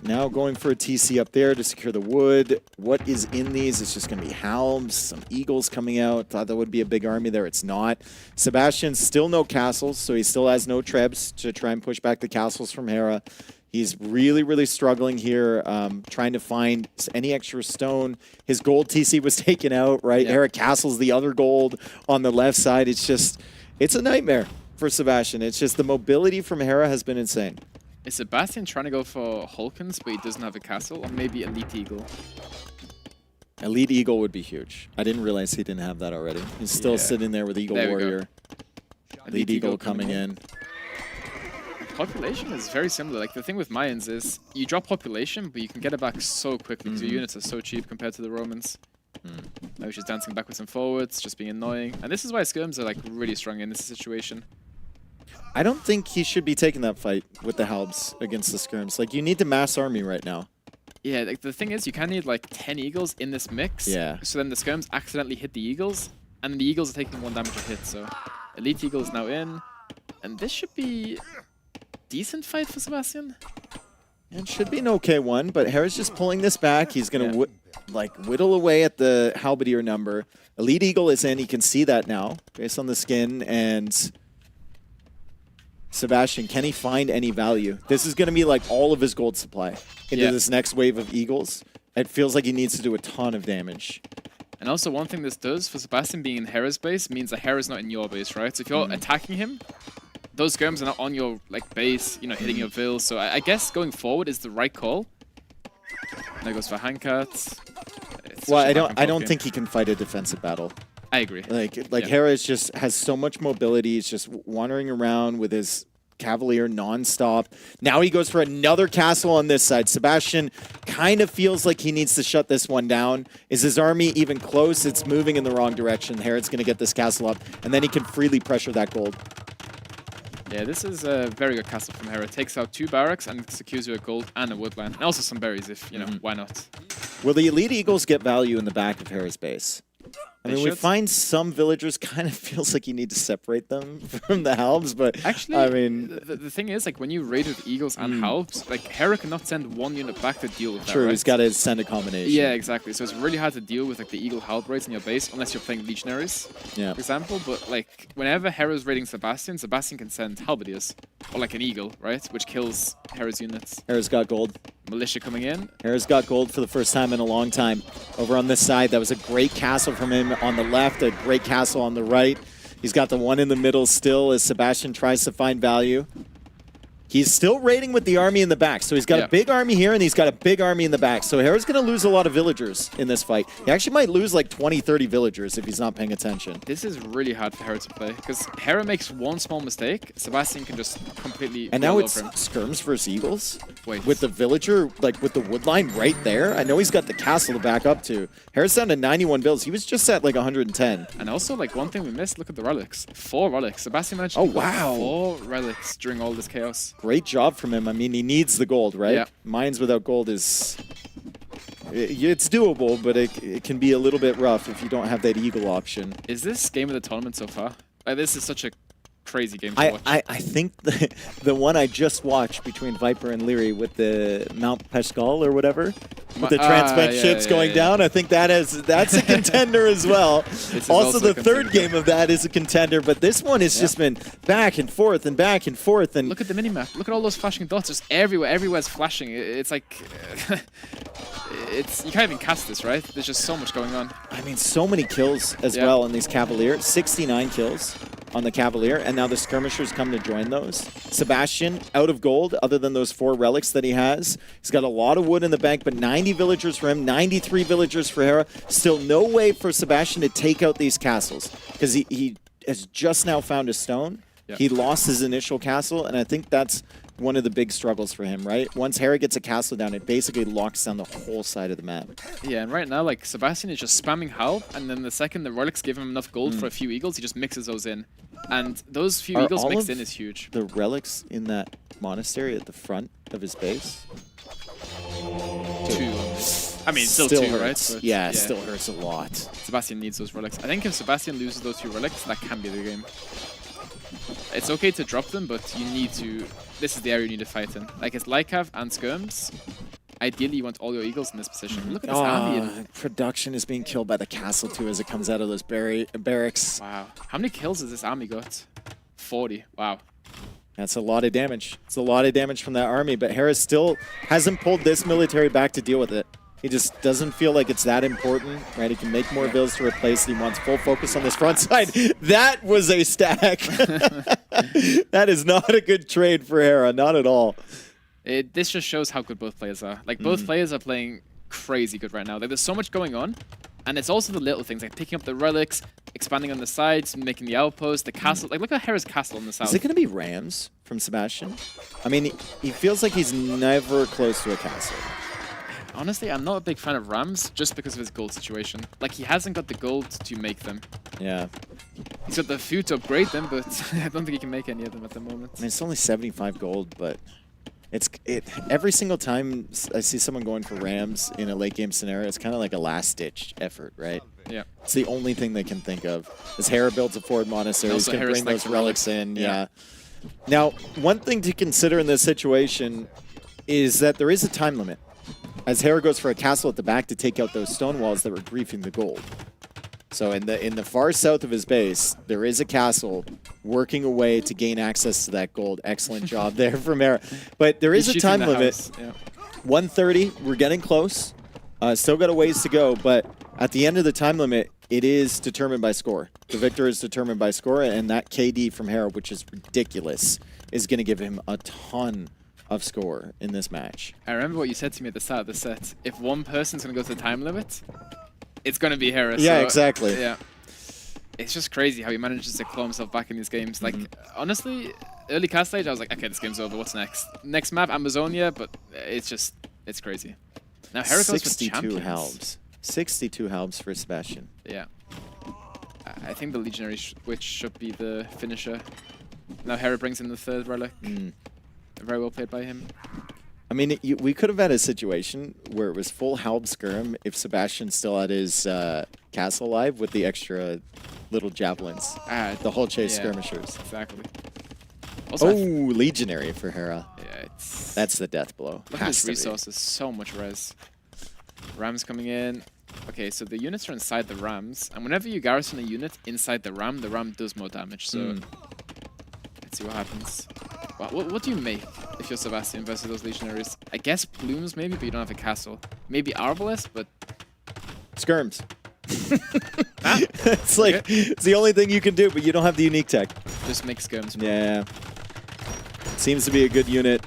Now going for a TC up there to secure the wood. What is in these? It's just going to be Halms, some Eagles coming out. Thought that would be a big army there. It's not. Sebastian still no castles, so he still has no trebs to try and push back the castles from Hera. He's really, really struggling here, trying to find any extra stone. His gold TC was taken out, right? Hera castles the other gold on the left side. It's a nightmare for Sebastian. It's just the mobility from Hera has been insane. Is Sebastian trying to go for Hulkins, but he doesn't have a castle? Or maybe Elite Eagle? Elite Eagle would be huge. I didn't realize he didn't have that already. He's still sitting there with Eagle Warrior. Elite Eagle coming in. Population is very similar. Like, the thing with Mayans is you drop population, but you can get it back so quickly because your units are so cheap compared to the Romans. Now he's just dancing backwards and forwards, just being annoying. And this is why skirms are like really strong in this situation. I don't think he should be taking that fight with the Halbs against the skirms. Like, you need the mass army right now. Yeah, like, the thing is, you kind of need like 10 Eagles in this mix. Yeah. So then the skirms accidentally hit the Eagles, and then the Eagles are taking 1 damage a hit. So Elite Eagle is now in, and this should be decent fight for Sebastian. It should be an okay one, but Hera's just pulling this back. He's going to whittle away at the Halberdier number. Elite Eagle is in. You can see that now based on the skin. And Sebastian, can he find any value? This is going to be like all of his gold supply into this next wave of Eagles. It feels like he needs to do a ton of damage. And also, one thing this does for Sebastian being in Hera's base means that Hera's not in your base, right? So if you're attacking him, those skirms are not on your base, you know, hitting your vills. So I guess going forward is the right call. There goes for Handcart. Well, I don't think he can fight a defensive battle. I agree. Like Hera is just has so much mobility. He's just wandering around with his Cavalier non-stop. Now he goes for another castle on this side. Sebastian kind of feels like he needs to shut this one down. Is his army even close? It's moving in the wrong direction. Hera's going to get this castle up, and then he can freely pressure that gold. Yeah, this is a very good castle from Hera. Takes out 2 barracks and secures you a gold and a woodland. And also some berries if, you know, why not? Will the Elite Eagles get value in the back of Hera's base? I mean, we should. find some villagers kind of feels like you need to separate them from the Halbs, but actually, I mean, the thing is, like, when you raid with Eagles and Halbs, like, Hera cannot send one unit back to deal with that, true, right? he's got to send a combination. Yeah, exactly. So it's really hard to deal with, like, the Eagle Halb raids in your base, unless you're playing Legionaries, Yeah. for example. But, like, whenever Hera's raiding Sebastian, Sebastian can send Halberdiers, or, like, an Eagle, right? Which kills Hera's units. Hera's got gold. Militia coming in. Hera's got gold for the first time in a long time. Over on this side, that was a great castle from him on the left, a great castle on the right. He's got the one in the middle still as Sebastian tries to find value. He's still raiding with the army in the back. So he's got a big army here and he's got a big army in the back. So Hera's going to lose a lot of villagers in this fight. He actually might lose like 20, 30 villagers if he's not paying attention. This is really hard for Hera to play, because Hera makes one small mistake, Sebastian can just completely And now roll it's over him. skirms versus Eagles. Wait. With the villager, like with the wood line right there. I know he's got the castle to back up to. Hera's down to 91 builds. He was just at like 110. And also, like, one thing we missed, look at the relics. 4 relics. Sebastian managed to Oh, pick up wow. 4 relics during all this chaos. Great job from him. I mean, he needs the gold, right? Yeah. Mines without gold is... It's doable, but it can be a little bit rough if you don't have that Eagle option. Is this game of the tournament so far? Like, this is such a crazy game to watch. I think the one I just watched between Viper and Leary with the Mount Pascal or whatever, with the transmet ships going down, I think that's a contender as well. Also, the third game of that is a contender, but this one has just been back and forth and back and forth. And look at the minimap. Look at all those flashing dots just everywhere. Everywhere's flashing. It's like... you can't even cast this, right? There's just so much going on. I mean, so many kills as well on these Cavalier. 69 kills on the Cavalier, and now the Skirmishers come to join those. Sebastian, out of gold, other than those 4 relics that he has. He's got a lot of wood in the bank, but 90 villagers for him, 93 villagers for Hera. Still no way for Sebastian to take out these castles, because he has just now found a stone. Yeah. He lost his initial castle, and I think that's one of the big struggles for him, right? Once Hera gets a castle down, it basically locks down the whole side of the map. Yeah, and right now, like, Sebastian is just spamming Halb, and then the second the relics give him enough gold for a few eagles, he just mixes those in. And those few Are eagles all mixed of in is huge. The relics in that monastery at the front of his base? 2. I mean, still 2, right? hurts. But Yeah, still hurts a lot. Sebastian needs those relics. I think if Sebastian loses those 2 relics, that can be the game. It's okay to drop them, but you need to... This is the area you need to fight in. Like, it's Lycav and Skirms. Ideally, you want all your eagles in this position. Look at this army. Production is being killed by the castle, too, as it comes out of those barracks. Wow. How many kills has this army got? 40. Wow. That's a lot of damage. It's a lot of damage from that army, but Hera still hasn't pulled this military back to deal with it. He just doesn't feel like it's that important, right? He can make more builds to replace it. He wants full focus on this front side. That was a stack. That is not a good trade for Hera, not at all. This just shows how good both players are. Like, both players are playing crazy good right now. Like, there's so much going on. And it's also the little things, like picking up the relics, expanding on the sides, making the outpost, the castle. Like, look at Hera's castle in the south. Is it going to be Rams from Sebastian? I mean, he feels like he's never close to a castle. Honestly, I'm not a big fan of Rams just because of his gold situation. Like, he hasn't got the gold to make them. Yeah. He's got the food to upgrade them, but I don't think he can make any of them at the moment. I mean, it's only 75 gold, but every single time I see someone going for Rams in a late game scenario, it's kind of like a last-ditch effort, right? Yeah. It's the only thing they can think of. As Hera builds a forward monastery, he's going to bring those relics in. Yeah. Now, one thing to consider in this situation is that there is a time limit, as Hera goes for a castle at the back to take out those stone walls that were griefing the gold. So in the far south of his base, there is a castle working away to gain access to that gold. Excellent job there from Hera. But there is a time limit. Yeah. 130, we're getting close. Still got a ways to go, but at the end of the time limit, it is determined by score. The victor is determined by score, and that KD from Hera, which is ridiculous, is going to give him a ton of score in this match. I remember what you said to me at the start of the set. If one person's going to go to the time limit, it's going to be Hera. Yeah, so, exactly. Yeah. It's just crazy how he manages to claw himself back in these games. Like, honestly, early cast stage, I was like, okay, this game's over. What's next? Next map, Amazonia, but it's crazy. Now, Hera goes for 62 halbs. 62 halbs for Sebastian. Yeah. I think the Legionary Witch should be the finisher. Now Hera brings in the 3rd relic. Very well played by him. I mean, we could have had a situation where it was full Halb Skirm if Sebastian still had his castle alive with the extra little javelins. The whole chase skirmishers. Exactly. Also, Legionary for Hera. Yeah, that's the death blow. Look at his resources, so much res. Rams coming in. Okay, so the units are inside the Rams, and whenever you garrison a unit inside the Ram does more damage, so let's see what happens. What do you make if you're Sebastian versus those Legionaries? I guess Plumes maybe, but you don't have a castle. Maybe Arbalest, but... Skirms. It's like, it's the only thing you can do, but you don't have the unique tech. Just make Skirms. Yeah. Seems to be a good unit.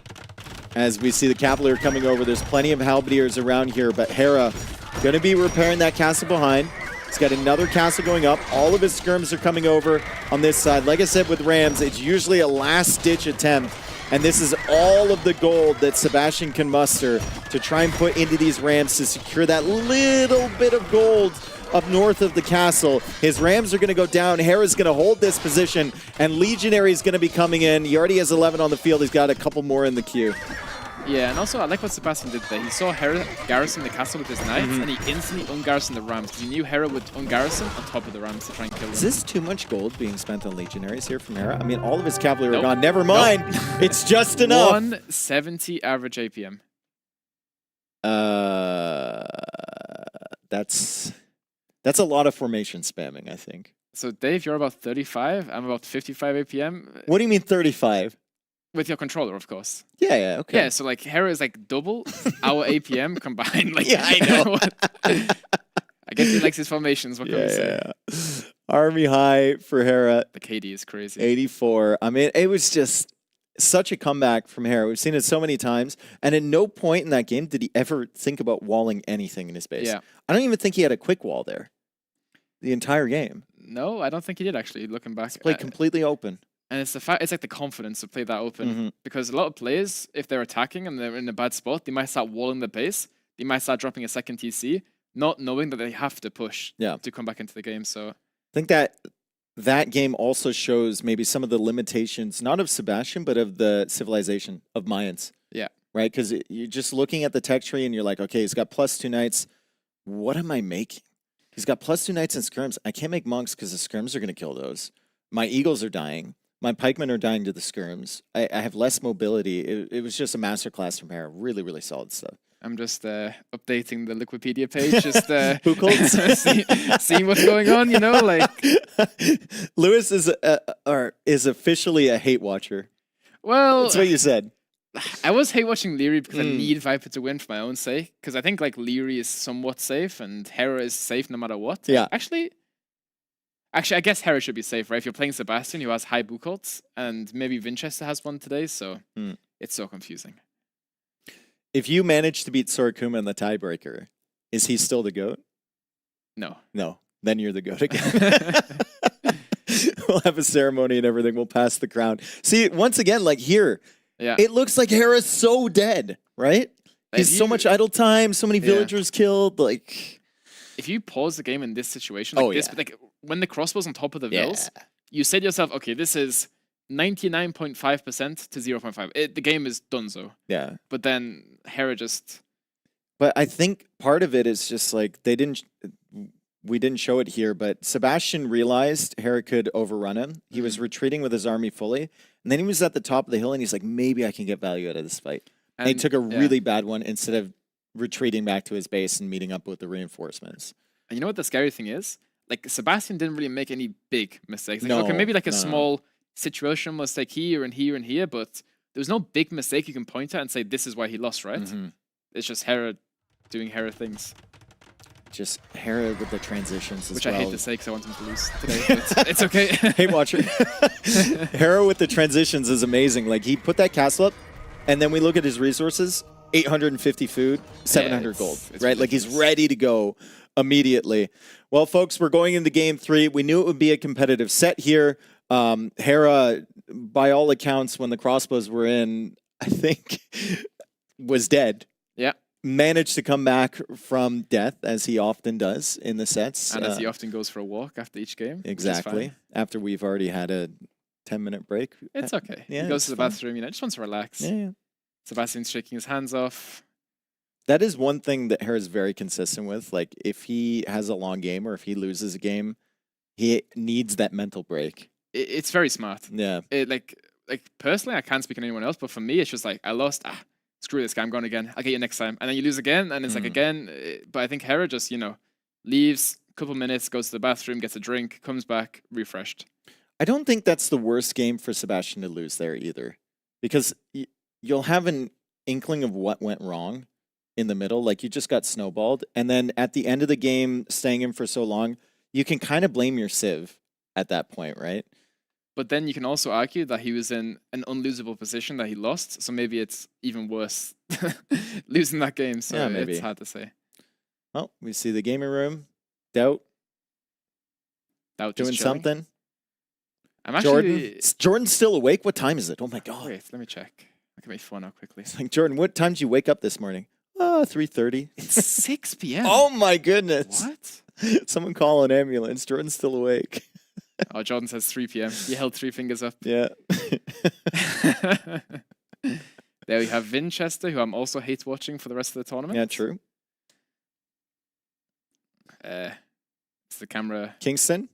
As we see the Cavalier coming over, there's plenty of Halberdiers around here, but Hera going to be repairing that castle behind. He's got another castle going up. All of his skirms are coming over on this side. Like I said with Rams, it's usually a last-ditch attempt, and this is all of the gold that Sebastian can muster to try and put into these Rams to secure that little bit of gold up north of the castle. His Rams are going to go down. Hera's going to hold this position, and Legionary is going to be coming in. He already has 11 on the field. He's got a couple more in the queue. Yeah, and also I like what Sebastian did there. He saw Hera garrison the castle with his knights, and he instantly ungarrisoned the Rams, because he knew Hera would ungarrison on top of the Rams to try and kill them. Is this too much gold being spent on Legionaries here from Hera? I mean, all of his cavalry are gone. Never mind. It's just enough. 170 average APM. That's a lot of formation spamming, I think. So Dave, you're about 35. I'm about 55 APM. What do you mean 35? With your controller, of course. Yeah, okay. Yeah, so like Hera is like double our APM combined. Like, yeah, I know. I guess he likes his formations. What can we say? Army high for Hera. The KD is crazy. 84. I mean, it was just such a comeback from Hera. We've seen it so many times, and at no point in that game did he ever think about walling anything in his base. Yeah. I don't even think he had a quick wall there the entire game. No, I don't think he did actually. Looking back, He played completely open. And it's the fact, it's like the confidence to play that open, because a lot of players, if they're attacking and they're in a bad spot, they might start walling the base. They might start dropping a second TC, not knowing that they have to push to come back into the game. So I think that game also shows maybe some of the limitations, not of Sebastian, but of the civilization of Mayans. Yeah. Right? Because you're just looking at the tech tree and you're like, okay, he's got +2 knights. What am I making? He's got +2 knights and skirms. I can't make monks because the skirms are going to kill those. My eagles are dying. My pikemen are dying to the skirms. I have less mobility. It was just a masterclass from Hera. Really, really solid stuff. I'm just updating the Wikipedia page, just seeing what's going on, you know, like. Lewis is officially a hate watcher. Well, that's what you said. I was hate watching Leary because I need Viper to win for my own sake, because I think like Leary is somewhat safe and Hera is safe no matter what. Yeah. Actually, I guess Hera should be safe, right? If you're playing Sebastian, who has high book ults, and maybe Winchester has one today, so it's so confusing. If you manage to beat Sorokuma in the tiebreaker, is he still the GOAT? No. No. Then you're the GOAT again. We'll have a ceremony and everything. We'll pass the crown. See, once again, like here, it looks like Hera's so dead, right? He's so much idle time, so many villagers killed, like... If you pause the game in this situation, like this, like when the crossbow's on top of the vills, you say to yourself, okay, this is 99.5% to 0.5. The game is donezo. Yeah. But then Hera just... But I think part of it is just like we didn't show it here, but Sebastian realized Hera could overrun him. He was retreating with his army fully, and then he was at the top of the hill, and he's like, maybe I can get value out of this fight. And he took a really bad one instead of retreating back to his base and meeting up with the reinforcements. And you know what the scary thing is? Like, Sebastian didn't really make any big mistakes. Like, okay, maybe like a small situational mistake here and here and here, but there was no big mistake you can point at and say, this is why he lost, right? It's just Hera doing Hera things. Just Hera with the transitions as Which well. I hate to say because I want him to lose today, but it's okay. Hey, watcher. Hera with the transitions is amazing. Like, he put that castle up, and then we look at his resources, 850 food, 700 gold, right? Like, he's ready to go immediately. Well, folks, we're going into game 3. We knew it would be a competitive set here. Hera, by all accounts, when the crossbows were in, I think, was dead. Yeah. Managed to come back from death, as he often does in the sets. And as he often goes for a walk after each game. Exactly. After we've already had a 10-minute break. It's okay. Yeah, he goes to the bathroom, just wants to relax. Yeah. Sebastian's shaking his hands off. That is one thing that Hera's very consistent with. Like, if he has a long game or if he loses a game, he needs that mental break. It's very smart. Yeah. Like personally, I can't speak on anyone else, but for me, it's just like, I lost. Screw this guy, I'm going again. I'll get you next time. And then you lose again, and it's like again. But I think Hera just, leaves, a couple minutes, goes to the bathroom, gets a drink, comes back, refreshed. I don't think that's the worst game for Sebastian to lose there either. Because you'll have an inkling of what went wrong in the middle. Like, you just got snowballed. And then at the end of the game, staying in for so long, you can kind of blame your Civ at that point, right? But then you can also argue that he was in an unlosable position that he lost. So maybe it's even worse losing that game. So yeah, maybe. It's hard to say. Well, we see the gaming room. Doubt doing something. I'm actually... Jordan's still awake? What time is it? Oh my God. Wait, let me check. Look at my phone out quickly. It's like, Jordan, what time did you wake up this morning? 3:30. It's 6 p.m. Oh my goodness. What? Someone call an ambulance. Jordan's still awake. Oh, Jordan says 3 p.m. He held 3 fingers up. Yeah. There we have Vinchester, who I'm also hate watching for the rest of the tournament. Yeah, true. It's the camera. Kingston.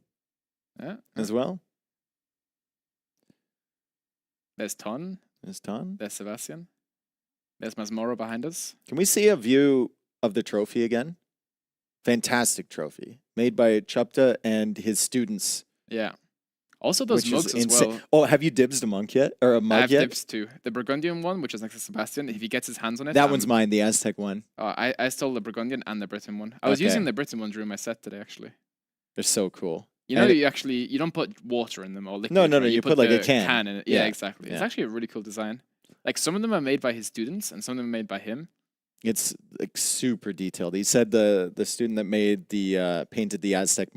Yeah. As well. There's Ton. There's Ton. There's Sebastian. There's Masmoro behind us. Can we see a view of the trophy again? Fantastic trophy. Made by Chupta and his students. Yeah. Also those mugs as well. Oh, have you dibsed a monk yet? Or a mug I have yet? dibs too. The Burgundian one, which is next to Sebastian, if he gets his hands on it. That one's mine, the Aztec one. I stole the Burgundian and the Britain one. I was using the Britain one during my set today, actually. They're so cool. You know, you don't put water in them or liquid. No, right? you put like a can. In it. Yeah, exactly. It's actually a really cool design. Like, some of them are made by his students and some of them are made by him. It's like super detailed. He said the student that made the painted the Aztec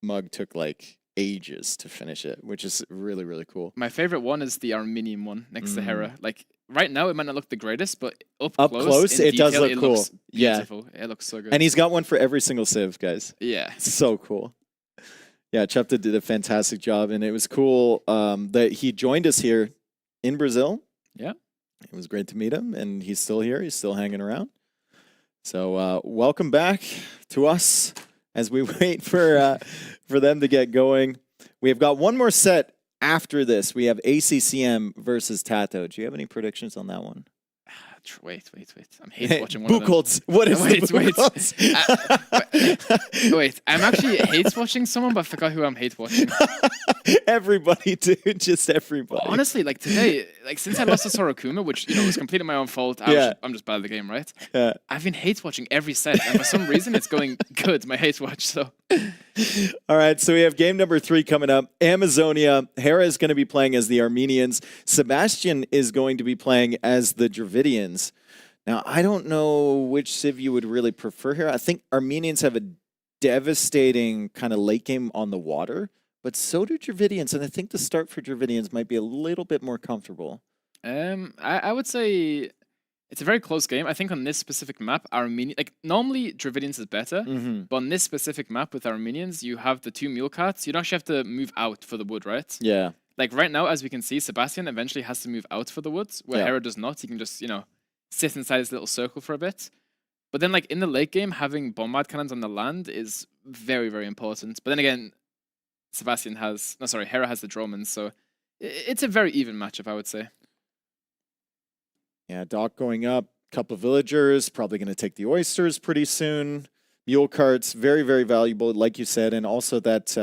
mug took like ages to finish it, which is really, really cool. My favorite one is the Armenian one next to Hera. Like, right now it might not look the greatest, but up close it detail, does look cool. Looks beautiful. It looks so good. And he's got one for every single Civ, guys. Yeah. So cool. Yeah, Chupta did a fantastic job, and it was cool that he joined us here in Brazil. Yeah. It was great to meet him, and he's still here. He's still hanging around. So welcome back to us as we wait for them to get going. We have got one more set after this. We have ACCM versus Tato. Do you have any predictions on that one? Wait. I'm hate watching one of them. Buchholz. What is Wait, I'm actually hate watching someone, but I forgot who I'm hate watching. Everybody, dude. Just everybody. Honestly, like today, like since I lost to Sorokuma, which was completely my own fault. I'm just bad at the game, right? Yeah. I've been hate watching every set, and for some reason, it's going good. My hate watch. So. All right, so we have game number 3 coming up. Amazonia. Hera is going to be playing as the Armenians. Sebastian is going to be playing as the Dravidians. Now, I don't know which Civ you would really prefer here. I think Armenians have a devastating kind of late game on the water, but so do Dravidians, and I think the start for Dravidians might be a little bit more comfortable. I would say it's a very close game. I think on this specific map, normally Dravidians is better, but on this specific map with Armenians, you have the 2 mule carts. You don't actually have to move out for the wood, right? Yeah. Like right now, as we can see, Sebastian eventually has to move out for the woods, where Hera does not. He can just, sit inside his little circle for a bit. But then, like, in the late game, having bombard cannons on the land is very, very important. But then again, Hera has the Dromans, so it's a very even matchup, I would say. Yeah, Doc going up, couple of villagers, probably going to take the oysters pretty soon. Mule carts, very, very valuable, like you said, and also that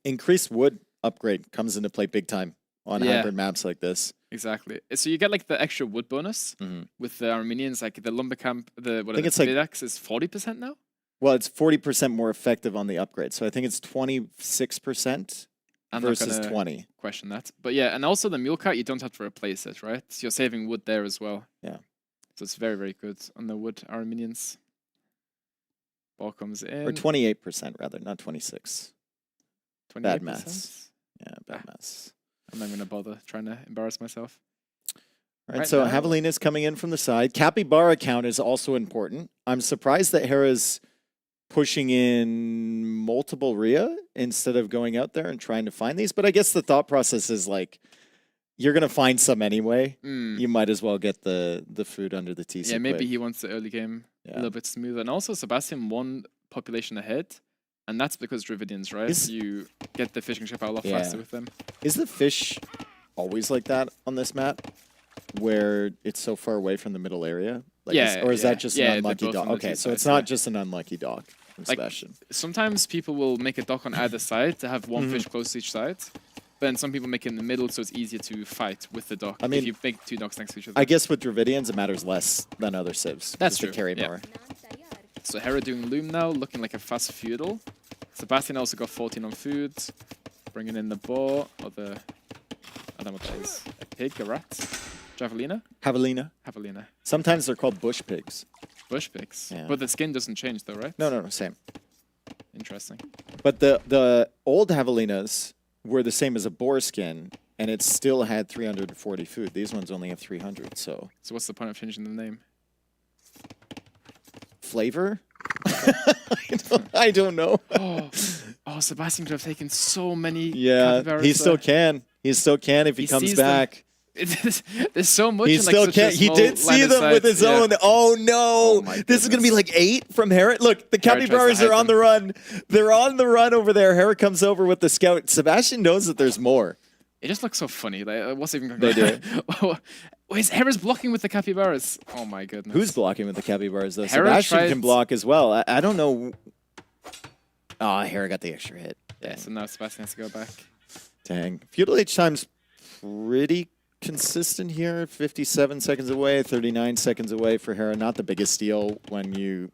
increased wood upgrade comes into play big time on hybrid maps like this. Exactly. So you get like the extra wood bonus with the Armenians, like the lumber camp, the Vidax is 40% now? Well, it's 40% more effective on the upgrade. So I think it's 26% versus 20. Question that. But yeah, and also the mule cart, you don't have to replace it, right? So you're saving wood there as well. Yeah. So it's very, very good on the wood Armenians. Ball comes in. Or 28% rather, not 26. 28%? Bad maths. Yeah, bad maths. I'm not going to bother trying to embarrass myself. All right, so Javelina's coming in from the side. Capybara count is also important. I'm surprised that Hera's pushing in multiple Rhea instead of going out there and trying to find these. But I guess the thought process is like, you're gonna find some anyway. You might as well get the food under the TC. Yeah, maybe quick. he wants the early game a little bit smoother. And also, Sebastian won population ahead, and that's because Dravidians, right? You get the fishing ship out a lot faster with them. Is the fish always like that on this map, where it's so far away from the middle area? Like or is that just an unlucky dock? Okay, so it's not just an unlucky dock from Sebastian. Sometimes people will make a dock on either side to have one fish close to each side. Then some people make it in the middle, so it's easier to fight with the dock. I mean, if you make 2 docks next to each other. I guess with Dravidians, it matters less than other civs. That's true. true. Carry more. So Hera doing Loom now, looking like a fast feudal. Sebastian also got 14 on food. Bringing in the boar, or the... I don't know what that is. A pig, a rat? Javelina? Javelina. Sometimes they're called bush pigs. Bush pigs? Yeah. But the skin doesn't change though, right? No, same. Interesting. But the old javelinas were the same as a boar skin, and it still had 340 food. These ones only have 300, so... So what's the point of changing the name? Flavor? I don't know. Oh, Sebastian could have taken so many Yeah, he still can. He still can if he comes back. There's so much. He in, like, still such can. a He small did see line of them with sight. his own. Oh no! This is gonna be like 8 from Hera. Look, the Hera tries to capybaras are hide on the run. They're on the run over there. Hera comes over with the scout. Sebastian knows that there's more. It just looks so funny. Like, what's even going They on? do. Wait, Hera's blocking with the capybaras. Oh my goodness. Who's blocking with the capybaras though? Hera Sebastian tried- can block as well. I don't know. Oh, Hera got the extra hit. Yeah, so now Sebastian has to go back. Dang. Feudal H time's pretty consistent here. 57 seconds away, 39 seconds away for Hera. Not the biggest deal when you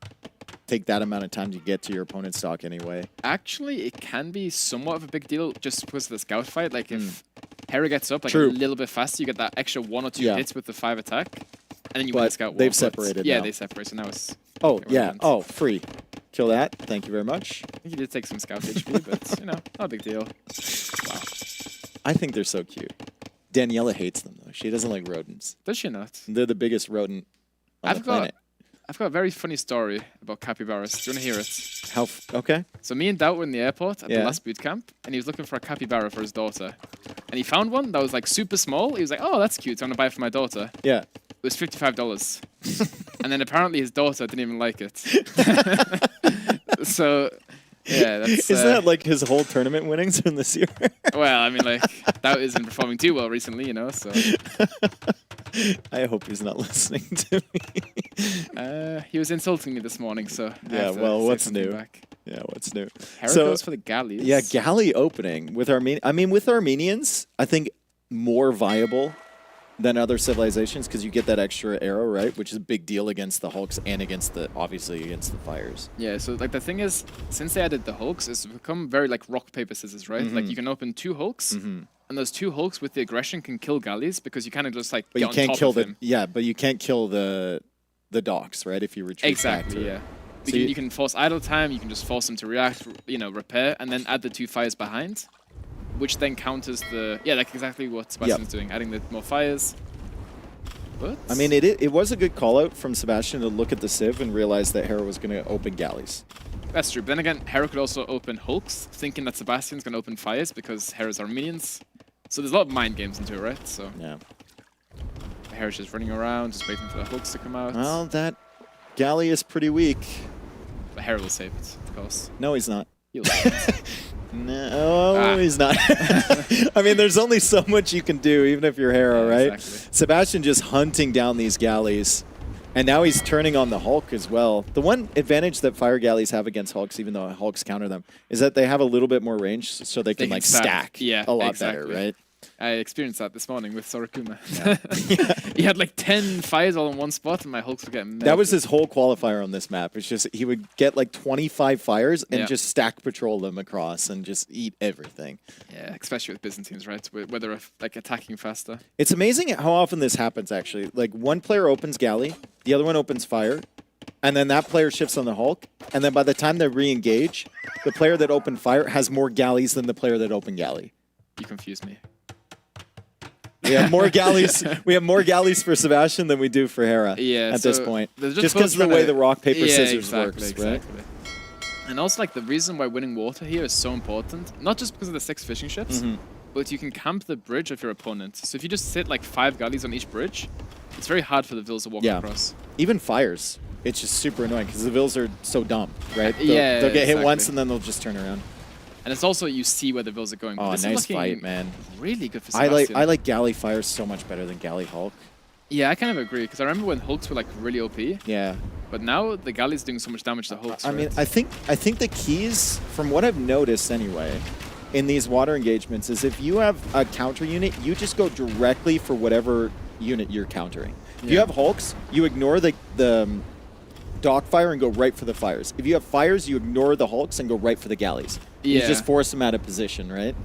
take that amount of time to get to your opponent's stock anyway. Actually, it can be somewhat of a big deal just because of the scout fight. Like if Hera gets up like True. a little bit faster, you get that extra 1 or 2 Yeah. hits with the 5 attack, and then you win the But scout war. they've But separated Yeah, now. they separate. So now it's Oh, yeah. irrelevant. Oh, free. Kill that. Thank you very much. I think he did take some scout HP, but you know, not a big deal. Wow. I think they're so cute. Daniela hates them, though. She doesn't like rodents. Does she not? They're the biggest rodent on the planet. I've got a very funny story about capybaras. Do you want to hear it? How? Okay. So me and Dout were in the airport at the Yeah. last boot camp, and he was looking for a capybara for his daughter. And he found one that was like super small. He was like, "Oh, that's cute. I'm gonna buy it for my daughter." Yeah. It was $55. And then apparently his daughter didn't even like it. So, yeah, that's... Isn't that like his whole tournament winnings in this year? Well, I mean, like, Dout isn't performing too well recently, you know, so... I hope he's not listening to me. He was insulting me this morning, so... I Yeah, have to well, say what's something new? back. Yeah, what's new? Hera goes for the galleys. Yeah, galley opening with with Armenians, I think more viable than other civilizations because you get that extra arrow, right? Which is a big deal against the Hulks and obviously against the Fires. Yeah, so like the thing is, since they added the Hulks, it's become very like rock, paper, scissors, right? Like you can open 2 Hulks, and those 2 Hulks with the aggression can kill galleys because you kind of just like But get you can't on top kill of him. but you can't kill the docks, right? If you retreat back Exactly, to yeah. So You can force idle time, you can just force them to react, you know, repair, and then add the 2 fires behind, which then counters the... Yeah, like exactly what Sebastian's doing, adding the more fires. But... I mean, it was a good call out from Sebastian to look at the Civ and realize that Hera was going to open galleys. That's true. But then again, Hera could also open Hulks, thinking that Sebastian's going to open fires because Hera's Armenians. So there's a lot of mind games into it, right? So yeah. Hera's just running around, just waiting for the Hulks to come out. Well, that galley is pretty weak. But Hera will save it, of course. No, he's not. He'll save it. No, he's not. I mean, there's only so much you can do, even if you're Hera, right? Exactly. Sebastian just hunting down these galleys. And now he's turning on the Hulk as well. The one advantage that fire galleys have against Hulks, even though Hulks counter them, is that they have a little bit more range, so they can like stack a lot better, right? I experienced that this morning with Sorakuma. He had like 10 fires all in one spot, and my Hulks were getting melted. That was his whole qualifier on this map. It's just he would get like 25 fires and Yeah. just stack patrol them across and just eat everything. Yeah, especially with Byzantines, right? Where they're like attacking faster. It's amazing how often this happens, actually. Like, one player opens galley, the other one opens fire, and then that player shifts on the Hulk, and then by the time they re-engage, the player that opened fire has more galleys than the player that opened galley. You confused me. We have more galleys. We have more galleys for Sebastian than we do for Hera. Yeah, at this so point, they're just both because of the trying way to- the rock paper Yeah, scissors exactly, works, right? exactly. And also, like, the reason why winning water here is so important, not just because of the 6 fishing ships, but you can camp the bridge of your opponent. So if you just sit like 5 galleys on each bridge, it's very hard for the Vils to walk across. Even fires. It's just super annoying because the Vils are so dumb, right? They'll get hit once and then they'll just turn around. And it's also, you see where the Vils are going. Oh, this nice is fight, man. Really good for Sebastian. I like Galley Fire so much better than Galley Hulk. Yeah, I kind of agree, because I remember when Hulks were like really OP. Yeah. But now the Galley's doing so much damage to Hulks. I mean, I think the keys, from what I've noticed anyway, in these water engagements is if you have a counter unit, you just go directly for whatever unit you're countering. If you have Hulks, you ignore the dock fire and go right for the fires. If you have fires, you ignore the Hulks and go right for the galleys. You just force them out of position, right?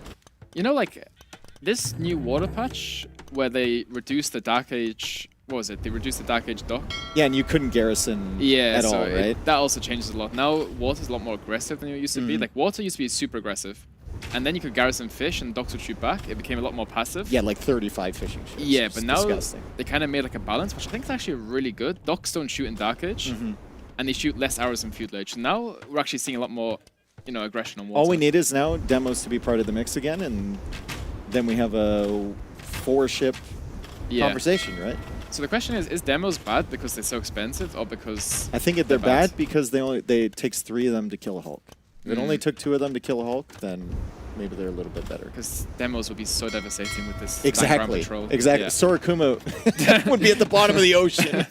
You know, like, this new water patch where they reduced the Dark Age, what was it? They reduced the Dark Age dock? Yeah, and you couldn't garrison at all, right? That also changes a lot. Now, water's a lot more aggressive than it used to be. Like, water used to be super aggressive. And then you could garrison fish and docks would shoot back. It became a lot more passive. Yeah, like 35 fishing ships. Yeah, but now disgusting. they kind of made like a balance, which I think is actually really good. Docks don't shoot in Dark Age, and they shoot less arrows in Feudal Age. So now we're actually seeing a lot more, you know, aggression on water. All we need is now demos to be part of the mix again, and then we have a 4-ship conversation, right? So the question is demos bad because they're so expensive, or because I think they're bad because it takes 3 of them to kill a Hulk. If it only took 2 of them to kill a Hulk, then maybe they're a little bit better. Because demos would be so devastating with this Exactly. patrol. Exactly. Yeah. Sorakuma would be at the bottom of the ocean.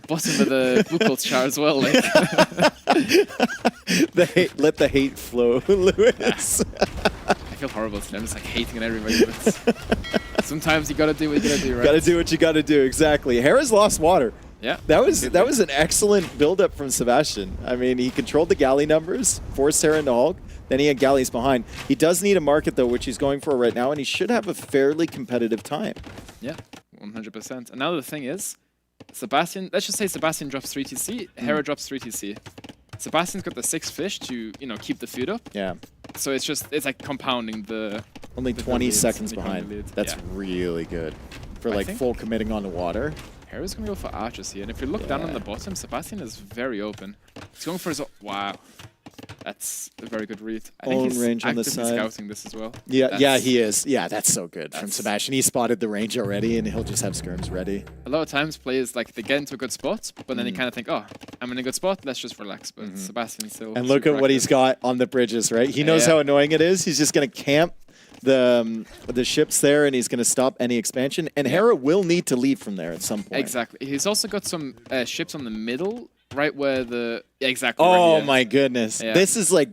Bottom of the Bukal char as well. Like. Let the hate flow, Lewis. I feel horrible today. I'm just like hating on everybody. But sometimes you gotta do what you gotta do, right? Gotta do what you gotta do, exactly. Hera's lost water. Yeah. That was an excellent build-up from Sebastian. I mean, he controlled the galley numbers, forced Hera into Hulk, then he had galleys behind. He does need a market, though, which he's going for right now, and he should have a fairly competitive time. Yeah, 100%. And now the thing is, Sebastian, let's just say Sebastian drops 3 TC, Hera drops 3 TC. Sebastian's got the 6 fish to, you know, keep the food up. Yeah. So it's like compounding the... Only 20 seconds behind. That's really good. For like full committing on the water. Hera's going to go for archers here. And if you look down on the bottom, Sebastian is very open. He's going for his... Wow. That's a very good read. I think he's range on the actively side. scouting this as well. Yeah, he is. Yeah, that's so good from Sebastian. He spotted the range already, and he'll just have skirms ready. A lot of times players, like, they get into a good spot, but then they kind of think, oh, I'm in a good spot, let's just relax. But Sebastian still... And look at what he's got on the bridges, right? He knows how annoying it is. He's just going to camp the ships there, and he's going to stop any expansion. And Hera will need to leave from there at some point. Exactly. He's also got some ships on the middle, right where the... Exactly. Oh, right my goodness. Yeah. This is like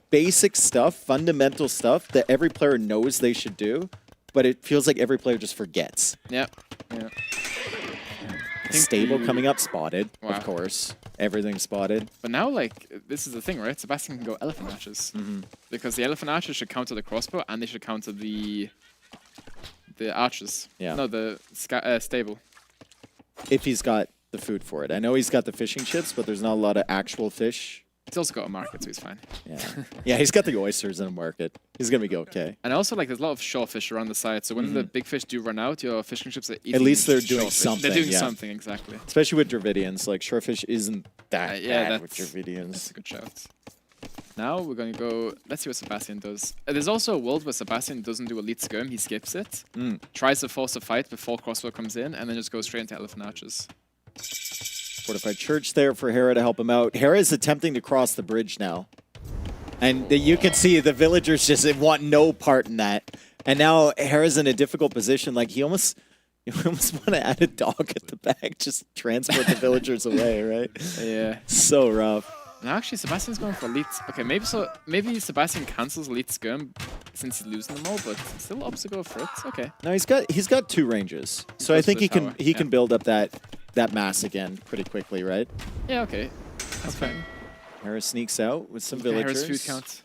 basic stuff, fundamental stuff that every player knows they should do, but it feels like every player just forgets. Yeah. Yeah. Stable coming up, spotted, of course. Everything spotted. But now, like, this is the thing, right? Sebastian can go elephant archers. Because the elephant archers should counter the crossbow, and they should counter the archers. Yeah. No, the stable. If he's got the food for it. I know he's got the fishing chips, but there's not a lot of actual fish. He's also got a market, so he's fine. Yeah, yeah, he's got the oysters in a market. He's gonna be okay. And also, like, there's a lot of shore fish around the side, so when the big fish do run out, your fishing ships are eating. At least they're doing shorefish. something. They're doing yeah. something, exactly. Especially with Dravidians. Like, shorefish isn't that bad with Dravidians. That's a good shout. Now we're going to go... Let's see what Sebastian does. There's also a world where Sebastian doesn't do elite skirm. He skips it, tries to force a fight before crossbow comes in, and then just goes straight into elephant archers. Fortified church there for Hera to help him out. Hera is attempting to cross the bridge now. And you can see the villagers just want no part in that. And now Hera's in a difficult position. Like, you almost want to add a dog at the back, just transport the villagers away, right? Yeah. So rough. Now, actually, Sebastian's going for elite. Okay, maybe Sebastian cancels elite skirm since he's losing them all, but still opts to go for it. Okay. No, he's got 2 ranges. So I think he can build up that mass again pretty quickly, right? Yeah, okay. That's fine. Hera sneaks out with some villagers. Hera's food count.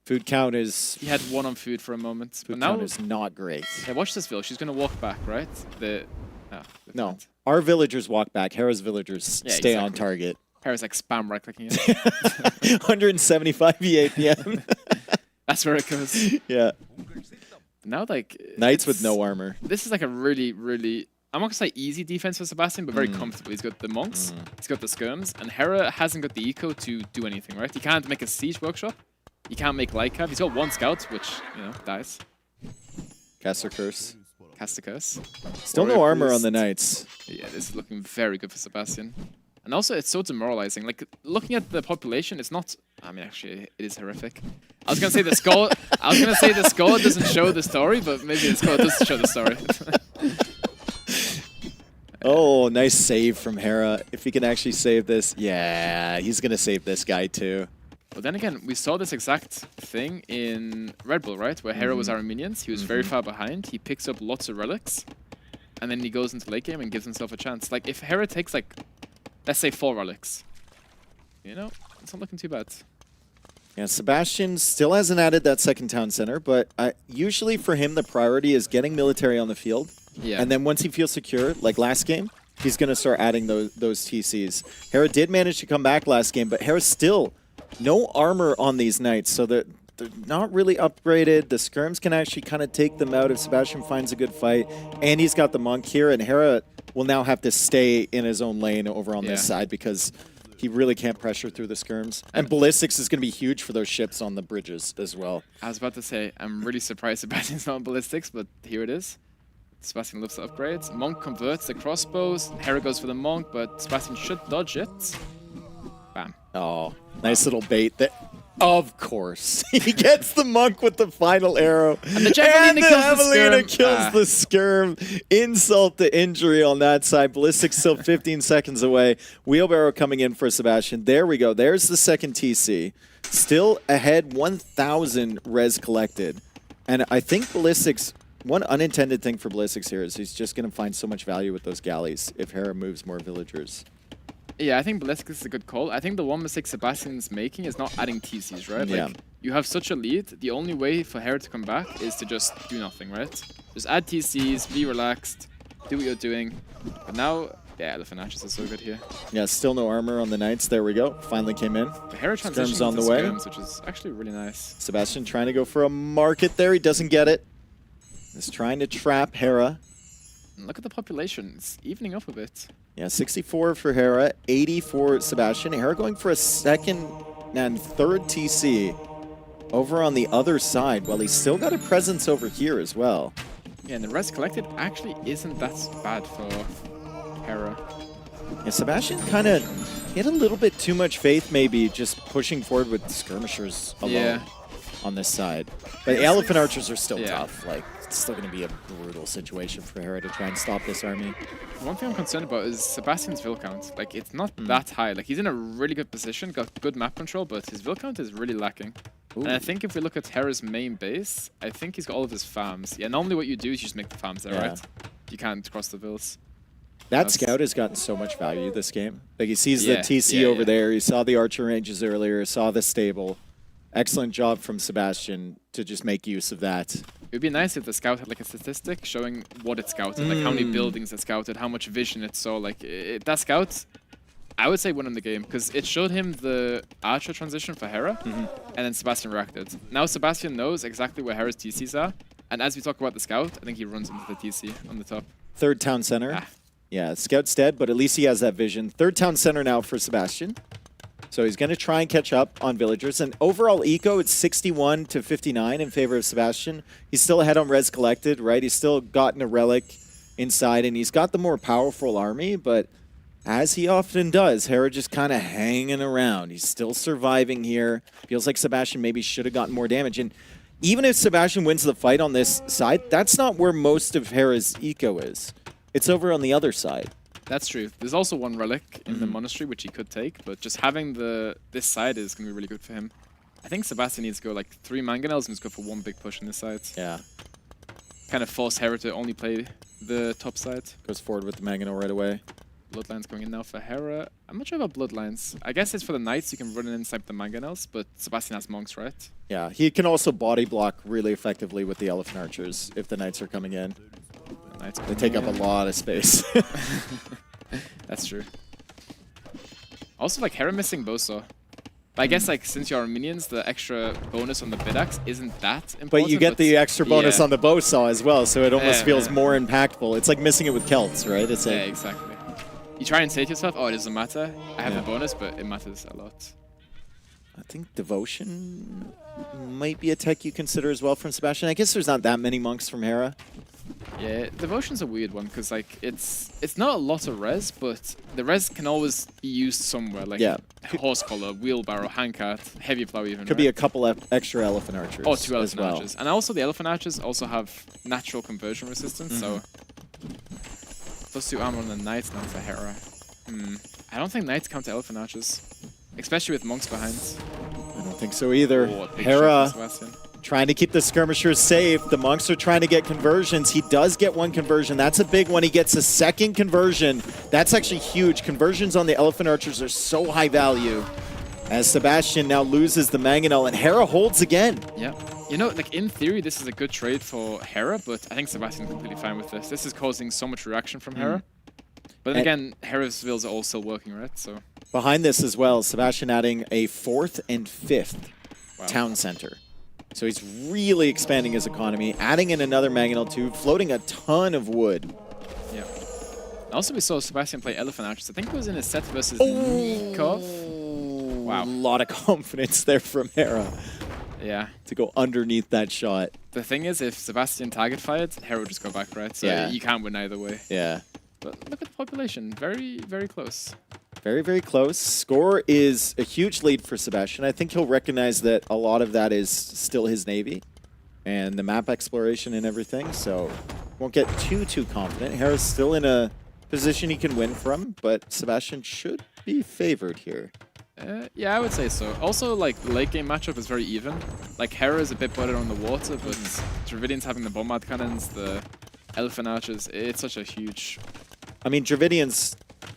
Food count is... He had 1 on food for a moment. Food count is not great. Yeah, watch this, Vil. She's going to walk back, right? No. Our villagers walk back. Hera's villagers stay on target. Hera's like spam right-clicking it. 175 EAPM. That's where it goes. Yeah. Now, like... Knights with no armor. This is like a really, really... I'm not going to say easy defense for Sebastian, but very comfortable. He's got the monks, he's got the skirms, and Hera hasn't got the eco to do anything, right? He can't make a siege workshop. He can't make light cav. He's got 1 scout, which, you know, dies. Caster Curse. Caster Curse. Still no armor on the Knights. Yeah, this is looking very good for Sebastian. And also, it's so demoralizing. Like, looking at the population, it's not... I mean, actually, it is horrific. I was going to say the score... I was going to say the score doesn't show the story, but maybe the score does show the story. Oh, nice save from Hera. If he can actually save this. Yeah, he's going to save this guy too. But then again, we saw this exact thing in Red Bull, right? Where Hera was our minions. He was very far behind. He picks up lots of relics. And then he goes into late game and gives himself a chance. Like, if Hera takes, like, let's say 4 relics, you know, it's not looking too bad. Yeah, Sebastian still hasn't added that second town center, but usually for him, the priority is getting military on the field. Yeah. And then once he feels secure, like last game, he's going to start adding those TCs. Hera did manage to come back last game, but Hera's still no armor on these Knights, so they're not really upgraded. The skirms can actually kind of take them out if Sebastian finds a good fight. And he's got the Monk here, and Hera will now have to stay in his own lane over on this side because he really can't pressure through the skirms. And ballistics is going to be huge for those ships on the bridges as well. I was about to say, I'm really surprised Sebastian's not on ballistics, but here it is. Sebastian loves the upgrades. Monk converts the crossbows. Hera goes for the Monk, but Sebastian should dodge it. Bam. Oh, nice little bait. Of course. He gets the Monk with the final arrow. And the Javelina kills the skirm. Insult to injury on that side. Ballistics still 15 seconds away. Wheelbarrow coming in for Sebastian. There we go. There's the second TC. Still ahead, 1,000 res collected. And I think ballistics... One unintended thing for ballistics here is he's just going to find so much value with those galleys if Hera moves more villagers. Yeah, I think ballistics is a good call. I think the one mistake Sebastian's making is not adding TCs, right? Yeah. Like, you have such a lead. The only way for Hera to come back is to just do nothing, right? Just add TCs, be relaxed, do what you're doing. But now, yeah, Elephant Archers are so good here. Yeah, still no armor on the Knights. There we go. Finally came in. The Hera transitions on the to way. skirms, which is actually really nice. Sebastian trying to go for a market there. He doesn't get it. He's trying to trap Hera. And look at the population. It's evening up a bit. Yeah, 64 for Hera, 80 for Sebastian. Hera going for a second and third TC over on the other side, while he's still got a presence over here as well. Yeah, and the res collected actually isn't that bad for Hera. Yeah, Sebastian kind of had a little bit too much faith, maybe, just pushing forward with skirmishers alone on this side. But Elephant Archers are still tough. Like, it's still going to be a brutal situation for Hera to try and stop this army. One thing I'm concerned about is Sebastian's vill count. Like, it's not that high. Like, he's in a really good position, got good map control, but his vill count is really lacking. Ooh. And I think if we look at Hera's main base, I think he's got all of his farms. Yeah, normally what you do is you just make the farms there, right? You can't cross the vills. That scout has gotten so much value this game. Like, he sees the TC over there. He saw the archer ranges earlier, saw the stable. Excellent job from Sebastian to just make use of that. It would be nice if the scout had like a statistic showing what it scouted, like how many buildings it scouted, how much vision it saw. Like that scout, I would say won in the game because it showed him the archer transition for Hera, and then Sebastian reacted. Now Sebastian knows exactly where Hera's TCs are, and as we talk about the scout, I think he runs into the TC on the top. Third town center. Yeah, scout's dead, but at least he has that vision. Third town center now for Sebastian. So he's going to try and catch up on villagers. And overall eco, it's 61 to 59 in favor of Sebastian. He's still ahead on res collected, right? He's still gotten a relic inside, and he's got the more powerful army. But as he often does, Hera just kind of hanging around. He's still surviving here. Feels like Sebastian maybe should have gotten more damage. And even if Sebastian wins the fight on this side, that's not where most of Hera's eco is. It's over on the other side. That's true. There's also one relic in the monastery which he could take, but just having this side is going to be really good for him. I think Sebastian needs to go like 3 mangonels and just go for one big push on this side. Yeah. Kind of force Hera to only play the top side. Goes forward with the mangonel right away. Bloodlines going in now for Hera. I'm not sure about Bloodlines. I guess it's for the Knights, you can run it inside the mangonels, but Sebastian has monks, right? Yeah, he can also body block really effectively with the Elephant Archers if the Knights are coming in. They take up a lot of space. That's true. Also, like, Hera missing Bowsaw. But I guess, like, since you're minions, the extra bonus on the Bidax isn't that important. But you get the extra bonus on the Bowsaw as well, so it almost feels more impactful. It's like missing it with Celts, right? It's like, exactly. You try and say to yourself, oh, it doesn't matter. I have the bonus, but it matters a lot. I think Devotion might be a tech you consider as well from Sebastian. I guess there's not that many monks from Hera. Yeah, Devotion's a weird one because like it's not a lot of res, but the res can always be used somewhere. Like horse collar, wheelbarrow, handcart, heavy plow even. Could be a couple extra elephant archers. Oh, 2 elephant as well. archers, and also the elephant archers also have natural conversion resistance. So +2 armor on the knights now for Hera. I don't think knights count elephant archers, especially with monks behind. I don't think so either. Oh, Hera trying to keep the skirmishers safe. The monks are trying to get conversions. He does get 1 conversion. That's a big one. He gets a 2nd conversion. That's actually huge. Conversions on the elephant archers are so high value. As Sebastian now loses the Mangonel and Hera holds again. Yeah. You know, like in theory, this is a good trade for Hera, but I think Sebastian's completely fine with this. This is causing so much reaction from Hera. But then again, Hera's wills are all still working, right? So behind this as well, Sebastian adding a 4th and 5th town center. So he's really expanding his economy, adding in another Mangonel too, floating a ton of wood. Yeah. Also, we saw Sebastian play elephant archers. I think it was in a set versus Nikov. Wow. A lot of confidence there from Hera. Yeah. To go underneath that shot. The thing is, if Sebastian target fired, Hera would just go back, right? So you can't win either way. Yeah. But look at the population. Very, very close. Very, very close. Score is a huge lead for Sebastian. I think he'll recognize that a lot of that is still his navy and the map exploration and everything, so won't get too confident. Hera's still in a position he can win from, but Sebastian should be favored here. Yeah, I would say so. Also, like, the late game matchup is very even. Like, Hera is a bit better on the water, but Dravidians having the bombard cannons, the elephant archers, it's such a huge... I mean,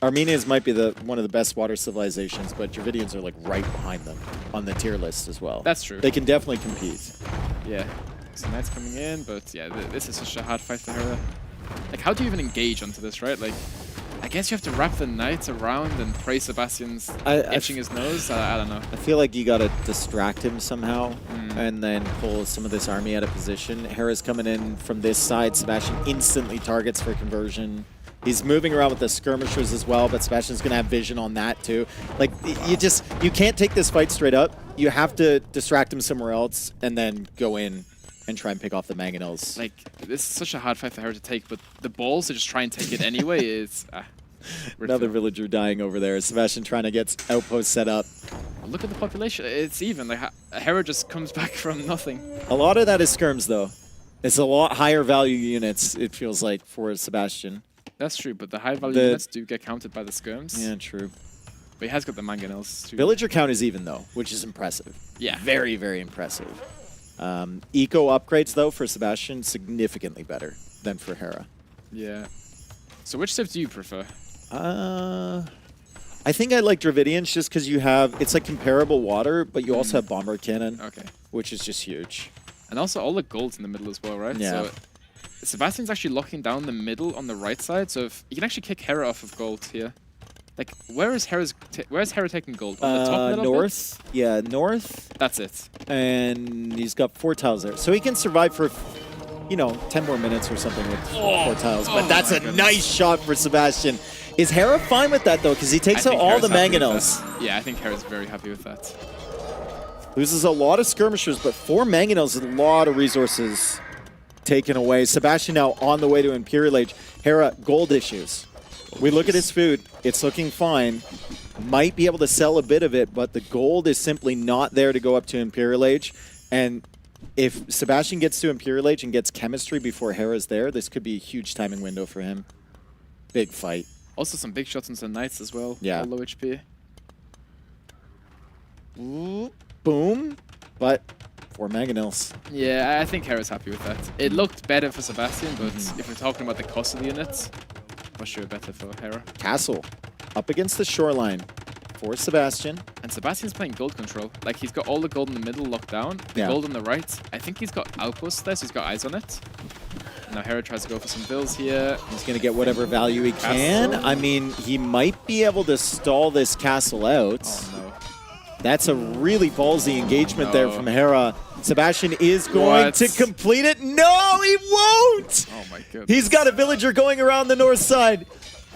Armenians might be one of the best water civilizations, but Dravidians are like right behind them on the tier list as well. That's true. They can definitely compete. Yeah. So knights coming in, but yeah, this is such a hard fight for Hera. Like, how do you even engage onto this, right? Like, I guess you have to wrap the knights around and pray Sebastian's itching his nose. I don't know. I feel like you gotta distract him somehow and then pull some of this army out of position. Hera's coming in from this side. Sebastian instantly targets for conversion. He's moving around with the skirmishers as well, but Sebastian's going to have vision on that too. Like, you can't take this fight straight up. You have to distract him somewhere else and then go in and try and pick off the Mangonels. Like, this is such a hard fight for her to take, but the balls to just try and take it anyway is... Another villager dying over there. Sebastian trying to get outposts set up. Look at the population. It's even. Like, Hera just comes back from nothing. A lot of that is skirms, though. It's a lot higher value units, it feels like, for Sebastian. That's true, but the high value units do get counted by the skirms. Yeah, true. But he has got the Mangonels too. Villager count is even, though, which is impressive. Yeah. Very, very impressive. Eco upgrades, though, for Sebastian, significantly better than for Hera. Yeah. So which civ do you prefer? I think I like Dravidians just because you have... It's like comparable water, but you also have bomber cannon, which is just huge. And also all the gold's in the middle as well, right? Yeah. So Sebastian's actually locking down the middle on the right side, so if you can actually kick Hera off of gold here. Like, where's Hera taking gold? On the top middle north. bit? Yeah, north. That's it. And he's got 4 tiles there. So he can survive for, 10 more minutes or something with 4 tiles. But that's a nice shot for Sebastian. Is Hera fine with that, though? Because he takes out all the Mangonels. Yeah, I think Hera's very happy with that. Loses a lot of skirmishers, but 4 Mangonels is a lot of resources taken away. Sebastian now on the way to Imperial Age. Hera, gold issues. We look at his food. It's looking fine. Might be able to sell a bit of it, but the gold is simply not there to go up to Imperial Age. And if Sebastian gets to Imperial Age and gets chemistry before Hera's there, this could be a huge timing window for him. Big fight. Also some big shots into the Knights as well. Yeah. All low HP. Ooh, boom. But 4 Mangonels. Yeah, I think Hera's happy with that. It looked better for Sebastian, but if we're talking about the cost of the units, for sure better for Hera. Castle up against the shoreline for Sebastian. And Sebastian's playing gold control. Like, he's got all the gold in the middle locked down, the gold on the right. I think he's got outposts there, so he's got eyes on it. And now Hera tries to go for some bills here. He's going to get whatever value he can. I mean, he might be able to stall this castle out. Oh, no. That's a really ballsy engagement there from Hera. Sebastian is going to complete it. No, he won't! Oh my goodness. He's got a villager going around the north side.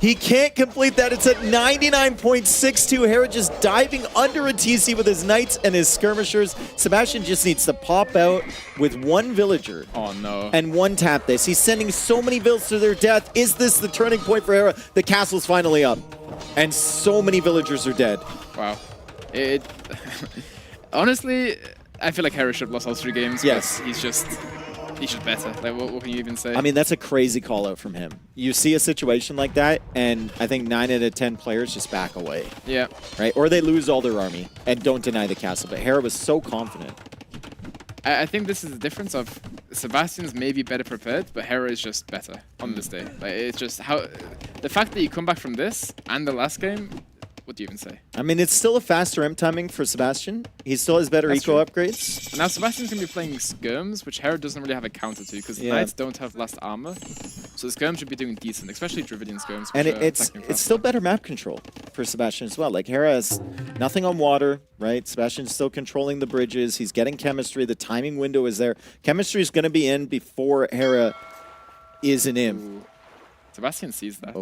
He can't complete that. It's at 99.62. Hera just diving under a TC with his Knights and his Skirmishers. Sebastian just needs to pop out with one Villager. Oh, no. And one tap this. He's sending so many Vills to their death. Is this the turning point for Hera? The castle's finally up. And so many Villagers are dead. Wow. Honestly, I feel like Hera should have lost all 3 games. Yes. He's just better. Like, what can you even say? I mean, that's a crazy call out from him. You see a situation like that, and I think 9 out of 10 players just back away. Yeah. Right? Or they lose all their army and don't deny the castle. But Hera was so confident. I think this is the difference of Sebastian's maybe better prepared, but Hera is just better on this day. Like, it's just how the fact that you come back from this and the last game. What do you even say? I mean, it's still a faster M timing for Sebastian. He still has better eco upgrades. And now Sebastian's going to be playing Skirms, which Hera doesn't really have a counter to, because the Knights don't have last armor. So the Skirms should be doing decent, especially Dravidian Skirms. And it's still better map control for Sebastian as well. Like, Hera has nothing on water, right? Sebastian's still controlling the bridges. He's getting chemistry. The timing window is there. Chemistry is going to be in before Hera is an imp. Sebastian sees that.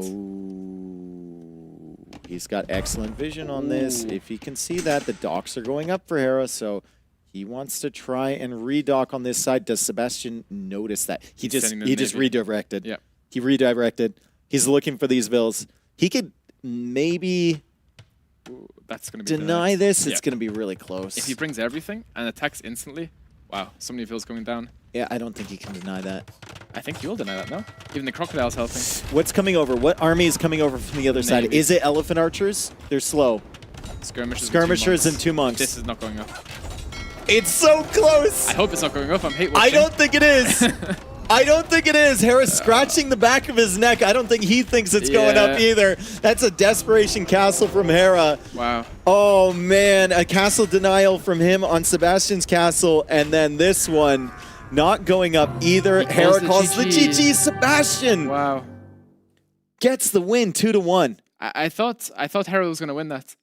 He's got excellent vision on this. If he can see that, the docks are going up for Hera, so he wants to try and redock on this side. Does Sebastian notice that? He just redirected. Yeah. He redirected. He's looking for these vills. He could maybe that's gonna be deny this. It's going to be really close. If he brings everything and attacks instantly, wow, so many vills going down. Yeah, I don't think he can deny that. I think you'll deny that, no? Even the Crocodile's helping. What's coming over? What army is coming over from the other side? Is it Elephant Archers? They're slow. Skirmishers and 2 monks. This is not going up. It's so close! I hope it's not going up. I'm hate I watching. don't think it is. I don't think it is. Hera's scratching the back of his neck. I don't think he thinks it's going up either. That's a desperation castle from Hera. Wow. Oh, man. A castle denial from him on Sebastian's castle. And then this one not going up either. Hera calls the GG. Sebastian. Wow. Gets the win 2-1. I thought Hera was going to win that.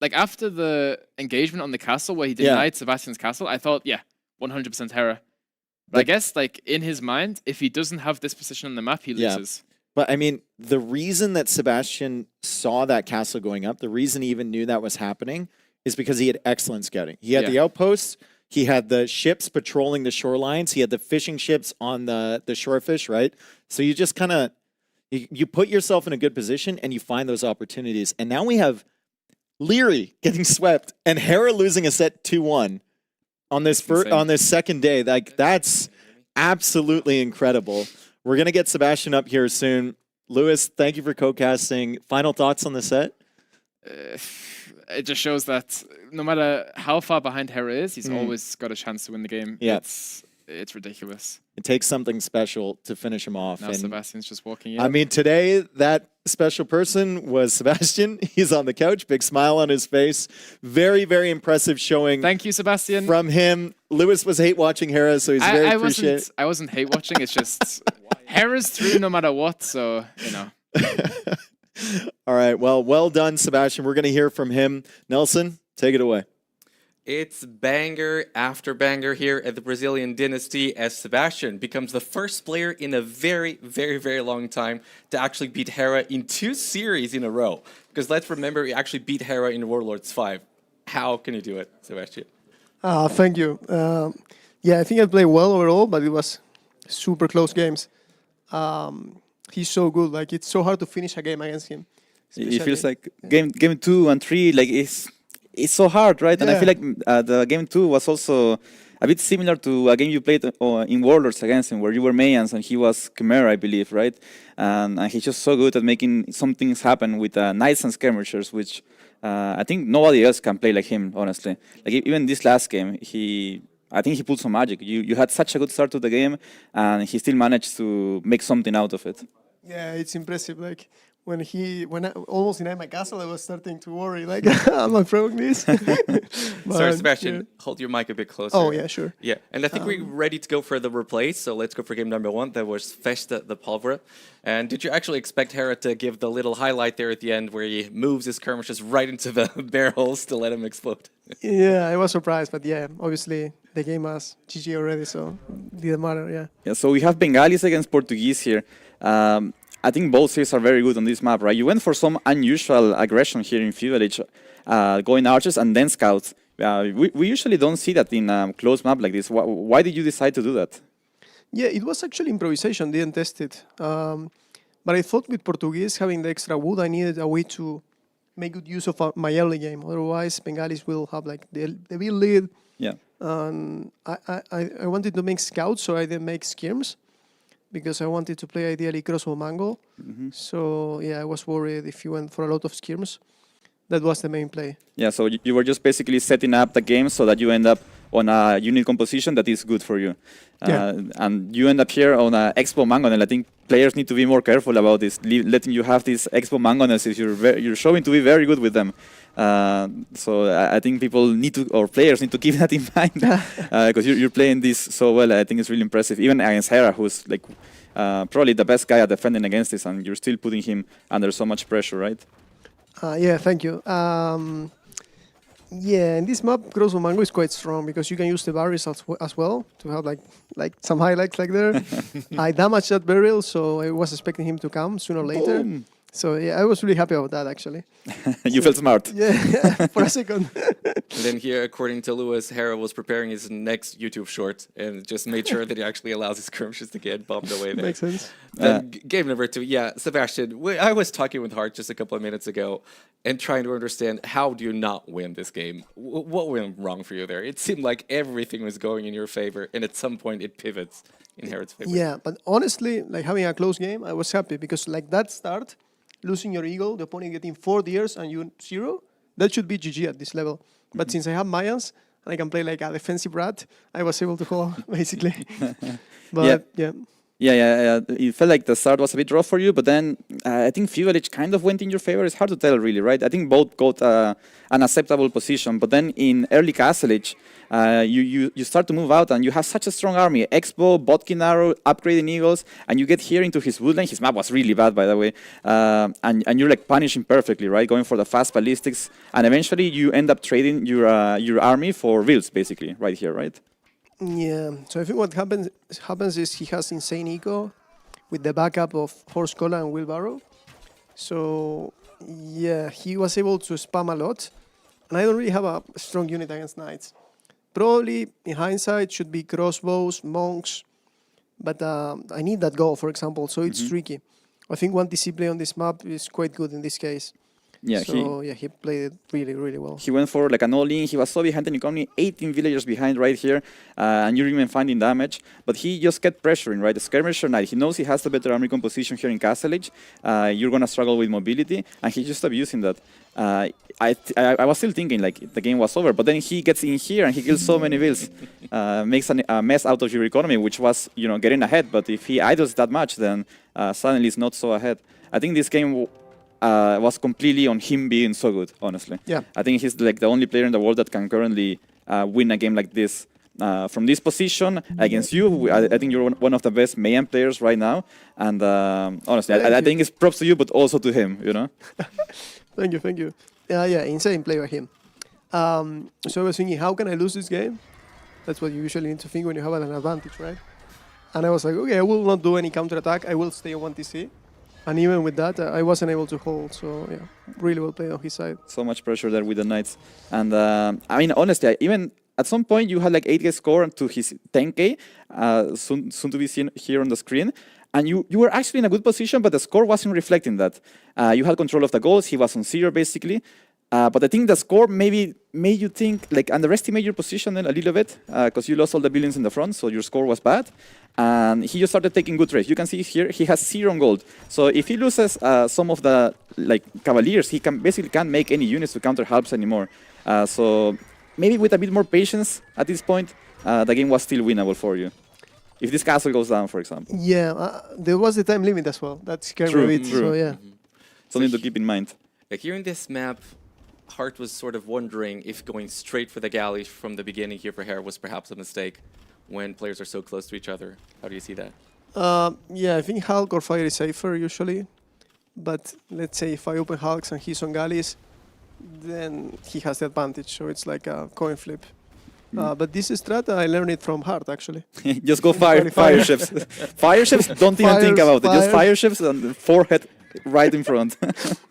Like, after the engagement on the castle where he denied Sebastian's castle, I thought, 100% Hera. But I guess, like, in his mind, if he doesn't have this position on the map, he loses. But, I mean, the reason that Sebastian saw that castle going up, the reason he even knew that was happening, is because he had excellent scouting. He had the outposts, he had the ships patrolling the shorelines, he had the fishing ships on the shorefish, right? So you just kind of, you put yourself in a good position and you find those opportunities. And now we have Leary getting swept and Hera losing a set 2-1. On this second day. Like, that's absolutely incredible. We're going to get Sebastian up here soon. Lewis, thank you for co-casting. Final thoughts on the set? It just shows that no matter how far behind Hera is, he's always got a chance to win the game. Yeah. It's ridiculous. It takes something special to finish him off. Now Sebastian's just walking in. I mean, today, that special person was Sebastian. He's on the couch, big smile on his face. Very, very impressive showing. Thank you, Sebastian. From him. Lewis was hate watching Hera, so he's very appreciative. I wasn't hate watching. It's just Hera's through no matter what, so, you know. All right, well done, Sebastian. We're going to hear from him. Nelson, take it away. It's banger after banger here at the Brazilian Dynasty as Sebastian becomes the first player in a very, very, very long time to actually beat Hera in 2 series in a row. Because let's remember, he actually beat Hera in Warlords 5. How can you do it, Sebastian? Thank you. I think I played well overall, but it was super close games. He's so good. Like, it's so hard to finish a game against him. It feels like game 2 and 3, like it's so hard, right? And I feel like the game 2 was also a bit similar to a game you played in Warlords against him, where you were Mayans and he was Chimera, I believe, right? And he's just so good at making some things happen with Knights and Skirmishers, which I think nobody else can play like him, honestly. Like, even this last game, I think he pulled some magic. You had such a good start to the game, and he still managed to make something out of it. Yeah, it's impressive. Like, when I almost denied my castle, I was starting to worry, like, am I throwing this? Sorry, Sebastian, hold your mic a bit closer. Oh, yeah, sure. Yeah, and I think we're ready to go for the replays, so let's go for game number 1. That was Festa the Pulvera. And did you actually expect Hera to give the little highlight there at the end where he moves his skirmishes right into the barrels to let him explode? Yeah, I was surprised, but yeah, obviously the game was GG already, so it didn't matter, yeah. Yeah, so we have Bengalis against Portuguese here. I think both series are very good on this map, right? You went for some unusual aggression here in Village, going archers and then scouts. We usually don't see that in a close map like this. Why did you decide to do that? Yeah, it was actually improvisation, didn't test it. But I thought with Portuguese having the extra wood, I needed a way to make good use of my early game. Otherwise, Bengalis will have like the big lead. Yeah. I wanted to make scouts, so I didn't make skirms because I wanted to play ideally crossbow mango. So yeah, I was worried if you went for a lot of skirms. That was the main play. Yeah, so you were just basically setting up the game so that you end up on a unit composition that is good for you. And you end up here on a Expo Mangonel. I think players need to be more careful about this, letting you have these Expo Mangonels if you're showing to be very good with them. So I think people need to, or players need to keep that in mind, because you're playing this so well. I think it's really impressive, even against Hera, who's like probably the best guy at defending against this, and you're still putting him under so much pressure, right? Yeah, thank you. Yeah, in this map, Crossbow Mango is quite strong because you can use the barrels as well to have like some highlights like there. I damaged that barrel, so I was expecting him to come sooner or later. Boom. So yeah, I was really happy about that actually. You felt smart. Yeah, for a second. And then here, according to Lewis, Hera was preparing his next YouTube short and just made sure that he actually allows his skirmishes to get bumped away there. Makes sense. Then game number 2, yeah, Sebastian, I was talking with Hart just a couple of minutes ago and trying to understand how do you not win this game? What went wrong for you there? It seemed like everything was going in your favor, and at some point it pivots in Hera's favor. Yeah, but honestly, like having a close game, I was happy because like that start, losing your eagle, the opponent getting 4 deers and you 0, that should be GG at this level. But since I have Mayans and I can play like a defensive rat, I was able to call basically. But yeah. Yeah. It felt like the start was a bit rough for you, but then I think Village kind of went in your favor. It's hard to tell, really, right? I think both got an acceptable position, but then in early Castle Age, you start to move out, and you have such a strong army. Expo, Botkin Arrow, upgrading Eagles, and you get here into his woodland. His map was really bad, by the way, and you're like punishing perfectly, right? Going for the fast ballistics, and eventually you end up trading your army for Vils, basically, right here, right? Yeah, so I think what happens is he has insane eco with the backup of Horse Collar and Wheelbarrow. So yeah, he was able to spam a lot, and I don't really have a strong unit against knights. Probably in hindsight should be crossbows, monks, but I need that goal, for example, so it's tricky. I think one DC play on this map is quite good in this case. Yeah, so he played it really, really well. He went for like an all-in. He was so behind, and economy 18 villagers behind right here, and you're even finding damage. But he just kept pressuring, right? The skirmisher knight. He knows he has the better army composition here in Castle Age. You're gonna struggle with mobility, and he's just abusing that. I was still thinking like the game was over, but then he gets in here and he kills so many vills, makes a mess out of your economy, which was getting ahead. But if he idles that much, then suddenly it's not so ahead. I think this game was completely on him being so good, honestly. Yeah. I think he's like the only player in the world that can currently win a game like this from this position against you. I think you're one of the best Mayan players right now, and honestly, I think it's props to you, but also to him. Thank you. Yeah, insane play by him. So I was thinking, how can I lose this game? That's what you usually need to think when you have an advantage, right? And I was like, okay, I will not do any counterattack. I will stay on 1 TC. And even with that, I wasn't able to hold. So yeah, really well played on his side. So much pressure there with the Knights. And I mean, honestly, even at some point you had like 8K score to his 10K, soon to be seen here on the screen. And you were actually in a good position, but the score wasn't reflecting that. You had control of the goals. He was on 0 basically. But I think the score maybe made you think, like, underestimate your position a little bit, because you lost all the buildings in the front, so your score was bad. And he just started taking good trades. You can see here he has 0 on gold. So if he loses some of the cavaliers, he basically can't make any units to counter halves anymore. So maybe with a bit more patience at this point, the game was still winnable for you. If this castle goes down, for example. Yeah, there was the time limit as well. That scared me a bit. True. So yeah, something to keep in mind. Like here in this map, Hart was sort of wondering if going straight for the galley from the beginning here for Hera was perhaps a mistake when players are so close to each other. How do you see that? Yeah, I think Hulk or Fire is safer usually. But let's say if I open Hulks and he's on galleys, then he has the advantage. So it's like a coin flip. But this strat, I learned it from Hart, actually. Just go fire ships. Fire ships, don't even think about it. Just fire ships and the forehead right in front.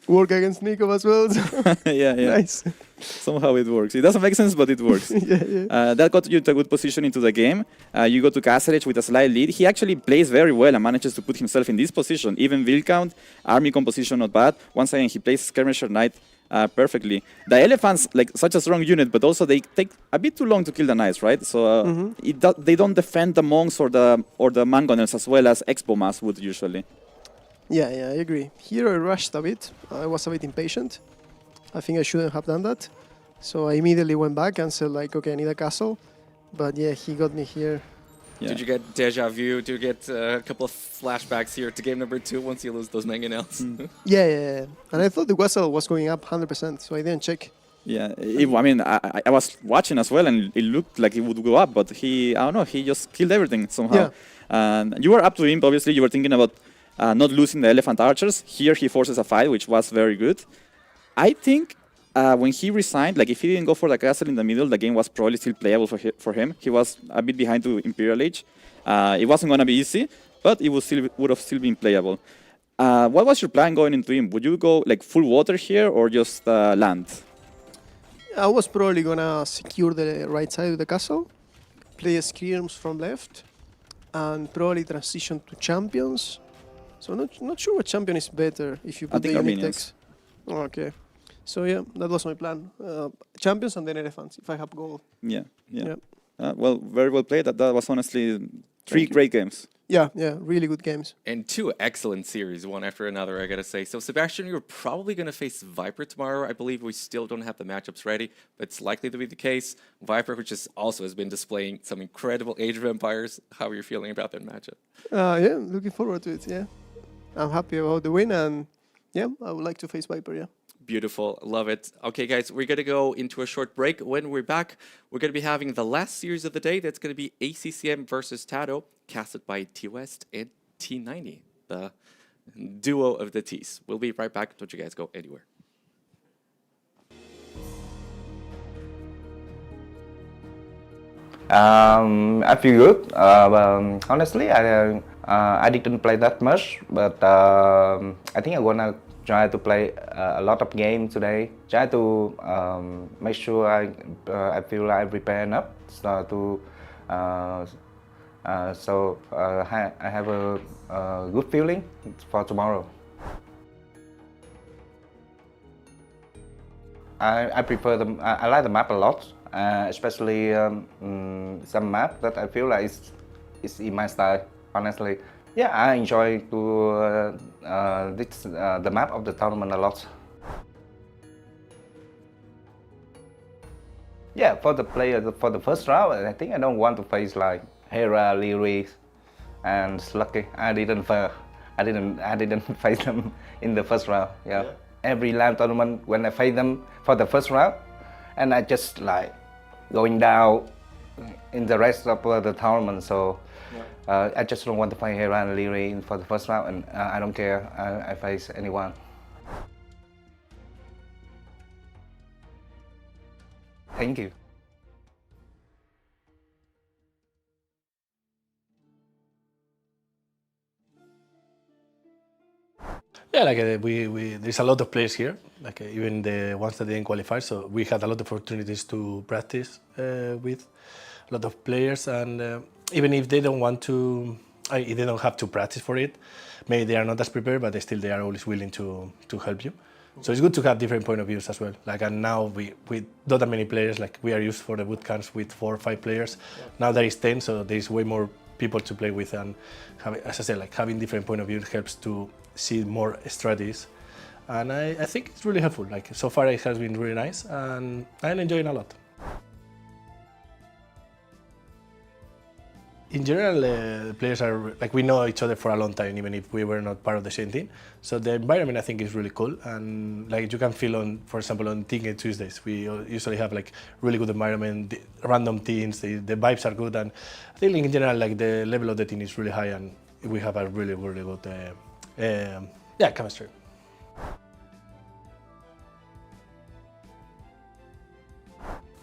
Work against Nico as well. So yeah. Nice. Somehow it works. It doesn't make sense, but it works. That got you to a good position into the game. You go to Castle Edge with a slight lead. He actually plays very well and manages to put himself in this position. Even build count, army composition, not bad. Once again, he plays Skirmisher Knight perfectly. The elephants, like such a strong unit, but also they take a bit too long to kill the knights, right? So they don't defend the monks or the mangonels as well as Expomas would usually. Yeah, I agree. Here I rushed a bit. I was a bit impatient. I think I shouldn't have done that. So I immediately went back and said like, okay, I need a castle. But yeah, he got me here. Yeah. Did you get deja vu? Did you get a couple of flashbacks here to game number 2 once you lose those mangonels? Yeah. And I thought the Wessel was going up 100%, so I didn't check. Yeah, I mean, I was watching as well, and it looked like it would go up, but I don't know, he just killed everything somehow. Yeah. And you were up to him, obviously, you were thinking about not losing the elephant archers. Here he forces a fight, which was very good. I think when he resigned, like if he didn't go for the castle in the middle, the game was probably still playable for him. He was a bit behind to Imperial Age. It wasn't going to be easy, but it would have still been playable. What was your plan going into him? Would you go like full water here or just land? I was probably going to secure the right side of the castle, play skirms from left, and probably transition to champions. So not sure what champion is better if you put the unit text. Oh, okay. So yeah, that was my plan. Champions and then elephants, if I have gold. Yeah. Well, very well played. That was honestly 3 great games. Yeah, really good games. And 2 excellent series, one after another, I gotta say. So, Sebastian, you're probably gonna face Viper tomorrow. I believe we still don't have the matchups ready, but it's likely to be the case. Viper, which also has been displaying some incredible Age of Empires. How are you feeling about that matchup? Yeah, looking forward to it, yeah. I'm happy about the win, and yeah, I would like to face Viper, yeah. Beautiful. Love it. Okay, guys, we're going to go into a short break. When we're back, we're going to be having the last series of the day. That's going to be ACCM versus Tado, casted by T-West and T90, the duo of the Ts. We'll be right back. Don't you guys go anywhere. I feel good. Honestly, I didn't play that much, but I think I'm gonna try to play a lot of games today. Try to make sure I feel I prepare enough so I have a good feeling for tomorrow. I prefer I like the map a lot, especially some map that I feel like it's in my style. Honestly, yeah, I enjoy the map of the tournament a lot. Yeah, for the player for the first round, I think I don't want to face like Hera, Lyris, and Sluggy. I didn't face them in the first round. Yeah. Every LAN tournament when I face them for the first round, and I just like going down in the rest of the tournament. So I just don't want to fight Hera and Lyris for the first round, and I don't care. I face anyone. Thank you. Yeah, like there's a lot of players here, like even the ones that didn't qualify. So we had a lot of opportunities to practice with a lot of players, and even if they don't want to, they don't have to practice for it. Maybe they are not as prepared, but they are always willing to help you. So it's good to have different point of views as well. Like, and now we not that many players. Like we are used for the boot camps with 4 or 5 players. Yeah. Now there is 10, so there is way more people to play with, and as I said, like having different point of views helps to see more strategies, and I think it's really helpful. Like so far it has been really nice, and I'm enjoying a lot. In general, players are like, we know each other for a long time, even if we were not part of the same team. So the environment I think is really cool, and like you can feel on, for example, on Team Game Tuesdays, we usually have like really good environment, random teams, the vibes are good, and I think in general like the level of the team is really high, and we have a really good chemistry.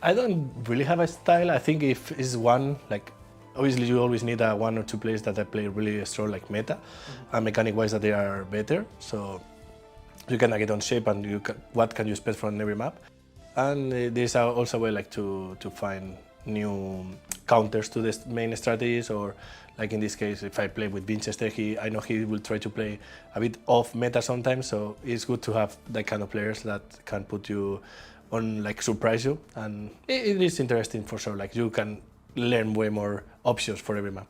I don't really have a style. I think if it's one, like, obviously you always need one or two players that play really strong, like meta, and mechanic-wise that they are better. So you can get on shape and what can you expect from every map. And there's also a way like to find new counters to the main strategies, or like in this case, if I play with Winchester, I know he will try to play a bit off meta sometimes. So it's good to have that kind of players that can put you on, like, surprise you, and it is interesting for sure. Like, you can learn way more options for every map.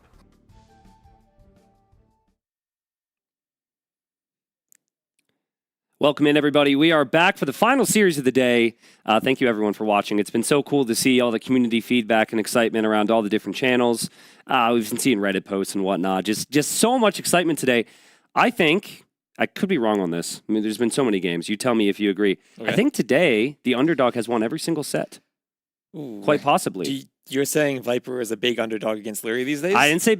Welcome in, everybody. We are back for the final series of the day. Thank you, everyone, for watching. It's been so cool to see all the community feedback and excitement around all the different channels. We've been seeing Reddit posts and whatnot. Just so much excitement today. I think, I could be wrong on this. I mean, there's been so many games. You tell me if you agree. Okay. I think today, the underdog has won every single set. Ooh. Quite possibly. You're saying Viper is a big underdog against Leary these days? I didn't say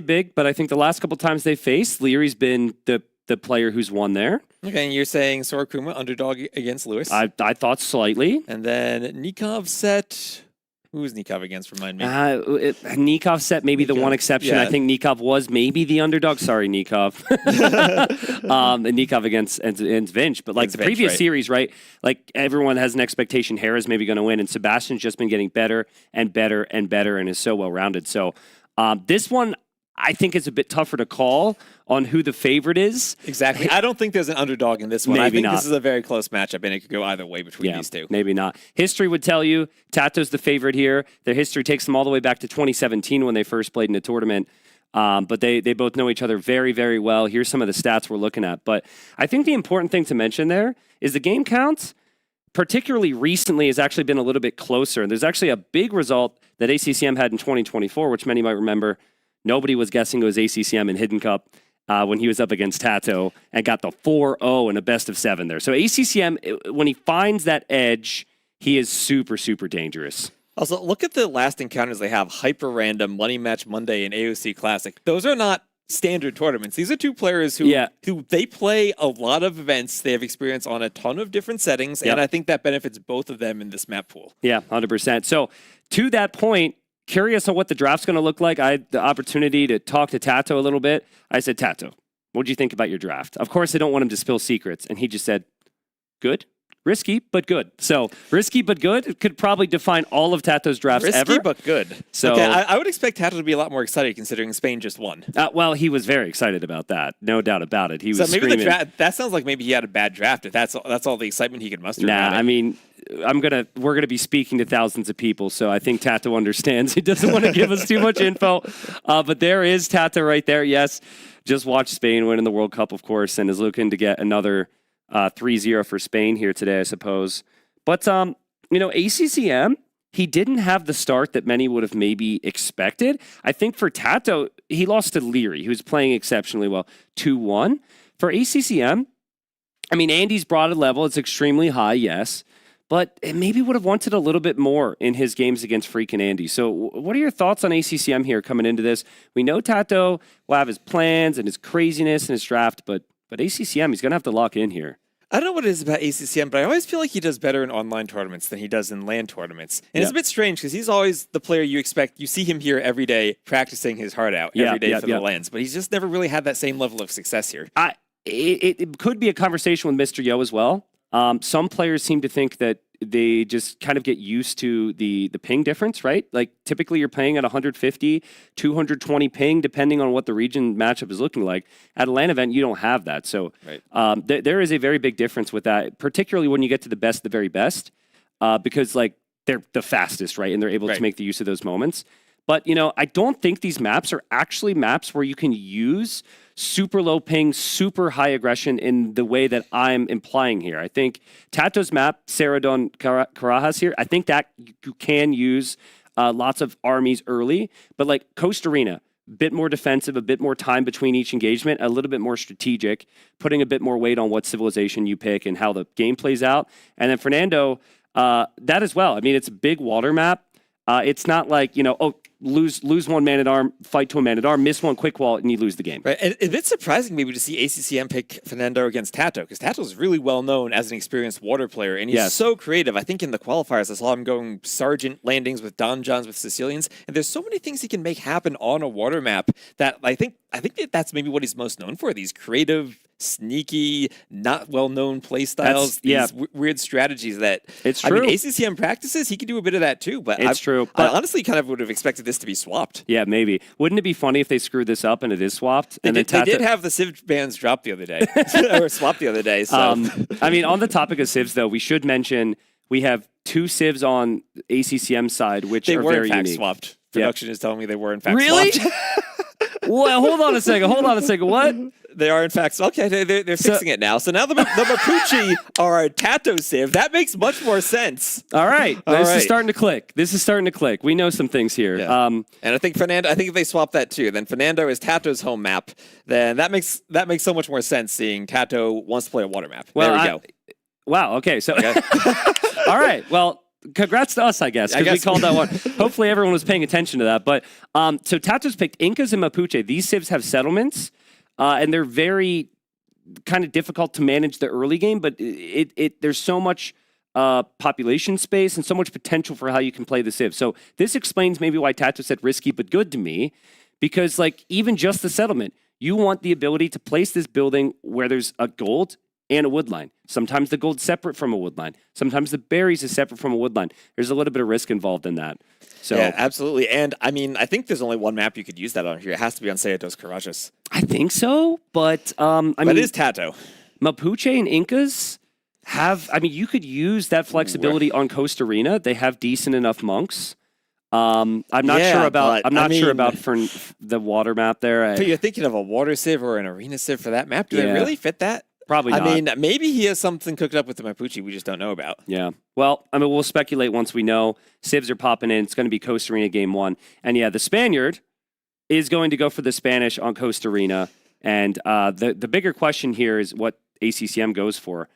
big, but I think the last couple times they faced, Leary's been the player who's won there. Okay, and you're saying Sorokuma underdog against Lewis? I thought slightly. And then Nikov set... Who's Nikov against? Remind me. Nikov set maybe the one exception. Yeah. I think Nikov was maybe the underdog. Sorry, Nikov. And Nikov against Vinch. But like Against the previous Vinch, right. series, right? Like everyone has an expectation Hera's maybe going to win, and Sebastian's just been getting better and better and better and is so well-rounded. So this one, I think, is a bit tougher to call on who the favorite is. Exactly. I don't think there's an underdog in this one. I Maybe think not. this is a very close matchup, and it could go either way between these two. Maybe not. History would tell you Tato's the favorite here. Their history takes them all the way back to 2017 when they first played in a tournament. But they both know each other very, very well. Here's some of the stats we're looking at. But I think the important thing to mention there is the game counts, particularly recently, has actually been a little bit closer. And there's actually a big result that ACCM had in 2024, which many might remember. Nobody was guessing it was ACCM in Hidden Cup when he was up against Tato and got the 4-0 in a best of 7 there. So ACCM, when he finds that edge, he is super, super dangerous. Also, look at the last encounters they have. Hyper Random, Money Match Monday, and AOC Classic. Those are not standard tournaments. These are two players who they play a lot of events. They have experience on a ton of different settings, and I think that benefits both of them in this map pool. Yeah, 100%. So to that point, curious on what the draft's going to look like. I had the opportunity to talk to Tato a little bit. I said, Tato, what do you think about your draft? Of course, I don't want him to spill secrets. And he just said, good. Risky, but good. So risky, but good could probably define all of Tato's drafts ever. Risky, but good. So okay, I would expect Tato to be a lot more excited considering Spain just won. Well, he was very excited about that. No doubt about it. He was so maybe screaming. the draft, that sounds like maybe he had a bad draft. If that's all the excitement he could muster. Nah, about it. I mean, we're gonna be speaking to thousands of people, so I think Tato understands. He doesn't want to give us too much info, but there is Tato right there. Yes, just watched Spain win in the World Cup, of course, and is looking to get another 3-0 for Spain here today, I suppose. But ACCM, he didn't have the start that many would have maybe expected. I think for Tato, he lost to Leary, who was playing exceptionally well, 2-1. For ACCM, I mean, Andy's brought a level. It's extremely high, yes. But it maybe would have wanted a little bit more in his games against Freak and Andy. So what are your thoughts on ACCM here coming into this? We know Tato will have his plans and his craziness and his draft, but ACCM, he's going to have to lock in here. I don't know what it is about ACCM, but I always feel like he does better in online tournaments than he does in LAN tournaments. And it's a bit strange because he's always the player you expect. You see him here every day practicing his heart out every day for the LANs, but he's just never really had that same level of success here. It could be a conversation with Mr. Yo as well. Some players seem to think that they just kind of get used to the ping difference, right? Like typically you're playing at 150, 220 ping, depending on what the region matchup is looking like. At a LAN event, you don't have that. So there is a very big difference with that, particularly when you get to the best, the very best, because like they're the fastest, right? And they're able to make the use of those moments. But, I don't think these maps are actually maps where you can use super low ping, super high aggression in the way that I'm implying here. I think Tato's map, Ceradon Carajas here, I think that you can use lots of armies early. But like Costa Arena, a bit more defensive, a bit more time between each engagement, a little bit more strategic, putting a bit more weight on what civilization you pick and how the game plays out. And then Fernando, that as well. I mean, it's a big water map. It's not like, lose one man-at-arm, fight to a man-at-arm, miss one quick wall, and you lose the game. Right. And a bit surprising maybe to see ACCM pick Fernando against Tato, because Tato's really well known as an experienced water player, and he's so creative. I think in the qualifiers, I saw him going Sergeant landings with Donjons, with Sicilians, and there's so many things he can make happen on a water map that I think that's maybe what he's most known for, these creative, sneaky, not well-known play styles, these weird strategies that it's true. I mean, ACCM practices, he can do a bit of that too, but it's true. I honestly kind of would have expected this to be swapped. Yeah, maybe. Wouldn't it be funny if they screwed this up and it is swapped? They did have the Civ bans drop the other day, or swapped the other day. So. I mean, on the topic of Civs, though, we should mention we have 2 Civs on ACCM side, which they are were very in fact unique. swapped. Production is telling me they were in fact really? swapped. Well, hold on a second. What? They are in fact okay. They're fixing it now. So now the Mapuche are a Tato Civ. That makes much more sense. All right, this is starting to click. We know some things here. Yeah. And I think if they swap that too, then Fernando is Tato's home map. Then that makes so much more sense. Seeing Tato wants to play a water map. Well, there we go. Wow. Okay. So, all right. Well, congrats to us, I guess, because we called that one. Hopefully, everyone was paying attention to that. But so Tato's picked Incas and Mapuche. These civs have settlements, and they're very kind of difficult to manage the early game. But there's so much population space and so much potential for how you can play the civ. So this explains maybe why Tato said risky but good to me, because like even just the settlement, you want the ability to place this building where there's a gold and a wood line. Sometimes the gold's separate from a wood line. Sometimes the berries is separate from a wood line. There's a little bit of risk involved in that. So yeah, absolutely. And I mean, I think there's only one map you could use that on here. It has to be on Seatos Courageous. I think so, but I mean, it is Tato. Mapuche and Incas have. I mean, you could use that flexibility on Coast Arena. They have decent enough monks. I'm not sure about. I'm not sure about for the water map there. But you're thinking of a water civ or an arena civ for that map. Do they really fit that? Probably not. I mean, maybe he has something cooked up with the Mapuche we just don't know about. Yeah. Well, I mean, we'll speculate once we know. Civs are popping in. It's going to be Coast Arena game 1. And yeah, the Spaniard is going to go for the Spanish on Coast Arena. And the bigger question here is what ACCM goes for.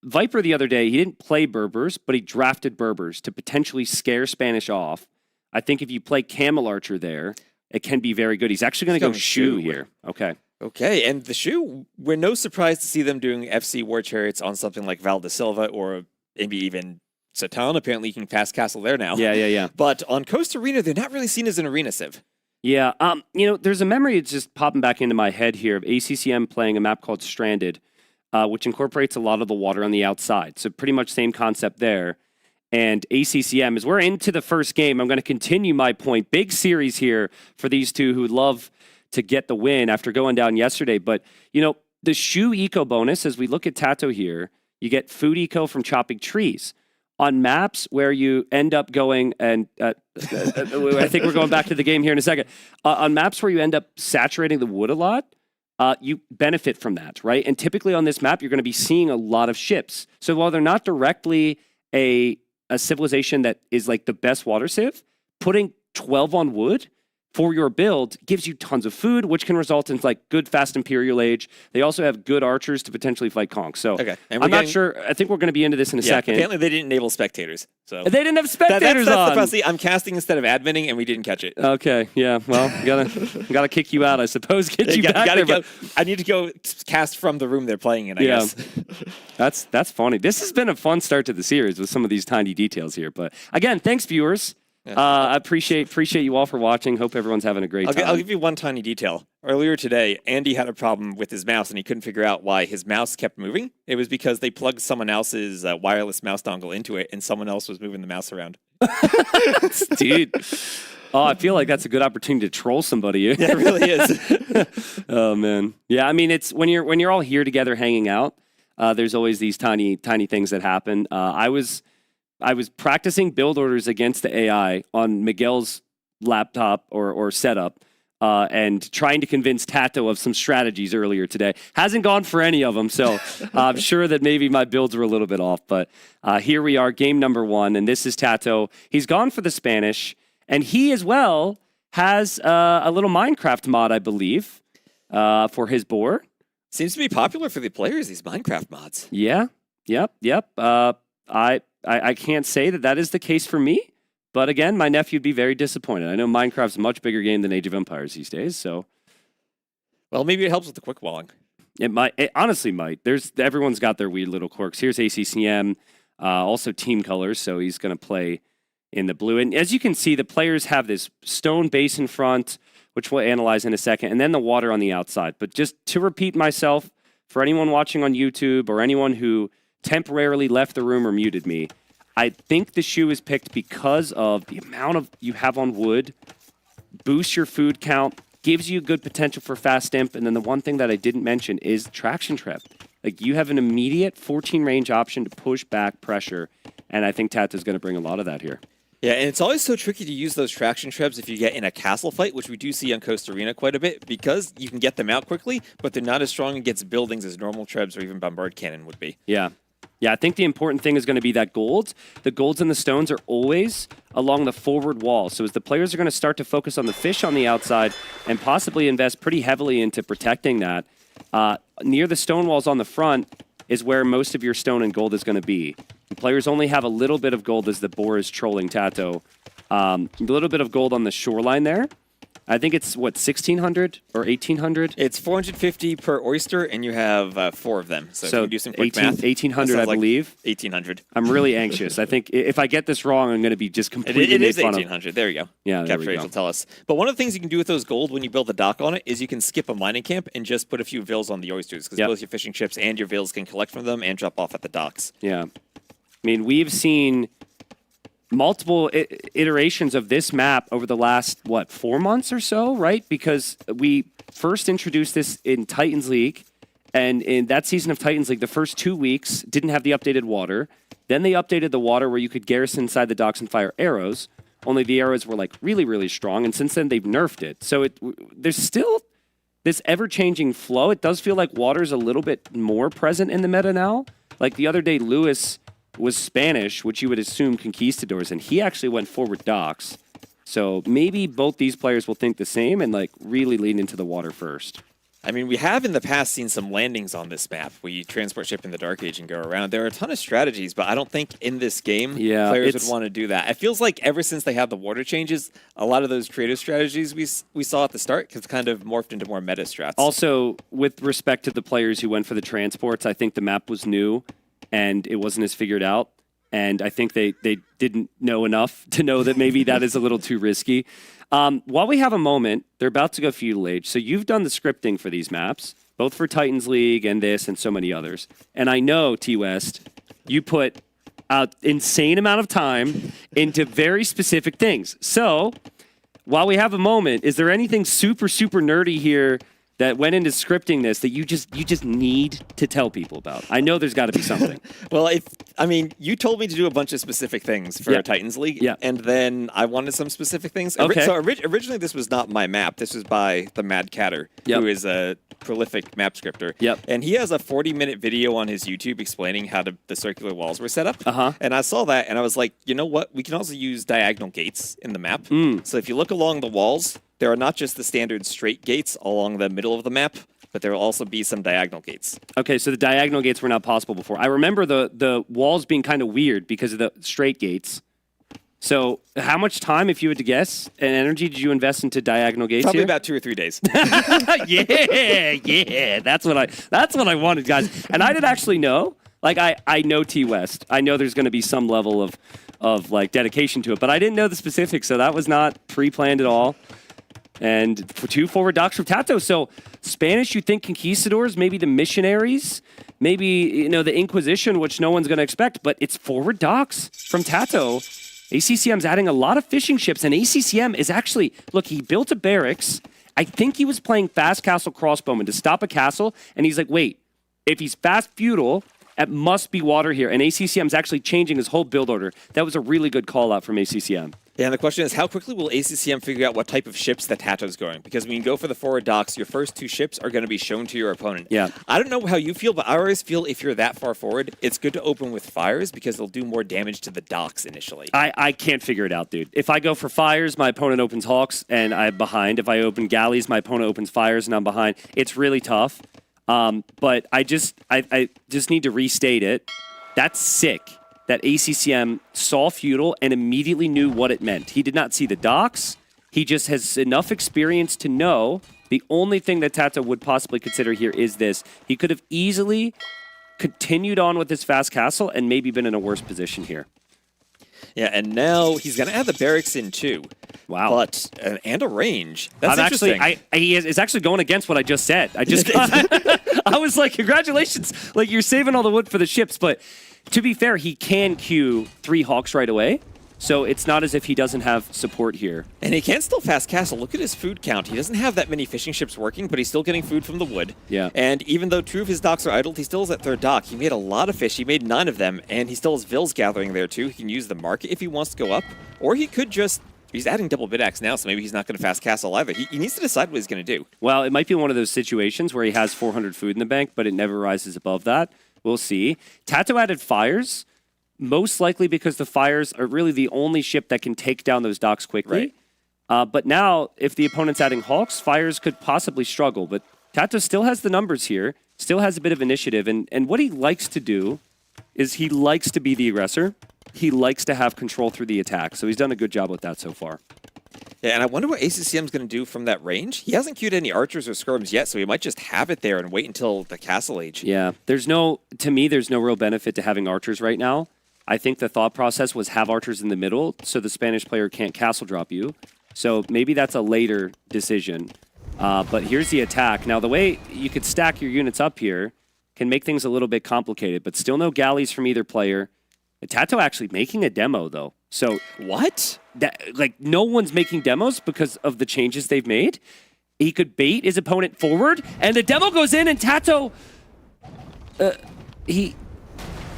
Viper the other day, he didn't play Berbers, but he drafted Berbers to potentially scare Spanish off. I think if you play Camel Archer there, it can be very good. He's actually going to go Shu here. Okay, and the Shu, we're no surprise to see them doing FC War Chariots on something like Val de Silva or maybe even Satan. Apparently you can pass Castle there now. Yeah. But on Coast Arena, they're not really seen as an arena civ. Yeah, there's a memory that's just popping back into my head here of ACCM playing a map called Stranded, which incorporates a lot of the water on the outside. So pretty much same concept there. And ACCM, as we're into the first game, I'm going to continue my point. Big series here for these two who love to get the win after going down yesterday. But, the Shu eco bonus, as we look at Tato here, you get food eco from chopping trees. On maps where you end up going, and I think we're going back to the game here in a second. On maps where you end up saturating the wood a lot, you benefit from that, right? And typically on this map, you're going to be seeing a lot of ships. So while they're not directly a civilization that is like the best water civ, putting 12 on wood for your build gives you tons of food, which can result in like good fast Imperial Age. They also have good archers to potentially fight conch. So I'm not sure. I think we're going to be into this in a second. Apparently they didn't enable spectators. So they didn't have spectators that's on. The prophecy. I'm casting instead of adminning, and we didn't catch it. Okay, yeah. Well, gotta kick you out, I suppose. Get you back there. I need to go cast from the room they're playing in. I guess. That's funny. This has been a fun start to the series with some of these tiny details here. But again, thanks viewers. I appreciate you all for watching. Hope everyone's having a great time. I'll give you one tiny detail. Earlier today, Andy had a problem with his mouse, and he couldn't figure out why his mouse kept moving. It was because they plugged someone else's wireless mouse dongle into it, and someone else was moving the mouse around. Dude. Oh, I feel like that's a good opportunity to troll somebody. Yeah, it really is. Oh man. Yeah, I mean, it's when you're all here together hanging out, there's always these tiny things that happen. I was practicing build orders against the AI on Miguel's laptop or setup and trying to convince Tato of some strategies earlier today. Hasn't gone for any of them, so I'm sure that maybe my builds were a little bit off. But here we are, game number 1, and this is Tato. He's gone for the Spanish, and he as well has a little Minecraft mod, I believe, for his board. Seems to be popular for the players, these Minecraft mods. Yeah, yep. I can't say that is the case for me, But again, my nephew would be very disappointed. I know Minecraft's a much bigger game than Age of Empires these days, so... Well, maybe it helps with the quick walling. It might. It honestly might. Everyone's got their weird little quirks. Here's ACCM, also team colors, so he's going to play in the blue. And as you can see, the players have this stone base in front, which we'll analyze in a second, and then the water on the outside. But just to repeat myself, for anyone watching on YouTube or anyone who temporarily left the room or muted me, I think the shoe is picked because of the amount of you have on wood, boosts your food count, gives you good potential for fast imp, and then the one thing that I didn't mention is traction trap. Like, you have an immediate 14 range option to push back pressure, and I think Tata's going to bring a lot of that here. Yeah, and it's always so tricky to use those traction trebs if you get in a castle fight, which we do see on Coast Arena quite a bit, because you can get them out quickly, but they're not as strong against buildings as normal trebs or even bombard cannon would be. Yeah. Yeah, I think the important thing is going to be that gold. The golds and the stones are always along the forward wall. So as the players are going to start to focus on the fish on the outside and possibly invest pretty heavily into protecting that, near the stone walls on the front is where most of your stone and gold is going to be. The players only have a little bit of gold as the boar is trolling Tato. A little bit of gold on the shoreline there. I think it's, what, 1,600 or 1,800? It's 450 per oyster, and you have 4 of them. So if you do some quick math, 1,800, I believe. 1,800. I'm really anxious. I think if I get this wrong, I'm going to be just completely It is made fun of. 1,800. There you go. Yeah, there we Capture go. will tell us. But one of the things you can do with those gold when you build the dock on it is you can skip a mining camp and just put a few vills on the oysters, because both your fishing ships and your vills can collect from them and drop off at the docks. Yeah. I mean, we've seen multiple iterations of this map over the last, 4 months or so, right? Because we first introduced this in Titans League, and in that season of Titans League, the first 2 weeks didn't have the updated water. Then they updated the water where you could garrison inside the docks and fire arrows, only the arrows were like really, really strong, and since then they've nerfed it. So there's still this ever-changing flow. It does feel like water's a little bit more present in the meta now. Like the other day, Lewis was Spanish, which you would assume conquistadors, and he actually went forward docks. So maybe both these players will think the same and like really lean into the water first. I mean, we have in the past seen some landings on this map where you transport ship in the Dark Age and go around. There are a ton of strategies, but I don't think in this game players would want to do that. It feels like ever since they had the water changes, a lot of those creative strategies we saw at the start has kind of morphed into more meta strats. Also, with respect to the players who went for the transports, I think the map was new and it wasn't as figured out. And I think they didn't know enough to know that maybe that is a little too risky. While we have a moment, they're about to go feudal age. So you've done the scripting for these maps, both for Titans League and this and so many others. And I know, T-West, you put an insane amount of time into very specific things. So while we have a moment, is there anything super, super nerdy here that went into scripting this that you just need to tell people about? I know there's got to be something. Well, you told me to do a bunch of specific things for Titans League, and then I wanted some specific things. Okay. So originally this was not my map. This was by the Mad Catter, who is a prolific map scripter. And he has a 40-minute video on his YouTube explaining how the circular walls were set up. And I saw that, and I was like, you know what? We can also use diagonal gates in the map. So if you look along the walls, there are not just the standard straight gates along the middle of the map, but there will also be some diagonal gates. Okay, so the diagonal gates were not possible before. I remember the walls being kind of weird because of the straight gates. So how much time, if you had to guess, and energy did you invest into diagonal gates Probably here? about 2 or 3 days. Yeah. That's what I wanted, guys. And I didn't actually know. Like, I know T-West. I know there's going to be some level of like dedication to it, but I didn't know the specifics, so that was not pre-planned at all. And for 2 forward docks from Tato. So Spanish, you think conquistadors, maybe the missionaries, maybe, the Inquisition, which no one's going to expect, but it's forward docks from Tato. ACCM's adding a lot of fishing ships, and ACCM is actually, look, he built a barracks. I think he was playing fast castle crossbowman to stop a castle, and he's like, wait, if he's fast feudal, it must be water here. And ACCM's actually changing his whole build order. That was a really good call out from ACCM. Yeah, and the question is, how quickly will ACCM figure out what type of ships that Tato's going? Because when you go for the forward docks, your first 2 ships are going to be shown to your opponent. Yeah. I don't know how you feel, but I always feel if you're that far forward, it's good to open with fires because they'll do more damage to the docks initially. I can't figure it out, dude. If I go for fires, my opponent opens hawks and I'm behind. If I open galleys, my opponent opens fires and I'm behind. It's really tough. But I just need to restate it. That's sick. that ACCM saw Feudal and immediately knew what it meant. He did not see the docks. He just has enough experience to know the only thing that Tato would possibly consider here is this. He could have easily continued on with his fast castle and maybe been in a worse position here. Yeah, and now he's going to add the barracks in too. Wow. But, and a range. That's interesting. It's actually going against what I just said. I was like, congratulations. Like, you're saving all the wood for the ships. But to be fair, he can queue 3 Hawks right away. So it's not as if he doesn't have support here. And he can still fast castle. Look at his food count. He doesn't have that many fishing ships working, but he's still getting food from the wood. Yeah. And even though 2 of his docks are idled, he still is at 3rd dock. He made a lot of fish. He made 9 of them, and he still has Vills gathering there too. He can use the market if he wants to go up, or he could just... He's adding double bid-axe now, so maybe he's not going to fast castle either. He needs to decide what he's going to do. Well, it might be one of those situations where he has 400 food in the bank, but it never rises above that. We'll see. Tato added fires, most likely because the fires are really the only ship that can take down those docks quickly. Right. But now, if the opponent's adding Hawks, fires could possibly struggle. But Tato still has the numbers here, still has a bit of initiative, and what he likes to do is he likes to be the aggressor. He likes to have control through the attack, so he's done a good job with that so far. Yeah, and I wonder what ACCM's going to do from that range. He hasn't queued any archers or skirms yet, so he might just have it there and wait until the castle age. Yeah, to me, there's no real benefit to having archers right now. I think the thought process was have archers in the middle so the Spanish player can't castle drop you. So maybe that's a later decision. But here's the attack. Now, the way you could stack your units up here can make things a little bit complicated, but still no galleys from either player. Tato actually making a demo, though. So what? Like, no one's making demos because of the changes they've made. He could bait his opponent forward, and the demo goes in, and Tato, he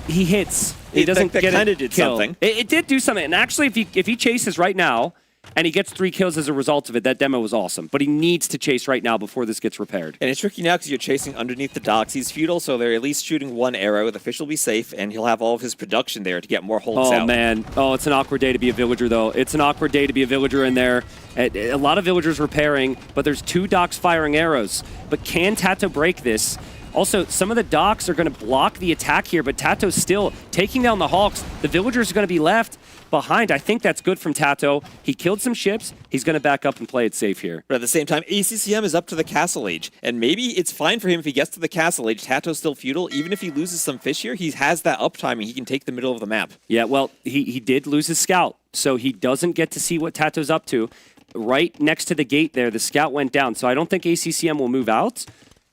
hits. He doesn't get kind a of did kill. something. It did do something, and actually, if he chases right now, and he gets 3 kills as a result of it, that demo was awesome. But he needs to chase right now before this gets repaired. And it's tricky now because you're chasing underneath the docks. He's feudal, so they're at least shooting 1 arrow. The fish will be safe, and he'll have all of his production there to get more holds out. Oh, man. Oh, it's an awkward day to be a villager, though. It's an awkward day to be a villager in there. A lot of villagers repairing, but there's 2 docks firing arrows. But can Tato break this? Also, some of the docks are going to block the attack here, but Tato's still taking down the Hawks. The villagers are going to be left behind. I think that's good from Tato. He killed some ships. He's going to back up and play it safe here. But at the same time, ACCM is up to the castle age. And maybe it's fine for him if he gets to the castle age. Tato's still feudal. Even if he loses some fish here, he has that uptiming. He can take the middle of the map. Yeah, well, he did lose his scout, so he doesn't get to see what Tato's up to. Right next to the gate there, the scout went down. So I don't think ACCM will move out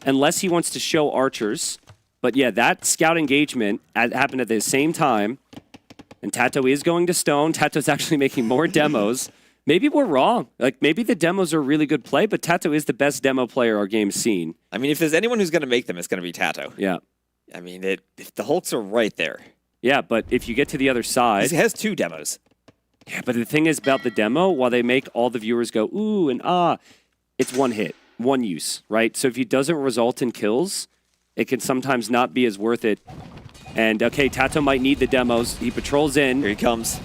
unless he wants to show archers. But yeah, that scout engagement happened at the same time. And Tato is going to stone. Tato's actually making more demos. Maybe we're wrong. Like, maybe the demos are a really good play, but Tato is the best demo player our game's seen. I mean, if there's anyone who's going to make them, it's going to be Tato. Yeah. I mean, if the Hulks are right there. Yeah, but if you get to the other side... He has 2 demos. Yeah, but the thing is about the demo, while they make all the viewers go, ooh and ah, it's 1 hit, 1 use, right? So if it doesn't result in kills, it can sometimes not be as worth it. And, okay, Tato might need the demos. He patrols in. Here he comes.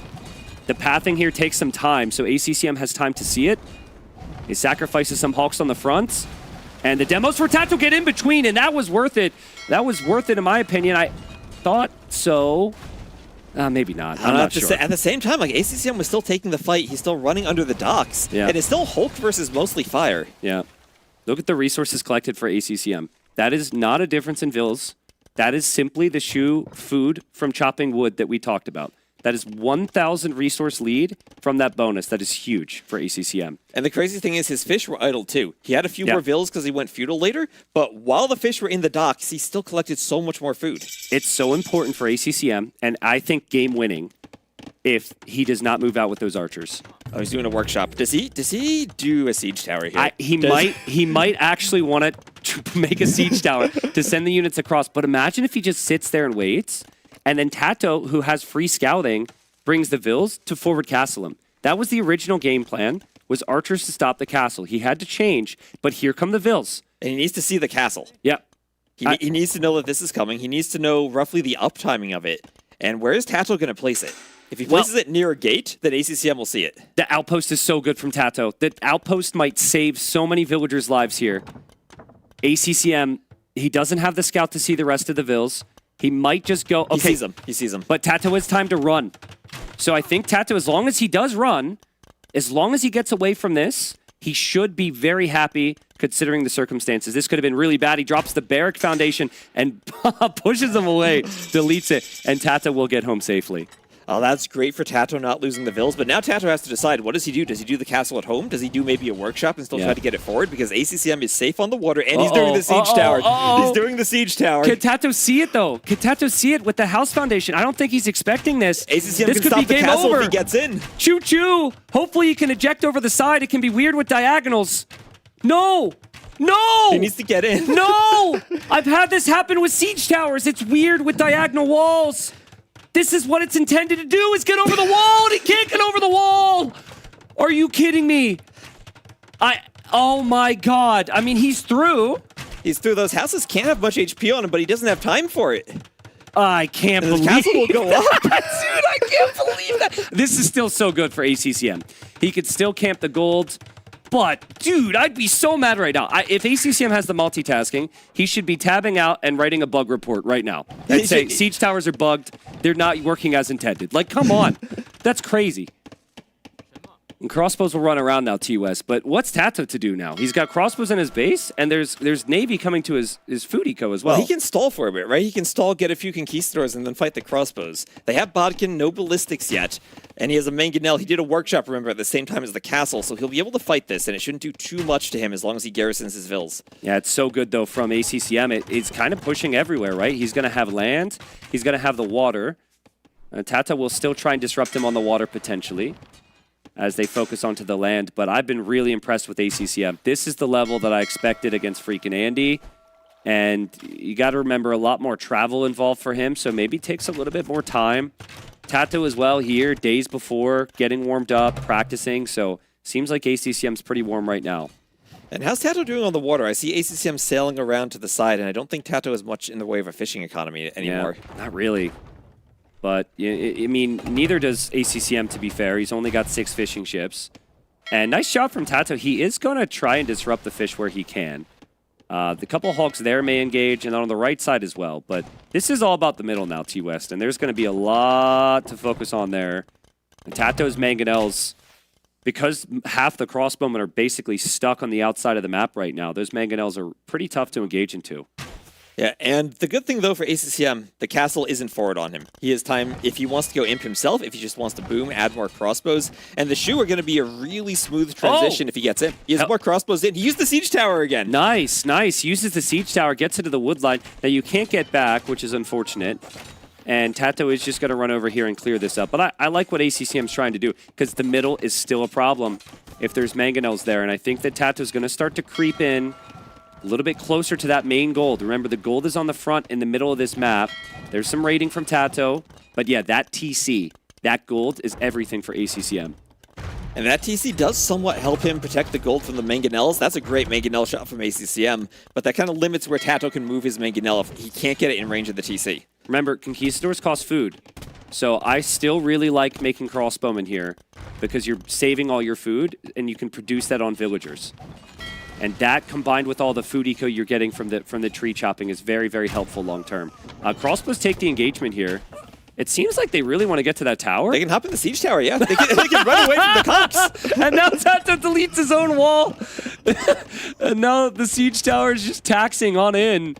The pathing here takes some time, so ACCM has time to see it. He sacrifices some Hawks on the front. And the demos for Tato get in between, and that was worth it. That was worth it, in my opinion. I thought so. Maybe not. I'm not sure. At the same time, like, ACCM was still taking the fight. He's still running under the docks. Yeah. And it's still Hulk versus mostly fire. Yeah. Look at the resources collected for ACCM. That is not a difference in Vills. That is simply the shoe food from chopping wood that we talked about. That is 1,000 resource lead from that bonus. That is huge for ACCM. And the crazy thing is his fish were idle too. He had a few more vills because he went feudal later, but while the fish were in the docks, he still collected so much more food. It's so important for ACCM, and I think game winning if he does not move out with those archers. Oh, he's doing a workshop. Does he do a siege tower here? He might actually want to make a siege tower to send the units across, but imagine if he just sits there and waits, and then Tato, who has free scouting, brings the vills to forward castle him. That was the original game plan, was archers to stop the castle. He had to change, but here come the vills. And he needs to see the castle. Yeah. He needs to know that this is coming. He needs to know roughly the uptiming of it. And where is Tato going to place it? If he places it near a gate, then ACCM will see it. The outpost is so good from Tato. The outpost might save so many villagers' lives here. ACCM, he doesn't have the scout to see the rest of the vills. He might just go. Okay. He sees him. He sees him. But Tato has time to run. So I think Tato, as long as he does run, as long as he gets away from this, he should be very happy considering the circumstances. This could have been really bad. He drops the Barrack Foundation and pushes him away, deletes it, and Tato will get home safely. Oh, that's great for Tato not losing the Vils, but now Tato has to decide, what does he do? Does he do the castle at home? Does he do maybe a workshop and still try to get it forward? Because ACCM is safe on the water, and he's doing the siege tower. He's doing the siege tower. Can Tato see it, though? Can Tato see it with the house foundation? I don't think he's expecting this. ACCM this can stop the castle if he gets in. Choo-choo! Hopefully he can eject over the side. It can be weird with diagonals. No! No! He needs to get in. No! I've had this happen with siege towers. It's weird with diagonal walls. This is what it's intended to do, is get over the wall, and he can't get over the wall! Are you kidding me? Oh my god. I mean, he's through. He's through. Those houses can't have much HP on him, but he doesn't have time for it. I can't believe the castle will go up. Dude, I can't believe that. This is still so good for ACCM. He could still camp the gold. But, dude, I'd be so mad right now. If ACCM has the multitasking, he should be tabbing out and writing a bug report right now. And say, siege towers are bugged. They're not working as intended. Like, come on. That's crazy. And crossbows will run around now, T-West. But what's Tato to do now? He's got crossbows in his base, and there's Navy coming to his food eco as well. Well, he can stall for a bit, right? He can stall, get a few conquistadors, and then fight the crossbows. They have Bodkin, no ballistics yet. And he has a mangonel. He did a workshop, remember, at the same time as the castle, so he'll be able to fight this, and it shouldn't do too much to him as long as he garrisons his Vils. Yeah, it's so good, though, from ACCM. It's kind of pushing everywhere, right? He's going to have land. He's going to have the water. Tata will still try and disrupt him on the water, potentially, as they focus onto the land. But I've been really impressed with ACCM. This is the level that I expected against freaking Andy. And you got to remember, a lot more travel involved for him, so maybe it takes a little bit more time. Tato as well here, days before, getting warmed up, practicing, so seems like ACCM's pretty warm right now. And how's Tato doing on the water? I see ACCM sailing around to the side, and I don't think Tato has much in the way of a fishing economy anymore. Yeah, not really. But, I mean, neither does ACCM, to be fair. He's only got 6 fishing ships. And nice shot from Tato. He is going to try and disrupt the fish where he can. The couple Hawks there may engage, and on the right side as well. But this is all about the middle now, T-West, and there's going to be a lot to focus on there. And Tato's mangonels, because half the crossbowmen are basically stuck on the outside of the map right now, those mangonels are pretty tough to engage into. Yeah, and the good thing, though, for ACCM, the castle isn't forward on him. He has time if he wants to go imp himself, if he just wants to boom, add more crossbows. And the Shu are going to be a really smooth transition if he gets in. He has more crossbows in. He used the siege tower again. Nice, nice. Uses the siege tower, gets into the wood line that you can't get back, which is unfortunate. And Tato is just going to run over here and clear this up. But I like what ACCM's trying to do, because the middle is still a problem if there's mangonels there. And I think that Tato's going to start to creep in a little bit closer to that main gold. Remember, the gold is on the front in the middle of this map. There's some raiding from Tato. But yeah, that TC, that gold is everything for ACCM. And that TC does somewhat help him protect the gold from the mangonels. That's a great mangonel shot from ACCM. But that kind of limits where Tato can move his mangonel if he can't get it in range of the TC. Remember, conquistadors cost food. So I still really like making crossbowmen here, because you're saving all your food and you can produce that on villagers. And that, combined with all the food eco you're getting from the tree chopping, is very, very helpful long term. Crossbows take the engagement here. It seems like they really want to get to that tower. They can hop in the siege tower, yeah. They can run away from the conks. And now Tato deletes his own wall. And now the siege tower is just taxing on in.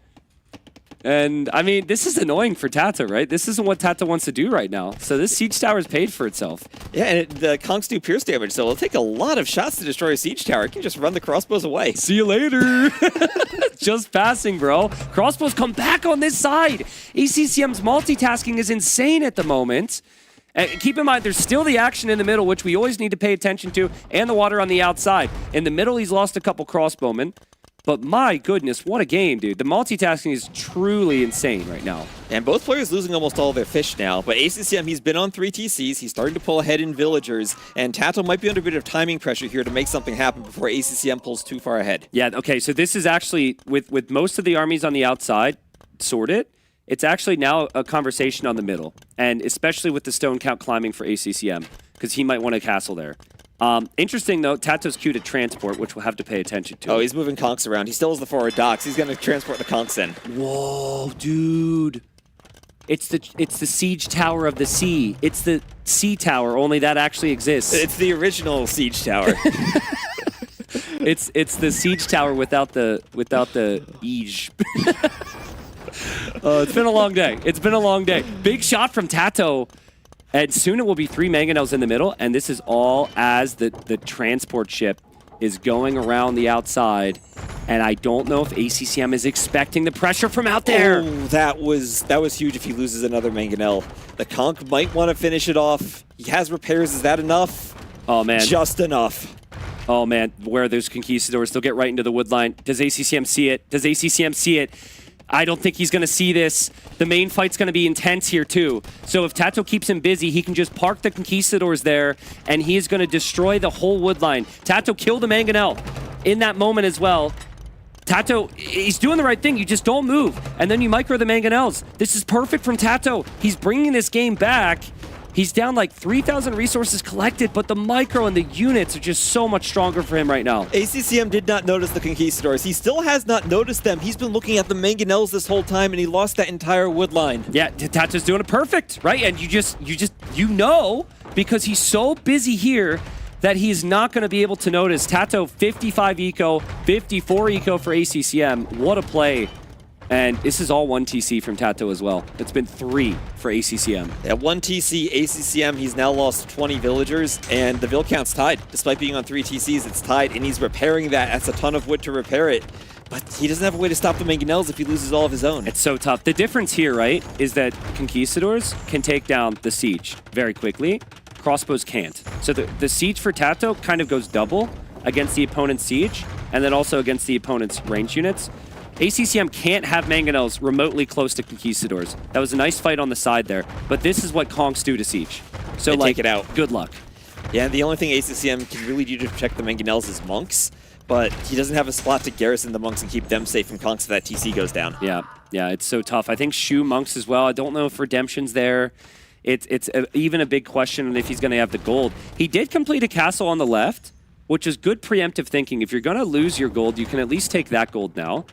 And, I mean, this is annoying for Tato, right? This isn't what Tato wants to do right now. So this siege tower is paid for itself. Yeah, and the conks do pierce damage, so it'll take a lot of shots to destroy a siege tower. It can just run the crossbows away. See you later. Just passing, bro. Crossbows come back on this side. ACCM's multitasking is insane at the moment. And keep in mind, there's still the action in the middle, which we always need to pay attention to, and the water on the outside. In the middle, he's lost a couple crossbowmen. But my goodness, what a game, dude. The multitasking is truly insane right now. And both players losing almost all their fish now. But ACCM, he's been on 3 TCs. He's starting to pull ahead in villagers. And Tato might be under a bit of timing pressure here to make something happen before ACCM pulls too far ahead. Yeah, okay, so this is actually, with most of the armies on the outside sorted, it's actually now a conversation on the middle. And especially with the stone count climbing for ACCM, because he might want a castle there. Interesting, though, Tato's queued at transport, which we'll have to pay attention to. Oh, he's moving conks around. He still has the forward docks. He's going to transport the conks in. Whoa, dude. It's the siege tower of the sea. It's the sea tower, only that actually exists. It's the original siege tower. It's the siege tower without the siege. It's been a long day. It's been a long day. Big shot from Tato. And soon it will be 3 mangonels in the middle, and this is all as the transport ship is going around the outside. And I don't know if ACCM is expecting the pressure from out there. Oh, that was huge if he loses another mangonel. The Conk might want to finish it off. He has repairs. Is that enough? Oh, man. Just enough. Oh, man. Where there's Conquistadors, they'll get right into the wood line. Does ACCM see it? Does ACCM see it? I don't think he's going to see this. The main fight's going to be intense here, too. So if Tato keeps him busy, he can just park the Conquistadors there, and he is going to destroy the whole wood line. Tato killed the mangonel in that moment as well. Tato, he's doing the right thing. You just don't move, and then you micro the mangonels. This is perfect from Tato. He's bringing this game back. He's down like 3,000 resources collected, but the micro and the units are just so much stronger for him right now. ACCM did not notice the Conquistadors. He still has not noticed them. He's been looking at the mangonels this whole time, and he lost that entire wood line. Yeah, Tato's doing it perfect, right? And you know, because he's so busy here that he's not going to be able to notice. Tato, 55 eco, 54 eco for ACCM. What a play. And this is all 1 TC from Tato as well. It's been 3 for ACCM. At 1 TC, ACCM, he's now lost 20 villagers, and the vill count's tied. Despite being on 3 TCs, it's tied, and he's repairing that. That's a ton of wood to repair it. But he doesn't have a way to stop the mangonels if he loses all of his own. It's so tough. The difference here, right, is that Conquistadors can take down the siege very quickly. Crossbows can't. So the siege for Tato kind of goes double against the opponent's siege, and then also against the opponent's range units. ACCM can't have mangonels remotely close to Conquistadors. That was a nice fight on the side there, but this is what Kongs do to siege. So They like, take it out. Good luck. Yeah, the only thing ACCM can really do to protect the mangonels is monks, but he doesn't have a spot to garrison the monks and keep them safe from Kongs if that TC goes down. Yeah, it's so tough. I think Shu monks as well. I don't know if Redemption's there. It's even a big question if he's going to have the gold. He did complete a castle on the left, which is good preemptive thinking. If you're going to lose your gold, you can at least take that gold now.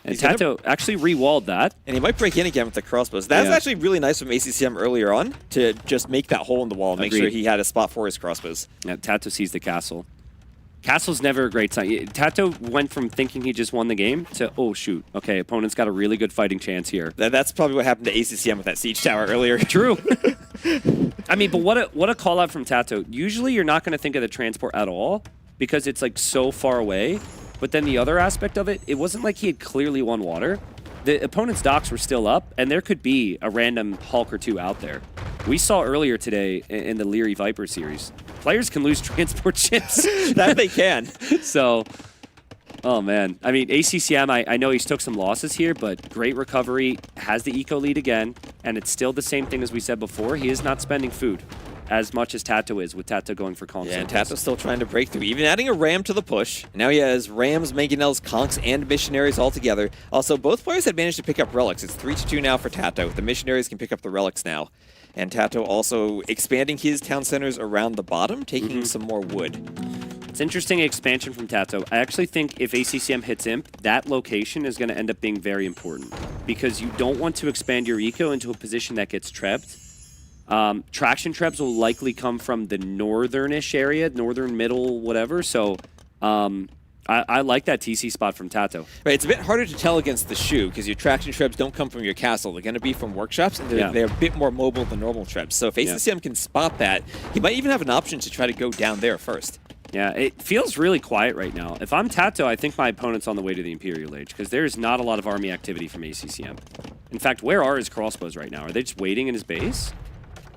And Tato actually re-walled that. And he might break in again with the crossbows. That's actually really nice from ACCM earlier on to just make that hole in the wall and make sure he had a spot for his crossbows. Yeah, Tato sees the castle. Castle's never a great sign. Tato went from thinking he just won the game to, oh shoot, okay, opponent's got a really good fighting chance here. That's probably what happened to ACCM with that siege tower earlier. True. I mean, but what a call out from Tato. Usually you're not going to think of the transport at all because it's like so far away. But then the other aspect of it, it wasn't like he had clearly won water. The opponent's docks were still up, and there could be a random Hulk or 2 out there. We saw earlier today in the Leary Viper series, players can lose transport ships. That they can. So, oh man. I mean, ACCM, I know he's took some losses here, but great recovery, has the eco lead again, and it's still the same thing as we said before. He is not spending food as much as Tato is, with Tato going for Kongs. Yeah, and Tato's still trying to break through, even adding a ram to the push. Now he has rams, mangonels, conks, and missionaries all together. Also, both players had managed to pick up relics. It's 3-2 now for Tato. The missionaries can pick up the relics now. And Tato also expanding his town centers around the bottom, taking some more wood. It's interesting expansion from Tato. I actually think if ACCM hits Imp, that location is going to end up being very important because you don't want to expand your eco into a position that gets trapped. Traction trebs will likely come from the northern-ish area, northern, middle, whatever. So I like that TC spot from Tato. Right, it's a bit harder to tell against the Shu because your traction trebs don't come from your castle. They're going to be from workshops, and they're a bit more mobile than normal trebs. So if ACCM can spot that, he might even have an option to try to go down there first. Yeah, it feels really quiet right now. If I'm Tato, I think my opponent's on the way to the Imperial Age because there's not a lot of army activity from ACCM. In fact, where are his crossbows right now? Are they just waiting in his base?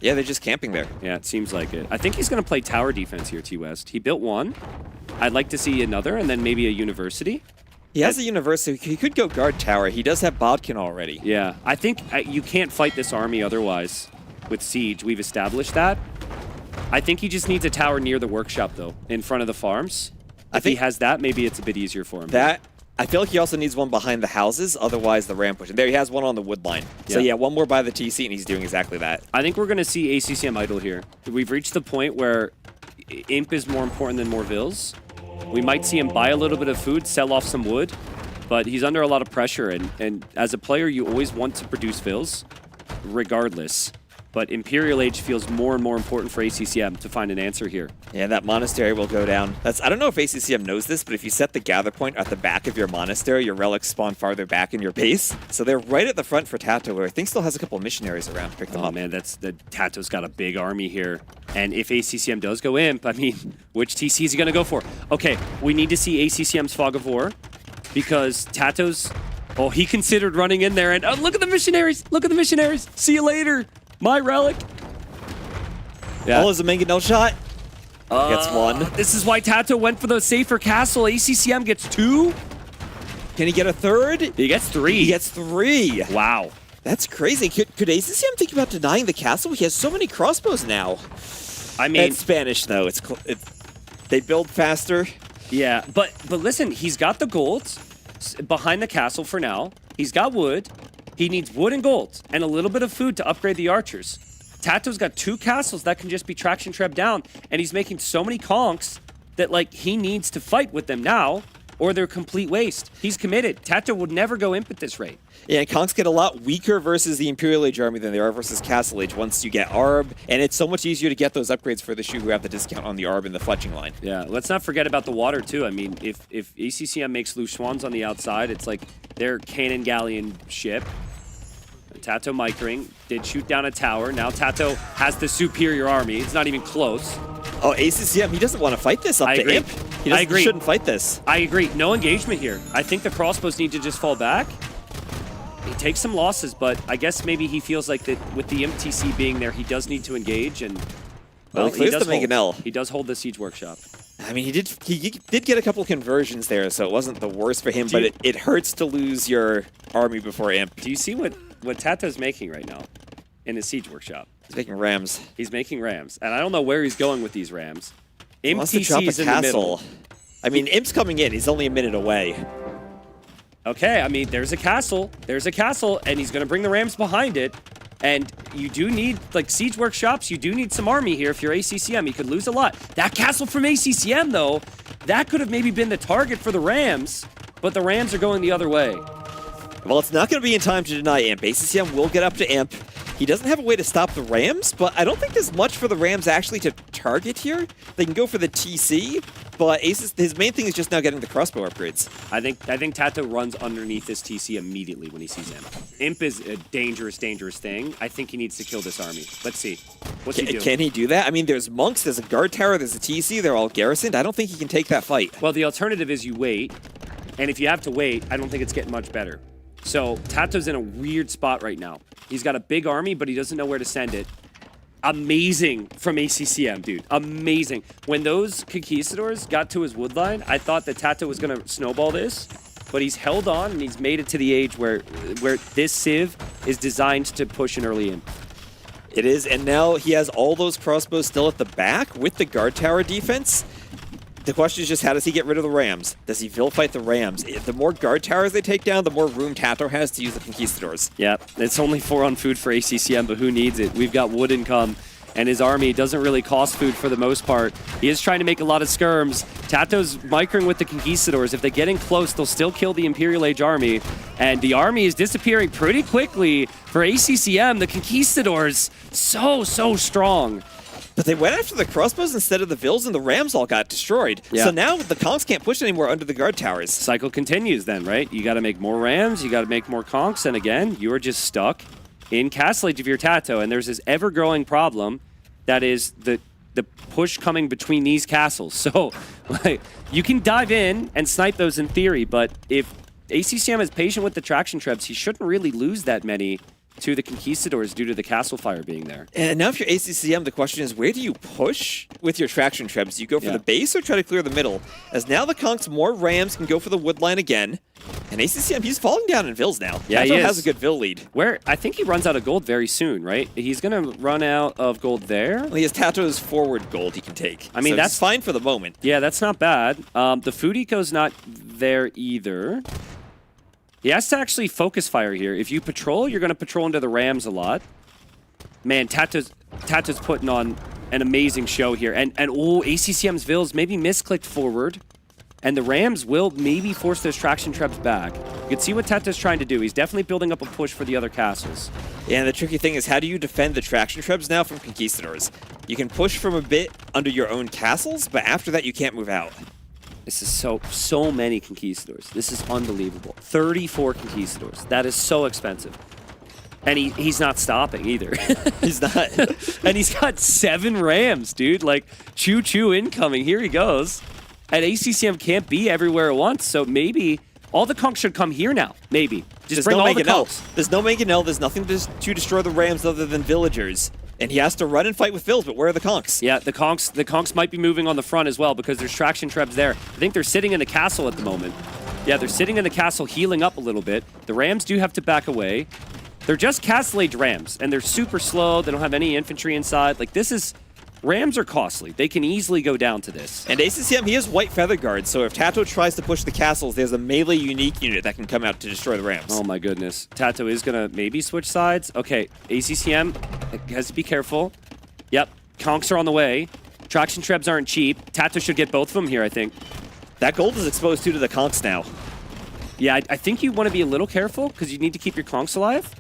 Yeah, they're just camping there. Yeah, it seems like it. I think he's going to play tower defense here, T-West. He built one. I'd like to see another, and then maybe a university. He has a university. He could go guard tower. He does have Bodkin already. Yeah, I think you can't fight this army otherwise with Siege. We've established that. I think he just needs a tower near the workshop, though, in front of the farms. If he has that, maybe it's a bit easier for him. I feel like he also needs one behind the houses, otherwise the ramp push. And there he has one on the wood line. So yeah, one more by the TC, and he's doing exactly that. I think we're going to see ACCM idle here. We've reached the point where Imp is more important than more vills. We might see him buy a little bit of food, sell off some wood, but he's under a lot of pressure. And as a player, you always want to produce vills. regardless. But Imperial Age feels more and more important for ACCM to find an answer here. Yeah, that monastery will go down. I don't know if ACCM knows this, but if you set the gather point at the back of your monastery, your relics spawn farther back in your base. So they're right at the front for Tato, who I think still has a couple of missionaries around to pick them up. Oh man, Tato's got a big army here. And if ACCM does go imp, I mean, which TC is he going to go for? Okay, we need to see ACCM's Fog of War because Tato's... Oh, he considered running in there and... Oh, look at the missionaries! Look at the missionaries! See you later! My relic. Yeah. Oh, is a mangonel shot? Gets one. This is why Tato went for the safer castle. ACCM gets 2. Can he get a 3rd? He gets 3. He gets 3. Wow. That's crazy. Could ACCM think about denying the castle? He has so many crossbows now. I mean... It's Spanish, though. They build faster. Yeah, but listen, he's got the gold behind the castle for now. He's got wood. He needs wood and gold and a little bit of food to upgrade the archers. Tato's got 2 castles that can just be traction trap down, and he's making so many conks that, like, he needs to fight with them now or they're complete waste. He's committed. Tato would never go imp at this rate. Yeah, and conks get a lot weaker versus the Imperial Age army than they are versus Castle Age once you get Arb, and it's so much easier to get those upgrades for the Shu who have the discount on the Arb and the fletching line. Yeah, let's not forget about the water, too. I mean, if ACCM makes loose swans on the outside, it's like their cannon galleon ship. Tato micring, did shoot down a tower. Now Tato has the superior army. It's not even close. Oh, ACCM, he doesn't want to fight this up to imp. He shouldn't fight this. I agree. No engagement here. I think the crossbows need to just fall back. He takes some losses, but I guess maybe he feels like that with the MTC being there, he does need to engage. And well, he does hold. He does hold the Siege Workshop. I mean, he did get a couple conversions there, so it wasn't the worst for him, but it hurts to lose your army before imp. Do you see what Tato's making right now in his Siege Workshop? He's making rams. He's making rams, and I don't know where he's going with these rams. MTC's in the middle. I mean, imp's coming in. He's only a minute away. Okay, I mean, there's a castle. There's a castle, and he's going to bring the rams behind it. And you do need, like, Siege Workshops. You do need some army here if you're ACCM. You could lose a lot. That castle from ACCM, though, that could have maybe been the target for the rams, but the rams are going the other way. Well, it's not going to be in time to deny imp. ACCM will get up to imp. He doesn't have a way to stop the rams, but I don't think there's much for the rams actually to target here. They can go for the TC, but his main thing is just now getting the crossbow upgrades. I think Tato runs underneath this TC immediately when he sees imp. Imp is a dangerous, dangerous thing. I think he needs to kill this army. Let's see. What's he do? Can he do that? I mean, there's monks, there's a guard tower, there's a TC. They're all garrisoned. I don't think he can take that fight. Well, the alternative is you wait, and if you have to wait, I don't think it's getting much better. So Tato's in a weird spot right now. He's got a big army, but he doesn't know where to send it. Amazing from ACCM, dude. Amazing. When those conquistadors got to his wood line, I thought that Tato was going to snowball this, but he's held on and he's made it to the age where this Civ is designed to push an early in. It is, and now he has all those crossbows still at the back with the guard tower defense. The question is just, how does he get rid of the rams? Does he fight the rams? The more guard towers they take down, the more room Tato has to use the conquistadors. Yeah, it's only 4 on food for ACCM, but who needs it? We've got wood income, and his army doesn't really cost food for the most part. He is trying to make a lot of skirms. Tato's micring with the conquistadors. If they get in close, they'll still kill the Imperial Age army, and the army is disappearing pretty quickly for ACCM. The conquistadors, so strong. But they went after the crossbows instead of the Vils, and the rams all got destroyed. Yeah. So now the conks can't push anymore under the guard towers. Cycle continues then, right? You got to make more rams, you got to make more conks, and again, you are just stuck in Castle Age of your Tato, and there's this ever-growing problem that is the push coming between these castles. So, like, you can dive in and snipe those in theory, but if ACCM is patient with the traction trebs, he shouldn't really lose that many to the conquistadors due to the castle fire being there. And now if you're ACCM, the question is, where do you push with your traction trebs? Do you go for the base or try to clear the middle? As now the conks, more rams can go for the wood line again. And ACCM, he's falling down in Vils now. Yeah, Tato he has a good Vil lead. Where I think he runs out of gold very soon, right? He's going to run out of gold there. Well, he has Tato's forward gold he can take. I mean, so that's fine for the moment. Yeah, that's not bad. The food eco's not there either. He has to actually focus fire here. If you patrol, you're going to patrol into the rams a lot. Man, Tato's putting on an amazing show here. And ACCM's Vils maybe misclicked forward. And the Rams will maybe force those traction traps back. You can see what Tato's trying to do. He's definitely building up a push for the other castles. Yeah, and the tricky thing is, how do you defend the traction trebs now from Conquistadors? You can push from a bit under your own castles, but after that you can't move out. This is so many Conquistadors. This is unbelievable. 34 Conquistadors. That is so expensive. And he's not stopping either. He's not. And he's got 7 Rams, dude. Like, choo-choo incoming. Here he goes. And ACCM can't be everywhere at once, so maybe all the conks should come here now. Maybe. Just bring all the conks. There's no Mangonel. There's nothing to destroy the Rams other than villagers. And he has to run and fight with Vills, but where are the conks? Yeah, the conks might be moving on the front as well because there's traction trebs there. I think they're sitting in the castle at the moment. Yeah, they're sitting in the castle healing up a little bit. The Rams do have to back away. They're just castle-age Rams, and they're super slow. They don't have any infantry inside. Like, this is... Rams are costly. They can easily go down to this. And ACCM, he has white feather guards, so if Tato tries to push the castles, there's a melee unique unit that can come out to destroy the Rams. Oh my goodness. Tato is going to maybe switch sides. Okay, ACCM has to be careful. Yep, conks are on the way. Traction trebs aren't cheap. Tato should get both of them here, I think. That gold is exposed to the conks now. Yeah, I think you want to be a little careful because you need to keep your conks alive.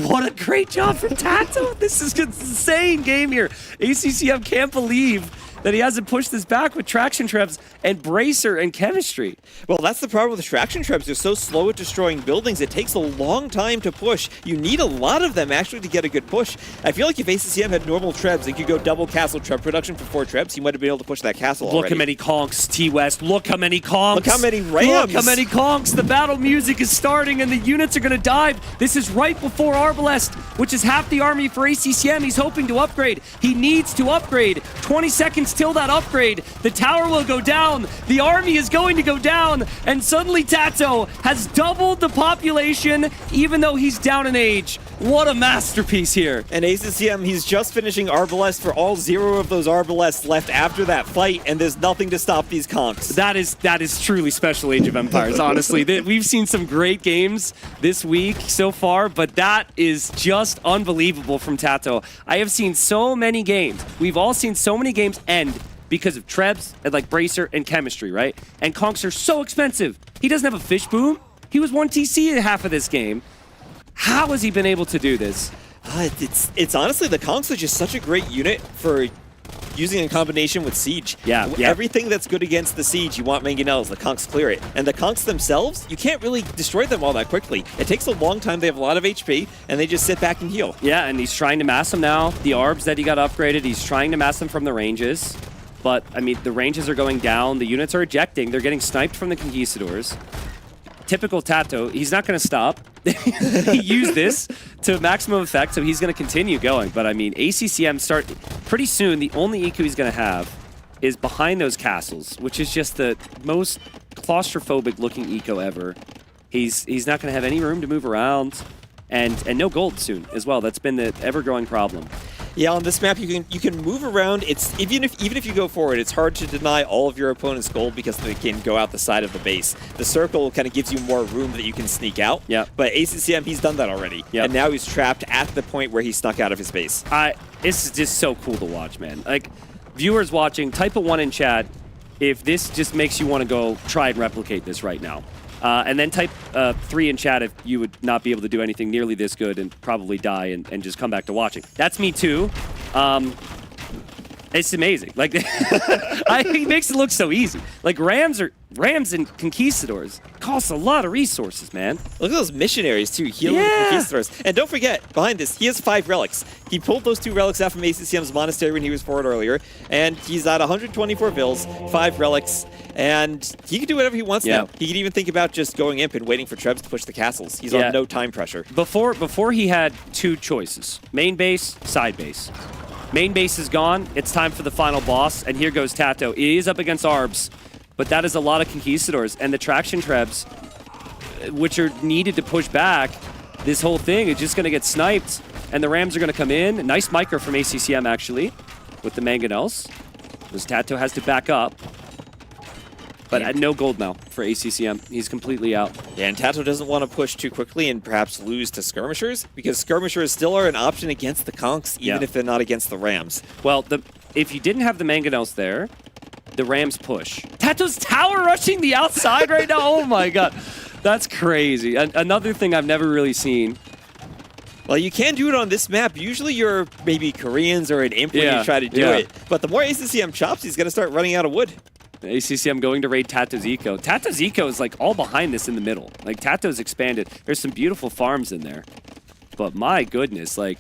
What a great job from Tato. This is an insane game here. ACCM can't believe that he hasn't pushed this back with traction trebs and bracer and chemistry. Well, that's the problem with the traction trebs. They're so slow at destroying buildings. It takes a long time to push. You need a lot of them actually to get a good push. I feel like if ACCM had normal trebs and could go double castle treb production for 4 trebs, he might have been able to push that castle already. Look how many conks, T-West. Look how many conks. Look how many Rams. Look how many conks. The battle music is starting and the units are going to dive. This is right before Arbalest, which is half the army for ACCM. He's hoping to upgrade. He needs to upgrade. 20 seconds till that upgrade. The tower will go down. The army is going to go down. And suddenly Tato has doubled the population even though he's down in age. What a masterpiece here. And ACCM, he's just finishing Arbalest for all 0 of those Arbalests left after that fight, and there's nothing to stop these conks. That is truly special Age of Empires, honestly. We've seen some great games this week so far, but that is just unbelievable from Tato. I have seen so many games. We've all seen so many games end because of trebs and like bracer and chemistry, right? And conks are so expensive. He doesn't have a fish boom. He was 1 TC at half of this game. How has he been able to do this? It's honestly, the conks are just such a great unit for using in combination with Siege. Yeah. Everything that's good against the Siege, you want Mangonels, the conks clear it. And the conks themselves, you can't really destroy them all that quickly. It takes a long time, they have a lot of HP, and they just sit back and heal. Yeah, and he's trying to mass them now. The ARBs that he got upgraded, he's trying to mass them from the ranges. But, I mean, the ranges are going down, the units are ejecting, they're getting sniped from the Conquistadors. Typical Tato, he's not going to stop. He used this to maximum effect, so he's going to continue going. But I mean, ACCM pretty soon, the only eco he's going to have is behind those castles, which is just the most claustrophobic looking eco ever. He's not going to have any room to move around, and no gold soon as well. That's been the ever-growing problem. Yeah, on this map you can move around. It's even if you go forward, it's hard to deny all of your opponent's gold because they can go out the side of the base. The circle kind of gives you more room that you can sneak out. Yeah. But ACCM, he's done that already. Yep. And now he's trapped at the point where he snuck out of his base. This is just so cool to watch, man. Like, viewers watching, type a 1 in chat if this just makes you want to go try and replicate this right now. And then type 3 in chat if you would not be able to do anything nearly this good and probably die and just come back to watching. That's me too. It's amazing. Like, he makes it look so easy. Like, Rams and Conquistadors cost a lot of resources, man. Look at those missionaries too, healing the Conquistadors. And don't forget, behind this, he has 5 relics. He pulled those 2 relics out from ACCM's monastery when he was forward earlier, and he's at 124 vills, 5 relics, and he can do whatever he wants now. He can even think about just going imp and waiting for trebs to push the castles. He's on no time pressure. Before he had 2 choices: main base, side base. Main base is gone. It's time for the final boss, and here goes Tato. He is up against ARBs, but that is a lot of Conquistadors, and the traction trebs, which are needed to push back this whole thing, is just going to get sniped, and the Rams are going to come in. Nice micro from ACCM, actually, with the Mangonels. Because Tato has to back up. But at no gold now for ACCM. He's completely out. Yeah, and Tato doesn't want to push too quickly and perhaps lose to skirmishers, because skirmishers still are an option against the conks, even if they're not against the Rams. Well, if you didn't have the Mangonels there, the Rams push. Tato's tower rushing the outside right now. Oh my god. That's crazy. Another thing I've never really seen. Well, you can do it on this map. Usually you're maybe Koreans or an imp when you try to do it. But the more ACCM chops, he's going to start running out of wood. ACCM going to raid Tato's Eco. Tato's Eco is like all behind this in the middle. Like Tato's expanded. There's some beautiful farms in there. But my goodness, like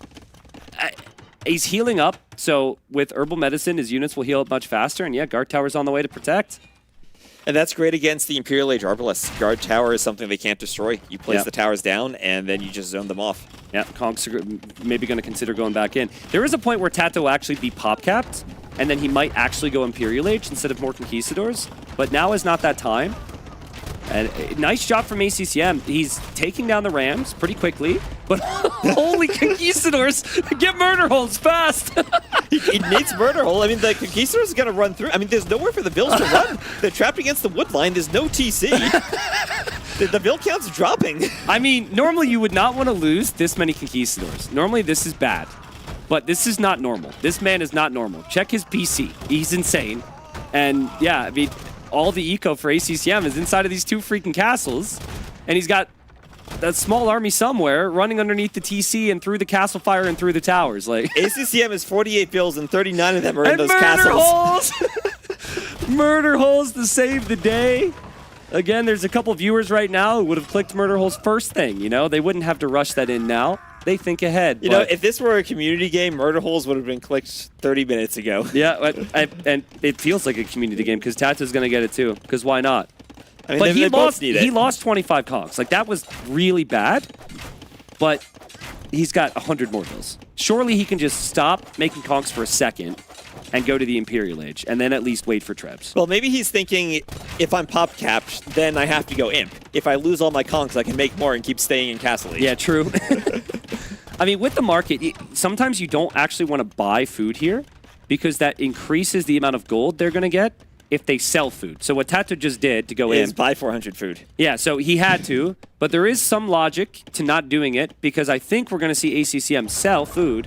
he's healing up. So with herbal medicine, his units will heal up much faster. And yeah, guard tower's on the way to protect. And that's great against the Imperial Age Arbalists. Guard tower is something they can't destroy. You place the towers down, and then you just zone them off. Yeah, Conks are maybe going to consider going back in. There is a point where Tato will actually be pop-capped, and then he might actually go Imperial Age instead of more Conquistadors. But now is not that time. And nice job from ACCM. He's taking down the Rams pretty quickly, but holy Conquistadors, get murder holes fast. He needs murder hole. I mean, the Conquistadors are going to run through. I mean, there's nowhere for the Bills to run. They're trapped against the wood line. There's no TC. The bill count's dropping. I mean, normally you would not want to lose this many Conquistadors. Normally this is bad, but this is not normal. This man is not normal. Check his PC. He's insane. And yeah, I mean, all the eco for ACCM is inside of these two freaking castles, and he's got a small army somewhere running underneath the TC and through the castle fire and through the towers. Like ACCM is 48 bills and 39 of them are in those murder castles. Holes! Murder holes to save the day. Again, there's a couple viewers right now who would have clicked murder holes first thing. You know, they wouldn't have to rush that in now. They think ahead. You know, if this were a community game, murder holes would have been clicked 30 minutes ago. Yeah, and it feels like a community game because Tato's going to get it too. Because why not? I mean, but he lost 25 conks. Like, that was really bad. But he's got 100 more bills. Surely he can just stop making conks for a second and go to the Imperial Age, and then at least wait for Trebs. Well, maybe he's thinking, if I'm pop-capped, then I have to go imp. If I lose all my conks, I can make more and keep staying in Castle Age. Yeah, true. I mean, with the market, sometimes you don't actually want to buy food here because that increases the amount of gold they're going to get if they sell food. So what Tato just did to go in... buy 400 food. Yeah, so he had to, but there is some logic to not doing it because I think we're going to see ACCM sell food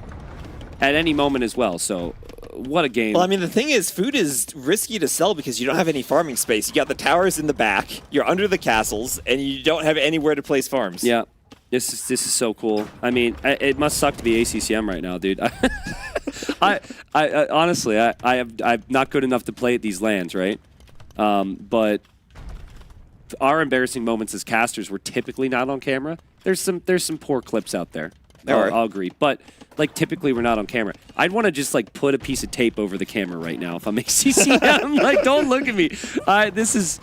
at any moment as well. So what a game. Well, I mean, the thing is, food is risky to sell because you don't have any farming space. You got the towers in the back, you're under the castles, and you don't have anywhere to place farms. Yeah. This is so cool. I mean, it must suck to be ACCM right now, dude. I honestly, I'm not good enough to play at these LANs, right? But our embarrassing moments as casters were typically not on camera. There's some poor clips out there. I'll agree, but like typically we're not on camera. I'd want to just like put a piece of tape over the camera right now if I'm ACCM. Like, don't look at me. This is.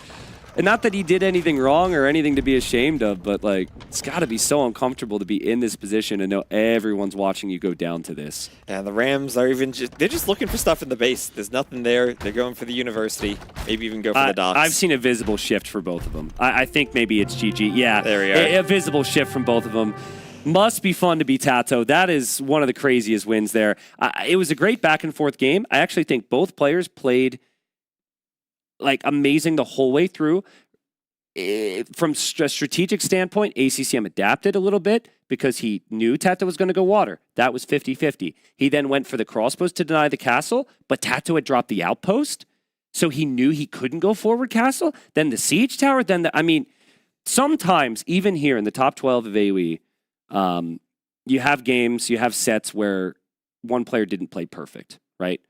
Not that he did anything wrong or anything to be ashamed of, but like it's got to be so uncomfortable to be in this position and know everyone's watching you go down to this. And the Rams are they're just looking for stuff in the base. There's nothing there. They're going for the university. Maybe even go for the docks. I've seen a visible shift for both of them. I think maybe it's GG. Yeah, there we are. A visible shift from both of them. Must be fun to be Tato. That is one of the craziest wins there. It was a great back and forth game. I actually think both players played like amazing the whole way through. From a strategic standpoint, ACCM adapted a little bit because he knew Tato was going to go water. That was 50-50. He then went for the crossbows to deny the castle, but Tato had dropped the outpost, so he knew he couldn't go forward castle. Then the siege tower, I mean, sometimes, even here in the top 12 of AoE, you have games, you have sets where one player didn't play perfect, right?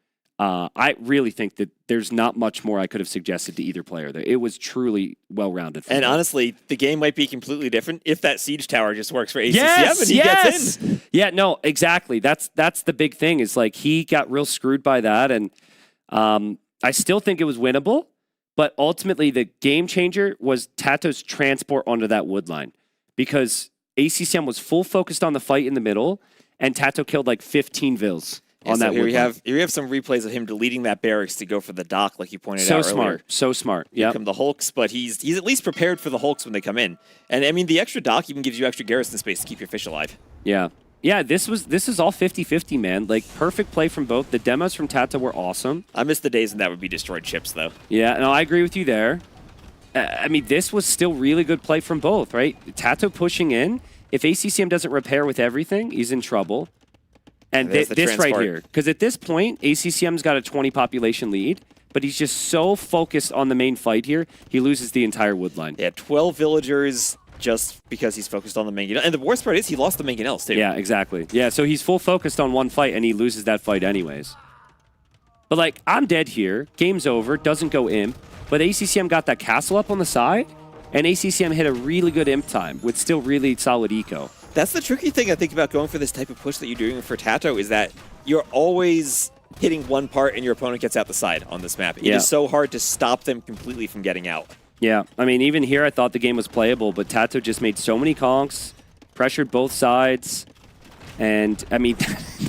I really think that there's not much more I could have suggested to either player there. It was truly well-rounded. And honestly, the game might be completely different if that siege tower just works for ACCM and he gets in. Yeah, no, exactly. That's the big thing is like he got real screwed by that. And I still think it was winnable, but ultimately the game changer was Tato's transport onto that wood line because ACCM was full focused on the fight in the middle and Tato killed like 15 vills. Yeah, so here we have some replays of him deleting that barracks to go for the dock, like you pointed out earlier. So smart. Yeah. Come the Hulks, but he's at least prepared for the Hulks when they come in. And I mean, the extra dock even gives you extra garrison space to keep your fish alive. Yeah. Yeah, this is all 50-50, man. Like, perfect play from both. The demos from Tato were awesome. I miss the days when that would be destroyed chips, though. Yeah, no, I agree with you there. I mean, this was still really good play from both, right? Tato pushing in. If ACCM doesn't repair with everything, he's in trouble. And this right here, because at this point, ACCM's got a 20 population lead. but he's just so focused on the main fight here, he loses the entire wood line. Yeah, 12 villagers just because he's focused on the main. And the worst part is he lost the main else too. Yeah, exactly. Yeah, so he's full focused on one fight, and he loses that fight anyways. But, like, I'm dead here. Game's over. Doesn't go imp. But ACCM got that castle up on the side, and ACCM hit a really good imp time with still really solid eco. That's the tricky thing I think about going for this type of push that you're doing for Tato is that you're always hitting one part and your opponent gets out the side on this map. It is so hard to stop them completely from getting out. Yeah, I mean, even here I thought the game was playable, but Tato just made so many conks, pressured both sides, and, I mean,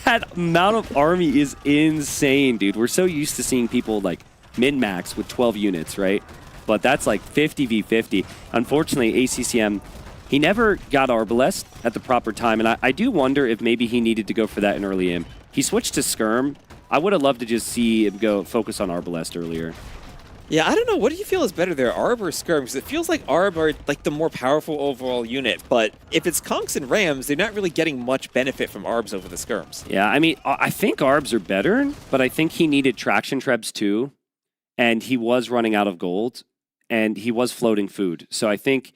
that amount of army is insane, dude. We're so used to seeing people, like, min-max with 12 units, right? But that's like 50 v 50. Unfortunately, ACCM, he never got Arbalest at the proper time, and I do wonder if maybe he needed to go for that in early imp. He switched to Skirm. I would have loved to just see him go focus on Arbalest earlier. Yeah, I don't know. What do you feel is better there, Arb or Skirm? Because it feels like Arb are like the more powerful overall unit, but if it's Conks and Rams, they're not really getting much benefit from Arbs over the Skirms. Yeah, I mean, I think Arbs are better, but I think he needed Traction Trebs too, and he was running out of gold, and he was floating food. So I think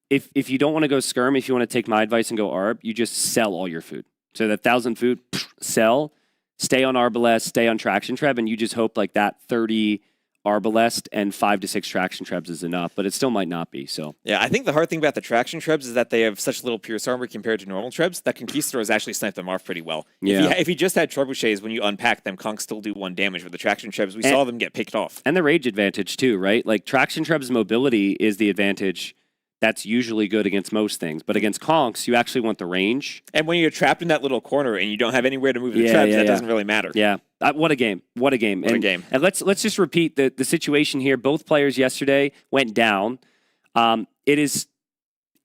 if you don't want to go Skirm, if you want to take my advice and go Arb, you just sell all your food. So that 1,000 food, sell, stay on Arbalest, stay on Traction Treb, and you just hope like that 30 Arbalest and 5 to 6 Traction Trebs is enough, but it still might not be. So yeah, I think the hard thing about the Traction Trebs is that they have such little pierce armor compared to normal Trebs that Conquistadors actually snipe them off pretty well. Yeah. If he just had Trebuchets, when you unpack them, Conks still do 1 damage. With the Traction Trebs, we saw them get picked off. And the rage advantage too, right? Like Traction Treb's mobility is the advantage that's usually good against most things, but against Conks, you actually want the range. And when you're trapped in that little corner and you don't have anywhere to move the Trebs, that doesn't really matter. Yeah. What a game. What a game. What a game. And let's just repeat the situation here. Both players yesterday went down. It is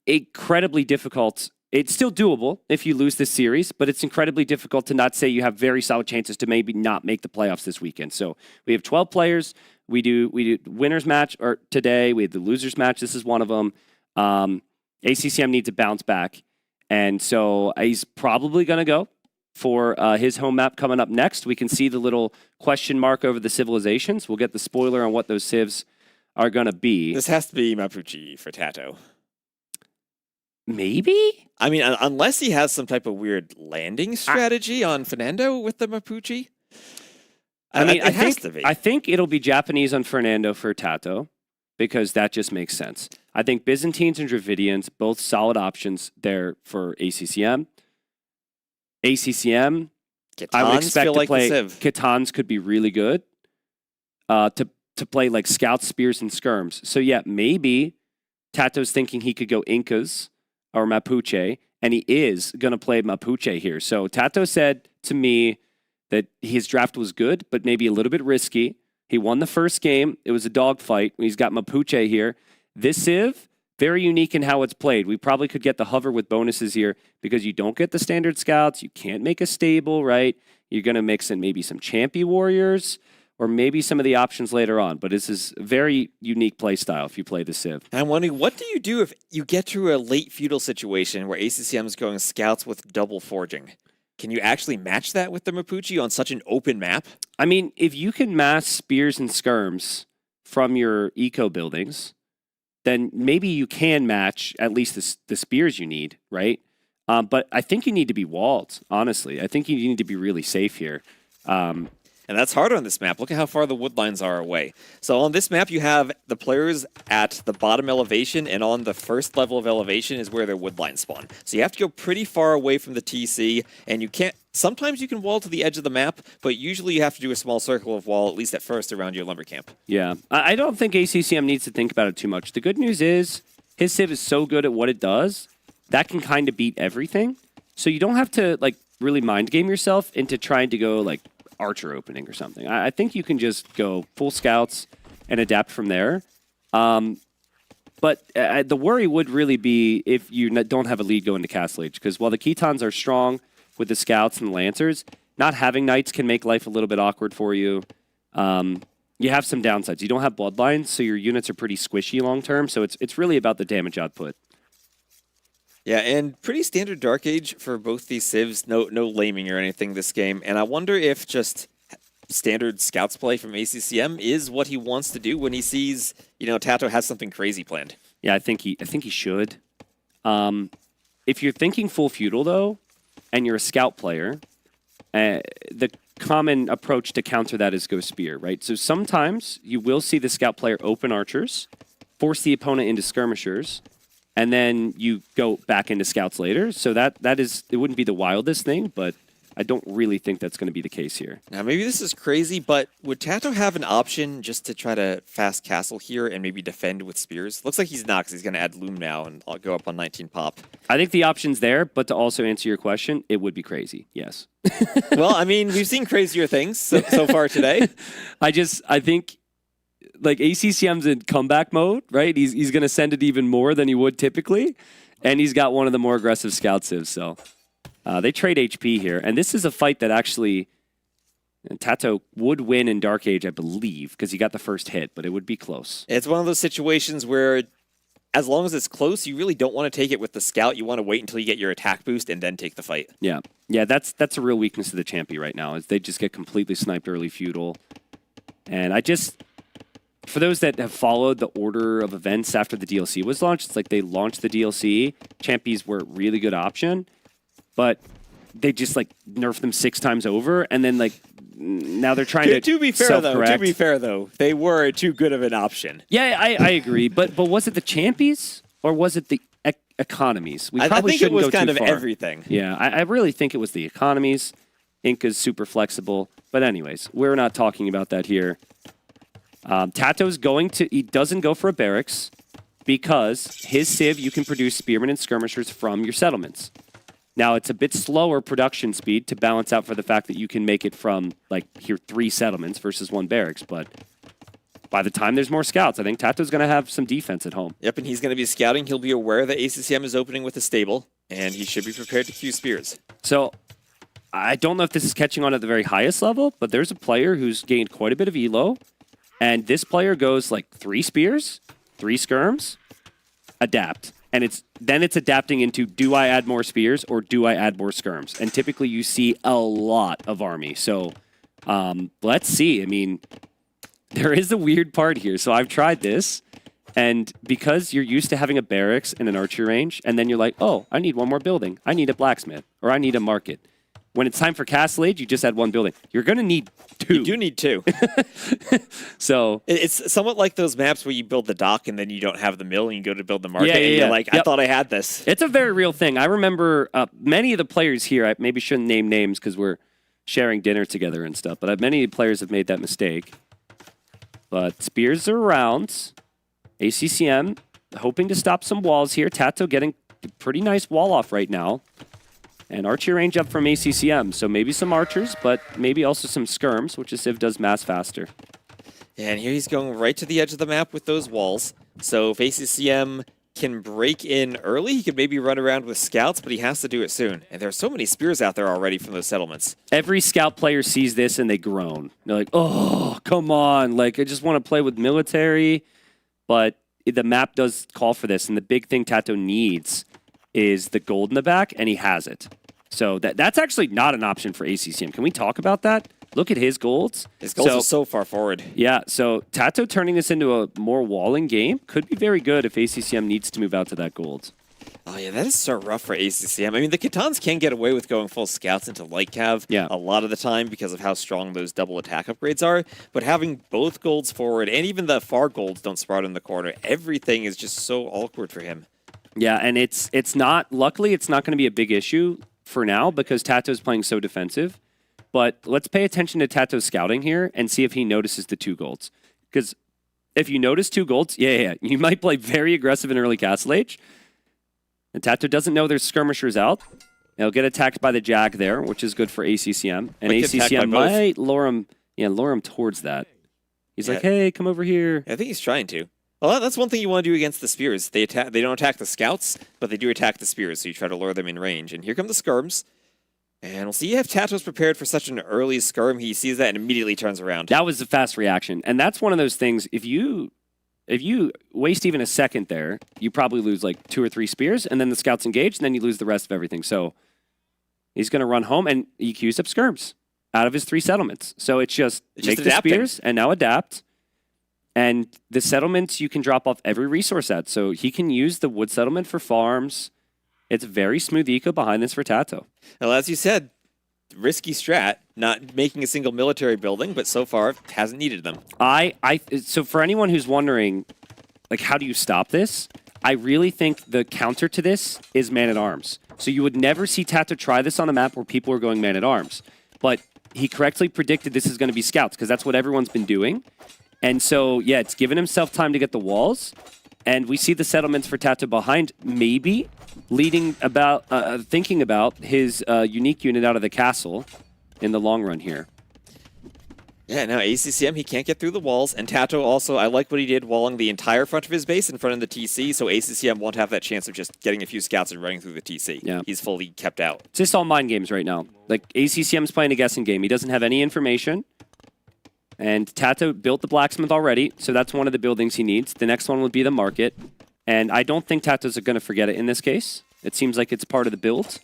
incredibly difficult. It's still doable if you lose this series, but it's incredibly difficult to not say you have very solid chances to maybe not make the playoffs this weekend. So we have 12 players. We do winners match or today. We had the losers match. This is one of them. ACCM needs to bounce back. And so he's probably going to go for his home map coming up next. We can see the little question mark over the civilizations. We'll get the spoiler on what those civs are going to be. This has to be Mapuche for Tato. Maybe? I mean, unless he has some type of weird landing strategy on Fernando with the Mapuche. I mean, it has to be. I think it'll be Japanese on Fernando for Tato, because that just makes sense. I think Byzantines and Dravidians, both solid options there for ACCM. ACCM, I would expect to play. Khitans could be really good to play like scouts, spears, and skirms. So yeah, maybe Tato's thinking he could go Incas or Mapuche, and he is going to play Mapuche here. So Tato said to me that his draft was good, but maybe a little bit risky. He won the first game. It was a dogfight. He's got Mapuche here. This Civ, very unique in how it's played. We probably could get the hover with bonuses here because you don't get the standard scouts. You can't make a stable, right? You're going to mix in maybe some Champy Warriors or maybe some of the options later on. But this is a very unique play style if you play the Civ. And I'm wondering, what do you do if you get to a late feudal situation where ACCM is going scouts with double forging? Can you actually match that with the Mapuche on such an open map? I mean, if you can mass spears and skirms from your eco buildings, then maybe you can match at least the spears you need, right? But I think you need to be walled, honestly. I think you need to be really safe here. And that's hard on this map. Look at how far the wood lines are away. So on this map, you have the players at the bottom elevation, and on the first level of elevation is where their wood lines spawn. So you have to go pretty far away from the TC, and you can't... Sometimes you can wall to the edge of the map, but usually you have to do a small circle of wall, at least at first, around your lumber camp. Yeah. I don't think ACCM needs to think about it too much. The good news is his Civ is so good at what it does, that can kind of beat everything. So you don't have to, like, really mind game yourself into trying to go, like, archer opening or something. I think you can just go full scouts and adapt from there. But the worry would really be if you don't have a lead going to Castle Age, because while the Khitans are strong with the scouts and the lancers, not having knights can make life a little bit awkward for you. You have some downsides. You don't have bloodlines, so your units are pretty squishy long term. So it's really about the damage output. Yeah, and pretty standard Dark Age for both these civs. No laming or anything this game. And I wonder if just standard scouts play from ACCM is what he wants to do when he sees, Tato has something crazy planned. Yeah, I think he should. If you're thinking full feudal though, and you're a scout player, the common approach to counter that is go spear, right? So sometimes you will see the scout player open archers, force the opponent into skirmishers, and then you go back into scouts later. So that is, it wouldn't be the wildest thing, but I don't really think that's going to be the case here. Now, maybe this is crazy, but would Tato have an option just to try to fast castle here and maybe defend with spears? Looks like he's not, because he's going to add Loom now, and I'll go up on 19 pop. I think the option's there, but to also answer your question, it would be crazy, yes. Well, I mean, we've seen crazier things so far today. I think like ACCM's in comeback mode, right? He's going to send it even more than he would typically, and he's got one of the more aggressive scout civs, so... they trade HP here, and this is a fight that actually Tato would win in Dark Age, I believe, because he got the first hit, but it would be close. It's one of those situations where, as long as it's close, you really don't want to take it with the scout. You want to wait until you get your attack boost and then take the fight. Yeah, that's a real weakness of the Champy right now, is they just get completely sniped early feudal. And for those that have followed the order of events after the DLC was launched, it's like they launched the DLC, Champies were a really good option, but they just like nerfed them 6 times over, and then like now they're trying to be fair though, they were too good of an option. Yeah, I agree. But was it the Champies or was it the economies? We probably I think it was kind of far. everything. Yeah, I really think it was the economies. Inca's super flexible, but anyways, we're not talking about that here. Tato's he doesn't go for a barracks because his civ you can produce spearmen and skirmishers from your settlements. Now, it's a bit slower production speed to balance out for the fact that you can make it from, like, here 3 settlements versus 1 barracks, but by the time there's more scouts, I think Tato's going to have some defense at home. Yep, and he's going to be scouting. He'll be aware that ACCM is opening with a stable, and he should be prepared to queue spears. So, I don't know if this is catching on at the very highest level, but there's a player who's gained quite a bit of elo, and this player goes, like, 3 spears, 3 skirms, adapt. And it's adapting into, do I add more spears or do I add more skirms? And typically you see a lot of army. So let's see. I mean, there is a weird part here. So I've tried this. And because you're used to having a barracks and an archery range, and then you're like, oh, I need 1 more building. I need a blacksmith or I need a market. When it's time for Castle Age, you just add 1 building. You're going to need 2. You do need 2. So it's somewhat like those maps where you build the dock and then you don't have the mill and you go to build the market and you're like, I thought I had this. It's a very real thing. I remember many of the players here, I maybe shouldn't name names because we're sharing dinner together and stuff, but many players have made that mistake. But spears are around. ACCM hoping to stop some walls here. Tato getting a pretty nice wall off right now. And archery range up from ACCM, so maybe some archers, but maybe also some skirms, which a civ does mass faster. And here he's going right to the edge of the map with those walls. So if ACCM can break in early, he could maybe run around with scouts, but he has to do it soon. And there are so many spears out there already from those settlements. Every scout player sees this and they groan. They're like, oh, come on. Like, I just want to play with military. But the map does call for this, and the big thing Tato needs is the gold in the back, and he has it. So that's actually not an option for ACCM. Can we talk about that? Look at his golds. His golds are so far forward. Yeah, so Tato turning this into a more walling game could be very good if ACCM needs to move out to that gold. Oh yeah, that is so rough for ACCM. I mean, the Khitans can get away with going full scouts into light cav a lot of the time because of how strong those double attack upgrades are, but having both golds forward and even the far golds don't sprout in the corner, everything is just so awkward for him. Yeah, and it's not, luckily it's not going to be a big issue for now because Tato's playing so defensive. But let's pay attention to Tato's scouting here and see if he notices the 2 golds. Because if you notice 2 golds, you might play very aggressive in early Castle Age. And Tato doesn't know there's skirmishers out. He'll get attacked by the Jag there, which is good for ACCM. And ACCM might lure him towards that. He's like, hey, come over here. I think he's trying to. Well, that's one thing you want to do against the spears. They don't attack the scouts, but they do attack the spears, so you try to lure them in range. And here come the skirms. And we'll see if Tato's prepared for such an early skirm. He sees that and immediately turns around. That was a fast reaction. And that's one of those things, if you waste even a second there, you probably lose like 2 or 3 spears, and then the scouts engage, and then you lose the rest of everything. So he's going to run home, and he queues up skirms. out of his 3 settlements. So it's just make the adapting. spears and now adapt. And the settlements you can drop off every resource at. So he can use the wood settlement for farms. It's very smooth eco behind this for Tato. Well, as you said, risky strat, not making a single military building, but so far hasn't needed them. So for anyone who's wondering, like, how do you stop this? I really think the counter to this is man-at-arms. So you would never see Tato try this on a map where people are going man-at-arms. But he correctly predicted this is going to be scouts, because that's what everyone's been doing. And so, yeah, it's given himself time to get the walls. And we see the settlements for Tato behind, maybe leading about, thinking about his unique unit out of the castle in the long run here. Yeah, now ACCM, he can't get through the walls, and Tato also, I like what he did, walling the entire front of his base in front of the TC, so ACCM won't have that chance of just getting a few scouts and running through the TC. Yeah. He's fully kept out. It's just all mind games right now. Like, ACCM's playing a guessing game. He doesn't have any information. And Tato built the blacksmith already, so that's one of the buildings he needs. The next one would be the market. And I don't think Tato's going to forget it in this case. It seems like it's part of the build.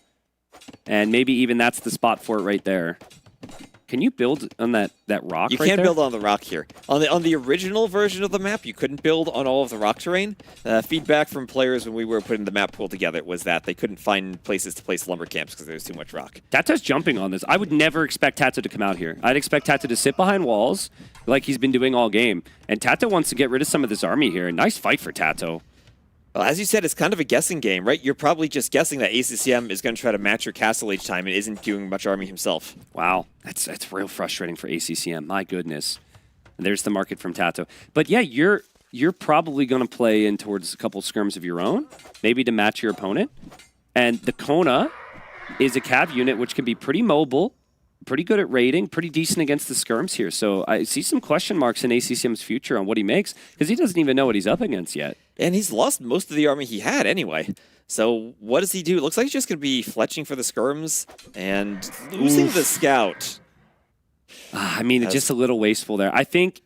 And maybe even that's the spot for it right there. Can you build on that rock You right can't there? build on the rock here. On the original version of the map, you couldn't build on all of the rock terrain. Feedback from players when we were putting the map pool together was that they couldn't find places to place lumber camps because there was too much rock. Tato's jumping on this. I would never expect Tato to come out here. I'd expect Tato to sit behind walls like he's been doing all game. And Tato wants to get rid of some of this army here. Nice fight for Tato. Well, as you said, it's kind of a guessing game, right? You're probably just guessing that ACCM is going to try to match your castle each time and isn't doing much army himself. Wow, that's real frustrating for ACCM. My goodness. And there's the market from Tato. But yeah, you're probably going to play in towards a couple skirms of your own, maybe to match your opponent. And the Kona is a cav unit which can be pretty mobile, pretty good at raiding, pretty decent against the skirms here. So I see some question marks in ACCM's future on what he makes because he doesn't even know what he's up against yet. And he's lost most of the army he had anyway. So what does he do? It looks like he's just going to be fletching for the skirms and losing the scout. I mean, it's just a little wasteful there. I think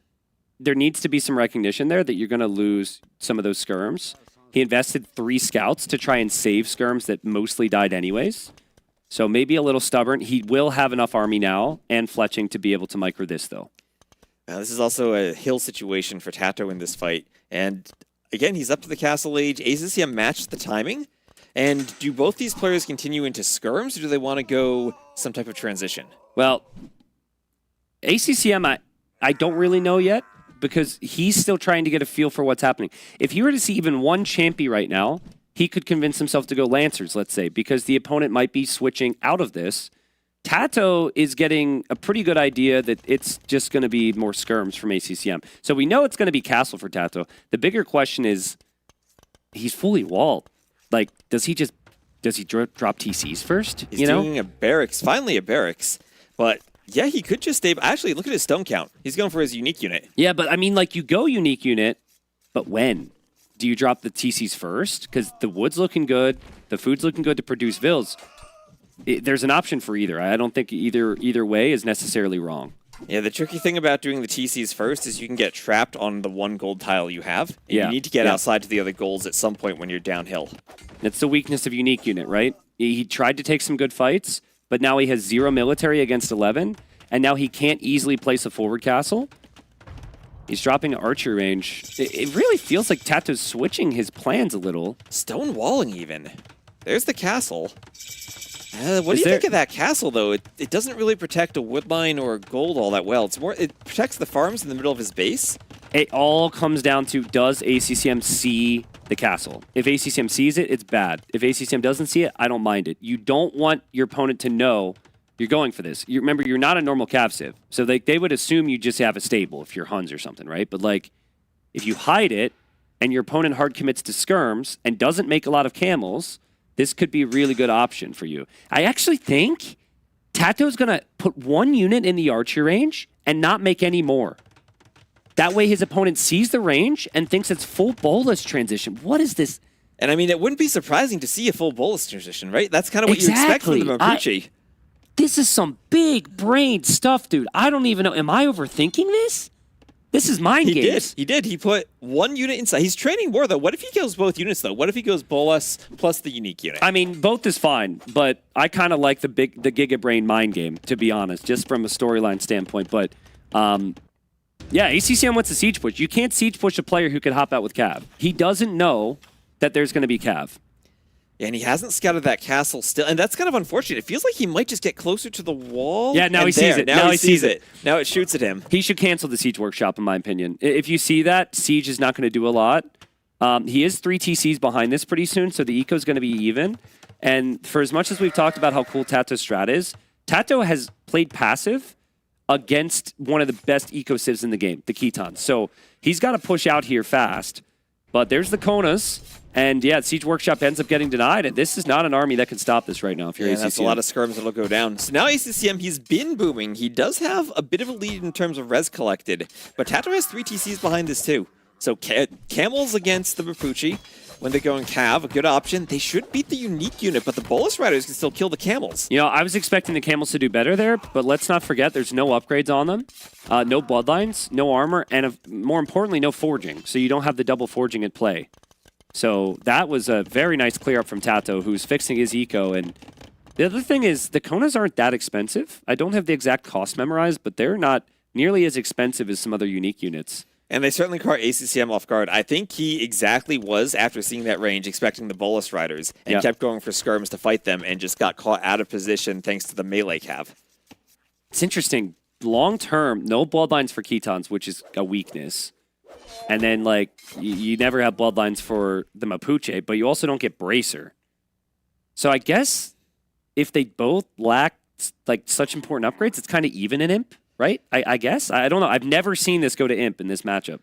there needs to be some recognition there that you're going to lose some of those skirms. He invested 3 scouts to try and save skirms that mostly died anyways. So maybe a little stubborn. He will have enough army now and fletching to be able to micro this, though. Now, this is also a hill situation for Tato in this fight. And again, he's up to the castle age. ACCM matched the timing. And do both these players continue into skirms, or do they want to go some type of transition? Well, ACCM, I don't really know yet because he's still trying to get a feel for what's happening. If he were to see even one champy right now, he could convince himself to go Lancers, let's say, because the opponent might be switching out of this. Tato is getting a pretty good idea that it's just going to be more skirms from ACCM. So we know it's going to be castle for Tato. The bigger question is, he's fully walled. Like, does he drop TCs first? He's doing a barracks, finally a barracks. But yeah, he could just stay. Actually, look at his stone count. He's going for his unique unit. Yeah, but I mean, like, you go unique unit, but when? Do you drop the TCs first? Because the wood's looking good, the food's looking good to produce vills. There's an option for either. I don't think either way is necessarily wrong. Yeah, the tricky thing about doing the TCs first is you can get trapped on the one gold tile you have. And Yeah. you need to get outside to the other golds at some point when you're downhill. It's the weakness of unique unit, right? He tried to take some good fights, but now he has 0 military against 11, and now he can't easily place a forward castle. He's dropping archer range. It really feels like Tato's switching his plans a little. Stone walling even. There's the castle. What do you think of that castle, though? It doesn't really protect a wood line or gold all that well. It protects the farms in the middle of his base. It all comes down to, does ACCM see the castle? If ACCM sees it, it's bad. If ACCM doesn't see it, I don't mind it. You don't want your opponent to know you're going for this. Remember, you're not a normal cav civ. So they would assume you just have a stable if you're Huns or something, right? But like, if you hide it and your opponent hard commits to skirms and doesn't make a lot of camels, this could be a really good option for you. I actually think Tato's going to put 1 unit in the archer range and not make any more. That way his opponent sees the range and thinks it's full bolus transition. What is this? And I mean, it wouldn't be surprising to see a full bolus transition, right? That's kind of what you expect from the Mapuche. This is some big brain stuff, dude. I don't even know. Am I overthinking this? This is mind games. He did. He put one unit inside. He's training more, though. What if he kills both units, though? What if he goes Bolas plus the unique unit? I mean, both is fine, but I kind of like the Giga Brain mind game, to be honest, just from a storyline standpoint. But, yeah, ACCM wants a siege push. You can't siege push a player who could hop out with Cav. He doesn't know that there's going to be Cav. Yeah, and he hasn't scouted that castle still, and that's kind of unfortunate. It feels like he might just get closer to the wall. Yeah, now he sees it. Now he sees it. Now it shoots at him. He should cancel the Siege Workshop, in my opinion. If you see that, Siege is not going to do a lot. He is 3 TCs behind this pretty soon, so the eco is going to be even. And for as much as we've talked about how cool Tato's strat is, Tato has played passive against one of the best eco civs in the game, the Ketons. So he's got to push out here fast. But there's the Konas. And yeah, Siege Workshop ends up getting denied, and this is not an army that can stop this right now if you're ACCM. That's a lot of skirms that'll go down. So now ACCM, he's been booming. He does have a bit of a lead in terms of res collected, but Tato has 3 TCs behind this too. So Camels against the Mapuche. When they go in Cav, a good option. They should beat the unique unit, but the Bolus Riders can still kill the Camels. You know, I was expecting the Camels to do better there, but let's not forget there's no upgrades on them, no bloodlines, no armor, and more importantly, no forging. So you don't have the double forging at play. So that was a very nice clear up from Tato, who's fixing his eco. And the other thing is the Konas aren't that expensive. I don't have the exact cost memorized, but they're not nearly as expensive as some other unique units. And they certainly caught ACCM off guard. I think he exactly was, after seeing that range, expecting the Bolus Riders and kept going for skirms to fight them and just got caught out of position thanks to the melee Cav. It's interesting. Long term, no bloodlines for Ketons, which is a weakness. And then, like, you never have bloodlines for the Mapuche, but you also don't get Bracer. So I guess if they both lack, like, such important upgrades, it's kind of even in Imp, right? I guess? I don't know. I've never seen this go to Imp in this matchup.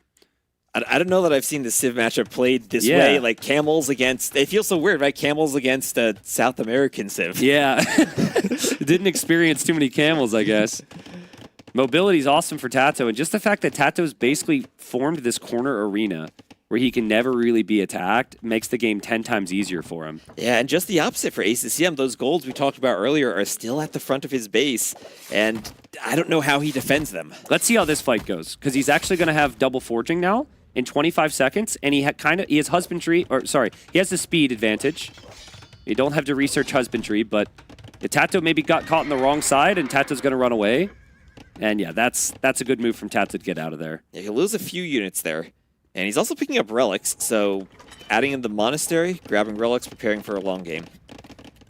I don't know that I've seen the Civ matchup played this way. Like, Camels against... It feels so weird, right? Camels against South American Civ. Yeah. Didn't experience too many Camels, I guess. Mobility is awesome for Tato, and just the fact that Tato's basically formed this corner arena where he can never really be attacked makes the game 10 times easier for him. Yeah, and just the opposite for ACCM. Those golds we talked about earlier are still at the front of his base, and I don't know how he defends them. Let's see how this fight goes, because he's actually going to have double forging now in 25 seconds, and he has husbandry, or sorry, he has the speed advantage. You don't have to research husbandry, but Tato maybe got caught on the wrong side, and Tato's going to run away. And yeah, that's a good move from Tato to get out of there. Yeah, he'll lose a few units there. And he's also picking up relics, so adding in the monastery, grabbing relics, preparing for a long game.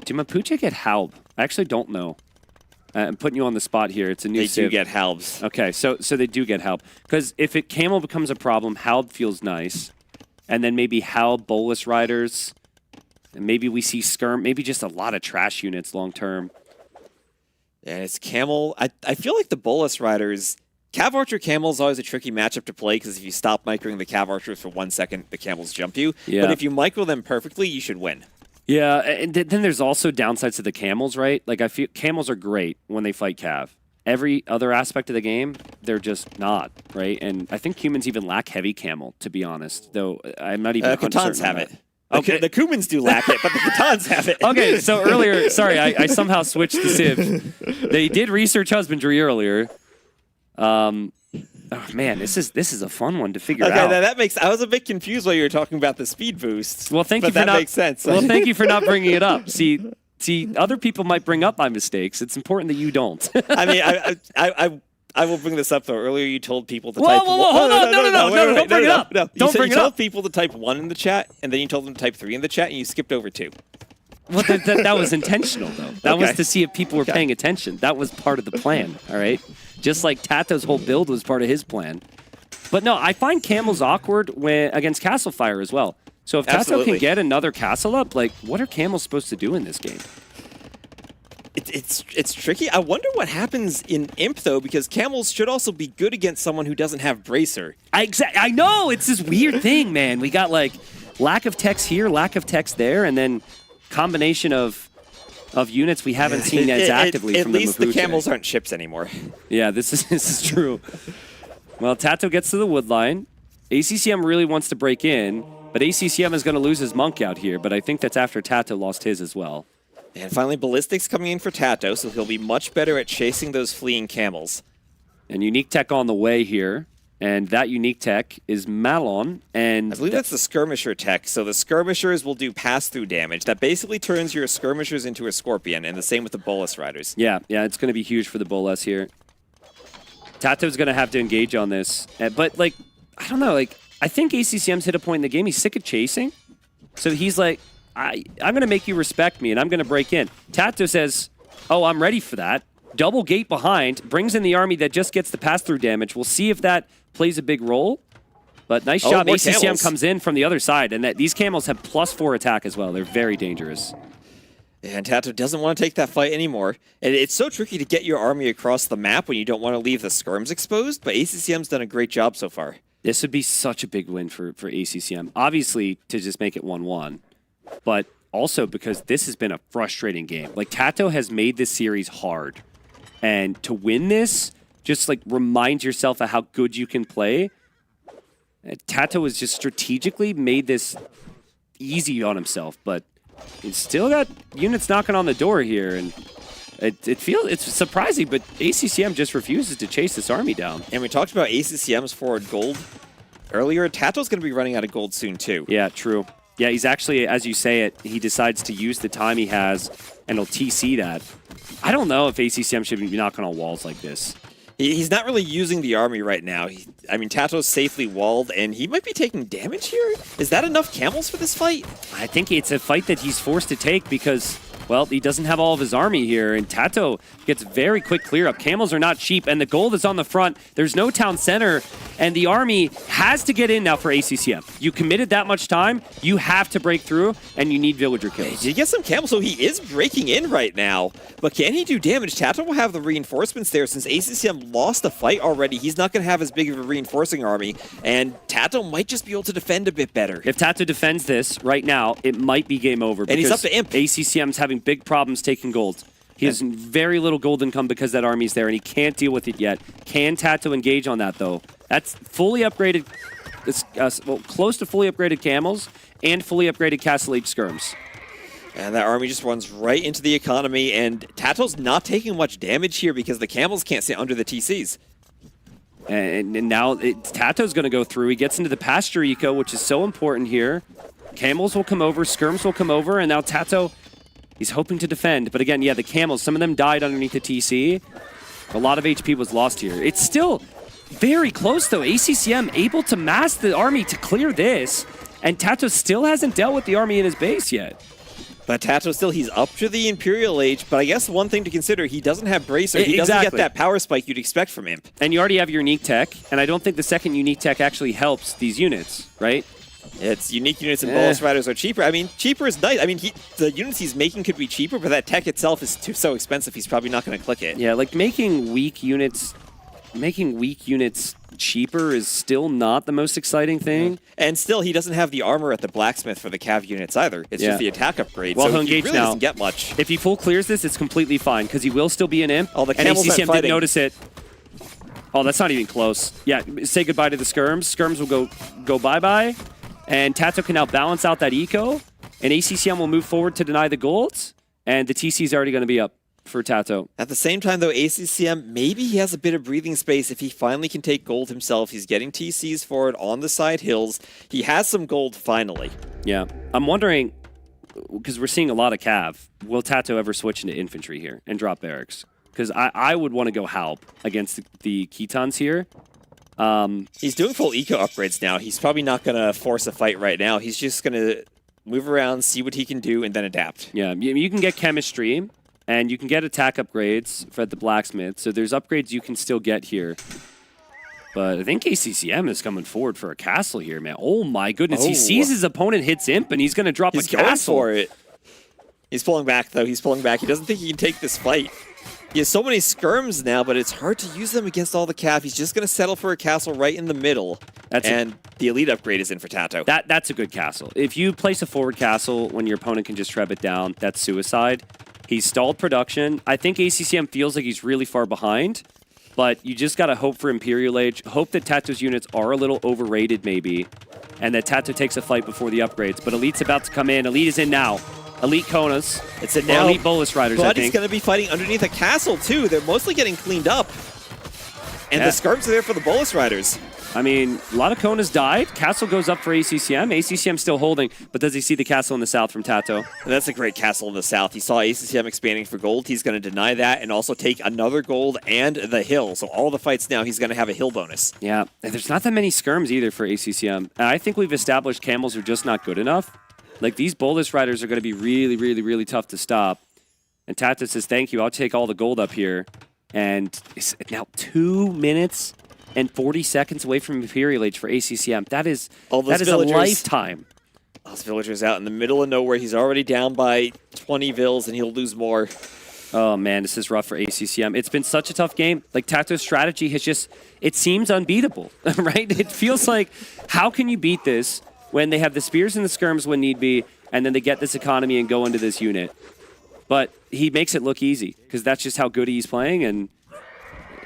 Do Mapuche get Halb? I actually don't know. I'm putting you on the spot here. It's a new They do get Halbs. Okay, so they do get Halb. Because if Camel becomes a problem, Halb feels nice. And then maybe Halb, Bolus Riders, and maybe we see Skirm, maybe just a lot of trash units long term. And it's Camel. I feel like the Bolus Riders... Cav Archer Camel is always a tricky matchup to play because if you stop microing the Cav Archers for 1 second, the Camels jump you. Yeah. But if you micro them perfectly, you should win. Yeah, and then there's also downsides to the Camels, right? Like, I feel Camels are great when they fight Cav. Every other aspect of the game, they're just not, right? And I think humans even lack heavy Camel, to be honest. Though I'm not even 100% Ketons have it. Okay. The Kumans do lack it, but the Ketons have it. Okay, so earlier, sorry, I somehow switched to Civ. They did research husbandry earlier. Oh man, this is a fun one to figure out. That makes. I was a bit confused while you were talking about the speed boosts. Well, thank you for that not. Makes sense. Well, thank you for not bringing it up. See, other people might bring up my mistakes. It's important that you don't. I mean, I will bring this up though. Earlier, you told people to whoa, type. Whoa, hold on, no, don't bring it up. No, don't bring it up. You told people to type 1 in the chat, and then you told them to type 3 in the chat, and you skipped over 2. Well, that was intentional, though. That was to see if people were paying attention. That was part of the plan, all right? Just like Tato's whole build was part of his plan. But no, I find Camels awkward against Castle Fire as well. So if Tato can get another castle up, like, what are Camels supposed to do in this game? It's tricky. I wonder what happens in Imp, though, because Camels should also be good against someone who doesn't have Bracer. I know! It's this weird thing, man. We got, like, lack of text here, lack of text there, and then combination of units we haven't seen as actively from the Mapuche. At least the Camels aren't ships anymore. Yeah, this is true. Well, Tato gets to the wood line. ACCM really wants to break in, but ACCM is going to lose his monk out here, but I think that's after Tato lost his as well. And finally, Ballistics coming in for Tato, so he'll be much better at chasing those fleeing Camels. And unique tech on the way here. And that unique tech is Malon, and I believe that's the skirmisher tech. So the skirmishers will do pass-through damage. That basically turns your skirmishers into a scorpion, and the same with the bolus riders. Yeah, it's going to be huge for the Bolas here. Tato's going to have to engage on this. But, like, I don't know, like, I think ACCM's hit a point in the game. He's sick of chasing. So he's like, I'm going to make you respect me, and I'm going to break in. Tato says, oh, I'm ready for that. Double gate behind, brings in the army that just gets the pass-through damage. We'll see if that plays a big role. But nice job. ACCM camels. comes in from the other side, and these camels have +4 attack as well. They're very dangerous. And Tato doesn't want to take that fight anymore. And it's so tricky to get your army across the map when you don't want to leave the skirms exposed, but ACCM's done a great job so far. This would be such a big win for ACCM. Obviously, to just make it 1-1, but also because this has been a frustrating game. Like, Tato has made this series hard. And to win this, just like remind yourself of how good you can play. Tato has just strategically made this easy on himself, but he's still got units knocking on the door here, and it's surprising, but ACCM just refuses to chase this army down. And we talked about ACCM's forward gold earlier. Tato's going to be running out of gold soon too. Yeah, true. Yeah, he's actually, as you say it, he decides to use the time he has, and he'll TC that. I don't know if ACCM should be knocking on walls like this. He's not really using the army right now. I mean, Tato's safely walled, and he might be taking damage here. Is that enough camels for this fight? I think it's a fight that he's forced to take because, well, he doesn't have all of his army here, and Tato gets very quick clear up. Camels are not cheap, and the gold is on the front. There's no town center, and the army has to get in now for ACCM. You committed that much time, you have to break through, and you need villager kills. Did you get some camels? So he is breaking in right now, but can he do damage? Tato will have the reinforcements there since ACCM lost a fight already. He's not going to have as big of a reinforcing army, and Tato might just be able to defend a bit better. If Tato defends this right now, it might be game over. And he's up to Imp. ACCM's having big problems taking gold. He has very little gold income because that army's there, and he can't deal with it yet. Can Tato engage on that, though? That's fully upgraded, well, close to fully upgraded camels and fully upgraded Castle Age skirms. And that army just runs right into the economy, and Tato's not taking much damage here because the camels can't sit under the TCs. And now Tato's going to go through. He gets into the pasture eco, which is so important here. Camels will come over, skirms will come over, and now Tato, he's hoping to defend. But again, yeah, the camels, some of them died underneath the TC. A lot of HP was lost here. It's still very close, though. ACCM able to mass the army to clear this, and Tato still hasn't dealt with the army in his base yet. But Tato still, he's up to the Imperial Age, but I guess one thing to consider, he doesn't have Bracer. He doesn't get that power spike you'd expect from Imp. And you already have your unique tech, and I don't think the second unique tech actually helps these units, right? It's unique units and Bolus Riders are cheaper. I mean, cheaper is nice. I mean, the units he's making could be cheaper, but that tech itself is so expensive, he's probably not going to click it. Yeah, like making weak units cheaper is still not the most exciting thing. And still, he doesn't have the armor at the blacksmith for the cav units either. It's just the attack upgrade, well, so he really now. doesn't get much. If he full clears this, it's completely fine, because he will still be an imp, the and camels aren't ACCM fighting. didn't notice it. Oh, that's not even close. Yeah, say goodbye to the skirms. Skirms will go bye-bye, and Tato can now balance out that eco, and ACCM will move forward to deny the golds, and the TC is already going to be up for Tato. At the same time, though, ACCM, maybe he has a bit of breathing space if he finally can take gold himself. He's getting TCs forward on the side hills. He has some gold finally. Yeah. I'm wondering, because we're seeing a lot of cav, will Tato ever switch into infantry here and drop barracks? Because I would want to go Halp against the Khitans here. He's doing full eco upgrades now. He's probably not going to force a fight right now. He's just going to move around, see what he can do, and then adapt. Yeah, you can get chemistry, and you can get attack upgrades for the blacksmith. So there's upgrades you can still get here. But I think ACCM is coming forward for a castle here, man. Oh my goodness. He sees his opponent hits Imp, and he's going to drop a castle. He's going for it. He's pulling back, though. He's pulling back. He doesn't think he can take this fight. He has so many skirms now, but it's hard to use them against all the cav. He's just going to settle for a castle right in the middle. And the elite upgrade is in for Tato. That's a good castle. If you place a forward castle when your opponent can just treb it down, that's suicide. He's stalled production. I think ACCM feels like he's really far behind, but you just got to hope for Imperial Age. Hope that Tato's units are a little overrated maybe, and that Tato takes a fight before the upgrades. But Elite's about to come in. Elite is in now. Elite Konas. It's in now. Elite Bolus Riders, I But think. he's going to be fighting underneath a castle, too. They're mostly getting cleaned up. And the skirms are there for the Bolus Riders. I mean, a lot of Kona's died. Castle goes up for ACCM. ACCM still holding, but does he see the castle in the south from Tato? And that's a great castle in the south. He saw ACCM expanding for gold. He's going to deny that and also take another gold and the hill. So all the fights now, he's going to have a hill bonus. Yeah, and there's not that many skirms either for ACCM. And I think we've established camels are just not good enough. Like, these bolus riders are going to be really, really, really tough to stop. And Tato says, thank you, I'll take all the gold up here. And it's now 2 minutes and 40 seconds away from Imperial Age for ACCM. That is a lifetime. Those villagers out in the middle of nowhere. He's already down by 20 vills, and he'll lose more. Oh, man, this is rough for ACCM. It's been such a tough game. Like, Tato's strategy has just, it seems unbeatable, right? It feels like, how can you beat this when they have the spears and the skirms when need be, and then they get this economy and go into this unit? But he makes it look easy, because that's just how good he's playing, and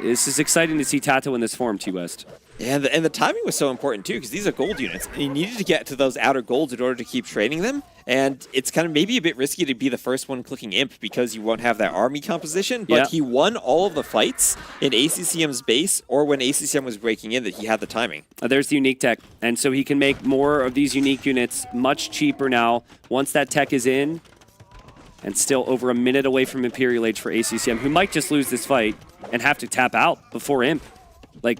this is exciting to see Tato in this form, T-West. Yeah, and the timing was so important, too, because these are gold units. And he needed to get to those outer golds in order to keep training them, and it's kind of maybe a bit risky to be the first one clicking Imp because you won't have that army composition, but he won all of the fights in ACCM's base or when ACCM was breaking in that he had the timing. There's the unique tech, and so he can make more of these unique units much cheaper now once that tech is in. And still over a minute away from Imperial Age for ACCM, who might just lose this fight and have to tap out before Imp. Like,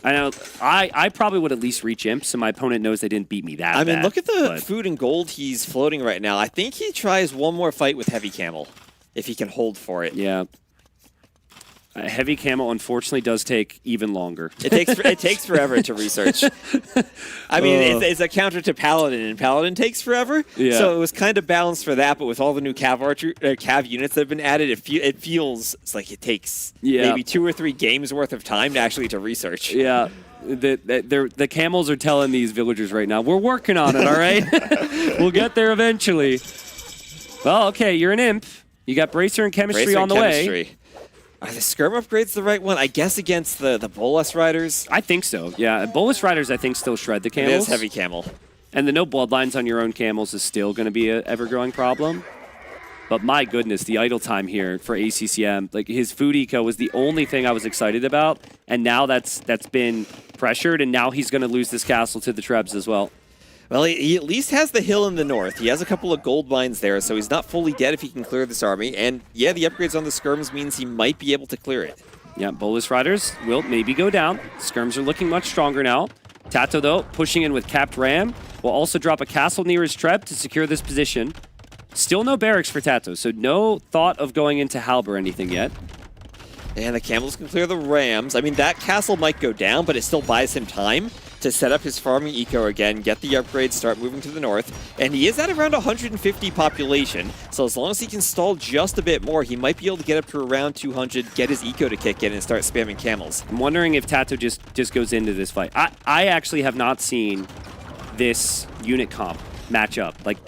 I know I probably would at least reach Imp, so my opponent knows they didn't beat me that bad. I mean, look at the food and gold he's floating right now. I think he tries one more fight with Heavy Camel, if he can hold for it. Yeah. Heavy Camel, unfortunately, does take even longer. It takes forever to research. I mean, it's a counter to Paladin, and Paladin takes forever. Yeah. So it was kind of balanced for that, but with all the new Cav units that have been added, it feels like it takes maybe 2 or 3 games worth of time to actually research. Yeah. The camels are telling these villagers right now, we're working on it, all right? We'll get there eventually. Well, okay, you're an Imp. You got Bracer and Chemistry on the way. Are the skirm upgrades the right one? I guess against the Bolus Riders? I think so, yeah. Bolus Riders, I think, still shred the camels. It is Heavy Camel. And the no bloodlines on your own camels is still going to be an ever-growing problem. But my goodness, the idle time here for ACCM, like his food eco was the only thing I was excited about. And now that's been pressured, and now he's going to lose this castle to the Trebs as well. Well, he at least has the hill in the north. He has a couple of gold mines there, so he's not fully dead if he can clear this army. And yeah, the upgrades on the skirms means he might be able to clear it. Yeah, Bolus Riders will maybe go down. Skirms are looking much stronger now. Tato, though, pushing in with Capped Ram, will also drop a castle near his Treb to secure this position. Still no barracks for Tato, so no thought of going into Halb or anything yet. And the camels can clear the rams. I mean, that castle might go down, but it still buys him time to set up his farming eco again, get the upgrades, start moving to the north. And he is at around 150 population, so as long as he can stall just a bit more, he might be able to get up to around 200, get his eco to kick in, and start spamming camels. I'm wondering if Tato just goes into this fight. I actually have not seen this unit comp match up. Like,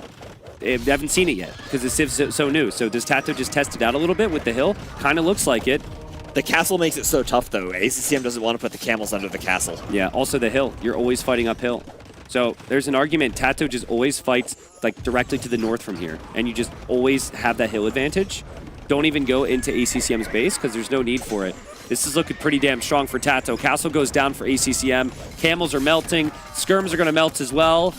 I haven't seen it yet, because the Civ's so new. So does Tato just test it out a little bit with the hill? Kind of looks like it. The castle makes it so tough, though. ACCM doesn't want to put the camels under the castle. Yeah, also the hill. You're always fighting uphill. So there's an argument. Tato just always fights like directly to the north from here, and you just always have that hill advantage. Don't even go into ACCM's base, because there's no need for it. This is looking pretty damn strong for Tato. Castle goes down for ACCM. Camels are melting. Skirms are going to melt as well.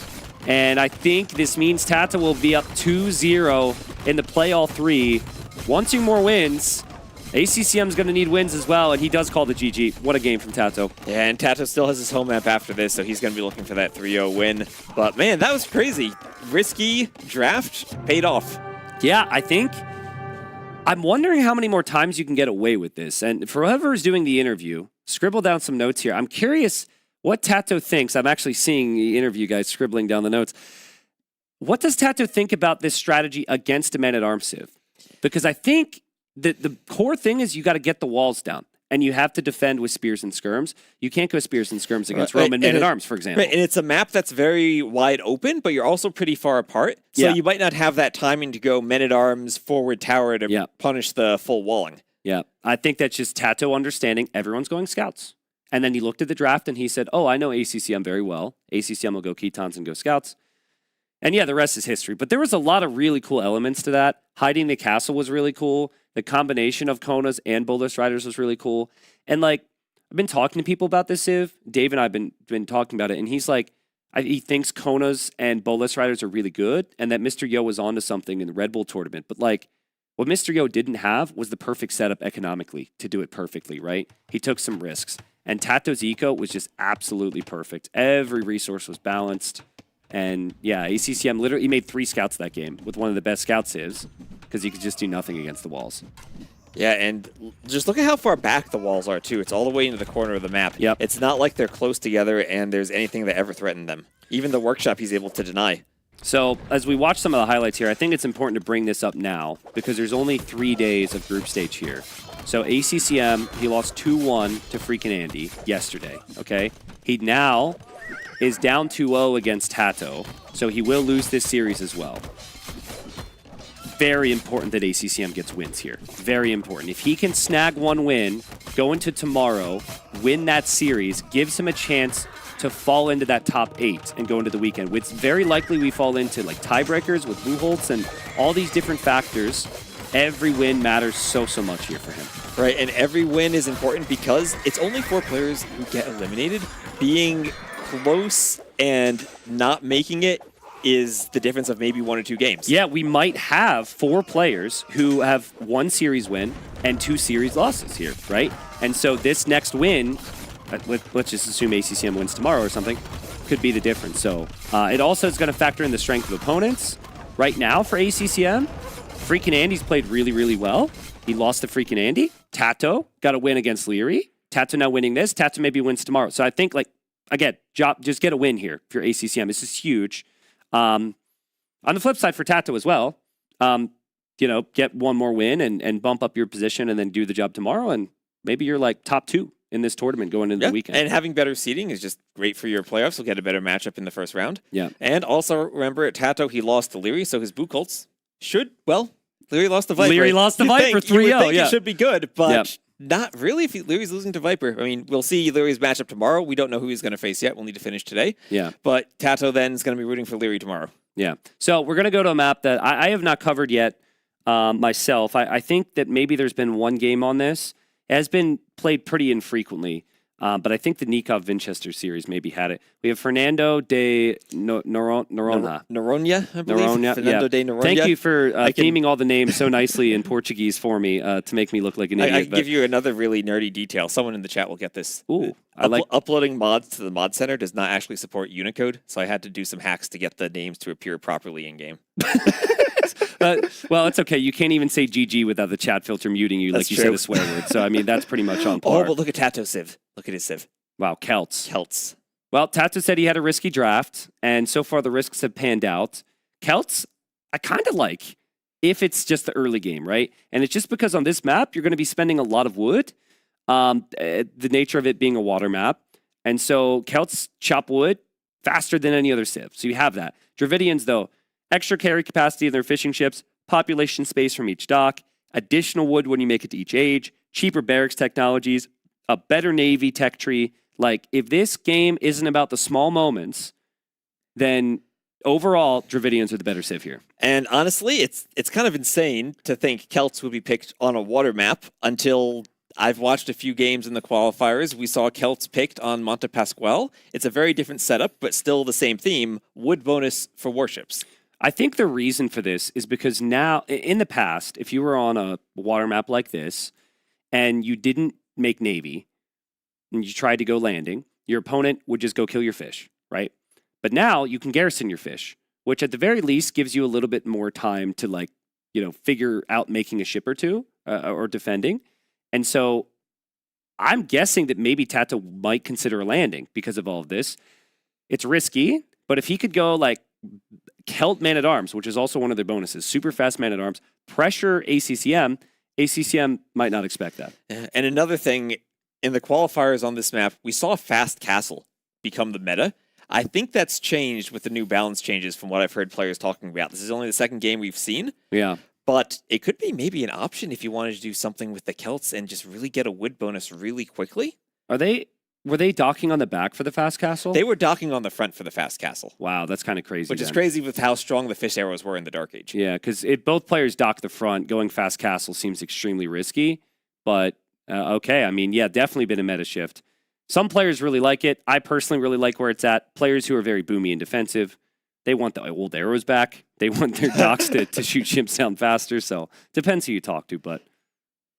And I think this means Tato will be up 2-0 in the play all 3. 1-2 more wins. ACCM's going to need wins as well, and he does call the GG. What a game from Tato. Yeah, and Tato still has his home map after this, so he's going to be looking for that 3-0 win. But man, that was crazy. Risky draft paid off. Yeah, I think. I'm wondering how many more times you can get away with this. And for whoever's doing the interview, scribble down some notes here. I'm curious what Tato thinks. I'm actually seeing the interview guys scribbling down the notes. What does Tato think about this strategy against a Man-at-Arms Civ? Because I think the core thing is you got to get the walls down, and you have to defend with spears and skirms. You can't go spears and skirms against Roman Men-at-Arms, for example. Right, and it's a map that's very wide open, but you're also pretty far apart. So you might not have that timing to go Men-at-Arms forward tower to punish the full walling. Yeah, I think that's just Tato understanding everyone's going scouts. And then he looked at the draft and he said, oh, I know ACCM very well. ACCM will go Ketons and go scouts. And yeah, the rest is history. But there was a lot of really cool elements to that. Hiding the castle was really cool. The combination of Konas and Bolus Riders was really cool. And like, I've been talking to people about this Civ. Dave and I have been talking about it, and he's like, he thinks Kona's and Bolus Riders are really good, and that Mr. Yo was onto something in the Red Bull tournament. But like, what Mr. Yo didn't have was the perfect setup economically to do it perfectly, right? He took some risks. And Tato's eco was just absolutely perfect. Every resource was balanced. And yeah, ACCM literally he made 3 scouts that game with one of the best scout civs because he could just do nothing against the walls. Yeah, and just look at how far back the walls are, too. It's all the way into the corner of the map. Yep. It's not like they're close together and there's anything that ever threatened them. Even the workshop he's able to deny. So as we watch some of the highlights here, I think it's important to bring this up now because there's only 3 days of group stage here. So ACCM, he lost 2-1 to freaking Andy yesterday, okay? He now is down 2-0 against Tato, so he will lose this series as well. Very important that ACCM gets wins here. Very important. If he can snag 1 win, go into tomorrow, win that series, gives him a chance to fall into that top 8 and go into the weekend. It's very likely we fall into like tiebreakers with Buchholz and all these different factors. Every win matters so much here for him. Right, and every win is important because it's only 4 players who get eliminated. Being close and not making it is the difference of maybe 1 or 2 games. Yeah, we might have 4 players who have 1 series win and 2 series losses here, right? And so this next win, let's just assume ACCM wins tomorrow or something, could be the difference. So it also is going to factor in the strength of opponents. Right now for ACCM, freaking Andy's played really, really well. He lost to freaking Andy. Tato got a win against Leary. Tato now winning this. Tato maybe wins tomorrow. So I think, like, again, just get a win here for ACCM. This is huge. On the flip side for Tato as well, get 1 more win and bump up your position and then do the job tomorrow. And maybe you're like top 2 in this tournament going into the weekend. And having better seeding is just great for your playoffs. You'll get a better matchup in the first round. Yeah. And also remember at Tato, he lost to Leary, so his Buchholz should, well, Leary lost to Viper. Leary lost to Viper 3-0. You would think yeah. it should be good, but not really if Leary's losing to Viper. I mean, we'll see Leary's matchup tomorrow. We don't know who he's going to face yet. We'll need to finish today. Yeah. But Tato then is going to be rooting for Leary tomorrow. Yeah. So we're going to go to a map that I have not covered yet myself. I think that maybe there's been 1 game on this. It has been played pretty infrequently. But I think the Nikov Vinchester series maybe had it. We have Fernando de Noronha. Noronha, I believe. Noronha, Fernando de Noronha. Thank you for theming all the names so nicely in Portuguese for me to make me look like an idiot. I can give you another really nerdy detail. Someone in the chat will get this. Ooh, uploading mods to the mod center does not actually support Unicode, so I had to do some hacks to get the names to appear properly in game. Well, it's okay. You can't even say GG without the chat filter muting you, like you said a swear word. So, I mean, that's pretty much on par. Oh, but look at Tato Civ. Look at his Civ. Wow, Celts. Celts. Well, Tato said he had a risky draft, and so far the risks have panned out. Celts, I kind of like if it's just the early game, right? And it's just because on this map, you're going to be spending a lot of wood, the nature of it being a water map. And so Celts chop wood faster than any other Civ. So you have that. Dravidians, though, extra carry capacity in their fishing ships, population space from each dock, additional wood when you make it to each age, cheaper barracks technologies, a better Navy tech tree. Like, if this game isn't about the small moments, then overall, Dravidians are the better Civ here. And honestly, it's kind of insane to think Celts would be picked on a water map until I've watched a few games in the qualifiers. We saw Celts picked on Monte Pasquale. It's a very different setup, but still the same theme, wood bonus for warships. I think the reason for this is because now, in the past, if you were on a water map like this and you didn't make Navy and you tried to go landing, your opponent would just go kill your fish, right? But now you can garrison your fish, which at the very least gives you a little bit more time to figure out making a ship or two or defending. And so I'm guessing that maybe Tato might consider a landing because of all of this. It's risky, but if he could go Celt Man-at-Arms, which is also one of their bonuses, super fast Man-at-Arms, pressure ACCM might not expect that. And another thing, in the qualifiers on this map, we saw Fast Castle become the meta. I think that's changed with the new balance changes from what I've heard players talking about. This is only the 2nd game we've seen. Yeah. But it could be maybe an option if you wanted to do something with the Celts and just really get a wood bonus really quickly. Were they docking on the back for the Fast Castle? They were docking on the front for the Fast Castle. Wow, that's kind of crazy. Which is crazy with how strong the fish arrows were in the Dark Age. Yeah, because both players dock the front. Going Fast Castle seems extremely risky, but Okay, I mean, yeah, definitely been a meta shift. Some players really like it. I personally really like where it's at. Players who are very boomy and defensive, they want the old arrows back. They want their docks to shoot ships down faster. So depends who you talk to, but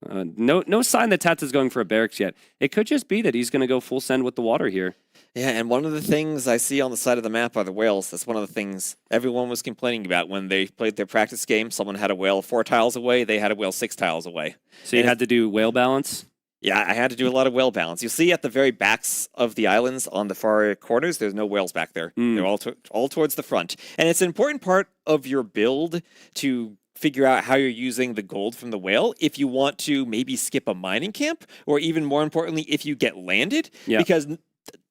no sign that Tata's going for a barracks yet. It could just be that he's going to go full send with the water here. Yeah, and one of the things I see on the side of the map are the whales. That's one of the things everyone was complaining about when they played their practice game. Someone had a whale 4 tiles away. They had a whale 6 tiles away. So you had to do whale balance? Yeah, I had to do a lot of whale balance. You'll see at the very backs of the islands on the far corners, there's no whales back there. They're all towards the front. And it's an important part of your build to figure out how you're using the gold from the whale if you want to maybe skip a mining camp, or even more importantly, if you get landed. Yeah. Because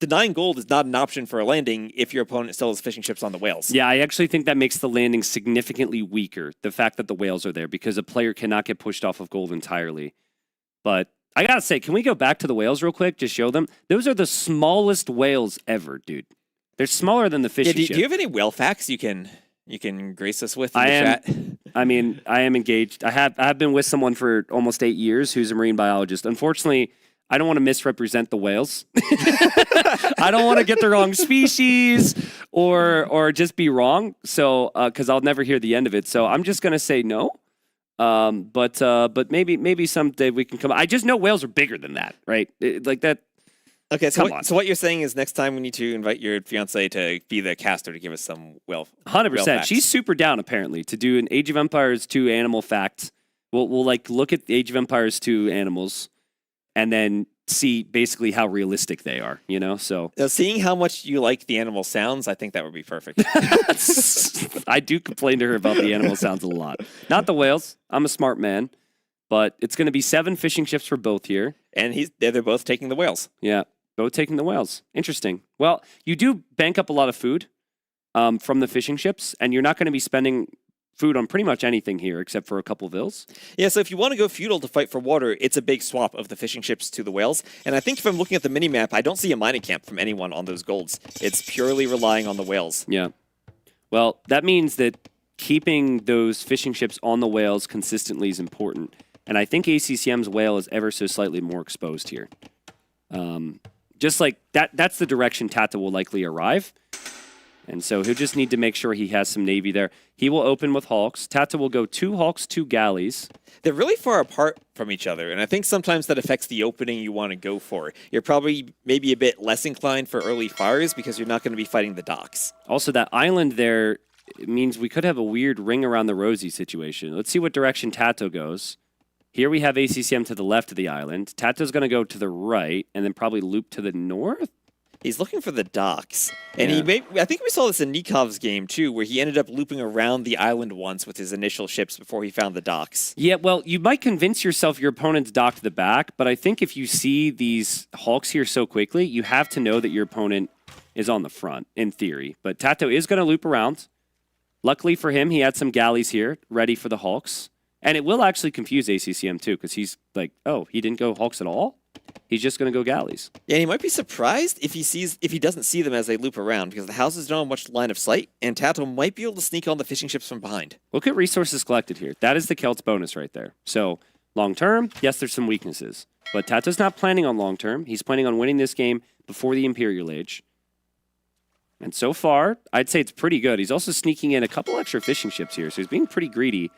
denying gold is not an option for a landing if your opponent still has fishing ships on the whales. Yeah, I actually think that makes the landing significantly weaker, the fact that the whales are there, because a player cannot get pushed off of gold entirely. But I gotta say, can we go back to the whales real quick? Just show them. Those are the smallest whales ever, dude. They're smaller than the fishing ship. Do you have any whale facts you can grace us with in the chat? I mean, I am engaged. I've been with someone for almost 8 years who's a marine biologist. Unfortunately, I don't want to misrepresent the whales. I don't want to get the wrong species or just be wrong. So, because I'll never hear the end of it. So I'm just gonna say no. But maybe someday we can come. I just know whales are bigger than that, right? Like that. Okay, so what you're saying is next time we need to invite your fiance to be the caster to give us some whale. 100%. She's super down apparently to do an Age of Empires 2 animal fact. We'll like look at the Age of Empires 2 animals, and then see basically how realistic they are. You know, so now, seeing how much you like the animal sounds, I think that would be perfect. I do complain to her about the animal sounds a lot. Not the whales. I'm a smart man, but it's going to be 7 fishing ships for both here, and they're both taking the whales. Yeah. Both taking the whales. Interesting. Well, you do bank up a lot of food from the fishing ships, and you're not going to be spending food on pretty much anything here except for a couple vills. Yeah, so if you want to go feudal to fight for water, it's a big swap of the fishing ships to the whales. And I think if I'm looking at the mini-map, I don't see a mining camp from anyone on those golds. It's purely relying on the whales. Yeah. Well, that means that keeping those fishing ships on the whales consistently is important. And I think ACCM's whale is ever so slightly more exposed here. Just like that's the direction Tata will likely arrive. And so he'll just need to make sure he has some navy there. He will open with Hawks. Tata will go 2 Hawks, 2 galleys. They're really far apart from each other, and I think sometimes that affects the opening you want to go for. You're probably maybe a bit less inclined for early fires because you're not going to be fighting the docks. Also, that island there means we could have a weird ring around the rosy situation. Let's see what direction Tato goes. Here we have ACCM to the left of the island. Tato's going to go to the right and then probably loop to the north. He's looking for the docks. And I think we saw this in Nikov's game too, where he ended up looping around the island once with his initial ships before he found the docks. Yeah, well, you might convince yourself your opponent's docked the back, but I think if you see these Hawks here so quickly, you have to know that your opponent is on the front, in theory. But Tato is going to loop around. Luckily for him, he had some galleys here ready for the Hawks. And it will actually confuse ACCM too, because he's like, oh, he didn't go Hawks at all? He's just going to go galleys. Yeah, and he might be surprised if he doesn't see them as they loop around, because the houses don't have much line of sight, and Tato might be able to sneak on the fishing ships from behind. Look at resources collected here. That is the Celts bonus right there. So long term, yes, there's some weaknesses. But Tato's not planning on long term. He's planning on winning this game before the Imperial Age. And so far, I'd say it's pretty good. He's also sneaking in a couple extra fishing ships here, so he's being pretty greedy.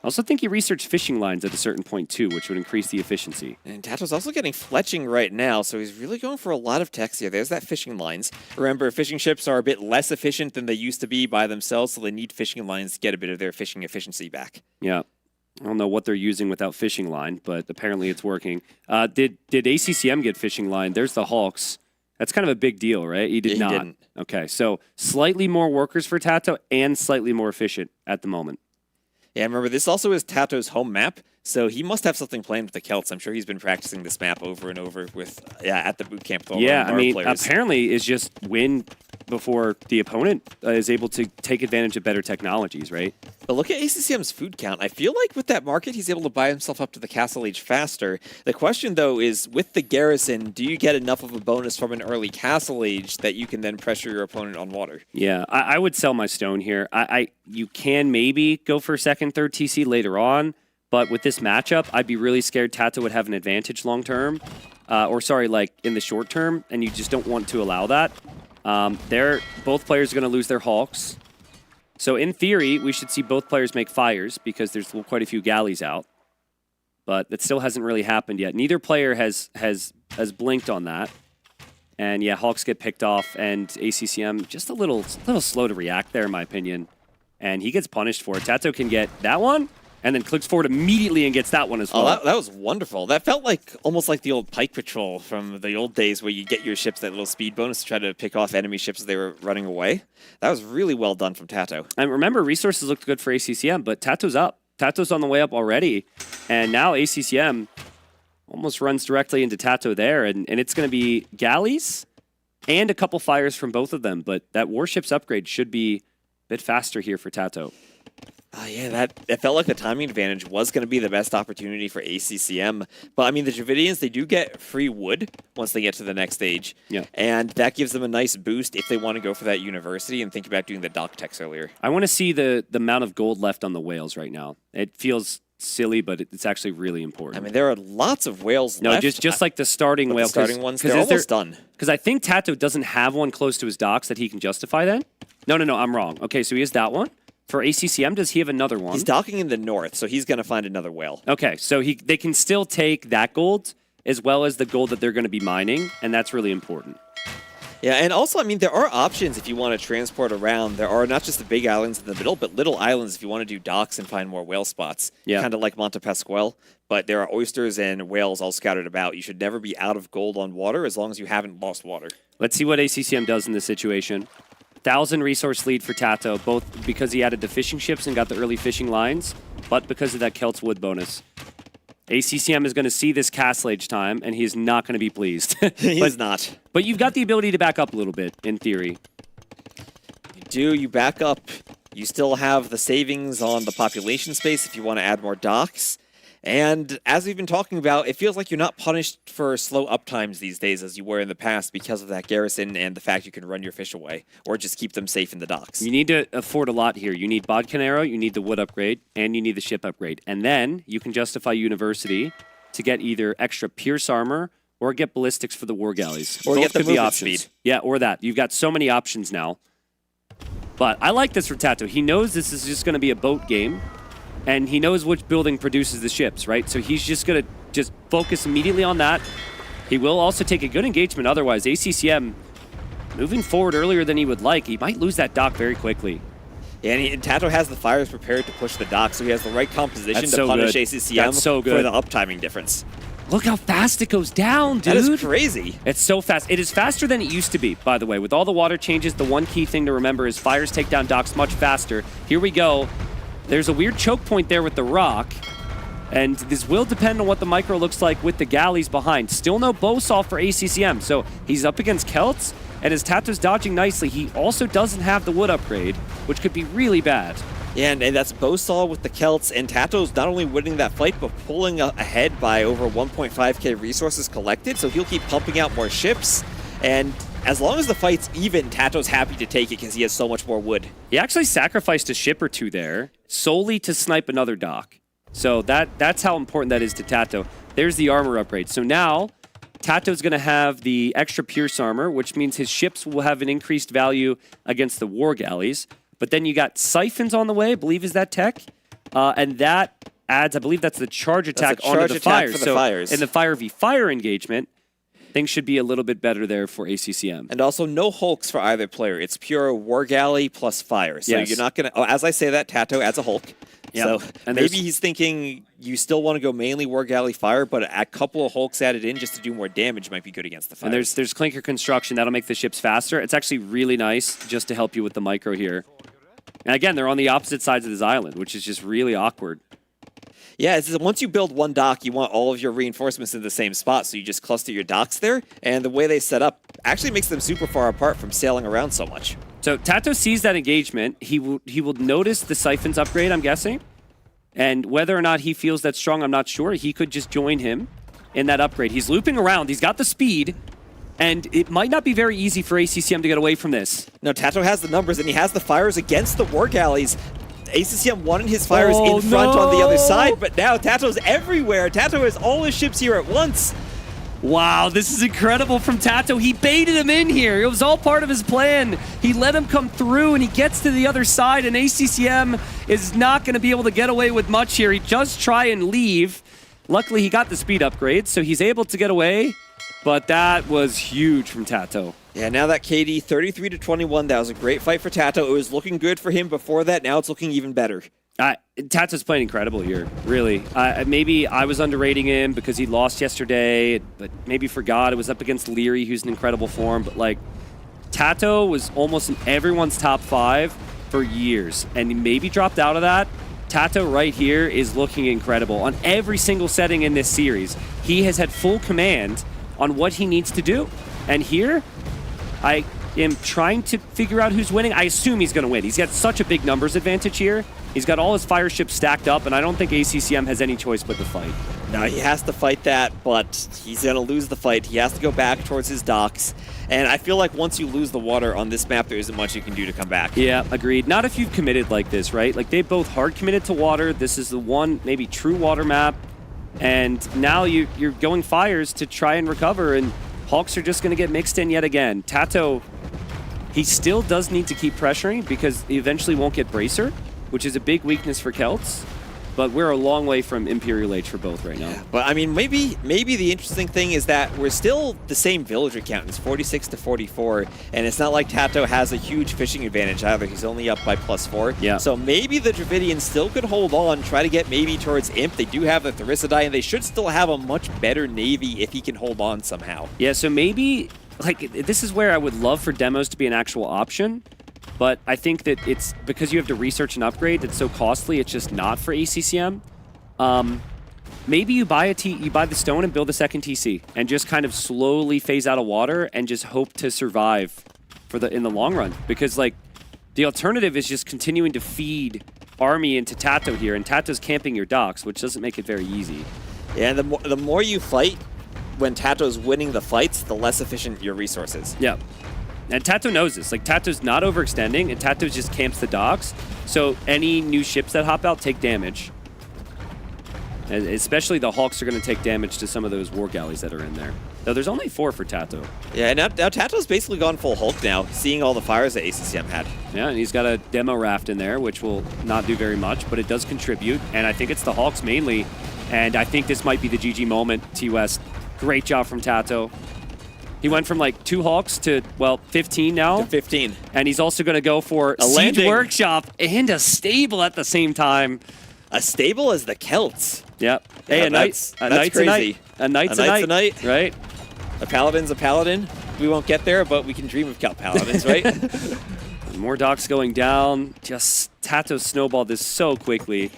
I also think he researched fishing lines at a certain point too, which would increase the efficiency. And Tato's also getting fletching right now, so he's really going for a lot of techs here. There's that fishing lines. Remember, fishing ships are a bit less efficient than they used to be by themselves, so they need fishing lines to get a bit of their fishing efficiency back. Yeah. I don't know what they're using without fishing line, but apparently it's working. Did ACCM get fishing line? There's the Hawks. That's kind of a big deal, right? He did not. Didn't. Okay, so slightly more workers for Tato and slightly more efficient at the moment. Yeah, remember, this also is Tato's home map, so he must have something planned with the Celts. I'm sure he's been practicing this map over and over with, at the boot camp with all Yeah, the I mean, players. apparently it's just win before the opponent is able to take advantage of better technologies, right? But look at ACCM's food count. I feel like with that market, he's able to buy himself up to the Castle Age faster. The question, though, is with the garrison, do you get enough of a bonus from an early Castle Age that you can then pressure your opponent on water? Yeah, I would sell my stone here. You can maybe go for second, third TC later on, But with this matchup, I'd be really scared Tato would have an advantage long term. Or sorry, like in the short term, and you just don't want to allow that. Both players are going to lose their Hulks. So in theory, we should see both players make fires because there's quite a few galleys out. But that still hasn't really happened yet. Neither player has blinked on that. And yeah, Hulks get picked off, and ACCM just a little slow to react there, in my opinion. And he gets punished for it. Tato can get that one, and then clicks forward immediately and gets that one as well. Oh, that was wonderful. That felt like almost like the old Pike Patrol from the old days where you get your ships that little speed bonus to try to pick off enemy ships as they were running away. That was really well done from Tato. And remember, resources looked good for ACCM, but Tato's up. Tato's on the way up already. And now ACCM almost runs directly into Tato there. And it's going to be galleys and a couple fires from both of them. But that warship's upgrade should be a bit faster here for Tato. Yeah, it felt like the timing advantage was going to be the best opportunity for ACCM. But, I mean, the Dravidians, they do get free wood once they get to the next stage. Yeah. And that gives them a nice boost if they want to go for that university and think about doing the dock techs earlier. I want to see the amount of gold left on the whales right now. It feels silly, but it's actually really important. I mean, there are lots of whales no, left. just like the starting whale. The starting ones, they're almost done. Because I think Tato doesn't have one close to his docks that he can justify then. No, I'm wrong. Okay, so he has that one. For ACCM, does he have another one? He's docking in the north, so he's going to find another whale. Okay, so they can still take that gold as well as the gold that they're going to be mining, and that's really important. Yeah, and also, I mean, there are options if you want to transport around. There are not just the big islands in the middle, but little islands if you want to do docks and find more whale spots. Yeah. Kind of like Monte Pascual, but there are oysters and whales all scattered about. You should never be out of gold on water as long as you haven't lost water. Let's see what ACCM does in this situation. 1,000 resource lead for Tato, both because he added the fishing ships and got the early fishing lines, but because of that Celt's wood bonus. ACCM is going to see this castle age time, and he's not going to be pleased. He's not. But you've got the ability to back up a little bit, in theory. You do. You back up. You still have the savings on the population space if you want to add more docks. And as we've been talking about, it feels like you're not punished for slow uptimes these days as you were in the past because of that garrison and the fact you can run your fish away or just keep them safe in the docks. You need to afford a lot here. You need Bodkin Arrow, you need the wood upgrade, and you need the ship upgrade. And then you can justify University to get either extra Pierce armor or get ballistics for the war galleys. Or Both get the could be movement options. speed. Yeah, or that. You've got so many options now. But I like this for Tato. He knows this is just going to be a boat game. And he knows which building produces the ships, right? So he's just going to focus immediately on that. He will also take a good engagement. Otherwise, ACCM moving forward earlier than he would like. He might lose that dock very quickly. Yeah, and Tato has the fires prepared to push the dock, so he has the right composition That's to so punish good. ACCM That's so good. for the uptiming difference. Look how fast it goes down, dude. That is crazy. It's so fast. It is faster than it used to be, by the way. With all the water changes, the one key thing to remember is fires take down docks much faster. Here we go. There's a weird choke point there with the rock, and this will depend on what the micro looks like with the galleys behind. Still no bow saw for ACCM, so he's up against Celts, and as Tato's dodging nicely, he also doesn't have the wood upgrade, which could be really bad. Yeah, and that's Bowsaw with the Celts, and Tato's not only winning that fight, but pulling ahead by over 1.5k resources collected, so he'll keep pumping out more ships, and as long as the fight's even, Tato's happy to take it because he has so much more wood. He actually sacrificed a ship or two there solely to snipe another dock. So that's how important that is to Tato. There's the armor upgrade. So now Tato's going to have the extra Pierce armor, which means his ships will have an increased value against the war galleys. But then you got Siphons on the way, I believe is that tech. And that adds, I believe that's the charge attack onto the fires. For the fires. In the fire v fire engagement, things should be a little bit better there for ACCM. And also no hulks for either player. It's pure war galley plus fire. So Yes. you're not going to... Oh, as I say that, Tato adds a hulk. Yeah. So And maybe there's- he's thinking you still want to go mainly war galley fire, but a couple of hulks added in just to do more damage might be good against the fire. And there's clinker construction. That'll make the ships faster. It's actually really nice just to help you with the micro here. And again, they're on the opposite sides of this island, which is just really awkward. Yeah, it's just, once you build one dock, you want all of your reinforcements in the same spot, so you just cluster your docks there, and the way they set up actually makes them super far apart from sailing around so much. So Tato sees that engagement. He will notice the Siphons upgrade, I'm guessing. And whether or not he feels that strong, I'm not sure. He could just join him in that upgrade. He's looping around. He's got the speed. And it might not be very easy for ACCM to get away from this. No, Tato has the numbers, and he has the fires against the war galleys. ACCM wanted his fires in front on the other side, but now Tato's everywhere. Tato has all his ships here at once. Wow, this is incredible from Tato. He baited him in here. It was all part of his plan. He let him come through, and he gets to the other side, and ACCM is not going to be able to get away with much here. He does try and leave. Luckily, he got the speed upgrade, so he's able to get away, but that was huge from Tato. Yeah, now that KD 33-21, that was a great fight for Tato. It was looking good for him before that. Now it's looking even better. Tato's playing incredible here, really. Maybe I was underrating him because he lost yesterday, but maybe forgot it was up against Leary, who's in incredible form. But like, Tato was almost in everyone's top 5 for years, and he maybe dropped out of that. Tato right here is looking incredible. On every single setting in this series, he has had full command on what he needs to do. And here, I am trying to figure out who's winning. I assume he's going to win. He's got such a big numbers advantage here. He's got all his fire ships stacked up, and I don't think ACCM has any choice but to fight. No, he has to fight that, but he's going to lose the fight. He has to go back towards his docks. And I feel like once you lose the water on this map, there isn't much you can do to come back. Yeah, agreed. Not if you've committed like this, right? Like, they both hard committed to water. This is the one, maybe true water map. And now you're going fires to try and recover, and Hawks are just going to get mixed in yet again. Tato, he still does need to keep pressuring because he eventually won't get Bracer, which is a big weakness for Celts, but we're a long way from Imperial Age for both right now. But I mean, maybe the interesting thing is that we're still the same villager count. It's 46-44, and it's not like Tato has a huge fishing advantage either. He's only up by +4. Yeah. So maybe the Dravidians still could hold on, try to get maybe towards Imp. They do have the Therisidai, and they should still have a much better Navy if he can hold on somehow. Yeah, so maybe, like, this is where I would love for demos to be an actual option. But I think that it's because you have to research and upgrade that's so costly, it's just not for ACCM. Maybe you buy the stone and build a second TC and just kind of slowly phase out of water and just hope to survive in the long run. Because like the alternative is just continuing to feed army into Tato here, and Tato's camping your docks, which doesn't make it very easy. Yeah, and the more you fight when Tato's winning the fights, the less efficient your resource is. Yeah. And Tato knows this. Like, Tato's not overextending, and Tato just camps the docks. So any new ships that hop out take damage. And especially the Hawks are going to take damage to some of those war galleys that are in there. Though there's only 4 for Tato. Yeah, now Tato's basically gone full Hulk now, seeing all the fires that ACCM had. Yeah, and he's got a demo raft in there, which will not do very much, but it does contribute. And I think it's the Hawks mainly. And I think this might be the GG moment, T-West. Great job from Tato. He went from like 2 Hawks to, well, 15 now. To 15. And he's also going to go for a Siege landing. Workshop and a stable at the same time. A stable as the Celts. Yep. Yeah, Hey, that's knight's crazy. a knight. A knight's a knight. Right. A paladin's a paladin. We won't get there, but we can dream of paladins, right? More docks going down. Just Tato snowballed this so quickly.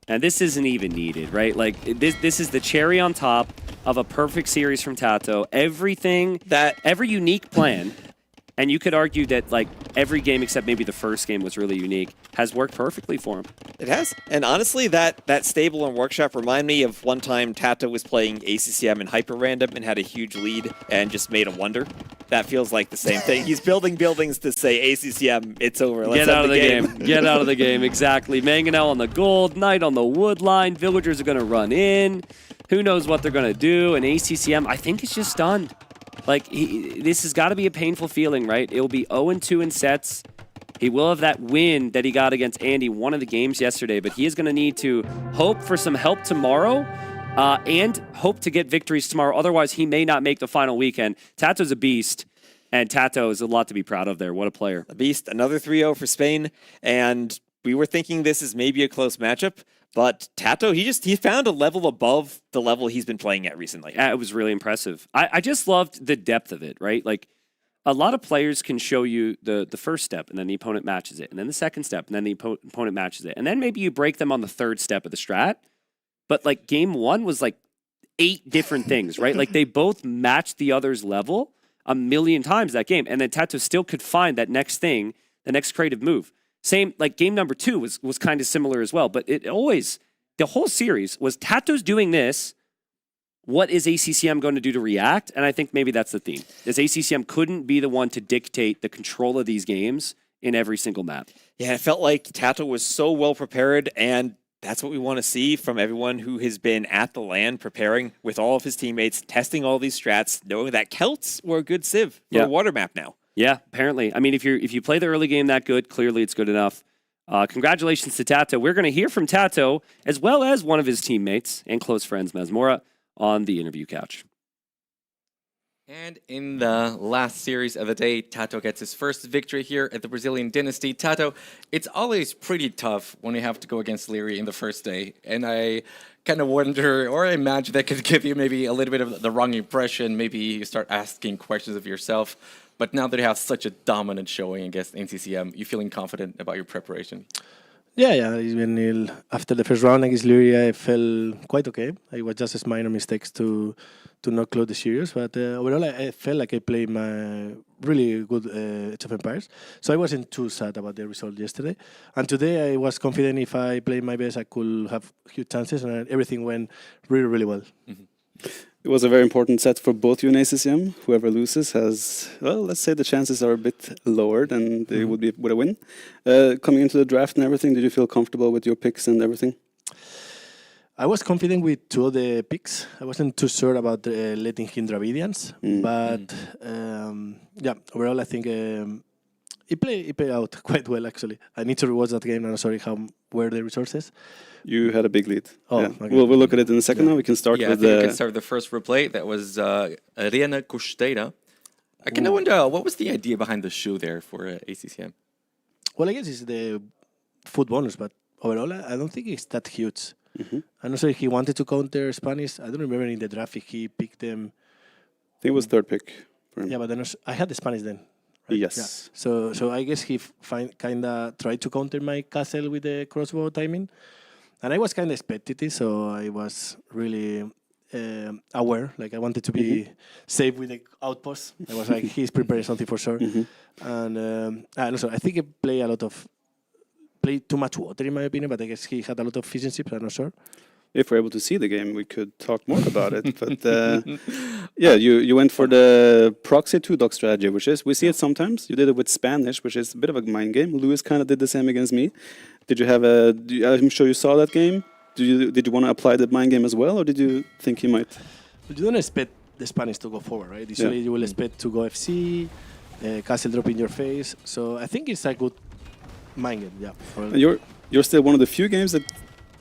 And this isn't even needed, right? Like, this is the cherry on top of a perfect series from Tato. Every unique plan, and you could argue that like every game except maybe the first game was really unique, has worked perfectly for him. It has. And honestly, that stable and workshop remind me of one time Tato was playing ACCM in hyper random and had a huge lead and just made a wonder. That feels like the same thing. He's building buildings to say ACCM, it's over. Let's Get out of the game. Get out of the game. Exactly. Mangonel on the gold, Knight on the wood line. Villagers are going to run in. Who knows what they're going to do? And ACCM, I think, is just stunned. Like, this has got to be a painful feeling, right? It'll be 0-2 in sets. He will have that win that he got against Andy, one of the games yesterday, but he is going to need to hope for some help tomorrow and hope to get victories tomorrow. Otherwise, he may not make the final weekend. Tato's a beast, and Tato is a lot to be proud of there. What a player. A beast. Another 3-0 for Spain, and we were thinking this is maybe a close matchup. But Tato, he found a level above the level he's been playing at recently. It was really impressive. I just loved the depth of it, right? Like, a lot of players can show you the first step, and then the opponent matches it, and then the second step, and then the opponent matches it. And then maybe you break them on the third step of the strat. But, like, game 1 was, like, 8 different things, right? Like, they both matched the other's level a million times that game. And then Tato still could find that next thing, the next creative move. Same, like game number 2 was kind of similar as well, but it always, the whole series was Tato's doing this. What is ACCM going to do to react? And I think maybe that's the theme. Is ACCM couldn't be the one to dictate the control of these games in every single map. Yeah, it felt like Tato was so well prepared, and that's what we want to see from everyone who has been at the LAN, preparing with all of his teammates, testing all these strats, knowing that Celts were a good civ for a water map now. Yeah, apparently. I mean, if you play the early game that good, clearly it's good enough. Congratulations to Tato. We're going to hear from Tato, as well as one of his teammates and close friends, Mesmora, on the interview couch. And in the last series of the day, Tato gets his first victory here at the Brazilian Dynasty. Tato, it's always pretty tough when you have to go against Leary in the first day. And I kind of wonder, or I imagine that could give you maybe a little bit of the wrong impression. Maybe you start asking questions of yourself. But now that you have such a dominant showing against NCCM, you feeling confident about your preparation? Yeah. Even after the first round against Lyria, I felt quite okay. It was just minor mistakes to not close the series, but overall I felt like I played my really good Age of Empires. So I wasn't too sad about the result yesterday. And today I was confident if I played my best, I could have huge chances, and everything went really, really well. It was a very important set for both you and ACCM. Whoever loses has, well, let's say the chances are a bit lower than they would be with a win. Coming into the draft and everything, did you feel comfortable with your picks and everything? I was confident with two of the picks. I wasn't too sure about letting him Dravidians, but overall I think it played out quite well actually. I need to rewatch that game. I'm sorry how were the resources. You had a big lead. Oh, yeah. okay. We'll look at it in a second now. We can start with I think we can start with the first replay. That was Arena Custeira. I kind of wonder, what was the idea behind the shoe there for ACCM? Well, I guess it's the food bonus, but overall I don't think it's that huge. I'm not sure if he wanted to counter Spanish. I don't remember in the draft if he picked them. I think it was third pick for him. Yeah, but then I had the Spanish then. Right? Yes. Yeah. So I guess he kind of tried to counter my castle with the crossbow timing. And I was kind of expected it, so I was really aware. Like I wanted to be safe with the outpost. I was like, he's preparing something for sure. And also, I think he played too much water in my opinion, but I guess he had a lot of efficiency, but I'm not sure. If we're able to see the game, we could talk more about it. But yeah, you went for the proxy 2-dock strategy, which is, we see it sometimes. You did it with Spanish, which is a bit of a mind game. Lewis kind of did the same against me. Did you have I'm sure you saw that game. Did you want to apply the mind game as well, or did you think you might? But you don't expect the Spanish to go forward, right? Usually you will expect to go FC, castle drop in your face. So I think it's a good mind game, yeah. And you're still one of the few games that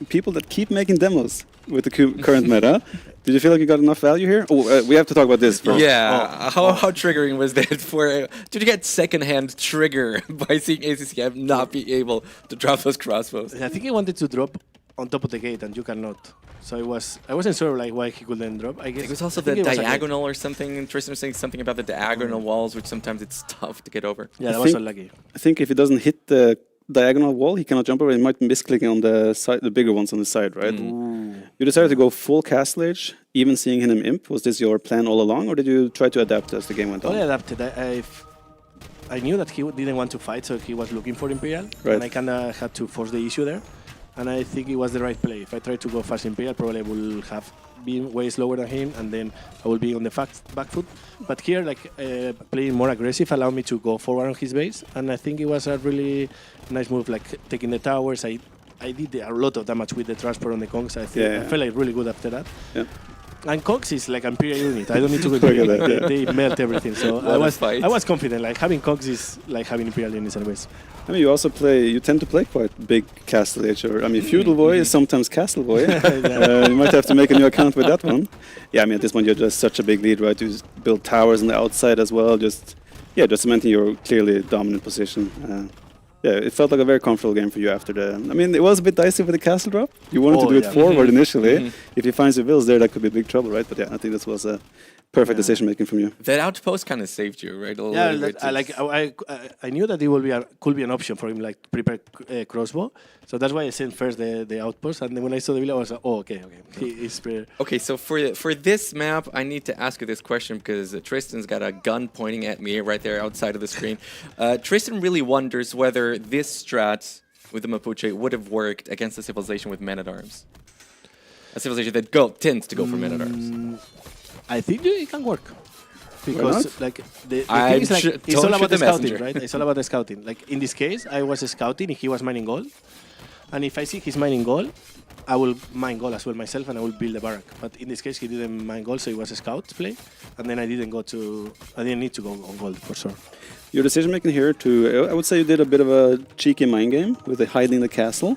people that keep making demos with the current meta. Did you feel like you got enough value here? Oh, we have to talk about this first. Yeah, how triggering was that did you get secondhand trigger by seeing ACCM not be able to drop those crossbows? I think he wanted to drop on top of the gate and you cannot. So I wasn't sure like why he couldn't drop. I guess it was also the diagonal or something. And Tristan was saying something about the diagonal walls, which sometimes it's tough to get over. Yeah, that was unlucky. I think if he doesn't hit the diagonal wall, he cannot jump over. He might misclick on the side, the bigger ones on the side, right? You decided to go full castle age, even seeing him imp. Was this your plan all along, or did you try to adapt as the game went on? I adapted. I knew that he didn't want to fight, so he was looking for Imperial, and I kind of had to force the issue there. And I think it was the right play. If I tried to go fast Imperial, probably I would have been way slower than him, and then I will be on the back foot. But here, like playing more aggressive allowed me to go forward on his base, and I think it was a really nice move, like taking the towers. I did a lot of damage with the transport on the Kongs. I think I felt like really good after that. Yeah. And Kongs is like Imperial unit. I don't need to go to that. They melt everything. So I was confident. Like having Kongs is like having Imperial units anyways. I mean, you tend to play quite big castle age. Or I mean, feudal boy is sometimes castle boy. You might have to make a new account with that one. Yeah, I mean, at this point you're just such a big lead, right? You build towers on the outside as well. Just cementing your clearly dominant position. Yeah, it felt like a very comfortable game for you after the... I mean, it was a bit dicey with the castle drop. You wanted to do it forward initially. If he finds your villas there, that could be big trouble, right? But yeah, I think this was a perfect decision-making from you. That outpost kind of saved you, right? I knew that it could be an option for him, like prepare crossbow. So that's why I sent first the outpost. And then when I saw the villa, I was like, oh, okay. Okay, so for this map, I need to ask you this question because Tristan's got a gun pointing at me right there outside of the screen. Tristan really wonders whether this strat with the Mapuche would have worked against a civilization with men-at-arms. A civilization that tends to go for men-at-arms. I think it can work. because like the I'm thing is like sure- it's don't all about shoot the the scouting, messenger. right? It's all about the scouting. Like in this case, I was scouting, he was mining gold, and if I see he's mining gold, I will mine gold as well myself, and I will build a barrack. But in this case, he didn't mine gold, so it was a scout play, and then I didn't need to go on gold for sure. Your decision making here I would say you did a bit of a cheeky mind game with the hiding the castle.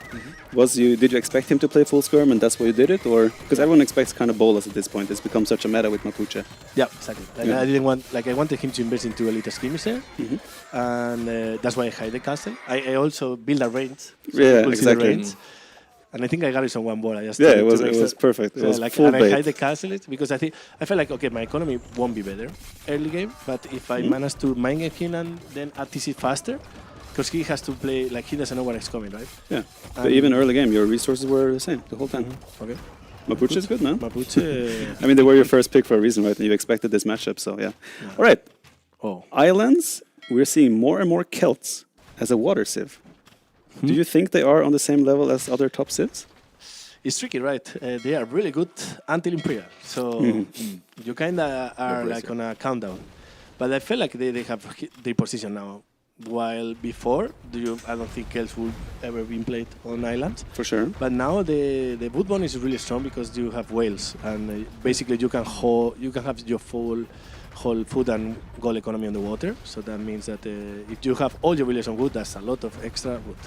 Did you expect him to play full skirm and that's why you did it, or because everyone expects kind of bolas at this point? It's become such a meta with Mapuche. Yeah, exactly. Like I didn't want, like I wanted him to invest into elite skirmisher, and that's why I hide the castle. I also build a range. So Yeah, people see the exactly. range. And I think I got it on one ball. I just Yeah, tried it to make was perfect. It so was like, full and bait. I hide the castle because I felt like okay, my economy won't be better early game, but if I manage to mine him and then TC faster, because he has to play like he doesn't know what is coming, right? Yeah, but even early game, your resources were the same the whole time. Okay. Mapuche is good, no? Mapuche. I mean, they were your first pick for a reason, right? And you expected this matchup, so yeah. All right. Islands, we're seeing more and more Celts as a water civ. Do you think they are on the same level as other top civs? It's tricky, right? They are really good until Imperial, so you kind of are like on a countdown. But I feel like they have their position now. While before, I don't think Celts would ever been played on islands. For sure. But now the bootbone is really strong because you have whales, and basically you can have your full whole food and gold economy on the water. So that means that if you have all your villages on wood, that's a lot of extra wood.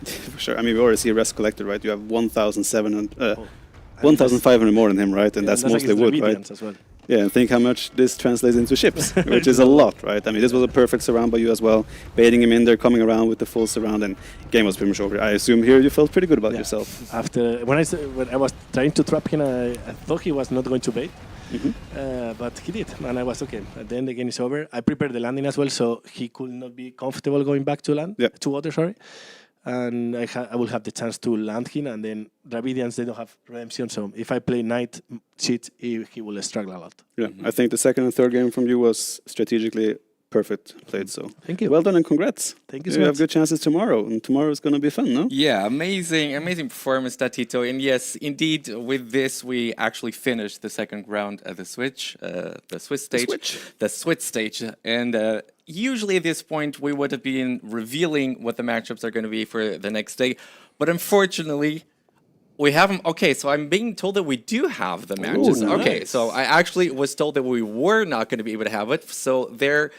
For sure. I mean, we already see Rest Collected, right? You have 1,500 more than him, right? And that's mostly like wood, right? As well. Yeah, and think how much this translates into ships, which is a lot, right? I mean, this was a perfect surround by you as well, baiting him in there, coming around with the full surround, and game was pretty much over. I assume here you felt pretty good about yourself. After when I was trying to trap him, I thought he was not going to bait, but he did, and I was okay. Then the game is over. I prepared the landing as well, so he could not be comfortable going back to land, to water, sorry. And I will have the chance to land him, and then Dravidians, they don't have redemption, so if I play knight cheat, he will struggle a lot. Yeah, I think the second and third game from you was strategically perfect played, so thank you. Well done and congrats. Thank you You so have much. good chances tomorrow, and tomorrow is going to be fun, no? Yeah, amazing performance, Tatito. And yes, indeed, with this, we actually finished the second round of the Swiss stage. The Swiss stage. And usually at this point, we would have been revealing what the matchups are going to be for the next day. But unfortunately, we haven't. Okay, so I'm being told that we do have the matches. Ooh, Okay, nice. so I actually was told that we were not going to be able to have it. So there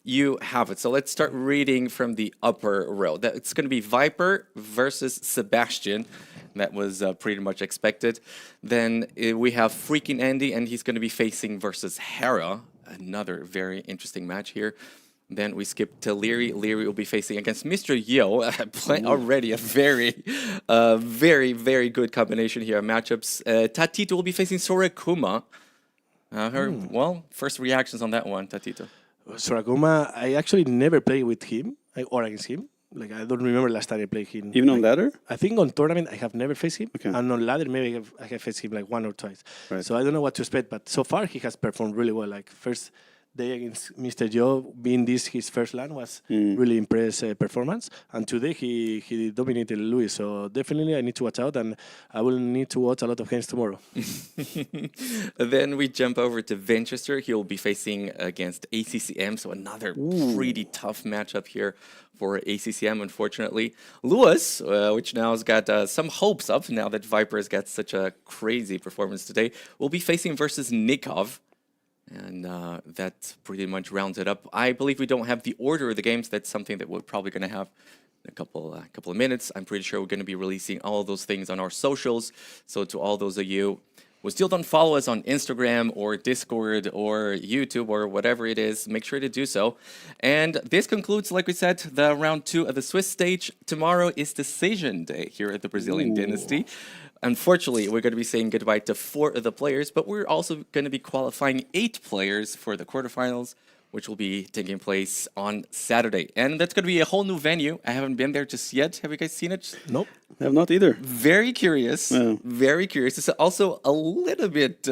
you have it. So let's start reading from the upper row. It's going to be Viper versus Sebastian. That was pretty much expected. Then we have Freaking Andy, and he's going to be facing versus Hera. Another very interesting match here. Then we skip to Leary. Leary will be facing against Mr. Yo. Already a very, very good combination here. Matchups. Tatito will be facing Sorakuma. Well, first reactions on that one, Tatito. Sorakuma, I actually never played with him or against him. Like I don't remember last time I played him. Even on ladder? I think on tournament I have never faced him, and on ladder maybe I have faced him like one or twice. Right. So I don't know what to expect, but so far he has performed really well. Like first day against Mr. Joe, being this his first LAN was really impressive performance, and today he dominated Louis. So definitely I need to watch out, and I will need to watch a lot of games tomorrow. Then we jump over to Winchester. He'll be facing against ACCM, so another pretty tough matchup here for ACCM, unfortunately. Lewis, which now has got some hopes up now that Viper has got such a crazy performance today, will be facing versus Nikov. And that pretty much rounds it up. I believe we don't have the order of the games. That's something that we're probably going to have in a couple of minutes. I'm pretty sure we're going to be releasing all of those things on our socials. So to all those of you who still don't follow us on Instagram or Discord or YouTube or whatever it is, make sure to do so. And this concludes, like we said, the round 2 of the Swiss stage. Tomorrow is decision day here at the Brazilian Dynasty. Unfortunately, we're going to be saying goodbye to 4 of the players, but we're also going to be qualifying 8 players for the quarterfinals, which will be taking place on Saturday. And that's going to be a whole new venue. I haven't been there just yet. Have you guys seen it? Nope. I have not either. Very curious. Very curious. It's also a little bit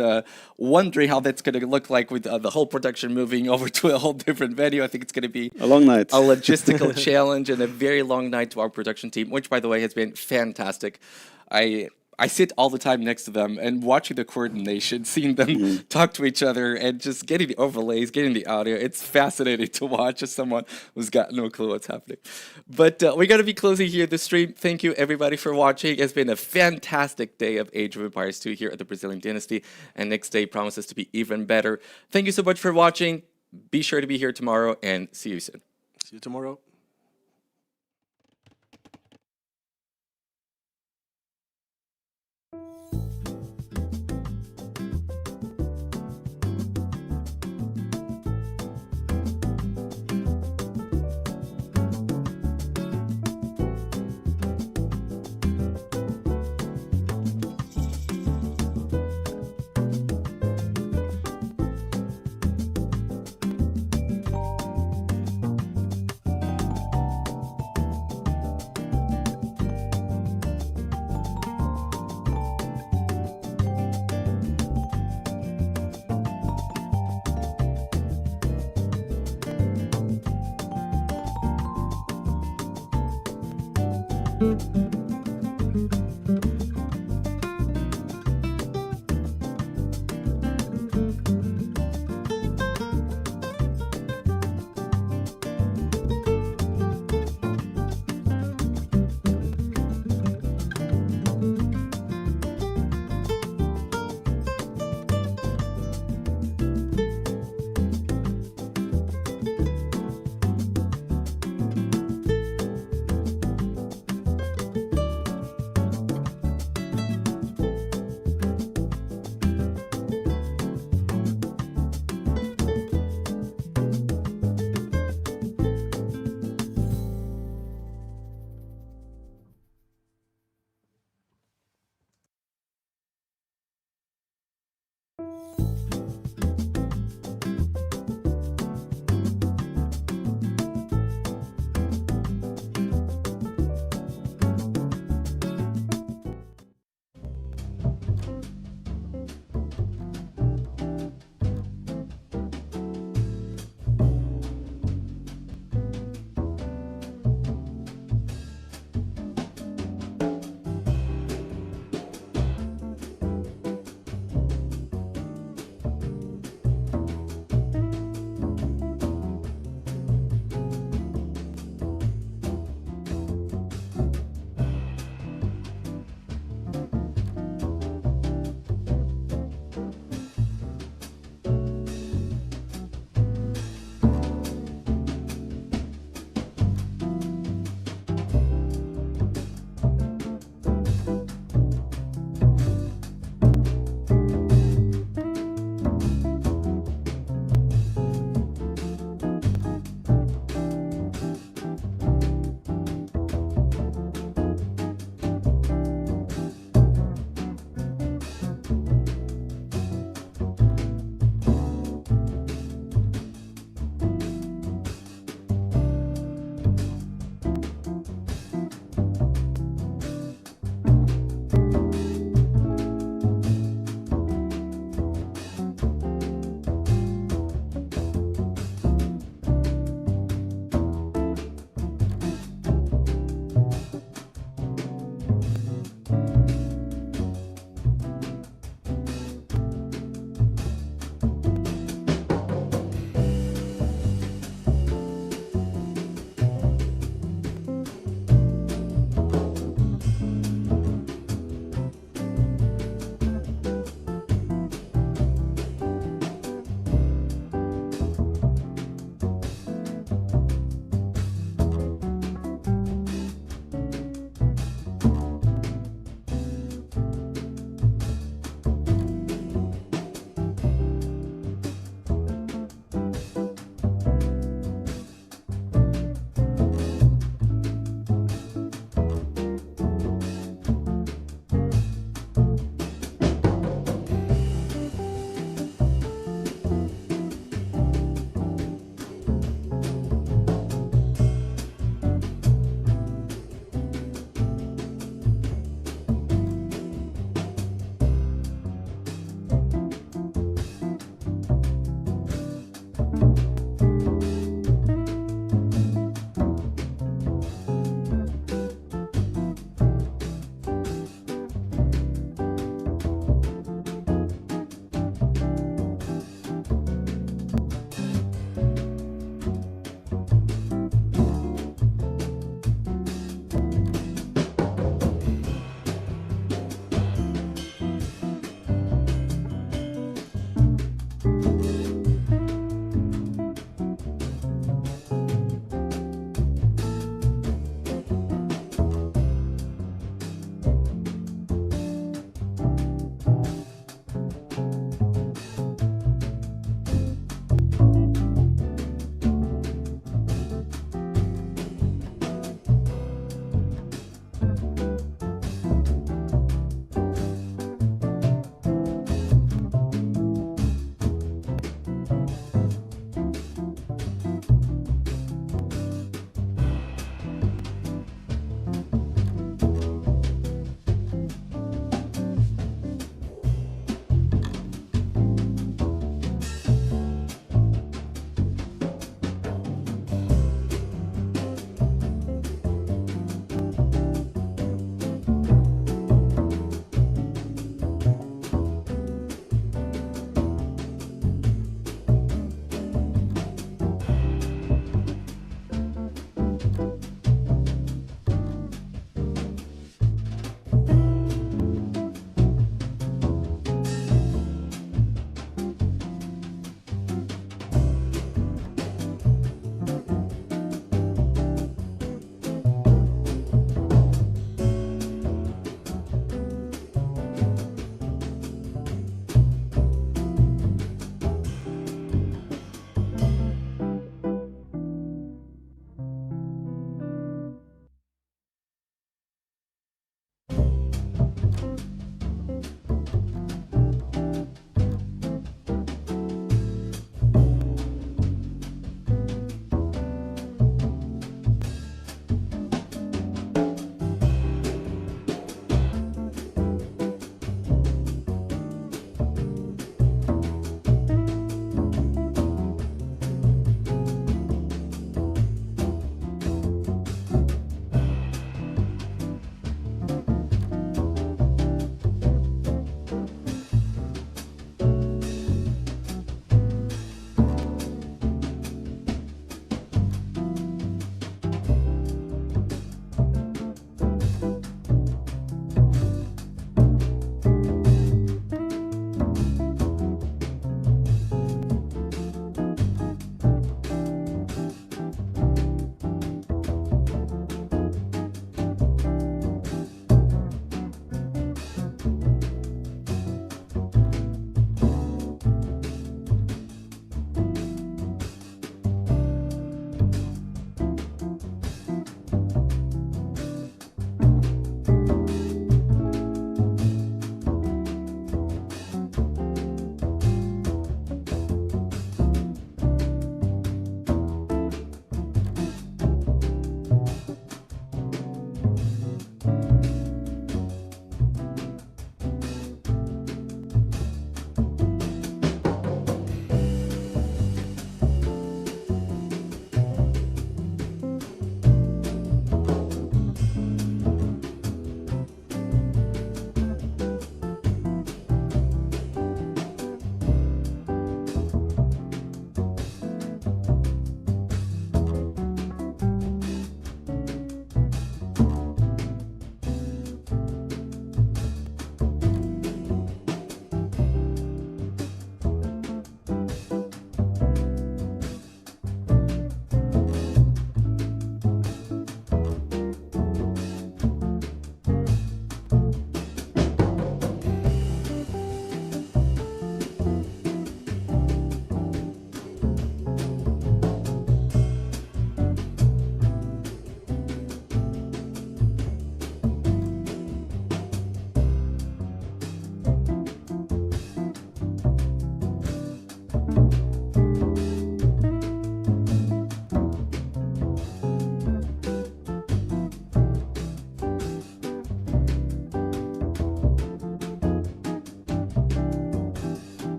wondering how that's going to look like with the whole production moving over to a whole different venue. I think it's going to be a long night, a logistical challenge, and a very long night to our production team, which, by the way, has been fantastic. I sit all the time next to them and watching the coordination, seeing them talk to each other and just getting the overlays, getting the audio. It's fascinating to watch as someone who's got no clue what's happening. But we're going to be closing here the stream. Thank you, everybody, for watching. It's been a fantastic day of Age of Empires 2 here at the Brazilian Dynasty, and next day promises to be even better. Thank you so much for watching. Be sure to be here tomorrow, and see you soon. See you tomorrow. Thank you.